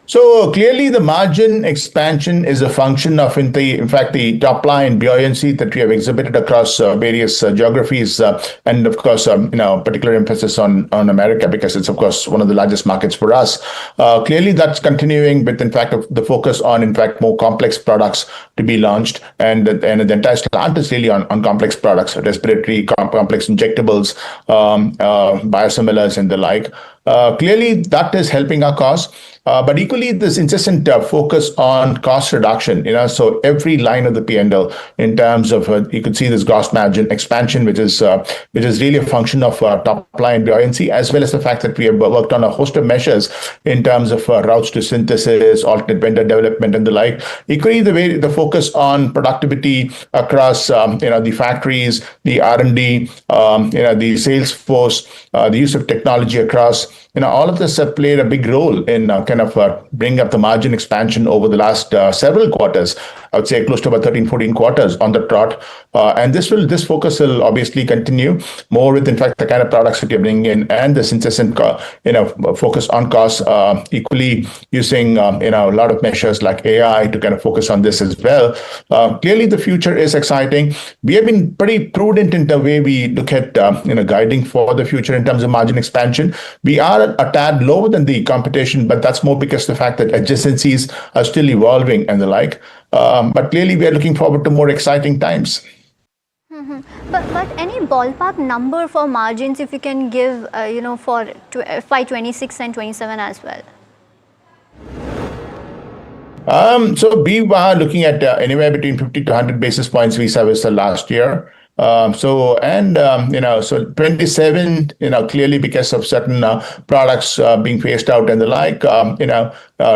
So clearly, the margin expansion is a function of, in fact, the top line buoyancy that we have exhibited across various geographies, and of course, particular emphasis on America because it's of course one of the largest markets for us. Clearly, that's continuing with, in fact, the focus on, in fact, more complex products to be launched, and the entire slant is really on complex products, respiratory, complex injectables, biosimilars, and the like. Clearly, that is helping our costs. But equally, this incessant focus on cost reduction, so every line of the P&L in terms of, you could see this gross margin expansion, which is really a function of top line buoyancy, as well as the fact that we have worked on a host of measures in terms of routes to synthesis, alternate vendor development, and the like. Equally, the focus on productivity across, the factories, the R&D, the sales force, the use of technology across, all of this have played a big role in bring up the margin expansion over the last several quarters. I would say close to about 13, 14 quarters on the trot. And this focus will obviously continue more with, in fact, the kind of products that you're bringing in and this incessant, focus on costs, equally using, a lot of measures like AI to kind of focus on this as well. Clearly, the future is exciting. We have been pretty prudent in the way we look at, guiding for the future in terms of margin expansion. We are a tad lower than the competition, but that's more because the fact that adjacencies are still evolving and the like. But clearly, we are looking forward to more exciting times. Mm-hmm. But any ballpark number for margins, if you can give, for FY 26 and 27 as well? So we are looking at anywhere between 50 to 100 basis points vis-a-vis the last year. So 27, clearly because of certain products being phased out and the like,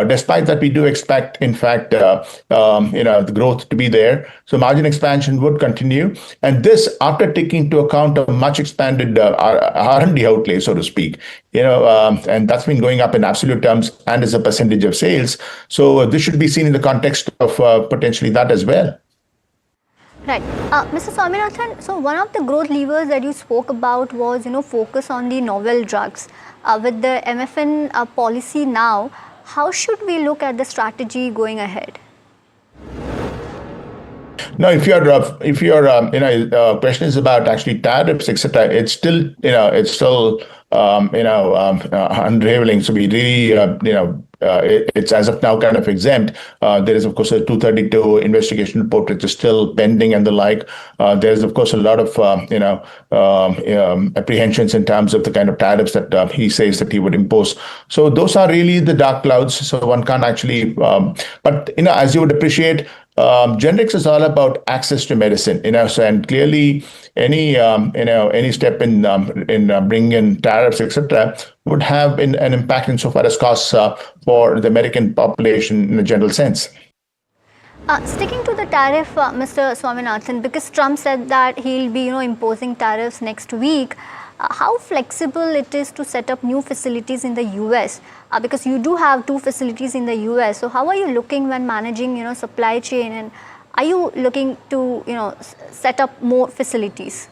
despite that, we do expect, in fact, the growth to be there. So margin expansion would continue. And this after taking into account a much expanded R&D outlay, so to speak, and that's been going up in absolute terms and as a percentage of sales. So this should be seen in the context of potentially that as well. Right. Mr. Swaminathan, so one of the growth levers that you spoke about was, focus on the novel drugs. With the MFN policy now, how should we look at the strategy going ahead? No, if your question is about actually tariffs, etc., it's still unraveling. So we really it's as of now kind of exempt. There is of course a 232 investigation report which is still pending and the like. There's of course a lot of apprehensions in terms of the kind of tariffs that he says that he would impose. So those are really the dark clouds. So one can't actually. But as you would appreciate, generics is all about access to medicine. So, and clearly any step in bringing in tariffs, etc., would have an impact insofar as costs for the American population in a general sense. Sticking to the tariff, Mr. Swaminathan, because Trump said that he'll be, imposing tariffs next week. How flexible it is to set up new facilities in the US? Because you do have 2 facilities in the US. So how are you looking when managing, supply chain, and are you looking to, set up more facilities?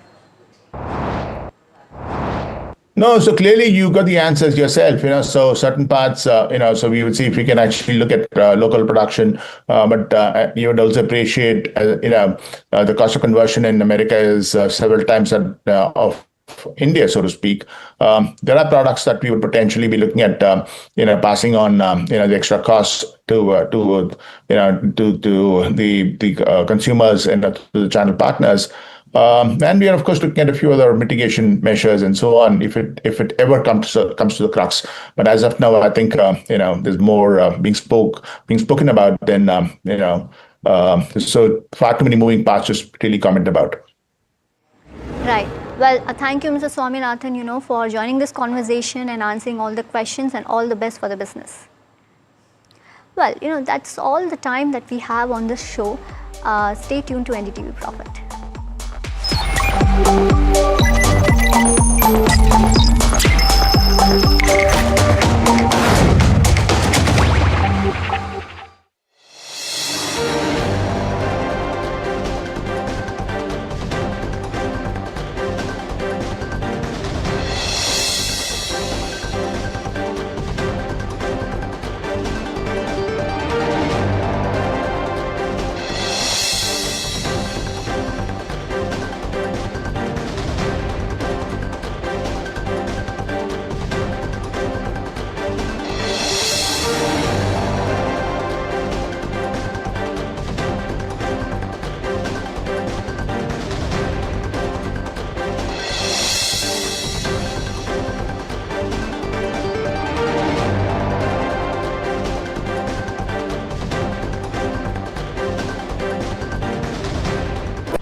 No, so clearly you got the answers yourself, so certain parts, so we would see if we can actually look at local production, but you would also appreciate, the cost of conversion in America is several times of India, so to speak. There are products that we would potentially be looking at, passing on, the extra costs to the consumers and to the channel partners. And we are, of course, looking at a few other mitigation measures and so on, if it ever comes to the crux. But as of now, I think there's more being spoken about than so far too many moving parts to really comment about. Right. Well, thank you, Mr. Swaminathan, for joining this conversation and answering all the questions, and all the best for the business. Well, that's all the time that we have on this show. Stay tuned to NDTV Profit.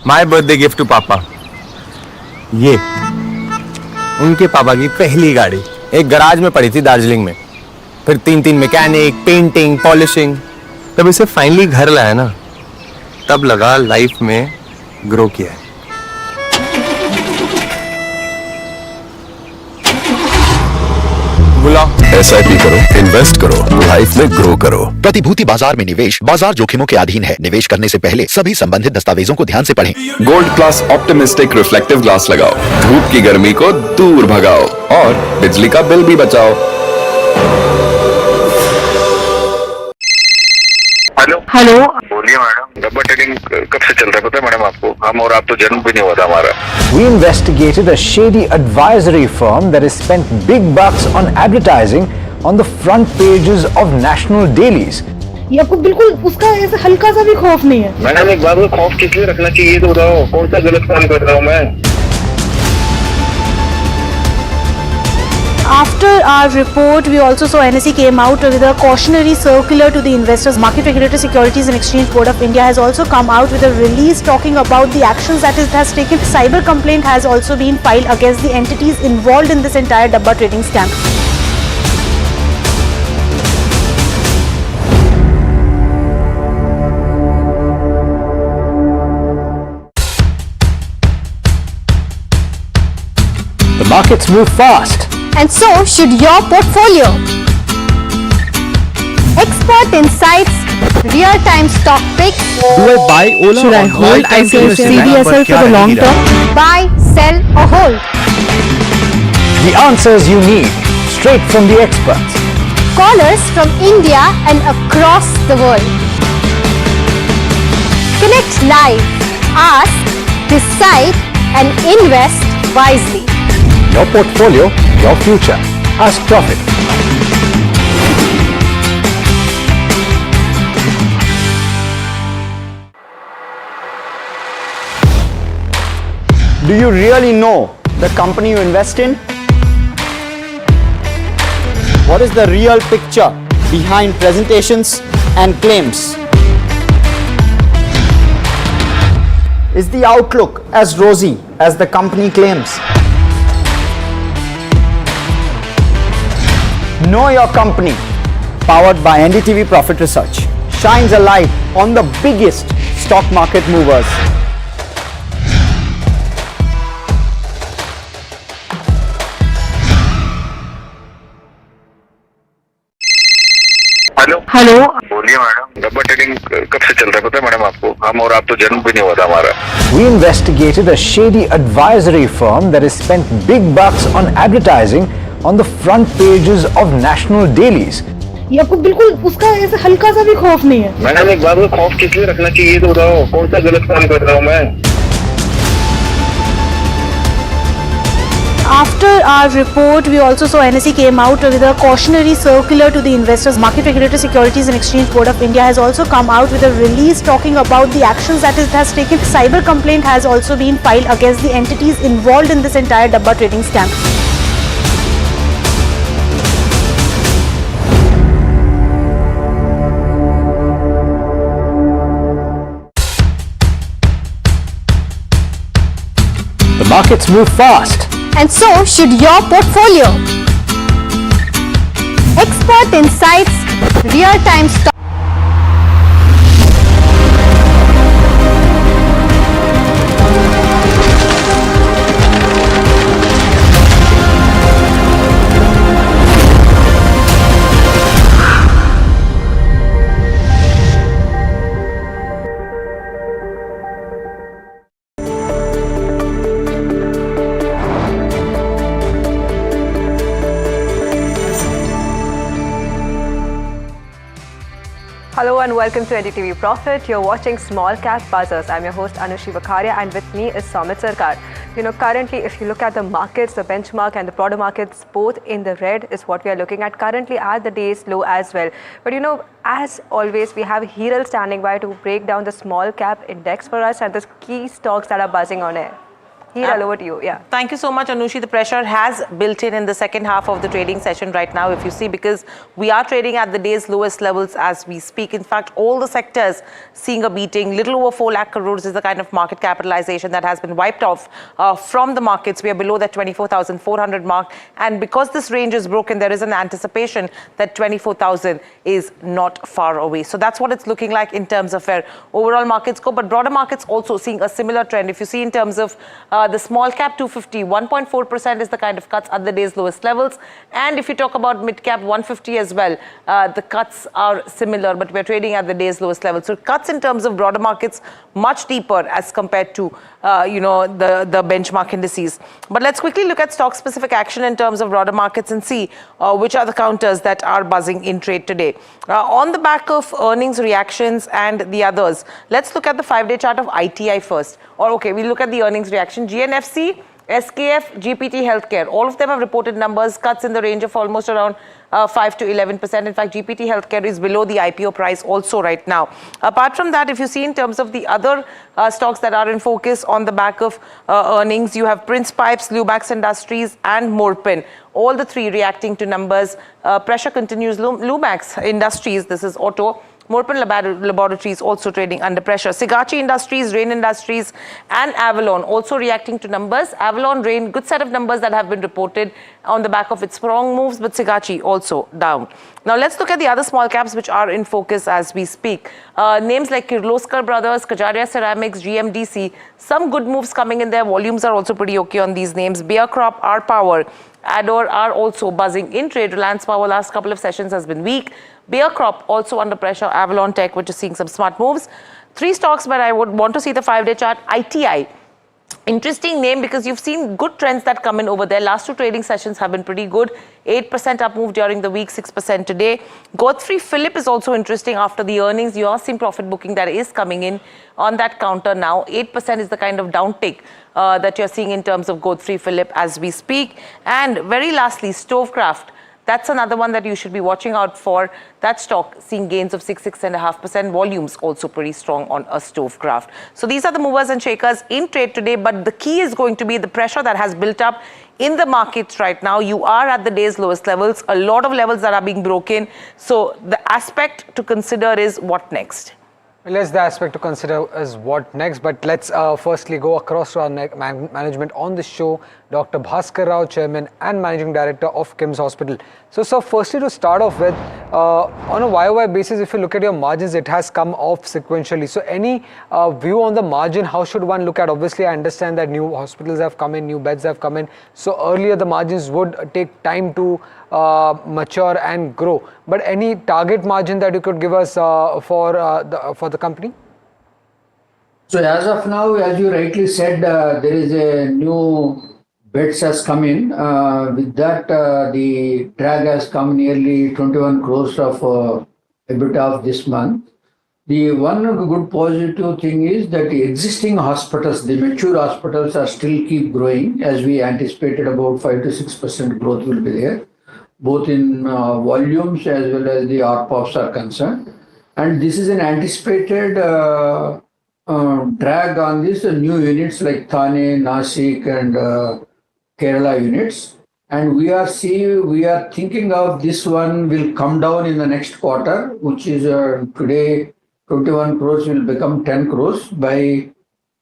My birthday gift to papa, ये उनके पापा की पहली गाड़ी एक garage में पड़ी थी दार्जिलिंग में, फिर 3 मैकेनिक, पेंटिंग, पॉलिशिंग, जब इसे फाइनली घर लाया ना, तब लगा लाइफ में ग्रो किया है। SIP करो, इन्वेस्ट करो, लाइफ में ग्रो करो। प्रतिभूति बाजार में निवेश बाजार जोखिमों के अधीन है। निवेश करने से पहले सभी संबंधित दस्तावेजों को ध्यान से पढ़ें। Gold class optimistic reflective glass लगाओ, धूप की गर्मी को दूर भगाओ और बिजली का बिल भी बचाओ। हेलो बोलिए मैडम, डब्बा ट्रेडिंग कब से चल रहा है पता है मैडम आपको? हम और आप तो जन्म भी नहीं हुआ था हमारा। We investigated a shady advisory firm that has spent big bucks on advertising on the front pages of national dailies. ये आपको बिल्कुल उसका ऐसा हल्का सा भी खौफ नहीं है? मैडम एक बात को खौफ किस लिए रखना चाहिए तो बताओ, कौन सा गलत काम कर रहा हूँ मैं? After our report, we also saw NSE came out with a cautionary circular to the investors. Market Regulator Securities and Exchange Board of India has also come out with a release talking about the actions that it has taken. Cyber complaint has also been filed against the entities involved in this entire dabba trading scam. The markets move fast. And so should your portfolio. Expert insights, real-time stock picks. Do I buy Ola? Should I hold CDSL for the long term? Buy, sell or hold. The answers you need, straight from the experts. Callers from India and across the world. Connect live, ask, decide and invest wisely. Your portfolio, your future. Ask Profit. Do you really know the company you invest in? What is the real picture behind presentations and claims? Is the outlook as rosy as the company claims? Know Your Company, powered by NDTV Profit Research, shines a light on the biggest stock market movers. Hello बोलिए madam, डब्बा trading कब से चल रहा है पता है madam आपको? हम और आप तो जन्म भी नहीं हुआ था हमारा। We investigated a shady advisory firm that has spent big bucks on advertising on the front pages of national dailies. ये आपको बिल्कुल उसका ऐसा हल्का सा भी खौफ नहीं है? मैडम एक बात को खौफ किस लिए रखना चाहिए तो बताओ, कौन सा गलत काम कर रहा हूँ मैं? After our report, we also saw NSE came out with a cautionary circular to the investors. Market Regulator Securities and Exchange Board of India has also come out with a release talking about the actions that it has taken. Cyber complaint has also been filed against the entities involved in this entire dabba trading scam. The markets move fast. And so should your portfolio. Expert insights, real-time stock. Hello and welcome to NDTV Profit. You're watching Small Cap Buzzers. I'm your host Anushri Vakharia and with me is Somit Sarkar. You know, currently if you look at the markets, the benchmark and the broader markets both in the red is what we are looking at currently at the day's low as well. But you know, as always, we have Hiral standing by to break down the small cap index for us and the key stocks that are buzzing on air. Heer, over to you. Yeah. Thank you so much, Anushi. The pressure has built in the second half of the trading session right now, if you see, because we are trading at the day's lowest levels as we speak. In fact, all the sectors seeing a beating. Little over 4 lakh crores is the kind of market capitalization that has been wiped off from the markets. We are below that 24,400 mark. And because this range is broken, there is an anticipation that 24,000 is not far away. So that's what it's looking like in terms of where overall markets go. But broader markets also seeing a similar trend. If you see in terms of the small cap 250, 1.4% is the kind of cuts at the day's lowest levels. And if you talk about mid cap 150 as well, the cuts are similar, but we're trading at the day's lowest level. So cuts in terms of broader markets much deeper as compared to the benchmark indices. But let's quickly look at stock specific action in terms of broader markets and see which are the counters that are buzzing in trade today. On the back of earnings reactions and the others, let's look at the 5-day chart of ITI first. Or okay, we'll look at the earnings reaction. GNFC, SKF, GPT Healthcare, all of them have reported numbers, cuts in the range of almost around 5 to 11%. In fact, GPT Healthcare is below the IPO price also right now. Apart from that, if you see in terms of the other stocks that are in focus on the back of earnings, you have Prince Pipes, Lumax Industries and Morpin. All the three reacting to numbers. Pressure continues. Lumax Industries, this is auto. Morpin Laboratories also trading under pressure. Sigachi Industries, Rain Industries and Avalon also reacting to numbers. Avalon, Rain, good set of numbers that have been reported on the back of its strong moves, but Sigachi also down. Now let's look at the other small caps which are in focus as we speak. Names like Kirloskar Brothers, Kajaria Ceramics, GMDC, some good moves coming in there. Volumes are also pretty okay on these names. Bear Crop, R Power, Ador are also buzzing in trade. Reliance Power last couple of sessions has been weak. Bear Crop also under pressure. Avalon Tech, which is seeing some smart moves. 3 stocks, but I would want to see the 5-day chart. ITI. Interesting name because you've seen good trends that come in over there. Last 2 trading sessions have been pretty good. 8% up move during the week, 6% today. Godfrey Phillip is also interesting after the earnings. You are seeing profit booking that is coming in on that counter now. 8% is the kind of downtick that you're seeing in terms of Godfrey Phillip as we speak. And very lastly, Stovecraft. That's another one that you should be watching out for. That stock seeing gains of 6.5%. Volumes also pretty strong on a Stovecraft. So these are the movers and shakers in trade today. But the key is going to be the pressure that has built up in the markets right now. You are at the day's lowest levels. A lot of levels that are being broken. So the aspect to consider is what next? Well, that's the aspect to consider is what next. But let's firstly go across to our management on the show. Dr. Bhaskar Rao, Chairman and Managing Director of KIMS Hospital. So, sir, firstly to start off with, on a YOY basis, if you look at your margins, it has come off sequentially. So, any view on the margin, how should one look at? Obviously, I understand that new hospitals have come in, new beds have come in. So, earlier the margins would take time to mature and grow. But any target margin that you could give us for the company? So as of now, as you rightly said, there is a new beds has come in. With that, the drag has come nearly 21 crores of EBITDA of this month. The one good positive thing is that the existing hospitals, the mature hospitals are still keep growing as we anticipated about 5 to 6% growth will be there, both in volumes as well as the ARPOBs are concerned. And this is an anticipated drag on these new units like Thane, Nashik and Kerala units. And we are thinking of this one will come down in the next quarter, which is today 21 crores will become 10 crores. By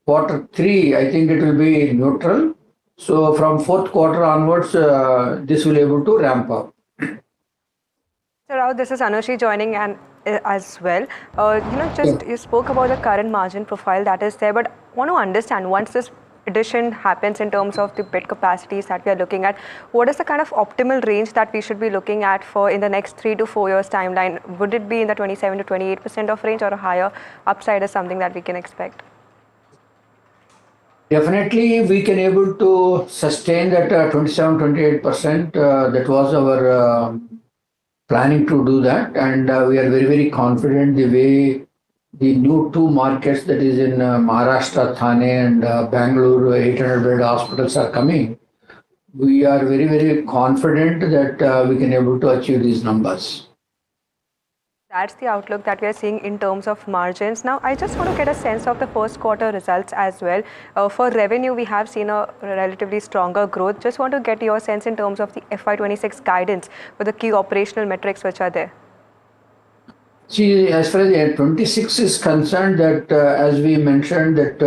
quarter 3, I think it will be neutral. So from 4th quarter onwards, this will be able to ramp up. So Rao, this is Anushi joining and as well. You spoke about the current margin profile that is there, but I want to understand once this addition happens in terms of the bed capacities that we are looking at, what is the kind of optimal range that we should be looking at for in the next 3 to 4 years timeline? Would it be in the 27 to 28% of range or a higher upside is something that we can expect? Definitely, we can able to sustain that 27-28%. That was our planning to do that, and we are very, very confident the way the new 2 markets that is in Maharashtra, Thane and Bangalore 800-bed hospitals are coming. We are very, very confident that we can able to achieve these numbers. That's the outlook that we are seeing in terms of margins. Now, I just want to get a sense of the first quarter results as well. For revenue, we have seen a relatively stronger growth. Just want to get your sense in terms of the FY26 guidance for the key operational metrics which are there. See, as far as 26 is concerned, that as we mentioned, that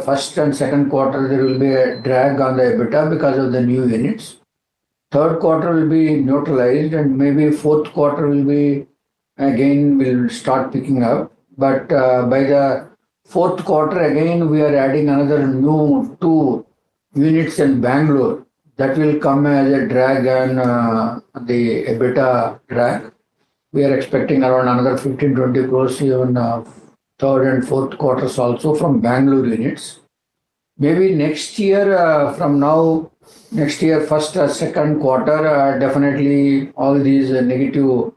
first and second quarter, there will be a drag on the EBITDA because of the new units. Third quarter will be neutralized, and maybe fourth quarter will start picking up. But by the fourth quarter, again, we are adding another new 2 units in Bangalore. That will come as a drag on the EBITDA drag. We are expecting around another 15-20 crores even third and fourth quarters also from Bangalore units. Maybe next year, next year, first or second quarter, definitely all these negative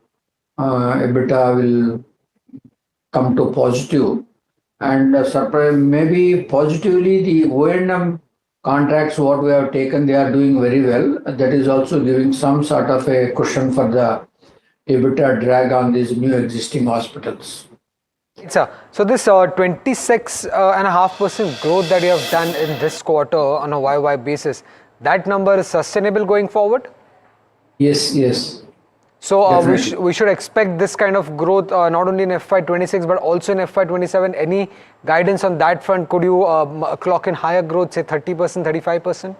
EBITDA will come to positive. And maybe positively, the O&M contracts, what we have taken, they are doing very well. That is also giving some sort of a cushion for the EBITDA drag on these new existing hospitals. Sir, so this 26.5% growth that you have done in this quarter on a YY basis, that number is sustainable going forward? Yes. So we should expect this kind of growth not only in FY26 but also in FY27. Any guidance on that front? Could you clock in higher growth, say 30%, 35%?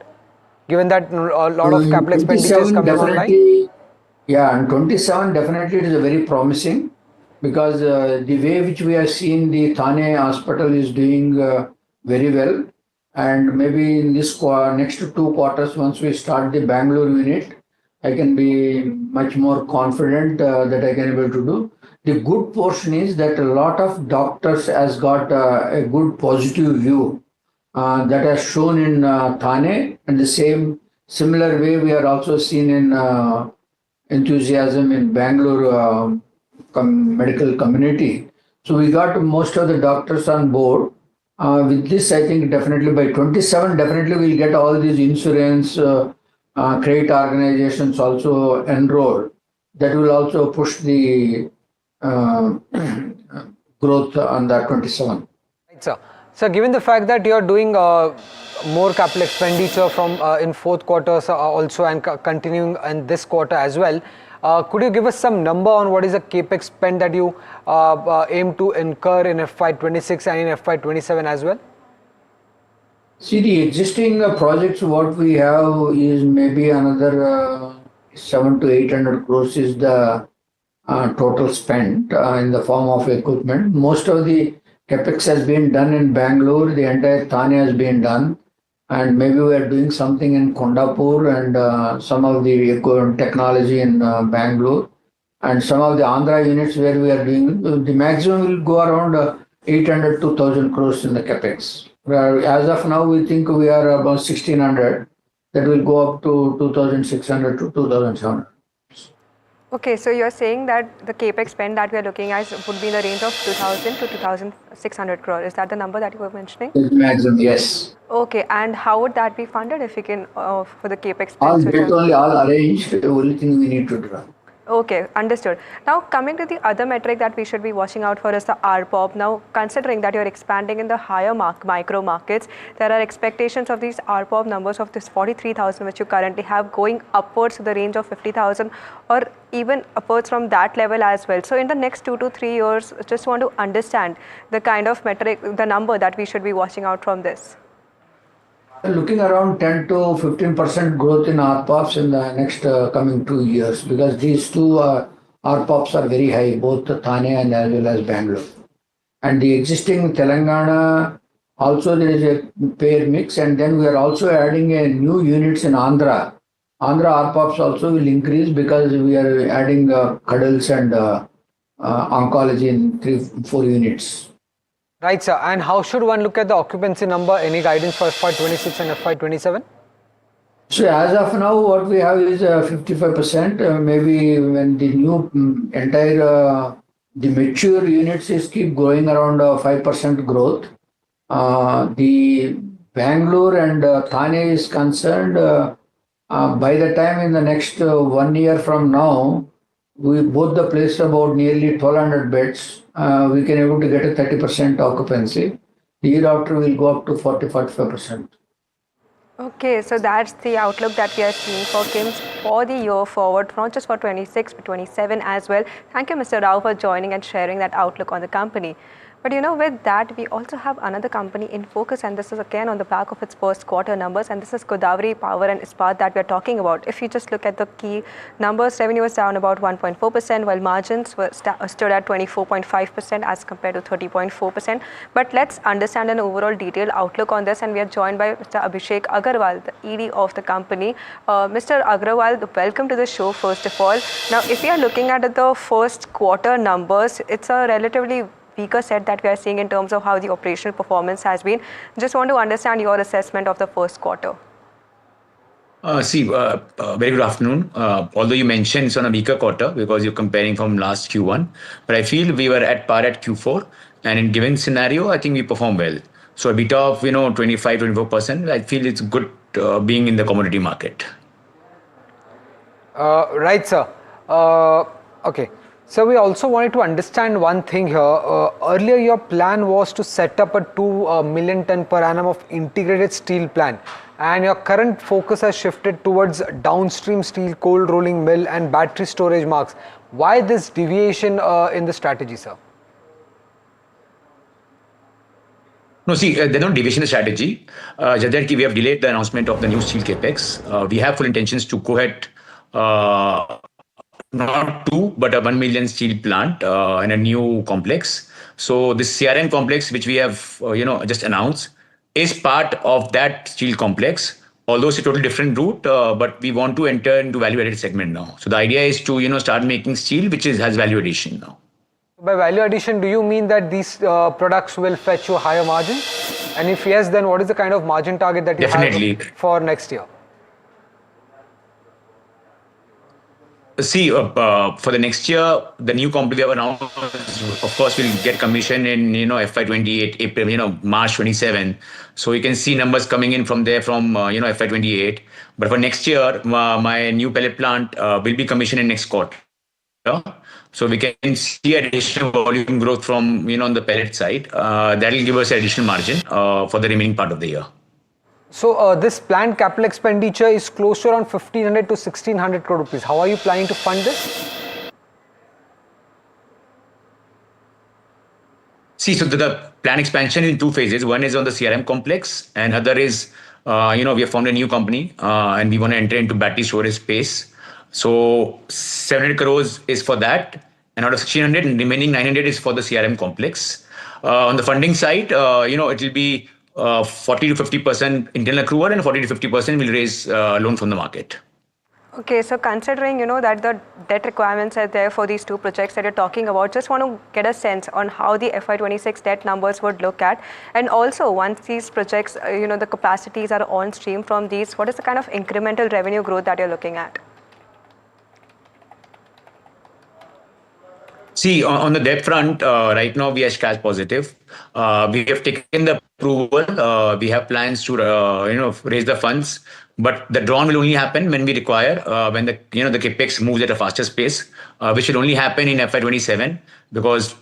Given that a lot of capital expenditure is coming online? Yeah, and 27 definitely it is very promising because the way which we are seeing the Thane hospital is doing very well, and maybe in this next 2 quarters, once we start the Bangalore unit, I can be much more confident that I can able to do. The good portion is that a lot of doctors has got a good positive view that has shown in Thane, and the similar way we are also seen in enthusiasm in Bangalore medical community. So we got most of the doctors on board. With this, I think definitely by 27, definitely we'll get all these insurance, credit organizations also enroll. That will also push the growth on that 27. Right, sir. So given the fact that you are doing more capital expenditure from in fourth quarter also and continuing in this quarter as well, could you give us some number on what is the capex spend that you aim to incur in FY26 and in FY27 as well? See, the existing projects what we have is maybe another 700 to 800 crores is the total spent in the form of equipment. Most of the capex has been done in Bangalore, the entire Thane has been done, and maybe we are doing something in Kondapur and some of the technology in Bangalore, and some of the Andhra units where we are doing, the maximum will go around 800 to 1000 crores in the capex. As of now, we think we are about 1600, that will go up to 2600 to 2700. Okay, so you're saying that the capex spend that we are looking at would be in the range of 2,000 to 2,600 crore. Is that the number that you were mentioning? Maximum, yes. Okay, and how would that be funded if you can, for the capex All spend? all arranged, the only thing we need to do. Okay, understood. Now, coming to the other metric that we should be watching out for is the ARPOB. Now, considering that you're expanding in the higher micro markets, there are expectations of these ARPOB numbers of this 43,000, which you currently have, going upwards to the range of 50,000 or even upwards from that level as well. So, in the next 2 to 3 years, just want to understand the kind of metric, the number that we should be watching out from this. Looking around 10 to 15% growth in ARPOBs in the next coming 2 years, because these two ARPOBs are very high, both Thane and as well as Bangalore. And the existing Telangana, also there is a pair mix, and then we are also adding a new units in Andhra. Andhra ARPOBs also will increase because we are adding cuddles and oncology in 3-4 units. Right, sir. And how should one look at the occupancy number? Any guidance for FY26 and FY27? So as of now, what we have is 55%. Maybe when the new entire the mature units is keep growing around 5% growth. The Bangalore and Thane is concerned. By the time in the next 1 year from now, we both the placed about nearly 1,200 beds. We can able to get a 30% occupancy. The year after, we'll go up to 40-45%. Okay, so that's the outlook that we are seeing for KIMS for the year forward, not just for 26 but 27 as well. Thank you, Mr. Rao, for joining and sharing that outlook on the company. But with that, we also have another company in focus, and this is again on the back of its first quarter numbers, and this is Godavari Power and Ispat that we're talking about. If you just look at the key numbers, revenue was down about 1.4%, while margins were stood at 24.5% as compared to 30.4%. But let's understand an overall detailed outlook on this, and we are joined by Mr. Abhishek Agarwal, the ED of the company. Mr. Agarwal, welcome to the show, first of all. Now, if we are looking at the first quarter numbers, it's a relatively weaker set that we are seeing in terms of how the operational performance has been. Just want to understand your assessment of the first quarter. Very good afternoon. Although you mentioned it's on a weaker quarter because you're comparing from last Q1, but I feel we were at par at Q4, and in given scenario, I think we perform well. So a bit of 25-24%. I feel it's good being in the commodity market. Right, sir. Okay. So we also wanted to understand one thing here. Earlier, your plan was to set up a 2 million ton per annum of integrated steel plant, and your current focus has shifted towards downstream steel, cold rolling mill, and battery storage marks. Why this deviation in the strategy, sir? No, there's no deviation in strategy. Just that we have delayed the announcement of the new steel capex. We have full intentions to go ahead. Not 2, but a 1 million steel plant and a new complex. So this CRM complex, which we have, just announced, is part of that steel complex. Although it's a totally different route, but we want to enter into value-added segment now. So the idea is to, start making steel, which has value addition now. By value addition, do you mean that these products will fetch you a higher margin? And if yes, then what is the kind of margin target that you have for next year? For the next year, the new company we have announced, of course, will get commission in FY28, April, March 27. So you can see numbers coming in from there from FY28. But for next year, my new pellet plant will be commissioned in next quarter. So we can see additional volume growth from on the pellet side. That will give us additional margin for the remaining part of the year. So this planned capital expenditure is close to around 1,500 to 1,600 crore rupees. How are you planning to fund this? So the plan expansion in 2 phases. One is on the CRM complex, and other is, we have formed a new company and we want to enter into battery storage space. So 700 crores is for that, and out of 1,600, remaining 900 is for the CRM complex. On the funding side, it will be 40 to 50% internal accrual, and 40 to 50% will raise loan from the market. Okay, so considering that the debt requirements are there for these 2 projects that you're talking about, just want to get a sense on how the FY26 debt numbers would look at, and also once these projects, the capacities are on stream from these, what is the kind of incremental revenue growth that you're looking at? On the debt front, right now we are cash positive. We have taken the approval. We have plans to, raise the funds, but the drawn will only happen when we require, when the capex moves at a faster pace, which will only happen in FY27, because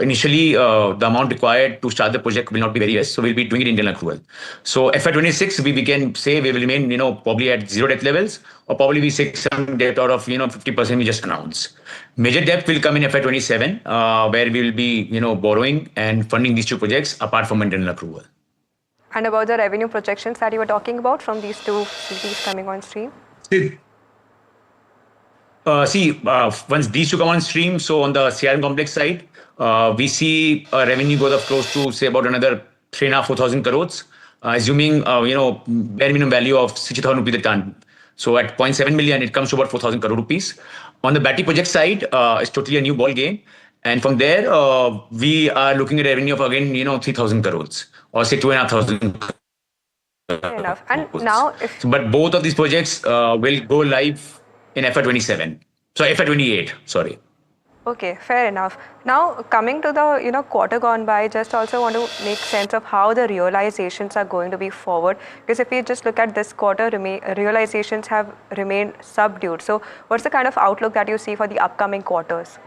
initially the amount required to start the project will not be very less, so we'll be doing it internal accrual. So FY26, we can say we will remain, probably at 0 debt levels, or probably we take some debt out of, 50% we just announced. Major debt will come in FY27, where we will be, borrowing and funding these 2 projects apart from internal accrual. And about the revenue projections that you were talking about from these 2 facilities coming on stream? Once these 2 come on stream, so on the CRM complex side, we see a revenue growth of close to, say, about another 3,500-4,000 crores, assuming, bare minimum value of 60,000 rupees a ton. So at 0.7 million, it comes to about 4,000 crore rupees. On the battery project side, it's totally a new ball game. And from there, we are looking at revenue of, again, 3,000 crores, or say 2,500. Fair enough. And now, But both of these projects will go live in FY27. So FY28, sorry. Okay, fair enough. Now coming to the quarter gone by, just also want to make sense of how the realizations are going to be forward. Because if we just look at this quarter, realizations have remained subdued. So what's the kind of outlook that you see for the upcoming quarters?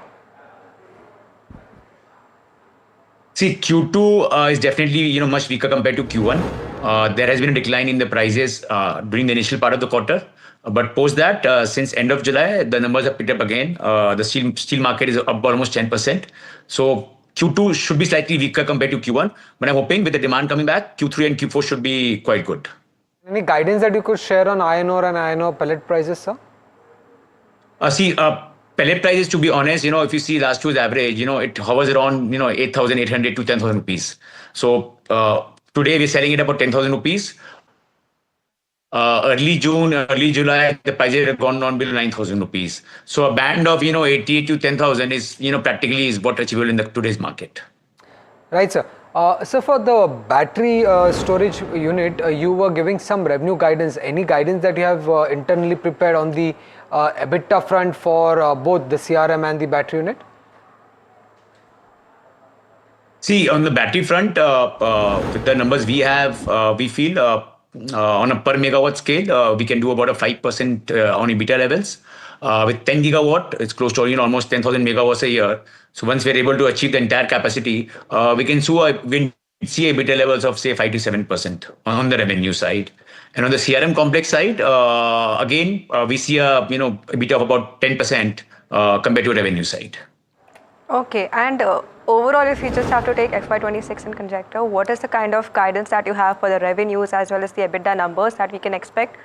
See, Q2 is definitely much weaker compared to Q1. There has been a decline in the prices during the initial part of the quarter. But post that, since end of July, the numbers have picked up again. The steel market is up almost 10%. So Q2 should be slightly weaker compared to Q1. But I'm hoping with the demand coming back, Q3 and Q4 should be quite good. Any guidance that you could share on iron ore and iron ore pellet prices, sir? Pellet prices, to be honest, if you see last year's average, it hovers around 8,800 to 10,000 rupees. So today we're selling it about 10,000 rupees. Early June, early July, the prices have gone down below 9,000 rupees. So a band of 88 to 10,000 is practically is what achievable in the today's market. Right, sir. So for the battery storage unit, you were giving some revenue guidance. Any guidance that you have internally prepared on the EBITDA front for both the CRM and the battery unit? See, on the battery front, with the numbers we have, we feel on a per megawatt scale, we can do about a 5% on EBITDA levels. With 10 gigawatt, it's close to almost 10,000 megawatts a year. So once we're able to achieve the entire capacity, we can see EBITDA levels of say 5 to 7% on the revenue side. And on the CRM complex side, again, we see a EBITDA of about 10% compared to revenue side. Okay, and overall, if you just have to take FY26 in conjecture, what is the kind of guidance that you have for the revenues as well as the EBITDA numbers that we can expect?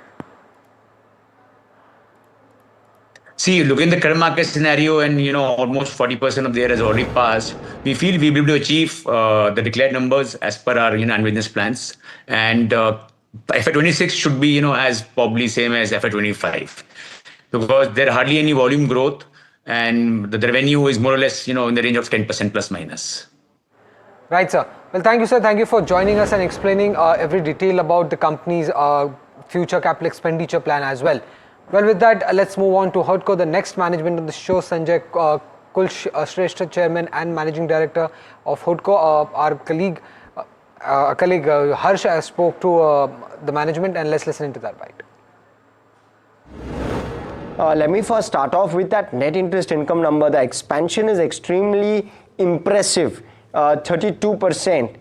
See, look in the current market scenario, and almost 40% of the year has already passed. We feel we'll be able to achieve the declared numbers as per our business plans, and FY26 should be as probably same as FY25 because there hardly any volume growth. And the revenue is more or less, in the range of 10% plus minus. Right, sir. Well, thank you, sir. Thank you for joining us and explaining every detail about the company's future capital expenditure plan as well. Well, with that, let's move on to HUDCO, the next management of the show. Sanjay Kulshrestha, Chairman and Managing Director of HUDCO. Our colleague Harsh spoke to the management, and let's listen into that bite. Let me first start off with that net interest income number. The expansion is extremely impressive, 32%.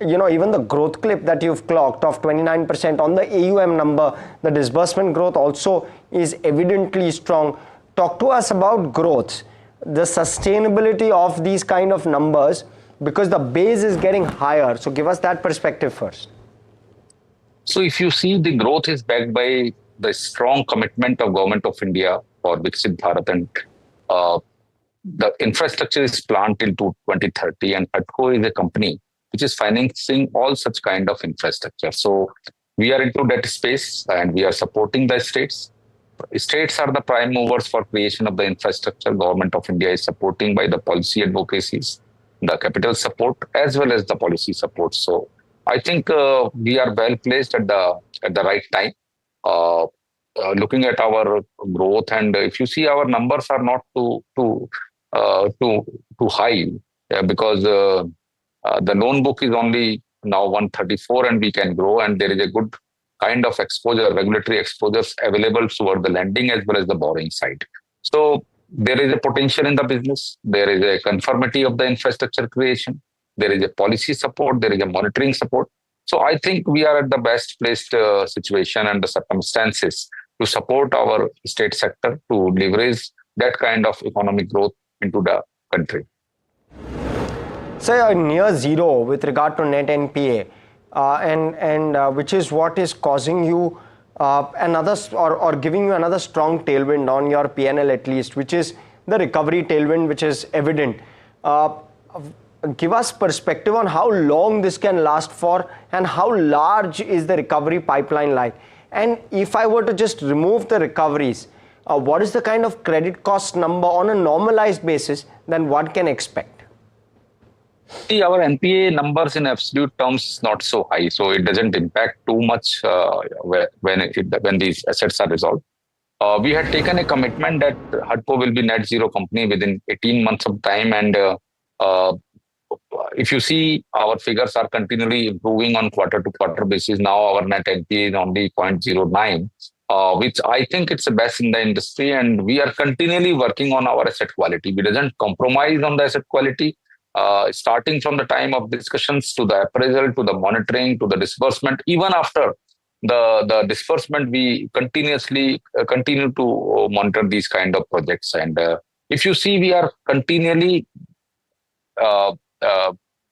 Even the growth clip that you've clocked of 29% on the AUM number, the disbursement growth also is evidently strong. Talk to us about growth, the sustainability of these kind of numbers, because the base is getting higher. So give us that perspective first. So if you see, the growth is backed by the strong commitment of Government of India for Viksit Bharat, and the infrastructure is planned till 2030, and HUDCO is a company which is financing all such kind of infrastructure. So we are into that space and we are supporting the states. States are the prime movers for creation of the infrastructure. Government of India is supporting by the policy advocacies, the capital support as well as the policy support. So I think we are well placed at the right time. Looking at our growth, and if you see, our numbers are not too high because the loan book is only now 134, and we can grow, and there is a good kind of exposure, regulatory exposures available toward the lending as well as the borrowing side. So there is a potential in the business. There is a conformity of the infrastructure creation. There is a policy support. There is a monitoring support. So I think we are at the best placed situation and the circumstances to support our state sector to leverage that kind of economic growth into the country. So near zero with regard to net NPA, and which is what is causing you another or giving you another strong tailwind on your PNL at least, which is the recovery tailwind, which is evident. Give us perspective on how long this can last for and how large is the recovery pipeline like. And if I were to just remove the recoveries, what is the kind of credit cost number on a normalized basis than one can expect? See, our NPA numbers in absolute terms is not so high, so it doesn't impact too much when these assets are resolved. We had taken a commitment that HUDCO will be net zero company within 18 months of time, and if you see, our figures are continually improving on quarter-to-quarter basis. Now our net NPA is only 0.09, which I think it's the best in the industry, and we are continually working on our asset quality. We doesn't compromise on the asset quality, starting from the time of discussions to the appraisal, to the monitoring, to the disbursement. Even after the disbursement, we continuously continue to monitor these kind of projects. And if you see, we are continually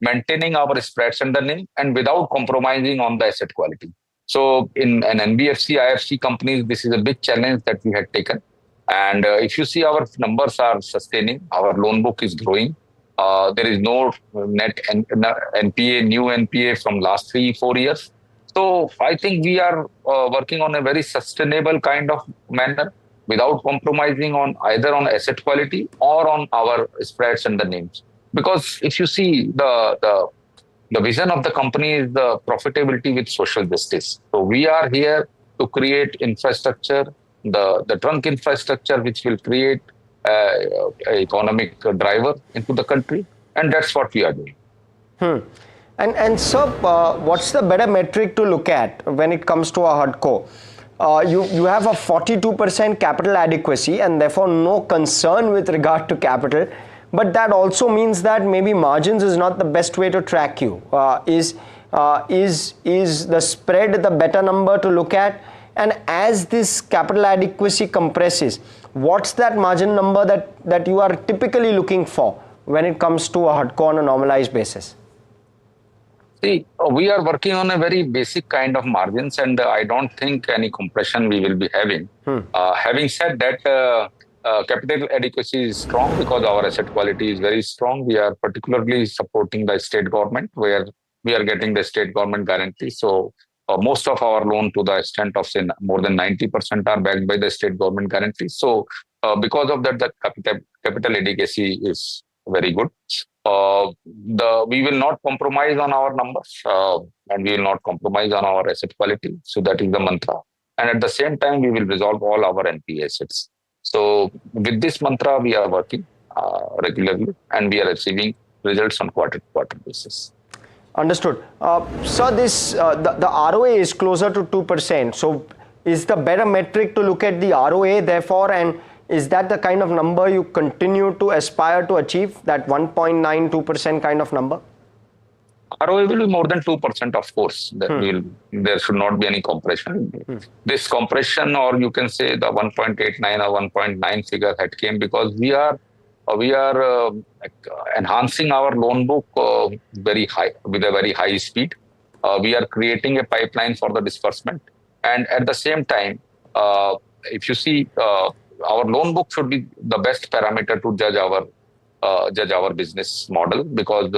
maintaining our spreads and the NIM, and without compromising on the asset quality. So in an NBFC, IFC companies, this is a big challenge that we had taken. And if you see, our numbers are sustaining. Our loan book is growing. There is no net NPA, new NPA from last 3-4 years. So I think we are working on a very sustainable kind of manner without compromising on either on asset quality or on our spreads and the NIMs. Because if you see, the vision of the company is the profitability with social justice. So we are here to create infrastructure, the trunk infrastructure, which will create an economic driver into the country. And that's what we are doing. And sir, what's the better metric to look at when it comes to a HUDCO? You have a 42% capital adequacy and therefore no concern with regard to capital. But that also means that maybe margins is not the best way to track you. Is the spread the better number to look at? And as this capital adequacy compresses, what's that margin number that you are typically looking for when it comes to a HUDCO on a normalized basis? See, we are working on a very basic kind of margins, and I don't think any compression we will be having. Having said that, capital adequacy is strong because our asset quality is very strong. We are particularly supporting the state government, where we are getting the state government guarantee. So most of our loan, to the extent of say more than 90%, are backed by the state government guarantee. So because of that, the capital adequacy is very good. We will not compromise on our numbers, and we will not compromise on our asset quality. So that is the mantra. And at the same time, we will resolve all our NPA assets. So with this mantra, we are working regularly, and we are achieving results on quarter-to-quarter basis. Understood. So the ROA is closer to 2%. So is the better metric to look at the ROA therefore, and is that the kind of number you continue to aspire to achieve, that 1.92% kind of number? ROA will be more than 2%, of course. There should not be any compression. This compression, or you can say the 1.89 or 1.9 figure, had came because we are enhancing our loan book very high, with a very high speed. We are creating a pipeline for the disbursement, and at the same time, if you see, our loan book should be the best parameter to judge our business model, because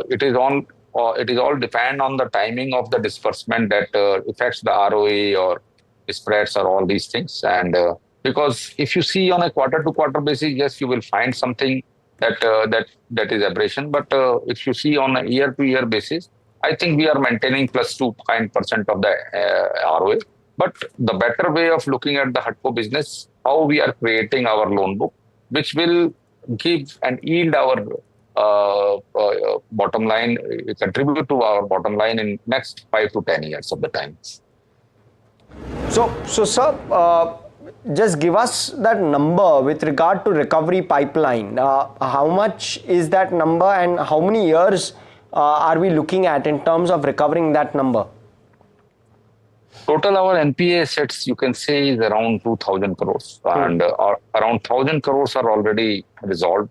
it is all depend on the timing of the disbursement that affects the ROA or spreads or all these things. And because if you see on a quarter-to-quarter basis, yes, you will find something that is aberration. But if you see on a year-to-year basis, I think we are maintaining plus 2% of the ROA. But the better way of looking at the HUDCO business, how we are creating our loan book, which will give and yield our bottom line, contribute to our bottom line in next 5 to 10 years of the time. So sir, just give us that number with regard to recovery pipeline. How much is that number, and how many years are we looking at in terms of recovering that number? Total our NPA assets, you can say, is around 2,000 crores, and around 1,000 crores are already resolved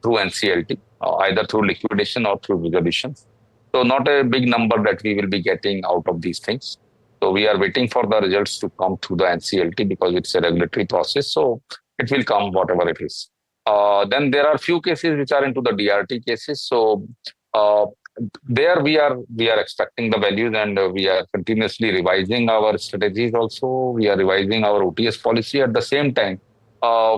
through NCLT, either through liquidation or through resolutions. So not a big number that we will be getting out of these things. So we are waiting for the results to come through the NCLT, because it's a regulatory process. So it will come whatever it is. Then there are few cases which are into the DRT cases. So there we are expecting the values, and we are continuously revising our strategies also. We are revising our OTS policy. At the same time,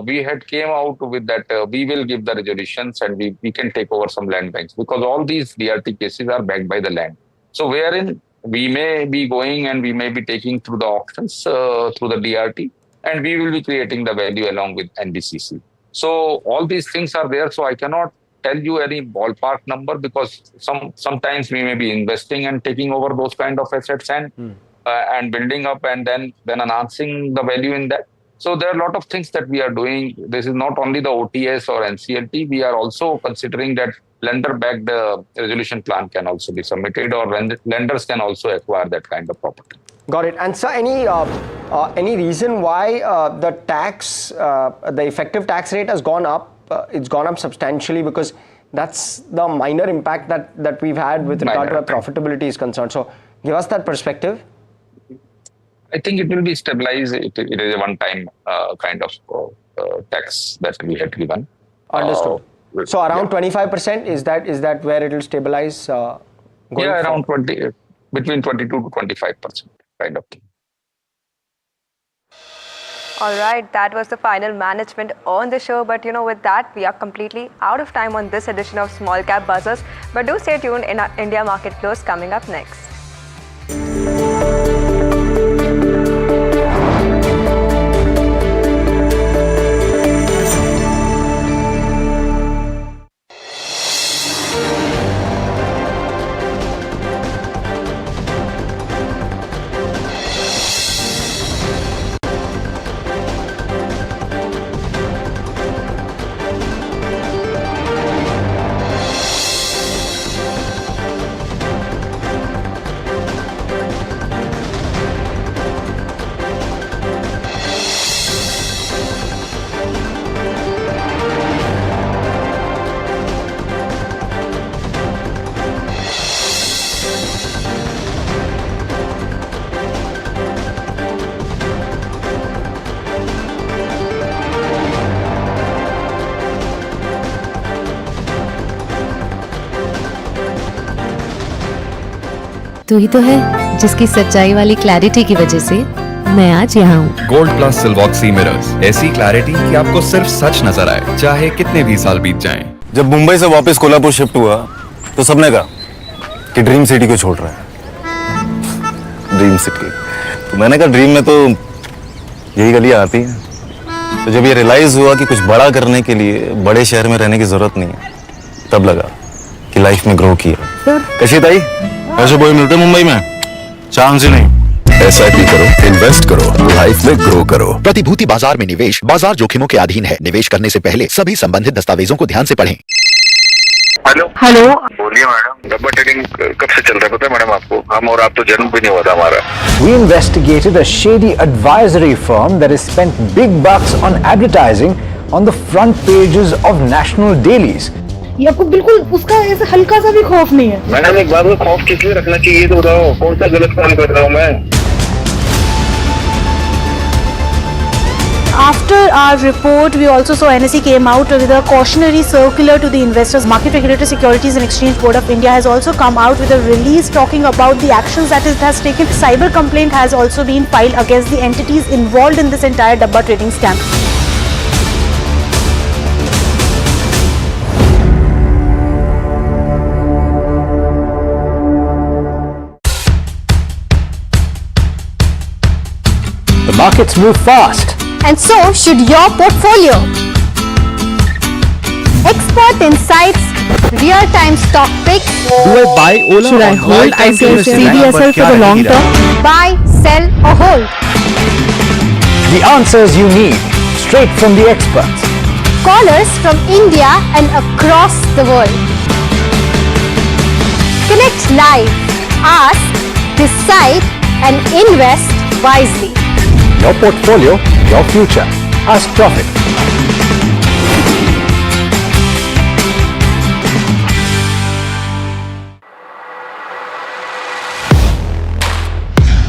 we had came out with that we will give the resolutions, and we can take over some land banks, because all these DRT cases are backed by the land. So wherein we may be going and we may be taking through the auctions through the DRT, and we will be creating the value along with NDCC. So all these things are there. So I cannot tell you any ballpark number because sometimes we may be investing and taking over those kind of assets and building up and then enhancing the value in that. So there are a lot of things that we are doing. This is not only the OTS or NCLT. We are also considering that lender-backed resolution plan can also be submitted, or lenders can also acquire that kind of property. Got it. And sir, any reason why the effective tax rate has gone up? It's gone up substantially because that's the minor impact that we've had with regard to where profitability is concerned. So give us that perspective. I think it will be stabilized. It is a one-time kind of tax that we had given. Understood. So around 25%, is that where it will stabilize? Around 20, between 22 to 25% kind of thing. All right, that was the final management on the show. But with that, we are completely out of time on this edition of Small Cap Buzzers. But do stay tuned in our India Market Close coming up next. तू ही तो है जिसकी सच्चाई वाली clarity की वजह से मैं आज यहाँ हूँ। गोल्ड प्लस सिल्वॉक्सी मिरर्स, ऐसी क्लैरिटी कि आपको सिर्फ सच नजर आए, चाहे कितने भी साल बीत जाएं। जब मुंबई से वापस कोल्हापुर शिफ्ट हुआ तो सबने कहा कि ड्रीम सिटी को छोड़ रहा है। ड्रीम सिटी, तो मैंने कहा ड्रीम में तो यही गलियां आती हैं। तो जब ये रियलाइज हुआ कि कुछ बड़ा करने के लिए बड़े शहर में रहने की जरूरत नहीं है, तब लगा कि लाइफ में ग्रो किया। कशी ताई, ऐसे बॉय मिलते मुंबई में? चांस ही नहीं। SIP करो, इन्वेस्ट करो, लाइफ में ग्रो करो। प्रतिभूति बाजार में निवेश बाजार जोखिमों के अधीन है। निवेश करने से पहले सभी संबंधित दस्तावेजों को ध्यान से पढ़ें। हेलो बोलिए मैडम, डब्बा ट्रेडिंग कब से चल रहा है पता है मैडम आपको? हम और आप तो जन्म भी नहीं हुआ था हमारा। We investigated a shady advisory firm that has spent big bucks on advertising on the front pages of national dailies. ये आपको बिल्कुल उसका ऐसे हल्का सा भी खौफ नहीं है? मैडम एक बात को खौफ किस लिए रखना चाहिए तो बताओ, कौन सा गलत काम कर रहा हूँ मैं? After our report, we also saw NSE came out with a cautionary circular to the investors. Market Regulator Securities and Exchange Board of India has also come out with a release talking about the actions that it has taken. Cyber complaint has also been filed against the entities involved in this entire Dabba trading scam. The markets move fast. And so should your portfolio. Expert insights, real-time stock picks. Do I buy Ola? Should I hold CDSL for the long term? Buy, sell or hold. The answers you need, straight from the experts. Callers from India and across the world. Connect live, ask, decide and invest wisely. Your portfolio, your future. Ask Profit.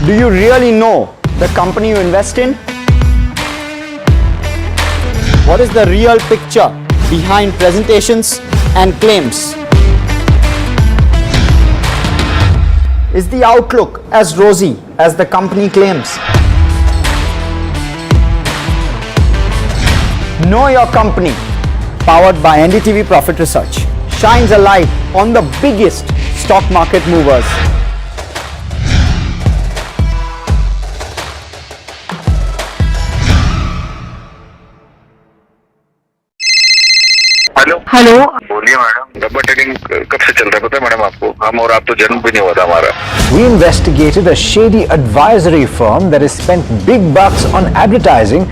Do you really know the company you invest in? What is the real picture behind presentations and claims? Is the outlook as rosy as the company claims? Know Your Company, powered by NDTV Profit Research, shines a light on the biggest stock market movers. Hello बोलिए madam, rubber trading कब से चल रहा है पता है madam आपको? हम और आप तो जन्म भी नहीं हुआ था हमारा। We investigated a shady advisory firm that has spent big bucks on advertising.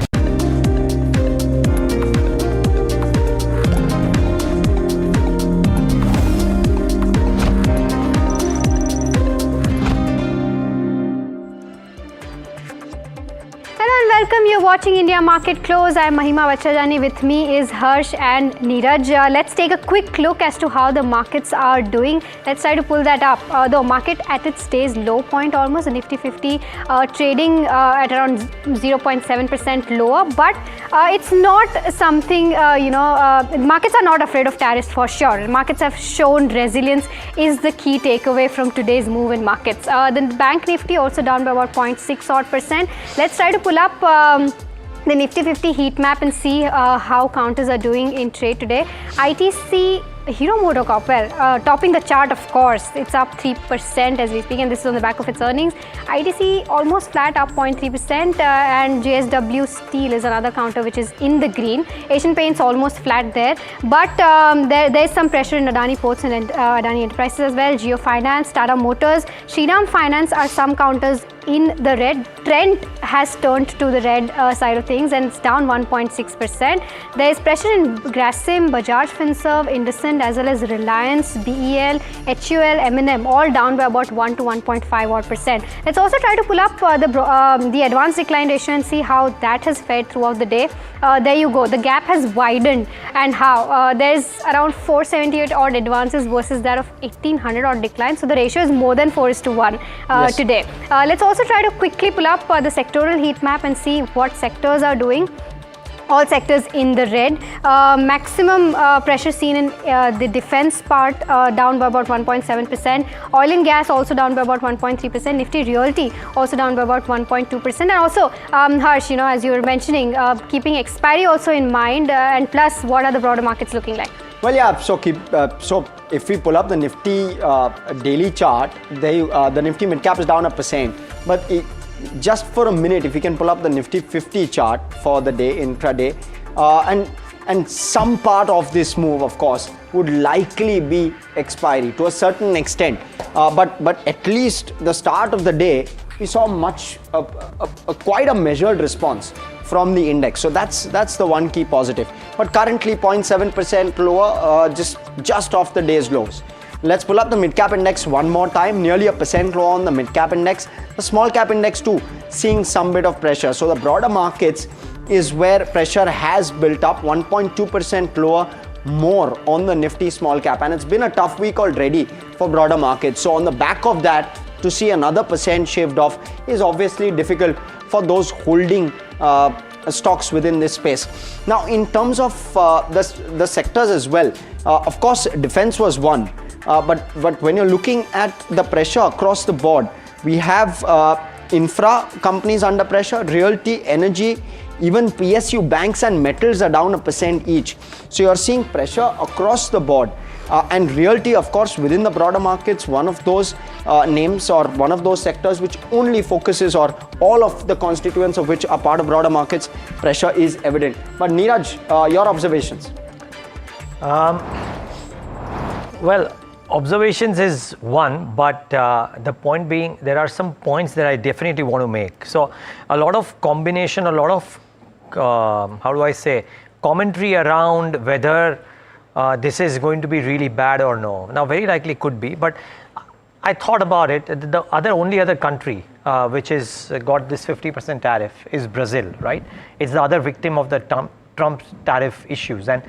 Welcome, you're watching India Market Close. I'm Mahima Vachajani. With me is Harsh and Neeraj. Let's take a quick look as to how the markets are doing. Let's try to pull that up. The market at its day's low point almost, the Nifty 50 trading at around 0.7% lower. But it's not something, markets are not afraid of tariffs for sure. Markets have shown resilience is the key takeaway from today's move in markets. The Bank Nifty also down by about 0.6 odd percent. Let's try to pull up the Nifty 50 heat map and see how counters are doing in trade today. ITC Hero MotoCorp, topping the chart, of course. It's up 3% as we speak, and this is on the back of its earnings. ITC almost flat, up 0.3%, and JSW Steel is another counter which is in the green. Asian Paints almost flat there, but there is some pressure in Adani Ports and Adani Enterprises as well. Geo Finance, Tata Motors, Shriram Finance are some counters in the red. Trend has turned to the red side of things, and it's down 1.6%. There is pressure in Grasim, Bajaj Finserv, IndusInd, as well as Reliance, BEL, HUL, M&M, all down by about 1 to 1.5 odd percent. Let's also try to pull up the advanced decline ratio and see how that has fared throughout the day. There you go. The gap has widened, and how there's around 478 odd advances versus that of 1800 odd decline. So the ratio is more than 4:1 Yes. today. Let's also try to quickly pull up the sectoral heat map and see what sectors are doing. All sectors in the red. Maximum pressure seen in the defense part, down by about 1.7%. Oil and gas also down by about 1.3%. Nifty Realty also down by about 1.2%. And also, Harsh, as you were mentioning, keeping expiry also in mind, and plus, what are the broader markets looking like? Well, yeah. So if we pull up the Nifty daily chart, the Nifty mid cap is down 1%. But just for a minute, if we can pull up the Nifty 50 chart for the day, intraday, and some part of this move, of course, would likely be expiry to a certain extent. But at least the start of the day, we saw quite a measured response from the index. So that's the one key positive. But currently 0.7% lower, just off the day's lows. Let's pull up the mid-cap index one more time, nearly 1% lower on the mid-cap index. The small-cap index too, seeing some bit of pressure. So the broader markets is where pressure has built up, 1.2% lower more on the Nifty small-cap. And it's been a tough week already for broader markets. So on the back of that, to see another percent shaved off is obviously difficult for those holding stocks within this space. Now, in terms of the sectors as well, of course, defense was one. But when you're looking at the pressure across the board, we have infra companies under pressure, realty, energy, even PSU, banks and metals are down 1% each. So you're seeing pressure across the board. And realty, of course, within the broader markets, one of those names or one of those sectors which only focuses, or all of the constituents of which are part of broader markets, pressure is evident. But Neeraj, your observations? Well, observations is one, but the point being, there are some points that I definitely want to make. So a lot of combination, a lot of, commentary around whether this is going to be really bad or no. Now, very likely could be, but I thought about it. The only other country which has got this 50% tariff is Brazil, right? It's the other victim of the Trump tariff issues. And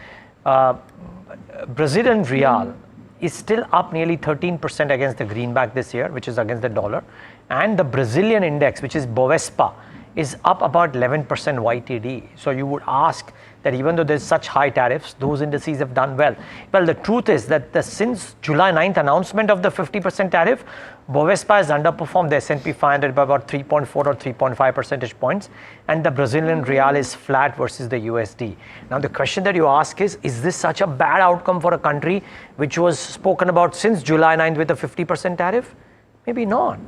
Brazilian real is still up nearly 13% against the greenback this year, which is against the dollar. And the Brazilian index, which is Bovespa, is up about 11% YTD. So you would ask that even though there's such high tariffs, those indices have done well. Well, the truth is that since July 9th announcement of the 50% tariff, Bovespa has underperformed the S&P 500 by about 3.4 or 3.5 percentage points, and the Brazilian real is flat versus the USD. Now, the question that you ask is this such a bad outcome for a country which was spoken about since July 9th with a 50% tariff? Maybe not.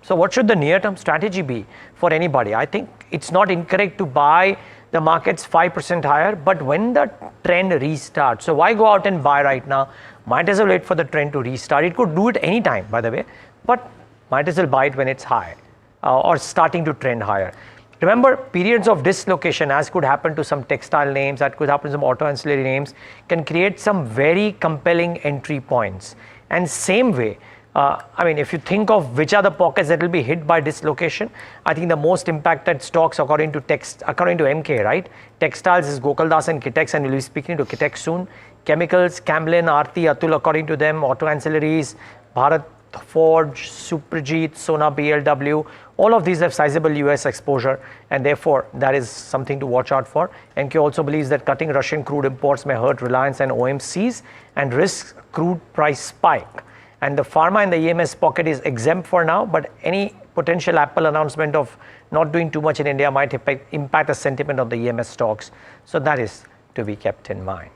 So what should the near-term strategy be for anybody? I think it's not incorrect to buy the market's 5% higher, but when the trend restarts, so why go out and buy right now? Might as well wait for the trend to restart. It could do it anytime, by the way, but might as well buy it when it's high or starting to trend higher. Remember, periods of dislocation, as could happen to some textile names, that could happen to some auto ancillary names, can create some very compelling entry points. And same way, if you think of which are the pockets that will be hit by dislocation, I think the most impacted stocks according to MK, right? Textiles is Gokaldas and Kitex, and we'll be speaking to Kitex soon. Chemicals, Camlin, Aarti, Atul, according to them. Auto ancillaries, Bharat Forge, Suprajit, Sona, BLW, all of these have sizable US exposure, and therefore that is something to watch out for. MK also believes that cutting Russian crude imports may hurt Reliance and OMCs and risk crude price spike. And the pharma and the EMS pocket is exempt for now, but any potential Apple announcement of not doing too much in India might impact the sentiment of the EMS stocks. So that is to be kept in mind.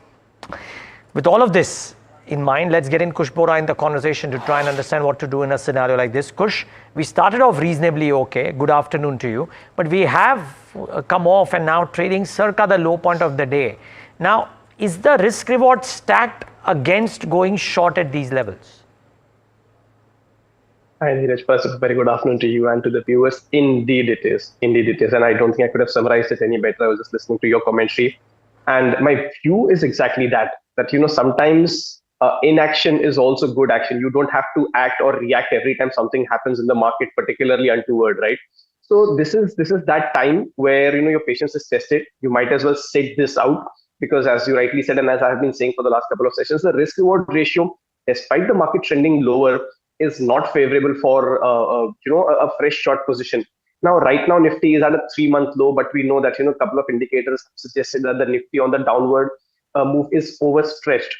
With all of this in mind, let's get in Kush Bora in the conversation to try and understand what to do in a scenario like this. Kush, we started off reasonably okay. Good afternoon to you. But we have come off and now trading circa the low point of the day. Now, is the risk reward stacked against going short at these levels? Hi, Neeraj. First, a very good afternoon to you and to the viewers. Indeed it is. Indeed it is. And I don't think I could have summarized it any better. I was just listening to your commentary. And my view is exactly that sometimes inaction is also good action. You don't have to act or react every time something happens in the market, particularly untoward, right? So this is that time where your patience is tested. You might as well sit this out, because as you rightly said, and as I have been saying for the last couple of sessions, the risk reward ratio, despite the market trending lower, is not favorable for a fresh short position. Now, right now, Nifty is at a 3-month low, but we know that a couple of indicators suggested that the Nifty on the downward move is overstretched.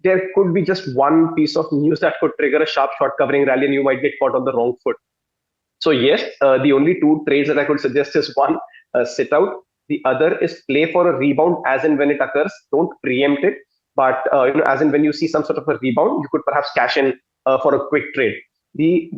There could be just one piece of news that could trigger a sharp short covering rally, and you might get caught on the wrong foot. So yes, the only two trades that I could suggest is one, sit out. The other is play for a rebound as and when it occurs. Don't preempt it, but as and when you see some sort of a rebound, you could perhaps cash in for a quick trade. The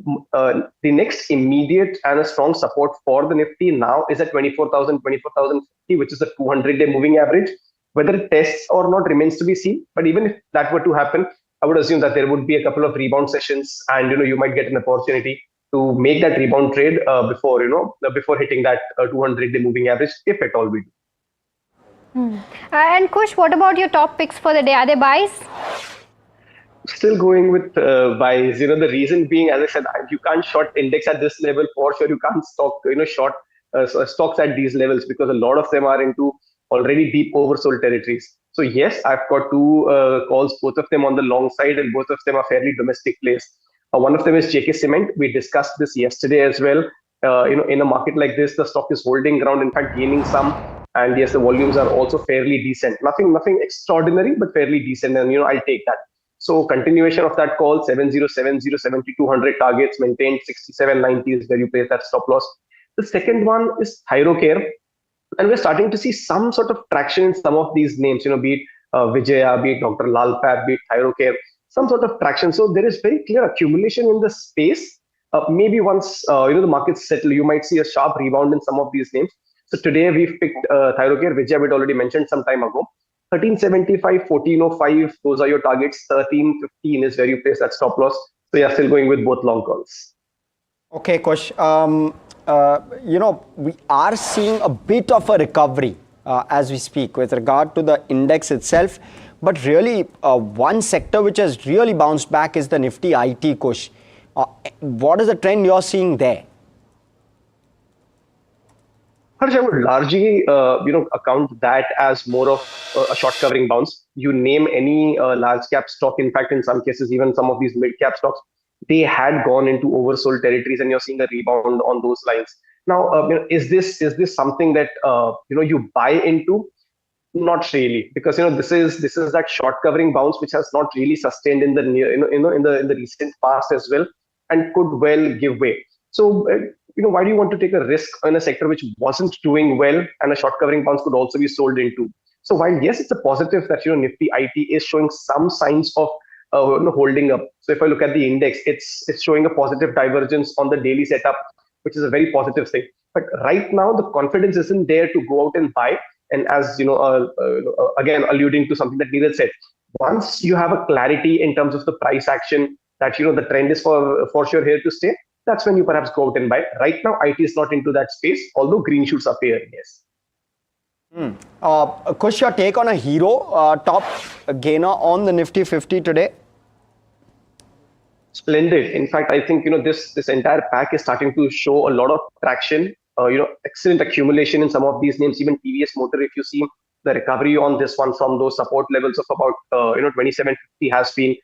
next immediate and a strong support for the Nifty now is at 24,000, 24,050, which is the 200-day moving average. Whether it tests or not remains to be seen. But even if that were to happen, I would assume that there would be a couple of rebound sessions, and you might get an opportunity to make that rebound trade before hitting that 200-day moving average, if at all we do. And Kush, what about your top picks for the day? Are they buys? Still going with buys. The reason being, as I said, you can't short index at this level for sure. You can't short stocks at these levels, because a lot of them are into already deep oversold territories. So yes, I've got two calls, both of them on the long side, and both of them are fairly domestic plays. One of them is JK Cement. We discussed this yesterday as well. In a market like this, the stock is holding ground, in fact, gaining some. And yes, the volumes are also fairly decent. Nothing extraordinary, but fairly decent. And I'll take that. So continuation of that call, 7070, 7200 targets maintained, 6790 is where you place that stop loss. The second one is Thyrocare. And we're starting to see some sort of traction in some of these names, be it Vijaya, be it Dr. Lalpat, be it Thyrocare, some sort of traction. So there is very clear accumulation in the space. Maybe once the markets settle, you might see a sharp rebound in some of these names. So today we've picked Thyrocare, Vijaya we'd already mentioned some time ago. 1375, 1405, those are your targets. 1315 is where you place that stop loss. So yeah, still going with both long calls. Okay, Kush. We are seeing a bit of a recovery as we speak with regard to the index itself. But really, one sector which has really bounced back is the Nifty IT, Kush. What is the trend you're seeing there? Harsh, I would largely, account that as more of a short covering bounce. You name any large cap stock, in fact, in some cases, even some of these mid cap stocks, they had gone into oversold territories, and you're seeing a rebound on those lines. Now, is this something that you buy into? Not really, because this is that short covering bounce which has not really sustained in the near in the recent past as well, and could well give way. So why do you want to take a risk in a sector which wasn't doing well, and a short covering bounce could also be sold into? So while yes, it's a positive that Nifty IT is showing some signs of holding up. So if I look at the index, it's showing a positive divergence on the daily setup, which is a very positive thing. But right now, the confidence isn't there to go out and buy. And as again, alluding to something that Neeraj said, once you have a clarity in terms of the price action that the trend is for sure here to stay, that's when you perhaps go out and buy. Right now, IT is not into that space, although green shoots appear. Yes. Kush, your take on a Hero top gainer on the Nifty 50 today? Splendid. In fact, I think this entire pack is starting to show a lot of traction. Excellent accumulation in some of these names. Even TVS Motor, if you see the recovery on this one from those support levels of about 2750 has been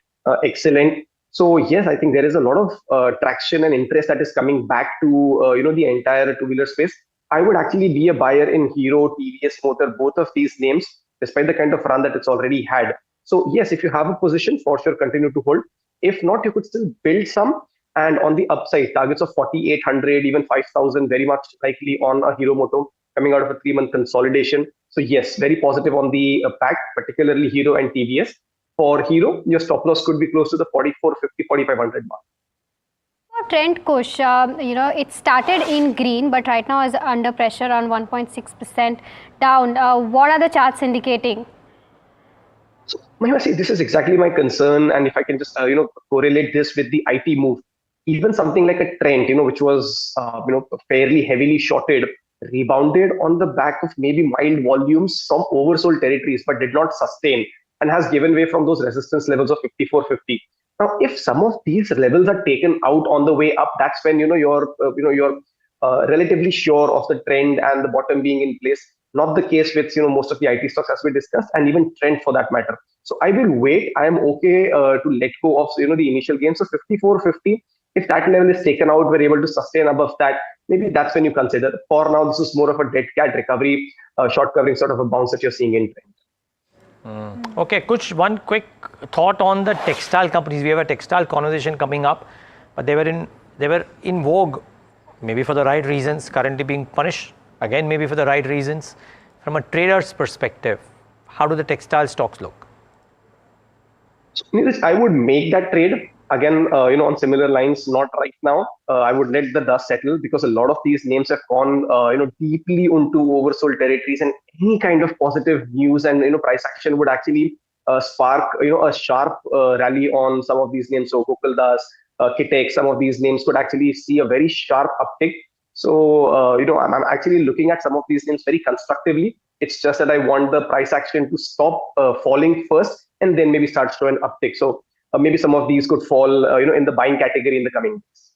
excellent. So yes, I think there is a lot of traction and interest that is coming back to the entire two-wheeler space. I would actually be a buyer in Hero, TVS Motor, both of these names, despite the kind of run that it's already had. So yes, if you have a position, for sure, continue to hold. If not, you could still build some. And on the upside, targets of 4,800, even 5,000, very much likely on a Hero Moto coming out of a 3-month consolidation. So yes, very positive on the pack, particularly Hero and TVS. For Hero, your stop loss could be close to the 4,450, 4,500 mark. Trend, Kush, it started in green, but right now is under pressure on 1.6% down. What are the charts indicating? So, Mahima, see, this is exactly my concern. And if I can just, correlate this with the IT move, even something like a trend, which was, fairly heavily shorted, rebounded on the back of maybe mild volumes from oversold territories, but did not sustain and has given way from those resistance levels of 54.50. Now, if some of these levels are taken out on the way up, that's when you're relatively sure of the trend and the bottom being in place. Not the case with most of the IT stocks as we discussed, and even trend for that matter. So I will wait. I am okay to let go of the initial gains. So 54.50. If that level is taken out, we're able to sustain above that. Maybe that's when you consider. For now, this is more of a dead cat recovery, short covering sort of a bounce that you're seeing in trend. Okay, Kuch, one quick thought on the textile companies. We have a textile conversation coming up, but they were in vogue, maybe for the right reasons, currently being punished, again maybe for the right reasons. From a trader's perspective, how do the textile stocks look? So, I would make that trade again, on similar lines, not right now. I would let the dust settle because a lot of these names have gone, deeply into oversold territories, and any kind of positive news and price action would actually spark, a sharp rally on some of these names. So Gokuldas, Kitek, some of these names could actually see a very sharp uptick. So, I'm actually looking at some of these names very constructively. It's just that I want the price action to stop falling first and then maybe start showing uptick. So maybe some of these could fall, in the buying category in the coming days.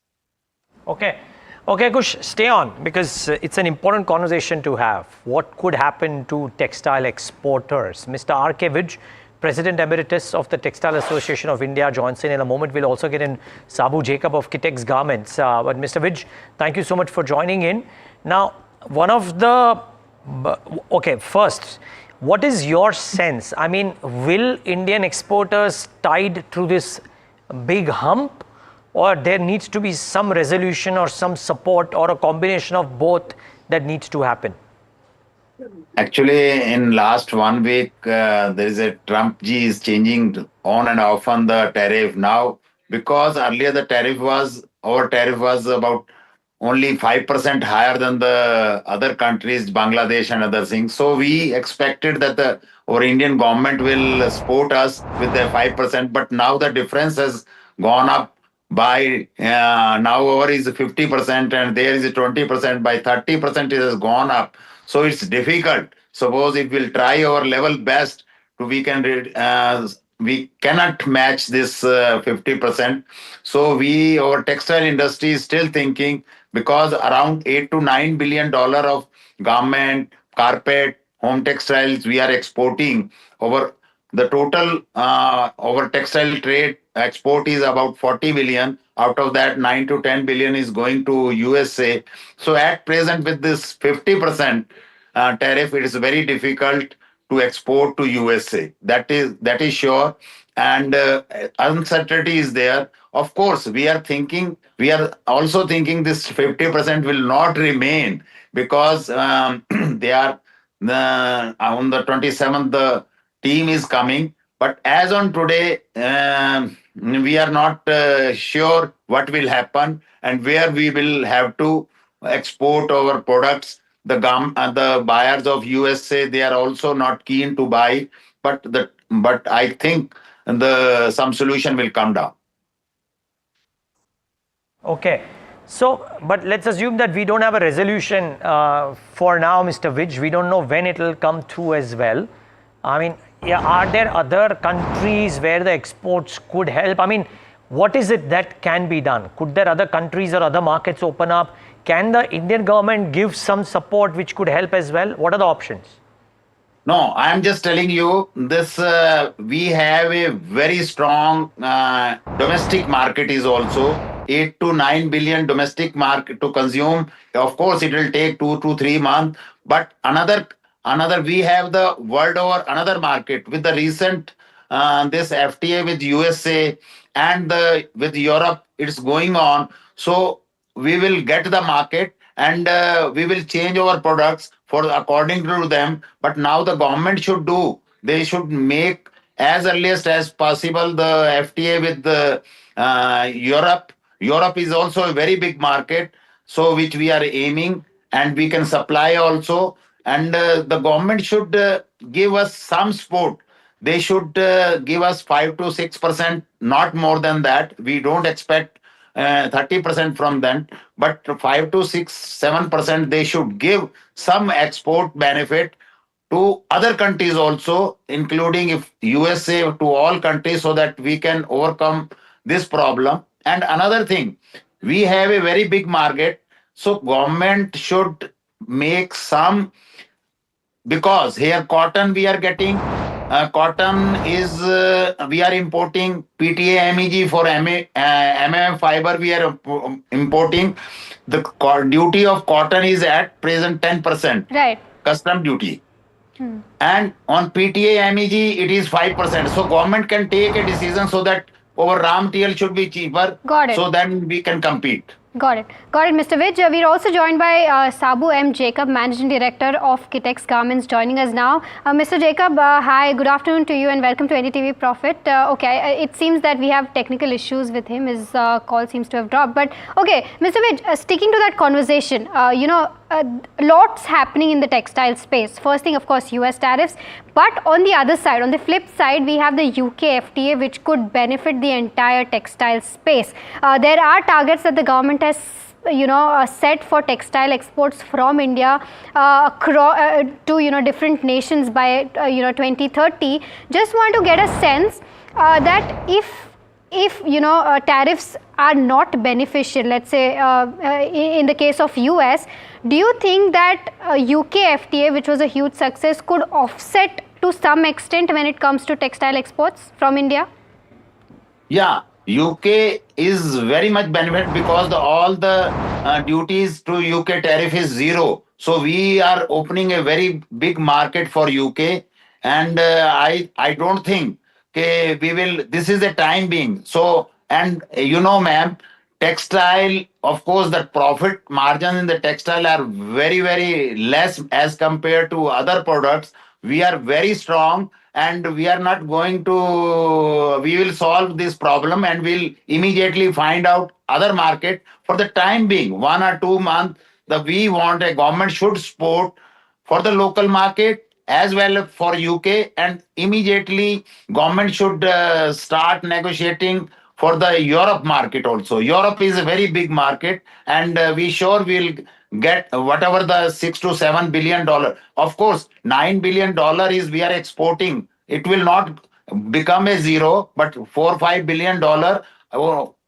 Okay, Kush, stay on because it's an important conversation to have. What could happen to textile exporters? Mr. R.K. Vij, President Emeritus of the Textile Association of India, joins in a moment. We'll also get in Sabu Jacob of Kitek's Garments. But Mr. Vij, thank you so much for joining in. Now, first, what is your sense? I mean, will Indian exporters tide through this big hump, or there needs to be some resolution or some support or a combination of both that needs to happen? Actually, in last 1 week, there is a Trump G is changing on and off on the tariff now, because earlier our tariff was about only 5% higher than the other countries, Bangladesh and other things. So we expected that our Indian government will support us with the 5%, but now the difference has gone up by, now our is 50% and there is 20%, by 30% it has gone up. So it's difficult. Suppose if we'll try our level best, we cannot match this 50%. So our textile industry is still thinking, because around $8 to $9 billion of garment, carpet, home textiles we are exporting. Over the total our textile trade export is about 40 billion. Out of that, 9 to 10 billion is going to USA. So at present, with this 50% tariff, it is very difficult to export to USA. That is sure. And uncertainty is there. Of course, we are also thinking this 50% will not remain, because they are on the 27th, the team is coming. But as on today, we are not sure what will happen and where we will have to export our products. The buyers of USA, they are also not keen to buy. But I think some solution will come down. Okay. So, but let's assume that we don't have a resolution for now, Mr. Vij. We don't know when it will come through as well. I mean, yeah, are there other countries where the exports could help? I mean, what is it that can be done? Could there other countries or other markets open up? Can the Indian government give some support which could help as well? What are the options? No, I am just telling you this. We have a very strong domestic market is also 8 to 9 billion domestic market to consume. Of course, it will take 2 to 3 months. But another we have the world over another market with the recent this FTA with USA and with Europe. It's going on. So we will get the market and we will change our products for according to them. But now the government should do. They should make as earliest as possible the FTA with the Europe. Europe is also a very big market, so which we are aiming, and we can supply also. And the government should give us some support. They should give us 5 to 6%, not more than that. We don't expect 30% from them, but 5 to 6, 7% they should give some export benefit to other countries also, including if USA, to all countries, so that we can overcome this problem. And another thing, we have a very big market, so government should make some, because here cotton we are getting. Cotton is we are importing PTA MEG for MM fiber we are importing. The duty of cotton is at present 10%. Right. Custom duty. And on PTA MEG it is 5%. So government can take a decision so that our raw material should be cheaper. Got it. So then we can compete. Got it, Mr. Vij. We're also joined by Sabu M. Jacob, Managing Director of Kitex Garments, joining us now. Mr. Jacob, hi, good afternoon to you and welcome to NDTV Profit. Okay, it seems that we have technical issues with him. His call seems to have dropped. But okay, Mr. Vij, sticking to that conversation, lots happening in the textile space. First thing, of course, US tariffs. But on the other side, on the flip side, we have the UK FTA, which could benefit the entire textile space. There are targets that the government has set for textile exports from India to different nations by 2030. Just want to get a sense that if tariffs are not beneficial, let's say in the case of US, do you think that UK FTA, which was a huge success, could offset to some extent when it comes to textile exports from India? Yeah, UK is very much benefit because all the duties to UK tariff is zero. So we are opening a very big market for UK, and I don't think we will. This is the time being. So, and ma'am, textile, of course, the profit margin in the textile are very, very less as compared to other products. We are very strong, and we are not going to, we will solve this problem and we'll immediately find out other market. For the time being, 1 or 2 months, we want a government should support for the local market as well for UK, and immediately government should start negotiating for the Europe market also. Europe is a very big market, and we sure will get whatever the $6 to $7 billion. Of course, $9 billion is we are exporting. It will not become a zero, but $4-5 billion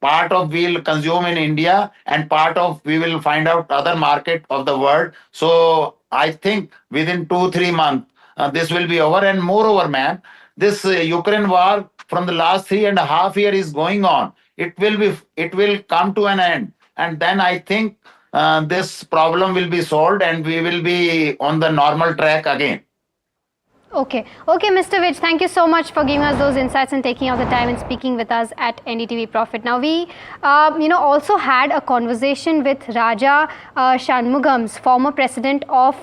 part of we will consume in India, and part of we will find out other market of the world. So I think within 2-3 months this will be over. And moreover, ma'am, this Ukraine war from the last 3.5 years is going on. It will come to an end, and then I think this problem will be solved and we will be on the normal track again. Okay, Mr. Vij, thank you so much for giving us those insights and taking out the time and speaking with us at NDTV Profit. Now, we, also had a conversation with Raja Shanmugam's former president of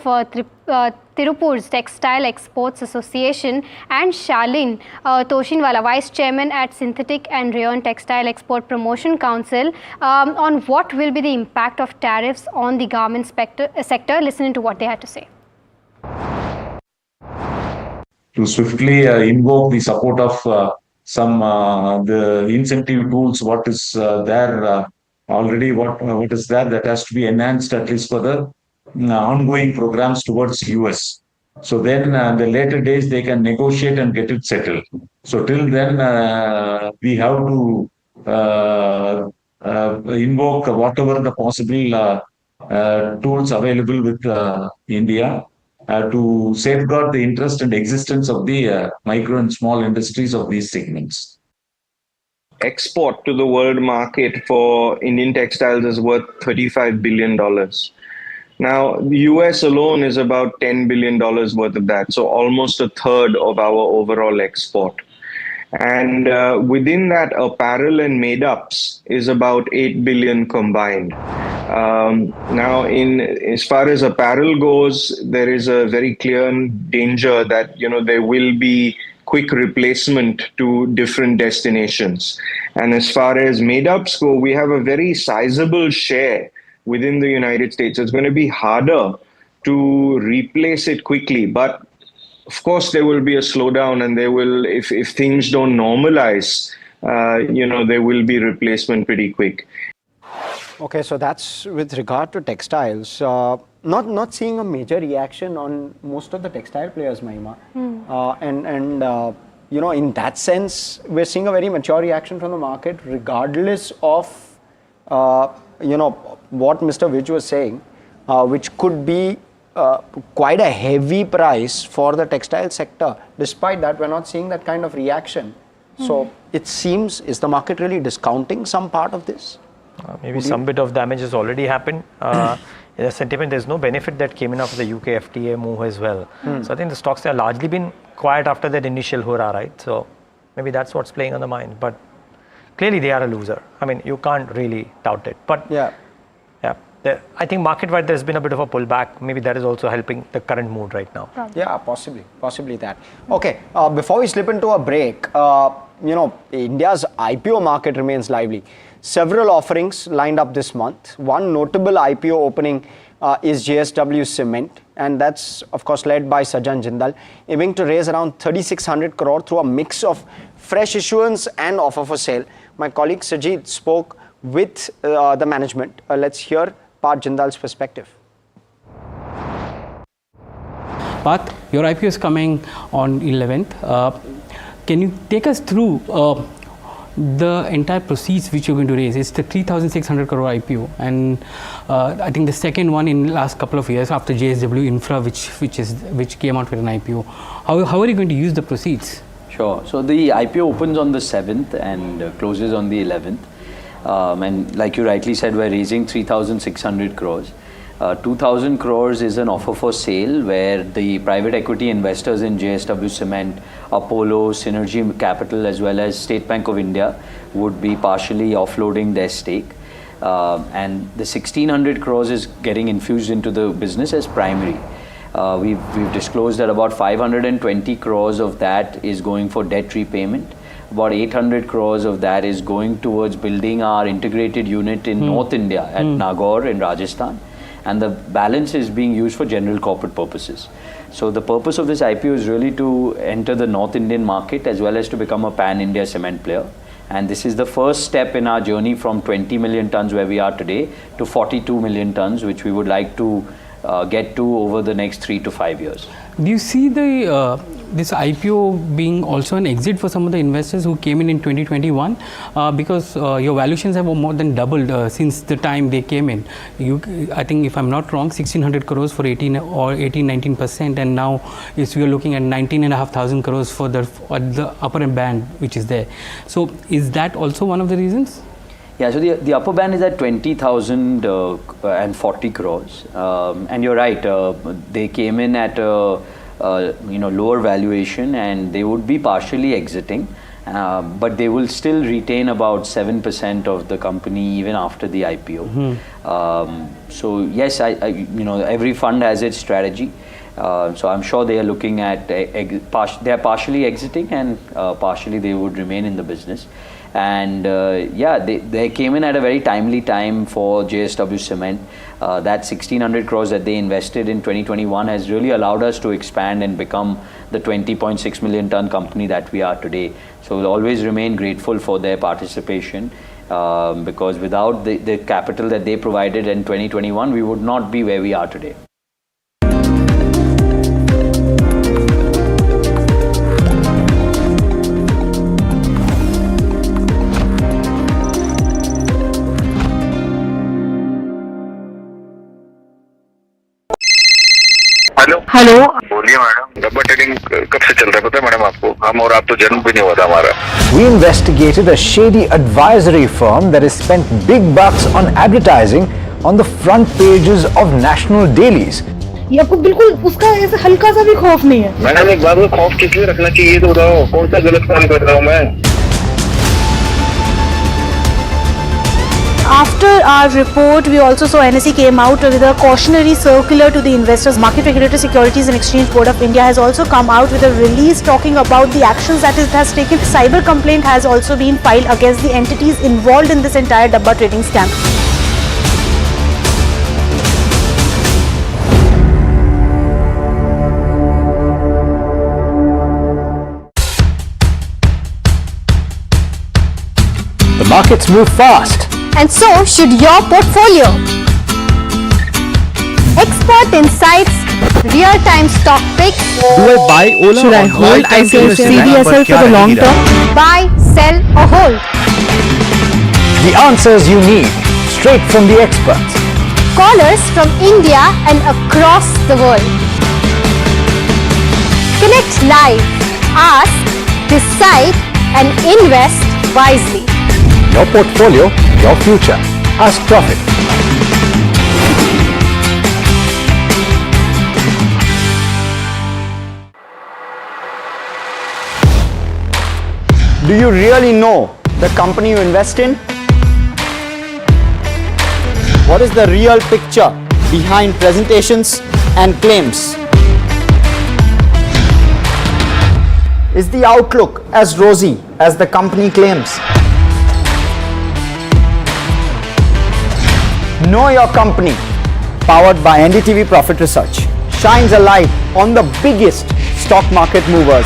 Tirupur's Textile Exports Association, and Shalin Toshinwala, Vice Chairman at Synthetic and Rayon Textile Export Promotion Council, on what will be the impact of tariffs on the garment sector. Listen to what they had to say. To swiftly invoke the support of some the incentive tools, what is there already, what is there that has to be enhanced at least for the ongoing programs towards US. So then the later days they can negotiate and get it settled. So till then we have to invoke whatever the possible tools available with India to safeguard the interest and existence of the micro and small industries of these segments. Export to the world market for Indian textiles is worth $35 billion. Now, the US alone is about $10 billion worth of that, so almost a third of our overall export. And within that, apparel and made-ups is about 8 billion combined. Now, as far as apparel goes, there is a very clear danger that there will be quick replacement to different destinations. And as far as made-ups go, we have a very sizable share within the United States. It's going to be harder to replace it quickly, but of course, there will be a slowdown, and there will, if things don't normalize, there will be replacement pretty quick. Okay, so that's with regard to textiles. Not seeing a major reaction on most of the textile players, Mahima. In that sense, we're seeing a very mature reaction from the market, regardless of what Mr. Vij was saying, which could be quite a heavy price for the textile sector. Despite that, we're not seeing that kind of reaction. So it seems, is the market really discounting some part of this? Maybe some bit of damage has already happened. In the sentiment, there's no benefit that came in after the UK FTA move as well. So I think the stocks have largely been quiet after that initial hurrah, right? So maybe that's what's playing on the mind. But clearly they are a loser. I mean, you can't really doubt it. But yeah. I think market-wide there's been a bit of a pullback. Maybe that is also helping the current mood right now. Yeah, possibly that. Okay, before we slip into a break, India's IPO market remains lively. Several offerings lined up this month. One notable IPO opening is JSW Cement, and that's of course led by Sajjan Jindal, aiming to raise around 3,600 crore through a mix of fresh issuance and offer for sale. My colleague Sajid spoke with the management. Let's hear Parth Jindal's perspective. Parth, your IPO is coming on 11th. Can you take us through the entire proceeds which you're going to raise? It's the 3,600 crore IPO, and I think the second one in the last couple of years after JSW Infra, which came out with an IPO. How are you going to use the proceeds? Sure. So the IPO opens on the 7th and closes on the 11th. And like you rightly said, we're raising 3,600 crores. 2,000 crores is an offer for sale where the private equity investors in JSW Cement, Apollo, Synergy Capital as well as State Bank of India would be partially offloading their stake. And the 1,600 crores is getting infused into the business as primary. We've disclosed that about 520 crores of that is going for debt repayment. About 800 crores of that is going towards building our integrated unit in North India at Nagaur in Rajasthan. And the balance is being used for general corporate purposes. So the purpose of this IPO is really to enter the North Indian market as well as to become a pan-India cement player. And this is the first step in our journey from 20 million tons where we are today to 42 million tons, which we would like to get to over the next 3 to 5 years. Do you see this IPO being also an exit for some of the investors who came in 2021? Because your valuations have more than doubled since the time they came in. I think if I'm not wrong, 1,600 crores for 19%, and now we are looking at 19,500 crores for the upper band which is there. So is that also one of the reasons? Yeah, so the upper band is at 20,040 crores, and you're right. They came in at lower valuation, and they would be partially exiting, but they will still retain about 7% of the company even after the IPO. So yes, every fund has its strategy. So I'm sure they are looking at, they are partially exiting and partially they would remain in the business. And yeah, they came in at a very timely time for JSW Cement. That 1600 crores that they invested in 2021 has really allowed us to expand and become the 20.6 million ton company that we are today. So we'll always remain grateful for their participation, because without the capital that they provided in 2021, we would not be where we are today. Hello बोलिए madam, डब्बा trading कब से चल रहा है पता है madam आपको? हम और आप तो जन्म भी नहीं हुआ था हमारा. We investigated a shady advisory firm that has spent big bucks on advertising on the front pages of national dailies. ये आपको बिल्कुल उसका ऐसा हल्का सा भी खौफ नहीं है? मैडम एक बात को खौफ किस लिए रखना चाहिए ये तो बताओ, कौन सा गलत काम कर रहा हूँ मैं? After our report, we also saw NSE came out with a cautionary circular to the investors. Market Regulator Securities and Exchange Board of India has also come out with a release talking about the actions that it has taken. Cyber complaint has also been filed against the entities involved in this entire Dabba trading scam. The markets move fast. And so should your portfolio. Expert insights, real-time stock picks. Do I buy Ola? Should I hold CDSL for the long term? Buy, sell or hold. The answers you need, straight from the experts. Callers from India and across the world. Connect live, ask, decide and invest wisely. Your portfolio, your future. Ask Profit. Do you really know the company you invest in? What is the real picture behind presentations and claims? Is the outlook as rosy as the company claims? Know Your Company, powered by NDTV Profit Research, shines a light on the biggest stock market movers.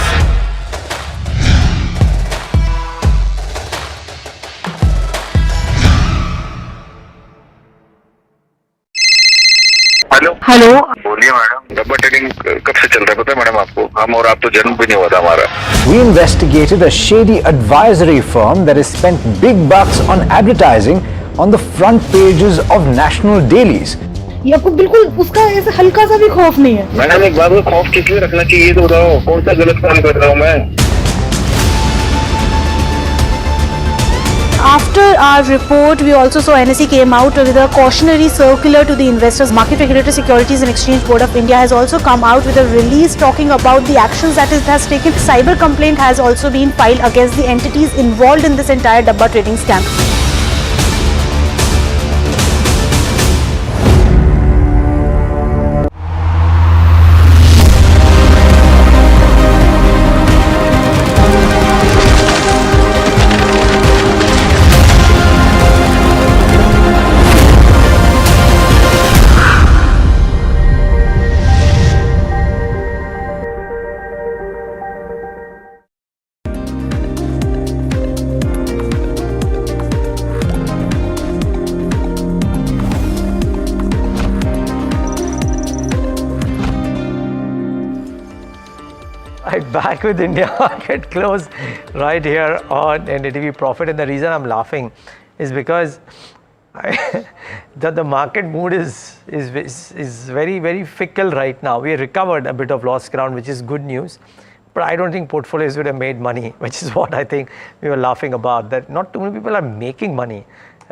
Hello बोलिए madam, डब्बा trading कब से चल रहा है पता है madam आपको? हम और आप तो जन्म भी नहीं हुआ था हमारा. We investigated a shady advisory firm that has spent big bucks on advertising on the front pages of national dailies. ये आपको बिल्कुल उसका ऐसा हल्का सा भी खौफ नहीं है? मैडम एक बात को खौफ किस लिए रखना चाहिए ये तो बताओ, कौन सा गलत काम कर रहा हूँ मैं? After our report, we also saw NSE came out with a cautionary circular to the investors. Market Regulator Securities and Exchange Board of India has also come out with a release talking about the actions that it has taken. Cyber complaint has also been filed against the entities involved in this entire Dabba trading scam. Right, back with India market close right here on NDTV Profit, and the reason I'm laughing is because the market mood is very fickle right now. We recovered a bit of lost ground, which is good news, but I don't think portfolios would have made money, which is what I think we were laughing about, that not too many people are making money,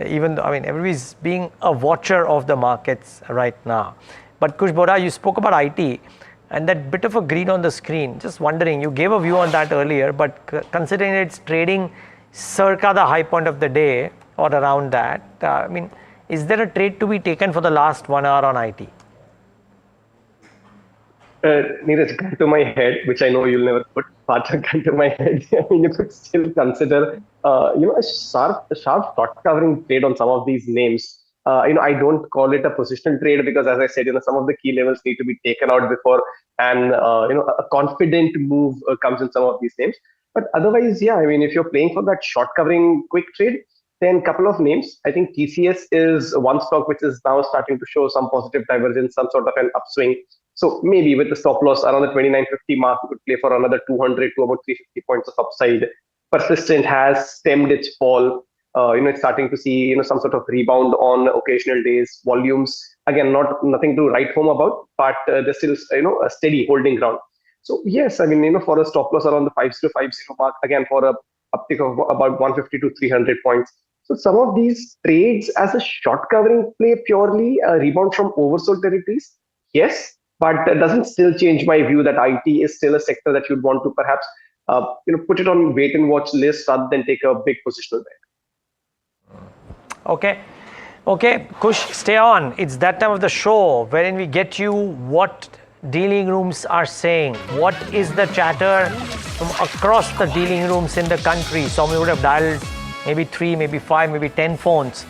even though, I mean, everybody's being a watcher of the markets right now. But Kush Bora, you spoke about IT and that bit of a green on the screen. Just wondering, you gave a view on that earlier, but considering it's trading circa the high point of the day or around that, I mean, is there a trade to be taken for the last 1 hour on IT? Neeraj, gun to my head, which I know you'll never put, but a gun to my head. I mean, you could still consider, a sharp short covering trade on some of these names. I don't call it a positional trade because, as I said, some of the key levels need to be taken out before, and a confident move comes in some of these names. But otherwise, yeah, I mean, if you're playing for that short covering quick trade, then couple of names. I think TCS is one stock which is now starting to show some positive divergence, some sort of an upswing. So maybe with the stop loss around the 2950 mark, you could play for another 200 to about 350 points of upside. Persistent has stemmed its fall. It's starting to see some sort of rebound on occasional days. Volumes again, nothing to write home about, but they're still a steady holding ground. So yes, I mean for a stop loss around the 5050 mark, again for a uptick of about 150 to 300 points. So some of these trades as a short covering play purely a rebound from oversold territories. Yes, but that doesn't still change my view that IT is still a sector that you'd want to perhaps put it on wait and watch list rather than take a big positional bet. Okay, Kush, stay on. It's that time of the show wherein we get you what dealing rooms are saying. What is the chatter from across the dealing rooms in the country? Some would have dialed maybe 3, maybe 5, maybe 10 phones,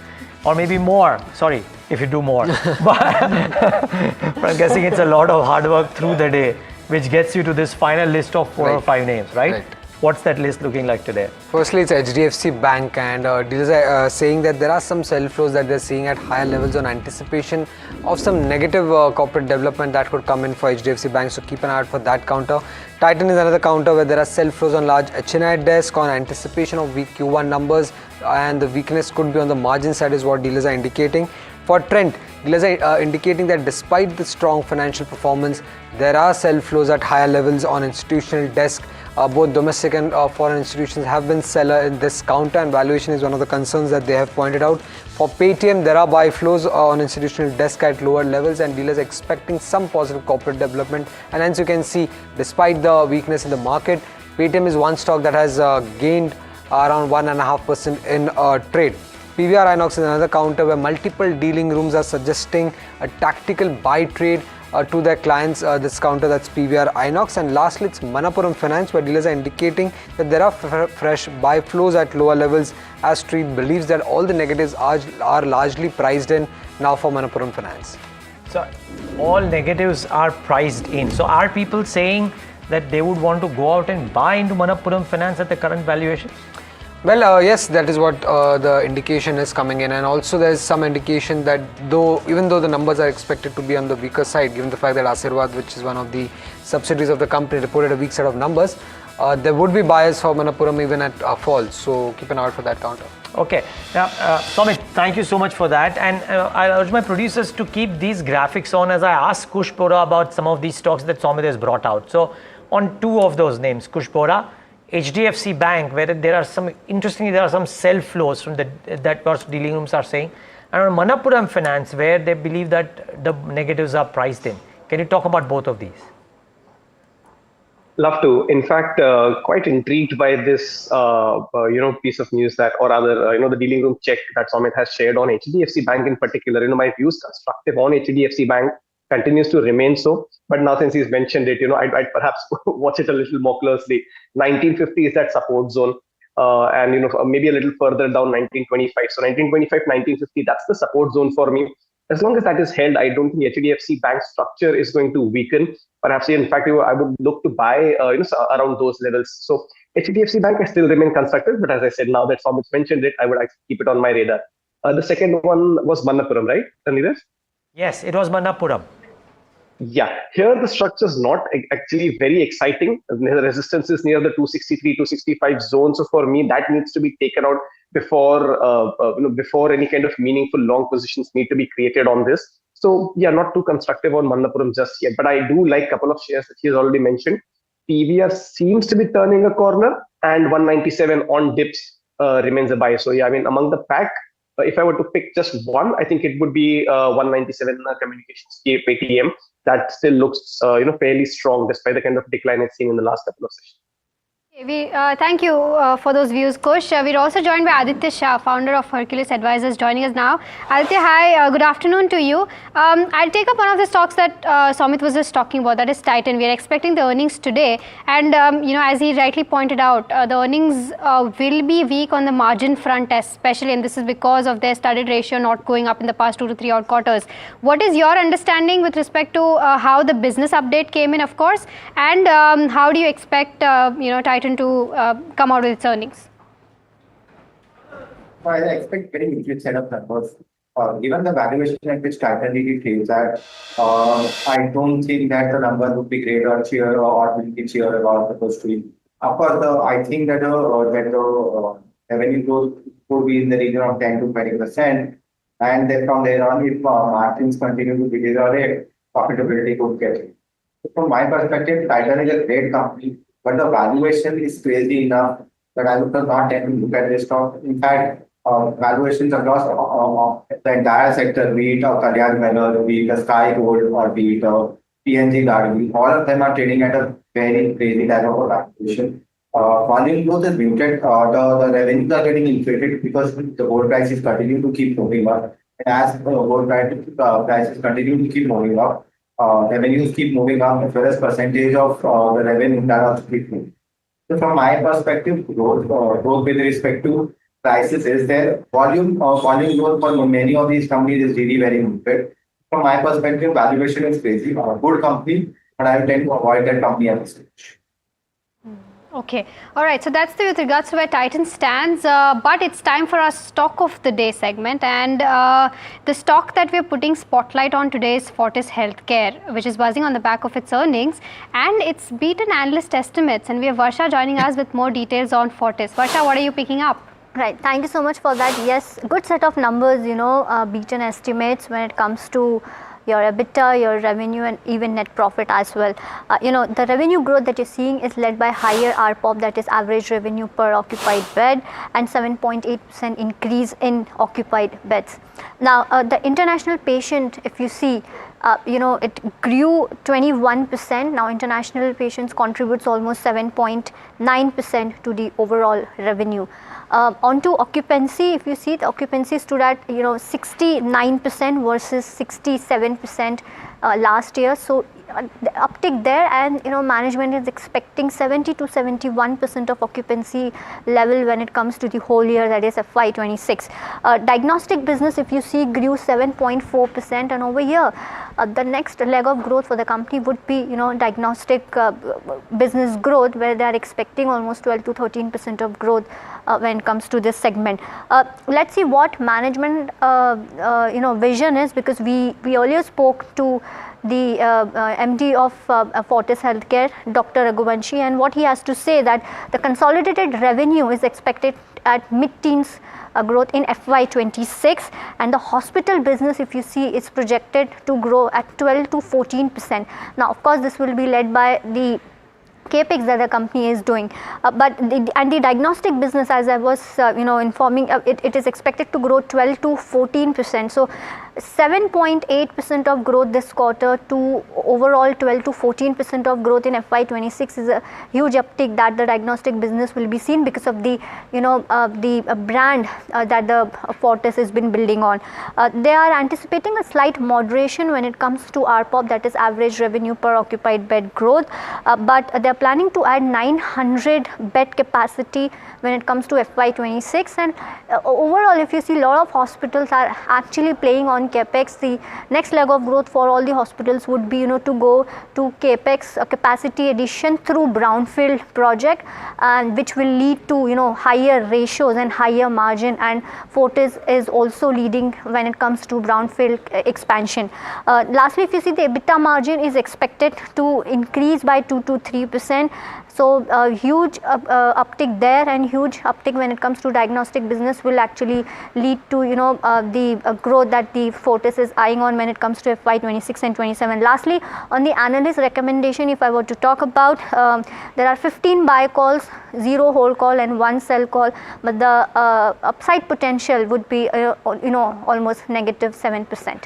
or maybe more. Sorry, if you do more. but I'm guessing it's a lot of hard work through the day, which gets you to this final list of 4 or 5 names, right? What's that list looking like today? Firstly, it's HDFC Bank, and dealers are saying that there are some sell flows that they're seeing at higher levels on anticipation of some negative corporate development that could come in for HDFC Bank. So keep an eye out for that counter. Titan is another counter where there are sell flows on large HNI desk on anticipation of weak Q1 numbers, and the weakness could be on the margin side is what dealers are indicating. For Trent, dealers are indicating that despite the strong financial performance, there are sell flows at higher levels on institutional desk. Both domestic and foreign institutions have been seller in this counter, and valuation is one of the concerns that they have pointed out. For Paytm, there are buy flows on institutional desk at lower levels, and dealers expecting some positive corporate development. And as you can see, despite the weakness in the market, Paytm is one stock that has gained around 1.5% in trade. PVR Inox is another counter where multiple dealing rooms are suggesting a tactical buy trade to their clients, this counter, that's PVR Inox. And lastly, it's Manappuram Finance, where dealers are indicating that there are fresh buy flows at lower levels, as Street believes that all the negatives are largely priced in now for Manappuram Finance. So all negatives are priced in. So are people saying that they would want to go out and buy into Manappuram Finance at the current valuation? Well, yes, that is what the indication is coming in, and also there is some indication that even though the numbers are expected to be on the weaker side, given the fact that Asirvad, which is one of the subsidiaries of the company, reported a weak set of numbers, there would be buyers for Manappuram even at fall. So keep an eye out for that counter. Okay, now Somit, thank you so much for that, and I'll urge my producers to keep these graphics on as I ask Kush Bora about some of these stocks that Somit has brought out. So on 2 of those names, Kush Bora, HDFC Bank, where there are some sell flows from that what dealing rooms are saying, and on Manappuram Finance, where they believe that the negatives are priced in. Can you talk about both of these? Love to. In fact, quite intrigued by this, piece of news that, or rather, the dealing room check that Somit has shared on HDFC Bank in particular. My views constructive on HDFC Bank continues to remain so. But now since he's mentioned it, I'd perhaps watch it a little more closely. 1950 is that support zone, and maybe a little further down 1925. So 1925, 1950, that's the support zone for me. As long as that is held, I don't think HDFC Bank structure is going to weaken. Perhaps, in fact, I would look to buy around those levels. So HDFC Bank, I still remain constructive, but as I said, now that Somit's mentioned it, I would actually keep it on my radar. The second one was Manappuram, right, Neeraj? Yes, it was Manappuram. Yeah, here the structure is not actually very exciting. The resistance is near the 263, 265 zone. So for me, that needs to be taken out before any kind of meaningful long positions need to be created on this. So yeah, not too constructive on Manappuram just yet, but I do like a couple of shares that he has already mentioned. PVR seems to be turning a corner, and 197 on dips remains a buy. So yeah, among the pack, if I were to pick just one, I think it would be 197 communications Paytm. That still looks fairly strong despite the kind of decline it's seen in the last couple of sessions. Thank you for those views, Kush. We're also joined by Aditya Shah, founder of Hercules Advisors, joining us now. Aditya, hi, good afternoon to you. I'll take up one of the stocks that Somit was just talking about, that is Titan. We are expecting the earnings today, and as he rightly pointed out, the earnings will be weak on the margin front, especially, and this is because of their studded ratio not going up in the past 2 to 3 odd quarters. What is your understanding with respect to how the business update came in, of course, and how do you expect Titan to come out with its earnings? I expect very muted set of numbers. Given the valuation at which Titan really trades at, I don't think that the number would be great or cheer or will be cheer about the first week. Of course, I think that the revenue growth could be in the region of 10 to 20%, and then from there on, if margins continue to deteriorate, profitability could get it. From my perspective, Titan is a great company, but the valuation is crazy enough that I would not tend to look at this stock. In fact, valuations across the entire sector, be it Kalyan Meller, be it Sky Gold, or be it PNG Garden, all of them are trading at a very crazy level of valuation. Volume growth is muted. The revenues are getting inflated because the gold prices continue to keep moving up. And as gold prices continue to keep moving up, revenues keep moving up, as well as percentage of the revenue that also keep moving. So from my perspective, growth with respect to prices is there. Volume growth for many of these companies is really very muted. From my perspective, valuation is crazy. A good company, but I tend to avoid that company at this stage. Okay. All right. So that's with regards to where Titan stands. But it's time for our stock of the day segment. And the stock that we're putting spotlight on today is Fortis Healthcare, which is buzzing on the back of its earnings. And it's beaten analyst estimates. And we have Varsha joining us with more details on Fortis. Varsha, what are you picking up? Right. Thank you so much for that. Yes, good set of numbers, beaten estimates when it comes to your EBITDA, your revenue, and even net profit as well. The revenue growth that you're seeing is led by higher ARPOB, that is average revenue per occupied bed, and 7.8% increase in occupied beds. Now, the international patient, if you see, it grew 21%. Now, international patients contributes almost 7.9% to the overall revenue. Onto occupancy, if you see, the occupancy stood at 69% versus 67% last year. So the uptick there, and management is expecting 70 to 71% of occupancy level when it comes to the whole year, that is FY26. Diagnostic business, if you see, grew 7.4%, and over here the next leg of growth for the company would be diagnostic business growth, where they are expecting almost 12 to 13% of growth when it comes to this segment. Let's see what management vision is, because we earlier spoke to the MD of Fortis Healthcare, Dr. Raghuvanshi, and what he has to say, that the consolidated revenue is expected at mid-teens growth in FY26, and the hospital business, if you see, is projected to grow at 12 to 14%. Now, of course, this will be led by the capex that the company is doing, but the diagnostic business, as I was informing, it is expected to grow 12 to 14%. So 7.8% of growth this quarter to overall 12 to 14% of growth in FY26 is a huge uptick that the diagnostic business will be seen because of the brand that the Fortis has been building on. They are anticipating a slight moderation when it comes to ARPOB, that is average revenue per occupied bed growth, but they are planning to add 900 bed capacity when it comes to FY26, and overall, if you see, a lot of hospitals are actually playing on capex. The next leg of growth for all the hospitals would be to go to capex capacity addition through brownfield project, and which will lead to higher ratios and higher margin, and Fortis is also leading when it comes to brownfield expansion. Lastly, if you see, the EBITDA margin is expected to increase by 2 to 3%. So a huge uptick there, and huge uptick when it comes to diagnostic business will actually lead to the growth that the Fortis is eyeing on when it comes to FY26 and 27. Lastly, on the analyst recommendation, if I were to talk about, there are 15 buy calls, 0 hold call, and 1 sell call, but the upside potential would be almost negative 7%.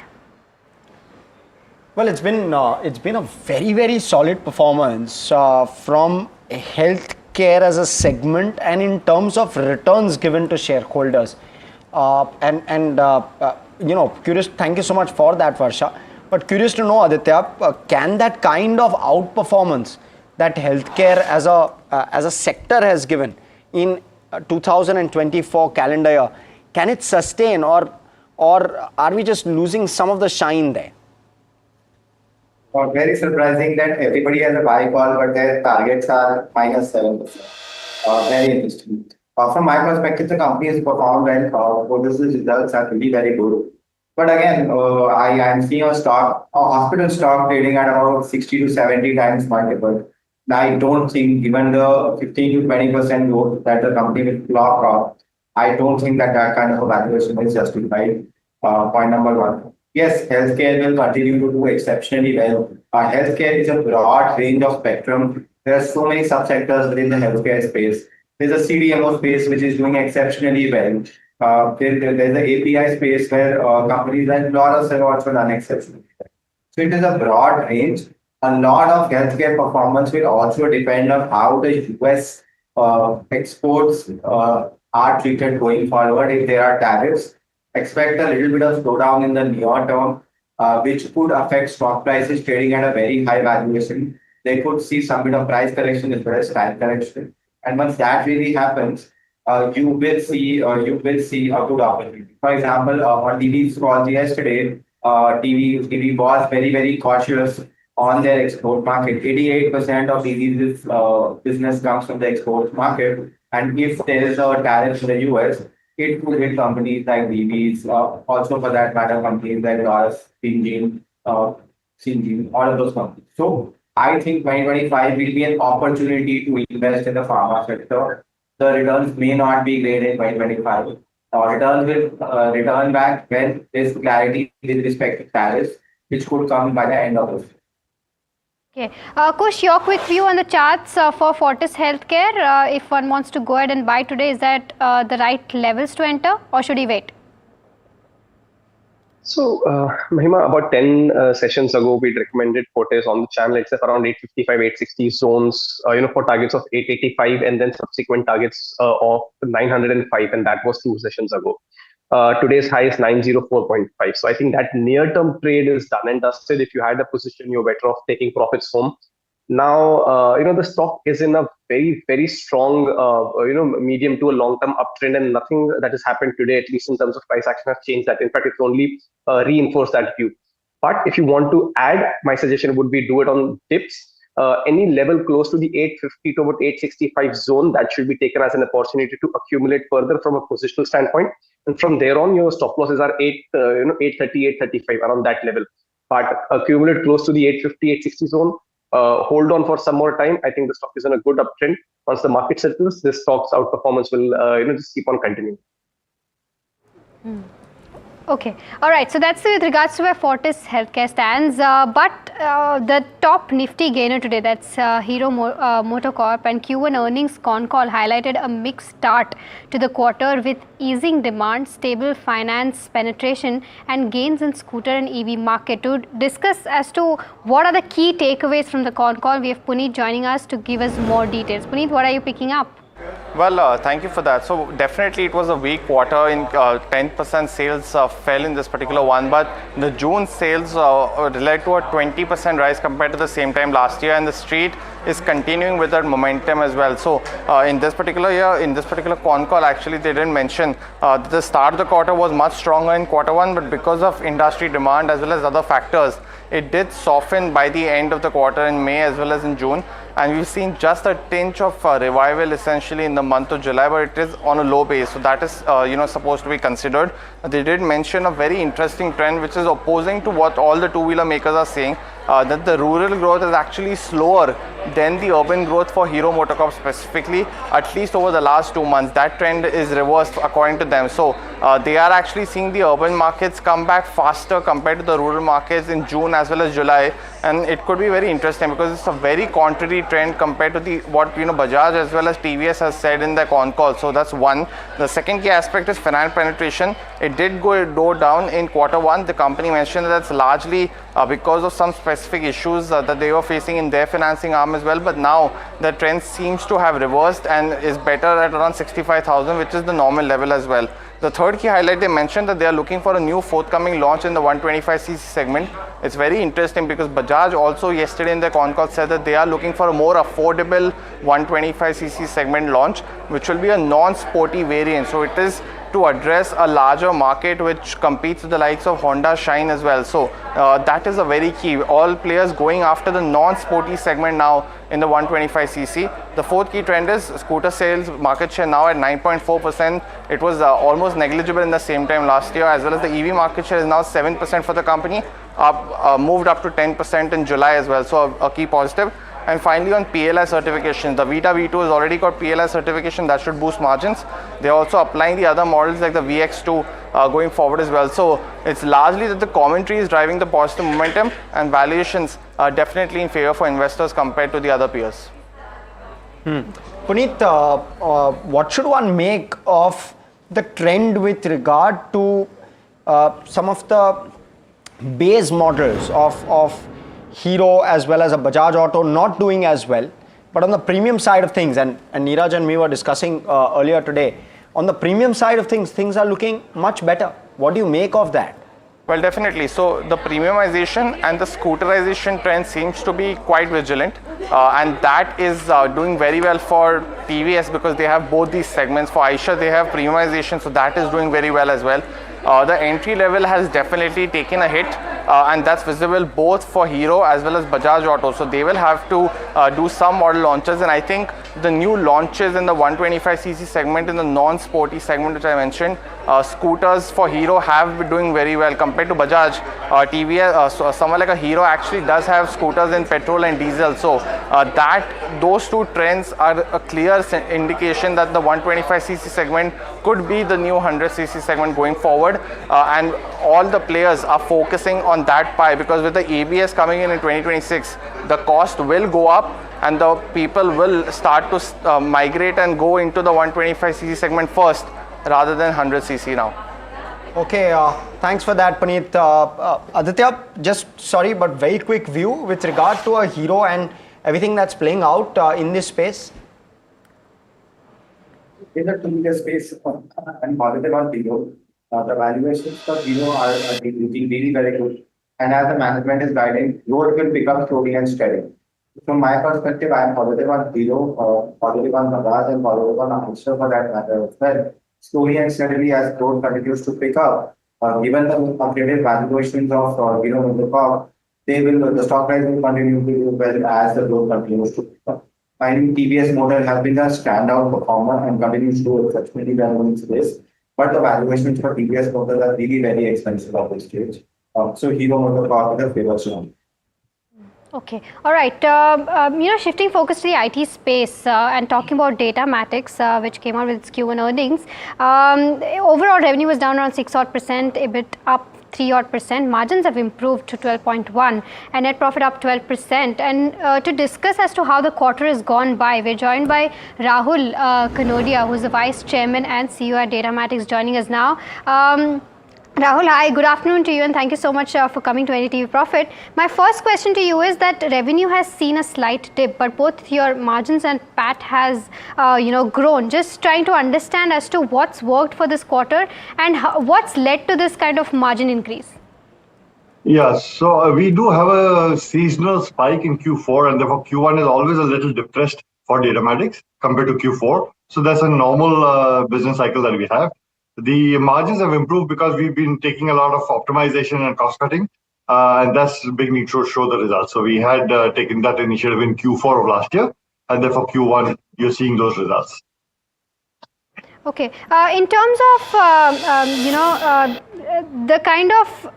Well, it's been a very, very solid performance from a health healthcare as a segment and in terms of returns given to shareholders? Curious, thank you so much for that, Varsha. But curious to know, Aditya, can that kind of outperformance that healthcare as a sector has given in 2024 calendar year, can it sustain, or are we just losing some of the shine there? Very surprising that everybody has a buy call, but their targets are -7%. Very interesting. From my perspective, the company has performed well. Business results are really very good. But again, I am seeing a hospital stock trading at about 60 to 70 times multiple. Now, I don't think, given the 15 to 20% growth that the company will clock off, I don't think that kind of a valuation is justified. Point number one. Yes, healthcare will continue to do exceptionally well. Healthcare is a broad range of spectrum. There are so many subsectors within the healthcare space. There's a CDMO space which is doing exceptionally well. There's the API space where companies like Laurus have also done exceptionally well. So it is a broad range. A lot of healthcare performance will also depend on how the US exports are treated going forward. If there are tariffs, expect a little bit of slowdown in the near term, which could affect stock prices trading at a very high valuation. They could see some bit of price correction as well as time correction. And once that really happens, you will see a good opportunity. For example, on TV's call yesterday, TV was very, very cautious on their export market. 88% of TV's business comes from the export market. And if there is a tariff in the US, it could hit companies like DBs, also for that matter, companies like Laurus, Syngene, all of those companies. So I think 2025 will be an opportunity to invest in the pharma sector. The returns may not be great in 2025. Returns will return back when there's clarity with respect to tariffs, which could come by the end of this year. Okay. Kush, your quick view on the charts for Fortis Healthcare. If one wants to go ahead and buy today, is that the right levels to enter, or should he wait? So, Mahima, about 10 sessions ago, we'd recommended Fortis on the channel itself around 855, 860 zones, for targets of 885 and then subsequent targets of 905, and that was 2 sessions ago. Today's high is 904.5. So I think that near-term trade is done and dusted. If you had a position, you're better off taking profits home. Now, the stock is in a very, very strong, medium to a long-term uptrend, and nothing that has happened today, at least in terms of price action, has changed that. In fact, it's only reinforced that view. But if you want to add, my suggestion would be do it on dips. Any level close to the 850 to about 865 zone, that should be taken as an opportunity to accumulate further from a positional standpoint. And from there on, your stop losses are 830, 835, around that level. But accumulate close to the 850, 860 zone. Hold on for some more time. I think the stock is in a good uptrend. Once the market settles, this stock's outperformance will just keep on continuing. Okay. All right. So that's with regards to where Fortis Healthcare stands. But the top nifty gainer today, that's Hero MotoCorp, and Q1 earnings con call highlighted a mixed start to the quarter with easing demand, stable finance penetration, and gains in scooter and EV market. To discuss as to what are the key takeaways from the con call, we have Puneet joining us to give us more details. Puneet, what are you picking up? Well, thank you for that. So definitely it was a weak quarter. In 10% sales fell in this particular one, but the June sales led to a 20% rise compared to the same time last year, and the street is continuing with that momentum as well. So in this particular year, in this particular con call, actually they didn't mention the start of the quarter was much stronger in quarter one, but because of industry demand as well as other factors, it did soften by the end of the quarter in May as well as in June. And we've seen just a tinge of revival essentially in the month of July, but it is on a low base. So that is, supposed to be considered. They did mention a very interesting trend, which is opposing to what all the two-wheeler makers are saying, that the rural growth is actually slower than the urban growth for Hero MotoCorp specifically, at least over the last 2 months. That trend is reversed according to them. So they are actually seeing the urban markets come back faster compared to the rural markets in June as well as July. And it could be very interesting because it's a very contrary trend compared to what Bajaj as well as TVS has said in their con call. So that's one. The second key aspect is finance penetration. It did go down in quarter one. The company mentioned that that's largely because of some specific issues that they were facing in their financing arm as well, but now the trend seems to have reversed and is better at around 65,000, which is the normal level as well. The third key highlight, they mentioned that they are looking for a new forthcoming launch in the 125cc segment. It's very interesting because Bajaj also yesterday in their con call said that they are looking for a more affordable 125cc segment launch, which will be a non-sporty variant. So it is to address a larger market which competes with the likes of Honda Shine as well. So that is a very key. All players going after the non-sporty segment now in the 125cc. The fourth key trend is scooter sales market share now at 9.4%. It was almost negligible in the same time last year, as well as the EV market share is now 7% for the company, moved up to 10% in July as well. So a key positive. And finally, on PLI certification, the Vita V2 has already got PLI certification. That should boost margins. They're also applying the other models like the VX2 going forward as well. So it's largely that the commentary is driving the positive momentum, and valuations are definitely in favor for investors compared to the other peers. Puneet, what should one make of the trend with regard to some of the base models of Hero as well as a Bajaj Auto not doing as well, but on the premium side of things, and Neeraj and me were discussing earlier today, on the premium side of things, things are looking much better. What do you make of that? Well, definitely. So the premiumization and the scooterization trend seems to be quite vigilant, and that is doing very well for TVS because they have both these segments. For Eicher, they have premiumization, so that is doing very well as well. The entry level has definitely taken a hit, and that's visible both for Hero as well as Bajaj Auto. So they will have to do some model launches, and I think the new launches in the 125cc segment, in the non-sporty segment which I mentioned, scooters for Hero have been doing very well compared to Bajaj. TVS, someone like a Hero actually does have scooters in petrol and diesel. So those two trends are a clear indication that the 125cc segment could be the new 100cc segment going forward, and all the players are focusing on that pie, because with the ABS coming in 2026, the cost will go up and the people will start to migrate and go into the 125cc segment first rather than 100cc now. Okay, thanks for that, Puneet. Aditya, just sorry, but very quick view with regard to a Hero and everything that's playing out in this space. In the two-wheeler space, I'm positive on Hero. The valuations for Hero are looking really very good. And as the management is guiding, growth will pick up slowly and steady. From my perspective, I am positive on Hero, positive on Bajaj, and positive on Eicher for that matter as well. Slowly and steadily, as growth continues to pick up, given the upgraded valuations of Hero in the car, the stock price will continue to do well as the growth continues to pick up. I think TVS Motor has been a standout performer and continues to do exceptionally well in this. But the valuations for TVS Motor are really very expensive at this stage. So Hero Motor Car is a favorite zone. Okay, all right. Shifting focus to the IT space and talking about Datamatics, which came out with its Q1 earnings. Overall revenue was down around 6%, EBIT up 3%. Margins have improved to 12.1% and net profit up 12%. And to discuss as to how the quarter has gone by, we're joined by Rahul Kanodia, who's the Vice Chairman and CEO at Datamatics, joining us now. Rahul, hi, good afternoon to you, and thank you so much for coming to NDTV Profit. My first question to you is that revenue has seen a slight dip, but both your margins and PAT has, grown. Just trying to understand as to what's worked for this quarter and what's led to this kind of margin increase. Yeah, so we do have a seasonal spike in Q4, and therefore Q1 is always a little depressed for Datamatics compared to Q4. So that's a normal business cycle that we have. The margins have improved because we've been taking a lot of optimization and cost cutting, and that's beginning to show the results. So we had taken that initiative in Q4 of last year, and therefore Q1, you're seeing those results. Okay. In terms of, the kind of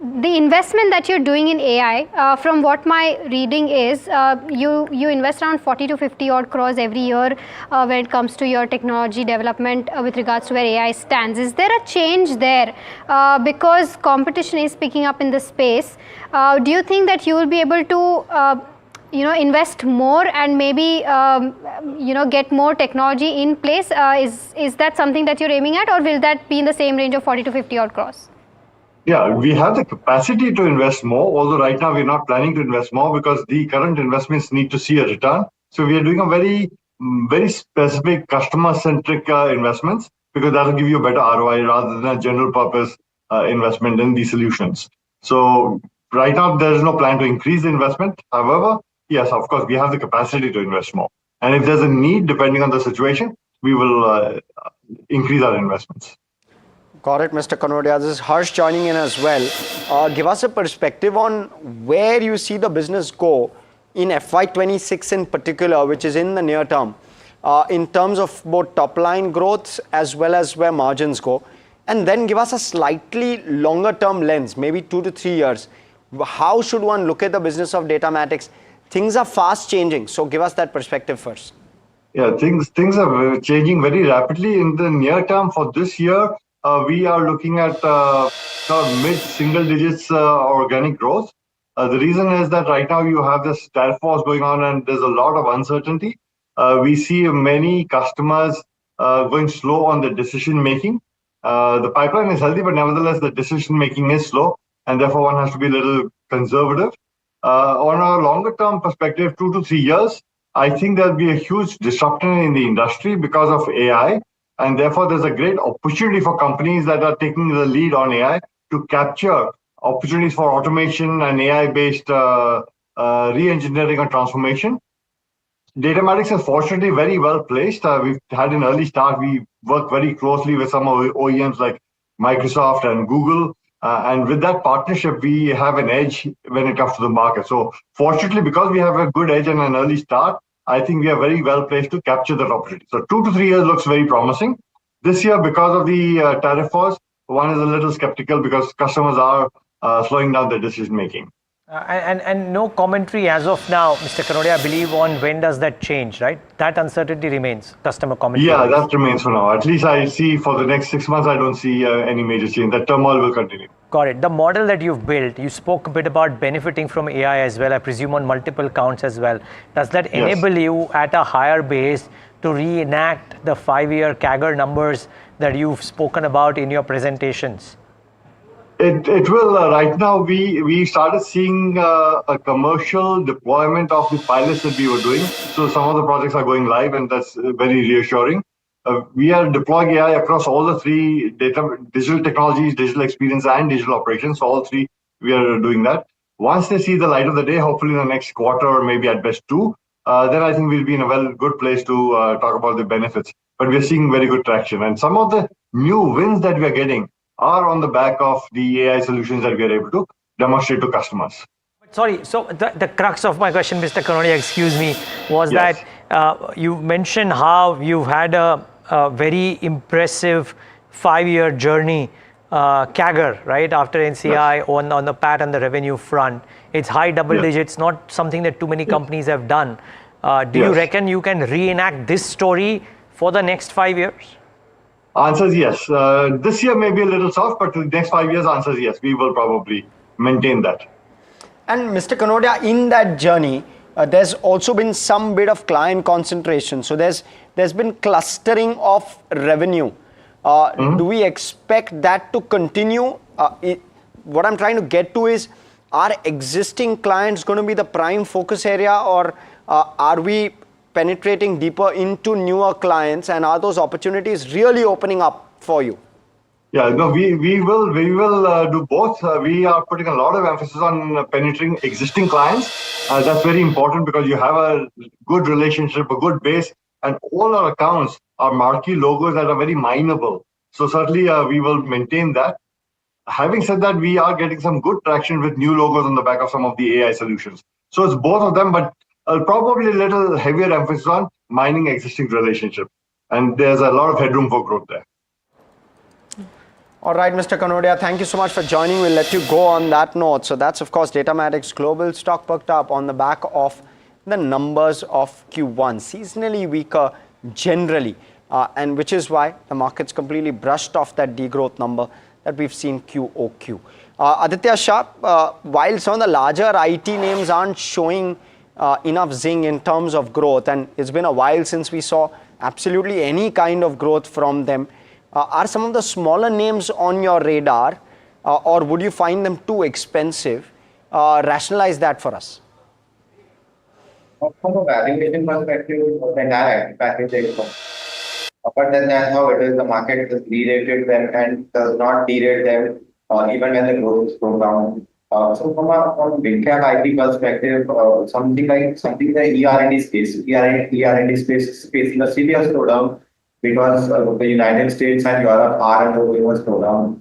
the investment that you're doing in AI, from what my reading is, you invest around 40 to 50 odd crores every year when it comes to your technology development with regards to where AI stands. Is there a change there? Because competition is picking up in the space. Do you think that you will be able to invest more and maybe, get more technology in place? Is that something that you're aiming at, or will that be in the same range of 40 to 50 odd crores? Yeah, we have the capacity to invest more, although right now we're not planning to invest more because the current investments need to see a return. So we are doing a very specific customer-centric investments because that will give you a better ROI rather than a general purpose investment in these solutions. So right now there is no plan to increase the investment. However, yes, of course, we have the capacity to invest more. And if there's a need, depending on the situation, we will increase our investments. Got it, Mr. Kanodia. This is Harsh joining in as well. Give us a perspective on where you see the business go in FY26 in particular, which is in the near term, in terms of both top line growth as well as where margins go. And then give us a slightly longer term lens, maybe 2 to 3 years. How should one look at the business of Datamatics? Things are fast changing, so give us that perspective first. Yeah, things are changing very rapidly in the near term. For this year, we are looking at mid-single digits organic growth. The reason is that right now you have this tariff wars going on and there's a lot of uncertainty. We see many customers going slow on the decision making. The pipeline is healthy, but nevertheless, the decision making is slow, and therefore one has to be a little conservative. On a longer term perspective, 2 to 3 years, I think there'll be a huge disruption in the industry because of AI. And therefore, there's a great opportunity for companies that are taking the lead on AI to capture opportunities for automation and AI-based re-engineering and transformation. Datamatics is fortunately very well placed. We've had an early start. We work very closely with some OEMs like Microsoft and Google. And with that partnership, we have an edge when it comes to the market. So fortunately, because we have a good edge and an early start, I think we are very well placed to capture that opportunity. So 2 to 3 years looks very promising. This year, because of the tariff wars, one is a little skeptical because customers are slowing down their decision making. And no commentary as of now, Mr. Kanodia, I believe, on when does that change, right? That uncertainty remains, customer commentary. Yeah, that remains for now. At least I see for the next 6 months, I don't see any major change. That turmoil will continue. Got it. The model that you've built, you spoke a bit about benefiting from AI as well, I presume on multiple counts as well. Does that enable you at a higher base to reenact the 5-year CAGR numbers that you've spoken about in your presentations? It will. Right now, we started seeing a commercial deployment of the pilots that we were doing. So some of the projects are going live, and that's very reassuring. We are deploying AI across all the three digital technologies, digital experience, and digital operations. So all three, we are doing that. Once they see the light of the day, hopefully in the next quarter or maybe at best 2, then I think we'll be in a good place to talk about the benefits. But we're seeing very good traction. And some of the new wins that we are getting are on the back of the AI solutions that we are able to demonstrate to customers. Sorry, so the crux of my question, Mr. Kanodia, excuse me, was that you mentioned how you've had a very impressive 5-year journey, CAGR, right, after NCI on the PAT and the revenue front. It's high double digits, not something that too many companies have done. Do you reckon you can reenact this story for the next 5 years? Answer is yes. This year may be a little soft, but the next 5 years, answer is yes. We will probably maintain that. And Mr. Kanodia, in that journey, there's also been some bit of client concentration. So there's been clustering of revenue. Do we expect that to continue? What I'm trying to get to is, are existing clients going to be the prime focus area, or are we penetrating deeper into newer clients, and are those opportunities really opening up for you? Yeah, no, we will do both. We are putting a lot of emphasis on penetrating existing clients. That's very important because you have a good relationship, a good base, and all our accounts are marquee logos that are very mineable. So certainly we will maintain that. Having said that, we are getting some good traction with new logos on the back of some of the AI solutions. So it's both of them, but probably a little heavier emphasis on mining existing relationship. And there's a lot of headroom for growth there. All right, Mr. Kanodia, thank you so much for joining. We'll let you go on that note. So that's, of course, Datamatics Global stock perked up on the back of the numbers of Q1. Seasonally weaker generally, and which is why the market's completely brushed off that degrowth number that we've seen QOQ. Aditya Shah, while some of the larger IT names aren't showing enough zing in terms of growth, and it's been a while since we saw absolutely any kind of growth from them, are some of the smaller names on your radar or would you find them too expensive? Rationalize that for us. From a valuation perspective, the entire package is good. But then that's how it is. The market is derated them and does not derate them even when the growth is slowed down. So from big cap IP perspective, something the ER&D space, ER&D space is facing a severe slowdown because the United States and Europe are undergoing a slowdown.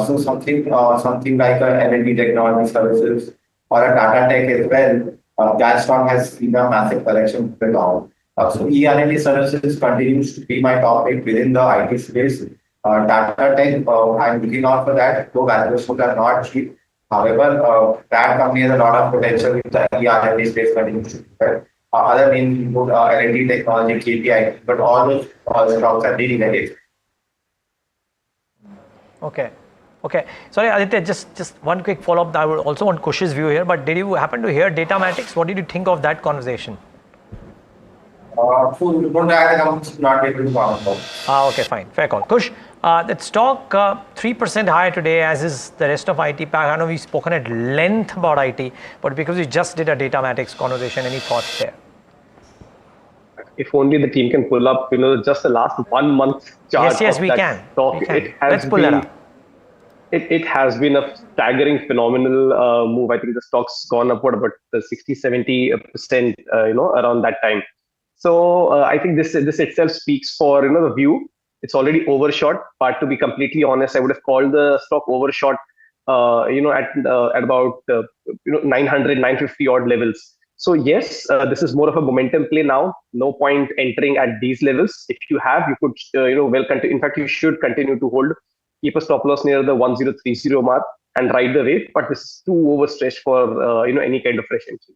So something like a NDTV Technology Services or a Tata Tech as well, that stock has seen a massive correction down. So ER&D services continues to be my top pick within the IT space. Tata Tech, I'm looking out for that, though valuations are not cheap. However, that company has a lot of potential if the ER&D space continues to do well. Other names include L&D Technology, KPI, but all those stocks are really negative. Okay. Sorry, Aditya, just one quick follow-up. I would also want Kush's view here, but did you happen to hear Datamatics? What did you think of that conversation? Not able to comment. Okay, fine. Fair call. Kush, that stock 3% higher today, as is the rest of IT pack. I know we've spoken at length about IT, but because we just did a Datamatics conversation, any thoughts there? If only the team can pull up, just the last 1 month chart. Yes, we can. Stock. Let's pull that up. It has been a staggering, phenomenal move. I think the stock's gone upward about 60-70%, around that time. So I think this itself speaks for the view. It's already overshot. But to be completely honest, I would have called the stock overshot, at about 900, 950 odd levels. So yes, this is more of a momentum play now. No point entering at these levels. If you have, you could continue. In fact, you should continue to hold. Keep a stop loss near the 1030 mark and ride the wave. But this is too overstretched for any kind of fresh entry.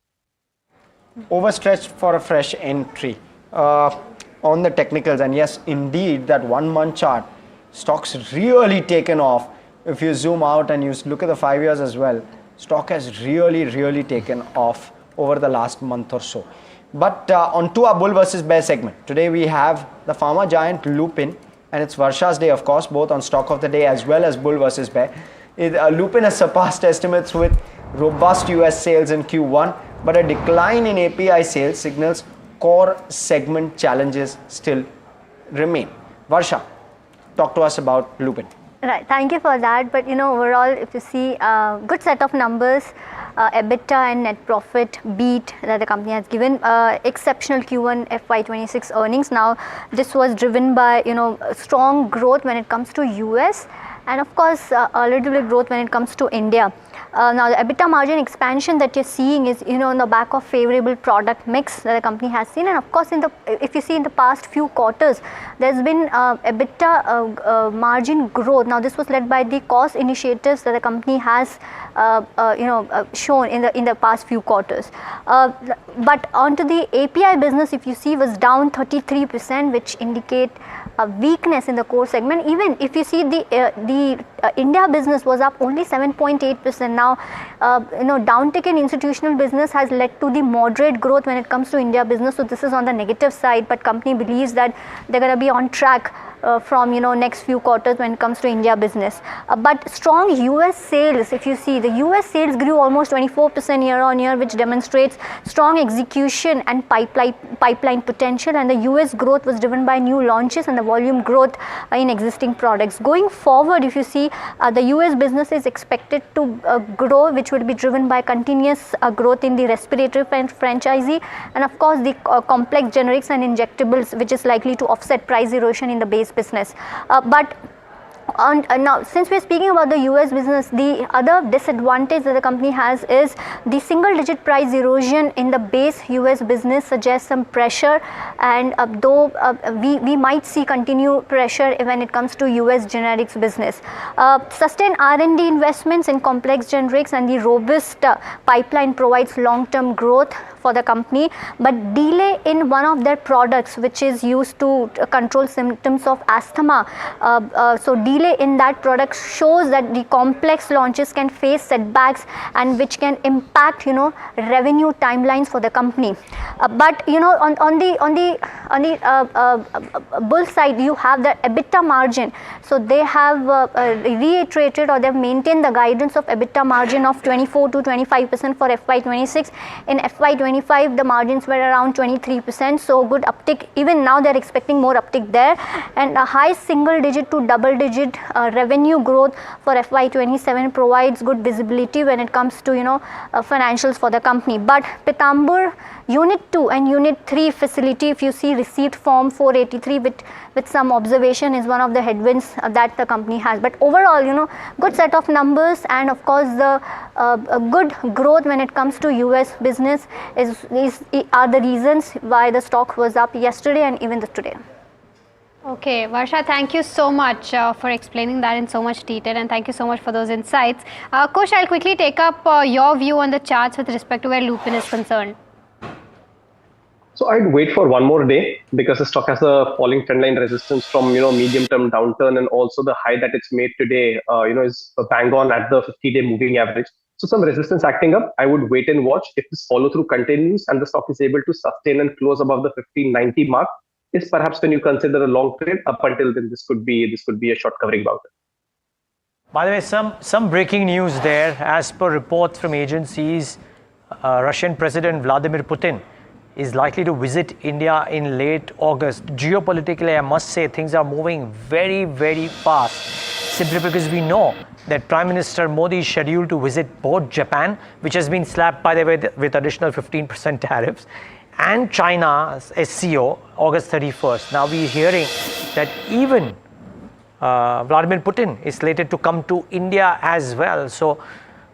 Overstretched for a fresh entry on the technicals, and yes, indeed, that 1 month chart, stock's really taken off. If you zoom out and you look at the 5 years as well, stock has really taken off over the last month or so. But on to our bull versus bear segment. Today we have the pharma giant Lupin, and it's Varsha's day, of course, both on stock of the day as well as bull versus bear. Lupin has surpassed estimates with robust US sales in Q1, but a decline in API sales signals core segment challenges still remain. Varsha, talk to us about Lupin. Right, thank you for that. But overall, if you see good set of numbers, EBITDA and net profit beat that the company has given, exceptional Q1 FY26 earnings. Now, this was driven by strong growth when it comes to US, and of course a little bit growth when it comes to India. Now the EBITDA margin expansion that you're seeing is on the back of favorable product mix that the company has seen, and of course if you see in the past few quarters there's been EBITDA margin growth. Now this was led by the cost initiatives that the company has shown in the past few quarters. But onto the API business, if you see, was down 33%, which indicate a weakness in the core segment. Even if you see the India business was up only 7.8%. Now, downtick in institutional business has led to the moderate growth when it comes to India business. So this is on the negative side, but company believes that they're going to be on track from next few quarters when it comes to India business. But strong US sales, if you see, the US sales grew almost 24% year on year, which demonstrates strong execution and pipeline potential, and the US growth was driven by new launches and the volume growth in existing products. Going forward, if you see, the US business is expected to grow, which will be driven by continuous growth in the respiratory franchisee, and of course the complex generics and injectables, which is likely to offset price erosion in the base business. But now, since we're speaking about the US business, the other disadvantage that the company has is the single-digit price erosion in the base US business suggests some pressure, and though we might see continued pressure when it comes to US generics business. Sustained R&D investments in complex generics and the robust pipeline provides long-term growth for the company, but delay in one of their products which is used to control symptoms of asthma. So delay in that product shows that the complex launches can face setbacks and which can impact revenue timelines for the company. But on the bull side, you have the EBITDA margin. So they have reiterated, or they've maintained the guidance of EBITDA margin of 24 to 25% for FY26. In FY25, the margins were around 23%. So good uptick. Even now, they're expecting more uptick there, and a high single digit to double digit revenue growth for FY27 provides good visibility when it comes to financials for the company. But Pitambur Unit 2 and Unit 3 facility, if you see receipt form 483 with some observation, is one of the headwinds that the company has. But overall, good set of numbers, and of course the good growth when it comes to US business are the reasons why the stock was up yesterday and even today. Okay, Varsha, thank you so much for explaining that in so much detail, and thank you so much for those insights. Kush, I'll quickly take up your view on the charts with respect to where Lupin is concerned. So I'd wait for one more day because the stock has a falling trendline resistance from medium-term downturn, and also the high that it's made today is bang on at the 50-day moving average. So some resistance acting up. I would wait and watch. If this follow-through continues and the stock is able to sustain and close above the 1590 mark, is perhaps when you consider a long trade. Up until then, this could be a short covering bout. By the way, some breaking news there. As per reports from agencies, Russian President Vladimir Putin is likely to visit India in late August. Geopolitically, I must say, things are moving very, very fast, simply because we know that Prime Minister Modi is scheduled to visit both Japan, which has been slapped, by the way, with additional 15% tariffs, and China's SCO, August 31st. Now we're hearing that even Vladimir Putin is slated to come to India as well. So,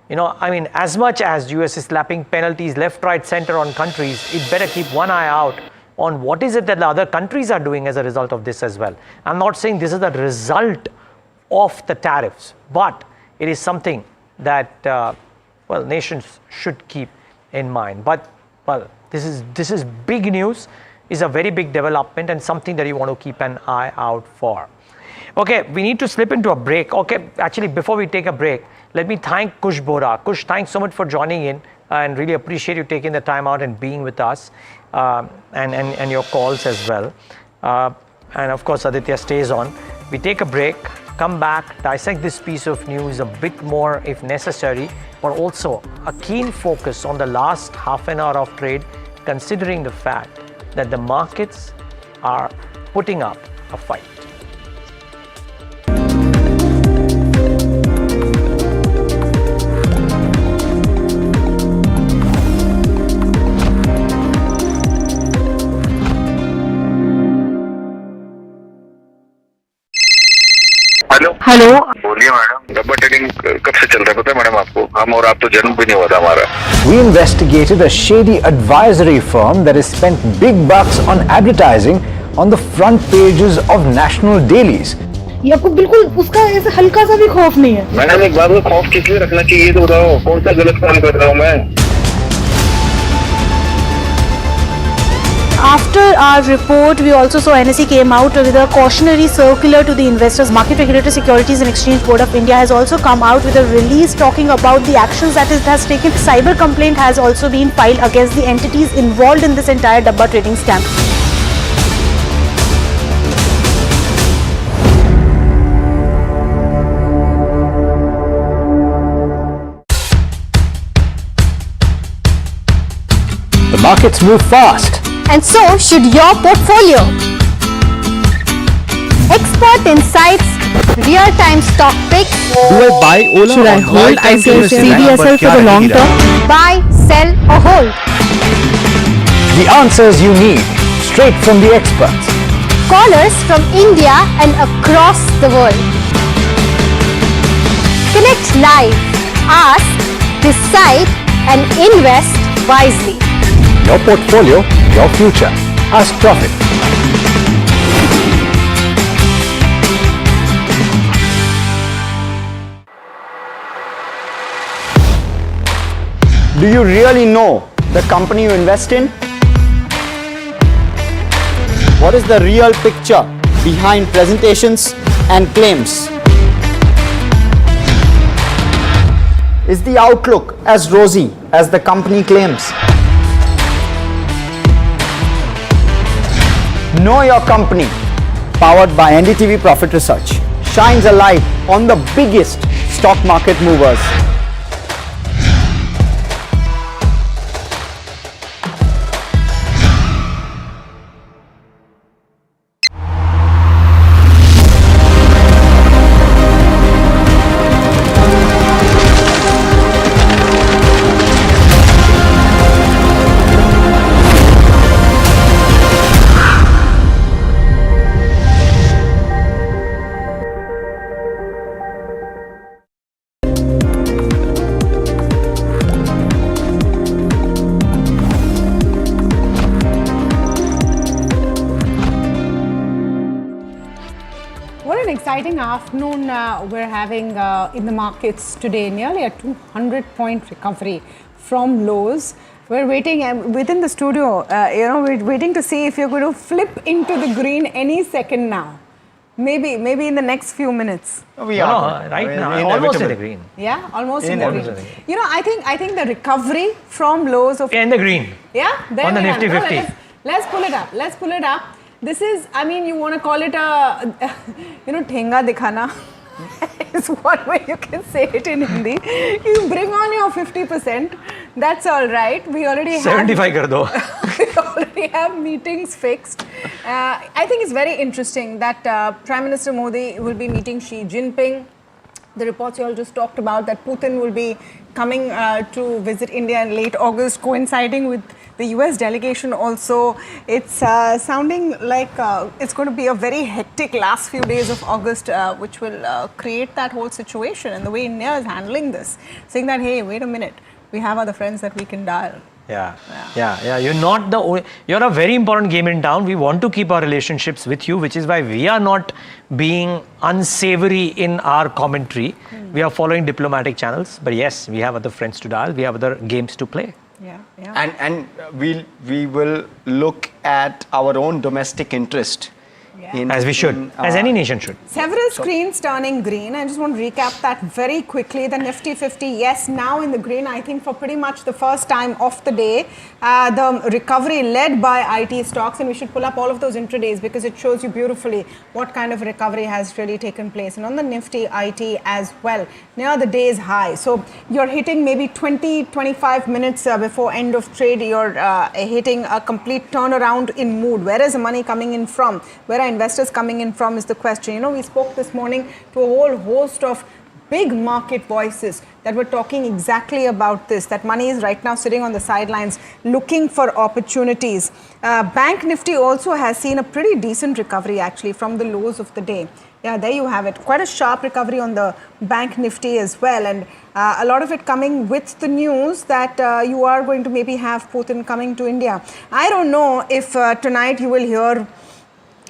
as much as US is slapping penalties left, right, center on countries, it better keep one eye out on what is it that the other countries are doing as a result of this as well. I'm not saying this is the result of the tariffs, but it is something that, nations should keep in mind. But, this is big news, is a very big development, and something that you want to keep an eye out for. Okay, we need to slip into a break. Okay, actually, before we take a break, let me thank Kush Bora. Kush, thanks so much for joining in, and really appreciate you taking the time out and being with us, and your calls as well. And of course, Aditya stays on. We take a break, come back, dissect this piece of news a bit more if necessary, but also a keen focus on the last half an hour of trade, considering the fact that the markets are putting up a fight. Hello बोलिए madam, डब्बा trading कब से चल रहा है पता है madam आपको? हम और आप तो जन्म भी नहीं हुआ था हमारा. We investigated a shady advisory firm that has spent big bucks on advertising on the front pages of national dailies. ये आपको बिल्कुल उसका ऐसे हल्का सा भी खौफ नहीं है. मैडम एक बात में खौफ किस लिए रखना चाहिए तो बताओ, कौन सा गलत काम कर रहा हूँ मैं? After our report, we also saw NSE came out with a cautionary circular to the investors. Market Regulator Securities and Exchange Board of India has also come out with a release talking about the actions that it has taken. Cyber complaint has also been filed against the entities involved in this entire Dabba trading scam. The markets move fast. And so should your portfolio. Expert insights, real-time stock picks. Do I buy Ola? Should I hold CDSL for the long term? Buy, sell or hold. The answers you need, straight from the experts. Callers from India and across the world. Connect live, ask, decide and invest wisely. Your portfolio, your future. Ask Profit. Do you really know the company you invest in? What is the real picture behind presentations and claims? Is the outlook as rosy as the company claims? Know Your Company, powered by NDTV Profit Research, shines a light on the biggest stock market movers. What an exciting afternoon we're having in the markets today. Nearly a 200-point recovery from lows. We're waiting within the studio, we're waiting to see if you're going to flip into the green any second now. Maybe in the next few minutes. We are right now, almost in the green. Yeah, almost in the green. I think the recovery from lows of... In the green. Yeah? On the Nifty 50. Let's pull it up. This is, you want to call it a, thenga dikhana. Is one way you can say it in Hindi. You bring on your 50%. That's all right. We already have 75 kar do. We already have meetings fixed. I think it's very interesting that Prime Minister Modi will be meeting Xi Jinping. The reports you all just talked about that Putin will be coming to visit India in late August, coinciding with the US delegation also. It's sounding like it's going to be a very hectic last few days of August, which will create that whole situation. And the way India is handling this, saying that, hey, wait a minute, we have other friends that we can dial. Yeah. You're not the only, you're a very important game in town. We want to keep our relationships with you, which is why we are not being unsavory in our commentary. We are following diplomatic channels. But yes, we have other friends to dial. We have other games to play. And we will look at our own domestic interest. As we should, as any nation should. Several screens turning green. I just want to recap that very quickly. The Nifty 50, yes, now in the green, I think for pretty much the first time of the day. The recovery led by IT stocks, and we should pull up all of those intradays because it shows you beautifully what kind of recovery has really taken place. And on the Nifty IT as well, near the day's high. So you're hitting maybe 20-25 minutes before end of trade, you're hitting a complete turnaround in mood. Where is the money coming in from? Where are investors coming in from is the question. We spoke this morning to a whole host of big market voices that were talking exactly about this, that money is right now sitting on the sidelines looking for opportunities. Bank Nifty also has seen a pretty decent recovery actually from the lows of the day. Yeah, there you have it. Quite a sharp recovery on the Bank Nifty as well, and a lot of it coming with the news that you are going to maybe have Putin coming to India. I don't know if tonight you will hear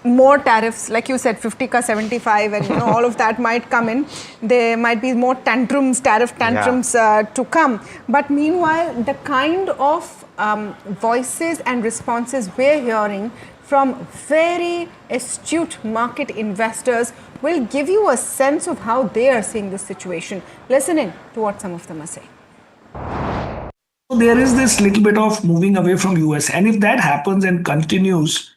more tariffs, like you said, 50 ka 75, and all of that might come in. There might be more tariff tantrums to come. But meanwhile, the kind of voices and responses we're hearing from very astute market investors will give you a sense of how they are seeing this situation. Listen in to what some of them are saying. There is this little bit of moving away from US, and if that happens and continues,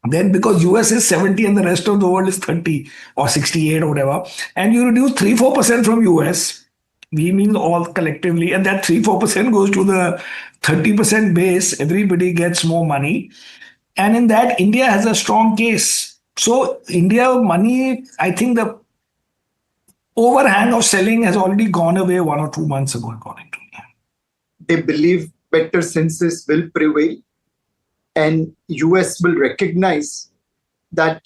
then because US is 70 and the rest of the world is 30 or 68 or whatever, and you reduce 3-4% from US, we mean all collectively, and that 3-4% goes to the 30% base, everybody gets more money. And in that, India has a strong case. So India money, I think the overhang of selling has already gone away 1 or 2 months ago, according to me. They believe better senses will prevail, and US will recognize that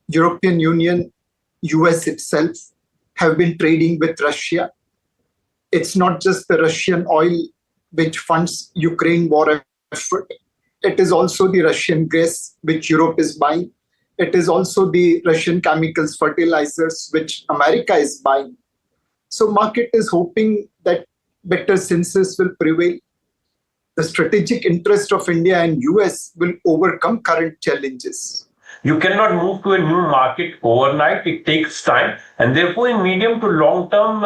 European Union, US itself have been trading with Russia. It's not just the Russian oil which funds Ukraine war effort. It is also the Russian gas which Europe is buying. It is also the Russian chemicals, fertilizers which America is buying. So market is hoping that better senses will prevail. the strategic interest of India and US will overcome current challenges. You cannot move to a new market overnight. It takes time. And therefore, in medium to long term,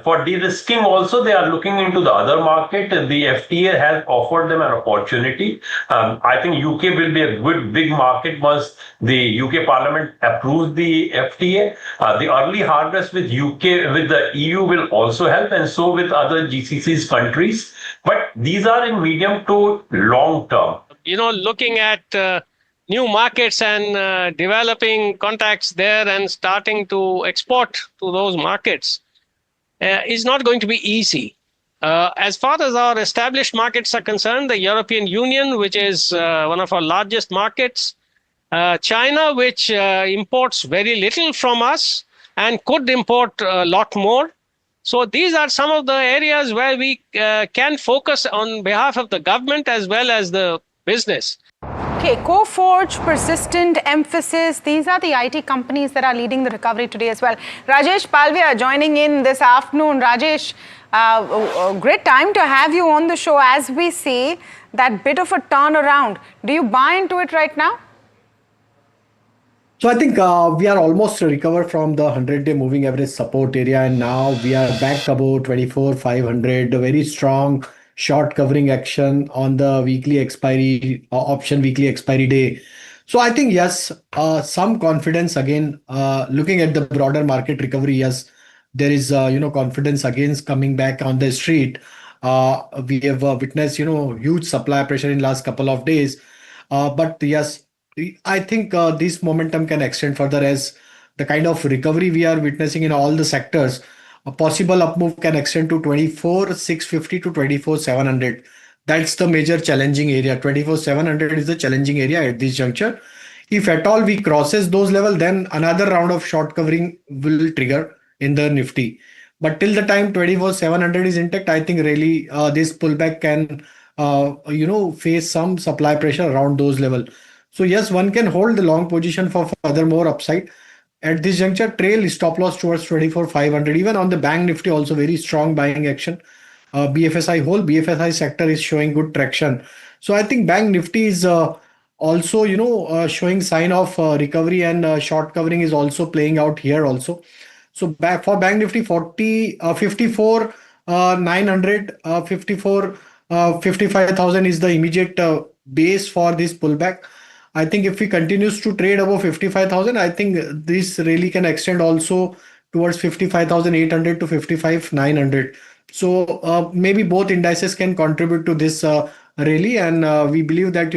for de-risking also, they are looking into the other market. The FTA has offered them an opportunity. I think UK will be a good big market once the UK Parliament approves the FTA. The early harvest with the EU will also help, and so with other GCC's countries. But these are in medium to long term. Looking at new markets and developing contacts there and starting to export to those markets is not going to be easy. As far as our established markets are concerned, the European Union, which is one of our largest markets, China, which imports very little from us and could import a lot more. So these are some of the areas where we can focus on behalf of the government as well as the business. Okay, Coforge, Persistent, Emphasis, these are the IT companies that are leading the recovery today as well. Rajesh Palvia joining in this afternoon. Rajesh, great time to have you on the show as we see that bit of a turnaround. Do you buy into it right now? So I think we are almost recovered from the 100-day moving average support area, and now we are back above 24,500, a very strong short covering action on the weekly expiry option weekly expiry day. So I think yes, some confidence again. Looking at the broader market recovery, yes, there is confidence against coming back on the street. We have witnessed huge supply pressure in last couple of days, but yes, I think this momentum can extend further as the kind of recovery we are witnessing in all the sectors. A possible up move can extend to 24,650 to 24,700. That's the major challenging area. 24,700 is the challenging area at this juncture. If at all we crosses those levels, then another round of short covering will trigger in the Nifty. But till the time 24,700 is intact, I think really this pullback can face some supply pressure around those levels. So yes, one can hold the long position for further more upside. At this juncture, trail stop loss towards 24,500. Even on the bank Nifty, also very strong buying action. BFSI sector is showing good traction. So I think bank Nifty is also showing sign of recovery, and short covering is also playing out here also. So for bank Nifty 54,900, 55,000 is the immediate base for this pullback. I think if we continues to trade above 55,000, I think this really can extend also towards 55,800 to 55,900. So maybe both indices can contribute to this rally, and we believe that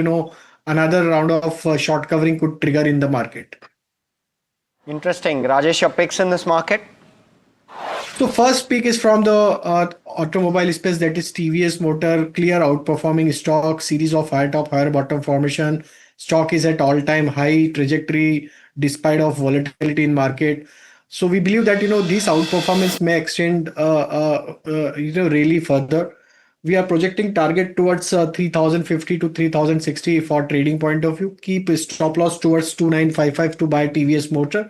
another round of short covering could trigger in the market. Interesting. Rajesh, your picks in this market? So first pick is from the automobile space, that is TVS Motor, clear outperforming stock, series of higher top, higher bottom formation. Stock is at all-time high trajectory despite of volatility in market. So we believe that this outperformance may extend really further. We are projecting target towards 3,050 to 3,060 for trading point of view. Keep stop loss towards 2,955 to buy TVS Motor.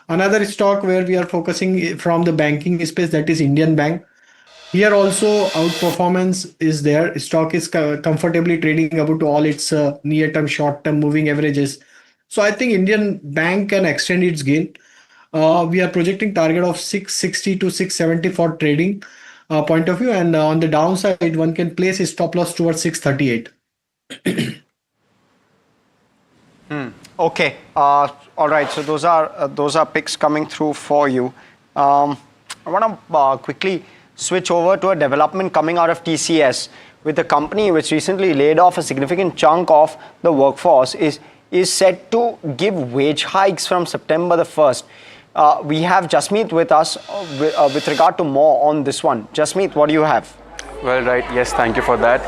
Another stock where we are focusing from the banking space, that is Indian Bank. Here also outperformance is there. Stock is comfortably trading about to all its near-term, short-term moving averages. So I think Indian Bank can extend its gain. We are projecting target of 660 to 670 for trading point of view, and on the downside, one can place a stop loss towards 638. Okay. All right. So those are picks coming through for you. I want to quickly switch over to a development coming out of TCS with the company which recently laid off a significant chunk of the workforce is set to give wage hikes from September the 1st. We have Jasmeet with us with regard to more on this one. Jasmeet, what do you have? Well, right. Yes, thank you for that.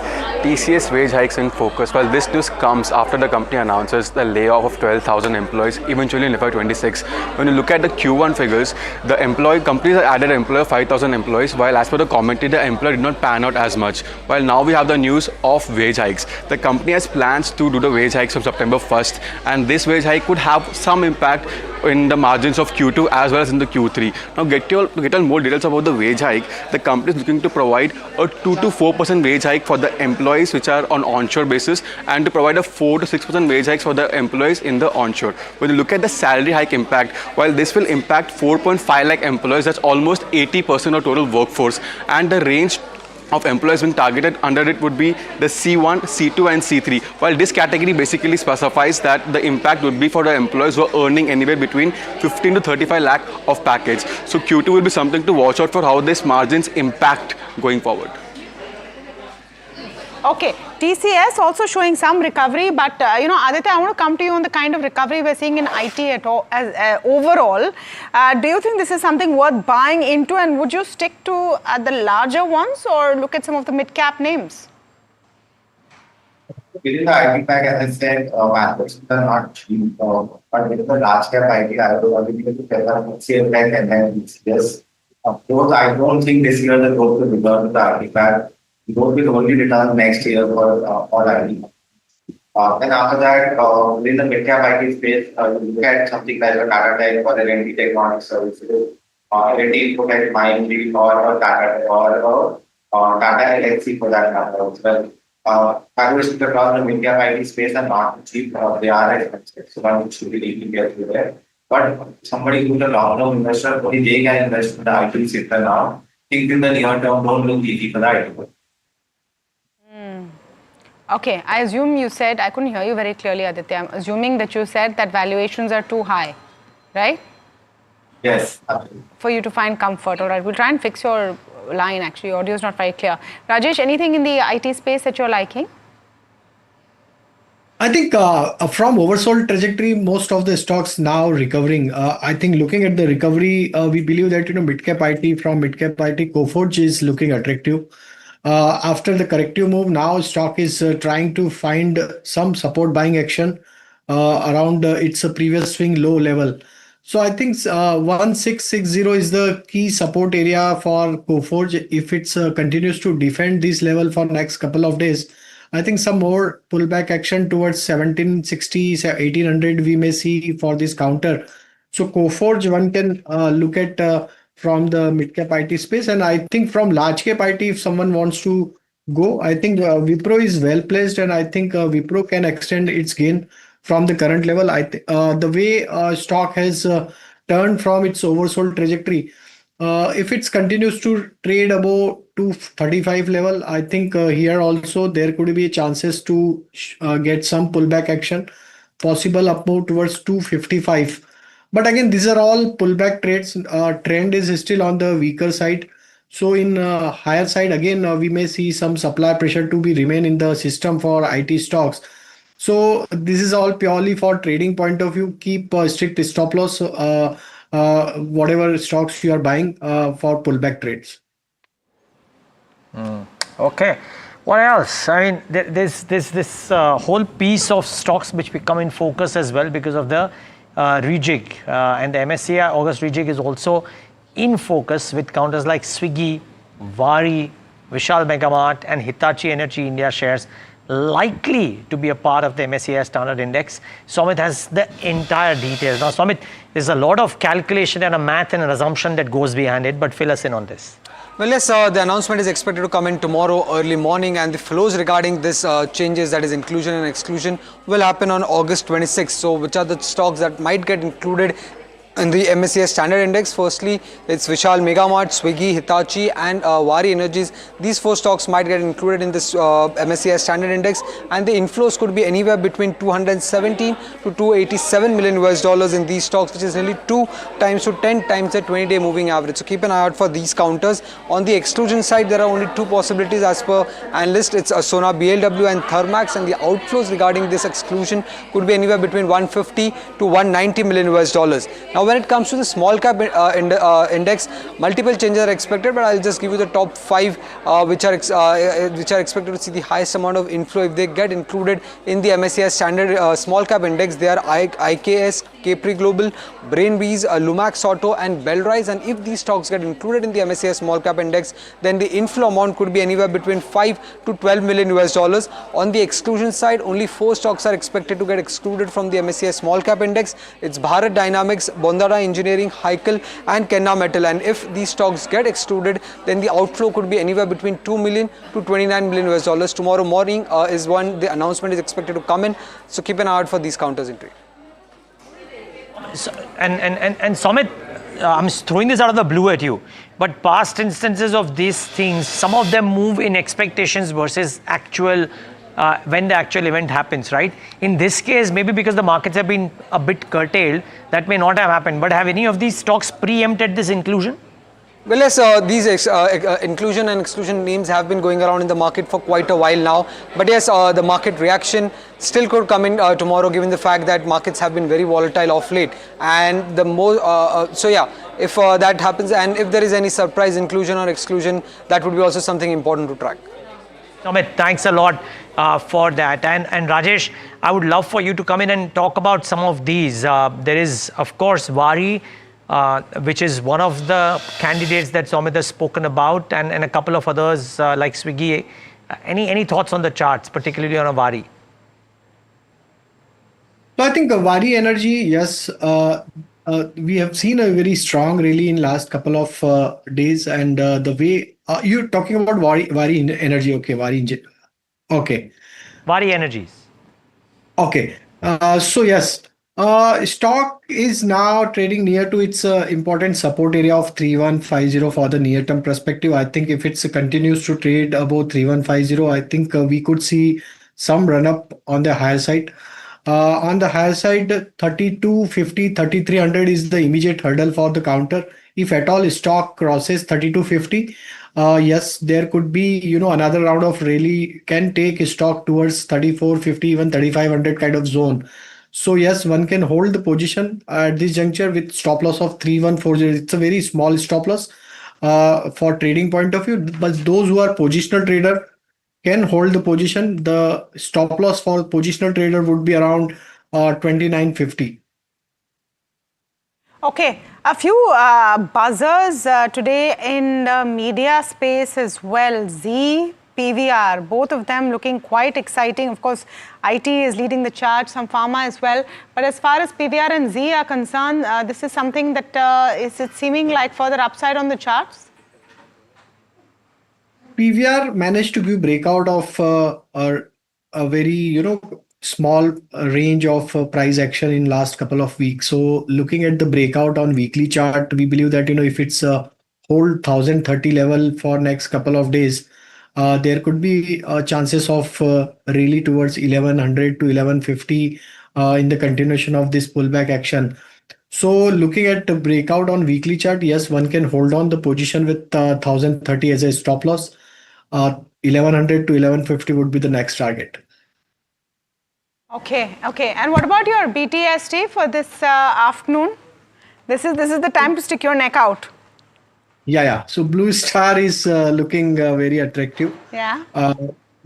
TCS wage hikes in focus. Well, this news comes after the company announces the layoff of 12,000 employees eventually in FY26. When you look at the Q1 figures, the companies have added 5,000 employees, while as per the commentary, the employee did not pan out as much. While now we have the news of wage hikes. The company has plans to do the wage hikes from September 1st, and this wage hike could have some impact in the margins of Q2 as well as in the Q3. Now, to get on more details about the wage hike, the company is looking to provide a 2 to 4% wage hike for the employees which are on onshore basis, and to provide a 4 to 6% wage hikes for the employees in the onshore. When you look at the salary hike impact, while this will impact 4.5 lakh employees, that's almost 80% of total workforce, and the range of employees being targeted under it would be the C1, C2 and C3. While this category basically specifies that the impact would be for the employees who are earning anywhere between 15 to 35 lakh of package. So Q2 will be something to watch out for how this margins impact going forward. Okay, TCS also showing some recovery, but Aditya, I want to come to you on the kind of recovery we're seeing in IT at all, overall. Do you think this is something worth buying into, and would you stick to the larger ones or look at some of the mid-cap names? Within the IT pack, as I said, markets are not cheap, but within the large cap IT, I would already be able to tell same bank and then TCS. Of course, I don't think this year the growth will return to the IT pack. Growth will only return next year for all IT. Then after that, within the mid-cap IT space, you look at something like a Tata Tech or L&T Technology Services, L&T Protect Mindtree or Tata or Tata Elxsi for that matter as well. Valuations across the mid-cap IT space are not cheap. They are expensive, so one should be taking care of there. But somebody who's a long-term investor, only they can invest in the IT sector now. Think in the near term, don't look easy for the IT. Okay, I assume you said, I couldn't hear you very clearly, Aditya. I'm assuming that you said that valuations are too high, right? Yes, absolutely. For you to find comfort. All right, we'll try and fix your line actually. Audio is not very clear. Rajesh, anything in the IT space that you're liking? I think from oversold trajectory, most of the stocks now recovering. I think looking at the recovery, we believe that mid-cap IT from mid-cap IT, Coforge is looking attractive. After the corrective move, now stock is trying to find some support buying action around its previous swing low level. So I think 1660 is the key support area for Coforge. If it continues to defend this level for next couple of days, I think some more pullback action towards 1760, 1800 we may see for this counter. So Coforge one can look at from the mid-cap IT space. And I think from large-cap IT, if someone wants to go, I think Wipro is well placed, and I think Wipro can extend its gain from the current level. The way stock has turned from its oversold trajectory, if it continues to trade above 235 level, I think here also there could be chances to get some pullback action, possible up move towards 255. But again, these are all pullback trades. Trend is still on the weaker side. So in higher side, again, we may see some supply pressure to be remain in the system for IT stocks. So this is all purely for trading point of view. Keep strict stop loss, whatever stocks you are buying for pullback trades. Okay. What else? I mean, there's this whole piece of stocks which become in focus as well because of the rejig, and the MSCI August rejig is also in focus with counters like Swiggy, Vari, Vishal Mega Mart and Hitachi Energy India shares likely to be a part of the MSCI Standard Index. Sumit has the entire details. Now Sumit, there's a lot of calculation and a math and an assumption that goes behind it, but fill us in on this. Well, yes, the announcement is expected to come in tomorrow early morning, and the flows regarding this changes, that is inclusion and exclusion, will happen on August 26th. So which are the stocks that might get included in the MSCI Standard Index? Firstly, it's Vishal Mega Mart, Swiggy, Hitachi and Vari Energies. These four stocks might get included in this MSCI Standard Index, and the inflows could be anywhere between 217 to 287 million US dollars in these stocks, which is nearly 2 times to 10 times the 20-day moving average. So keep an eye out for these counters. On the exclusion side, there are only two possibilities as per analyst. It's Sona BLW and Thermax, and the outflows regarding this exclusion could be anywhere between 150 to 190 million US dollars. Now, when it comes to the small cap index, multiple changes are expected, but I'll just give you the top 5 which are expected to see the highest amount of inflow if they get included in the MSCI Standard Small Cap Index. They are IKS, Capri Global, Brainbees, Lumax Auto and Bellrise. And if these stocks get included in the MSCI Small Cap Index, then the inflow amount could be anywhere between 5 to 12 million US dollars. On the exclusion side, only 4 stocks are expected to get excluded from the MSCI Small Cap Index. It's Bharat Dynamics, Bondada Engineering, Heikel and Kenna Metal. And if these stocks get excluded, then the outflow could be anywhere between 2 million to 29 million US dollars. Tomorrow morning is when the announcement is expected to come in. So keep an eye out for these counters in trade. So, and Somit, I'm throwing this out of the blue at you, but past instances of these things, some of them move in expectations versus actual when the actual event happens, right? In this case, maybe because the markets have been a bit curtailed, that may not have happened. But have any of these stocks preempted this inclusion? Well, yes, these inclusion and exclusion names have been going around in the market for quite a while now. But yes, the market reaction still could come in tomorrow, given the fact that markets have been very volatile of late. And the more, so yeah, if that happens and if there is any surprise inclusion or exclusion, that would be also something important to track. Amit, thanks a lot for that. And Rajesh, I would love for you to come in and talk about some of these. There is, of course, Wari, which is one of the candidates that Somit has spoken about, and a couple of others like Swiggy. Any thoughts on the charts, particularly on a Wari? So I think Wari Energy, yes, we have seen a very strong rally in last couple of days, and the way you're talking about Wari Energy, okay, okay. Wari Energies. Okay, so yes. Stock is now trading near to its important support area of 3150 for the near term perspective. I think if it continues to trade above 3150, I think we could see some run up on the higher side. On the higher side, 3250, 3300 is the immediate hurdle for the counter. If at all stock crosses 3250, yes, there could be, another round of rally can take stock towards 3450, even 3500 kind of zone. So yes, one can hold the position at this juncture with stop loss of 3140. It's a very small stop loss for trading point of view, but those who are positional trader can hold the position. The stop loss for positional trader would be around 2950. Okay, a few buzzers today in the media space as well. Z, PVR, both of them looking quite exciting. Of course, IT is leading the charge, some pharma as well. But as far as PVR and Z are concerned, this is something that is it seeming like further upside on the charts? PVR managed to give breakout of a very, small range of price action in last couple of weeks. So looking at the breakout on weekly chart, we believe that, if it's a hold 1030 level for next couple of days, there could be chances of really towards 1100 to 1150 in the continuation of this pullback action. So looking at the breakout on weekly chart, yes, one can hold on the position with 1030 as a stop loss. 1100 to 1150 would be the next target. Okay. And what about your BTST for this afternoon? This is the time to stick your neck out. Yeah. So Blue Star is looking very attractive. Yeah.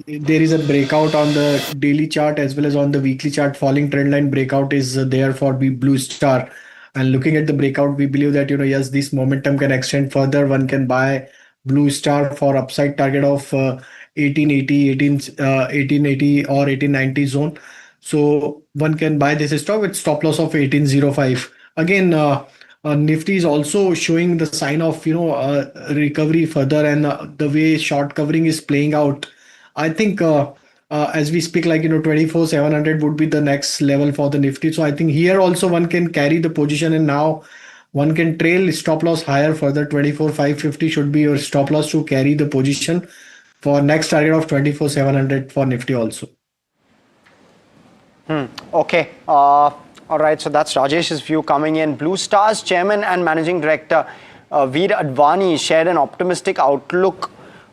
There is a breakout on the daily chart as well as on the weekly chart. Falling trend line breakout is there for Blue Star. And looking at the breakout, we believe that, yes, this momentum can extend further. One can buy Blue Star for upside target of 1880 or 1890 zone. So one can buy this stock with stop loss of 1805. Again, Nifty is also showing the sign of recovery further, and the way short covering is playing out, I think as we speak, 24,700 would be the next level for the Nifty. So I think here also one can carry the position, and now one can trail stop loss higher further. 24,550 should be your stop loss to carry the position for next target of 24,700 for Nifty also. Okay. All right. So that's Rajesh's view coming in. Blue Star's chairman and managing director Veer Advani shared an optimistic outlook.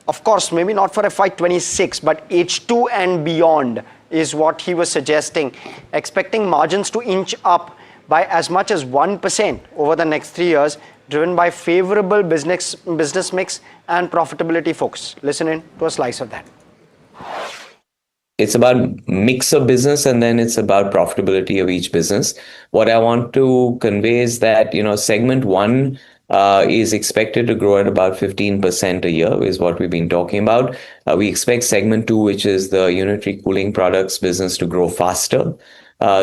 Of course, maybe not for FY26, but H2 and beyond is what he was suggesting, expecting margins to inch up by as much as 1% over the next 3 years, driven by favorable business mix and profitability focus. Listen in to a slice of that. it's about mix of business, and then it's about profitability of each business. What I want to convey is that, segment one is expected to grow at about 15% a year, is what we've been talking about. We expect segment two, which is the unitary cooling products business, to grow faster.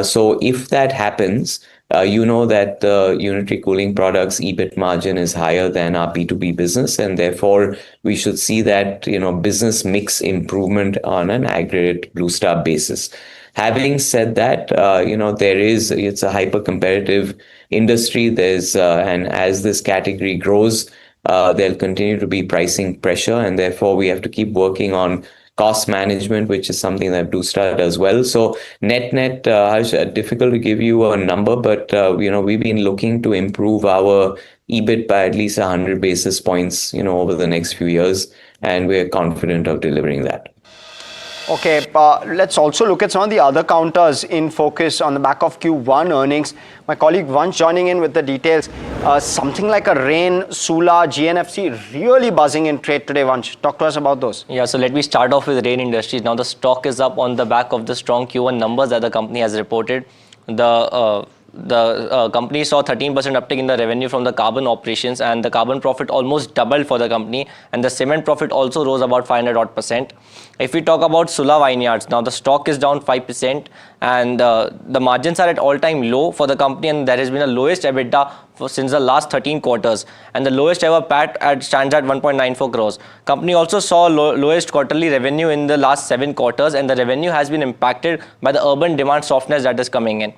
So if that happens, that the unitary cooling products EBIT margin is higher than our B2B business, and therefore we should see that, business mix improvement on an aggregate Blue Star basis. Having said that, it's a hyper competitive industry. And as this category grows, there'll continue to be pricing pressure, and therefore we have to keep working on cost management, which is something that Blue Star does well. So net, Harsh, difficult to give you a number, but we've been looking to improve our EBIT by at least 100 basis points, over the next few years, and we're confident of delivering that. Okay, let's also look at some of the other counters in focus on the back of Q1 earnings. My colleague Vansh joining in with the details. Something like a Rain, Sula, GNFC really buzzing in trade today. Vansh, talk to us about those. Yeah, so let me start off with Rain Industries. Now the stock is up on the back of the strong Q1 numbers that the company has reported. The company saw 13% uptick in the revenue from the carbon operations, and the carbon profit almost doubled for the company, and the cement profit also rose about 500%. If we talk about Sula Vineyards, now the stock is down 5%, and the margins are at all-time low for the company, and there has been a lowest EBITDA since the last 13 quarters, and the lowest ever PAT stands at 1.94 crores. Company also saw lowest quarterly revenue in the last 7 quarters, and the revenue has been impacted by the urban demand softness that is coming in.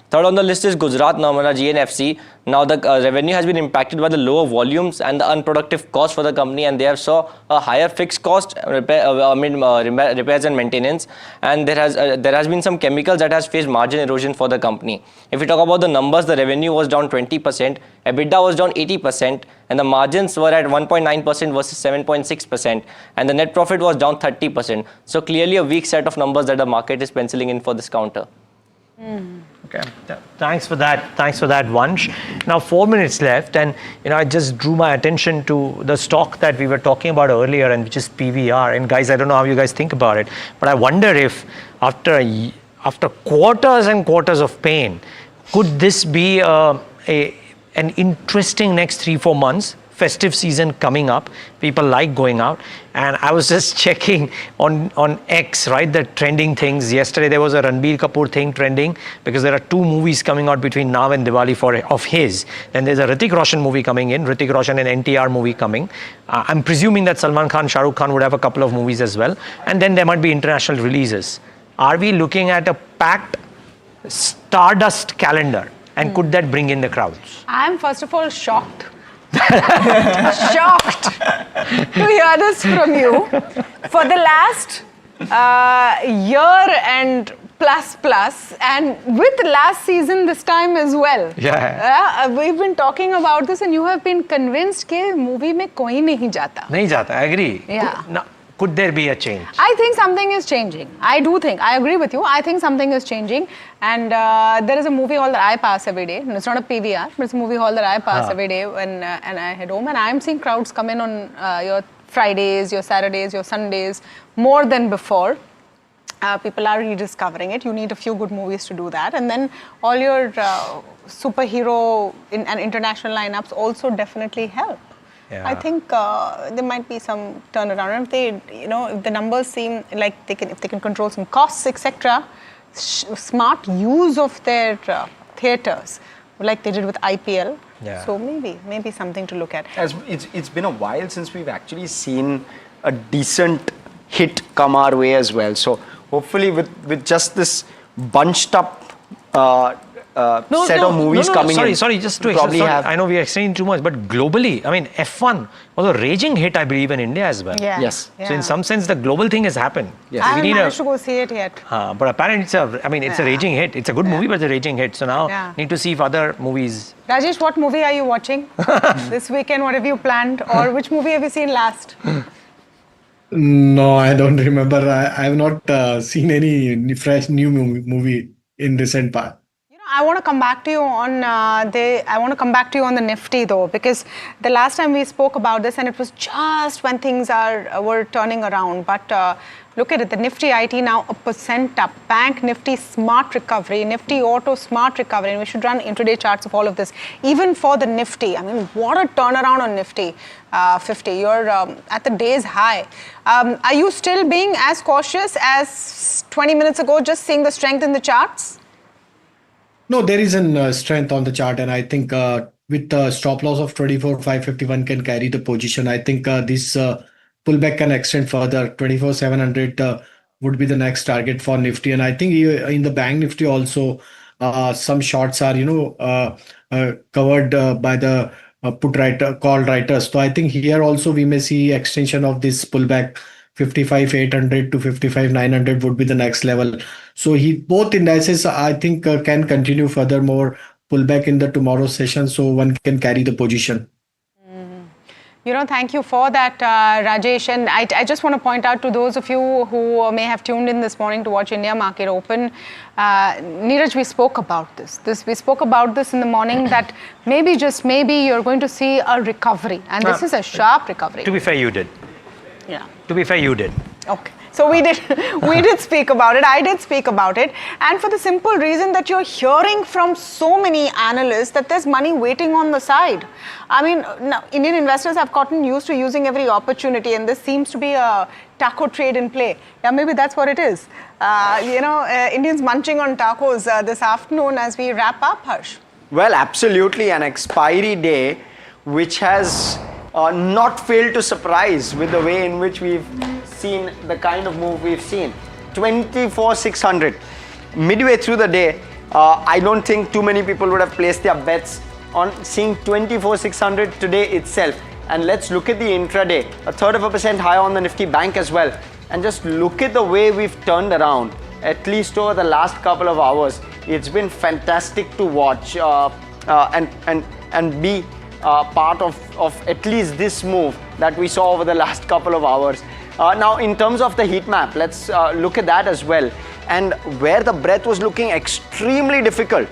Third on the list is Gujarat Narmada GNFC. Now the revenue has been impacted by the lower volumes and the unproductive cost for the company, and they have saw a higher fixed cost, repairs and maintenance, and there has been some chemicals that has faced margin erosion for the company. If we talk about the numbers, the revenue was down 20%, EBITDA was down 80%, and the margins were at 1.9% versus 7.6%, and the net profit was down 30%. So clearly a weak set of numbers that the market is penciling in for this counter. Okay, thanks for that, Vansh. Now 4 minutes left, and I just drew my attention to the stock that we were talking about earlier, and which is PVR. And guys, I don't know how you guys think about it, but I wonder if after quarters and quarters of pain, could this be an interesting next 3-4 months? Festive season coming up, people like going out, and I was just checking on X, right, the trending things. Yesterday there was a Ranbir Kapoor thing trending because there are 2 movies coming out between now and Diwali of his. Then there's a Hrithik Roshan movie coming in, Hrithik Roshan and NTR movie coming. I'm presuming that Salman Khan, Shah Rukh Khan would have a couple of movies as well, and then there might be international releases. Are we looking at a packed Stardust calendar, and could that bring in the crowds? I'm first of all shocked. Shocked to hear this from you. For the last year and plus, and with last season this time as well. We've been talking about this, and you have been convinced that movie mein koi nahi jata. Nahi jata, I agree. Yeah. Could there be a change? I think something is changing. I agree with you. I think something is changing. And there is a movie hall that I pass every day. It's not a PVR, but it's a movie hall that I pass every day when and I head home. And I'm seeing crowds come in on your Fridays, your Saturdays, your Sundays, more than before. People are rediscovering it. You need a few good movies to do that. And then all your superhero and international lineups also definitely help. Yeah. I think there might be some turnaround. If they, if the numbers seem like if they can control some costs, etc., smart use of their theaters, like they did with IPL. Yeah. So maybe something to look at. As it's been a while since we've actually seen a decent hit come our way as well. So hopefully with just this bunched up set of movies coming in. Sorry, just to I know we are explaining too much, but globally, I mean, F1 was a raging hit, I believe, in India as well. Yeah. Yes. Yeah. So in some sense, the global thing has happened. Yes. I haven't managed to go see it yet. But apparently, it's a raging hit. It's a good movie, but it's a raging hit. So now, need to see if other movies. Rajesh, what movie are you watching this weekend? What have you planned? Or which movie have you seen last? No, I don't remember. I have not seen any fresh new movie in recent past. I want to come back to you on the Nifty though, because the last time we spoke about this, and it was just when things were turning around. But Look at it, the Nifty IT now 1% up. Bank Nifty smart recovery, Nifty Auto smart recovery. And we should run intraday charts of all of this. Even for the Nifty, I mean, what a turnaround on Nifty 50. You're at the day's high. Are you still being as cautious as 20 minutes ago, just seeing the strength in the charts? No, there is a strength on the chart, and I think with the stop loss of 24,551 can carry the position. I think this pullback can extend further. 24,700 would be the next target for Nifty, and I think in the Bank Nifty also some shorts are covered by the call writers. So I think here also we may see extension of this pullback. 55,800 to 55,900 would be the next level. So both indices I think can continue furthermore pullback in the tomorrow session, so one can carry the position. Thank you for that, Rajesh. And I just want to point out to those of you who may have tuned in this morning to watch India Market Open, Neeraj, we spoke about this. We spoke about this in the morning that maybe, just maybe, you're going to see a recovery. And this is a sharp recovery. To be fair, you did. Yeah. To be fair, you did. Okay. So we did speak about it. I did speak about it. And for the simple reason that you're hearing from so many analysts that there's money waiting on the side. I mean, now, Indian investors have gotten used to using every opportunity, and this seems to be a taco trade in play. Yeah, maybe that's what it is. Indians munching on tacos this afternoon as we wrap up, Harsh. Well, absolutely. An expiry day which has not failed to surprise with the way in which we've seen the kind of move we've seen. 24,600. Midway through the day, I don't think too many people would have placed their bets on seeing 24,600 today itself. And let's look at the intraday, 1/3% higher on the Nifty Bank as well. And just look at the way we've turned around, at least over the last couple of hours. It's been fantastic to watch and be part of at least this move that we saw over the last couple of hours. Now, in terms of the heat map, let's look at that as well. And where the breadth was looking extremely difficult,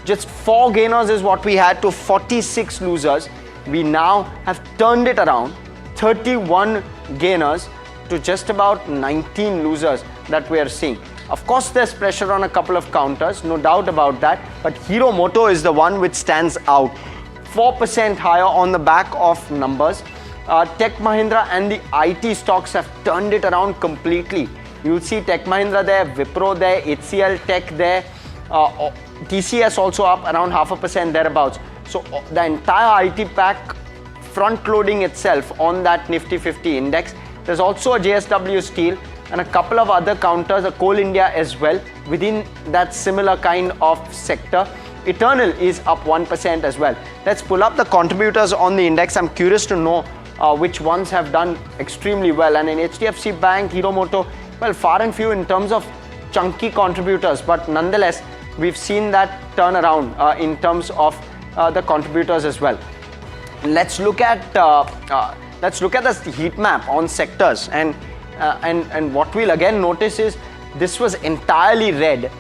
just 4 gainers is what we had to 46 losers. We now have turned it around, 31 gainers to just about 19 losers that we are seeing. Of course, there's pressure on a couple of counters, no doubt about that. But Hero Moto is the one which stands out. 4% higher on the back of numbers. Tech Mahindra and the IT stocks have turned it around completely. You'll see Tech Mahindra there, Wipro there, HCL Tech there, TCS also up around 0.5% thereabouts. So the entire IT pack front loading itself on that Nifty 50 index. There's also a JSW Steel and a couple of other counters, a Coal India as well, within that similar kind of sector. Eternal is up 1% as well. Let's pull up the contributors on the index. I'm curious to know which ones have done extremely well. And in HDFC Bank, Hero Moto, well, far and few in terms of chunky contributors, but nonetheless, we've seen that turnaround in terms of the contributors as well. Let's look at the heat map on sectors, and what we'll again notice is this was entirely red,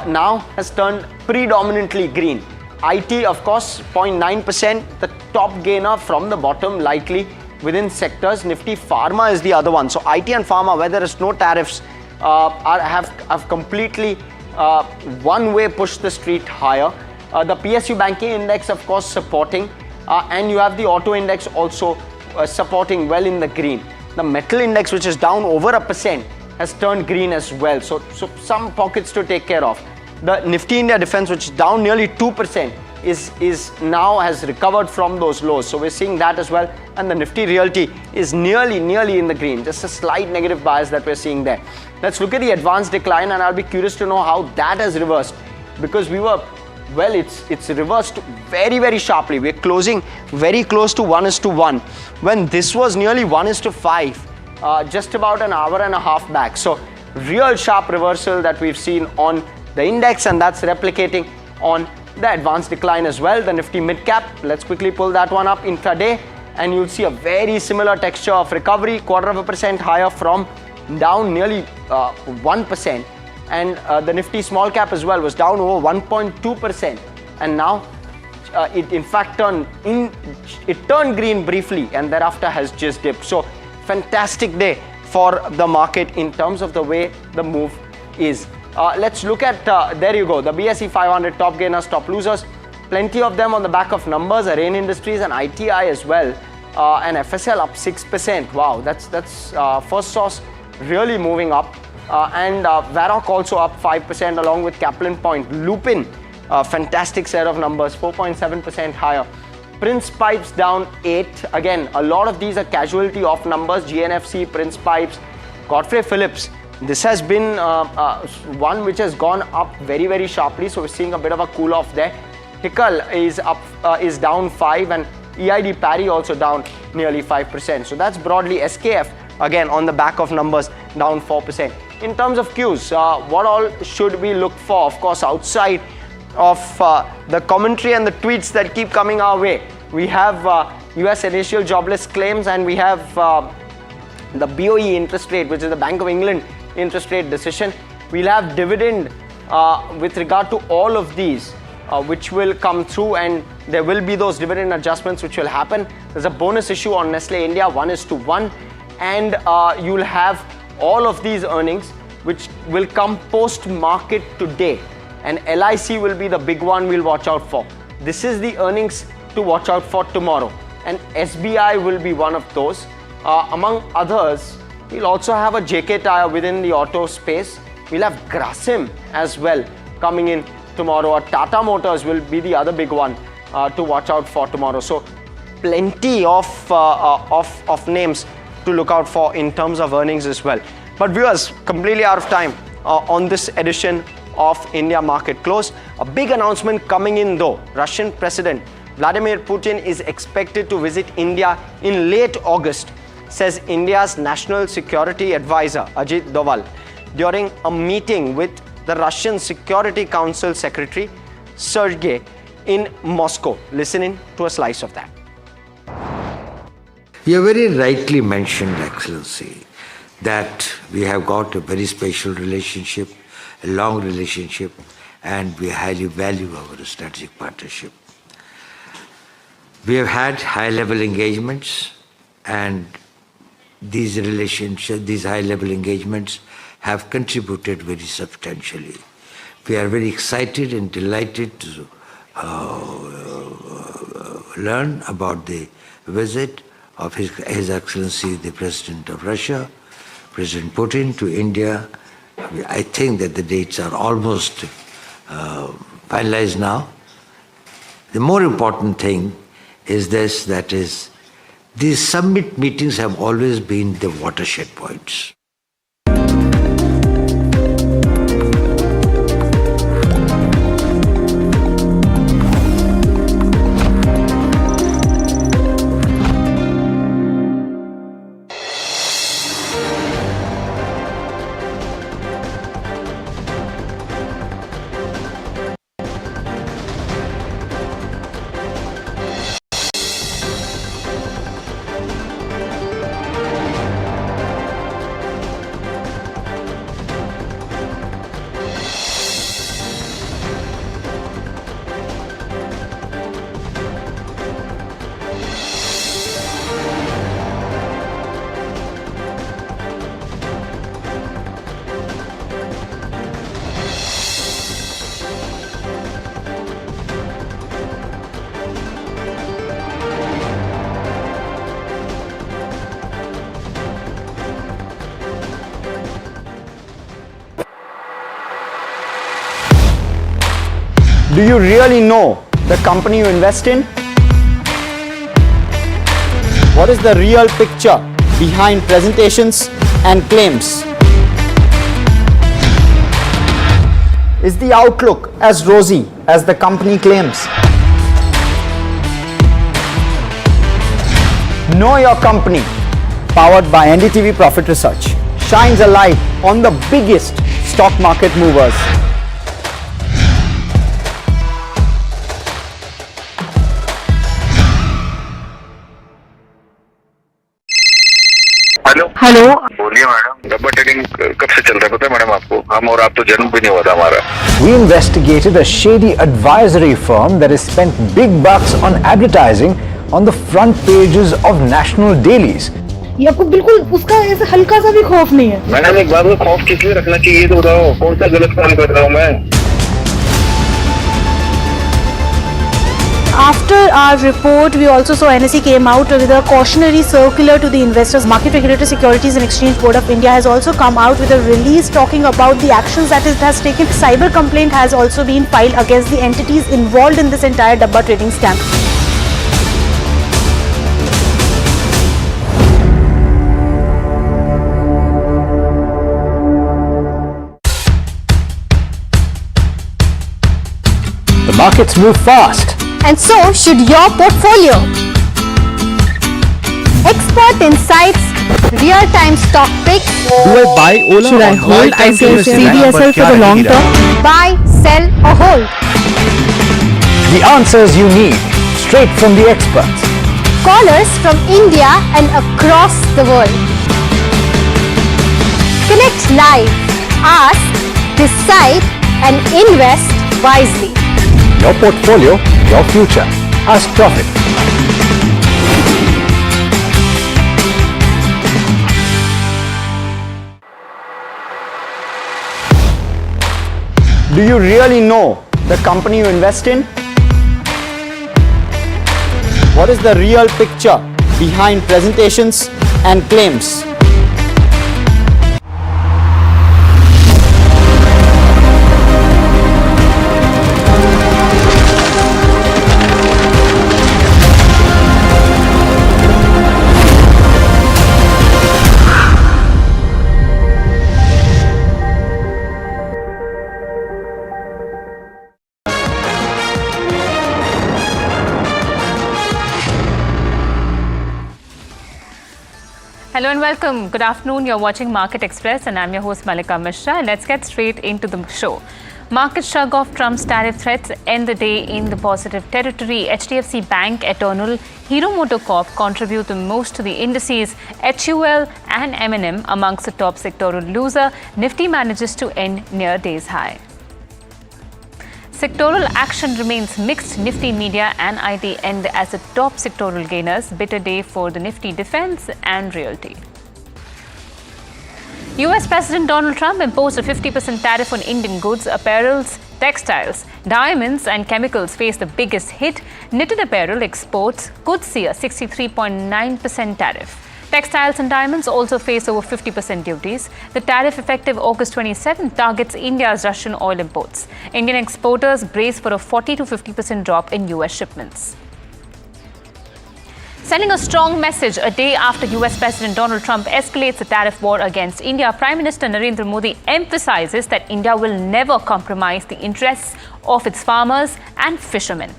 now has turned predominantly green. IT, of course, 0.9%, the top gainer from the bottom, likely within sectors. Nifty Pharma is the other one. So IT and Pharma, where there is no tariffs, have completely one way pushed the street higher. The PSU banking index, of course, supporting, and you have the auto index also supporting well in the green. The metal index, which is down over 1%, has turned green as well. So some pockets to take care of. The Nifty India Defence, which is down nearly 2%, is now has recovered from those lows. So we're seeing that as well. And the Nifty Realty is nearly in the green. Just a slight negative bias that we're seeing there. Let's look at the advanced decline, and I'll be curious to know how that has reversed, because we were, well, it's reversed very, very sharply. We're closing very close to 1:1 when this was nearly 1:5 just about an hour and a half back. So real sharp reversal that we've seen on the index, and that's replicating on the advanced decline as well. The Nifty mid cap, let's quickly pull that one up intraday, and you'll see a very similar texture of recovery, 0.25% higher from down nearly 1%. And the Nifty small cap as well was down over 1.2%, and now it in fact turned green briefly and thereafter has just dipped. So fantastic day for the market in terms of the way the move is. Let's look at, there you go, the BSE 500 top gainers, top losers. Plenty of them on the back of numbers, Rain Industries and ITI as well. And FSL up 6%. Wow, that's First Source really moving up. And Varroc also up 5% along with Kaplan Point. Lupin, fantastic set of numbers, 4.7% higher. Prince Pipes down 8. Again, a lot of these are casualty of numbers. GNFC, Prince Pipes, Godfrey Phillips. This has been one which has gone up very, very sharply. So we're seeing a bit of a cool off there. Hickel is down 5 and EID Parry also down nearly 5%. So that's broadly SKF, again on the back of numbers, down 4%. In terms of cues, what all should we look for? Of course, outside of the commentary and the tweets that keep coming our way, we have US initial jobless claims, and we have the BOE interest rate, which is the Bank of England interest rate decision. We'll have dividend with regard to all of these, which will come through, and there will be those dividend adjustments which will happen. There's a bonus issue on Nestle India, 1:1, and you'll have all of these earnings which will come post-market today, and LIC will be the big one we'll watch out for. This is the earnings to watch out for tomorrow, and SBI will be one of those. Among others, we'll also have a JK Tyre within the auto space. We'll have Grasim as well coming in tomorrow. Tata Motors will be the other big one to watch out for tomorrow. So plenty of names to look out for in terms of earnings as well. But viewers, completely out of time on this edition of India Market Close. A big announcement coming in though. Russian President Vladimir Putin is expected to visit India in late August, says India's National Security Advisor Ajit Doval during a meeting with the Russian Security Council Secretary Sergei in Moscow. Listen in to a slice of that. You have very rightly mentioned, Excellency, that we have got a very special relationship, a long relationship, and we highly value our strategic partnership. We have had high-level engagements, and these relationships, these high-level engagements have contributed very substantially. We are very excited and delighted to learn about the visit of His Excellency the President of Russia, President Putin, to India. I think that the dates are almost finalized now. The more important thing is this, that is, these summit meetings have always been the watershed points. Do you really know the company you invest in? What is the real picture behind presentations and claims? Is the outlook as rosy as the company claims? Know Your Company, powered by NDTV Profit Research, shines a light on the biggest stock market movers. Hello बोलिए madam, डब्बा trading कब से चल रहा है पता है madam आपको? हम और आप तो जन्म भी नहीं हुआ था हमारा. We investigated a shady advisory firm that has spent big bucks on advertising on the front pages of national dailies. ये आपको बिल्कुल उसका ऐसे हल्का सा भी खौफ नहीं है। मैडम एक बात में खौफ किस लिए रखना चाहिए तो बताओ, कौन सा गलत काम कर रहा हूँ मैं? After our report, we also saw NSE came out with a cautionary circular to the investors. Market Regulator Securities and Exchange Board of India has also come out with a release talking about the actions that it has taken. Cyber complaint has also been filed against the entities involved in this entire Dabba trading scam. The markets move fast. And so should your portfolio. Expert insights, real-time stock picks. Do I buy Ola? Should I hold CDSL for the long term? Buy, sell or hold. The answers you need, straight from the experts. Callers from India and across the world. Connect live, ask, decide and invest wisely. Your portfolio, your future. Ask Profit. Do you really know the company you invest in? What is the real picture behind presentations and claims? Hello and welcome. Good afternoon. You're watching Market Express and I'm your host Malika Mishra. Let's get straight into the show. Markets shrug off Trump's tariff threats, end the day in the positive territory. HDFC Bank, Eternal, Hero MotoCorp contribute the most to the indices. HUL and M&M amongst the top sectoral loser. Nifty manages to end near day's high. Sectoral action remains mixed. Nifty, Media and IT end as the top sectoral gainers. Bitter day for the Nifty Defense and Realty. US President Donald Trump imposed a 50% tariff on Indian goods, apparels, textiles, diamonds and chemicals face the biggest hit. Knitted apparel exports could see a 63.9% tariff. Textiles and diamonds also face over 50% duties. The tariff effective August 27 targets India's Russian oil imports. Indian exporters brace for a 40 to 50% drop in US shipments. Sending a strong message a day after US President Donald Trump escalates the tariff war against India, Prime Minister Narendra Modi emphasizes that India will never compromise the interests of its farmers and fishermen.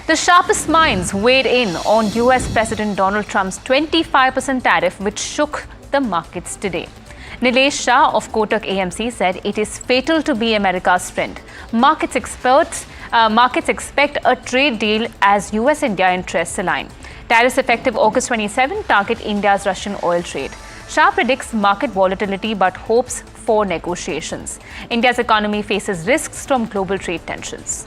The sharpest minds weighed in on US President Donald Trump's 25% tariff, which shook the markets today. Nilesh Shah of Kotak AMC said it is fatal to be America's friend. Markets expect a trade deal as US-India interests align. Tariffs effective August 27 target India's Russian oil trade. Shah predicts market volatility but hopes for negotiations. India's economy faces risks from global trade tensions.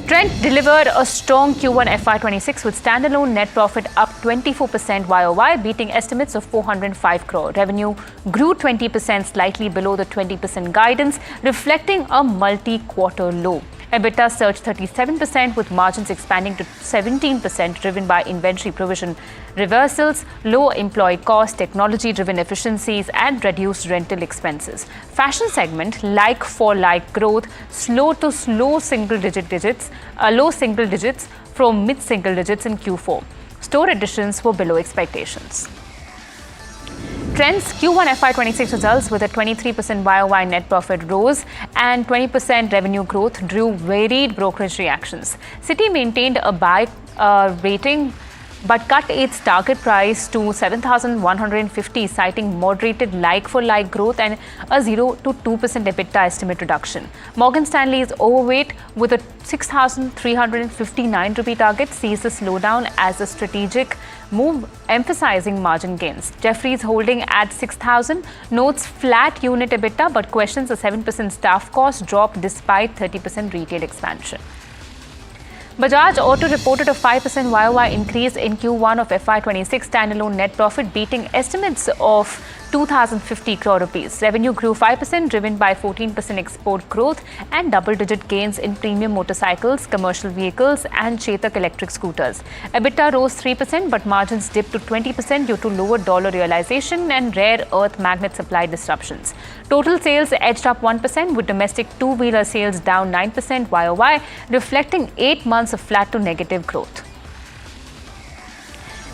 Trent delivered a strong Q1 FY26 with standalone net profit up 24% YOY, beating estimates of 405 crore. Revenue grew 20%, slightly below the 20% guidance, reflecting a multi-quarter low. EBITDA surged 37% with margins expanding to 17%, driven by inventory provision reversals, low employee costs, technology-driven efficiencies and reduced rental expenses. Fashion segment like-for-like growth slowed to low single digits from mid-single digits in Q4. Store additions were below expectations. Trend's Q1 FY26 results with a 23% YOY net profit rose and 20% revenue growth drew varied brokerage reactions. Citi maintained a buy rating but cut its target price to 7,150, citing moderated like-for-like growth and a 0 to 2% EBITDA estimate reduction. Morgan Stanley is overweight with a 6,359 rupee target, sees the slowdown as a strategic move, emphasizing margin gains. Jefferies holding at 6,000 notes flat unit EBITDA but questions a 7% staff cost drop despite 30% retail expansion. Bajaj Auto reported a 5% YOY increase in Q1 of FY26 standalone net profit, beating estimates of 2,050 crore rupees. Revenue grew 5%, driven by 14% export growth and double-digit gains in premium motorcycles, commercial vehicles, and Chetak electric scooters. EBITDA rose 3%, but margins dipped to 20% due to lower dollar realization and rare earth magnet supply disruptions. Total sales edged up 1%, with domestic two-wheeler sales down 9% YOY, reflecting 8 months of flat to negative growth.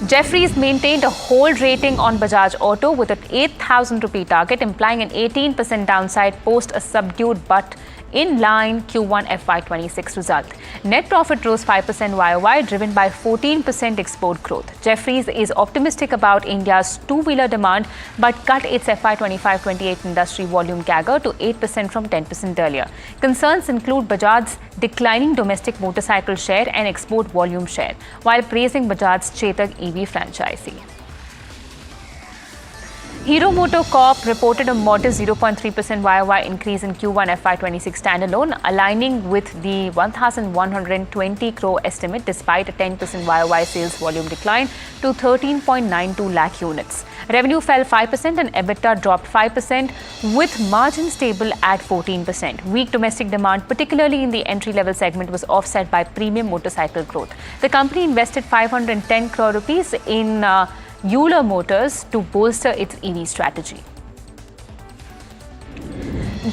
Jefferies maintained a hold rating on Bajaj Auto with an 8,000 rupee target, implying an 18% downside post a subdued but in line Q1 FY26 result. Net profit rose 5% YOY, driven by 14% export growth. Jefferies is optimistic about India's two-wheeler demand, but cut its FY25-28 industry volume CAGR to 8% from 10% earlier. Concerns include Bajaj's declining domestic motorcycle share and export volume share, while praising Bajaj's Chetak EV franchisee. Hero MotoCorp reported a modest 0.3% YOY increase in Q1 FY26 standalone, aligning with the 1,120 crore estimate despite a 10% YOY sales volume decline to 13.92 lakh units. Revenue fell 5% and EBITDA dropped 5%, with margin stable at 14%. Weak domestic demand, particularly in the entry-level segment, was offset by premium motorcycle growth. The company invested 510 crore rupees in Euler Motors to bolster its EV strategy.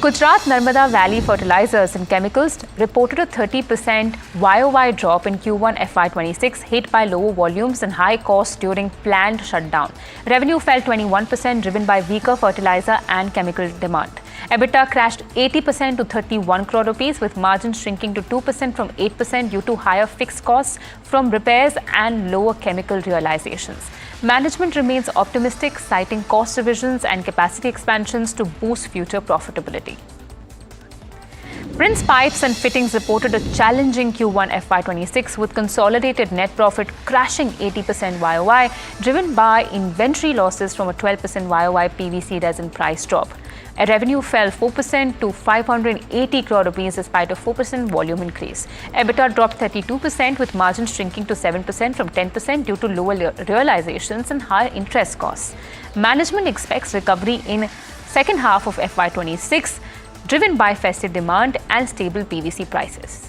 Gujarat Narmada Valley Fertilizers and Chemicals reported a 30% YOY drop in Q1 FY26, hit by lower volumes and high costs during planned shutdown. Revenue fell 21%, driven by weaker fertilizer and chemical demand. EBITDA crashed 80% to 31 crore rupees, with margins shrinking to 2% from 8% due to higher fixed costs from repairs and lower chemical realizations. Management remains optimistic, citing cost revisions and capacity expansions to boost future profitability. Prince Pipes and Fittings reported a challenging Q1 FY26, with consolidated net profit crashing 80% YOY, driven by inventory losses from a 12% YOY PVC resin price drop. Revenue fell 4% to 580 crore rupees despite a 4% volume increase. EBITDA dropped 32%, with margins shrinking to 7% from 10% due to lower realizations and higher interest costs. Management expects recovery in second half of FY26, driven by festive demand and stable PVC prices.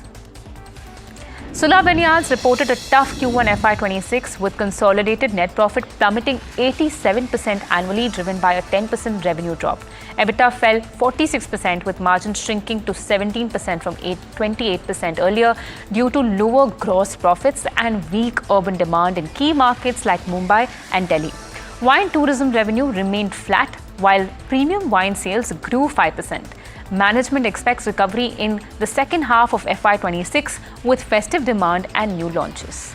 Sula Vineyards reported a tough Q1 FY26, with consolidated net profit plummeting 87% annually, driven by a 10% revenue drop. EBITDA fell 46%, with margins shrinking to 17% from 28% earlier due to lower gross profits and weak urban demand in key markets like Mumbai and Delhi. Wine tourism revenue remained flat, while premium wine sales grew 5%. Management expects recovery in the second half of FY26 with festive demand and new launches.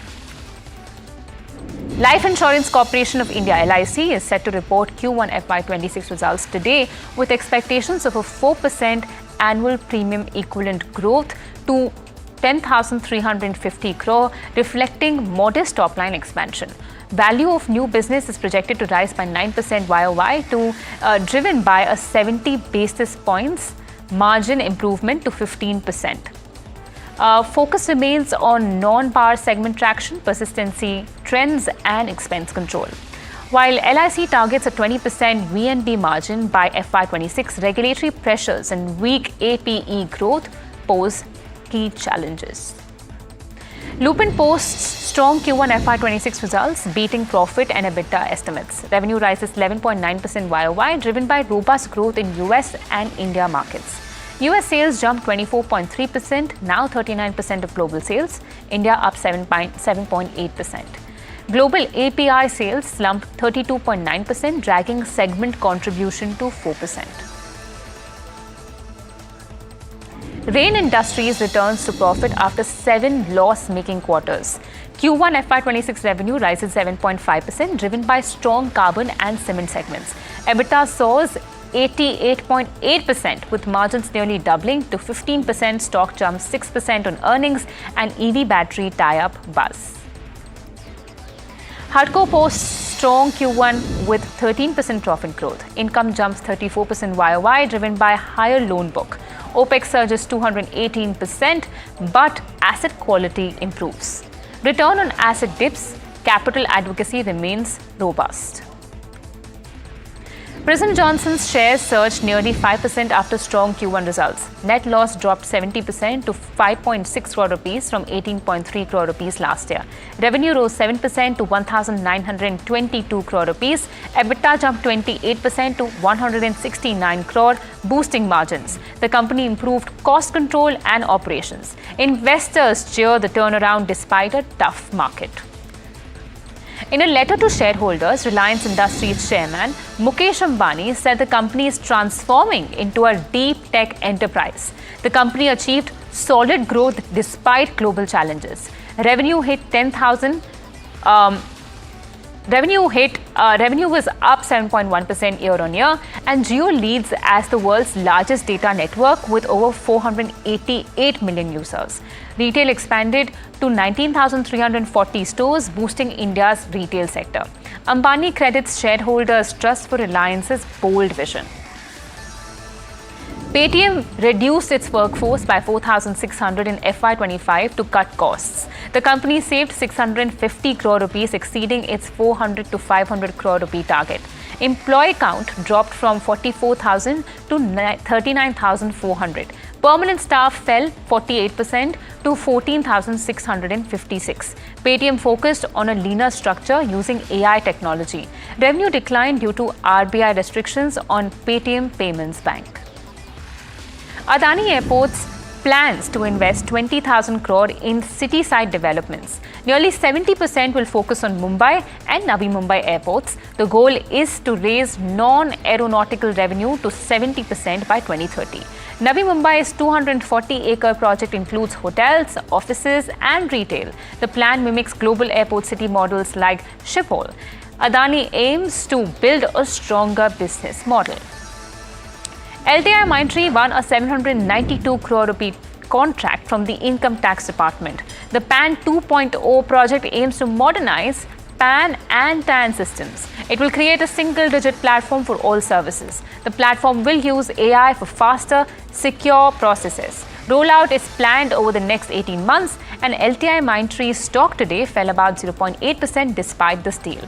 Life Insurance Corporation of India (LIC) is set to report Q1 FY26 results today, with expectations of a 4% annual premium equivalent growth to 10,350 crore, reflecting modest top-line expansion. Value of new business is projected to rise by 9% YOY, driven by a 70 basis points margin improvement to 15%. Focus remains on non-par segment traction, persistency, trends, and expense control. While LIC targets a 20% VNB margin by FY26, regulatory pressures and weak APE growth pose key challenges. Lupin posts strong Q1 FY26 results, beating profit and EBITDA estimates. Revenue rises 11.9% YOY, driven by robust growth in US and India markets. US sales jumped 24.3%, now 39% of global sales. India up 7.8%. Global API sales slumped 32.9%, dragging segment contribution to 4%. Rain Industries returns to profit after 7 loss-making quarters. Q1 FY26 revenue rises 7.5%, driven by strong carbon and cement segments. EBITDA soars 88.8%, with margins nearly doubling to 15%. Stock jumps 6% on earnings and EV battery tie-up buzz. Hardco posts strong Q1 with 13% profit growth. Income jumps 34% YOY, driven by higher loan book. OPEX surges 218%, but asset quality improves. Return on asset dips, capital adequacy remains robust. Prism Johnson's shares surged nearly 5% after strong Q1 results. Net loss dropped 70% to 5.6 crore rupees from 18.3 crore rupees last year. Revenue rose 7% to 1,922 crore rupees. EBITDA jumped 28% to 169 crore, boosting margins. The company improved cost control and operations. Investors cheer the turnaround despite a tough market. In a letter to shareholders, Reliance Industries chairman Mukesh Ambani said the company is transforming into a deep tech enterprise. The company achieved solid growth despite global challenges. Revenue was up 7.1% year-on-year, and Jio leads as the world's largest data network with over 488 million users. Retail expanded to 19,340 stores, boosting India's retail sector. Ambani credits shareholders' trust for Reliance's bold vision. Paytm reduced its workforce by 4,600 in FY25 to cut costs. The company saved 650 crore rupees, exceeding its 400 to 500 crore rupee target. Employee count dropped from 44,000 to 39,400. Permanent staff fell 48% to 14,656. Paytm focused on a leaner structure using AI technology. Revenue declined due to RBI restrictions on Paytm Payments Bank. Adani Airports plans to invest 20,000 crore in city-side developments. Nearly 70% will focus on Mumbai and Navi Mumbai airports. The goal is to raise non-aeronautical revenue to 70% by 2030. Navi Mumbai's 240-acre project includes hotels, offices, and retail. The plan mimics global airport city models like Schiphol. Adani aims to build a stronger business model. LTI Mindtree won a 792 crore rupee contract from the Income Tax Department. The PAN 2.0 project aims to modernize PAN and TAN systems. It will create a single-digit platform for all services. The platform will use AI for faster, secure processes. Rollout is planned over the next 18 months, and LTI Mindtree's stock today fell about 0.8% despite this deal.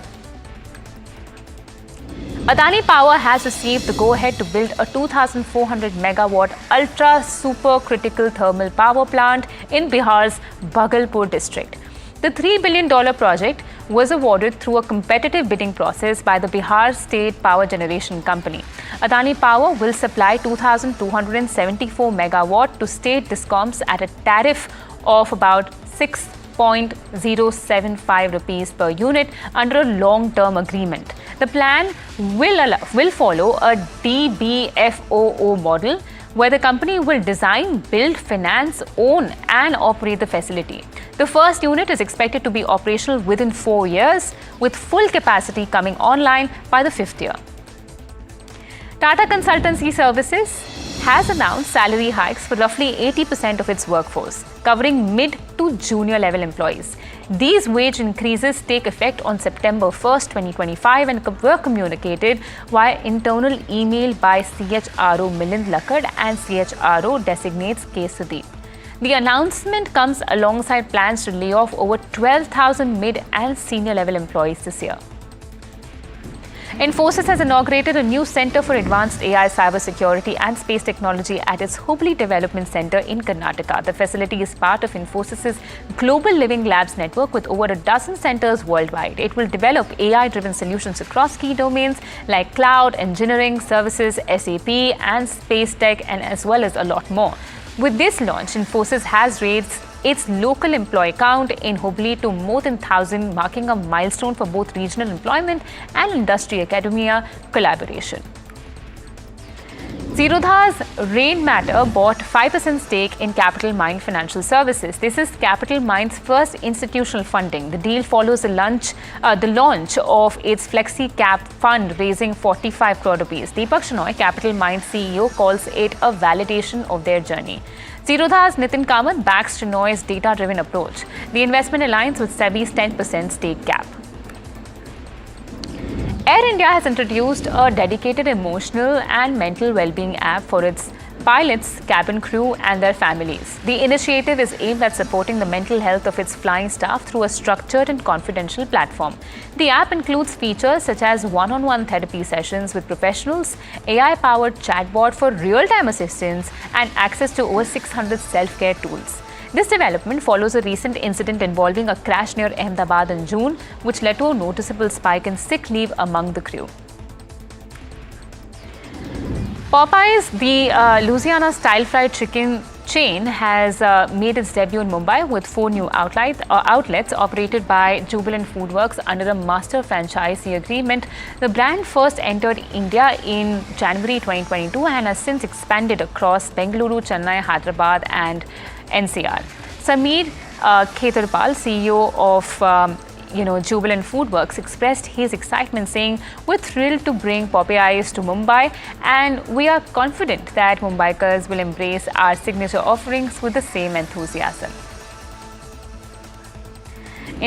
Adani Power has received the go-ahead to build a 2,400 megawatt ultra supercritical thermal power plant in Bihar's Bhagalpur district. The $3 billion project was awarded through a competitive bidding process by the Bihar State Power Generation Company. Adani Power will supply 2,274 megawatt to state discoms at a tariff of about 6.075 rupees per unit under a long-term agreement. The plan will follow a DBFOO model where the company will design, build, finance, own and operate the facility. The first unit is expected to be operational within 4 years, with full capacity coming online by the 5th year. Tata Consultancy Services has announced salary hikes for roughly 80% of its workforce, covering mid to junior level employees. These wage increases take effect on September 1st, 2025 and were communicated via internal email by CHRO Milind Lakkad and CHRO designates K. Sudeep. The announcement comes alongside plans to lay off over 12,000 mid and senior level employees this year. Infosys has inaugurated a new Center for Advanced AI Cybersecurity and Space Technology at its Hubli Development Center in Karnataka. The facility is part of Infosys' Global Living Labs network with over a dozen centers worldwide. It will develop AI-driven solutions across key domains like cloud, engineering, services, SAP, and space tech, and as well as a lot more. With this launch, Infosys has raised its local employee count in Hubli to more than 1,000, marking a milestone for both regional employment and industry academia collaboration. Zerodha's Rain Matter bought 5% stake in Capital Mind Financial Services. This is Capital Mind's first institutional funding. The deal follows the launch of its Flexi Cap fund raising 45 crore rupees. Deepak Shenoy, Capital Mind CEO, calls it a validation of their journey. Zerodha's Nitin Kamath backs Shenoy's data-driven approach. The investment aligns with SEBI's 10% stake cap. Air India has introduced a dedicated emotional and mental well-being app for its pilots, cabin crew, and their families. The initiative is aimed at supporting the mental health of its flying staff through a structured and confidential platform. The app includes features such as one-on-one therapy sessions with professionals, AI-powered chatbot for real-time assistance, and access to over 600 self-care tools. This development follows a recent incident involving a crash near Ahmedabad in June, which led to a noticeable spike in sick leave among the crew. Popeyes, the Louisiana style fried chicken chain, has made its debut in Mumbai with 4 new outlets operated by Jubilant Foodworks under a master franchisee agreement. The brand first entered India in January 2022 and has since expanded across Bengaluru, Chennai, Hyderabad, and NCR. Sameer Khetarpal, CEO of Jubilant Foodworks, expressed his excitement, saying, "We're thrilled to bring Popeyes to Mumbai, and we are confident that Mumbaikars will embrace our signature offerings with the same enthusiasm."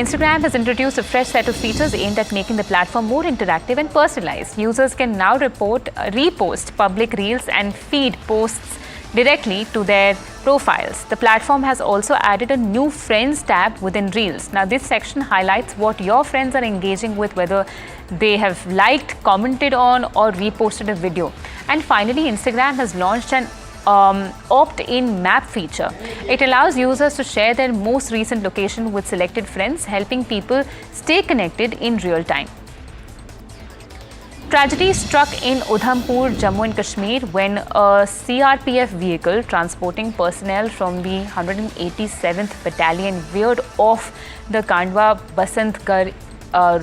Instagram has introduced a fresh set of features aimed at making the platform more interactive and personalized. Users can now repost public reels and feed posts directly to their profiles. The platform has also added a new Friends tab within Reels. Now, this section highlights what your friends are engaging with, whether they have liked, commented on, or reposted a video. And finally, Instagram has launched an opt-in map feature. It allows users to share their most recent location with selected friends, helping people stay connected in real time. Tragedy struck in Udhampur, Jammu and Kashmir, when a CRPF vehicle transporting personnel from the 187th Battalion veered off the Kandwa Basantgarh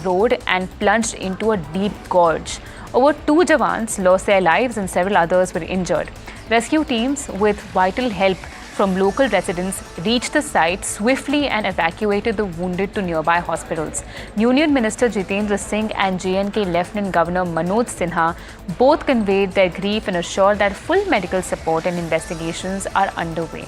road and plunged into a deep gorge. Over 2 Jawans lost their lives and several others were injured. Rescue teams with vital help from local residents reached the site swiftly and evacuated the wounded to nearby hospitals. Union Minister Jitendra Singh and JNK Lieutenant Governor Manoj Sinha both conveyed their grief and assured that full medical support and investigations are underway.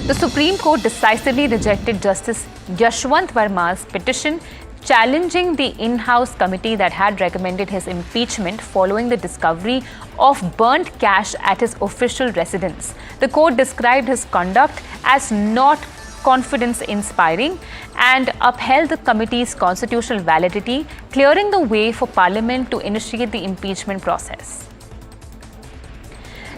The Supreme Court decisively rejected Justice Yashwant Verma's petition challenging the in-house committee that had recommended his impeachment following the discovery of burnt cash at his official residence. The court described his conduct as not confidence-inspiring and upheld the committee's constitutional validity, clearing the way for Parliament to initiate the impeachment process.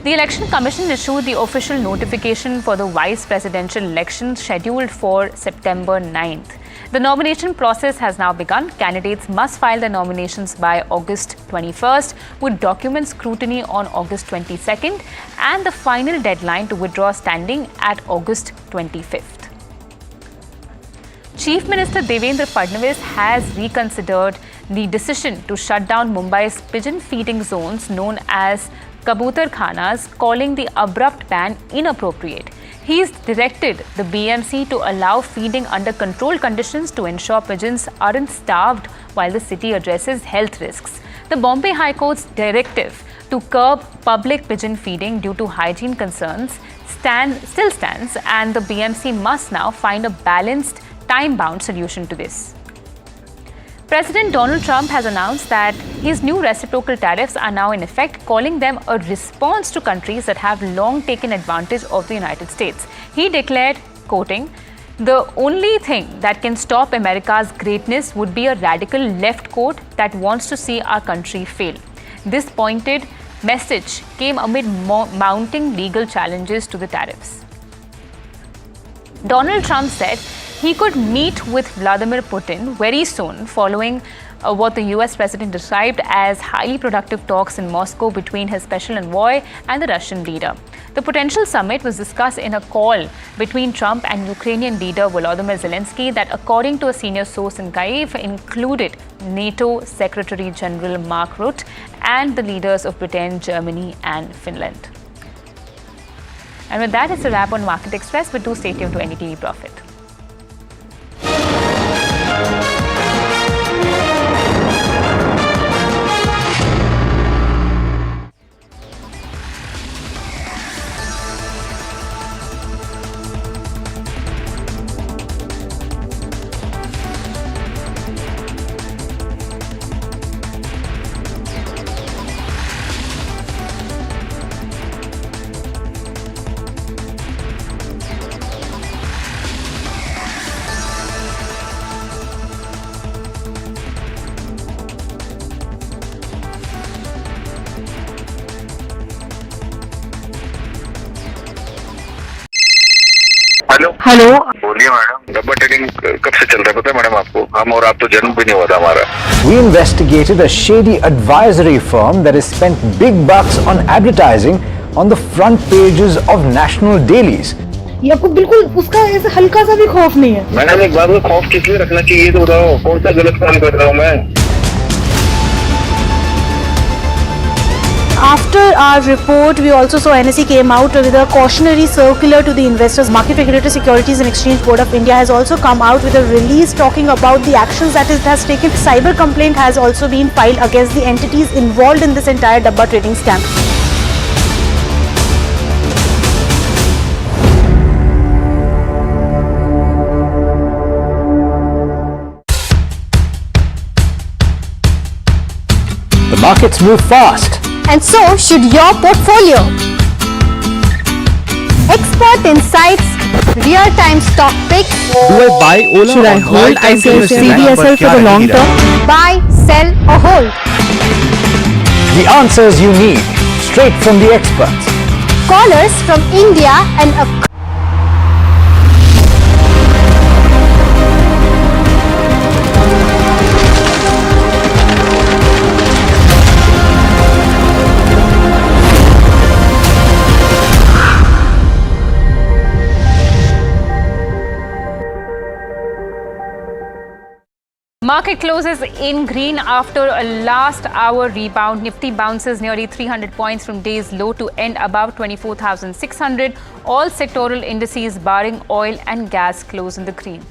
The Election Commission issued the official notification for the vice presidential election scheduled for September 9th. The nomination process has now begun. Candidates must file their nominations by August 21st, with document scrutiny on August 22nd, and the final deadline to withdraw standing at August 25th. Chief Minister Devendra Fadnavis has reconsidered the decision to shut down Mumbai's pigeon feeding zones known as Kabutar Khanas, calling the abrupt ban inappropriate. He's directed the BMC to allow feeding under controlled conditions to ensure pigeons aren't starved while the city addresses health risks. The Bombay High Court's directive to curb public pigeon feeding due to hygiene concerns still stands, and the BMC must now find a balanced, time-bound solution to this. President Donald Trump has announced that his new reciprocal tariffs are now in effect, calling them a response to countries that have long taken advantage of the United States. He declared, quoting, "The only thing that can stop America's greatness would be a radical left court that wants to see our country fail." This pointed message came amid mounting legal challenges to the tariffs. Donald Trump said he could meet with Vladimir Putin very soon following what the US president described as highly productive talks in Moscow between his special envoy and the Russian leader. The potential summit was discussed in a call between Trump and Ukrainian leader Volodymyr Zelensky that, according to a senior source in Kyiv, included NATO Secretary General Mark Rutte and the leaders of Britain, Germany and Finland. And with that, it's a wrap on Market Express, but do stay tuned to NDTV Profit. Hello बोलिए madam, डब्बा trading कब से चल रहा है पता है madam आपको? हम और आप तो जन्म भी नहीं हुआ था हमारा। We investigated a shady advisory firm that has spent big bucks on advertising on the front pages of national dailies. ये आपको बिल्कुल उसका ऐसा हल्का सा भी खौफ नहीं है। मैडम एक बात को खौफ किस लिए रखना चाहिए तो बताओ, कौन सा गलत काम कर रहा हूँ मैं? After our report, we also saw NSE came out with a cautionary circular to the investors. Market Regulator Securities and Exchange Board of India has also come out with a release talking about the actions that it has taken. Cyber complaint has also been filed against the entities involved in this entire Dabba trading scam. The markets move fast. And so should your portfolio. Expert insights, real-time stock picks. Do I buy Ola? Should I hold CDSL for the long term? Buy, sell or hold. The answers you need, straight from the experts. Callers from India and Market closes in green after a last hour rebound. Nifty bounces nearly 300 points from day's low to end above 24,600. All sectoral indices barring oil and gas close in the green.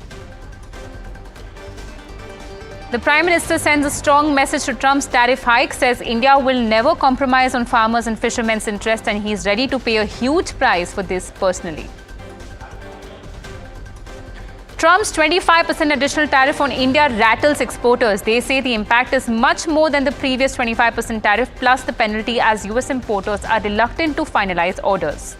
The Prime Minister sends a strong message to Trump's tariff hike, says India will never compromise on farmers and fishermen's interests and he's ready to pay a huge price for this personally. Trump's 25% additional tariff on India rattles exporters. They say the impact is much more than the previous 25% tariff plus the penalty as US importers are reluctant to finalize orders.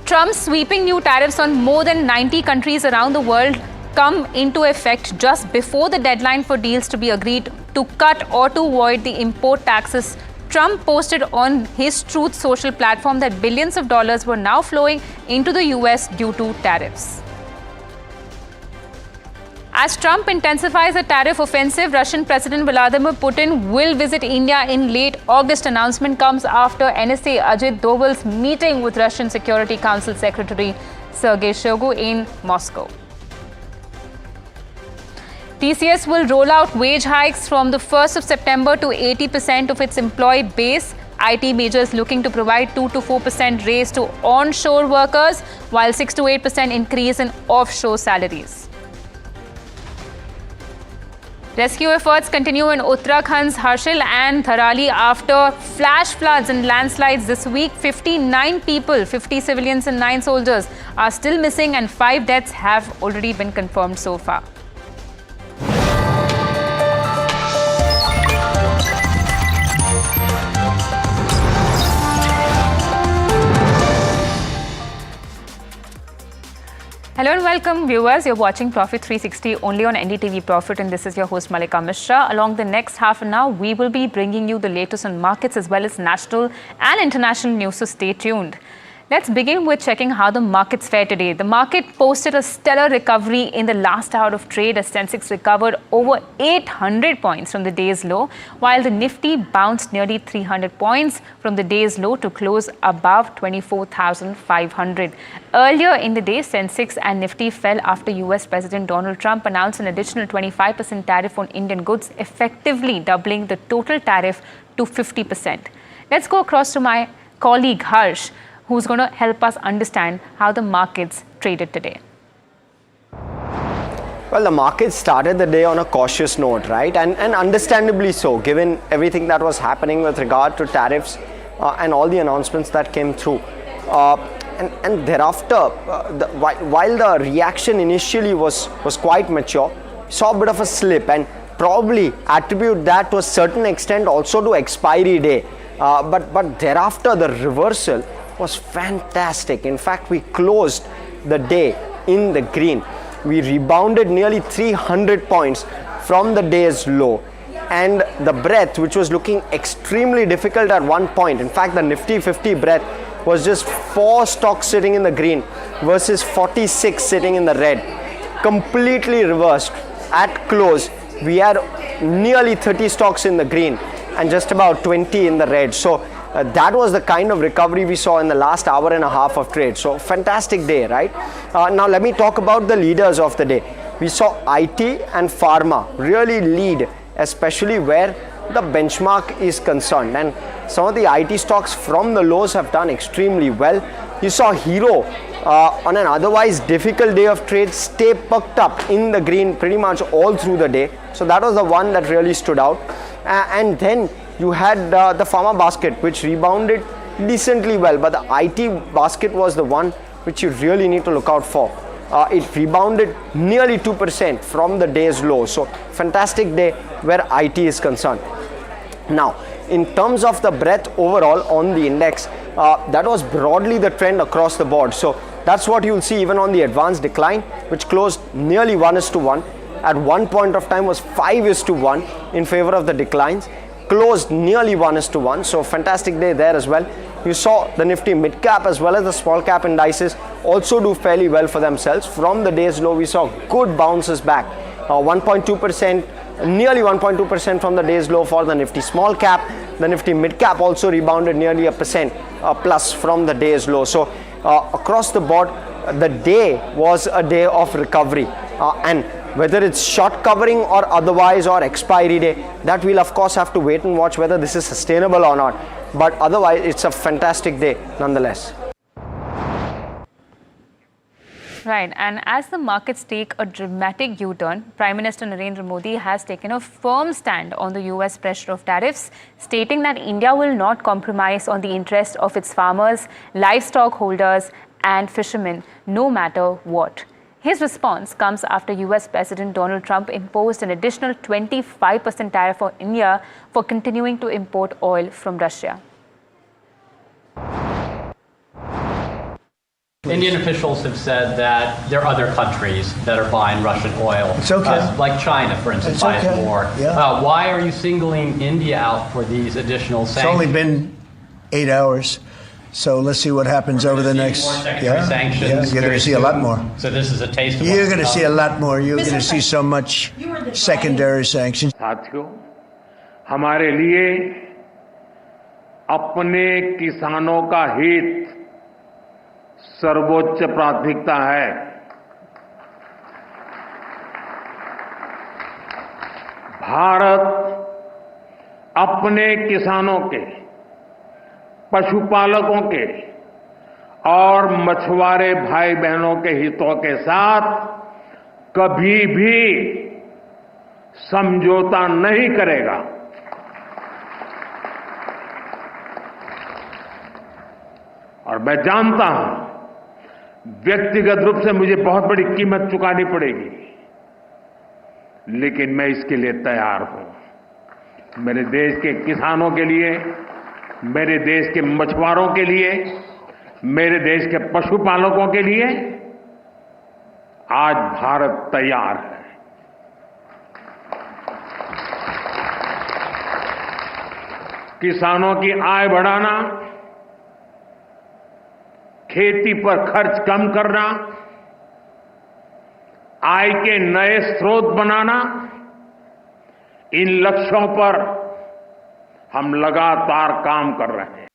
Trump's sweeping new tariffs on more than 90 countries around the world come into effect just before the deadline for deals to be agreed to cut or to avoid the import taxes. Trump posted on his Truth Social platform that billions of dollars were now flowing into the US due to tariffs. As Trump intensifies the tariff offensive, Russian President Vladimir Putin will visit India in late August. Announcement comes after NSA Ajit Doval's meeting with Russian Security Council Secretary Sergei Shoigu in Moscow. TCS will roll out wage hikes from the 1st of September to 80% of its employee base. IT majors looking to provide 2 to 4% raise to onshore workers, while 6 to 8% increase in offshore salaries. Rescue efforts continue in Uttarakhand's Harshil and Tharali after flash floods and landslides this week. 59 people, 50 civilians and 9 soldiers are still missing and 5 deaths have already been confirmed so far. Hello and welcome viewers, you're watching Profit 360 only on NDTV Profit and this is your host Malika Mishra. Along the next half an hour, we will be bringing you the latest on markets as well as national and international news, so stay tuned. Let's begin with checking how the markets fared today. The market posted a stellar recovery in the last hour of trade as Sensex recovered over 800 points from the day's low, while the Nifty bounced nearly 300 points from the day's low to close above 24,500. Earlier in the day, Sensex and Nifty fell after US President Donald Trump announced an additional 25% tariff on Indian goods, effectively doubling the total tariff to 50%. Let's go across to my colleague Harsh, who's going to help us understand how the markets traded today. Well, the market started the day on a cautious note, right? And understandably so, given everything that was happening with regard to tariffs and all the announcements that came through. And thereafter, while the reaction initially was quite mature, saw a bit of a slip and probably attribute that to a certain extent also to expiry day. But thereafter, the reversal was fantastic. In fact, we closed the day in the green. We rebounded nearly 300 points from the day's low. And the breath, which was looking extremely difficult at one point, in fact, the Nifty 50 breath was just 4 stocks sitting in the green versus 46 sitting in the red. Completely reversed. At close, we had nearly 30 stocks in the green and just about 20 in the red. So that was the kind of recovery we saw in the last hour and a half of trade. So fantastic day, right? Now let me talk about the leaders of the day. We saw IT and pharma really lead, especially where the benchmark is concerned, and some of the IT stocks from the lows have done extremely well. You saw Hero on an otherwise difficult day of trade stay perked up in the green pretty much all through the day. So that was the one that really stood out. And then you had the pharma basket, which rebounded decently well, but the IT basket was the one which you really need to look out for. It rebounded nearly 2% from the day's low. So fantastic day where IT is concerned. Now, in terms of the breadth overall on the index, that was broadly the trend across the board. So that's what you'll see even on the advanced decline, which closed nearly 1:1. At one point of time was 5:1 in favor of the declines. Closed nearly 1:1. So fantastic day there as well. You saw the Nifty mid cap as well as the small cap indices also do fairly well for themselves. From the day's low, we saw good bounces back. 1.2%, nearly 1.2% from the day's low for the Nifty small cap. The Nifty mid cap also rebounded nearly 1% plus from the day's low. So across the board, the day was a day of recovery. And whether it's short covering or otherwise or expiry day, that we'll of course have to wait and watch whether this is sustainable or not. But otherwise, it's a fantastic day nonetheless. Right, and as the markets take a dramatic U-turn, Prime Minister Narendra Modi has taken a firm stand on the US pressure of tariffs, stating that India will not compromise on the interest of its farmers, livestock holders and fishermen, no matter what. His response comes after US President Donald Trump imposed an additional 25% tariff on India for continuing to import oil from Russia. Indian officials have said that there are other countries that are buying Russian oil. It's okay. Like China, for instance, buys more. Yeah. Why are you singling India out for these additional sanctions? It's only been 8 hours, so let's see what happens over the next. Sanctions. You're going to see a lot more. So this is a taste of. You're going to see a lot more. You're going to see so much secondary sanctions. साथियों, हमारे लिए अपने किसानों का हित सर्वोच्च प्राथमिकता है। भारत अपने किसानों के, पशुपालकों के और मछुआरे भाई बहनों के हितों के साथ कभी भी समझौता नहीं करेगा। और मैं जानता हूं व्यक्तिगत रूप से मुझे बहुत बड़ी कीमत चुकानी पड़ेगी, लेकिन मैं इसके लिए तैयार हूं। मेरे देश के किसानों के लिए, मेरे देश के मछुआरों के लिए, मेरे देश के पशुपालकों के लिए आज भारत तैयार है। किसानों की आय बढ़ाना, खेती पर खर्च कम करना, आय के नए स्रोत बनाना, इन लक्ष्यों पर हम लगातार काम कर रहे हैं।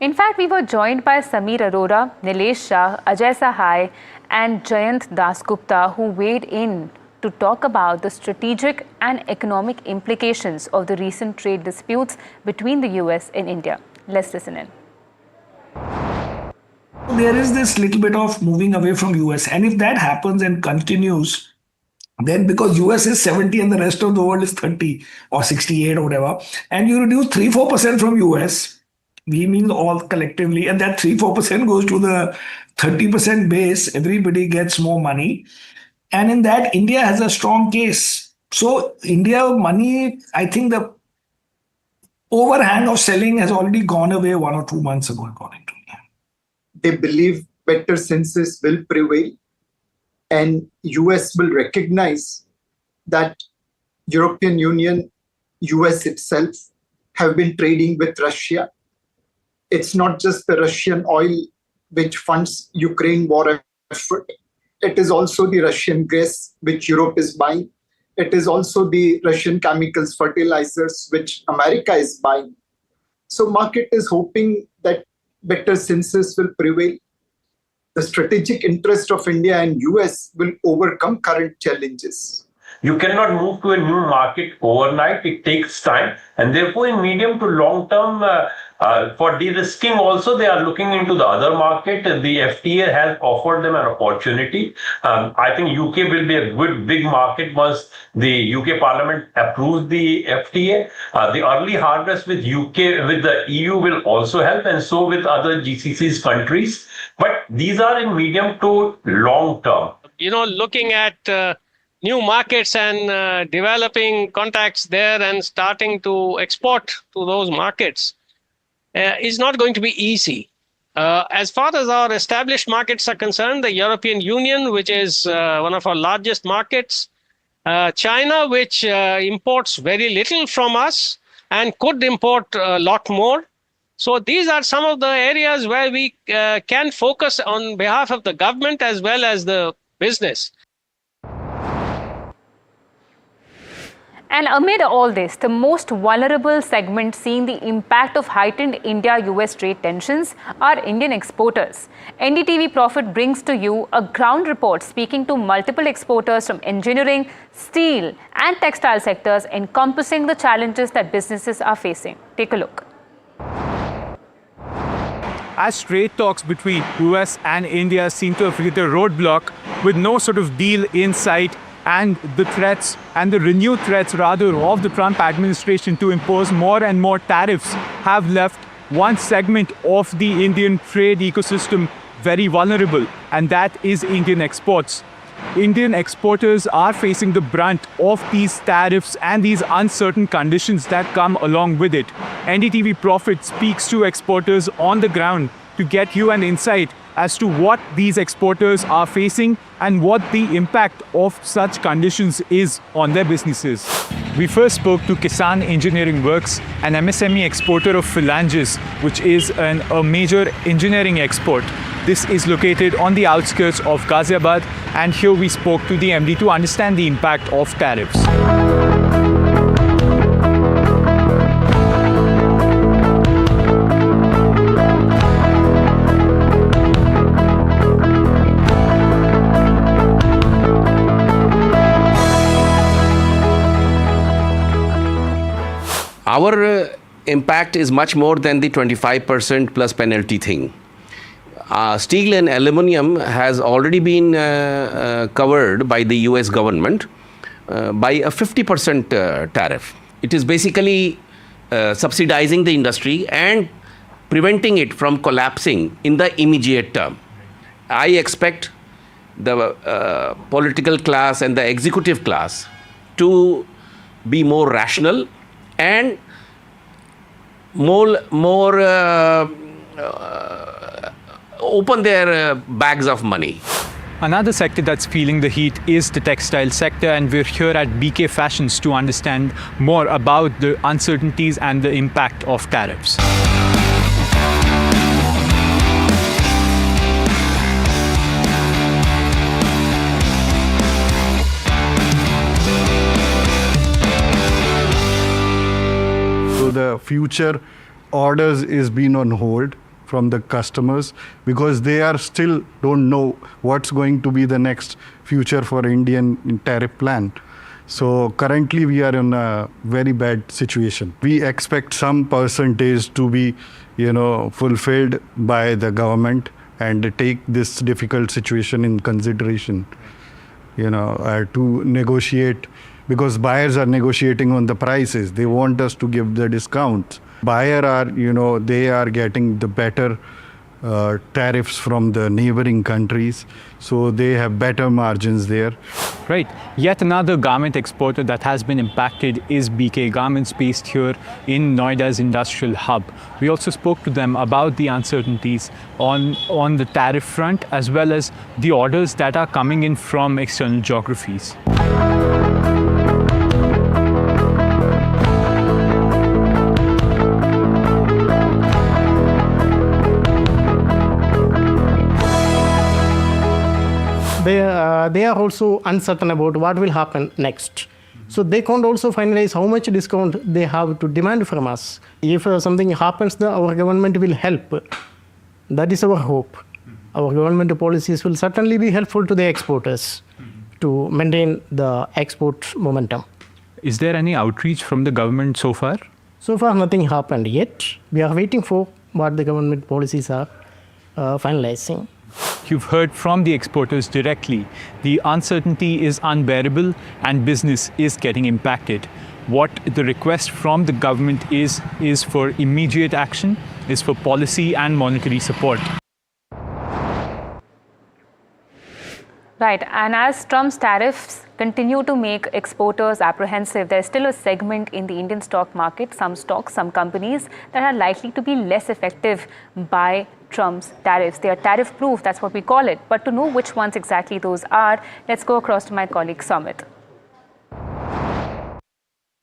In fact, we were joined by Sameer Arora, Nilesh Shah, Ajay Sahai and Jayant Dasgupta, who weighed in to talk about the strategic and economic implications of the recent trade disputes between the US and India. Let's listen in. There is this little bit of moving away from US, and if that happens and continues, then because US is 70 and the rest of the world is 30 or 68 or whatever, and you reduce 3-4% from US, we mean all collectively, and that 3-4% goes to the 30% base, everybody gets more money. And in that, India has a strong case. So India money, I think the overhang of selling has already gone away 1 or 2 months ago, according to me. They believe better senses will prevail and US will recognize that European Union, US itself have been trading with Russia. It's not just the Russian oil which funds Ukraine war effort. It is also the Russian gas which Europe is buying. It is also the Russian chemicals, fertilizers which America is buying. So market is hoping that better senses will prevail. The strategic interest of India and US will overcome current challenges. You cannot move to a new market overnight. It takes time. And therefore, in medium to long term, for de-risking also, they are looking into the other market. The FTA has offered them an opportunity. I think UK will be a good big market once the UK Parliament approves the FTA. The early harvest with the EU will also help, and so with other GCC's countries. But these are in medium to long term. Looking at new markets and developing contacts there and starting to export to those markets is not going to be easy. As far as our established markets are concerned, the European Union, which is one of our largest markets, China, which imports very little from us and could import a lot more. So these are some of the areas where we can focus on behalf of the government as well as the business. And amid all this, the most vulnerable segment seeing the impact of heightened India-US trade tensions are Indian exporters. NDTV Profit brings to you a ground report speaking to multiple exporters from engineering, steel and textile sectors, encompassing the challenges that businesses are facing. Take a look. As trade talks between US and India seem to have hit a roadblock with no sort of deal in sight, and the threats and the renewed threats rather of the Trump administration to impose more and more tariffs have left one segment of the Indian trade ecosystem very vulnerable, and that is Indian exports. Indian exporters are facing the brunt of these tariffs and these uncertain conditions that come along with it. NDTV Profit speaks to exporters on the ground to get you an insight as to what these exporters are facing and what the impact of such conditions is on their businesses. We first spoke to Kisan Engineering Works, an MSME exporter of phalanges, which is a major engineering export. This is located on the outskirts of Ghaziabad, and here we spoke to the MD to understand the impact of tariffs. Our impact is much more than the 25% plus penalty thing. Steel and aluminium has already been covered by the US government by a 50% tariff. It is basically subsidizing the industry and preventing it from collapsing in the immediate term. I expect the political class and the executive class to be more rational and more open their bags of money. Another sector that's feeling the heat is the textile sector, and we're here at BK Fashions to understand more about the uncertainties and the impact of tariffs. So the future orders is being on hold from the customers because they are still don't know what's going to be the next future for Indian tariff plan. So currently we are in a very bad situation. We expect some percentage to be, fulfilled by the government and take this difficult situation in consideration, to negotiate, because buyers are negotiating on the prices. They want us to give the discounts. Buyer are, they are getting the better tariffs from the neighboring countries, so they have better margins there. Right. Yet another garment exporter that has been impacted is BK Garments, based here in Noida's industrial hub. We also spoke to them about the uncertainties on the tariff front, as well as the orders that are coming in from external geographies. they are also uncertain about what will happen next. So they can't also finalize how much discount they have to demand from us. If something happens, our government will help. That is our hope. Our government policies will certainly be helpful to the exporters to maintain the export momentum. Is there any outreach from the government so far? So far, nothing happened yet. We are waiting for what the government policies are finalizing. You've heard from the exporters directly. The uncertainty is unbearable and business is getting impacted. What the request from the government is for immediate action, is for policy and monetary support. Right, and as Trump's tariffs continue to make exporters apprehensive, there's still a segment in the Indian stock market, some stocks, some companies that are likely to be less effective by Trump's tariffs. They are tariff-proof, that's what we call it. But to know which ones exactly those are, let's go across to my colleague Sumit.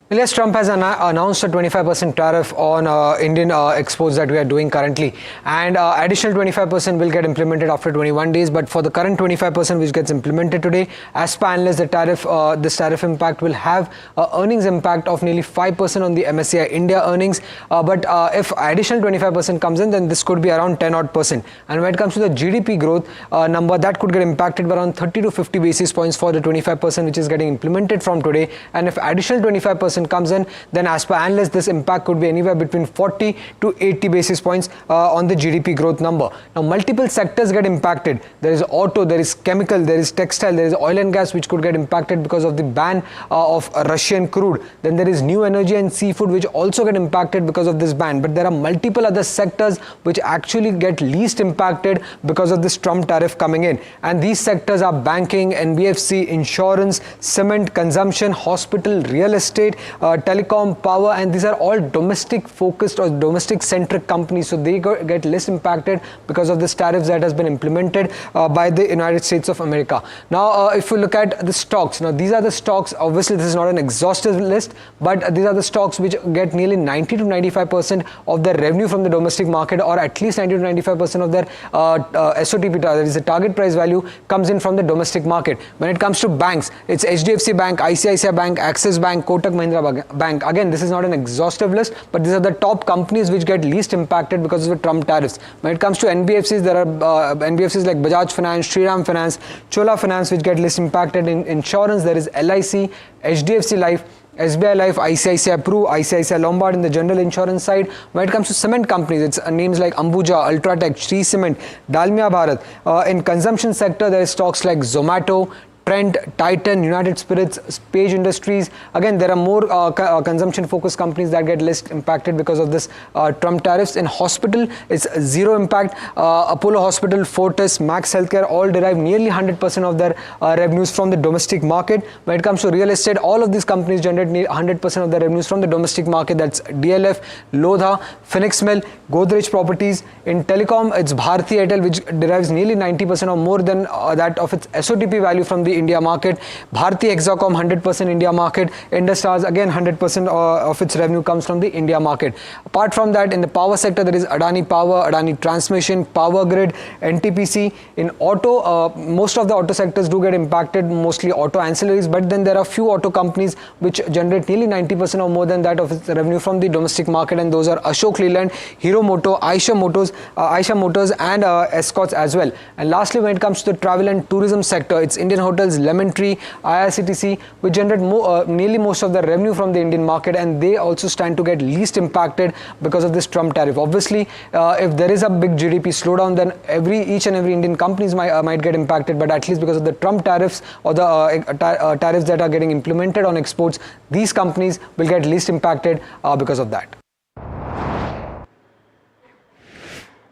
Yes, Trump has announced a 25% tariff on Indian exports that we are doing currently, and additional 25% will get implemented after 21 days. But for the current 25% which gets implemented today, as per analysts, the this tariff impact will have earnings impact of nearly 5% on the MSCI India earnings. But if additional 25% comes in, then this could be around 10%. And when it comes to the GDP growth number, that could get impacted by around 30 to 50 basis points for the 25% which is getting implemented from today. And if additional 25% comes in, then as per analysts, this impact could be anywhere between 40 to 80 basis points on the GDP growth number. Now, multiple sectors get impacted. There is auto, there is chemical, there is textile, there is oil and gas which could get impacted because of the ban of Russian crude. Then there is new energy and seafood which also get impacted because of this ban. But there are multiple other sectors which actually get least impacted because of this Trump tariff coming in. And these sectors are banking, NBFC, insurance, cement, consumption, hospital, real estate, telecom, power, and these are all domestic focused or domestic centric companies, so they get less impacted because of this tariffs that has been implemented by the United States of America. Now if you look at the stocks, now these are the stocks, obviously this is not an exhaustive list, but these are the stocks which get nearly 90 to 95% of their revenue from the domestic market, or at least 90 to 95% of their SOTP, that is the target price value, comes in from the domestic market. When it comes to banks, it's HDFC Bank, ICICI Bank, Axis Bank, Kotak Mahindra Bank. Again, this is not an exhaustive list, but these are the top companies which get least impacted because of the Trump tariffs. When it comes to NBFCs, there are NBFCs like Bajaj Finance, Shriram Finance, Chola Finance which get least impacted. In insurance, there is LIC, HDFC Life, SBI Life, ICICI Pru, ICICI Lombard in the general insurance side. When it comes to cement companies, it's names like Ambuja, Ultratech, Shree Cement, Dalmia Bharat. In consumption sector, there is stocks like Zomato, Trent, Titan, United Spirits, Page Industries. Again, there are more consumption-focused companies that get less impacted because of this Trump tariffs. In hospital, it's zero impact. Apollo Hospital, Fortis, Max Healthcare all derive nearly 100% of their revenues from the domestic market. When it comes to real estate, all of these companies generate 100% of their revenues from the domestic market. That's DLF, Lodha, Phoenix Mill, Godrej Properties. In telecom, it's Bharti Airtel, which derives nearly 90% or more than that of its SOTP value from the India market. Bharti Hexacom, 100% India market. Industars, again 100% of its revenue comes from the India market. Apart from that, in the power sector, there is Adani Power, Adani Transmission, Power Grid, NTPC. In auto, most of the auto sectors do get impacted, mostly auto ancillaries, but then there are few auto companies which generate nearly 90% or more than that of its revenue from the domestic market, and those are Ashok Leyland, Hero Moto, Aisha Motors and Escorts as well. And lastly, when it comes to the travel and tourism sector, it's Indian Hotels, Lemon Tree, IRCTC, which generate nearly most of the revenue from the Indian market, and they also stand to get least impacted because of this Trump tariff. Obviously, if there is a big GDP slowdown, then each and every Indian companies might get impacted, but at least because of the Trump tariffs or the tariffs that are getting implemented on exports, these companies will get least impacted because of that.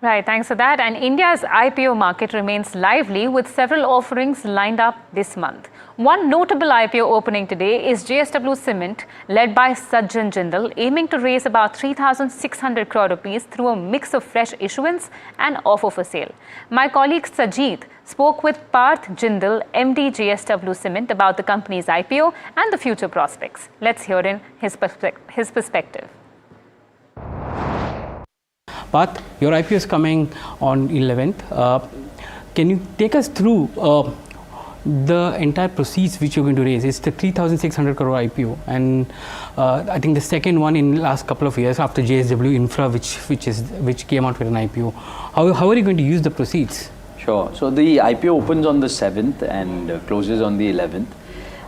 Right, thanks for that. And India's IPO market remains lively with several offerings lined up this month. One notable IPO opening today is JSW Cement, led by Sajjan Jindal, aiming to raise about 3,600 crore rupees through a mix of fresh issuance and offer for sale. My colleague Sajid spoke with Parth Jindal, MD JSW Cement, about the company's IPO and the future prospects. Let's hear in his perspective. Parth, your IPO is coming on 11th. Can you take us through the entire proceeds which you're going to raise. It's the 3,600 crore IPO, and I think the second one in the last couple of years after JSW Infra, which came out with an IPO. How are you going to use the proceeds? Sure. So the IPO opens on the 7th and closes on the 11th.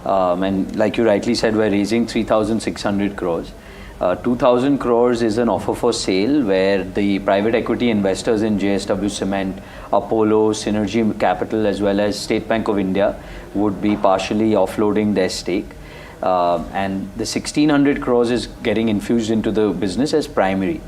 And like you rightly said, we're raising 3,600 crores. 2,000 crores is an offer for sale where the private equity investors in JSW Cement, Apollo, Synergy Capital as well as State Bank of India would be partially offloading their stake. And the 1,600 crores is getting infused into the business as primary.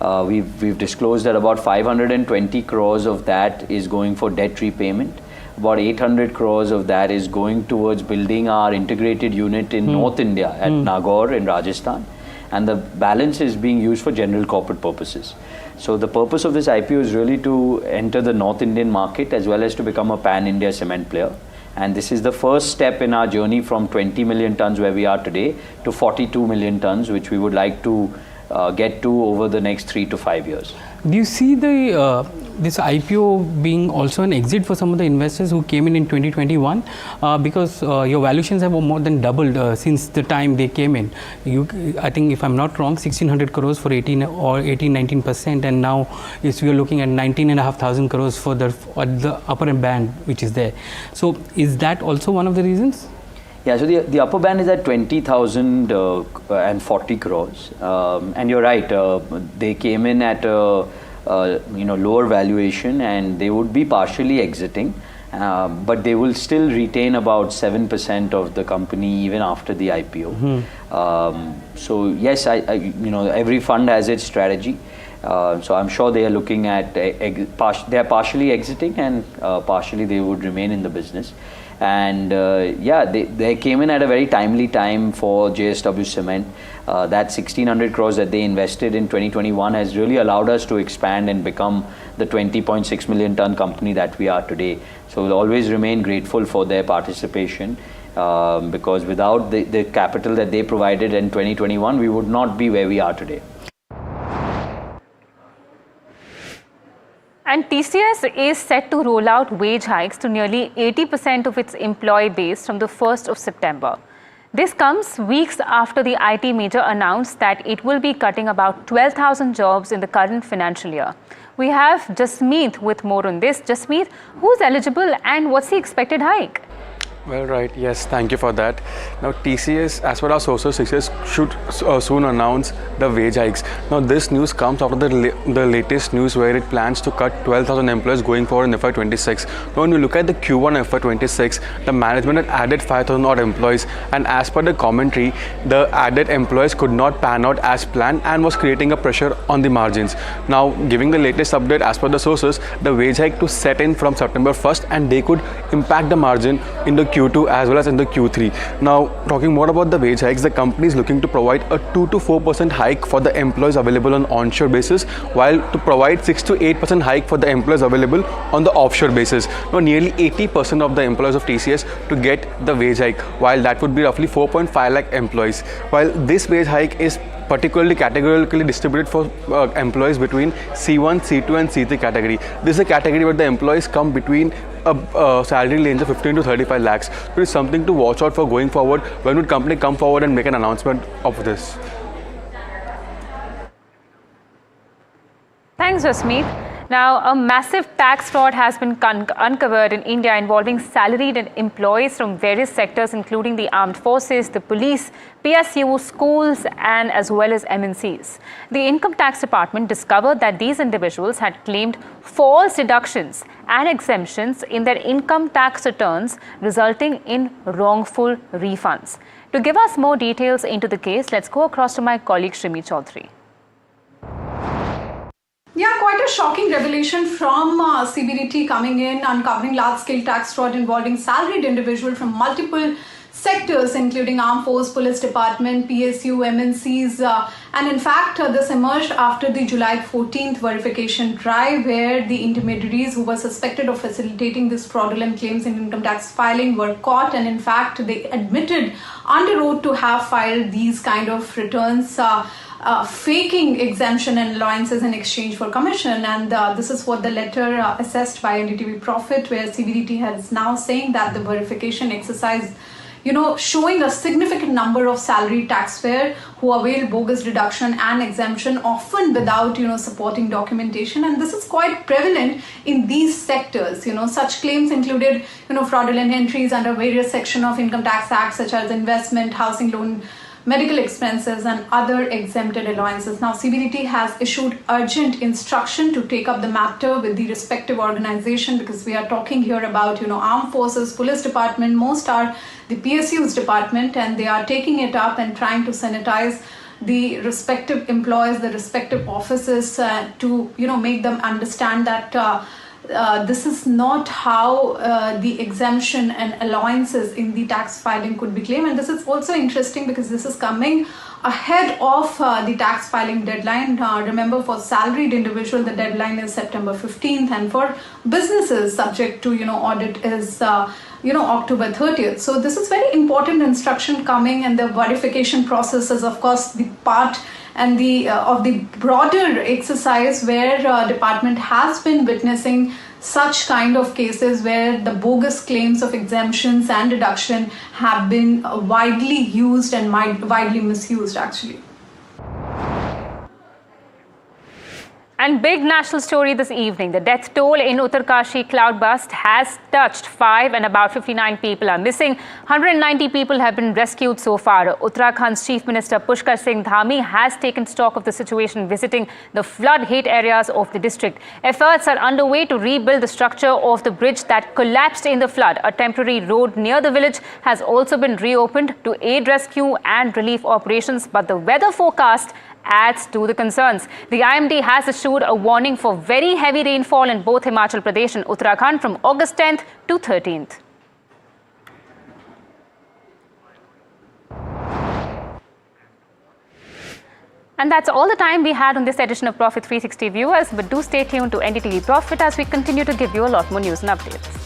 We've disclosed that about 520 crores of that is going for debt repayment. About 800 crores of that is going towards building our integrated unit in North India at Nagaur in Rajasthan. And the balance is being used for general corporate purposes. So the purpose of this IPO is really to enter the North Indian market as well as to become a pan-India cement player. And this is the first step in our journey from 20 million tons where we are today to 42 million tons, which we would like to get to over the next 3 to 5 years. Do you see the this IPO being also an exit for some of the investors who came in 2021? Because your valuations have more than doubled since the time they came in. I think, if I'm not wrong, 1,600 crores for 18-19%, and now we are looking at 19,500 crores for the upper band which is there. So is that also one of the reasons? Yeah, so the upper band is at 20,040 crores, and you're right. They came in at a lower valuation, and they would be partially exiting, but they will still retain about 7% of the company even after the IPO. So yes, every fund has its strategy. So I'm sure they are looking at they are partially exiting, and partially they would remain in the business. And they came in at a very timely time for JSW Cement. That 1,600 crores that they invested in 2021 has really allowed us to expand and become the 20.6 million ton company that we are today. So we'll always remain grateful for their participation, because without the capital that they provided in 2021, we would not be where we are today. And TCS is set to roll out wage hikes to nearly 80% of its employee base from the 1st of September. This comes weeks after the IT major announced that it will be cutting about 12,000 jobs in the current financial year. We have Jasmeet with more on this. Jasmeet, who's eligible and what's the expected hike? Well, right. Yes, thank you for that. Now, TCS, as per our sources, TCS should soon announce the wage hikes. Now, this news comes after the latest news where it plans to cut 12,000 employees going forward in FY26. Now, when you look at the Q1 FY26, the management had added 5,000 odd employees, and as per the commentary, the added employees could not pan out as planned and was creating a pressure on the margins. Now, giving the latest update, as per the sources, the wage hike to set in from September 1st, and they could impact the margin in the Q2 as well as in the Q3. Now, talking more about the wage hikes, the company is looking to provide a 2 to 4% hike for the employees available on onshore basis, while to provide 6 to 8% hike for the employees available on the offshore basis. Now, nearly 80% of the employees of TCS to get the wage hike, while that would be roughly 4.5 lakh employees. While this wage hike is particularly categorically distributed for employees between C1, C2 and C3 category. This is a category where the employees come between a salary range of 15 to 35 lakhs. So it's something to watch out for going forward. When would company come forward and make an announcement of this? Thanks, Jasmeet. Now, a massive tax fraud has been uncovered in India involving salaried employees from various sectors, including the armed forces, the police, PSU, schools, and as well as MNCs. The Income Tax Department discovered that these individuals had claimed false deductions and exemptions in their income tax returns, resulting in wrongful refunds. To give us more details into the case, let's go across to my colleague Shrimi Chaudhary. Yeah, quite a shocking revelation from CBDT coming in, uncovering large-scale tax fraud involving salaried individuals from multiple sectors, including Armed Force, Police Department, PSU, MNCs. And in fact, this emerged after the July 14th verification drive, where the intermediaries who were suspected of facilitating this fraudulent claims in income tax filing were caught. And in fact, they admitted under oath to have filed these kind of returns. faking exemption and allowances in exchange for commission. And this is what the letter assessed by NDTV Profit, where CBDT has now saying that the verification exercise, showing a significant number of salaried taxpayer who avail bogus deduction and exemption, often without, supporting documentation. And this is quite prevalent in these sectors. Such claims included, fraudulent entries under various sections of Income Tax Act, such as investment, housing loan, medical expenses, and other exempted allowances. Now, CBDT has issued urgent instruction to take up the matter with the respective organization, because we are talking here about, armed forces, police department, most are the PSU's department, and they are taking it up and trying to sanitize the respective employees, the respective offices, to, make them understand that this is not how the exemption and allowances in the tax filing could be claimed. And this is also interesting because this is coming ahead of the tax filing deadline. Remember, for salaried individual, the deadline is September 15th, and for businesses subject to audit is October 30th. So this is very important instruction coming, and the verification process is, of course, the part and the of the broader exercise where department has been witnessing such kind of cases where the bogus claims of exemptions and deduction have been widely used and widely misused, actually. And big national story this evening. The death toll in Uttarkashi cloudburst has touched 5 and about 59 people are missing. 190 people have been rescued so far. Uttarakhand's Chief Minister Pushkar Singh Dhami has taken stock of the situation, visiting the flood-hit areas of the district. Efforts are underway to rebuild the structure of the bridge that collapsed in the flood. A temporary road near the village has also been reopened to aid rescue and relief operations, but the weather forecast adds to the concerns. The IMD has issued a warning for very heavy rainfall in both Himachal Pradesh and Uttarakhand from August 10th to 13th. And that's all the time we had on this edition of Profit 360, viewers. But do stay tuned to NDTV Profit as we continue to give you a lot more news and updates.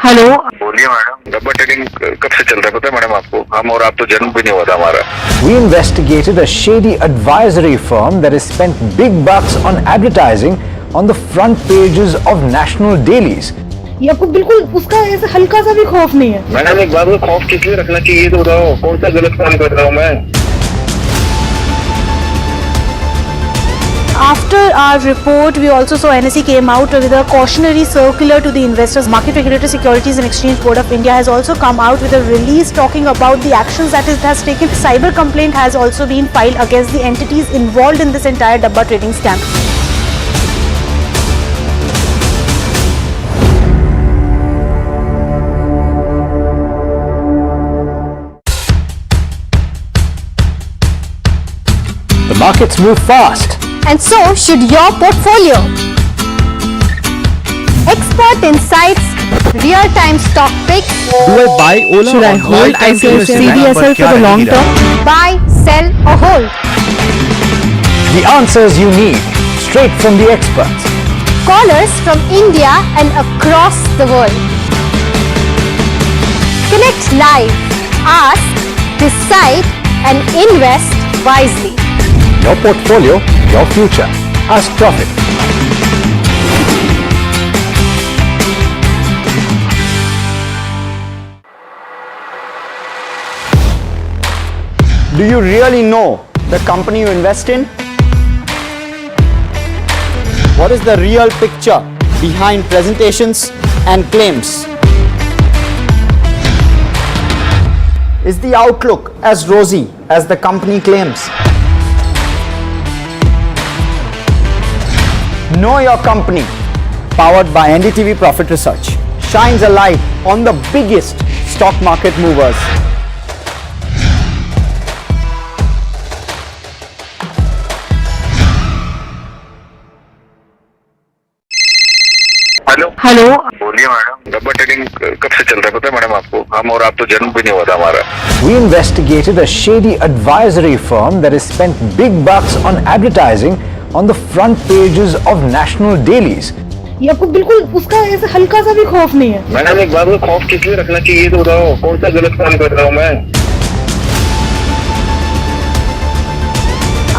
Hello बोलिए madam, डब्बा trading कब से चल रहा है पता है madam आपको? हम और आप तो जन्म भी नहीं हुआ था हमारा. We investigated a shady advisory firm that has spent big bucks on advertising on the front pages of national dailies. ये आपको बिल्कुल उसका ऐसे हल्का सा भी खौफ नहीं है. मैडम एक बात को खौफ किस लिए रखना चाहिए तो बताओ, कौन सा गलत काम कर रहा हूँ मैं? After our report, we also saw NSE came out with a cautionary circular to the investors. Market Regulator Securities and Exchange Board of India has also come out with a release talking about the actions that it has taken. Cyber complaint has also been filed against the entities involved in this entire Dabba trading scam. The markets move fast. And so should your portfolio. Expert insights, real-time stock picks. Do I buy Ola? Should I hold CDSL for the long term? Buy, sell or hold. The answers you need, straight from the experts. Callers from India and across the world. Connect live, ask, decide and invest wisely. Your portfolio, your future. Ask Profit. Do you really know the company you invest in? What is the real picture behind presentations and claims? Is the outlook as rosy as the company claims? Know Your Company, powered by NDTV Profit Research, shines a light on the biggest stock market movers. Hello बोलिए madam, डब्बा trading कब से चल रहा है पता है madam आपको? हम और आप तो जन्म भी नहीं हुआ था हमारा. We investigated a shady advisory firm that has spent big bucks on advertising on the front pages of national dailies. ये आपको बिल्कुल उसका ऐसे हल्का सा भी खौफ नहीं है. मैडम एक बात को खौफ किस लिए रखना चाहिए तो बताओ, कौन सा गलत काम कर रहा हूँ मैं?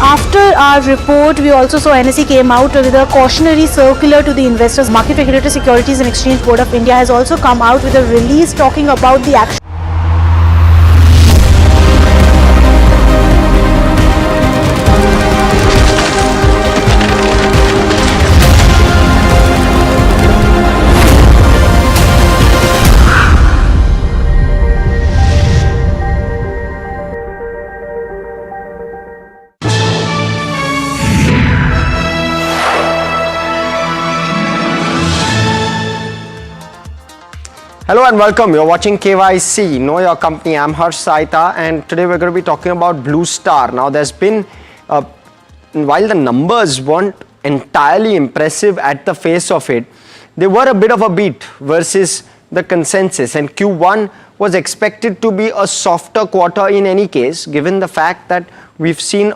After our report, we also saw NSE came out with a cautionary circular to the investors. Market Regulator Securities and Exchange Board of India has also come out with a release talking about the action. Hello and welcome. You're watching KYC, Know Your Company. I'm Harsh Saita and today we're going to be talking about Blue Star. Now there's been, while the numbers weren't entirely impressive at the face of it, they were a bit of a beat versus the consensus, and Q1 was expected to be a softer quarter in any case, given the fact that we've seen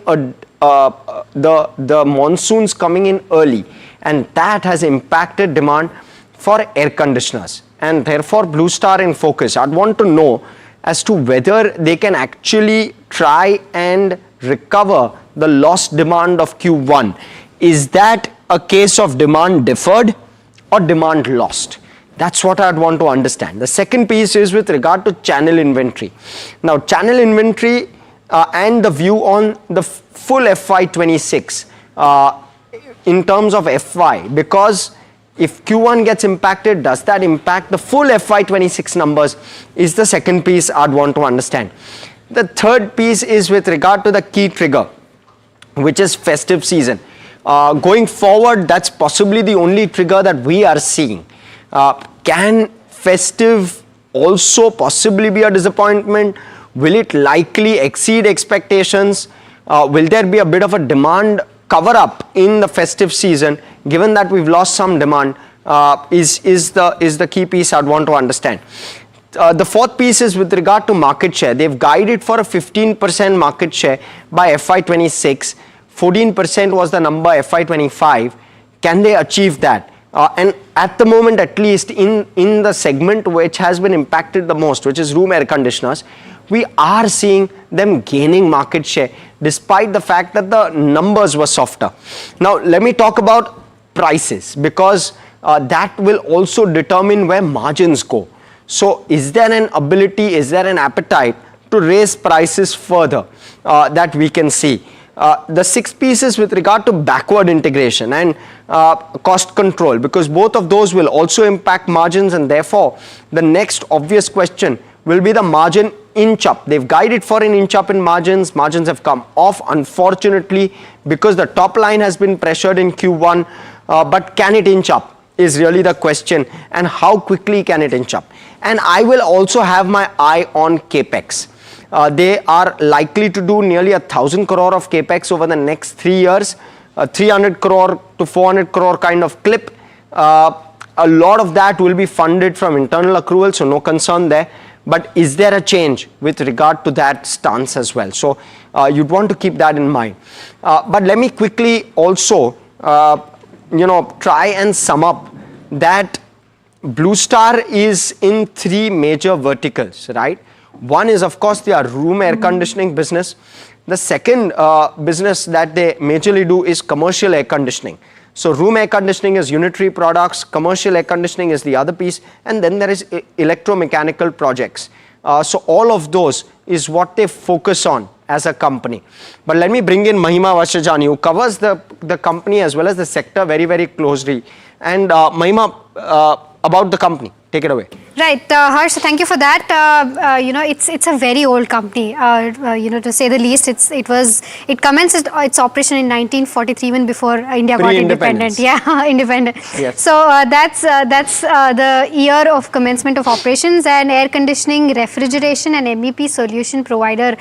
the monsoons coming in early, and that has impacted demand for air conditioners. And therefore Blue Star in focus. I'd want to know as to whether they can actually try and recover the lost demand of Q1. Is that a case of demand deferred or demand lost? That's what I'd want to understand. The second piece is with regard to channel inventory. Now channel inventory and the view on the full FY26 in terms of FY, because if Q1 gets impacted, does that impact the full FY26 numbers, is the second piece I'd want to understand. The third piece is with regard to the key trigger, which is festive season. Going forward, that's possibly the only trigger that we are seeing. Can festive also possibly be a disappointment? Will it likely exceed expectations? Will there be a bit of a demand cover up in the festive season, given that we've lost some demand, is the key piece I'd want to understand. The fourth piece is with regard to market share. They've guided for a 15% market share by FY26. 14% was the number FY25. Can they achieve that? And at the moment, at least in the segment which has been impacted the most, which is room air conditioners, we are seeing them gaining market share despite the fact that the numbers were softer. Now let me talk about prices, because that will also determine where margins go. So is there an ability, is there an appetite to raise prices further that we can see? The sixth piece is with regard to backward integration and cost control, because both of those will also impact margins, and therefore the next obvious question will be the margin inch up. They've guided for an inch up in margins. Margins have come off, unfortunately, because the top line has been pressured in Q1. But can it inch up is really the question, and how quickly can it inch up? And I will also have my eye on capex. They are likely to do nearly 1,000 crore of capex over the next 3 years, 300 crore to 400 crore kind of clip. a lot of that will be funded from internal accrual, so no concern there. But is there a change with regard to that stance as well? So you'd want to keep that in mind. But let me quickly also, try and sum up that Blue Star is in 3 major verticals, right? One is, of course, their room air conditioning business. The second business that they majorly do is commercial air conditioning. So room air conditioning is unitary products, commercial air conditioning is the other piece, and then there is electromechanical projects. So all of those is what they focus on as a company. But let me bring in Mahima Vachajani, who covers the company as well as the sector very, very closely. And Mahima, about the company, take it away. Right, Harsh, thank you for that. It's a very old company. To say the least, it commenced its operation in 1943, even before India got independent. Yeah, independent. Yes. So that's the year of commencement of operations, and air conditioning, refrigeration, and MEP solution provider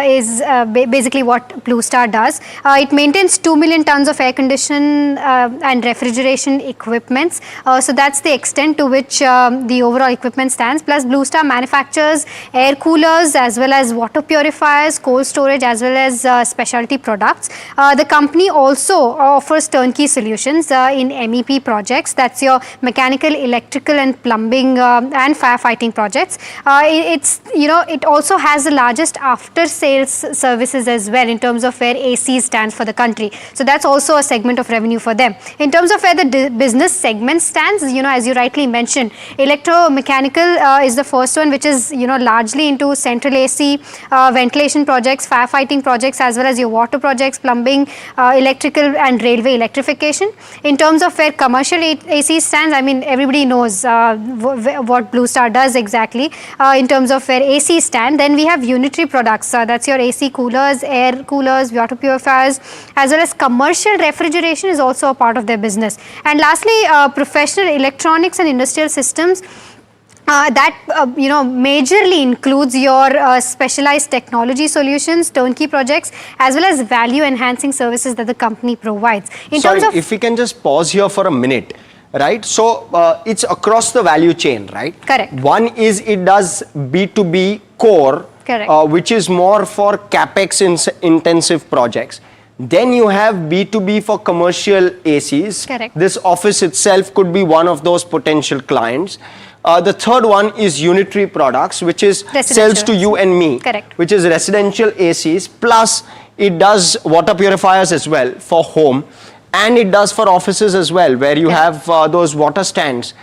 is basically what Blue Star does. It maintains 2 million tons of air condition and refrigeration equipments. So that's the extent to which the overall equipment stands. Plus, Blue Star manufactures air coolers as well as water purifiers, cold storage as well as specialty products. The company also offers turnkey solutions in MEP projects. That's your mechanical, electrical, and plumbing and firefighting projects. It also has the largest after-sales services as well in terms of where AC stands for the country. So that's also a segment of revenue for them. In terms of where the business segment stands, as you rightly mentioned, electromechanical is the first one, which is largely into central AC, ventilation projects, firefighting projects, as well as your water projects, plumbing, electrical, and railway electrification. In terms of where commercial AC stands, I mean, everybody knows what Blue Star does exactly in terms of where AC stand. Then we have unitary products. That's your AC coolers, air coolers, water purifiers, as well as commercial refrigeration is also a part of their business. And lastly, professional electronics and industrial systems. That majorly includes your specialized technology solutions, turnkey projects, as well as value enhancing services that the company provides. Sorry, if we can just pause here for a minute, right? So it's across the value chain, right? Correct. One is it does B2B core, which is more for capex intensive projects. Then you have B2B for commercial ACs. Correct. This office itself could be one of those potential clients. The third one is unitary products, which is sells to you and me, which is residential ACs, plus it does water purifiers as well for home, and it does for offices as well, where you have those water stands,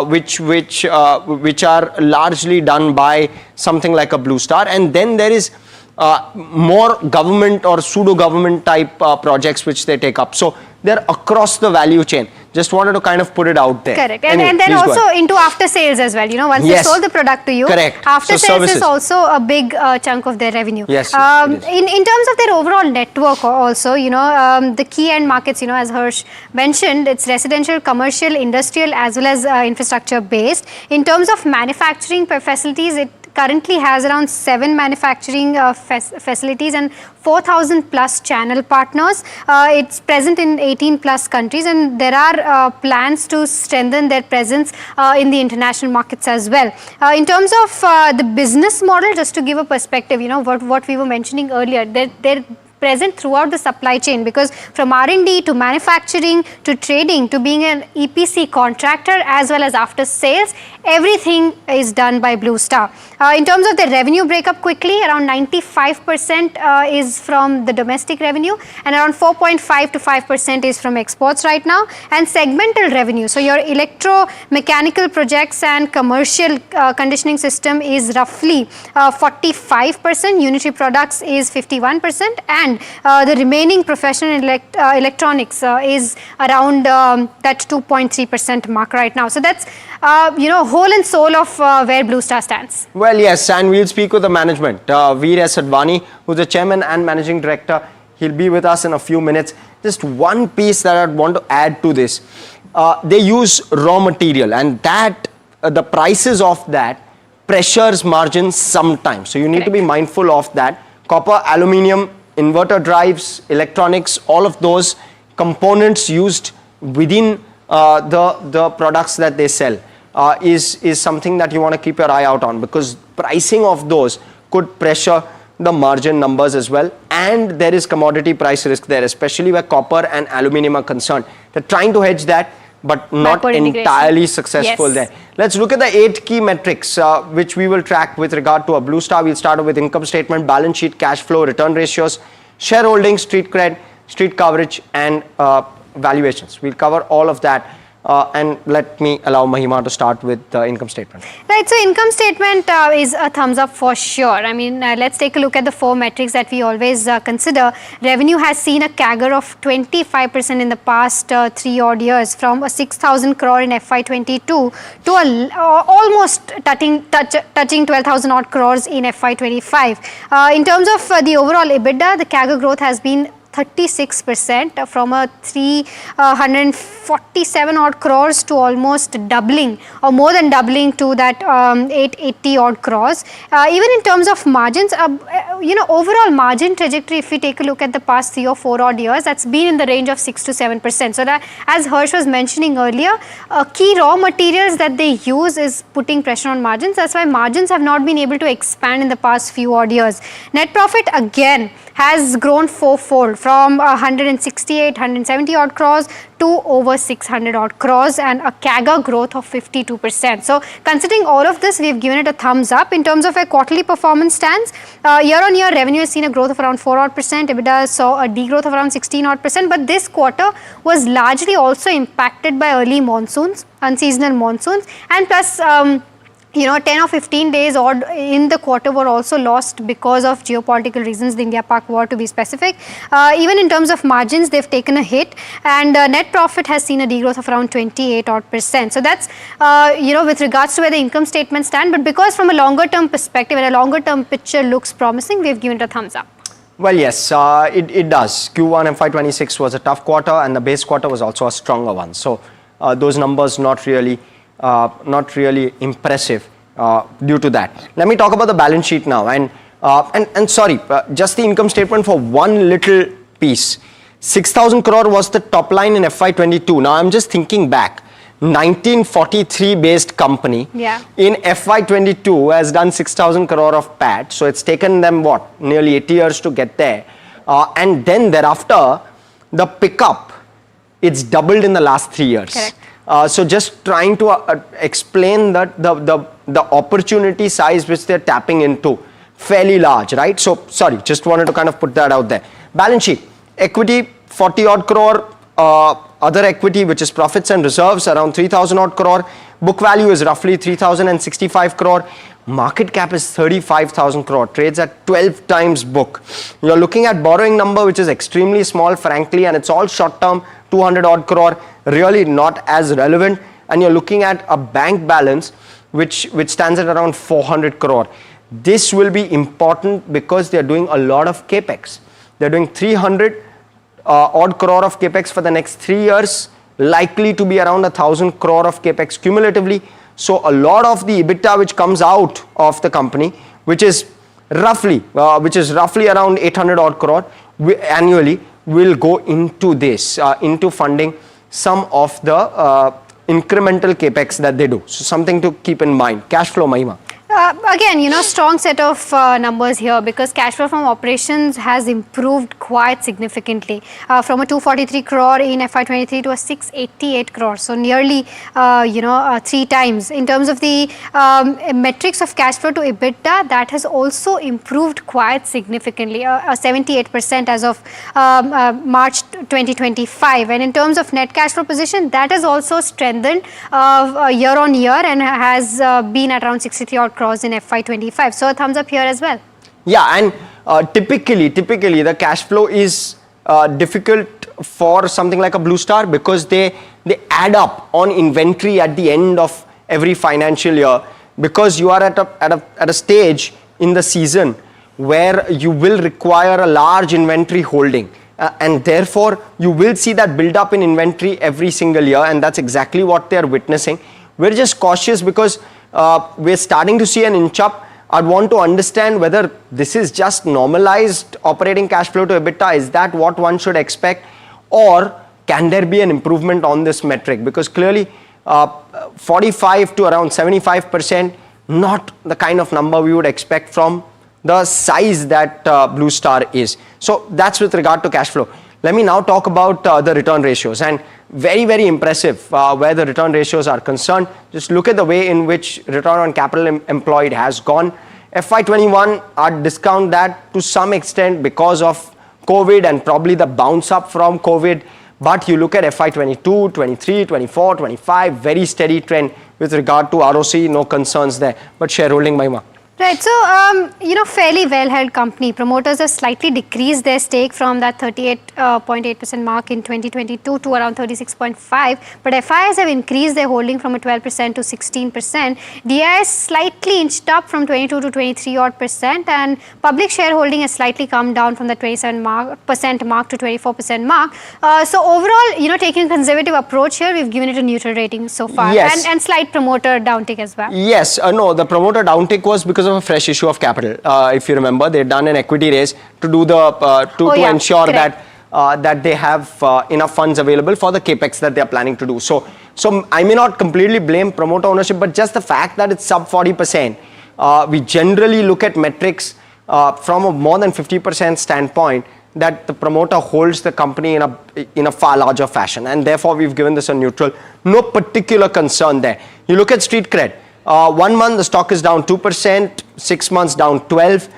which are largely done by something like a Blue Star. And then there is more government or pseudo-government type projects which they take up. So they're across the value chain. Just wanted to kind of put it out there. Correct. And then also into after sales as well. Once they sold the product to you, after sales is also a big chunk of their revenue. Yes. In terms of their overall network also, the key end markets, as Harsh mentioned, it's residential, commercial, industrial, as well as infrastructure based. In terms of manufacturing facilities, it currently has around 7 manufacturing facilities and 4,000 plus channel partners. It's present in 18 plus countries, and there are plans to strengthen their presence in the international markets as well. In terms of the business model, just to give a perspective, what we were mentioning earlier, they're present throughout the supply chain, because from R&D to manufacturing to trading to being an EPC contractor as well as after sales, everything is done by Blue Star. In terms of the revenue breakup quickly, around 95% is from the domestic revenue and around 4.5 to 5% is from exports right now. And segmental revenue, so your electromechanical projects and commercial conditioning system is roughly 45%, unitary products is 51%, and the remaining professional electronics is around that 2.3% mark right now. So that's whole and soul of where Blue Star stands. Well, yes, and we'll speak with the management. Veer S. Advani, who's the chairman and managing director, he'll be with us in a few minutes. Just one piece that I'd want to add to this. They use raw material, and that the prices of that pressures margins sometimes. So you need to be mindful of that. Copper, aluminium, inverter drives, electronics, all of those components used within the products that they sell is something that you want to keep your eye out on, because pricing of those could pressure the margin numbers as well, and there is commodity price risk there, especially where copper and aluminium are concerned. They're trying to hedge that, but not entirely successful there. Let's look at the 8 key metrics which we will track with regard to a Blue Star. We'll start with income statement, balance sheet, cash flow, return ratios, shareholding, street cred, street coverage, and valuations. We'll cover all of that. And let me allow Mahima to start with the income statement. Right, so income statement is a thumbs up for sure. I mean, let's take a look at the 4 metrics that we always consider. Revenue has seen a CAGR of 25% in the past 3 odd years, from a 6,000 crore in FY22 to almost touching 12,000 odd crores in FY25. In terms of the overall EBITDA, the CAGR growth has been 36%, from a 347 odd crores to almost doubling, or more than doubling, to that 880 odd crores. Even in terms of margins, overall margin trajectory, if we take a look at the past 3 or 4 odd years, that's been in the range of 6 to 7%. So that, as Harsh was mentioning earlier, key raw materials that they use is putting pressure on margins. That's why margins have not been able to expand in the past few odd years. Net profit again has grown 4-fold, from 170 odd crores to over 600 odd crores, and a CAGR growth of 52%. So considering all of this, we've given it a thumbs up. In terms of where quarterly performance stands, year on year revenue has seen a growth of around 4 odd percent, EBITDA saw a degrowth of around 16 odd percent, but this quarter was largely also impacted by early monsoons, unseasonal monsoons, and plus 10 or 15 days odd in the quarter were also lost because of geopolitical reasons, the India-Pak war to be specific. Even in terms of margins, they've taken a hit, and net profit has seen a degrowth of around 28 odd percent. So that's, with regards to where the income statements stand, but because from a longer term perspective and a longer term picture looks promising, we've given it a thumbs up. Well, yes, it does. Q1 FY26 was a tough quarter, and the base quarter was also a stronger one. So those numbers not really impressive due to that. Let me talk about the balance sheet now, and sorry, just the income statement for one little piece. 6,000 crore was the top line in FY22. Now I'm just thinking back. 1943 based company in FY22 has done 6,000 crore of PAT. So it's taken them nearly 80 years to get there, and then thereafter the pickup, it's doubled in the last 3 years. Correct. So just trying to explain that the opportunity size which they're tapping into, fairly large, right? So sorry, just wanted to kind of put that out there. Balance sheet, equity 40 odd crore, other equity which is profits and reserves around 3,000 odd crore, book value is roughly 3,065 crore, market cap is 35,000 crore, trades at 12 times book. You're looking at borrowing number which is extremely small, frankly, and it's all short term, 200 odd crore, really not as relevant, and you're looking at a bank balance which stands at around 400 crore. This will be important because they're doing a lot of capex. They're doing 300 odd crore of capex for the next 3 years, likely to be around 1,000 crore of capex cumulatively. So a lot of the EBITDA which comes out of the company, which is roughly around 800 odd crore annually, will go into this, into funding some of the incremental capex that they do. So something to keep in mind. Cash flow, Mahima. Again, strong set of numbers here, because cash flow from operations has improved quite significantly, from a 243 crore in FY23 to a 688 crore. So nearly, 3 times. In terms of the metrics of cash flow to EBITDA, that has also improved quite significantly, 78% as of March 2025. And in terms of net cash flow position, that has also strengthened year on year and has been at around 63 odd crores in FY25. So a thumbs up here as well. Yeah, and typically the cash flow is difficult for something like a Blue Star, because they add up on inventory at the end of every financial year, because you are at a stage in the season where you will require a large inventory holding, and therefore you will see that build up in inventory every single year, and that's exactly what they are witnessing. We're just cautious because we're starting to see an inch up. I'd want to understand whether this is just normalized operating cash flow to EBITDA. Is that what one should expect? Or can there be an improvement on this metric? Because clearly 45 to around 75%, not the kind of number we would expect from the size that Blue Star is. So that's with regard to cash flow. Let me now talk about the return ratios, and very, very impressive where the return ratios are concerned. Just look at the way in which return on capital employed has gone. FY21, I'd discount that to some extent because of COVID and probably the bounce up from COVID. But you look at FY22, 23, 24, 25, very steady trend with regard to ROC, no concerns there. But shareholding, Mahima. Right, so, fairly well-held company. Promoters have slightly decreased their stake from that 38.8% mark in 2022 to around 36.5%. But FIs have increased their holding from a 12% to 16%. DIS slightly inched up from 22 to 23 odd percent. And public shareholding has slightly come down from the 27% mark to 24% mark. So overall, taking a conservative approach here, we've given it a neutral rating so far. Yes. And slight promoter downtick as well. Yes, no, the promoter downtick was because of a fresh issue of capital. If you remember, they'd done an equity raise to do the to ensure correct. that they have enough funds available for the capex that they are planning to do. So I may not completely blame promoter ownership, but just the fact that it's sub 40%. We generally look at metrics from a more than 50% standpoint that the promoter holds the company in a far larger fashion, and therefore we've given this a neutral. No particular concern there. You look at street cred. 1 month the stock is down 2%, 6 months down 12%,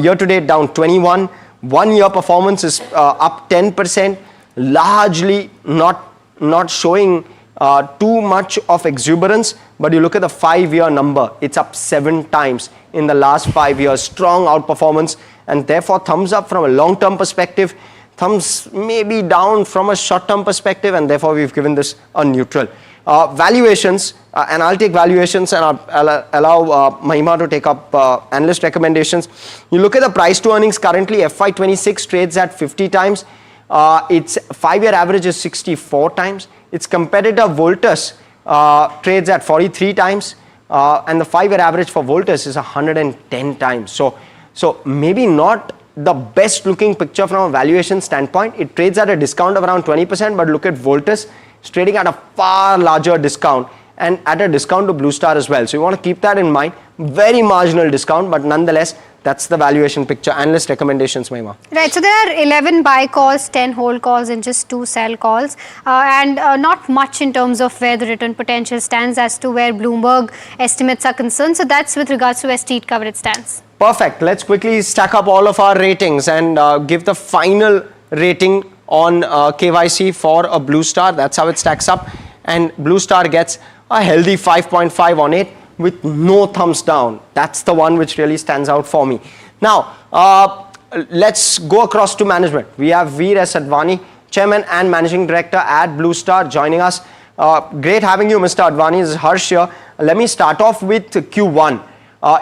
year to date down 21%, 1 year performance is up 10%, largely not showing too much of exuberance. But you look at the 5-year number, it's up 7 times in the last 5 years, strong outperformance, and therefore thumbs up from a long-term perspective, thumbs maybe down from a short-term perspective, and therefore we've given this a neutral. Valuations, and I'll take valuations and I'll allow Mahima to take up analyst recommendations. You look at the price to earnings currently, FY26 trades at 50 times. Its 5-year average is 64 times. Its competitor Voltus trades at 43 times. And the 5-year average for Voltus is 110 times. So maybe not the best looking picture from a valuation standpoint. It trades at a discount of around 20%, but look at Voltus. It's trading at a far larger discount and at a discount to Blue Star as well. So you want to keep that in mind. Very marginal discount, but nonetheless, that's the valuation picture. Analyst recommendations, Mahima. Right, so there are 11 buy calls, 10 hold calls, and just 2 sell calls. And not much in terms of where the return potential stands as to where Bloomberg estimates are concerned. So that's with regards to where street coverage stands. Perfect. Let's quickly stack up all of our ratings and give the final rating on KYC for a Blue Star. That's how it stacks up, and Blue Star gets a healthy 5.5 on it with no thumbs down. That's the one which really stands out for me. Now let's go across to management. We have Veer S. Advani, Chairman and Managing Director at Blue Star, joining us. Great having you, Mr. Advani. This is Harsh here. Let me start off with Q1.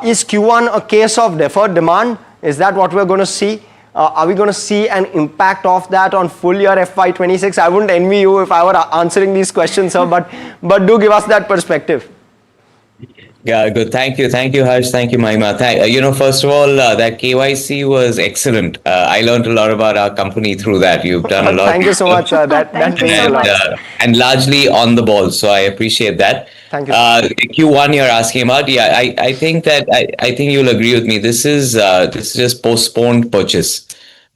Is Q1 a case of deferred demand? Is that what we're going to see? Are we going to see an impact of that on full year FY26? I wouldn't envy you if I were answering these questions, sir, but do give us that perspective. Yeah, good. Thank you, Harsh. Thank you, Mahima. First of all, that KYC was excellent. I learned a lot about our company through that. You've done a lot. Thank you so much. That means a lot. And largely on the ball, so I appreciate that. Thank you. Q1 you're asking about. Yeah, I think that I think you'll agree with me. This is just postponed purchase.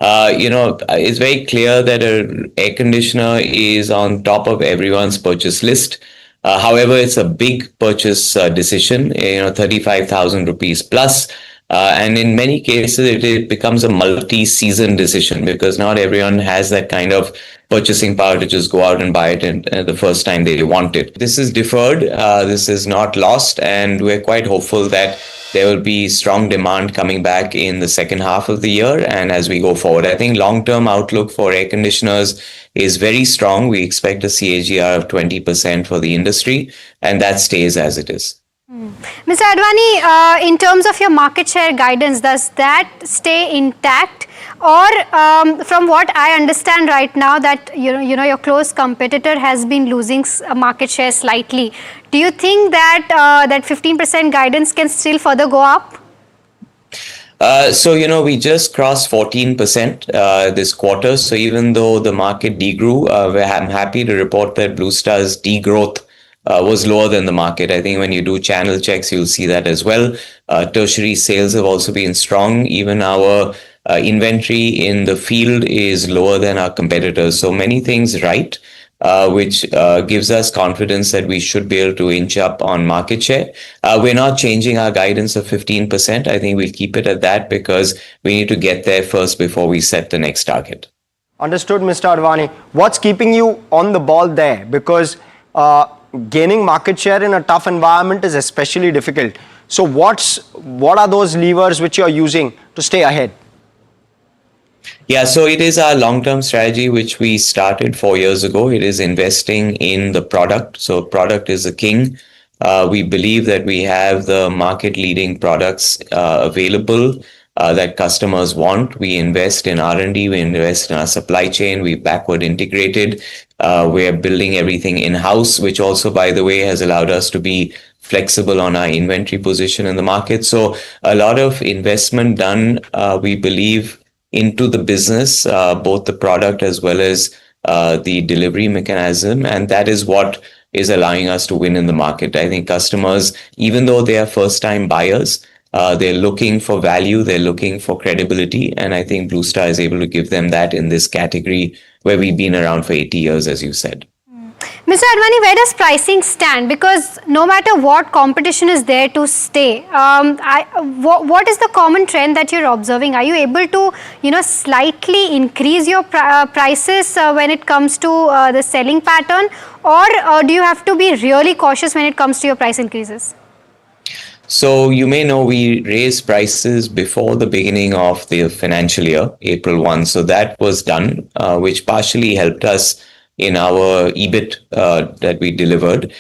It's very clear that an air conditioner is on top of everyone's purchase list. However, it's a big purchase decision, 35,000 rupees plus. And in many cases, it becomes a multi-season decision because not everyone has that kind of purchasing power to just go out and buy it the first time they want it. This is deferred. This is not lost. And we're quite hopeful that there will be strong demand coming back in the second half of the year and as we go forward. I think long-term outlook for air conditioners is very strong. We expect a CAGR of 20% for the industry, and that stays as it is. Mr. Advani, in terms of your market share guidance, does that stay intact? Or from what I understand right now that your close competitor has been losing market share slightly. Do you think that that 15% guidance can still further go up? So, we just crossed 14% this quarter. So even though the market degrew, I'm happy to report that Blue Star's degrowth was lower than the market. I think when you do channel checks, you'll see that as well. Tertiary sales have also been strong. Even our inventory in the field is lower than our competitors. So many things right. Which gives us confidence that we should be able to inch up on market share. We're not changing our guidance of 15%. I think we'll keep it at that because we need to get there first before we set the next target. Understood, Mr. Advani. What's keeping you on the ball there? Because gaining market share in a tough environment is especially difficult. So what are those levers which you're using to stay ahead? Yeah, so it is our long-term strategy, which we started 4 years ago. It is investing in the product. So product is the king. We believe that we have the market-leading products available that customers want. We invest in R&D, we invest in our supply chain, we backward integrated. We're building everything in-house, which also, by the way, has allowed us to be flexible on our inventory position in the market. So a lot of investment done, we believe, into the business, both the product as well as the delivery mechanism. And that is what is allowing us to win in the market. I think customers, even though they are first-time buyers, they're looking for value, they're looking for credibility. And I think Blue Star is able to give them that in this category where we've been around for 80 years, as you said. Mr. Advani, where does pricing stand? Because no matter what, competition is there to stay. What is the common trend that you're observing? Are you able to, slightly increase your prices when it comes to the selling pattern, or do you have to be really cautious when it comes to your price increases? So you may know we raised prices before the beginning of the financial year, April 1. So that was done, which partially helped us in our EBIT that we delivered.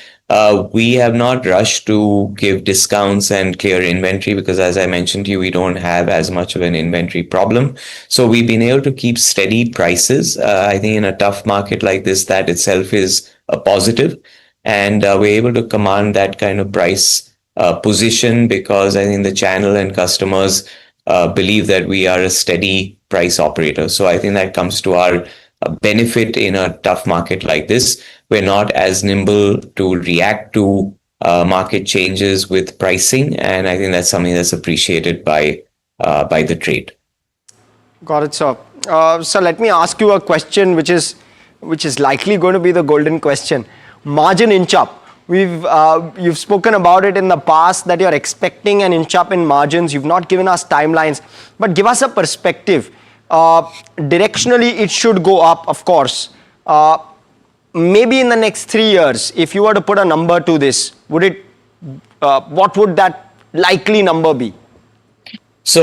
We have not rushed to give discounts and clear inventory because, as I mentioned to you, we don't have as much of an inventory problem. So we've been able to keep steady prices. I think in a tough market like this, that itself is a positive. And we're able to command that kind of price position because I think the channel and customers believe that we are a steady price operator. So I think that comes to our benefit in a tough market like this. We're not as nimble to react to market changes with pricing, and I think that's something that's appreciated by the trade. Got it, sir. So let me ask you a question which is likely going to be the golden question. Margin inch up. You've spoken about it in the past that you're expecting an inch up in margins. You've not given us timelines, but give us a perspective. Directionally, it should go up, of course. Maybe in the next 3 years, if you were to put a number to this, what would that likely number be? So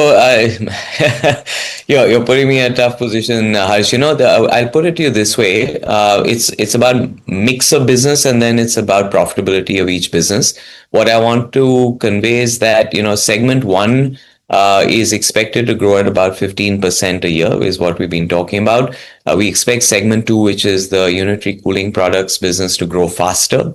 you're putting me in a tough position, Harsh. I'll put it to you this way. It's about mix of business and then it's about profitability of each business. What I want to convey is that, segment 1 is expected to grow at about 15% a year is what we've been talking about. We expect segment 2, which is the unitary cooling products business, to grow faster.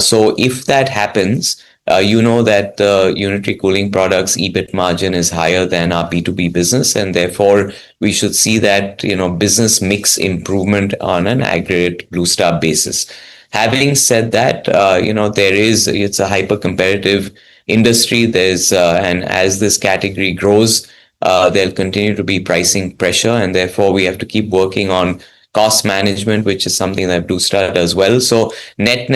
So if that happens, that the unitary cooling products EBIT margin is higher than our B2B business, and therefore we should see that business mix improvement on an aggregate Blue Star basis. Having said that, it's a hyper competitive industry. And as this category grows, there'll continue to be pricing pressure, and therefore we have to keep working on cost management, which is something that Blue Star does well. So net,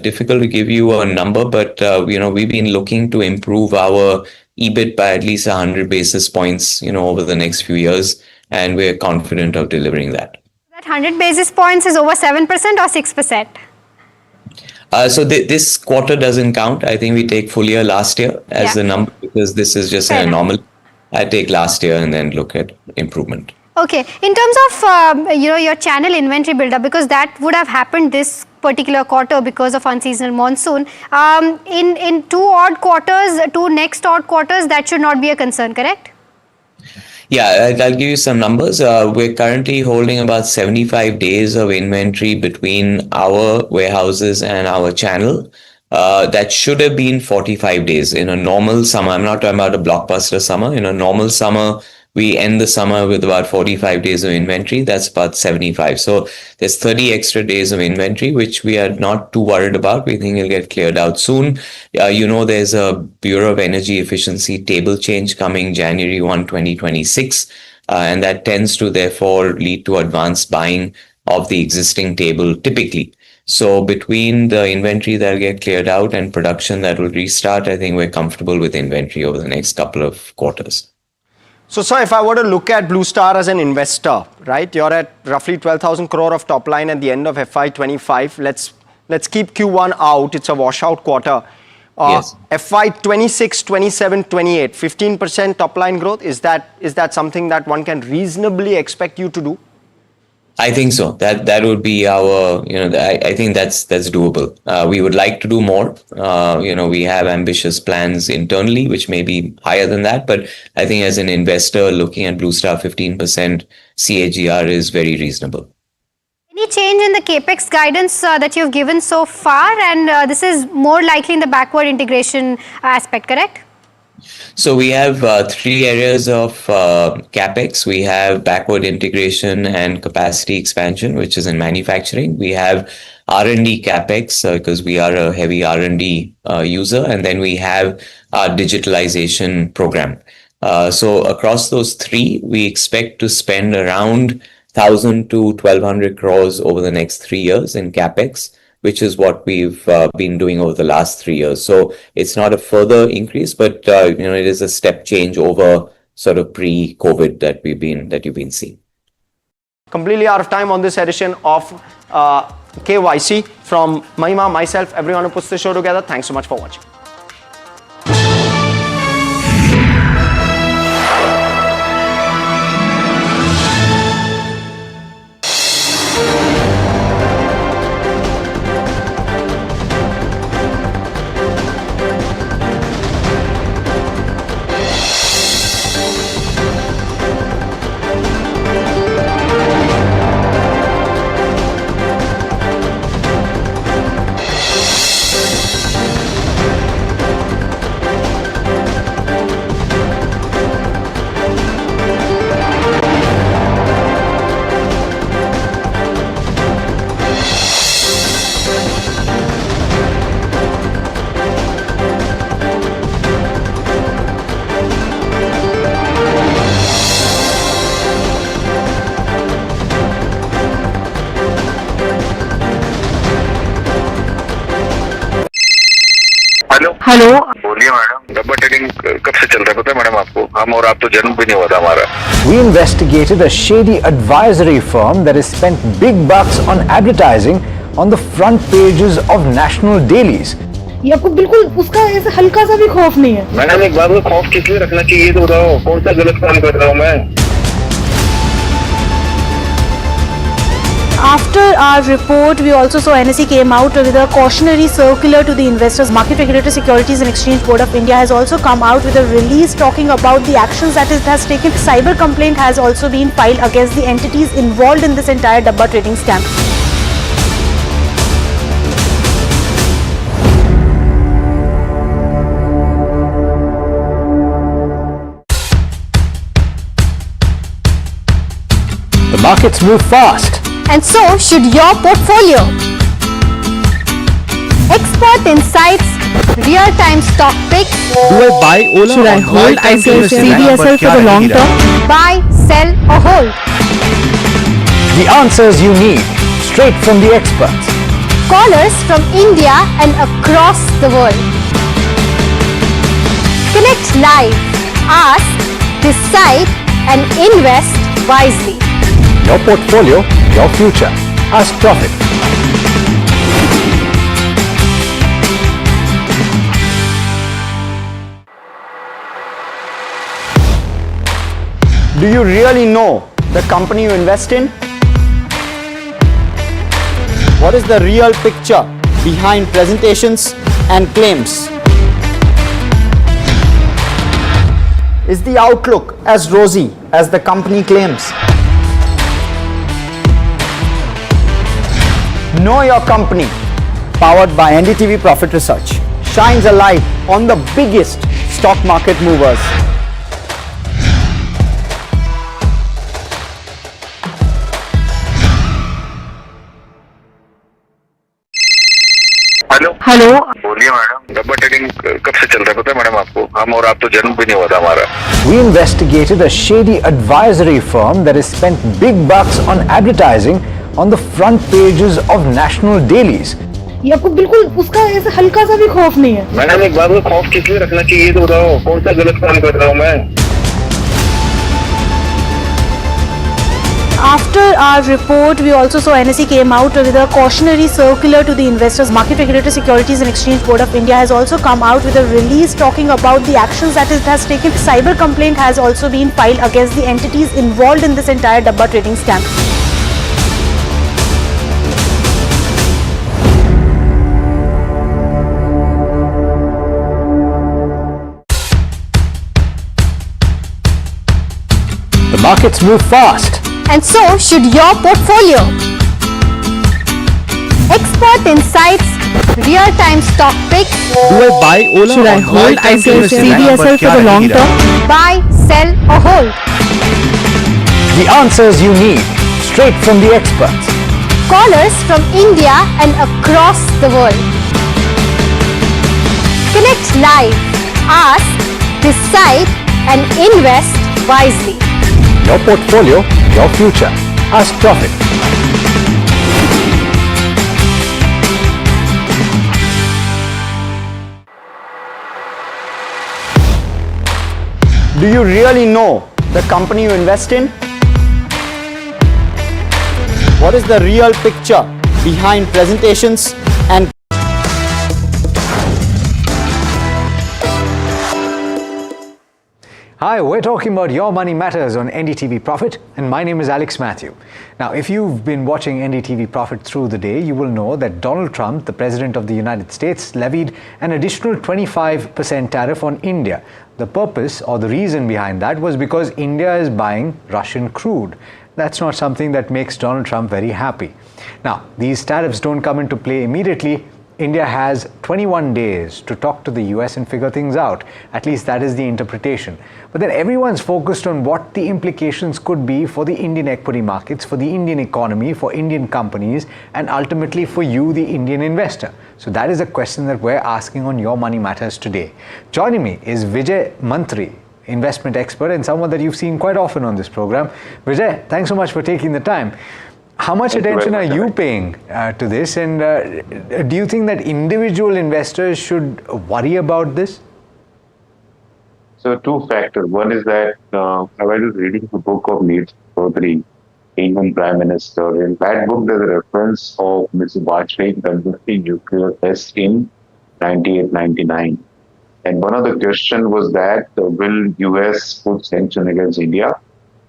difficult to give you a number, but we've been looking to improve our EBIT by at least 100 basis points, over the next few years, and we're confident of delivering that. That 100 basis points is over 7% or 6%? So this quarter doesn't count. I think we take full year last year as the number because this is just an anomaly. I take last year and then look at improvement. Okay. In terms of your channel inventory buildup, because that would have happened this particular quarter because of unseasonal monsoon, in two next odd quarters, that should not be a concern, correct? Yeah, I'll give you some numbers. We're currently holding about 75 days of inventory between our warehouses and our channel. that should have been 45 days. In a normal summer, I'm not talking about a blockbuster summer. In a normal summer, we end the summer with about 45 days of inventory. That's about 75. So there's 30 extra days of inventory, which we are not too worried about. We think it'll get cleared out soon. There's a Bureau of Energy Efficiency table change coming January 1, 2026. And that tends to therefore lead to advanced buying of the existing table typically. So between the inventory that will get cleared out and production that will restart, I think we're comfortable with inventory over the next couple of quarters. So, sir, if I were to look at Blue Star as an investor, right, you're at roughly 12,000 crore of top line at the end of FY25. Let's keep Q1 out. It's a washout quarter. Yes. FY26, 27, 28, 15% top line growth. Is that something that one can reasonably expect you to do? I think so. That would be our, I think that's doable. We would like to do more. We have ambitious plans internally, which may be higher than that. But I think as an investor looking at Blue Star, 15% CAGR is very reasonable. Any change in the capex guidance that you've given so far? And this is more likely in the backward integration aspect, correct? So we have three areas of capex. We have backward integration and capacity expansion, which is in manufacturing. We have R&D capex because we are a heavy R&D user, and then we have our digitalization program. So across those three, we expect to spend around 1,000 to 1,200 crores over the next 3 years in capex, which is what we've been doing over the last 3 years. So it's not a further increase, but it is a step change over sort of pre-COVID that you've been seeing. Completely out of time on this edition of KYC. From Mahima, myself, everyone who puts the show together, thanks so much for watching. Hello बोलिए madam, डब्बा trading कब से चल रहा है पता है madam आपको? हम और आप तो जन्म भी नहीं हुआ था हमारा. We investigated a shady advisory firm that has spent big bucks on advertising on the front pages of national dailies. ये आपको बिल्कुल उसका ऐसा हल्का सा भी खौफ नहीं है. मैडम एक बात में खौफ किस लिए रखना चाहिए तो बताओ, कौन सा गलत काम कर रहा हूँ मैं? After our report, we also saw NSE came out with a cautionary circular to the investors. Market Regulator Securities and Exchange Board of India has also come out with a release talking about the actions that it has taken. Cyber complaint has also been filed against the entities involved in this entire Dabba trading scam. The markets move fast. And so should your portfolio. Expert insights, real-time stock picks. Do I buy Ola? Should I hold CDSL for the long term? Buy, sell or hold. The answers you need, straight from the experts. Callers from India and across the world. Connect live, ask, decide and invest wisely. Your portfolio, your future. Ask Profit. Do you really know the company you invest in? What is the real picture behind presentations and claims? Is the outlook as rosy as the company claims? Know your company. powered by NDTV Profit Research, shines a light on the biggest stock market movers. Hello बोलिए madam, डब्बा trading कब से चल रहा है पता है madam आपको? हम और आप तो जन्म भी नहीं हुआ था हमारा. We investigated a shady advisory firm that has spent big bucks on advertising on the front pages of national dailies. ये आपको बिल्कुल उसका ऐसा हल्का सा भी खौफ नहीं है. मैडम एक बात को खौफ किस लिए रखना चाहिए तो बताओ, कौन सा गलत काम कर रहा हूँ मैं? After our report, we also saw NSE came out with a cautionary circular to the investors. Market Regulator Securities and Exchange Board of India has also come out with a release talking about the actions that it has taken. Cyber complaint has also been filed against the entities involved in this entire Dabba trading scam. The markets move fast. And so should your portfolio. Expert insights, real-time stock picks. Do I buy Ola? Should I hold CDSL for the long term? Buy, sell or hold. The answers you need, straight from the experts. Callers from India and across the world. Connect live, ask, decide and invest wisely. Your portfolio, your future. Ask Profit. Do you really know the company you invest in? What is the real picture behind presentations and Hi, we're talking about Your Money Matters on NDTV Profit, and my name is Alex Matthew. Now, if you've been watching NDTV Profit through the day, you will know that Donald Trump, the President of the United States, levied an additional 25% tariff on India. The purpose or the reason behind that was because India is buying Russian crude. That's not something that makes Donald Trump very happy. Now, these tariffs don't come into play immediately. India has 21 days to talk to the US and figure things out. At least that is the interpretation. But then everyone's focused on what the implications could be for the Indian equity markets, for the Indian economy, for Indian companies, and ultimately for you, the Indian investor. So that is a question that we're asking on Your Money Matters today. Joining me is Vijay Mantri, investment expert and someone that you've seen quite often on this program. Vijay, thanks so much for taking the time. How much attention are you paying to this, and do you think that individual investors should worry about this? So two factors. One is that I was reading the book of Neil Chaudhary, Indian Prime Minister. In that book, there's a reference of Mr. Vajpayee conducting nuclear tests in 98-99. And one of the questions was that will US put sanctions against India?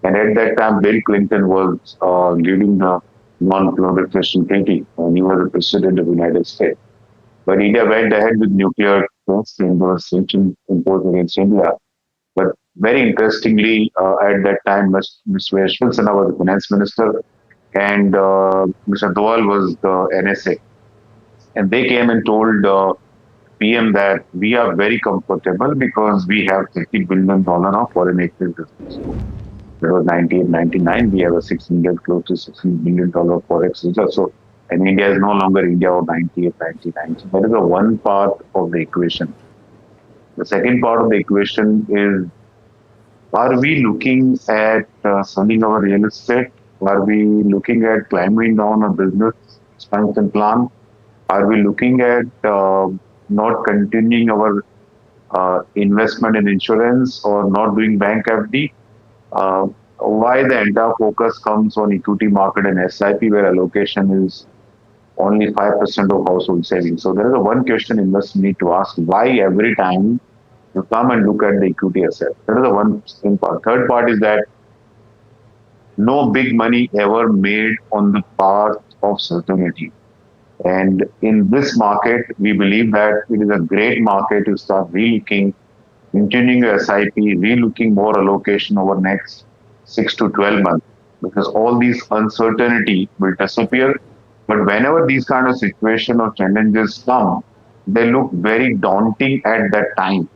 And at that time, Bill Clinton was leading the non-proliferation treaty, and he was the president of the United States. But India went ahead with nuclear tests and those sanctions imposed against India. But very interestingly, at that time, Mr. Yashwant was the finance minister, and Mr. Doval was the NSA. And they came and told PM that we are very comfortable because we have $30 billion of foreign exchange business. That was 98-99. We have a close to $16 billion forex reserve. So, and India is no longer India of 98-99. So that is the one part of the equation. The second part of the equation is, are we looking at selling our real estate? Are we looking at climbing down a business expansion plan? Are we looking at not continuing our investment in insurance or not doing bank FD? Why the entire focus comes on equity market and SIP, where allocation is only 5% of household savings. So there is a one question investors need to ask: why every time you come and look at the equity asset? That is the one thing part. Third part is that no big money ever made on the part of certainty. And in this market, we believe that it is a great market to start re-looking, continuing your SIP, re-looking more allocation over next 6 to 12 months, because all these uncertainty will disappear But whenever these kind of situation or challenges come, they look very daunting at that time.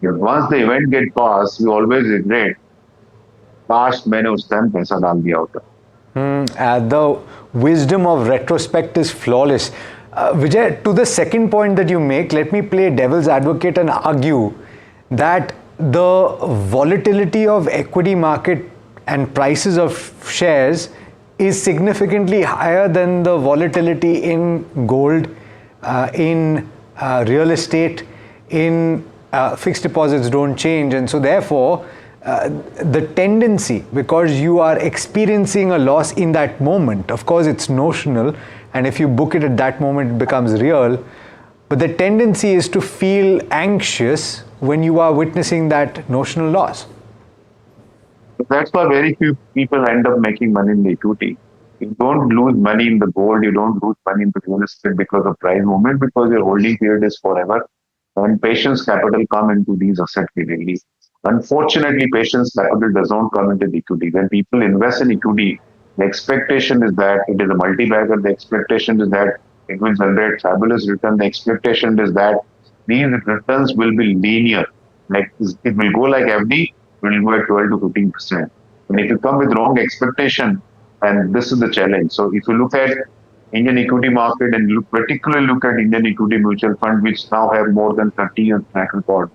If once the event get past, we always regret, past मैंने उस time पैसा डाल दिया होता. The wisdom of retrospect is flawless. Vijay, to the second point that you make, let me play devil's advocate and argue that the volatility of equity market and prices of shares is significantly higher than the volatility in gold, in real estate, in fixed deposits don't change, and so therefore the tendency, because you are experiencing a loss in that moment, of course it's notional, and if you book it at that moment it becomes real, but the tendency is to feel anxious when you are witnessing that notional loss. That's why very few people end up making money in the equity. You don't lose money in the gold, you don't lose money in the real estate because of price movement, because your holding period is forever. And patience capital come into these assets readily. Unfortunately, patience capital does not come into the equity. When people invest in equity, the expectation is that it is a multi-bagger. The expectation is that it will generate fabulous return. The expectation is that these returns will be linear. Like it will go like FD, it will go at 12 to 15%. And if you come with wrong expectation, and this is the challenge. So if you look at Indian equity market and particularly look at Indian equity mutual fund, which now have more than 30 years track record,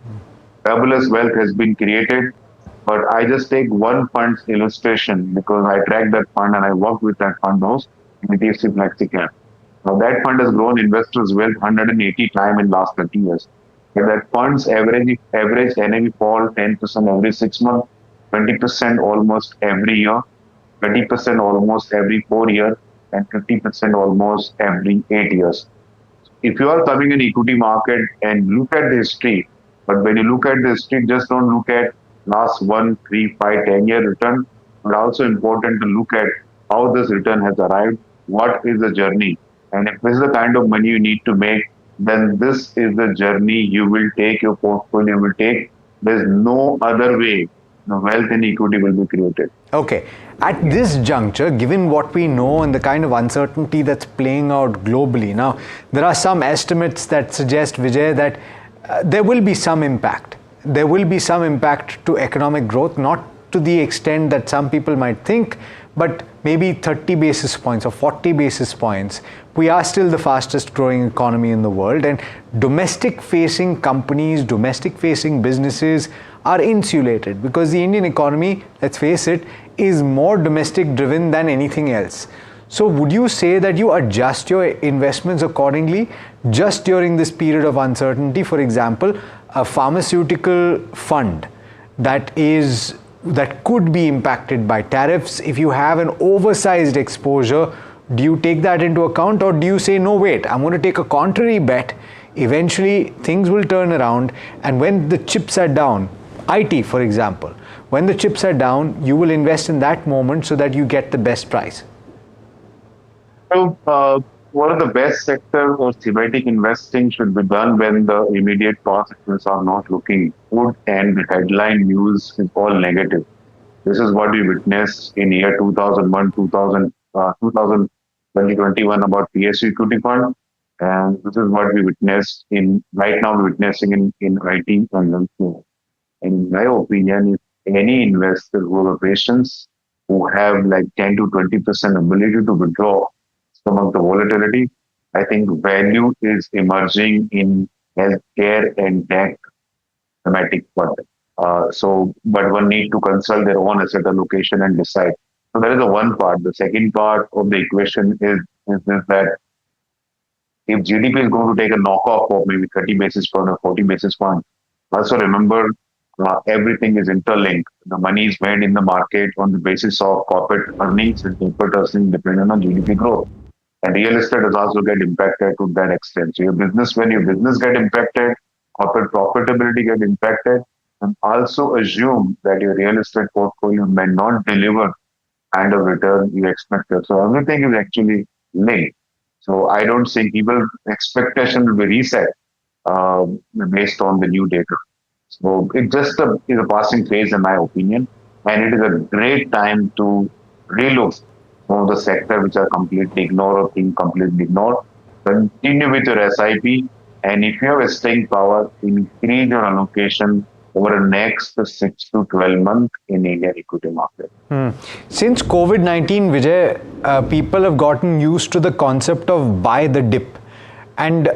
fabulous wealth has been created. But I just take one fund's illustration because I track that fund and I work with that fund house in NDTV Flexicap. Now that fund has grown investors' wealth 180 times in last 30 years. But that fund's average NAV fall 10% every 6 months, 20% almost every year, 20% almost every 4 years, and 50% almost every 8 years. If you are coming in equity market and look at the history, but when you look at the history, just don't look at last 1, 3, 5, 10-year return, but also important to look at how this return has arrived, what is the journey. And if this is the kind of money you need to make, then this is the journey you will take, your portfolio will take. There's no other way the wealth in equity will be created. Okay. At this juncture, given what we know and the kind of uncertainty that's playing out globally, now there are some estimates that suggest, Vijay, that there will be some impact. There will be some impact to economic growth, not to the extent that some people might think, but maybe 30 basis points or 40 basis points. We are still the fastest growing economy in the world, and domestic facing companies, domestic facing businesses are insulated because the Indian economy, let's face it, is more domestic driven than anything else. So would you say that you adjust your investments accordingly just during this period of uncertainty? For example, a pharmaceutical fund that could be impacted by tariffs, if you have an oversized exposure, do you take that into account, or do you say, no, wait, I'm going to take a contrary bet, eventually things will turn around, and when the chips are down, IT for example, when the chips are down, you will invest in that moment so that you get the best price? So, one of the best sector or thematic investing should be done when the immediate prospects are not looking good and the headline news is all negative. This is what we witnessed in year 2001, 2021 about PSU equity fund. And this is what we witnessed right now we're witnessing in IT and healthcare. In my opinion, if any investor who have patience, who have like 10 to 20% ability to withdraw some of the volatility, I think value is emerging in healthcare and tech thematic fund. But one need to consult their own asset allocation and decide. So that is the one part. The second part of the equation is that if GDP is going to take a knockoff of maybe 30 basis point or 40 basis point, also remember everything is interlinked. The money is made in the market on the basis of corporate earnings, and corporate earnings dependent on GDP growth. And real estate is also get impacted to that extent. So when your business get impacted, corporate profitability get impacted, and also assume that your real estate portfolio may not deliver kind of return you expected. So everything is actually linked. So I don't think people's expectation will be reset based on the new data. So it just is a passing phase in my opinion, and it is a great time to relook some of the sector which are completely ignored or being completely ignored. Continue with your SIP, and if you have a staying power, increase your allocation over the next 6 to 12 months in Indian equity market. Since COVID-19, Vijay, people have gotten used to the concept of buy the dip. And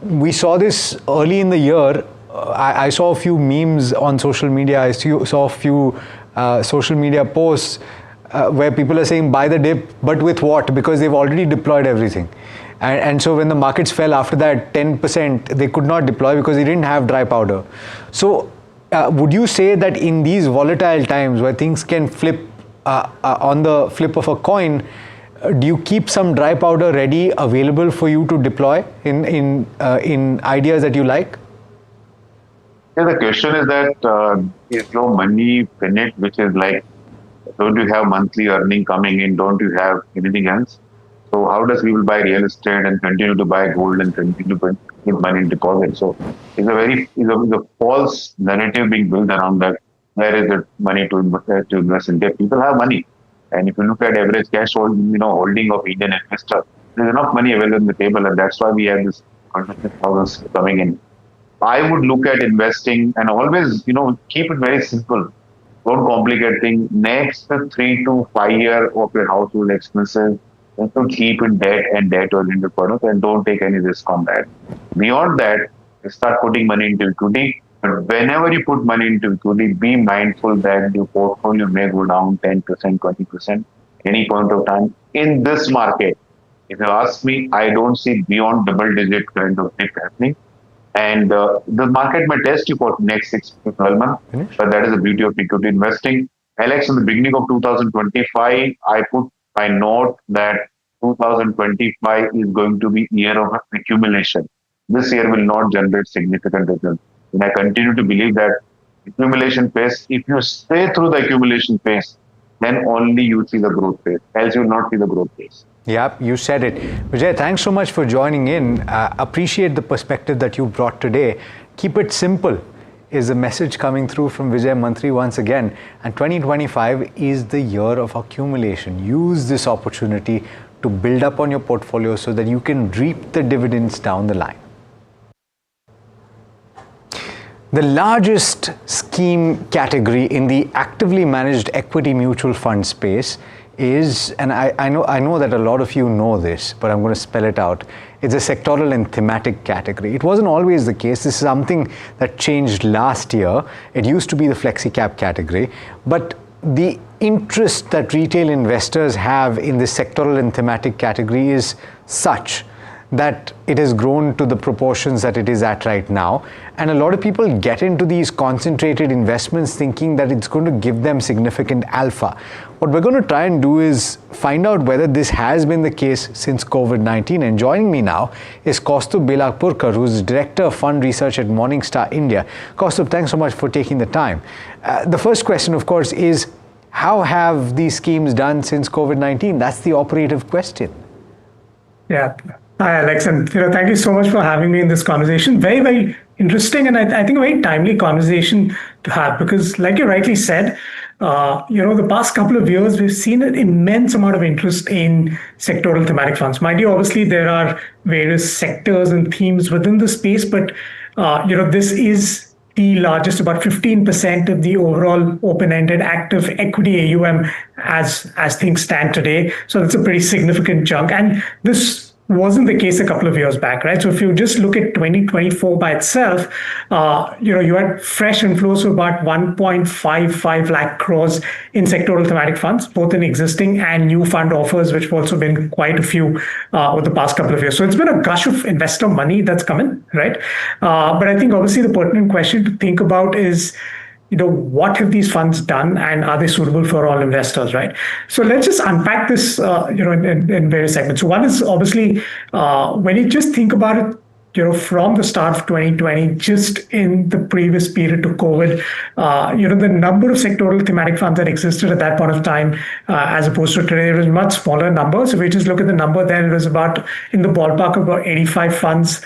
we saw this early in the year. I saw a few memes on social media. I saw a few social media posts where people are saying buy the dip, but with what? Because they've already deployed everything. And so when the markets fell after that 10%, they could not deploy because they didn't have dry powder. So would you say that in these volatile times where things can flip on the flip of a coin, do you keep some dry powder ready, available for you to deploy in ideas that you like? Yeah, the question is that is your money finite, which is like, don't you have monthly earning coming in? Don't you have anything else? So how does people buy real estate and continue to buy gold and continue to put money in deposit? So it's a false narrative being built around that. Where is the money to invest in debt? People have money, and if you look at average cash holding of Indian investors, there's enough money available on the table, and that's why we have this 100,000 coming in. I would look at investing and always, keep it very simple. Don't complicate things. Next 3 to 5 years of your household expenses, to keep in debt and debt-oriented products, and don't take any risk on that. Beyond that, start putting money into equity. But whenever you put money into equity, be mindful that your portfolio may go down 10%, 20%, any point of time. In this market, if you ask me, I don't see beyond double-digit kind of dip happening. And the market may test you for next 6 to 12 months, but that is the beauty of equity investing. Alex, in the beginning of 2025, I note that 2025 is going to be year of accumulation. This year will not generate significant results. And I continue to believe that accumulation phase, if you stay through the accumulation phase, then only you see the growth phase. Else you will not see the growth phase. Yep, you said it. Vijay, thanks so much for joining in. Appreciate the perspective that you brought today. Keep it simple is the message coming through from Vijay Mantri once again. And 2025 is the year of accumulation. Use this opportunity to build up on your portfolio so that you can reap the dividends down the line. The largest scheme category in the actively managed equity mutual fund space is, and I know that a lot of you know this, but I'm going to spell it out. It's a sectoral and thematic category. It wasn't always the case. This is something that changed last year. It used to be the flexi cap category, but the interest that retail investors have in the sectoral and thematic category is such that it has grown to the proportions that it is at right now. And a lot of people get into these concentrated investments thinking that it's going to give them significant alpha. What we're going to try and do is find out whether this has been the case since COVID-19. And joining me now is Kaustubh Belagpurkar, who's Director of Fund Research at Morningstar India. Kaustubh, thanks so much for taking the time. The first question, of course, is how have these schemes done since COVID-19? That's the operative question. Yeah. Hi, Alex, and thank you so much for having me in this conversation. Very, very interesting, and I think a very timely conversation to have, because like you rightly said, the past couple of years, we've seen an immense amount of interest in sectoral thematic funds. Mind you, obviously, there are various sectors and themes within the space, but, this is the largest, about 15% of the overall open-ended active equity AUM as things stand today. So that's a pretty significant chunk. And this wasn't the case a couple of years back, right? So if you just look at 2024 by itself, you had fresh inflows of about 1.55 lakh crores in sectoral thematic funds, both in existing and new fund offers, which have also been quite a few over the past couple of years. So it's been a gush of investor money that's come in, right? But I think obviously the pertinent question to think about is, what have these funds done and are they suitable for all investors, right? So let's just unpack this, in various segments. So one is obviously, when you just think about it, from the start of 2020, just in the previous period to COVID, the number of sectoral thematic funds that existed at that point of time, as opposed to today, it was much smaller number. So if we just look at the number, then it was about in the ballpark of about 85 funds.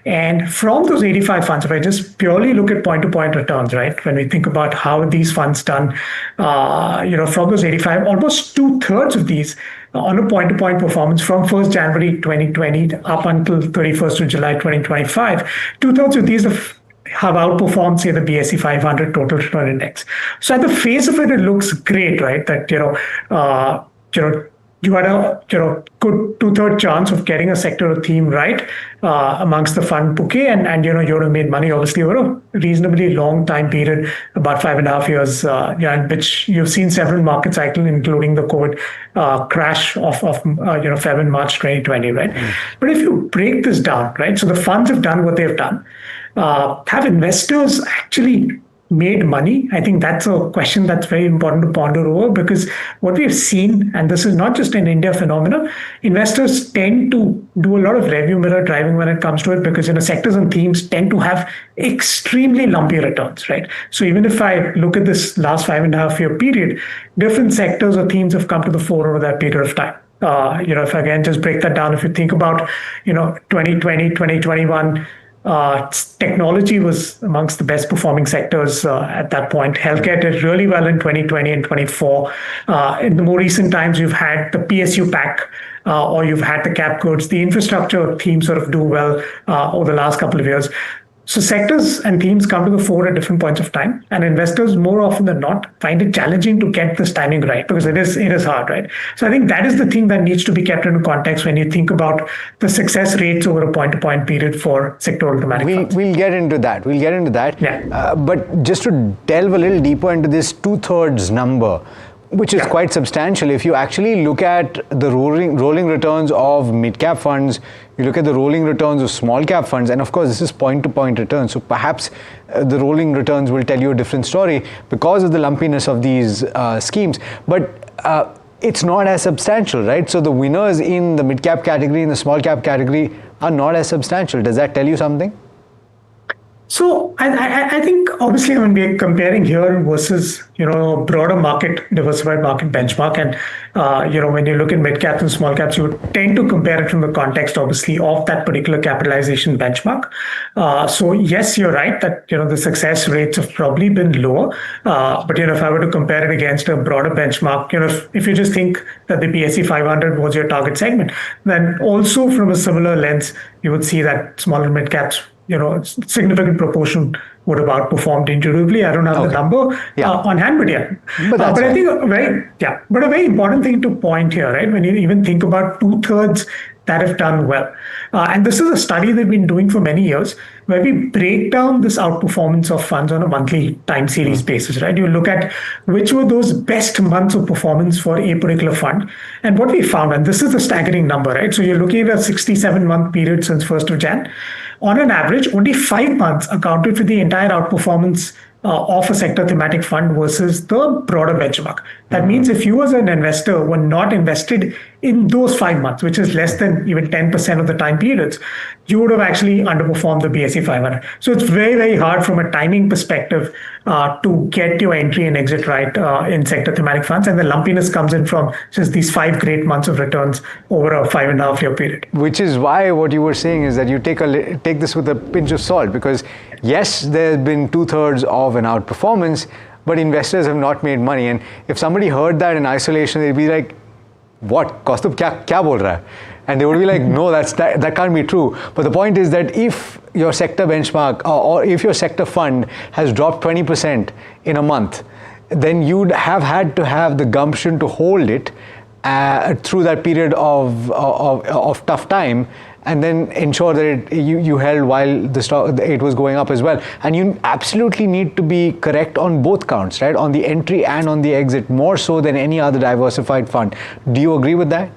And from those 85 funds, if I just purely look at point-to-point returns, right, when we think about how these funds done, from those 85, almost 2/3 of these on a point-to-point performance from 1st January 2020 up until 31st of July 2025, 2/3 of these have outperformed, say, the BSE 500 total return index. So at the face of it, it looks great, right? That you had a good 2/3 chance of getting a sectoral theme right amongst the fund bouquet, and you would have made money obviously over a reasonably long time period, about 5.5 years, in which you've seen several market cycles, including the COVID crash of Feb and March 2020, right? But if you break this down, right, so the funds have done what they've done. Have investors actually made money? I think that's a question that's very important to ponder over, because what we've seen, and this is not just an India phenomenon, investors tend to do a lot of revenue mirror driving when it comes to it, because sectors and themes tend to have extremely lumpy returns, right? So even if I look at this last 5.5 year period, different sectors or themes have come to the fore over that period of time. If I can just break that down, if you think about 2020, 2021, technology was amongst the best performing sectors at that point. Healthcare did really well in 2020 and 24. In the more recent times, you've had the PSU pack, or you've had the cap goods. The infrastructure themes sort of do well over the last couple of years. So sectors and themes come to the fore at different points of time, and investors more often than not find it challenging to get this timing right, because it is hard, right? So I think that is the thing that needs to be kept into context when you think about the success rates over a point-to-point period for sectoral thematic funds. We'll get into that. Yeah. But just to delve a little deeper into this 2/3 number, which is quite substantial. If you actually look at the rolling returns of mid-cap funds, you look at the rolling returns of small-cap funds, and of course this is point-to-point returns, so perhaps the rolling returns will tell you a different story because of the lumpiness of these schemes. But it's not as substantial, right? So the winners in the mid-cap category and the small-cap category are not as substantial. Does that tell you something? So I think obviously when we're comparing here versus broader market, diversified market benchmark, and when you look at mid caps and small caps, you tend to compare it from the context obviously of that particular capitalization benchmark. So yes, you're right that the success rates have probably been lower. But if I were to compare it against a broader benchmark, if you just think that the BSE 500 was your target segment, then also from a similar lens, you would see that small and mid caps, significant proportion would have outperformed intuitively. I don't have the number on hand, but yeah. But I think a very important thing to point here, right? When you even think about 2/3 that have done well, and this is a study they've been doing for many years, where we break down this outperformance of funds on a monthly time series basis, right? You look at which were those best months of performance for a particular fund, and what we found, and this is a staggering number, right? So you're looking at a 67-month period since 1st of Jan. On an average, only 5 months accounted for the entire outperformance of a sector thematic fund versus the broader benchmark. That means if you as an investor were not invested in those 5 months, which is less than even 10% of the time periods, you would have actually underperformed the BSE 500. So it's very, very hard from a timing perspective to get your entry and exit right in sector thematic funds. And the lumpiness comes in from just these 5 great months of returns over a 5.5 year period. Which is why what you were saying is that you take this with a pinch of salt, because yes, there's been 2/3 of an outperformance, but investors have not made money. And if somebody heard that in isolation, they'd be like, what? Kaustubh, kya bol raha hai? And they would be like, no, that can't be true. But the point is that if your sector benchmark or if your sector fund has dropped 20% in a month, then you'd have had to have the gumption to hold it through that period of tough time, and then ensure that you held while it was going up as well. And you absolutely need to be correct on both counts, right? On the entry and on the exit, more so than any other diversified fund. Do you agree with that?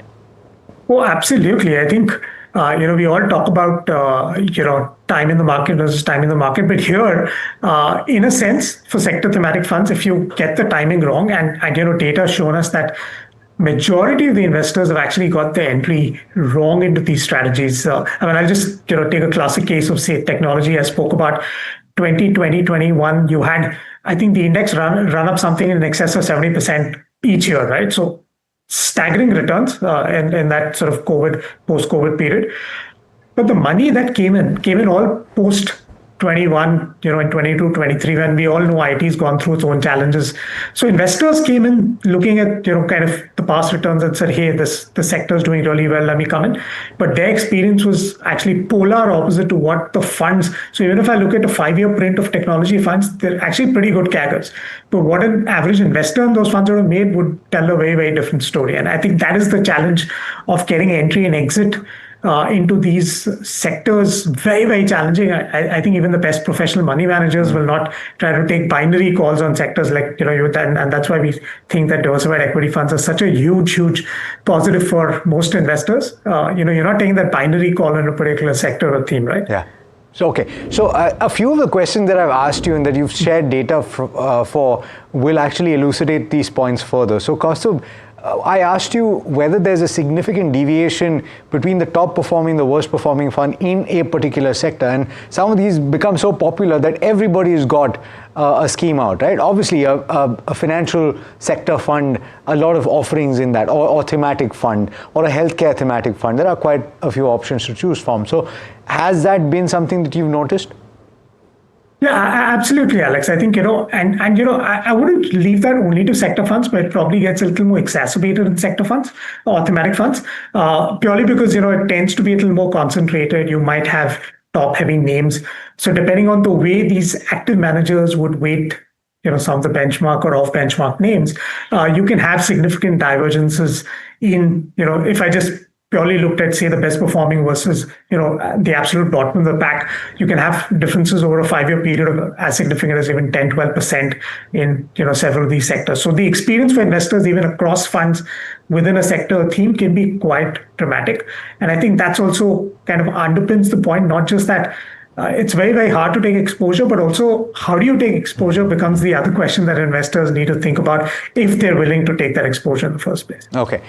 Oh, absolutely. I think, we all talk about, time in the market versus time in the market. But here, in a sense, for sector thematic funds, if you get the timing wrong, and data has shown us that majority of the investors have actually got their entry wrong into these strategies. I'll just take a classic case of, say, technology. I spoke about 2020, 21. You had, I think, the index run up something in excess of 70% each year, right? So staggering returns in that sort of post-COVID period. But the money that came in all post 21, in 22, 23, when we all know IT has gone through its own challenges. So investors came in looking at, kind of the past returns and said, hey, the sector is doing really well, let me come in. But their experience was actually polar opposite to what the funds. So even if I look at a 5-year print of technology funds, they're actually pretty good CAGRs. But what an average investor in those funds would have made would tell a very, very different story. And I think that is the challenge of getting entry and exit into these sectors. Very, very challenging. I think even the best professional money managers will not try to take binary calls on sectors like, and that's why we think that diversified equity funds are such a huge, huge positive for most investors. You're not taking that binary call on a particular sector or theme, right? Yeah. So, okay. So a few of the questions that I've asked you and that you've shared data for will actually elucidate these points further. So, Kaustubh, I asked you whether there's a significant deviation between the top performing, the worst performing fund in a particular sector. And some of these become so popular that everybody's got a scheme out, right? Obviously, a financial sector fund, a lot of offerings in that, or thematic fund, or a healthcare thematic fund. There are quite a few options to choose from. So has that been something that you've noticed? Yeah, absolutely, Alex. I think, I wouldn't leave that only to sector funds, but it probably gets a little more exacerbated in sector funds or thematic funds, purely because, it tends to be a little more concentrated. You might have top-heavy names. So depending on the way these active managers would weight, some of the benchmark or off-benchmark names, you can have significant divergences in, if I just purely looked at, say, the best performing versus, the absolute bottom of the pack, you can have differences over a 5-year period of as significant as even 10, 12% in, several of these sectors. So the experience for investors, even across funds within a sector theme, can be quite dramatic. And I think that's also kind of underpins the point, not just that it's very, very hard to take exposure, but also how do you take exposure becomes the other question that investors need to think about if they're willing to take that exposure in the first place. Okay.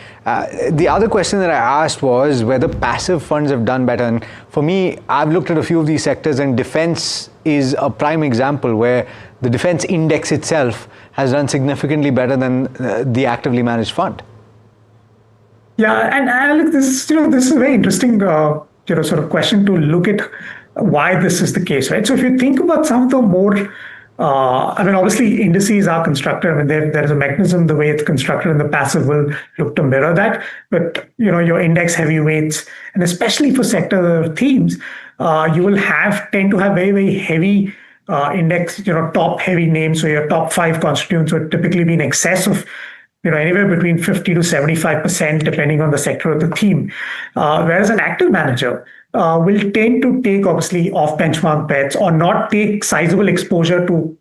The other question that I asked was whether passive funds have done better. And for me, I've looked at a few of these sectors, and defense is a prime example where the defense index itself has done significantly better than the actively managed fund. Yeah, and Alex, this is a very interesting sort of question to look at why this is the case, right? So if you think about some of the more, obviously indices are constructed. There is a mechanism, the way it's constructed, and the passive will look to mirror that. But, your index heavyweights, and especially for sector themes, you will tend to have very, very heavy index, top heavy names. So your top 5 constituents would typically be in excess of anywhere between 50 to 75%, depending on the sector or the theme. Whereas an active manager will tend to take, obviously, off-benchmark bets or not take sizable exposure to,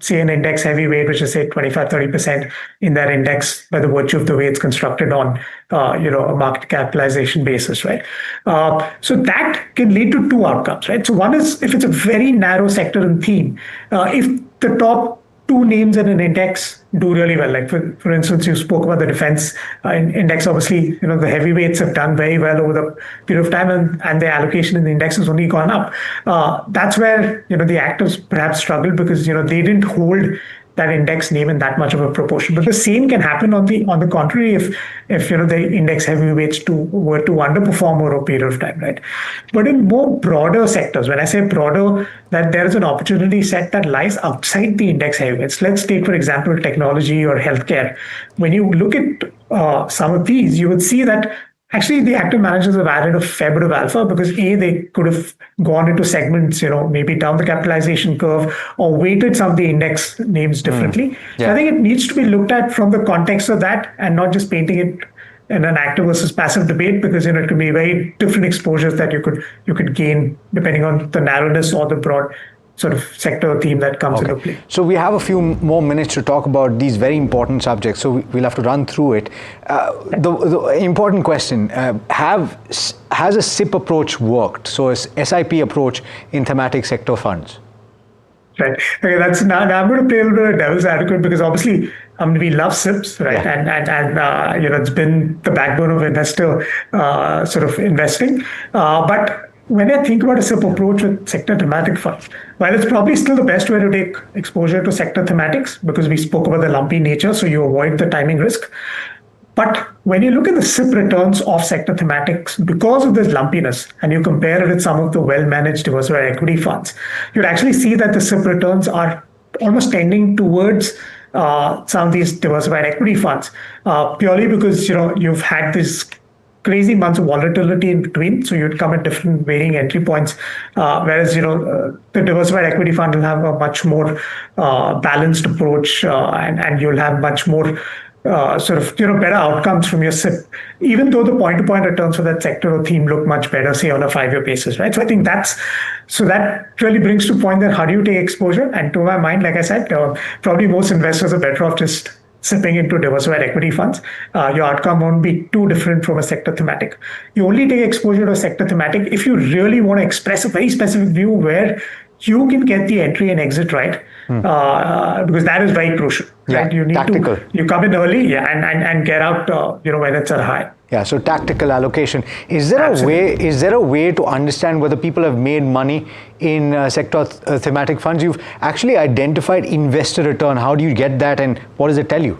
say, an index heavyweight, which is, say, 25, 30% in that index by the virtue of the way it's constructed on, a market capitalization basis, right? So that can lead to 2 outcomes, right? So one is if it's a very narrow sector and theme, if the top 2 names in an index do really well. Like for instance, you spoke about the defense index. Obviously, the heavyweights have done very well over the period of time, and their allocation in the index has only gone up. That's where the actives perhaps struggled because they didn't hold that index name in that much of a proportion. But the same can happen on the contrary if the index heavyweights were to underperform over a period of time, right? But in more broader sectors, when I say broader, that there is an opportunity set that lies outside the index heavyweights. Let's take, for example, technology or healthcare. When you look at some of these, you would see that actually the active managers have added a fair bit of alpha because they could have gone into segments, maybe down the capitalization curve or weighted some of the index names differently. Yeah. So I think it needs to be looked at from the context of that and not just painting it in an active versus passive debate because it can be very different exposures that you could gain depending on the narrowness or the broad sort of sector theme that comes into play. So we have a few more minutes to talk about these very important subjects, so we'll have to run through it. The important question, has a SIP approach worked? So a SIP approach in thematic sector funds? Right. Okay, now I'm going to play a little bit of devil's advocate because obviously, we love SIPs, right? Yeah. And it's been the backbone of investor sort of investing. But when I think about a SIP approach with sector thematic funds, while it's probably still the best way to take exposure to sector thematics because we spoke about the lumpy nature, so you avoid the timing risk. But when you look at the SIP returns of sector thematics, because of this lumpiness, and you compare it with some of the well-managed diversified equity funds, you'd actually see that the SIP returns are almost tending towards some of these diversified equity funds, purely because you've had this crazy months of volatility in between, so you'd come at different varying entry points, whereas the diversified equity fund will have a much more balanced approach, and you'll have much more better outcomes from your SIP, even though the point-to-point returns for that sector or theme look much better, say on a 5-year basis, right? So I think that really brings to point that how do you take exposure? And to my mind, like I said, probably most investors are better off just sipping into diversified equity funds. Your outcome won't be too different from a sector thematic. You only take exposure to a sector thematic if you really want to express a very specific view where you can get the entry and exit right, because that is very crucial. Yeah, right? You need tactical. You come in early, and get out, when it's at a high. Yeah, so tactical allocation. Is there a way to understand whether people have made money in sector thematic funds? You've actually identified investor return. How do you get that, and what does it tell you?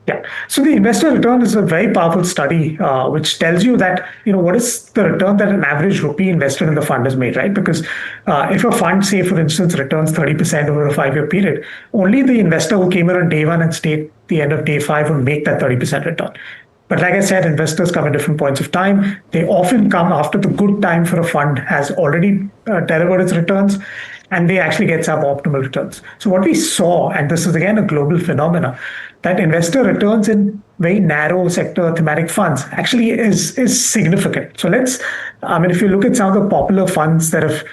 Yeah. So the investor return is a very powerful study, which tells you that, what is the return that an average rupee invested in the fund has made, right? Because if a fund, say, for instance, returns 30% over a 5-year period, only the investor who came in on day 1 and stayed the end of day 5 will make that 30% return. But like I said, investors come at different points of time. They often come after the good time for a fund has already delivered its returns, and they actually get suboptimal returns. So what we saw, and this is again a global phenomena, that investor returns in very narrow sector thematic funds actually is significant. So if you look at some of the popular funds that have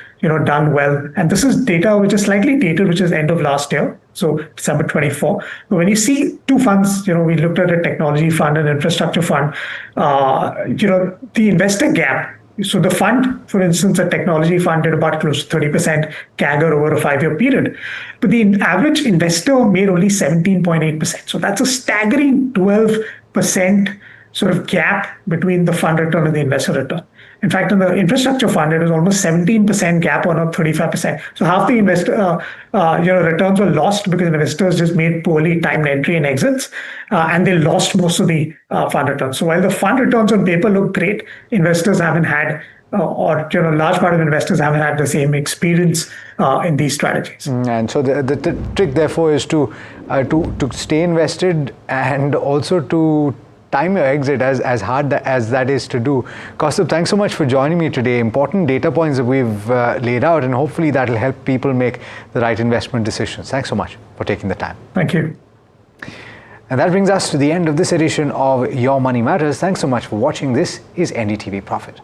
done well, and this is data which is slightly dated, which is end of last year, so December 24. But when you see two funds, we looked at a technology fund and infrastructure fund, the investor gap. So the fund, for instance, a technology fund did about close to 30% CAGR over a 5-year period. But the average investor made only 17.8%. So that's a staggering 12% sort of gap between the fund return and the investor return. In fact, in the infrastructure fund, it was almost 17% gap on a 35%. So half the investor returns were lost because investors just made poorly timed entry and exits, and they lost most of the fund returns. So while the fund returns on paper look great, investors haven't had, or large part of investors haven't had the same experience in these strategies. And so the trick, therefore, is to stay invested and also to time your exit as hard as that is to do. Kaustubh, thanks so much for joining me today. Important data points that we've laid out, and hopefully that will help people make the right investment decisions. Thanks so much for taking the time. Thank you. And that brings us to the end of this edition of Your Money Matters. Thanks so much for watching. This is NDTV Profit.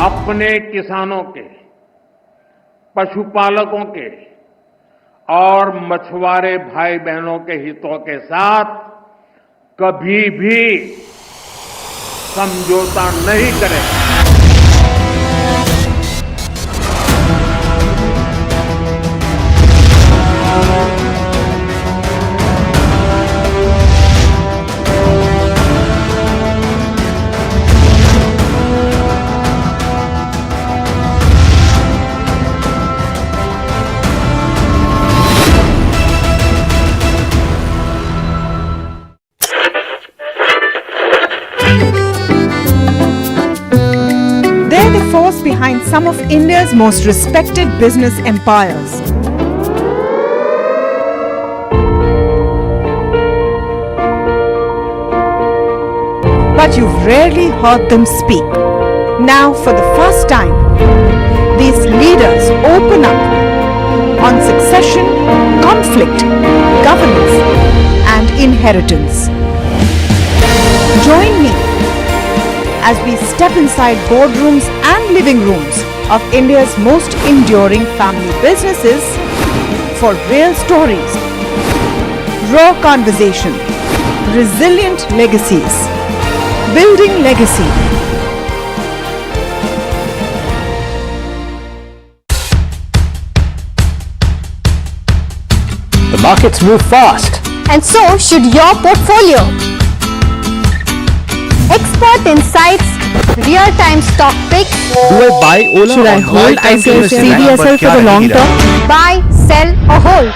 अपने किसानों के, पशुपालकों के और मछुआरे भाई बहनों के हितों के साथ कभी भी समझौता नहीं करेगा। behind some of India's most respected business empires. But you've rarely heard them speak. Now, for the first time, these leaders open up on succession, conflict, governance, and inheritance. Join me as we step inside boardrooms and living rooms of India's most enduring family businesses for real stories, raw conversation, resilient legacies, building legacy. The markets move fast. And so should your portfolio. Expert insights, real-time stock picks. Do I buy Ola? Should I hold CDSL for the long term? Buy, sell or hold.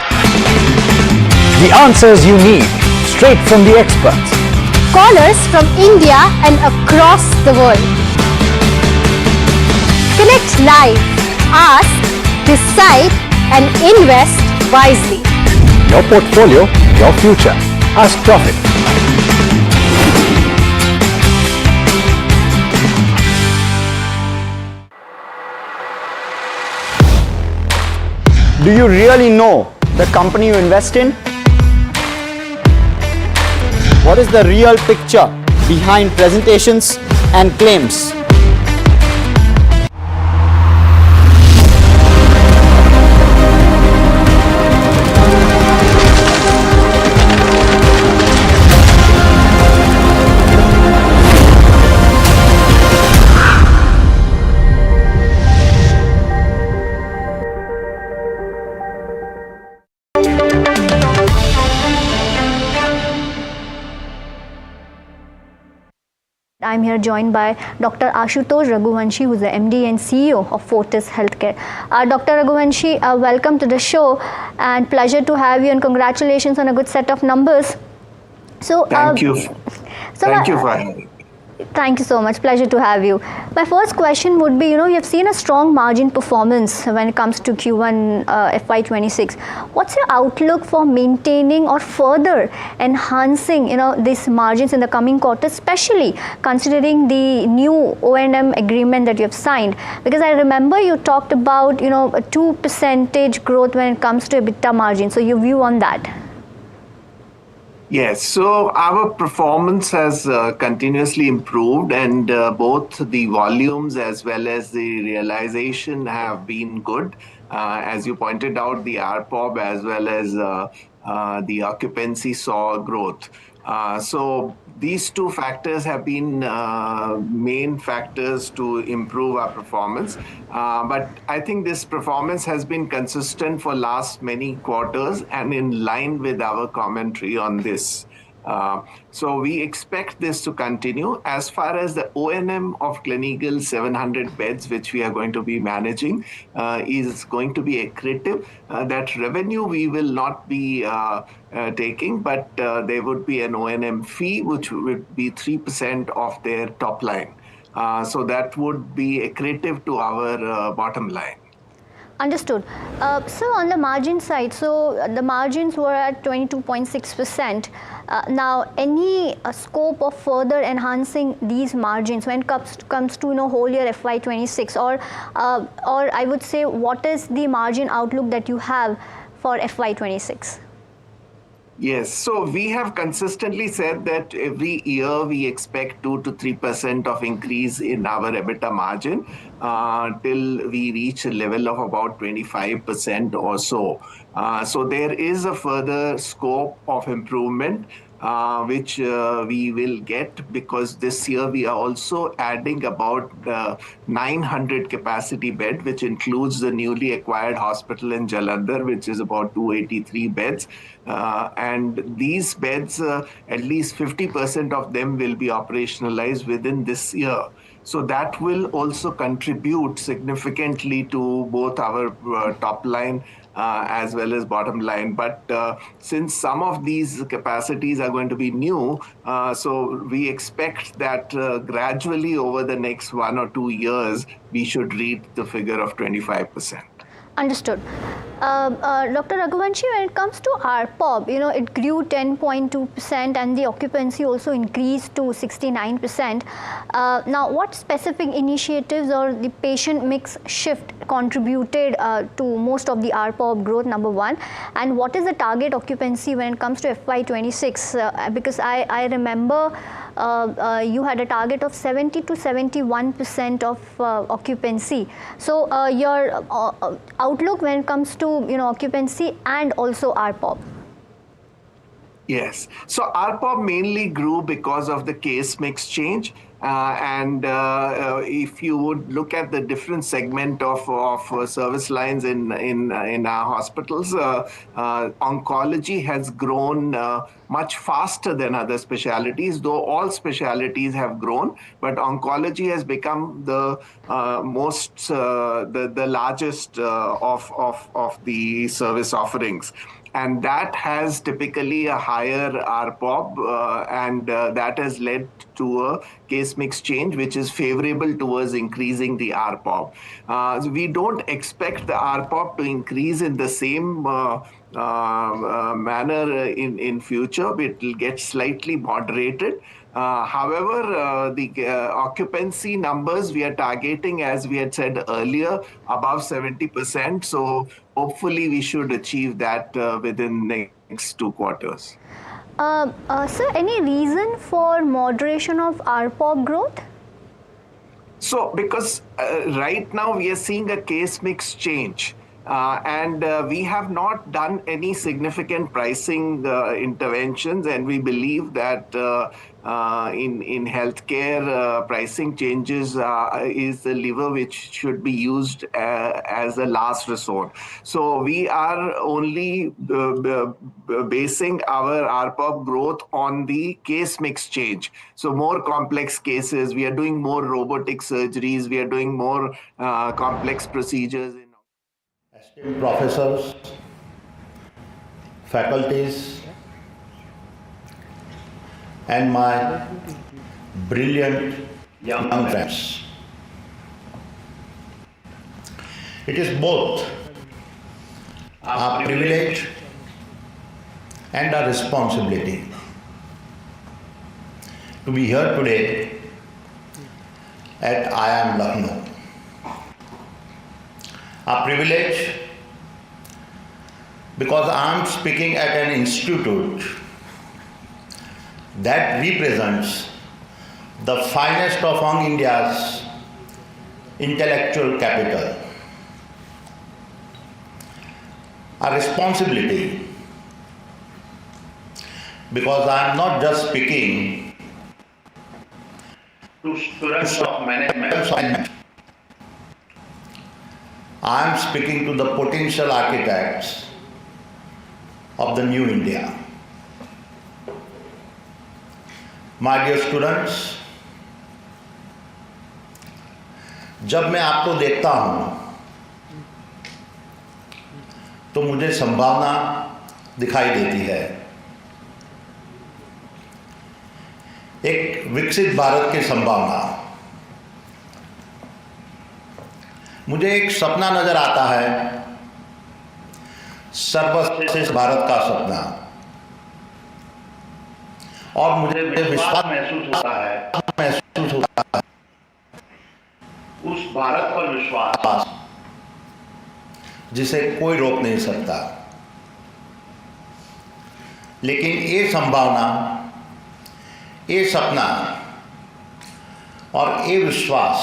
The answers you need, straight from the experts. Callers from India and across the world. Connect live, ask, decide and invest wisely. Your portfolio, your future. Ask Profit. Do you really know the company you invest in? What is the real picture behind presentations and claims? I'm here joined by Dr. Ashutosh Raghuvanshi, who is the MD and CEO of Fortis Healthcare. Dr. Raghuvanshi, welcome to the show and pleasure to have you and congratulations on a good set of numbers. So, Thank you. Thank you for having me. Thank you so much. Pleasure to have you. My first question would be, you've seen a strong margin performance when it comes to Q1 FY26. What's your outlook for maintaining or further enhancing, these margins in the coming quarters, especially considering the new O&M agreement that you have signed? Because I remember you talked about, a 2% growth when it comes to EBITDA margin. So your view on that? Yes, so our performance has continuously improved, and both the volumes as well as the realization have been good. As you pointed out, the RPOB as well as the occupancy saw growth. So these two factors have been main factors to improve our performance. But I think this performance has been consistent for last many quarters and in line with our commentary on this. So we expect this to continue. As far as the O&M of Clinical 700 beds, which we are going to be managing, is going to be accretive. That revenue we will not be taking, but there would be an O&M fee, which would be 3% of their top line. So that would be accretive to our bottom line. Understood. So on the margin side, so the margins were at 22.6%. Now, any scope of further enhancing these margins when it comes to whole year FY26, or I would say, what is the margin outlook that you have for FY26? Yes, so we have consistently said that every year we expect 2 to 3% of increase in our EBITDA margin till we reach a level of about 25% or so. So there is a further scope of improvement which we will get, because this year we are also adding about 900 capacity bed, which includes the newly acquired hospital in Jalandhar, which is about 283 beds. And these beds, at least 50% of them will be operationalized within this year. So that will also contribute significantly to both our top line as well as bottom line. But since some of these capacities are going to be new, so we expect that gradually over the next 1 or 2 years, we should reach the figure of 25%. Understood. Dr. Raghuvanshi, when it comes to ARPOB, it grew 10.2% and the occupancy also increased to 69%. Now, what specific initiatives or the patient mix shift contributed to most of the ARPOB growth, number one? And what is the target occupancy when it comes to FY26? Because I remember you had a target of 70 to 71% of occupancy. So your outlook when it comes to occupancy and also ARPOB? Yes. So ARPOB mainly grew because of the case mix change. And if you would look at the different segment of service lines in our hospitals, oncology has grown much faster than other specialties, though all specialties have grown. But oncology has become the the largest of the service offerings. And that has typically a higher ARPOB, and that has led to a case mix change, which is favorable towards increasing the ARPOB. So we don't expect the ARPOB to increase in the same manner in future. It will get slightly moderated. However, the occupancy numbers we are targeting, as we had said earlier, above 70%. So hopefully we should achieve that within the next 2 quarters. Sir, any reason for moderation of ARPOB growth? So because right now we are seeing a case mix change. And we have not done any significant pricing interventions, and we believe that in healthcare, pricing changes is the lever which should be used as a last resort. So we are only basing our ARPOB growth on the case mix change. So more complex cases, we are doing more robotic surgeries, we are doing more complex procedures. Professors, faculties, and my brilliant young friends. It is both our privilege and our responsibility to be here today at IIM Lucknow. Our privilege because I am speaking at an institute that represents the finest of among India's intellectual capital. Our responsibility because I am not just speaking to students of management. I am speaking to the potential architects of the new India. My dear students, जब मैं आपको देखता हूँ तो मुझे संभावना दिखाई देती है। एक विकसित भारत की संभावना। मुझे एक सपना नजर आता है, सर्वश्रेष्ठ भारत का सपना, और मुझे विश्वास महसूस होता है उस भारत पर विश्वास जिसे कोई रोक नहीं सकता। लेकिन ये संभावना, ये सपना और ये विश्वास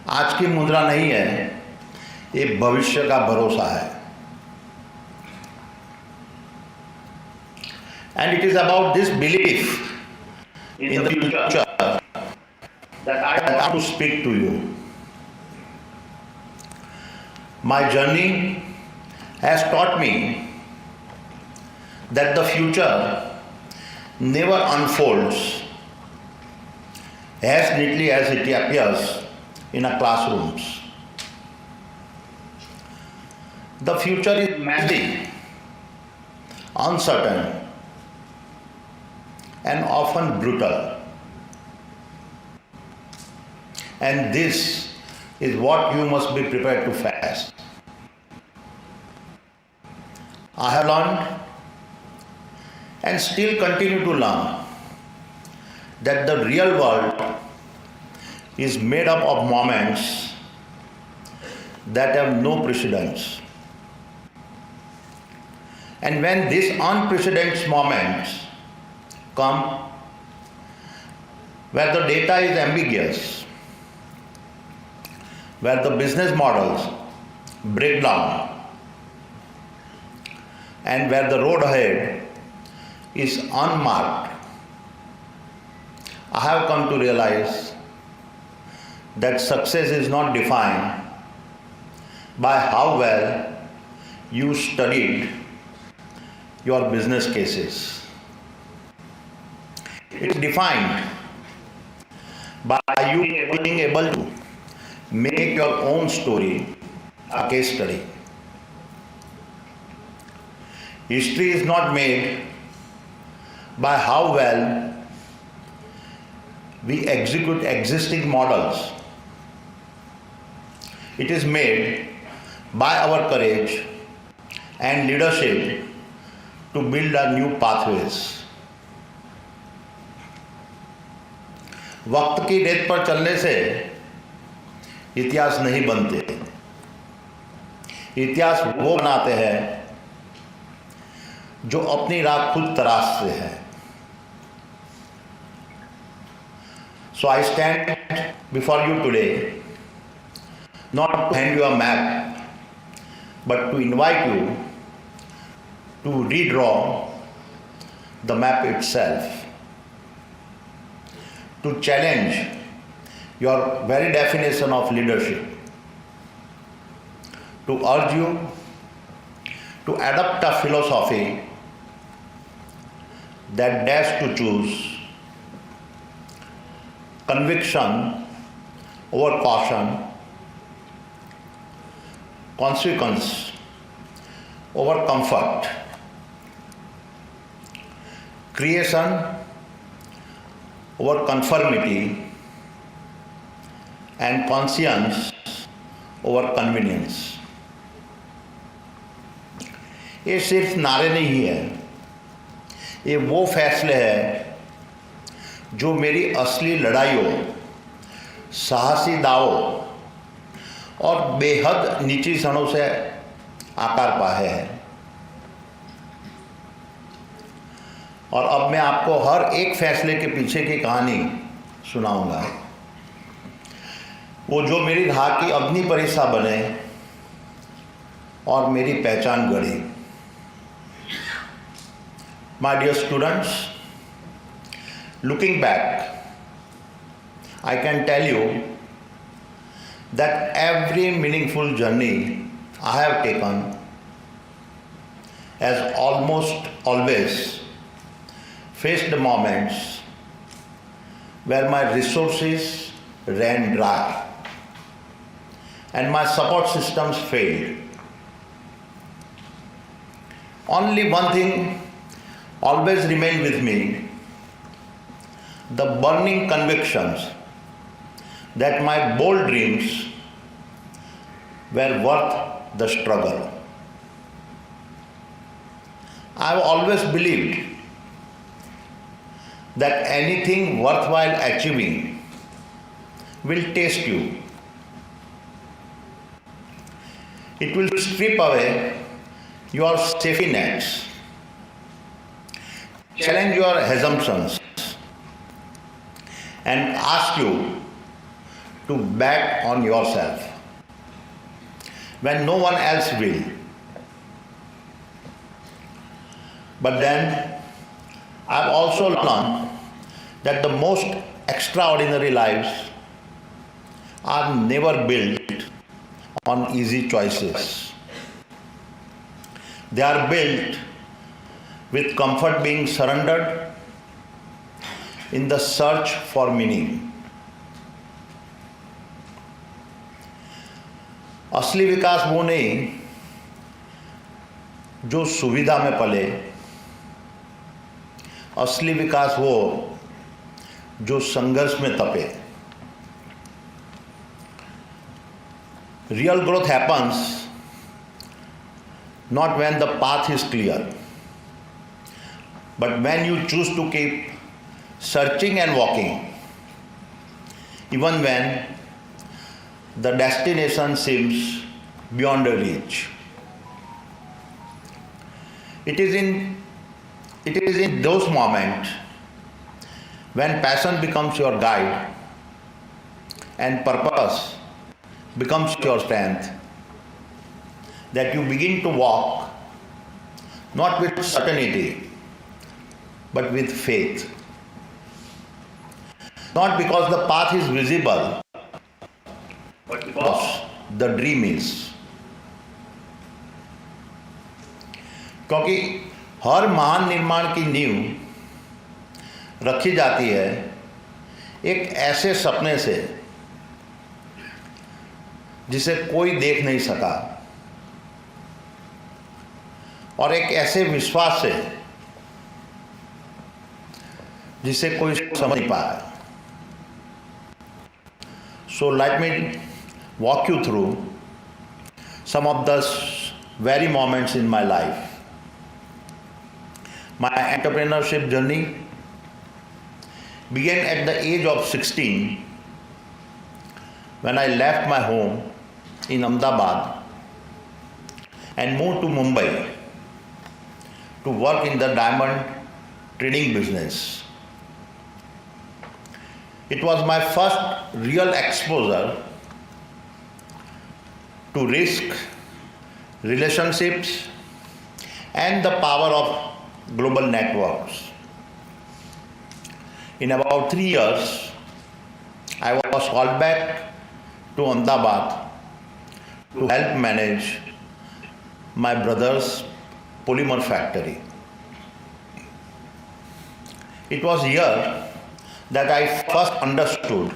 आज की मुद्रा नहीं है, ये भविष्य का भरोसा है। And it is about this belief in the future that I want to speak to you. My journey has taught me that the future never unfolds as neatly as it appears in a classrooms. The future is messy, uncertain, and often brutal. And this is what you must be prepared to face. I have learned and still continue to learn that the real world is made up of moments that have no precedents. And when these unprecedented moments come, where the data is ambiguous, where the business models break down, and where the road ahead is unmarked, I have come to realize that success is not defined by how well you studied your business cases. It's defined by you being able to make your own story a case study. History is not made by how well we execute existing models. It is made by our courage and leadership to build a new pathways. वक्त की रेत पर चलने से इतिहास नहीं बनते। इतिहास वो बनाते हैं जो अपनी राह खुद तराशते हैं। So I stand before you today not to hand you a map, but to invite you to redraw the map itself, to challenge your very definition of leadership, to urge you to adopt a philosophy that dares to choose conviction over caution, consequence over comfort, creation over conformity, and conscience over convenience. ये सिर्फ नारे नहीं है, ये वो फैसले हैं जो मेरी असली लड़ाइयों, साहसी दावों और बेहद नीची क्षणों से आकार पाए हैं। और अब मैं आपको हर एक फैसले के पीछे की कहानी सुनाऊंगा, वो जो मेरी राह की अग्नि परीक्षा बने और मेरी पहचान गढ़ी। My dear students, looking back, I can tell you that every meaningful journey I have taken has almost always faced moments where my resources ran dry and my support systems failed. Only one thing always remained with me: the burning convictions that my bold dreams were worth the struggle. I have always believed that anything worthwhile achieving will test you. It will strip away your safety nets, challenge your assumptions, and ask you to bet on yourself when no one else will. But then I've also learned that the most extraordinary lives are never built on easy choices. They are built with comfort being surrendered in the search for meaning. असली विकास वो नहीं जो सुविधा में पले, असली विकास वो जो संघर्ष में तपे। Real growth happens not when the path is clear, but when you choose to keep searching and walking, even when the destination seems beyond reach. It is in those moments when passion becomes your guide and purpose becomes your strength that you begin to walk not with certainty but with faith. Not because the path is visible, but because the dream is. क्योंकि हर महान निर्माण की नींव रखी जाती है एक ऐसे सपने से जिसे कोई देख नहीं सका और एक ऐसे विश्वास से जिसे कोई समझ नहीं पाया. So let me walk you through some of the very moments in my life. My entrepreneurship journey began at the age of 16 when I left my home in Ahmedabad and moved to Mumbai to work in the diamond trading business. It was my first real exposure to risk, relationships, and the power of global networks. In about 3 years, I was called back to Ahmedabad to help manage my brother's polymer factory. It was here that I first understood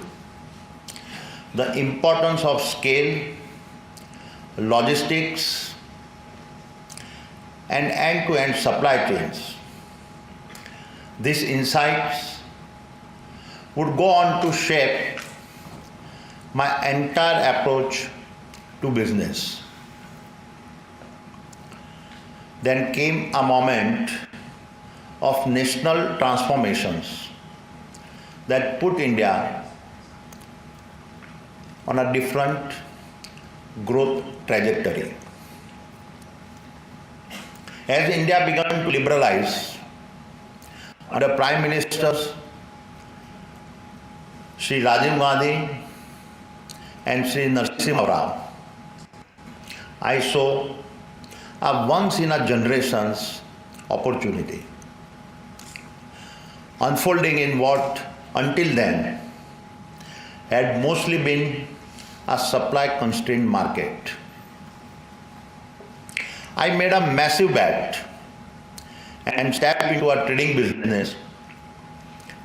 the importance of scale, logistics, and end-to-end supply chains. These insights would go on to shape my entire approach to business. Then came a moment of national transformations that put India on a different growth trajectory. As India began to liberalize under Prime Ministers Shri Rajiv Gandhi and Shri Narasimha Rao, I saw a once-in-a-generation's opportunity unfolding in what until then had mostly been a supply-constrained market. I made a massive bet and stepped into a trading business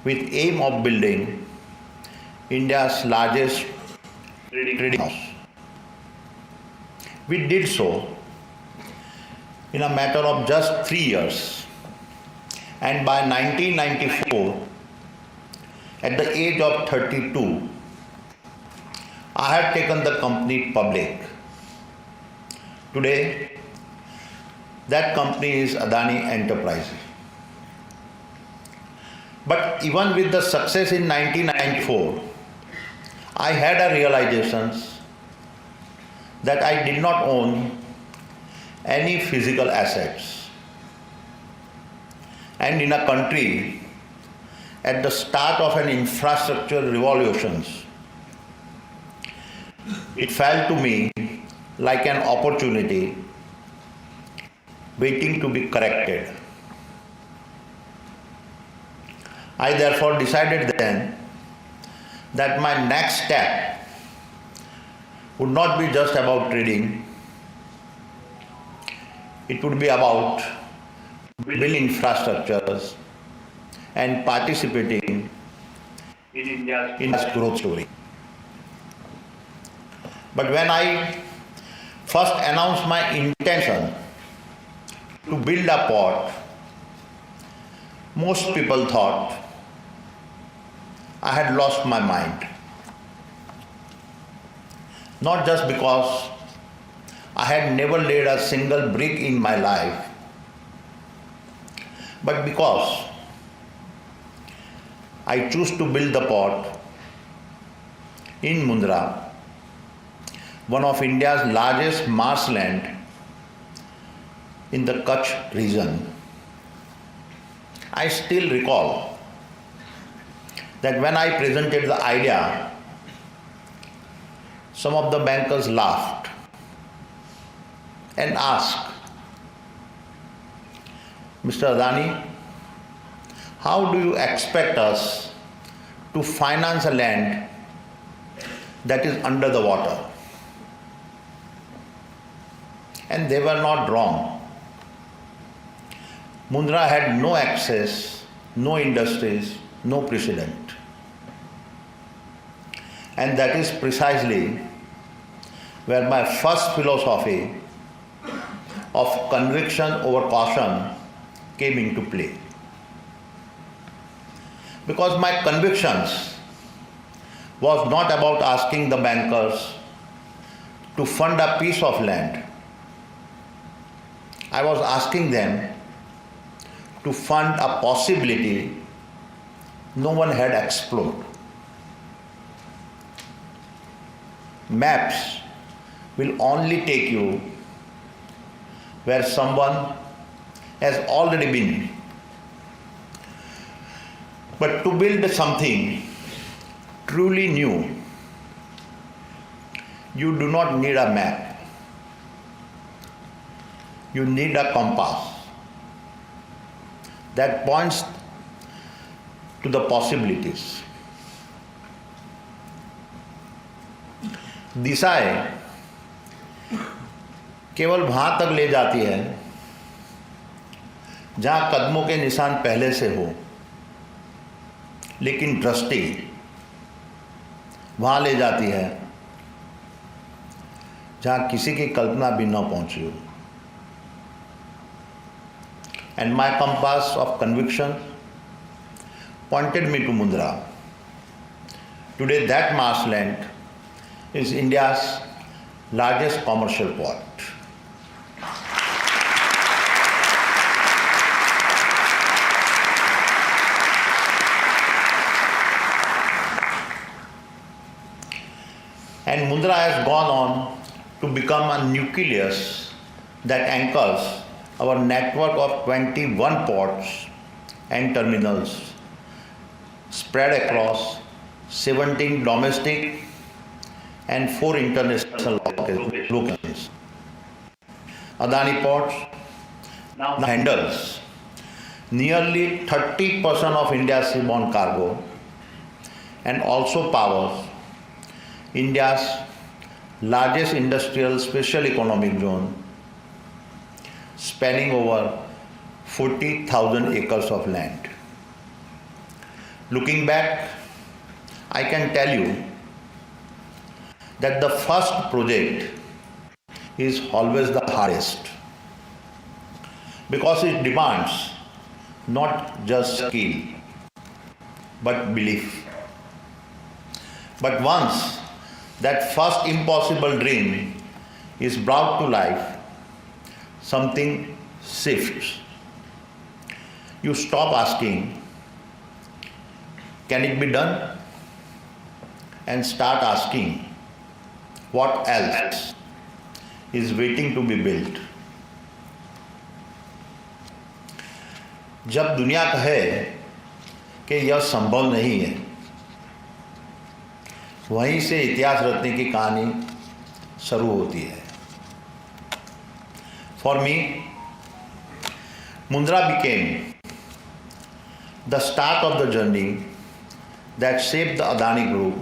with aim of building India's largest trading house. We did so in a matter of just 3 years, and by 1994, at the age of 32, I had taken the company public. Today, that company is Adani Enterprises. But even with the success in 1994, I had a realization that I did not own any physical assets. And in a country at the start of an infrastructure revolution, it felt to me like an opportunity waiting to be corrected. I therefore decided then that my next step would not be just about trading, it would be about building infrastructures and participating in India's growth story. But when I first announced my intention to build a port, most people thought I had lost my mind. Not just because I had never laid a single brick in my life, but because I chose to build the port in Mundra, one of India's largest marshland in the Kutch region. I still recall that when I presented the idea, some of the bankers laughed and asked, Mr. Adani, how do you expect us to finance a land that is under the water? And they were not wrong. Mundra had no access, no industries, no precedent. And that is precisely where my first philosophy of conviction over caution came into play. Because my convictions was not about asking the bankers to fund a piece of land. I was asking them to fund a possibility no one had explored. Maps will only take you where someone has already been. But to build something truly new, you do not need a map. You need a compass that points to the possibilities. दिशाएं केवल वहां तक ले जाती है जहां कदमों के निशान पहले से हो, लेकिन दृष्टि वहां ले जाती है जहां किसी की कल्पना भी न पहुंची हो. And my compass of conviction pointed me to Mundra. Today that marshland is India's largest commercial port. And Mundra has gone on to become a nucleus that anchors our network of 21 ports and terminals spread across 17 domestic and 4 international locations. Adani Ports now handles nearly 30% of India's seaborne cargo and also powers India's largest industrial special economic zone, spanning over 40,000 acres of land. Looking back, I can tell you that the first project is always the hardest because it demands not just skill but belief. But once that first impossible dream is brought to life, something shifts. You stop asking, can it be done? And start asking, what else is waiting to be built? जब दुनिया कहे कि यह संभव नहीं है, वहीं से इतिहास रचने की कहानी शुरू होती है. For me, Mundra became the start of the journey that shaped the Adani Group,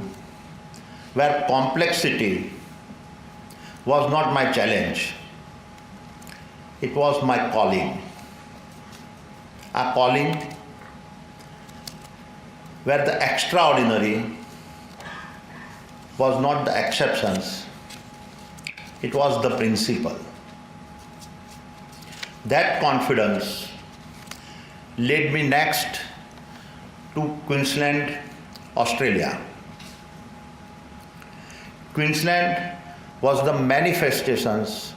where complexity was not my challenge, it was my calling. A calling where the extraordinary was not the exceptions, it was the principle. That confidence led me next to Queensland, Australia. Queensland was the manifestations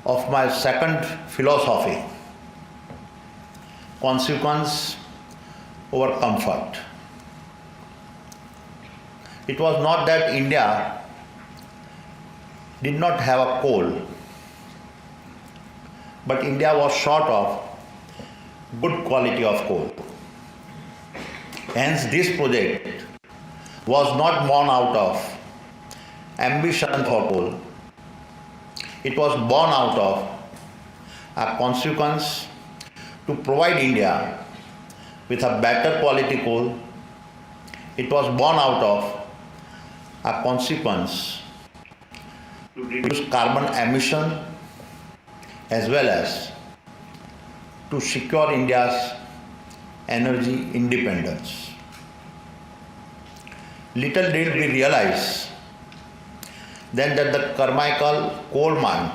of my second philosophy, consequence over comfort. It was not that India did not have a coal, but India was short of good quality of coal. Hence, this project was not born out of ambition for coal. It was born out of a consequence to provide India with a better quality coal. It was born out of a consequence to reduce carbon emission as well as to secure India's energy independence. Little did we realize then that the Carmichael coal mine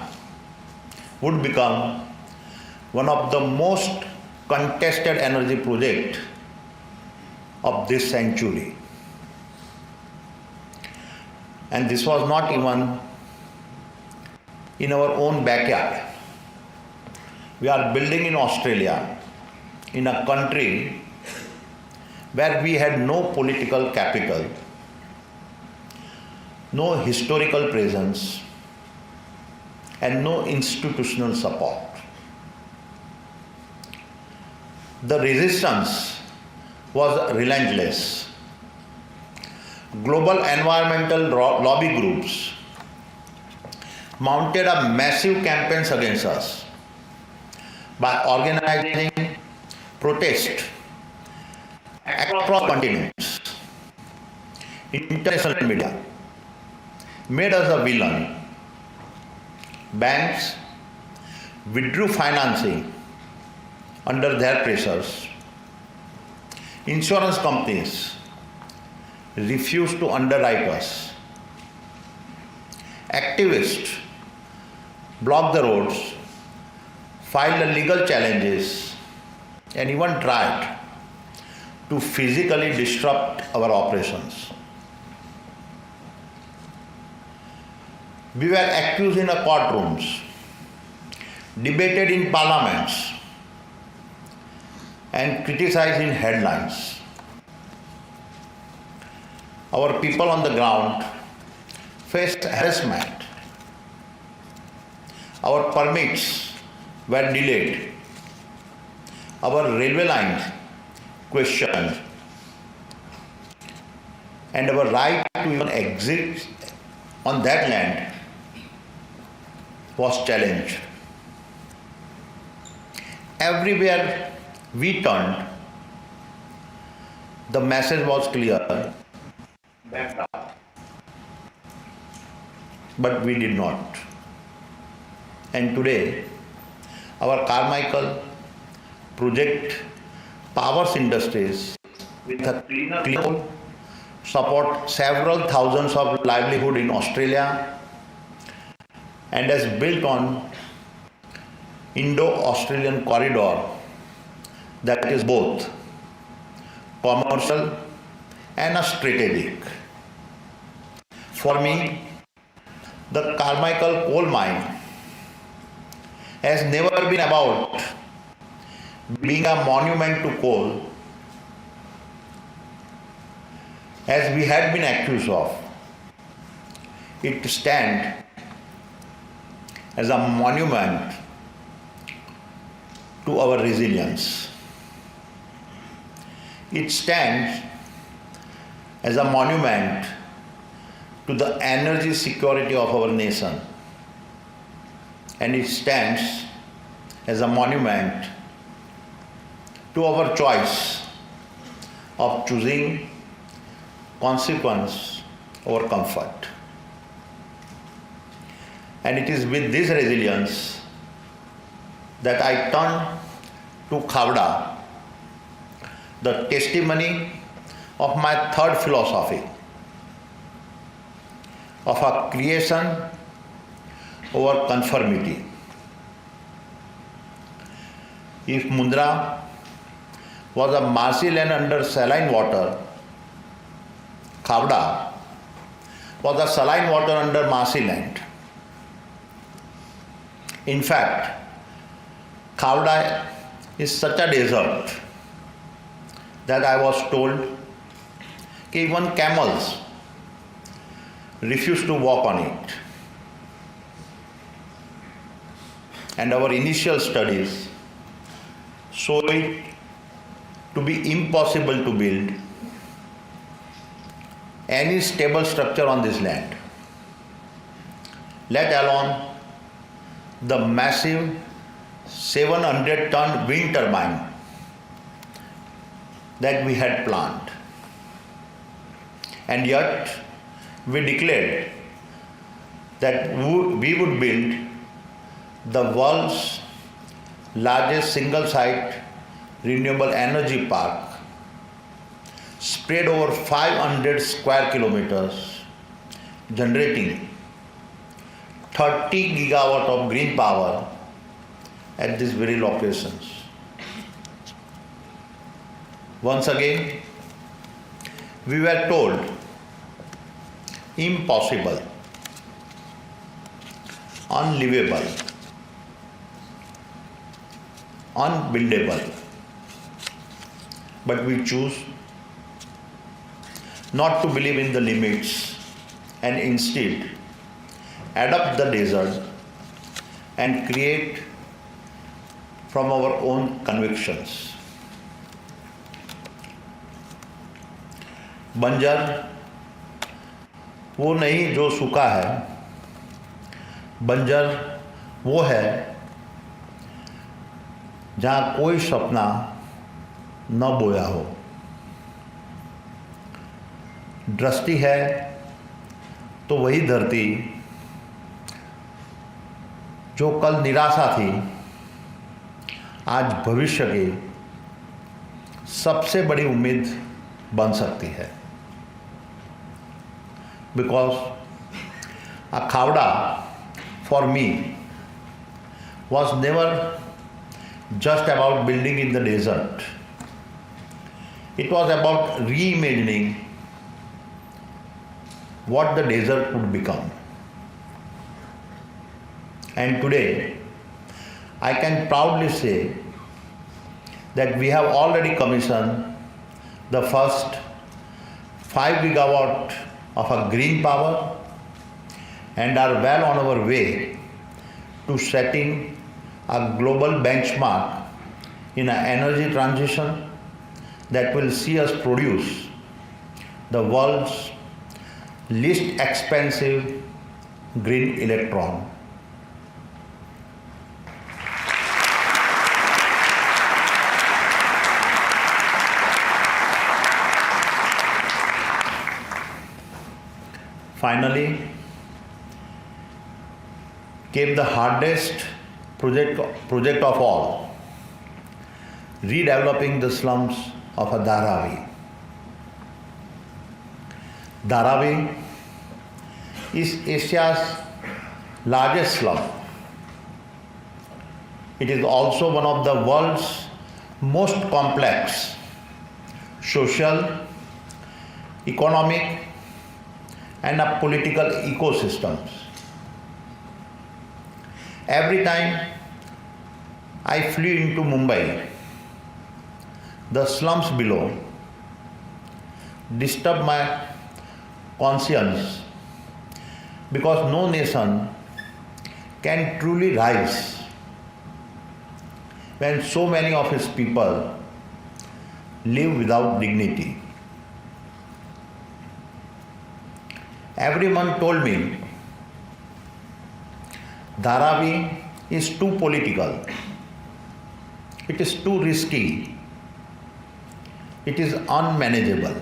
would become one of the most contested energy projects of this century. And this was not even in our own backyard. We are building in Australia, in a country where we had no political capital, no historical presence, and no institutional support. The resistance was relentless. Global environmental lobby groups mounted a massive campaigns against us by organizing protests across continents. International media made us a villain. Banks withdrew financing under their pressures. Insurance companies refused to underwrite us. Activists blocked the roads, filed legal challenges, and even tried to physically disrupt our operations. We were accused in the courtrooms, debated in parliaments, and criticized in headlines. Our people on the ground faced harassment. Our permits were delayed. Our railway lines questioned. And our right to even exist on that land was challenged. Everywhere we turned, the message was clear: back up. But we did not. And today, our Carmichael project powers industries with a cleaner coal, support several thousands of livelihood in Australia, and is built on Indo-Australian corridor that is both commercial and strategic. For me, the Carmichael coal mine has never been about being a monument to coal, as we had been accused of. It stands as a monument to our resilience. It stands as a monument to the energy security of our nation. And it stands as a monument to our choice of choosing consequence over comfort. And it is with this resilience that I turn to Khavda, the testimony of my third philosophy of a creation over conformity. If Mundra was a marshy land under saline water, Khavda was a saline water under marshy land. In fact, Khavda is such a desert that I was told that even camels refuse to walk on it. And our initial studies show it to be impossible to build any stable structure on this land, let alone the massive 700-ton wind turbine that we had planned. And yet, we declared that we would build the world's largest single-site renewable energy park spread over 500 square kilometers, generating 30 gigawatt of green power at these very locations. Once again, we were told impossible, unlivable, unbuildable. But we choose not to believe in the limits and instead adapt the desert and create from our own convictions. बंजर वो नहीं जो सूखा है, बंजर वो है जहाँ कोई सपना न बोया हो। दृष्टि है तो वही धरती जो कल निराशा थी, आज भविष्य की सबसे बड़ी उम्मीद बन सकती है। Because a Khavda for me was never just about building in the desert. It was about reimagining what the desert could become. And today, I can proudly say that we have already commissioned the first 5 gigawatt of a green power and are well on our way to setting a global benchmark in an energy transition that will see us produce the world's least expensive green electron. Finally, came the hardest project of all, redeveloping the slums of a Dharavi. Dharavi is Asia's largest slum. It is also one of the world's most complex social, economic, and political ecosystems. Every time I flew into Mumbai, the slums below disturbed my conscience because no nation can truly rise when so many of its people live without dignity. Everyone told me Dharavi is too political, it is too risky, it is unmanageable.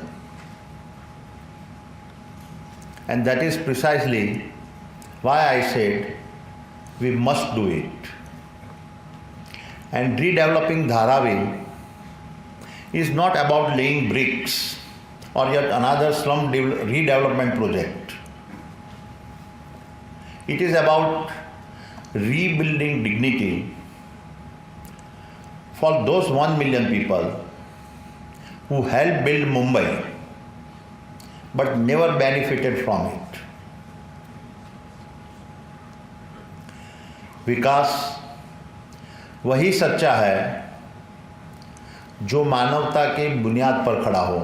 And that is precisely why I said we must do it. And redeveloping Dharavi is not about laying bricks or yet another slum redevelopment project. It is about rebuilding dignity for for those 1 million people who helped build Mumbai but never benefited from it. विकास वही सच्चा है जो मानवता की बुनियाद पर खड़ा हो,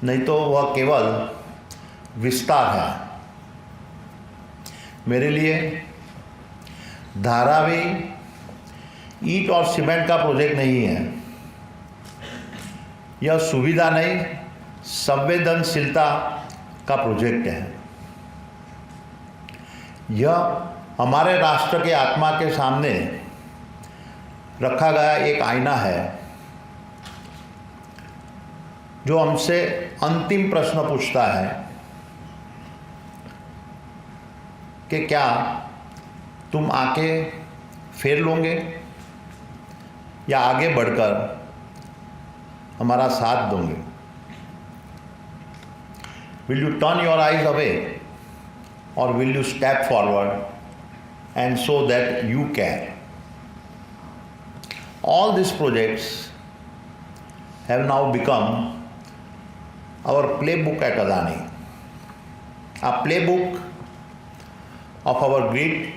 नहीं तो वह केवल विस्तार है। मेरे लिए धारावी ईंट और सीमेंट का प्रोजेक्ट नहीं है। यह सुविधा नहीं, संवेदनशीलता का प्रोजेक्ट है। यह हमारे राष्ट्र के आत्मा के सामने रखा गया एक आईना है जो हमसे अंतिम प्रश्न पूछता है कि क्या तुम आके फेर लोगे या आगे बढ़कर हमारा साथ दोगे? Will you turn your eyes away or will you step forward and show that you care? All these projects have now become our playbook at Adani, a playbook of our grit,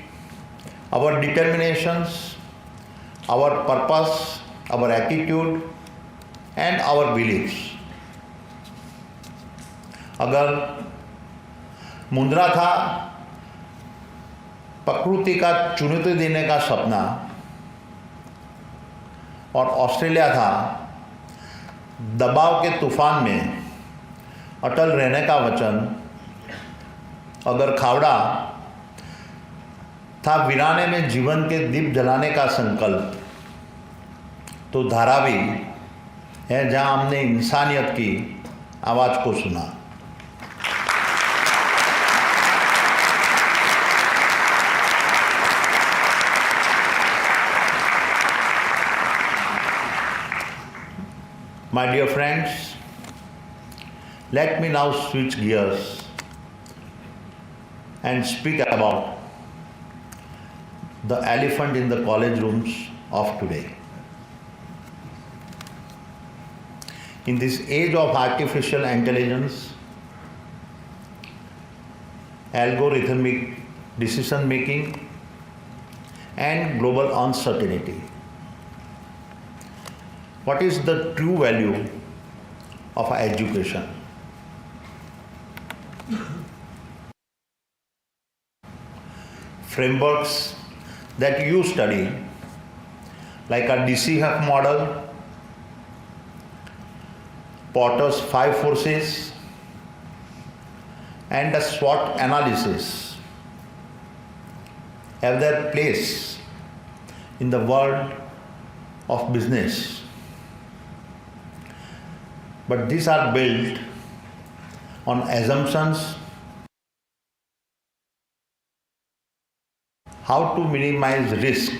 our determinations, our purpose, our attitude and our beliefs. अगर मुंद्रा था प्रकृति का चुनौती देने का सपना और Australia था दबाव के तूफान में अटल रहने का वचन, अगर खावड़ा था वीराने में जीवन के दीप जलाने का संकल्प, तो धारावी है जहां हमने इंसानियत की आवाज़ को सुना। My dear friends, let me now switch gears and speak about the elephant in the college rooms of today. In this age of artificial intelligence, algorithmic decision making, and global uncertainty, what is the true value of education? Frameworks that you study, like a DCF model, Porter's 5 forces, and a SWOT analysis, have their place in the world of business. But these are built on assumptions, how to minimize risk,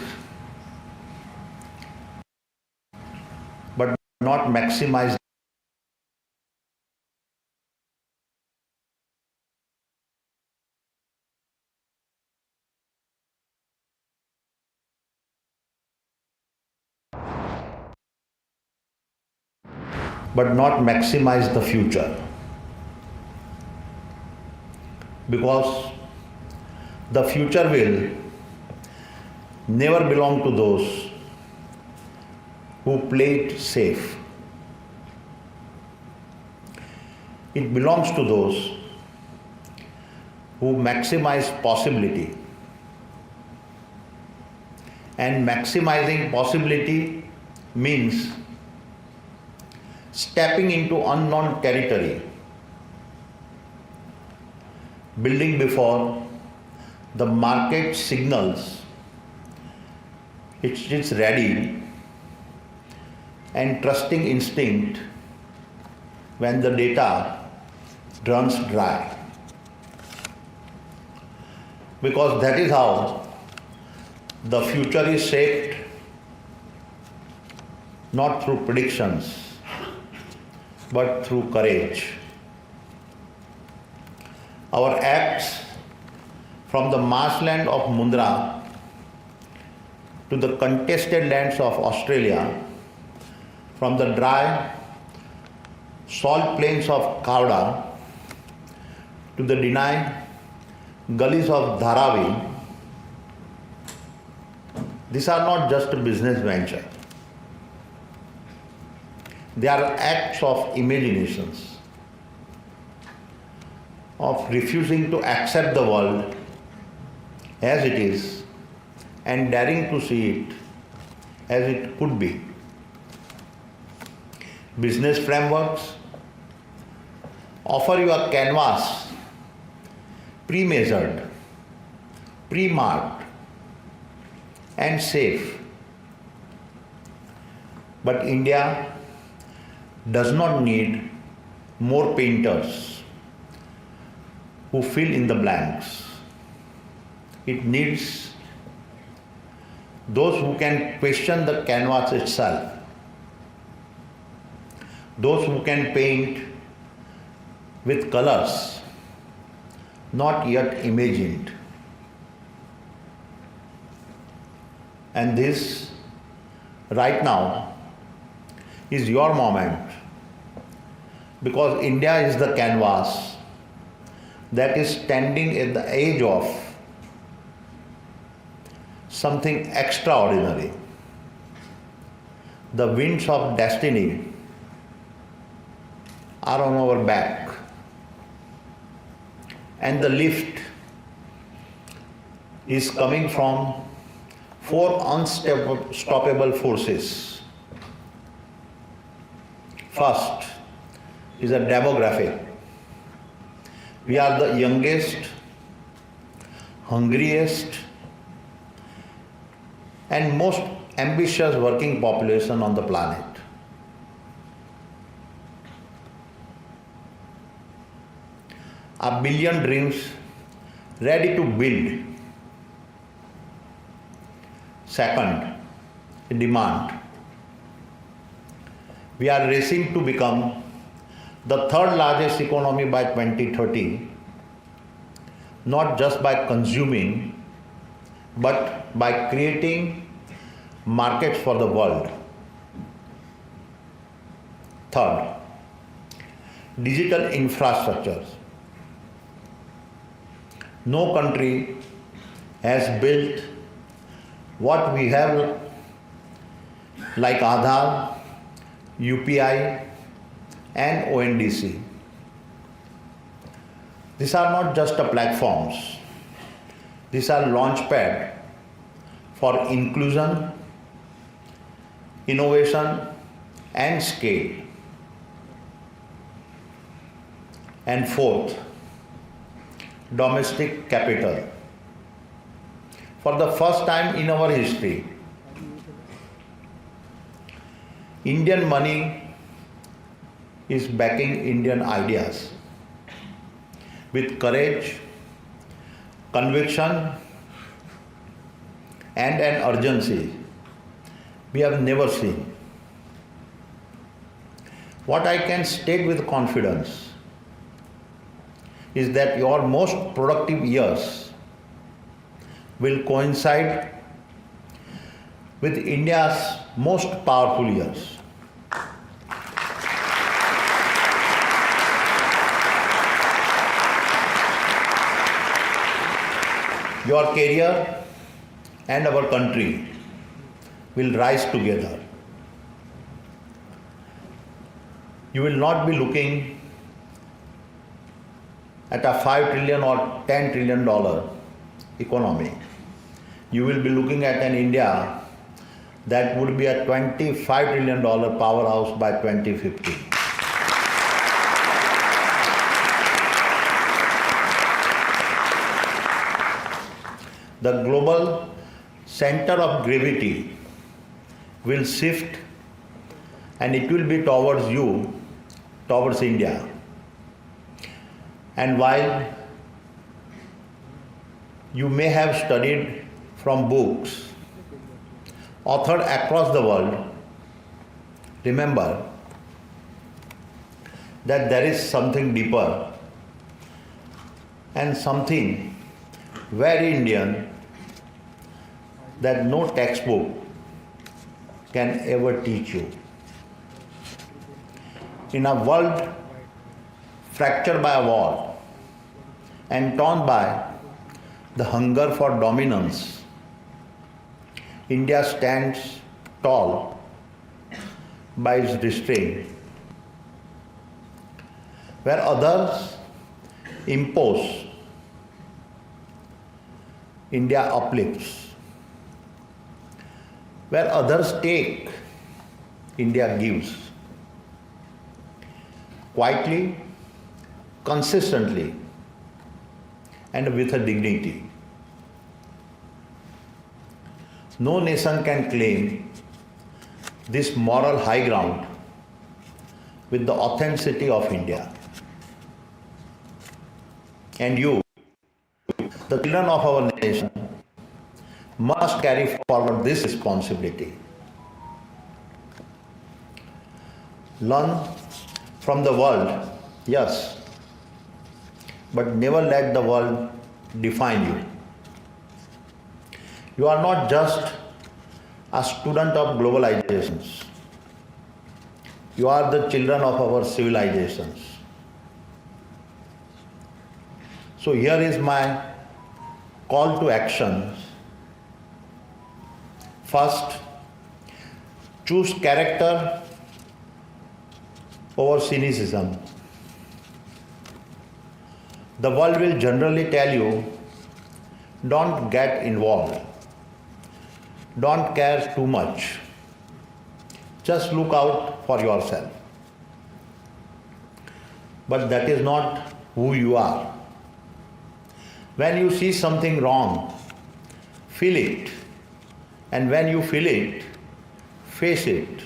but not maximize the future, because the future will never belong to those who played safe. It belongs to those who maximize possibility, and maximizing possibility means stepping into unknown territory, building before the market signals it's ready, and trusting instinct when the data runs dry. Because that is how the future is shaped, not through predictions, but through courage. Our acts from the marshland of Mundra to the contested lands of Australia, from the dry salt plains of Khavda to the denied gullies of Dharavi, these are not just a business venture. They are acts of imaginations, of refusing to accept the world as it is and daring to see it as it could be. Business frameworks offer you a canvas pre-measured, pre-marked and safe. But India does not need more painters who fill in the blanks. It needs those who can question the canvas itself, those who can paint with colors not yet imagined. And this, right now, is your moment, because India is the canvas that is standing at the edge of something extraordinary. The winds of destiny are on our back, and the lift is coming from four unstoppable forces. First is a demographic. We are the youngest, hungriest, and most ambitious working population on the planet. A billion dreams ready to build. Second, demand. We are racing to become the third largest economy by 2030, not just by consuming, but by creating markets for the world. Third, digital infrastructures. No country has built what we have, like Aadhaar, UPI and ONDC. These are not just platforms. These are launchpad for inclusion, innovation and scale. And fourth, domestic capital. For the first time in our history, Indian money is backing Indian ideas with courage, conviction, and an urgency we have never seen. What I can state with confidence is that your most productive years will coincide with India's most powerful years. Your career and our country will rise together. You will not be looking at a $5 trillion or $10 trillion economy. You will be looking at an India that would be a $25 trillion powerhouse by 2050. The global center of gravity will shift, and it will be towards you, towards India. And while you may have studied from books authored across the world, remember that there is something deeper and something very Indian that no textbook can ever teach you. In a world fractured by a war and torn by the hunger for dominance, India stands tall by its restraint. Where others impose, India uplifts. Where others take, India gives. Quietly, consistently, and with a dignity. No nation can claim this moral high ground with the authenticity of India. And you, the children of our nation, must carry forward this responsibility. Learn from the world, yes, but never let the world define you. You are not just a student of globalizations. You are the children of our civilizations. So here is my call to action. First, choose character over cynicism. The world will generally tell you, don't get involved. Don't care too much. Just look out for yourself. But that is not who you are. When you see something wrong, feel it. And when you feel it, face it.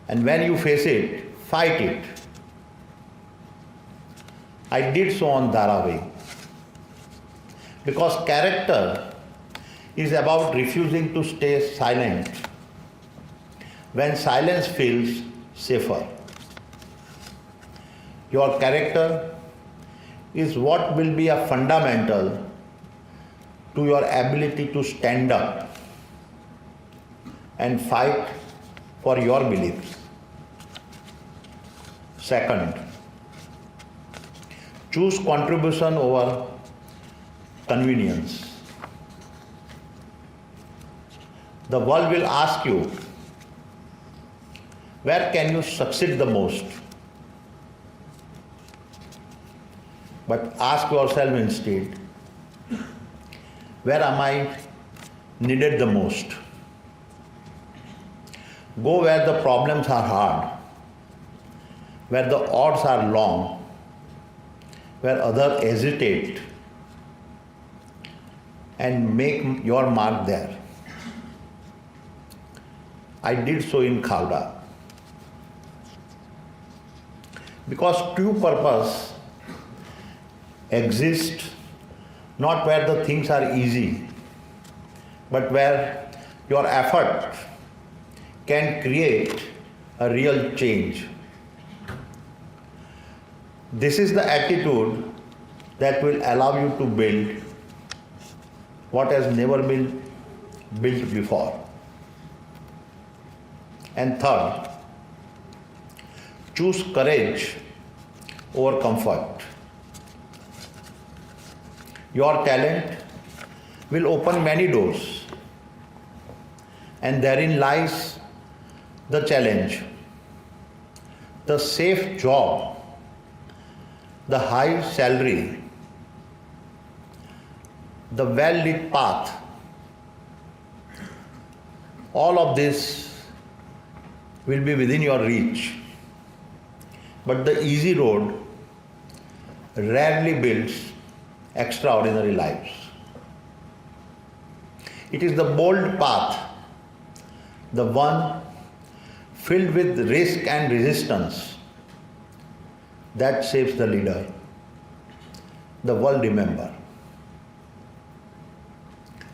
And when you face it, fight it. I did so on Dharavi. Because character is about refusing to stay silent when silence feels safer. Your character is what will be a fundamental to your ability to stand up and fight for your beliefs. Second, choose contribution over convenience. The world will ask you, where can you succeed the most? But ask yourself instead, where am I needed the most? Go where the problems are hard, where the odds are long, where others hesitate, and make your mark there. I did so in Khavda. Because true purpose exists not where the things are easy, but where your effort can create a real change. This is the attitude that will allow you to build what has never been built before. And third, choose courage over comfort. Your talent will open many doors, and therein lies the challenge. The safe job, the high salary, the well-lit path, all of this will be within your reach. But the easy road rarely builds extraordinary lives. It is the bold path, the one filled with risk and resistance, that shapes the leader the world remember.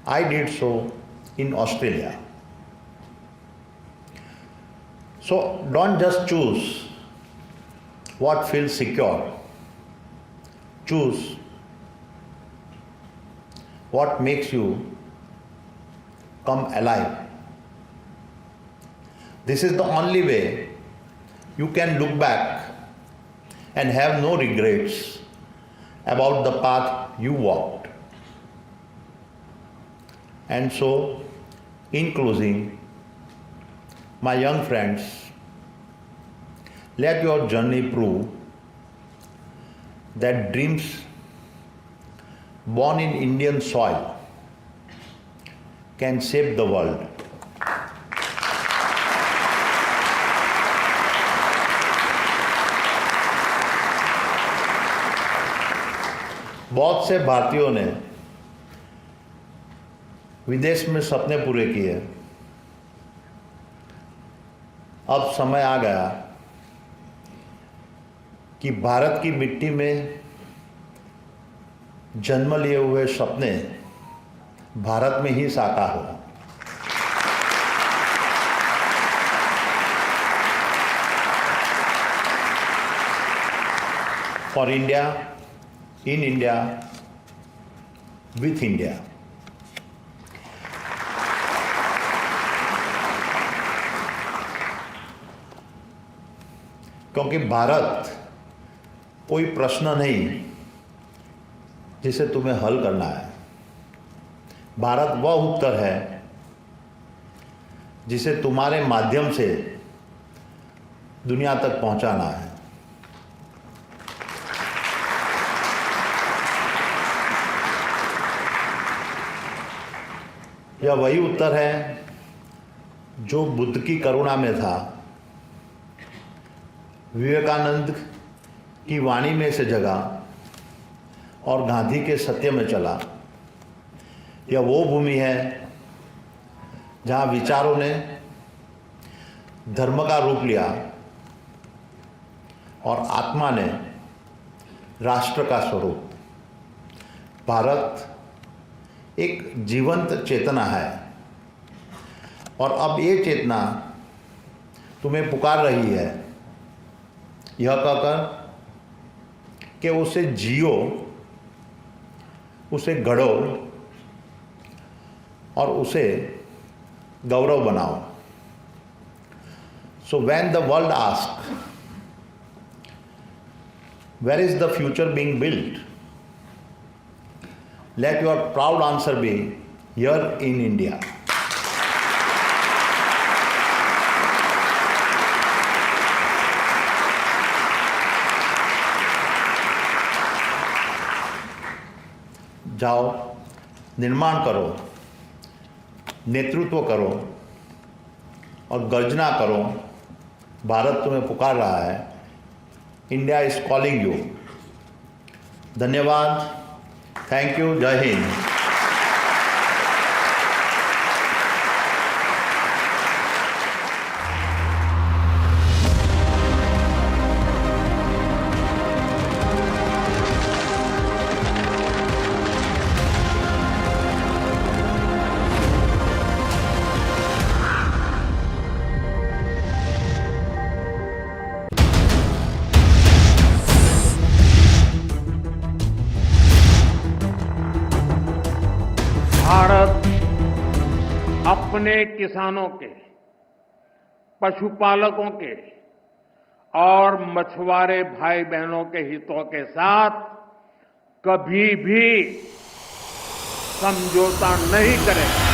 I did so in Australia. So don't just choose what feels secure. Choose what makes you come alive. This is the only way you can look back and have no regrets about the path you walked. And so, in closing, my young friends, let your journey prove that dreams born in Indian soil can shape the world. बहुत से भारतीयों ने विदेश में सपने पूरे किए। अब समय आ गया कि भारत की मिट्टी में जन्म लिए हुए सपने भारत में ही साकार हो। For India, in India, with India. क्योंकि भारत कोई प्रश्न नहीं जिसे तुम्हें हल करना है। भारत वह उत्तर है जिसे तुम्हारे माध्यम से दुनिया तक पहुंचाना है। यह वही उत्तर है जो बुद्ध की करुणा में था, विवेकानंद की वाणी में से जगा और गांधी के सत्य में चला। यह वो भूमि है जहाँ विचारों ने धर्म का रूप लिया और आत्मा ने राष्ट्र का स्वरूप। भारत एक जीवंत चेतना है और अब ये चेतना तुम्हें पुकार रही है, यह कहकर कि उसे जियो, उसे गढ़ो और उसे गौरव बनाओ। So when the world asks, where is the future being built? Let your proud answer be, here in India. जाओ, निर्माण करो, नेतृत्व करो और गर्जना करो। भारत तुम्हें पुकार रहा है। India is calling you. धन्यवाद। Thank you. जय हिंद। भारत अपने किसानों के, पशुपालकों के और मछुआरे भाई बहनों के हितों के साथ कभी भी समझौता नहीं करेगा।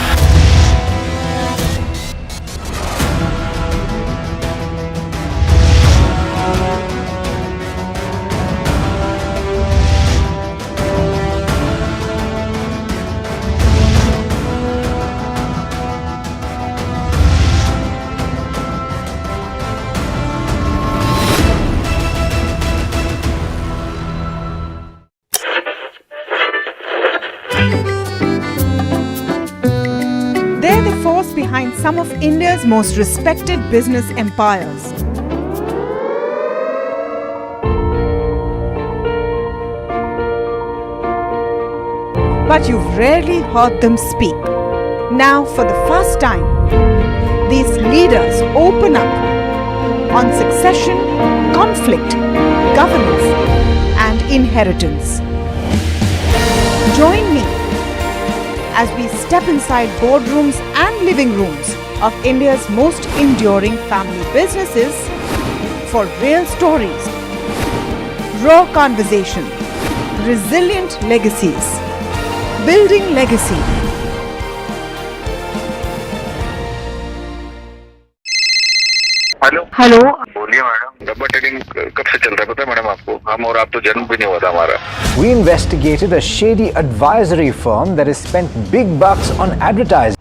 They're the force behind some of India's most respected business empires. But you've rarely heard them speak. Now, for the first time, these leaders open up on succession, conflict, governance, and inheritance. Join me as we step inside boardrooms and living rooms of India's most enduring family businesses for real stories, raw conversation, resilient legacies, building legacy. Hello बोलिए madam, rubber trading कब से चल रहा है पता है madam आपको? हम और आप तो जन्म भी नहीं हुआ था हमारा। We investigated a shady advisory firm that has spent big bucks on advertising.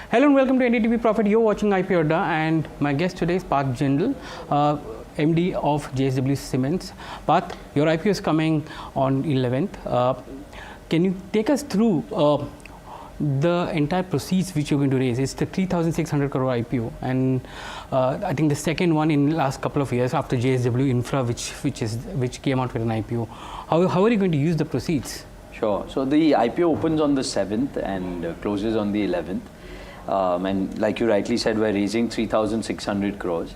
Hello and welcome to NDTV Profit. You're watching IPO Adda, and my guest today is Parth Jindal, MD of JSW Cements. Parth, your IPO is coming on 11th. Can you take us through the entire proceeds which you're going to raise? It's the 3,600 crore IPO, and I think the second one in the last couple of years after JSW Infra, which came out with an IPO. How are you going to use the proceeds? Sure. So the IPO opens on the 7th and closes on the 11th. And like you rightly said, we're raising 3,600 crores.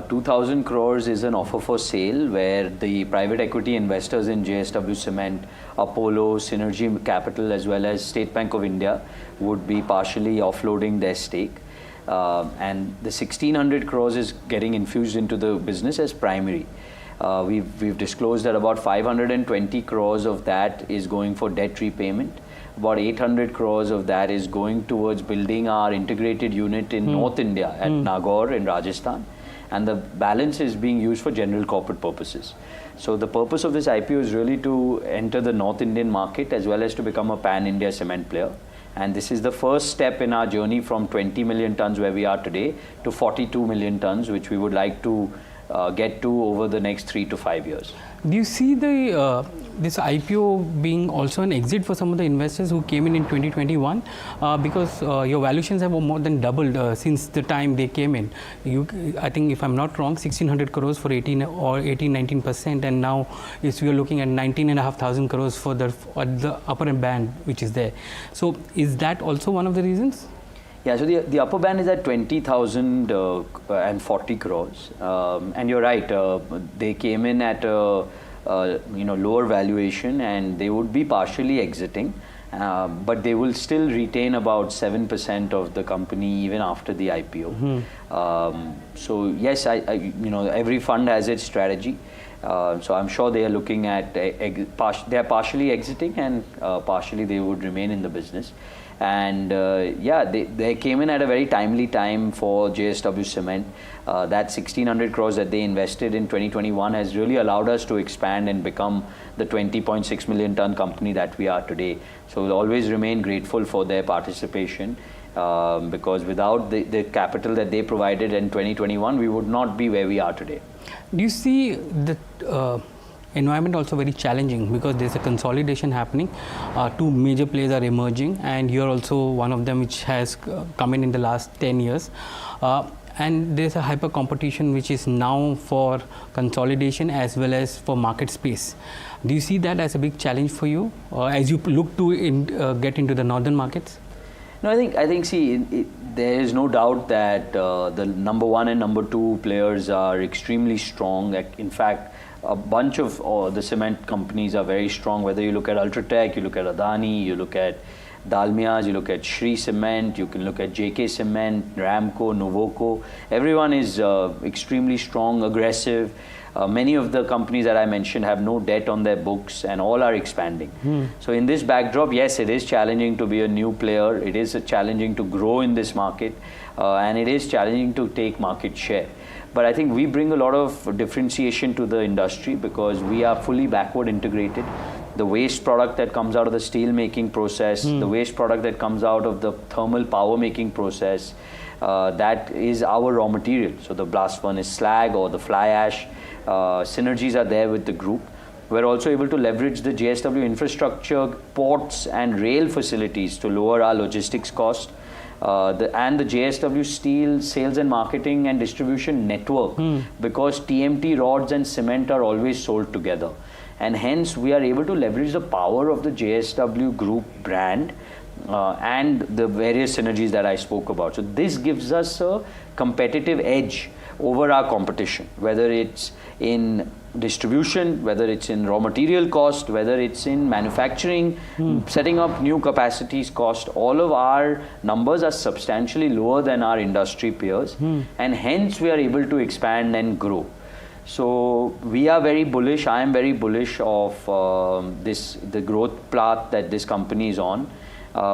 2,000 crores is an offer for sale where the private equity investors in JSW Cement, Apollo, Synergy Capital as well as State Bank of India would be partially offloading their stake. And the 1,600 crores is getting infused into the business as primary. We've disclosed that about 520 crores of that is going for debt repayment. About 800 crores of that is going towards building our integrated unit in North India at Nagaur in Rajasthan, and the balance is being used for general corporate purposes. So the purpose of this IPO is really to enter the North Indian market as well as to become a pan-India cement player. And this is the first step in our journey from 20 million tons where we are today to 42 million tons, which we would like to get to over the next 3 to 5 years. Do you see this IPO being also an exit for some of the investors who came in 2021? Because your valuations have more than doubled since the time they came in. I think, if I'm not wrong, 1,600 crores for 18-19%, and now we are looking at 19,500 crores for the upper band which is there. So is that also one of the reasons? Yeah, so the upper band is at 20,040 crores, and you're right. They came in at a lower valuation, and they would be partially exiting, but they will still retain about 7% of the company even after the IPO. So yes, every fund has its strategy. So I'm sure they are looking at they are partially exiting, and partially they would remain in the business. And yeah, they came in at a very timely time for JSW Cement. That 1,600 crores that they invested in 2021 has really allowed us to expand and become the 20.6 million ton company that we are today. So we'll always remain grateful for their participation, because without the capital that they provided in 2021, we would not be where we are today. Do you see the environment also very challenging because there's a consolidation happening? Two major players are emerging, and you're also one of them, which has come in the last 10 years. And there's a hyper competition which is now for consolidation as well as for market space. Do you see that as a big challenge for you as you look to get into the northern markets? No, I think see, there is no doubt that the number one and number two players are extremely strong. In fact, a bunch of the cement companies are very strong, whether you look at Ultratech, you look at Adani, you look at Dalmias, you look at Shree Cement, you can look at JK Cement, Ramco, Novoco. Everyone is extremely strong, aggressive. Many of the companies that I mentioned have no debt on their books, and all are expanding. So in this backdrop, yes, it is challenging to be a new player. It is challenging to grow in this market, and it is challenging to take market share. But I think we bring a lot of differentiation to the industry because we are fully backward integrated. The waste product that comes out of the steel making process, the waste product that comes out of the thermal power making process, that is our raw material. So the blast furnace slag or the fly ash, synergies are there with the group. we're also able to leverage the JSW infrastructure, ports and rail facilities to lower our logistics cost. And the JSW Steel sales and marketing and distribution network, because TMT rods and cement are always sold together. And hence we are able to leverage the power of the JSW Group brand and the various synergies that I spoke about. So this gives us a competitive edge over our competition, whether it's in distribution, whether it's in raw material cost, whether it's in manufacturing, setting up new capacities cost. All of our numbers are substantially lower than our industry peers, and hence we are able to expand and grow. So we are very bullish. I am very bullish of the growth path that this company is on.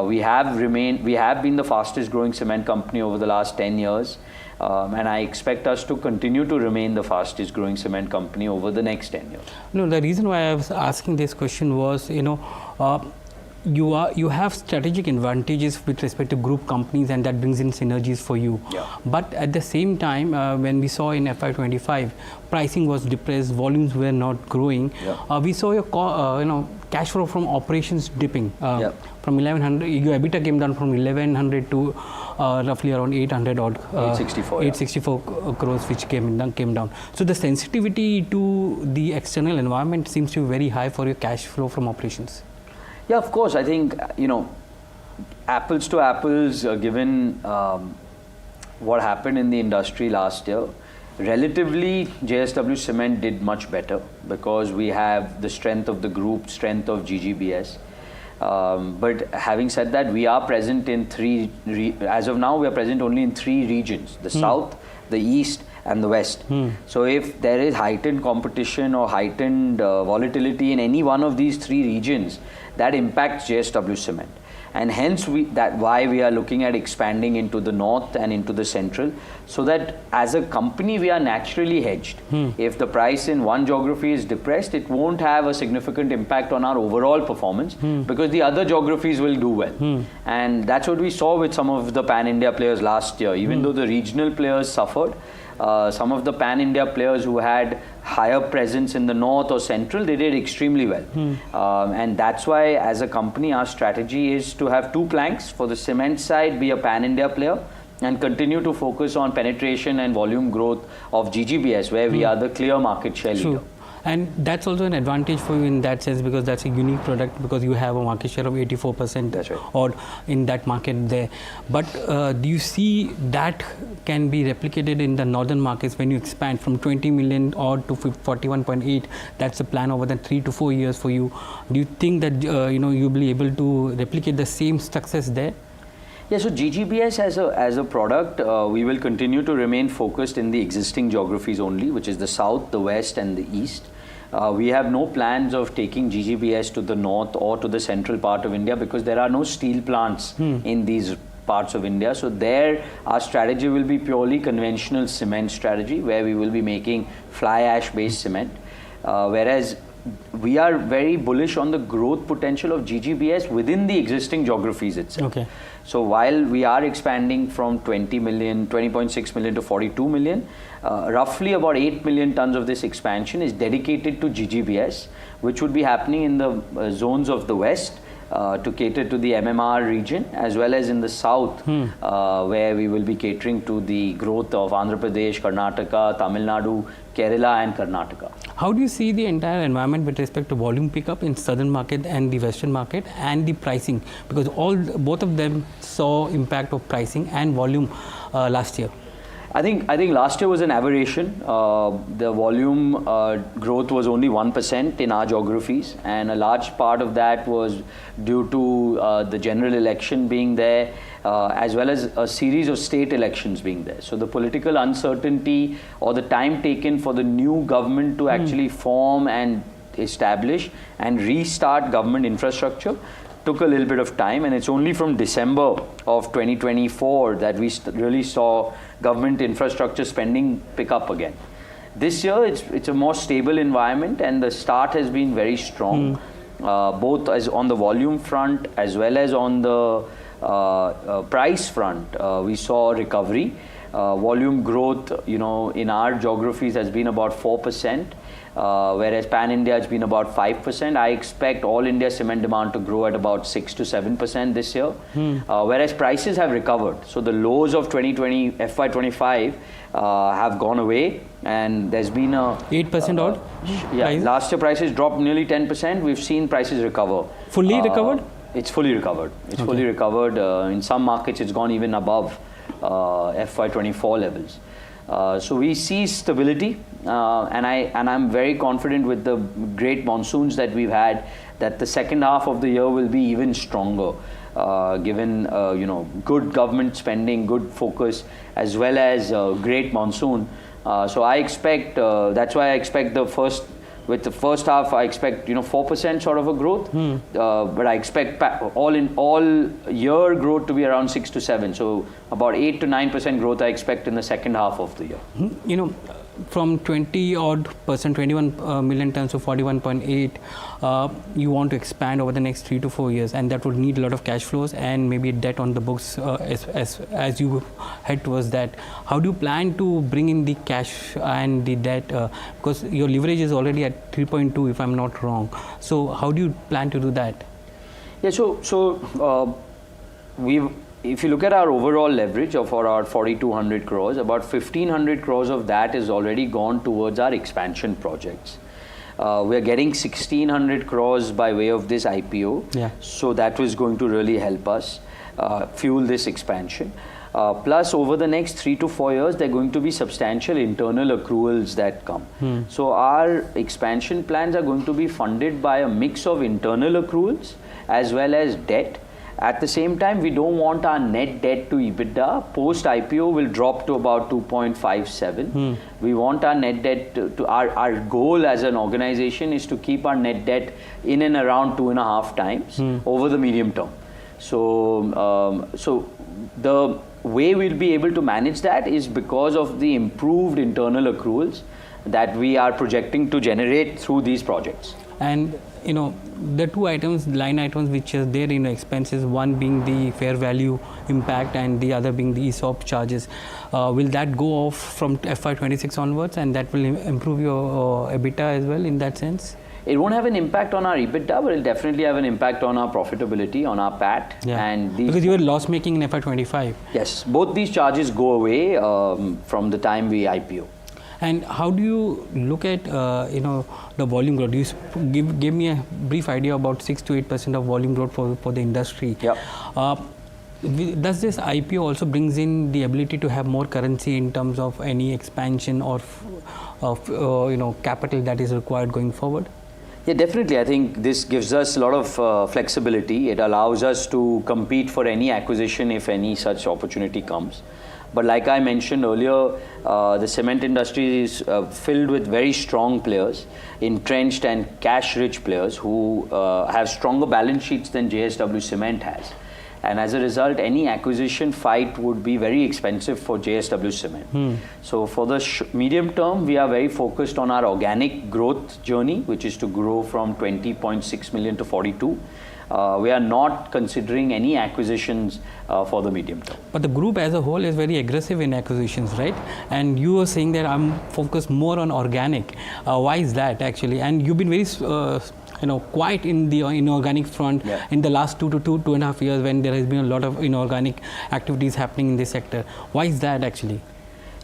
We have been the fastest growing cement company over the last 10 years. And I expect us to continue to remain the fastest growing cement company over the next 10 years. No, the reason why I was asking this question was, you have strategic advantages with respect to group companies, and that brings in synergies for you. Yeah. But at the same time, when we saw in FY25, pricing was depressed, volumes were not growing. Yeah. We saw your cash flow from operations dipping from 1100. Your EBITDA came down from 1100 to roughly around 800 odd. 864 crores, which came down. So the sensitivity to the external environment seems to be very high for your cash flow from operations. Yeah, of course. I think, apples to apples, given what happened in the industry last year, relatively JSW Cement did much better because we have the strength of the group, strength of GGBS. But having said that, we are present in as of now, we are present only in 3 regions: the south, the east, and the west. So if there is heightened competition or heightened volatility in any one of these 3 regions, that impacts JSW Cement. And hence why we are looking at expanding into the north and into the central, so that as a company we are naturally hedged. If the price in one geography is depressed, it won't have a significant impact on our overall performance because the other geographies will do well. And that's what we saw with some of the pan-India players last year. Even though the regional players suffered, some of the pan-India players who had higher presence in the north or central, they did extremely well. And that's why as a company our strategy is to have 2 planks. For the cement side, be a pan-India player and continue to focus on penetration and volume growth of GGBS, where we are the clear market share leader. And that's also an advantage for you in that sense, because that's a unique product, because you have a market share of 84% odd in that market there. But do you see that can be replicated in the northern markets when you expand from 20 million odd to 41.8? That's the plan over the 3 to 4 years for you. Do you think that you'll be able to replicate the same success there? Yeah, so GGBS as a product, we will continue to remain focused in the existing geographies only, which is the south, the west, and the east. We have no plans of taking GGBS to the north or to the central part of India, because there are no steel plants in these parts of India. So there our strategy will be purely conventional cement strategy, where we will be making fly ash based cement, whereas we are very bullish on the growth potential of GGBS within the existing geographies itself. Okay. So while we are expanding from 20.6 million to 42 million, roughly about 8 million tons of this expansion is dedicated to GGBS, which would be happening in the zones of the west to cater to the MMR region, as well as in the south, where we will be catering to the growth of Andhra Pradesh, Karnataka, Tamil Nadu, Kerala and Karnataka. How do you see the entire environment with respect to volume pickup in southern market and the western market, and the pricing? Because both of them saw impact of pricing and volume last year. I think last year was an aberration. The volume growth was only 1% in our geographies, and a large part of that was due to the general election being there, as well as a series of state elections being there. So the political uncertainty, or the time taken for the new government to actually form and establish and restart government infrastructure, took a little bit of time, and it's only from December of 2024 that we really saw government infrastructure spending pick up again. This year it's a more stable environment, and the start has been very strong, both as on the volume front as well as on the price front. We saw recovery. Volume growth, in our geographies has been about 4%. Whereas Pan-India has been about 5%. I expect all India cement demand to grow at about 6 to 7% this year. Whereas prices have recovered. So the lows of 2020, FY25 have gone away, and there's been a 8% odd. Last year prices dropped nearly 10%. We've seen prices recover. Fully recovered? It's fully recovered. It's fully recovered. In some markets, it's gone even above FY24 levels. So we see stability, and I'm very confident with the great monsoons that we've had, that the second half of the year will be even stronger, given good government spending, good focus, as well as great monsoon. So I expect that's why I expect the first half I expect 4% sort of a growth, but I expect all year growth to be around 6 to 7. So about 8 to 9% growth I expect in the second half of the year. From 21 million tons to 41.8, you want to expand over the next 3 to 4 years, and that would need a lot of cash flows and maybe debt on the books as you head towards that. How do you plan to bring in the cash and the debt? Because your leverage is already at 3.2, if I'm not wrong. So how do you plan to do that? Yeah, if you look at our overall leverage of our 4,200 crores, about 1,500 crores of that is already gone towards our expansion projects. We're getting 1,600 crores by way of this IPO. So that was going to really help us fuel this expansion. Plus, over the next 3 to 4 years, there are going to be substantial internal accruals that come. So our expansion plans are going to be funded by a mix of internal accruals as well as debt. At the same time, we don't want our net debt to EBITDA post IPO will drop to about 2.57. We want our net debt to our goal as an organization is to keep our net debt in and around 2.5 times over the medium term. So the way we'll be able to manage that is because of the improved internal accruals that we are projecting to generate through these projects. And the two line items which are there in expenses, one being the fair value impact and the other being the ESOP charges, will that go off from FY26 onwards, and that will improve your EBITDA as well in that sense? It won't have an impact on our EBITDA, but it'll definitely have an impact on our profitability, on our PAT. And because you were loss making in FY25. Yes, both these charges go away from the time we IPO. And how do you look at the volume growth? You give me a brief idea about 6 to 8% of volume growth for the industry. Does this IPO also brings in the ability to have more currency in terms of any expansion or capital that is required going forward? Yeah, definitely. I think this gives us a lot of flexibility. It allows us to compete for any acquisition if any such opportunity comes. But like I mentioned earlier, the cement industry is filled with very strong players, entrenched and cash-rich players who have stronger balance sheets than JSW Cement has. And as a result, any acquisition fight would be very expensive for JSW Cement. So for the medium term, we are very focused on our organic growth journey, which is to grow from 20.6 million to 42. We are not considering any acquisitions for the medium term. But the group as a whole is very aggressive in acquisitions, right? And you were saying that I'm focused more on organic. Why is that actually? And you've been very quiet in the inorganic front in the last 2.5 years when there has been a lot of inorganic activities happening in this sector. Why is that actually?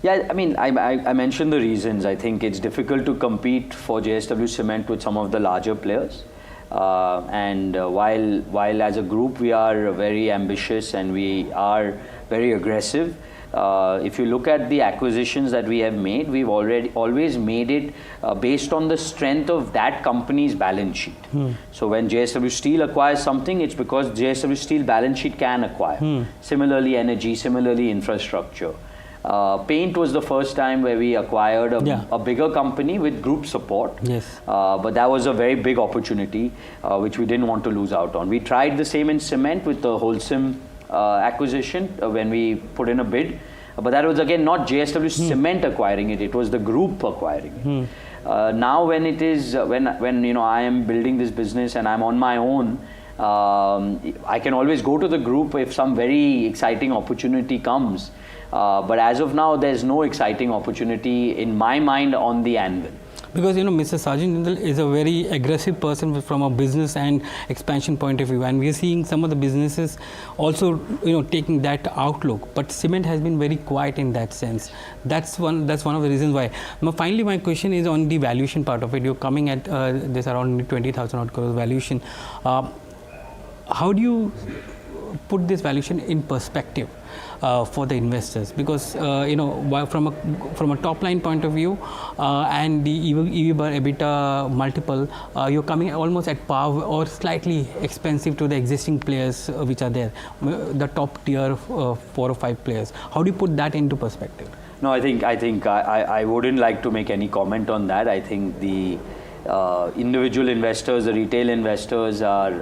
Yeah, I mean, I mentioned the reasons. I think it's difficult to compete for JSW Cement with some of the larger players. While as a group we are very ambitious and we are very aggressive, if you look at the acquisitions that we have made, we've always made it based on the strength of that company's balance sheet. So when JSW Steel acquires something, it's because JSW Steel balance sheet can acquire. Similarly, energy, similarly, infrastructure. Paint was the first time where we acquired a bigger company with group support. But that was a very big opportunity which we didn't want to lose out on. We tried the same in cement with the Wholesome acquisition when we put in a bid. But that was again not JSW Cement acquiring it, it was the group acquiring it. Now when it is, when I am building this business and I'm on my own, I can always go to the group if some very exciting opportunity comes. But as of now, there's no exciting opportunity in my mind on the anvil. Because Mr. Sarjan Jindal is a very aggressive person from a business and expansion point of view, and we are seeing some of the businesses also taking that outlook. But cement has been very quiet in that sense. That's one of the reasons why. Now, finally, my question is on the valuation part of it. You're coming at this around 20,000 odd crores valuation. How do you put this valuation in perspective for the investors? Because from a top line point of view and the EV bar EBITDA multiple, you're coming almost at par or slightly expensive to the existing players which are there, the top tier 4 or 5 players. How do you put that into perspective? No, I think I wouldn't like to make any comment on that. I think the individual investors, the retail investors are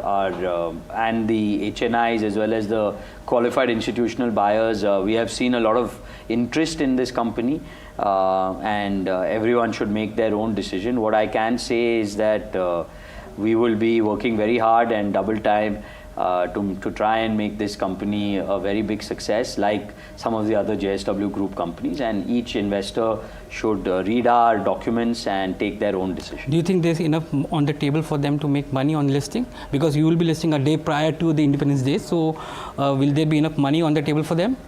and the HNIs as well as the qualified institutional buyers, we have seen a lot of interest in this company, and everyone should make their own decision. What I can say is that we will be working very hard and double time to try and make this company a very big success like some of the other JSW Group companies, and each investor should read our documents and take their own decision. Do you think there's enough on the table for them to make money on listing? Because you will be listing a day prior to the Independence Day, so will there be enough money on the table for them?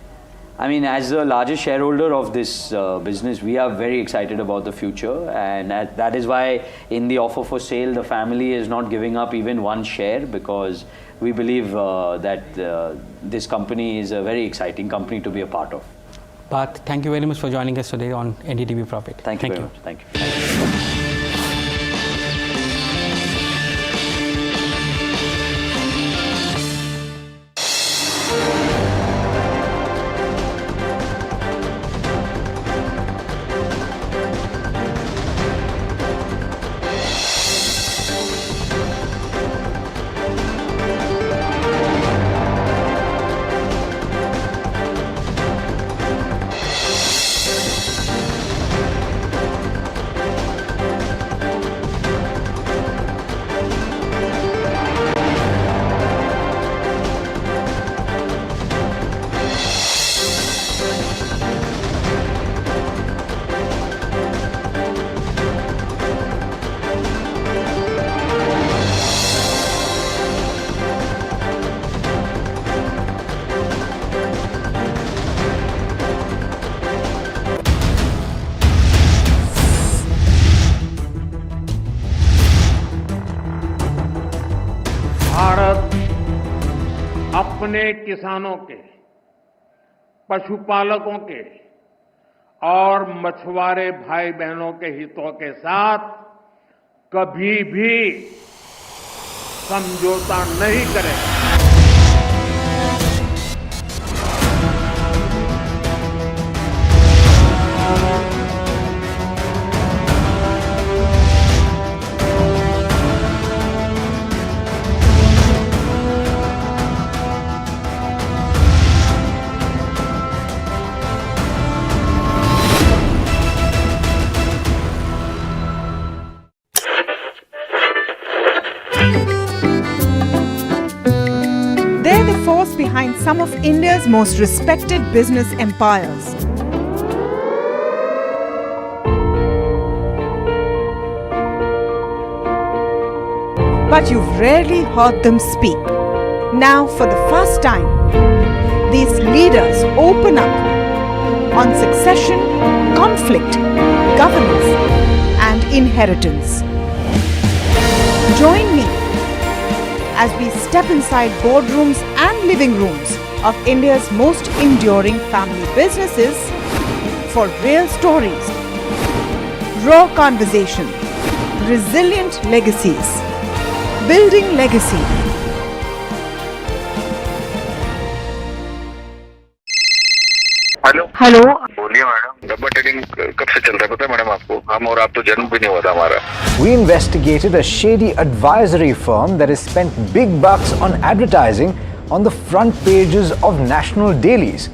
I mean, as the largest shareholder of this business, we are very excited about the future, and that is why in the offer for sale, the family is not giving up even one share, because we believe that this company is a very exciting company to be a part of. Parth, thank you very much for joining us today on NDTV Profit. Thank you very much. Thank you. Bharat अपने किसानों के, पशुपालकों के और मछुआरे भाई बहनों के हितों के साथ कभी भी समझौता नहीं करेगा। They're the force behind some of India's most respected business empires. But you've rarely heard them speak. Now, for the first time, these leaders open up on succession, conflict, governance, and inheritance. Join me as we step inside boardrooms and living rooms of India's most enduring family businesses for real stories, raw conversation, resilient legacies, building legacy. Hello बोलिए madam, डब्बा trading कब से चल रहा है पता है madam आपको? हम और आप तो जन्म भी नहीं हुआ था हमारा। We investigated a shady advisory firm that has spent big bucks on advertising on the front pages of national dailies.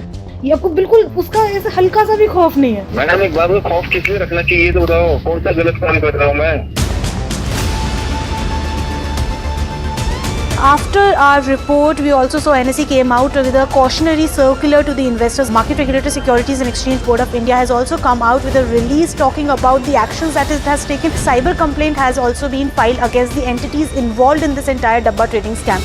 ये आपको बिल्कुल उसका ऐसे हल्का सा भी खौफ नहीं है। मैडम एक बात, खौफ किस लिए रखना चाहिए तो बताओ, कौन सा गलत काम कर रहा हूँ मैं? After our report, we also saw NSE came out with a cautionary circular to the investors. Market Regulator Securities and Exchange Board of India has also come out with a release talking about the actions that it has taken. Cyber complaint has also been filed against the entities involved in this entire Dabba trading scam.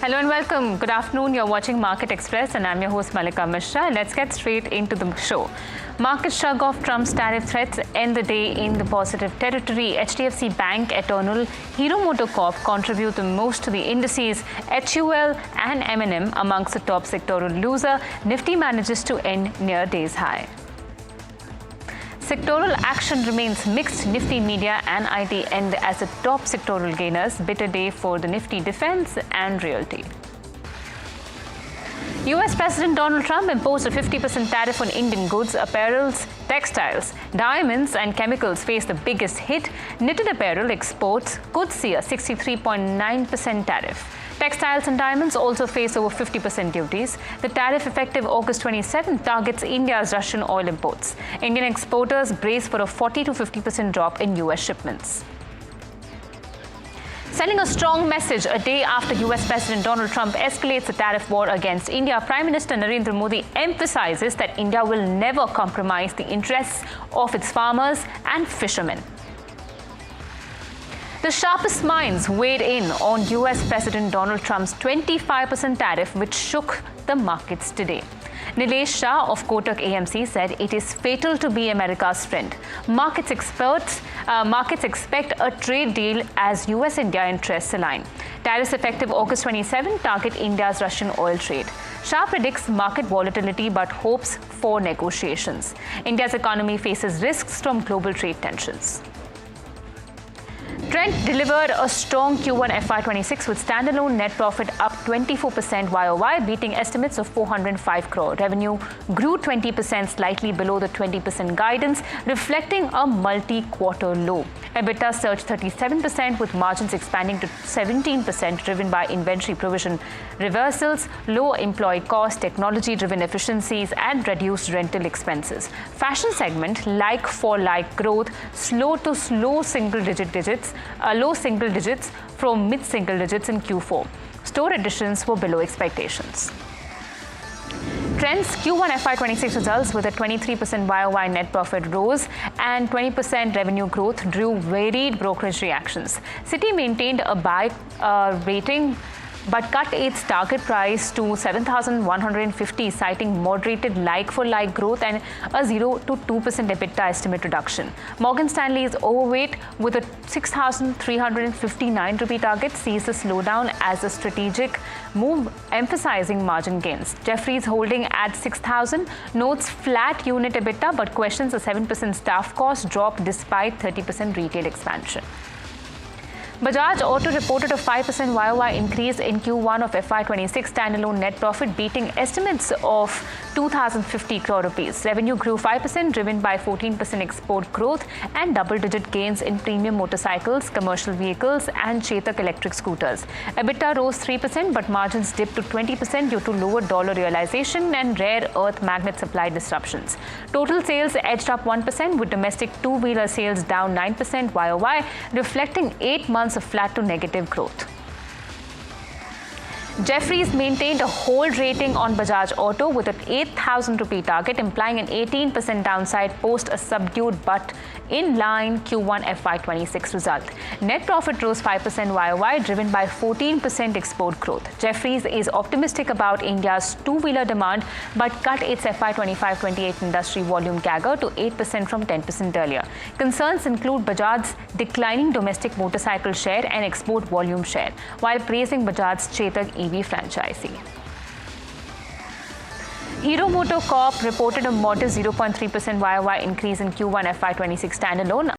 Hello and welcome. Good afternoon. You're watching Market Express and I'm your host Malika Mishra. Let's get straight into the show. Markets shrug off Trump's tariff threats, end the day in the positive territory. HDFC Bank, Eternal, Hero MotoCorp contribute the most to the indices. HUL and M&M amongst the top sectoral loser. Nifty manages to end near day's high. Sectoral action remains mixed. Nifty, Media and IT end as the top sectoral gainers. Bitter day for the Nifty Defense and Realty. US President Donald Trump imposed a 50% tariff on Indian goods, apparels, textiles, diamonds and chemicals face the biggest hit. Knitted apparel exports could see a 63.9% tariff. Textiles and diamonds also face over 50% duties. The tariff effective August 27 targets India's Russian oil imports. Indian exporters brace for a 40 to 50% drop in US shipments. Sending a strong message a day after US President Donald Trump escalates the tariff war against India, Prime Minister Narendra Modi emphasizes that India will never compromise the interests of its farmers and fishermen. The sharpest minds weighed in on US President Donald Trump's 25% tariff, which shook the markets today. Nilesh Shah of Kotak AMC said it is fatal to be America's friend. Markets expect a trade deal as US-India interests align. Tariffs effective August 27 target India's Russian oil trade. Shah predicts market volatility but hopes for negotiations. India's economy faces risks from global trade tensions. Trent delivered a strong Q1 FY26 with standalone net profit up 24% YOY, beating estimates of 405 crore. Revenue grew 20%, slightly below the 20% guidance, reflecting a multi-quarter low. EBITDA surged 37% with margins expanding to 17%, driven by inventory provision reversals, low employee costs, technology-driven efficiencies, and reduced rental expenses. Fashion segment, like-for-like growth, low single digits from mid-single digits in Q4. Store additions were below expectations. Trends Q1 FY26 results with a 23% YOY net profit rose and 20% revenue growth drew varied brokerage reactions. Citi maintained a buy rating but cut its target price to 7,150, citing moderated like-for-like growth and a 0 to 2% EBITDA estimate reduction. Morgan Stanley is overweight with a 6,359 rupee target, sees the slowdown as a strategic move, emphasizing margin gains. Jefferies holding at 6,000 notes flat unit EBITDA but questions a 7% staff cost drop despite 30% retail expansion. Bajaj Auto reported a 5% YOY increase in Q1 of FY26 standalone net profit, beating estimates of 2,050 crore rupees. Revenue grew 5%, driven by 14% export growth and double-digit gains in premium motorcycles, commercial vehicles, and Chetak electric scooters. EBITDA rose 3%, but margins dipped to 20% due to lower dollar realization and rare earth magnet supply disruptions. Total sales edged up 1%, with domestic two-wheeler sales down 9% YOY, reflecting 8 months of flat to negative growth. Jefferies maintained a hold rating on Bajaj Auto with an 8,000 rupee target, implying an 18% downside post a subdued but in line Q1 FY26 result. Net profit rose 5% YOY, driven by 14% export growth. Jefferies is optimistic about India's two-wheeler demand but cut its FY25-28 industry volume CAGR to 8% from 10% earlier. Concerns include Bajaj's declining domestic motorcycle share and export volume share, while praising Bajaj's Chetak EV franchisee. Hero MotoCorp reported a modest 0.3% YOY increase in Q1 FY26 standalone.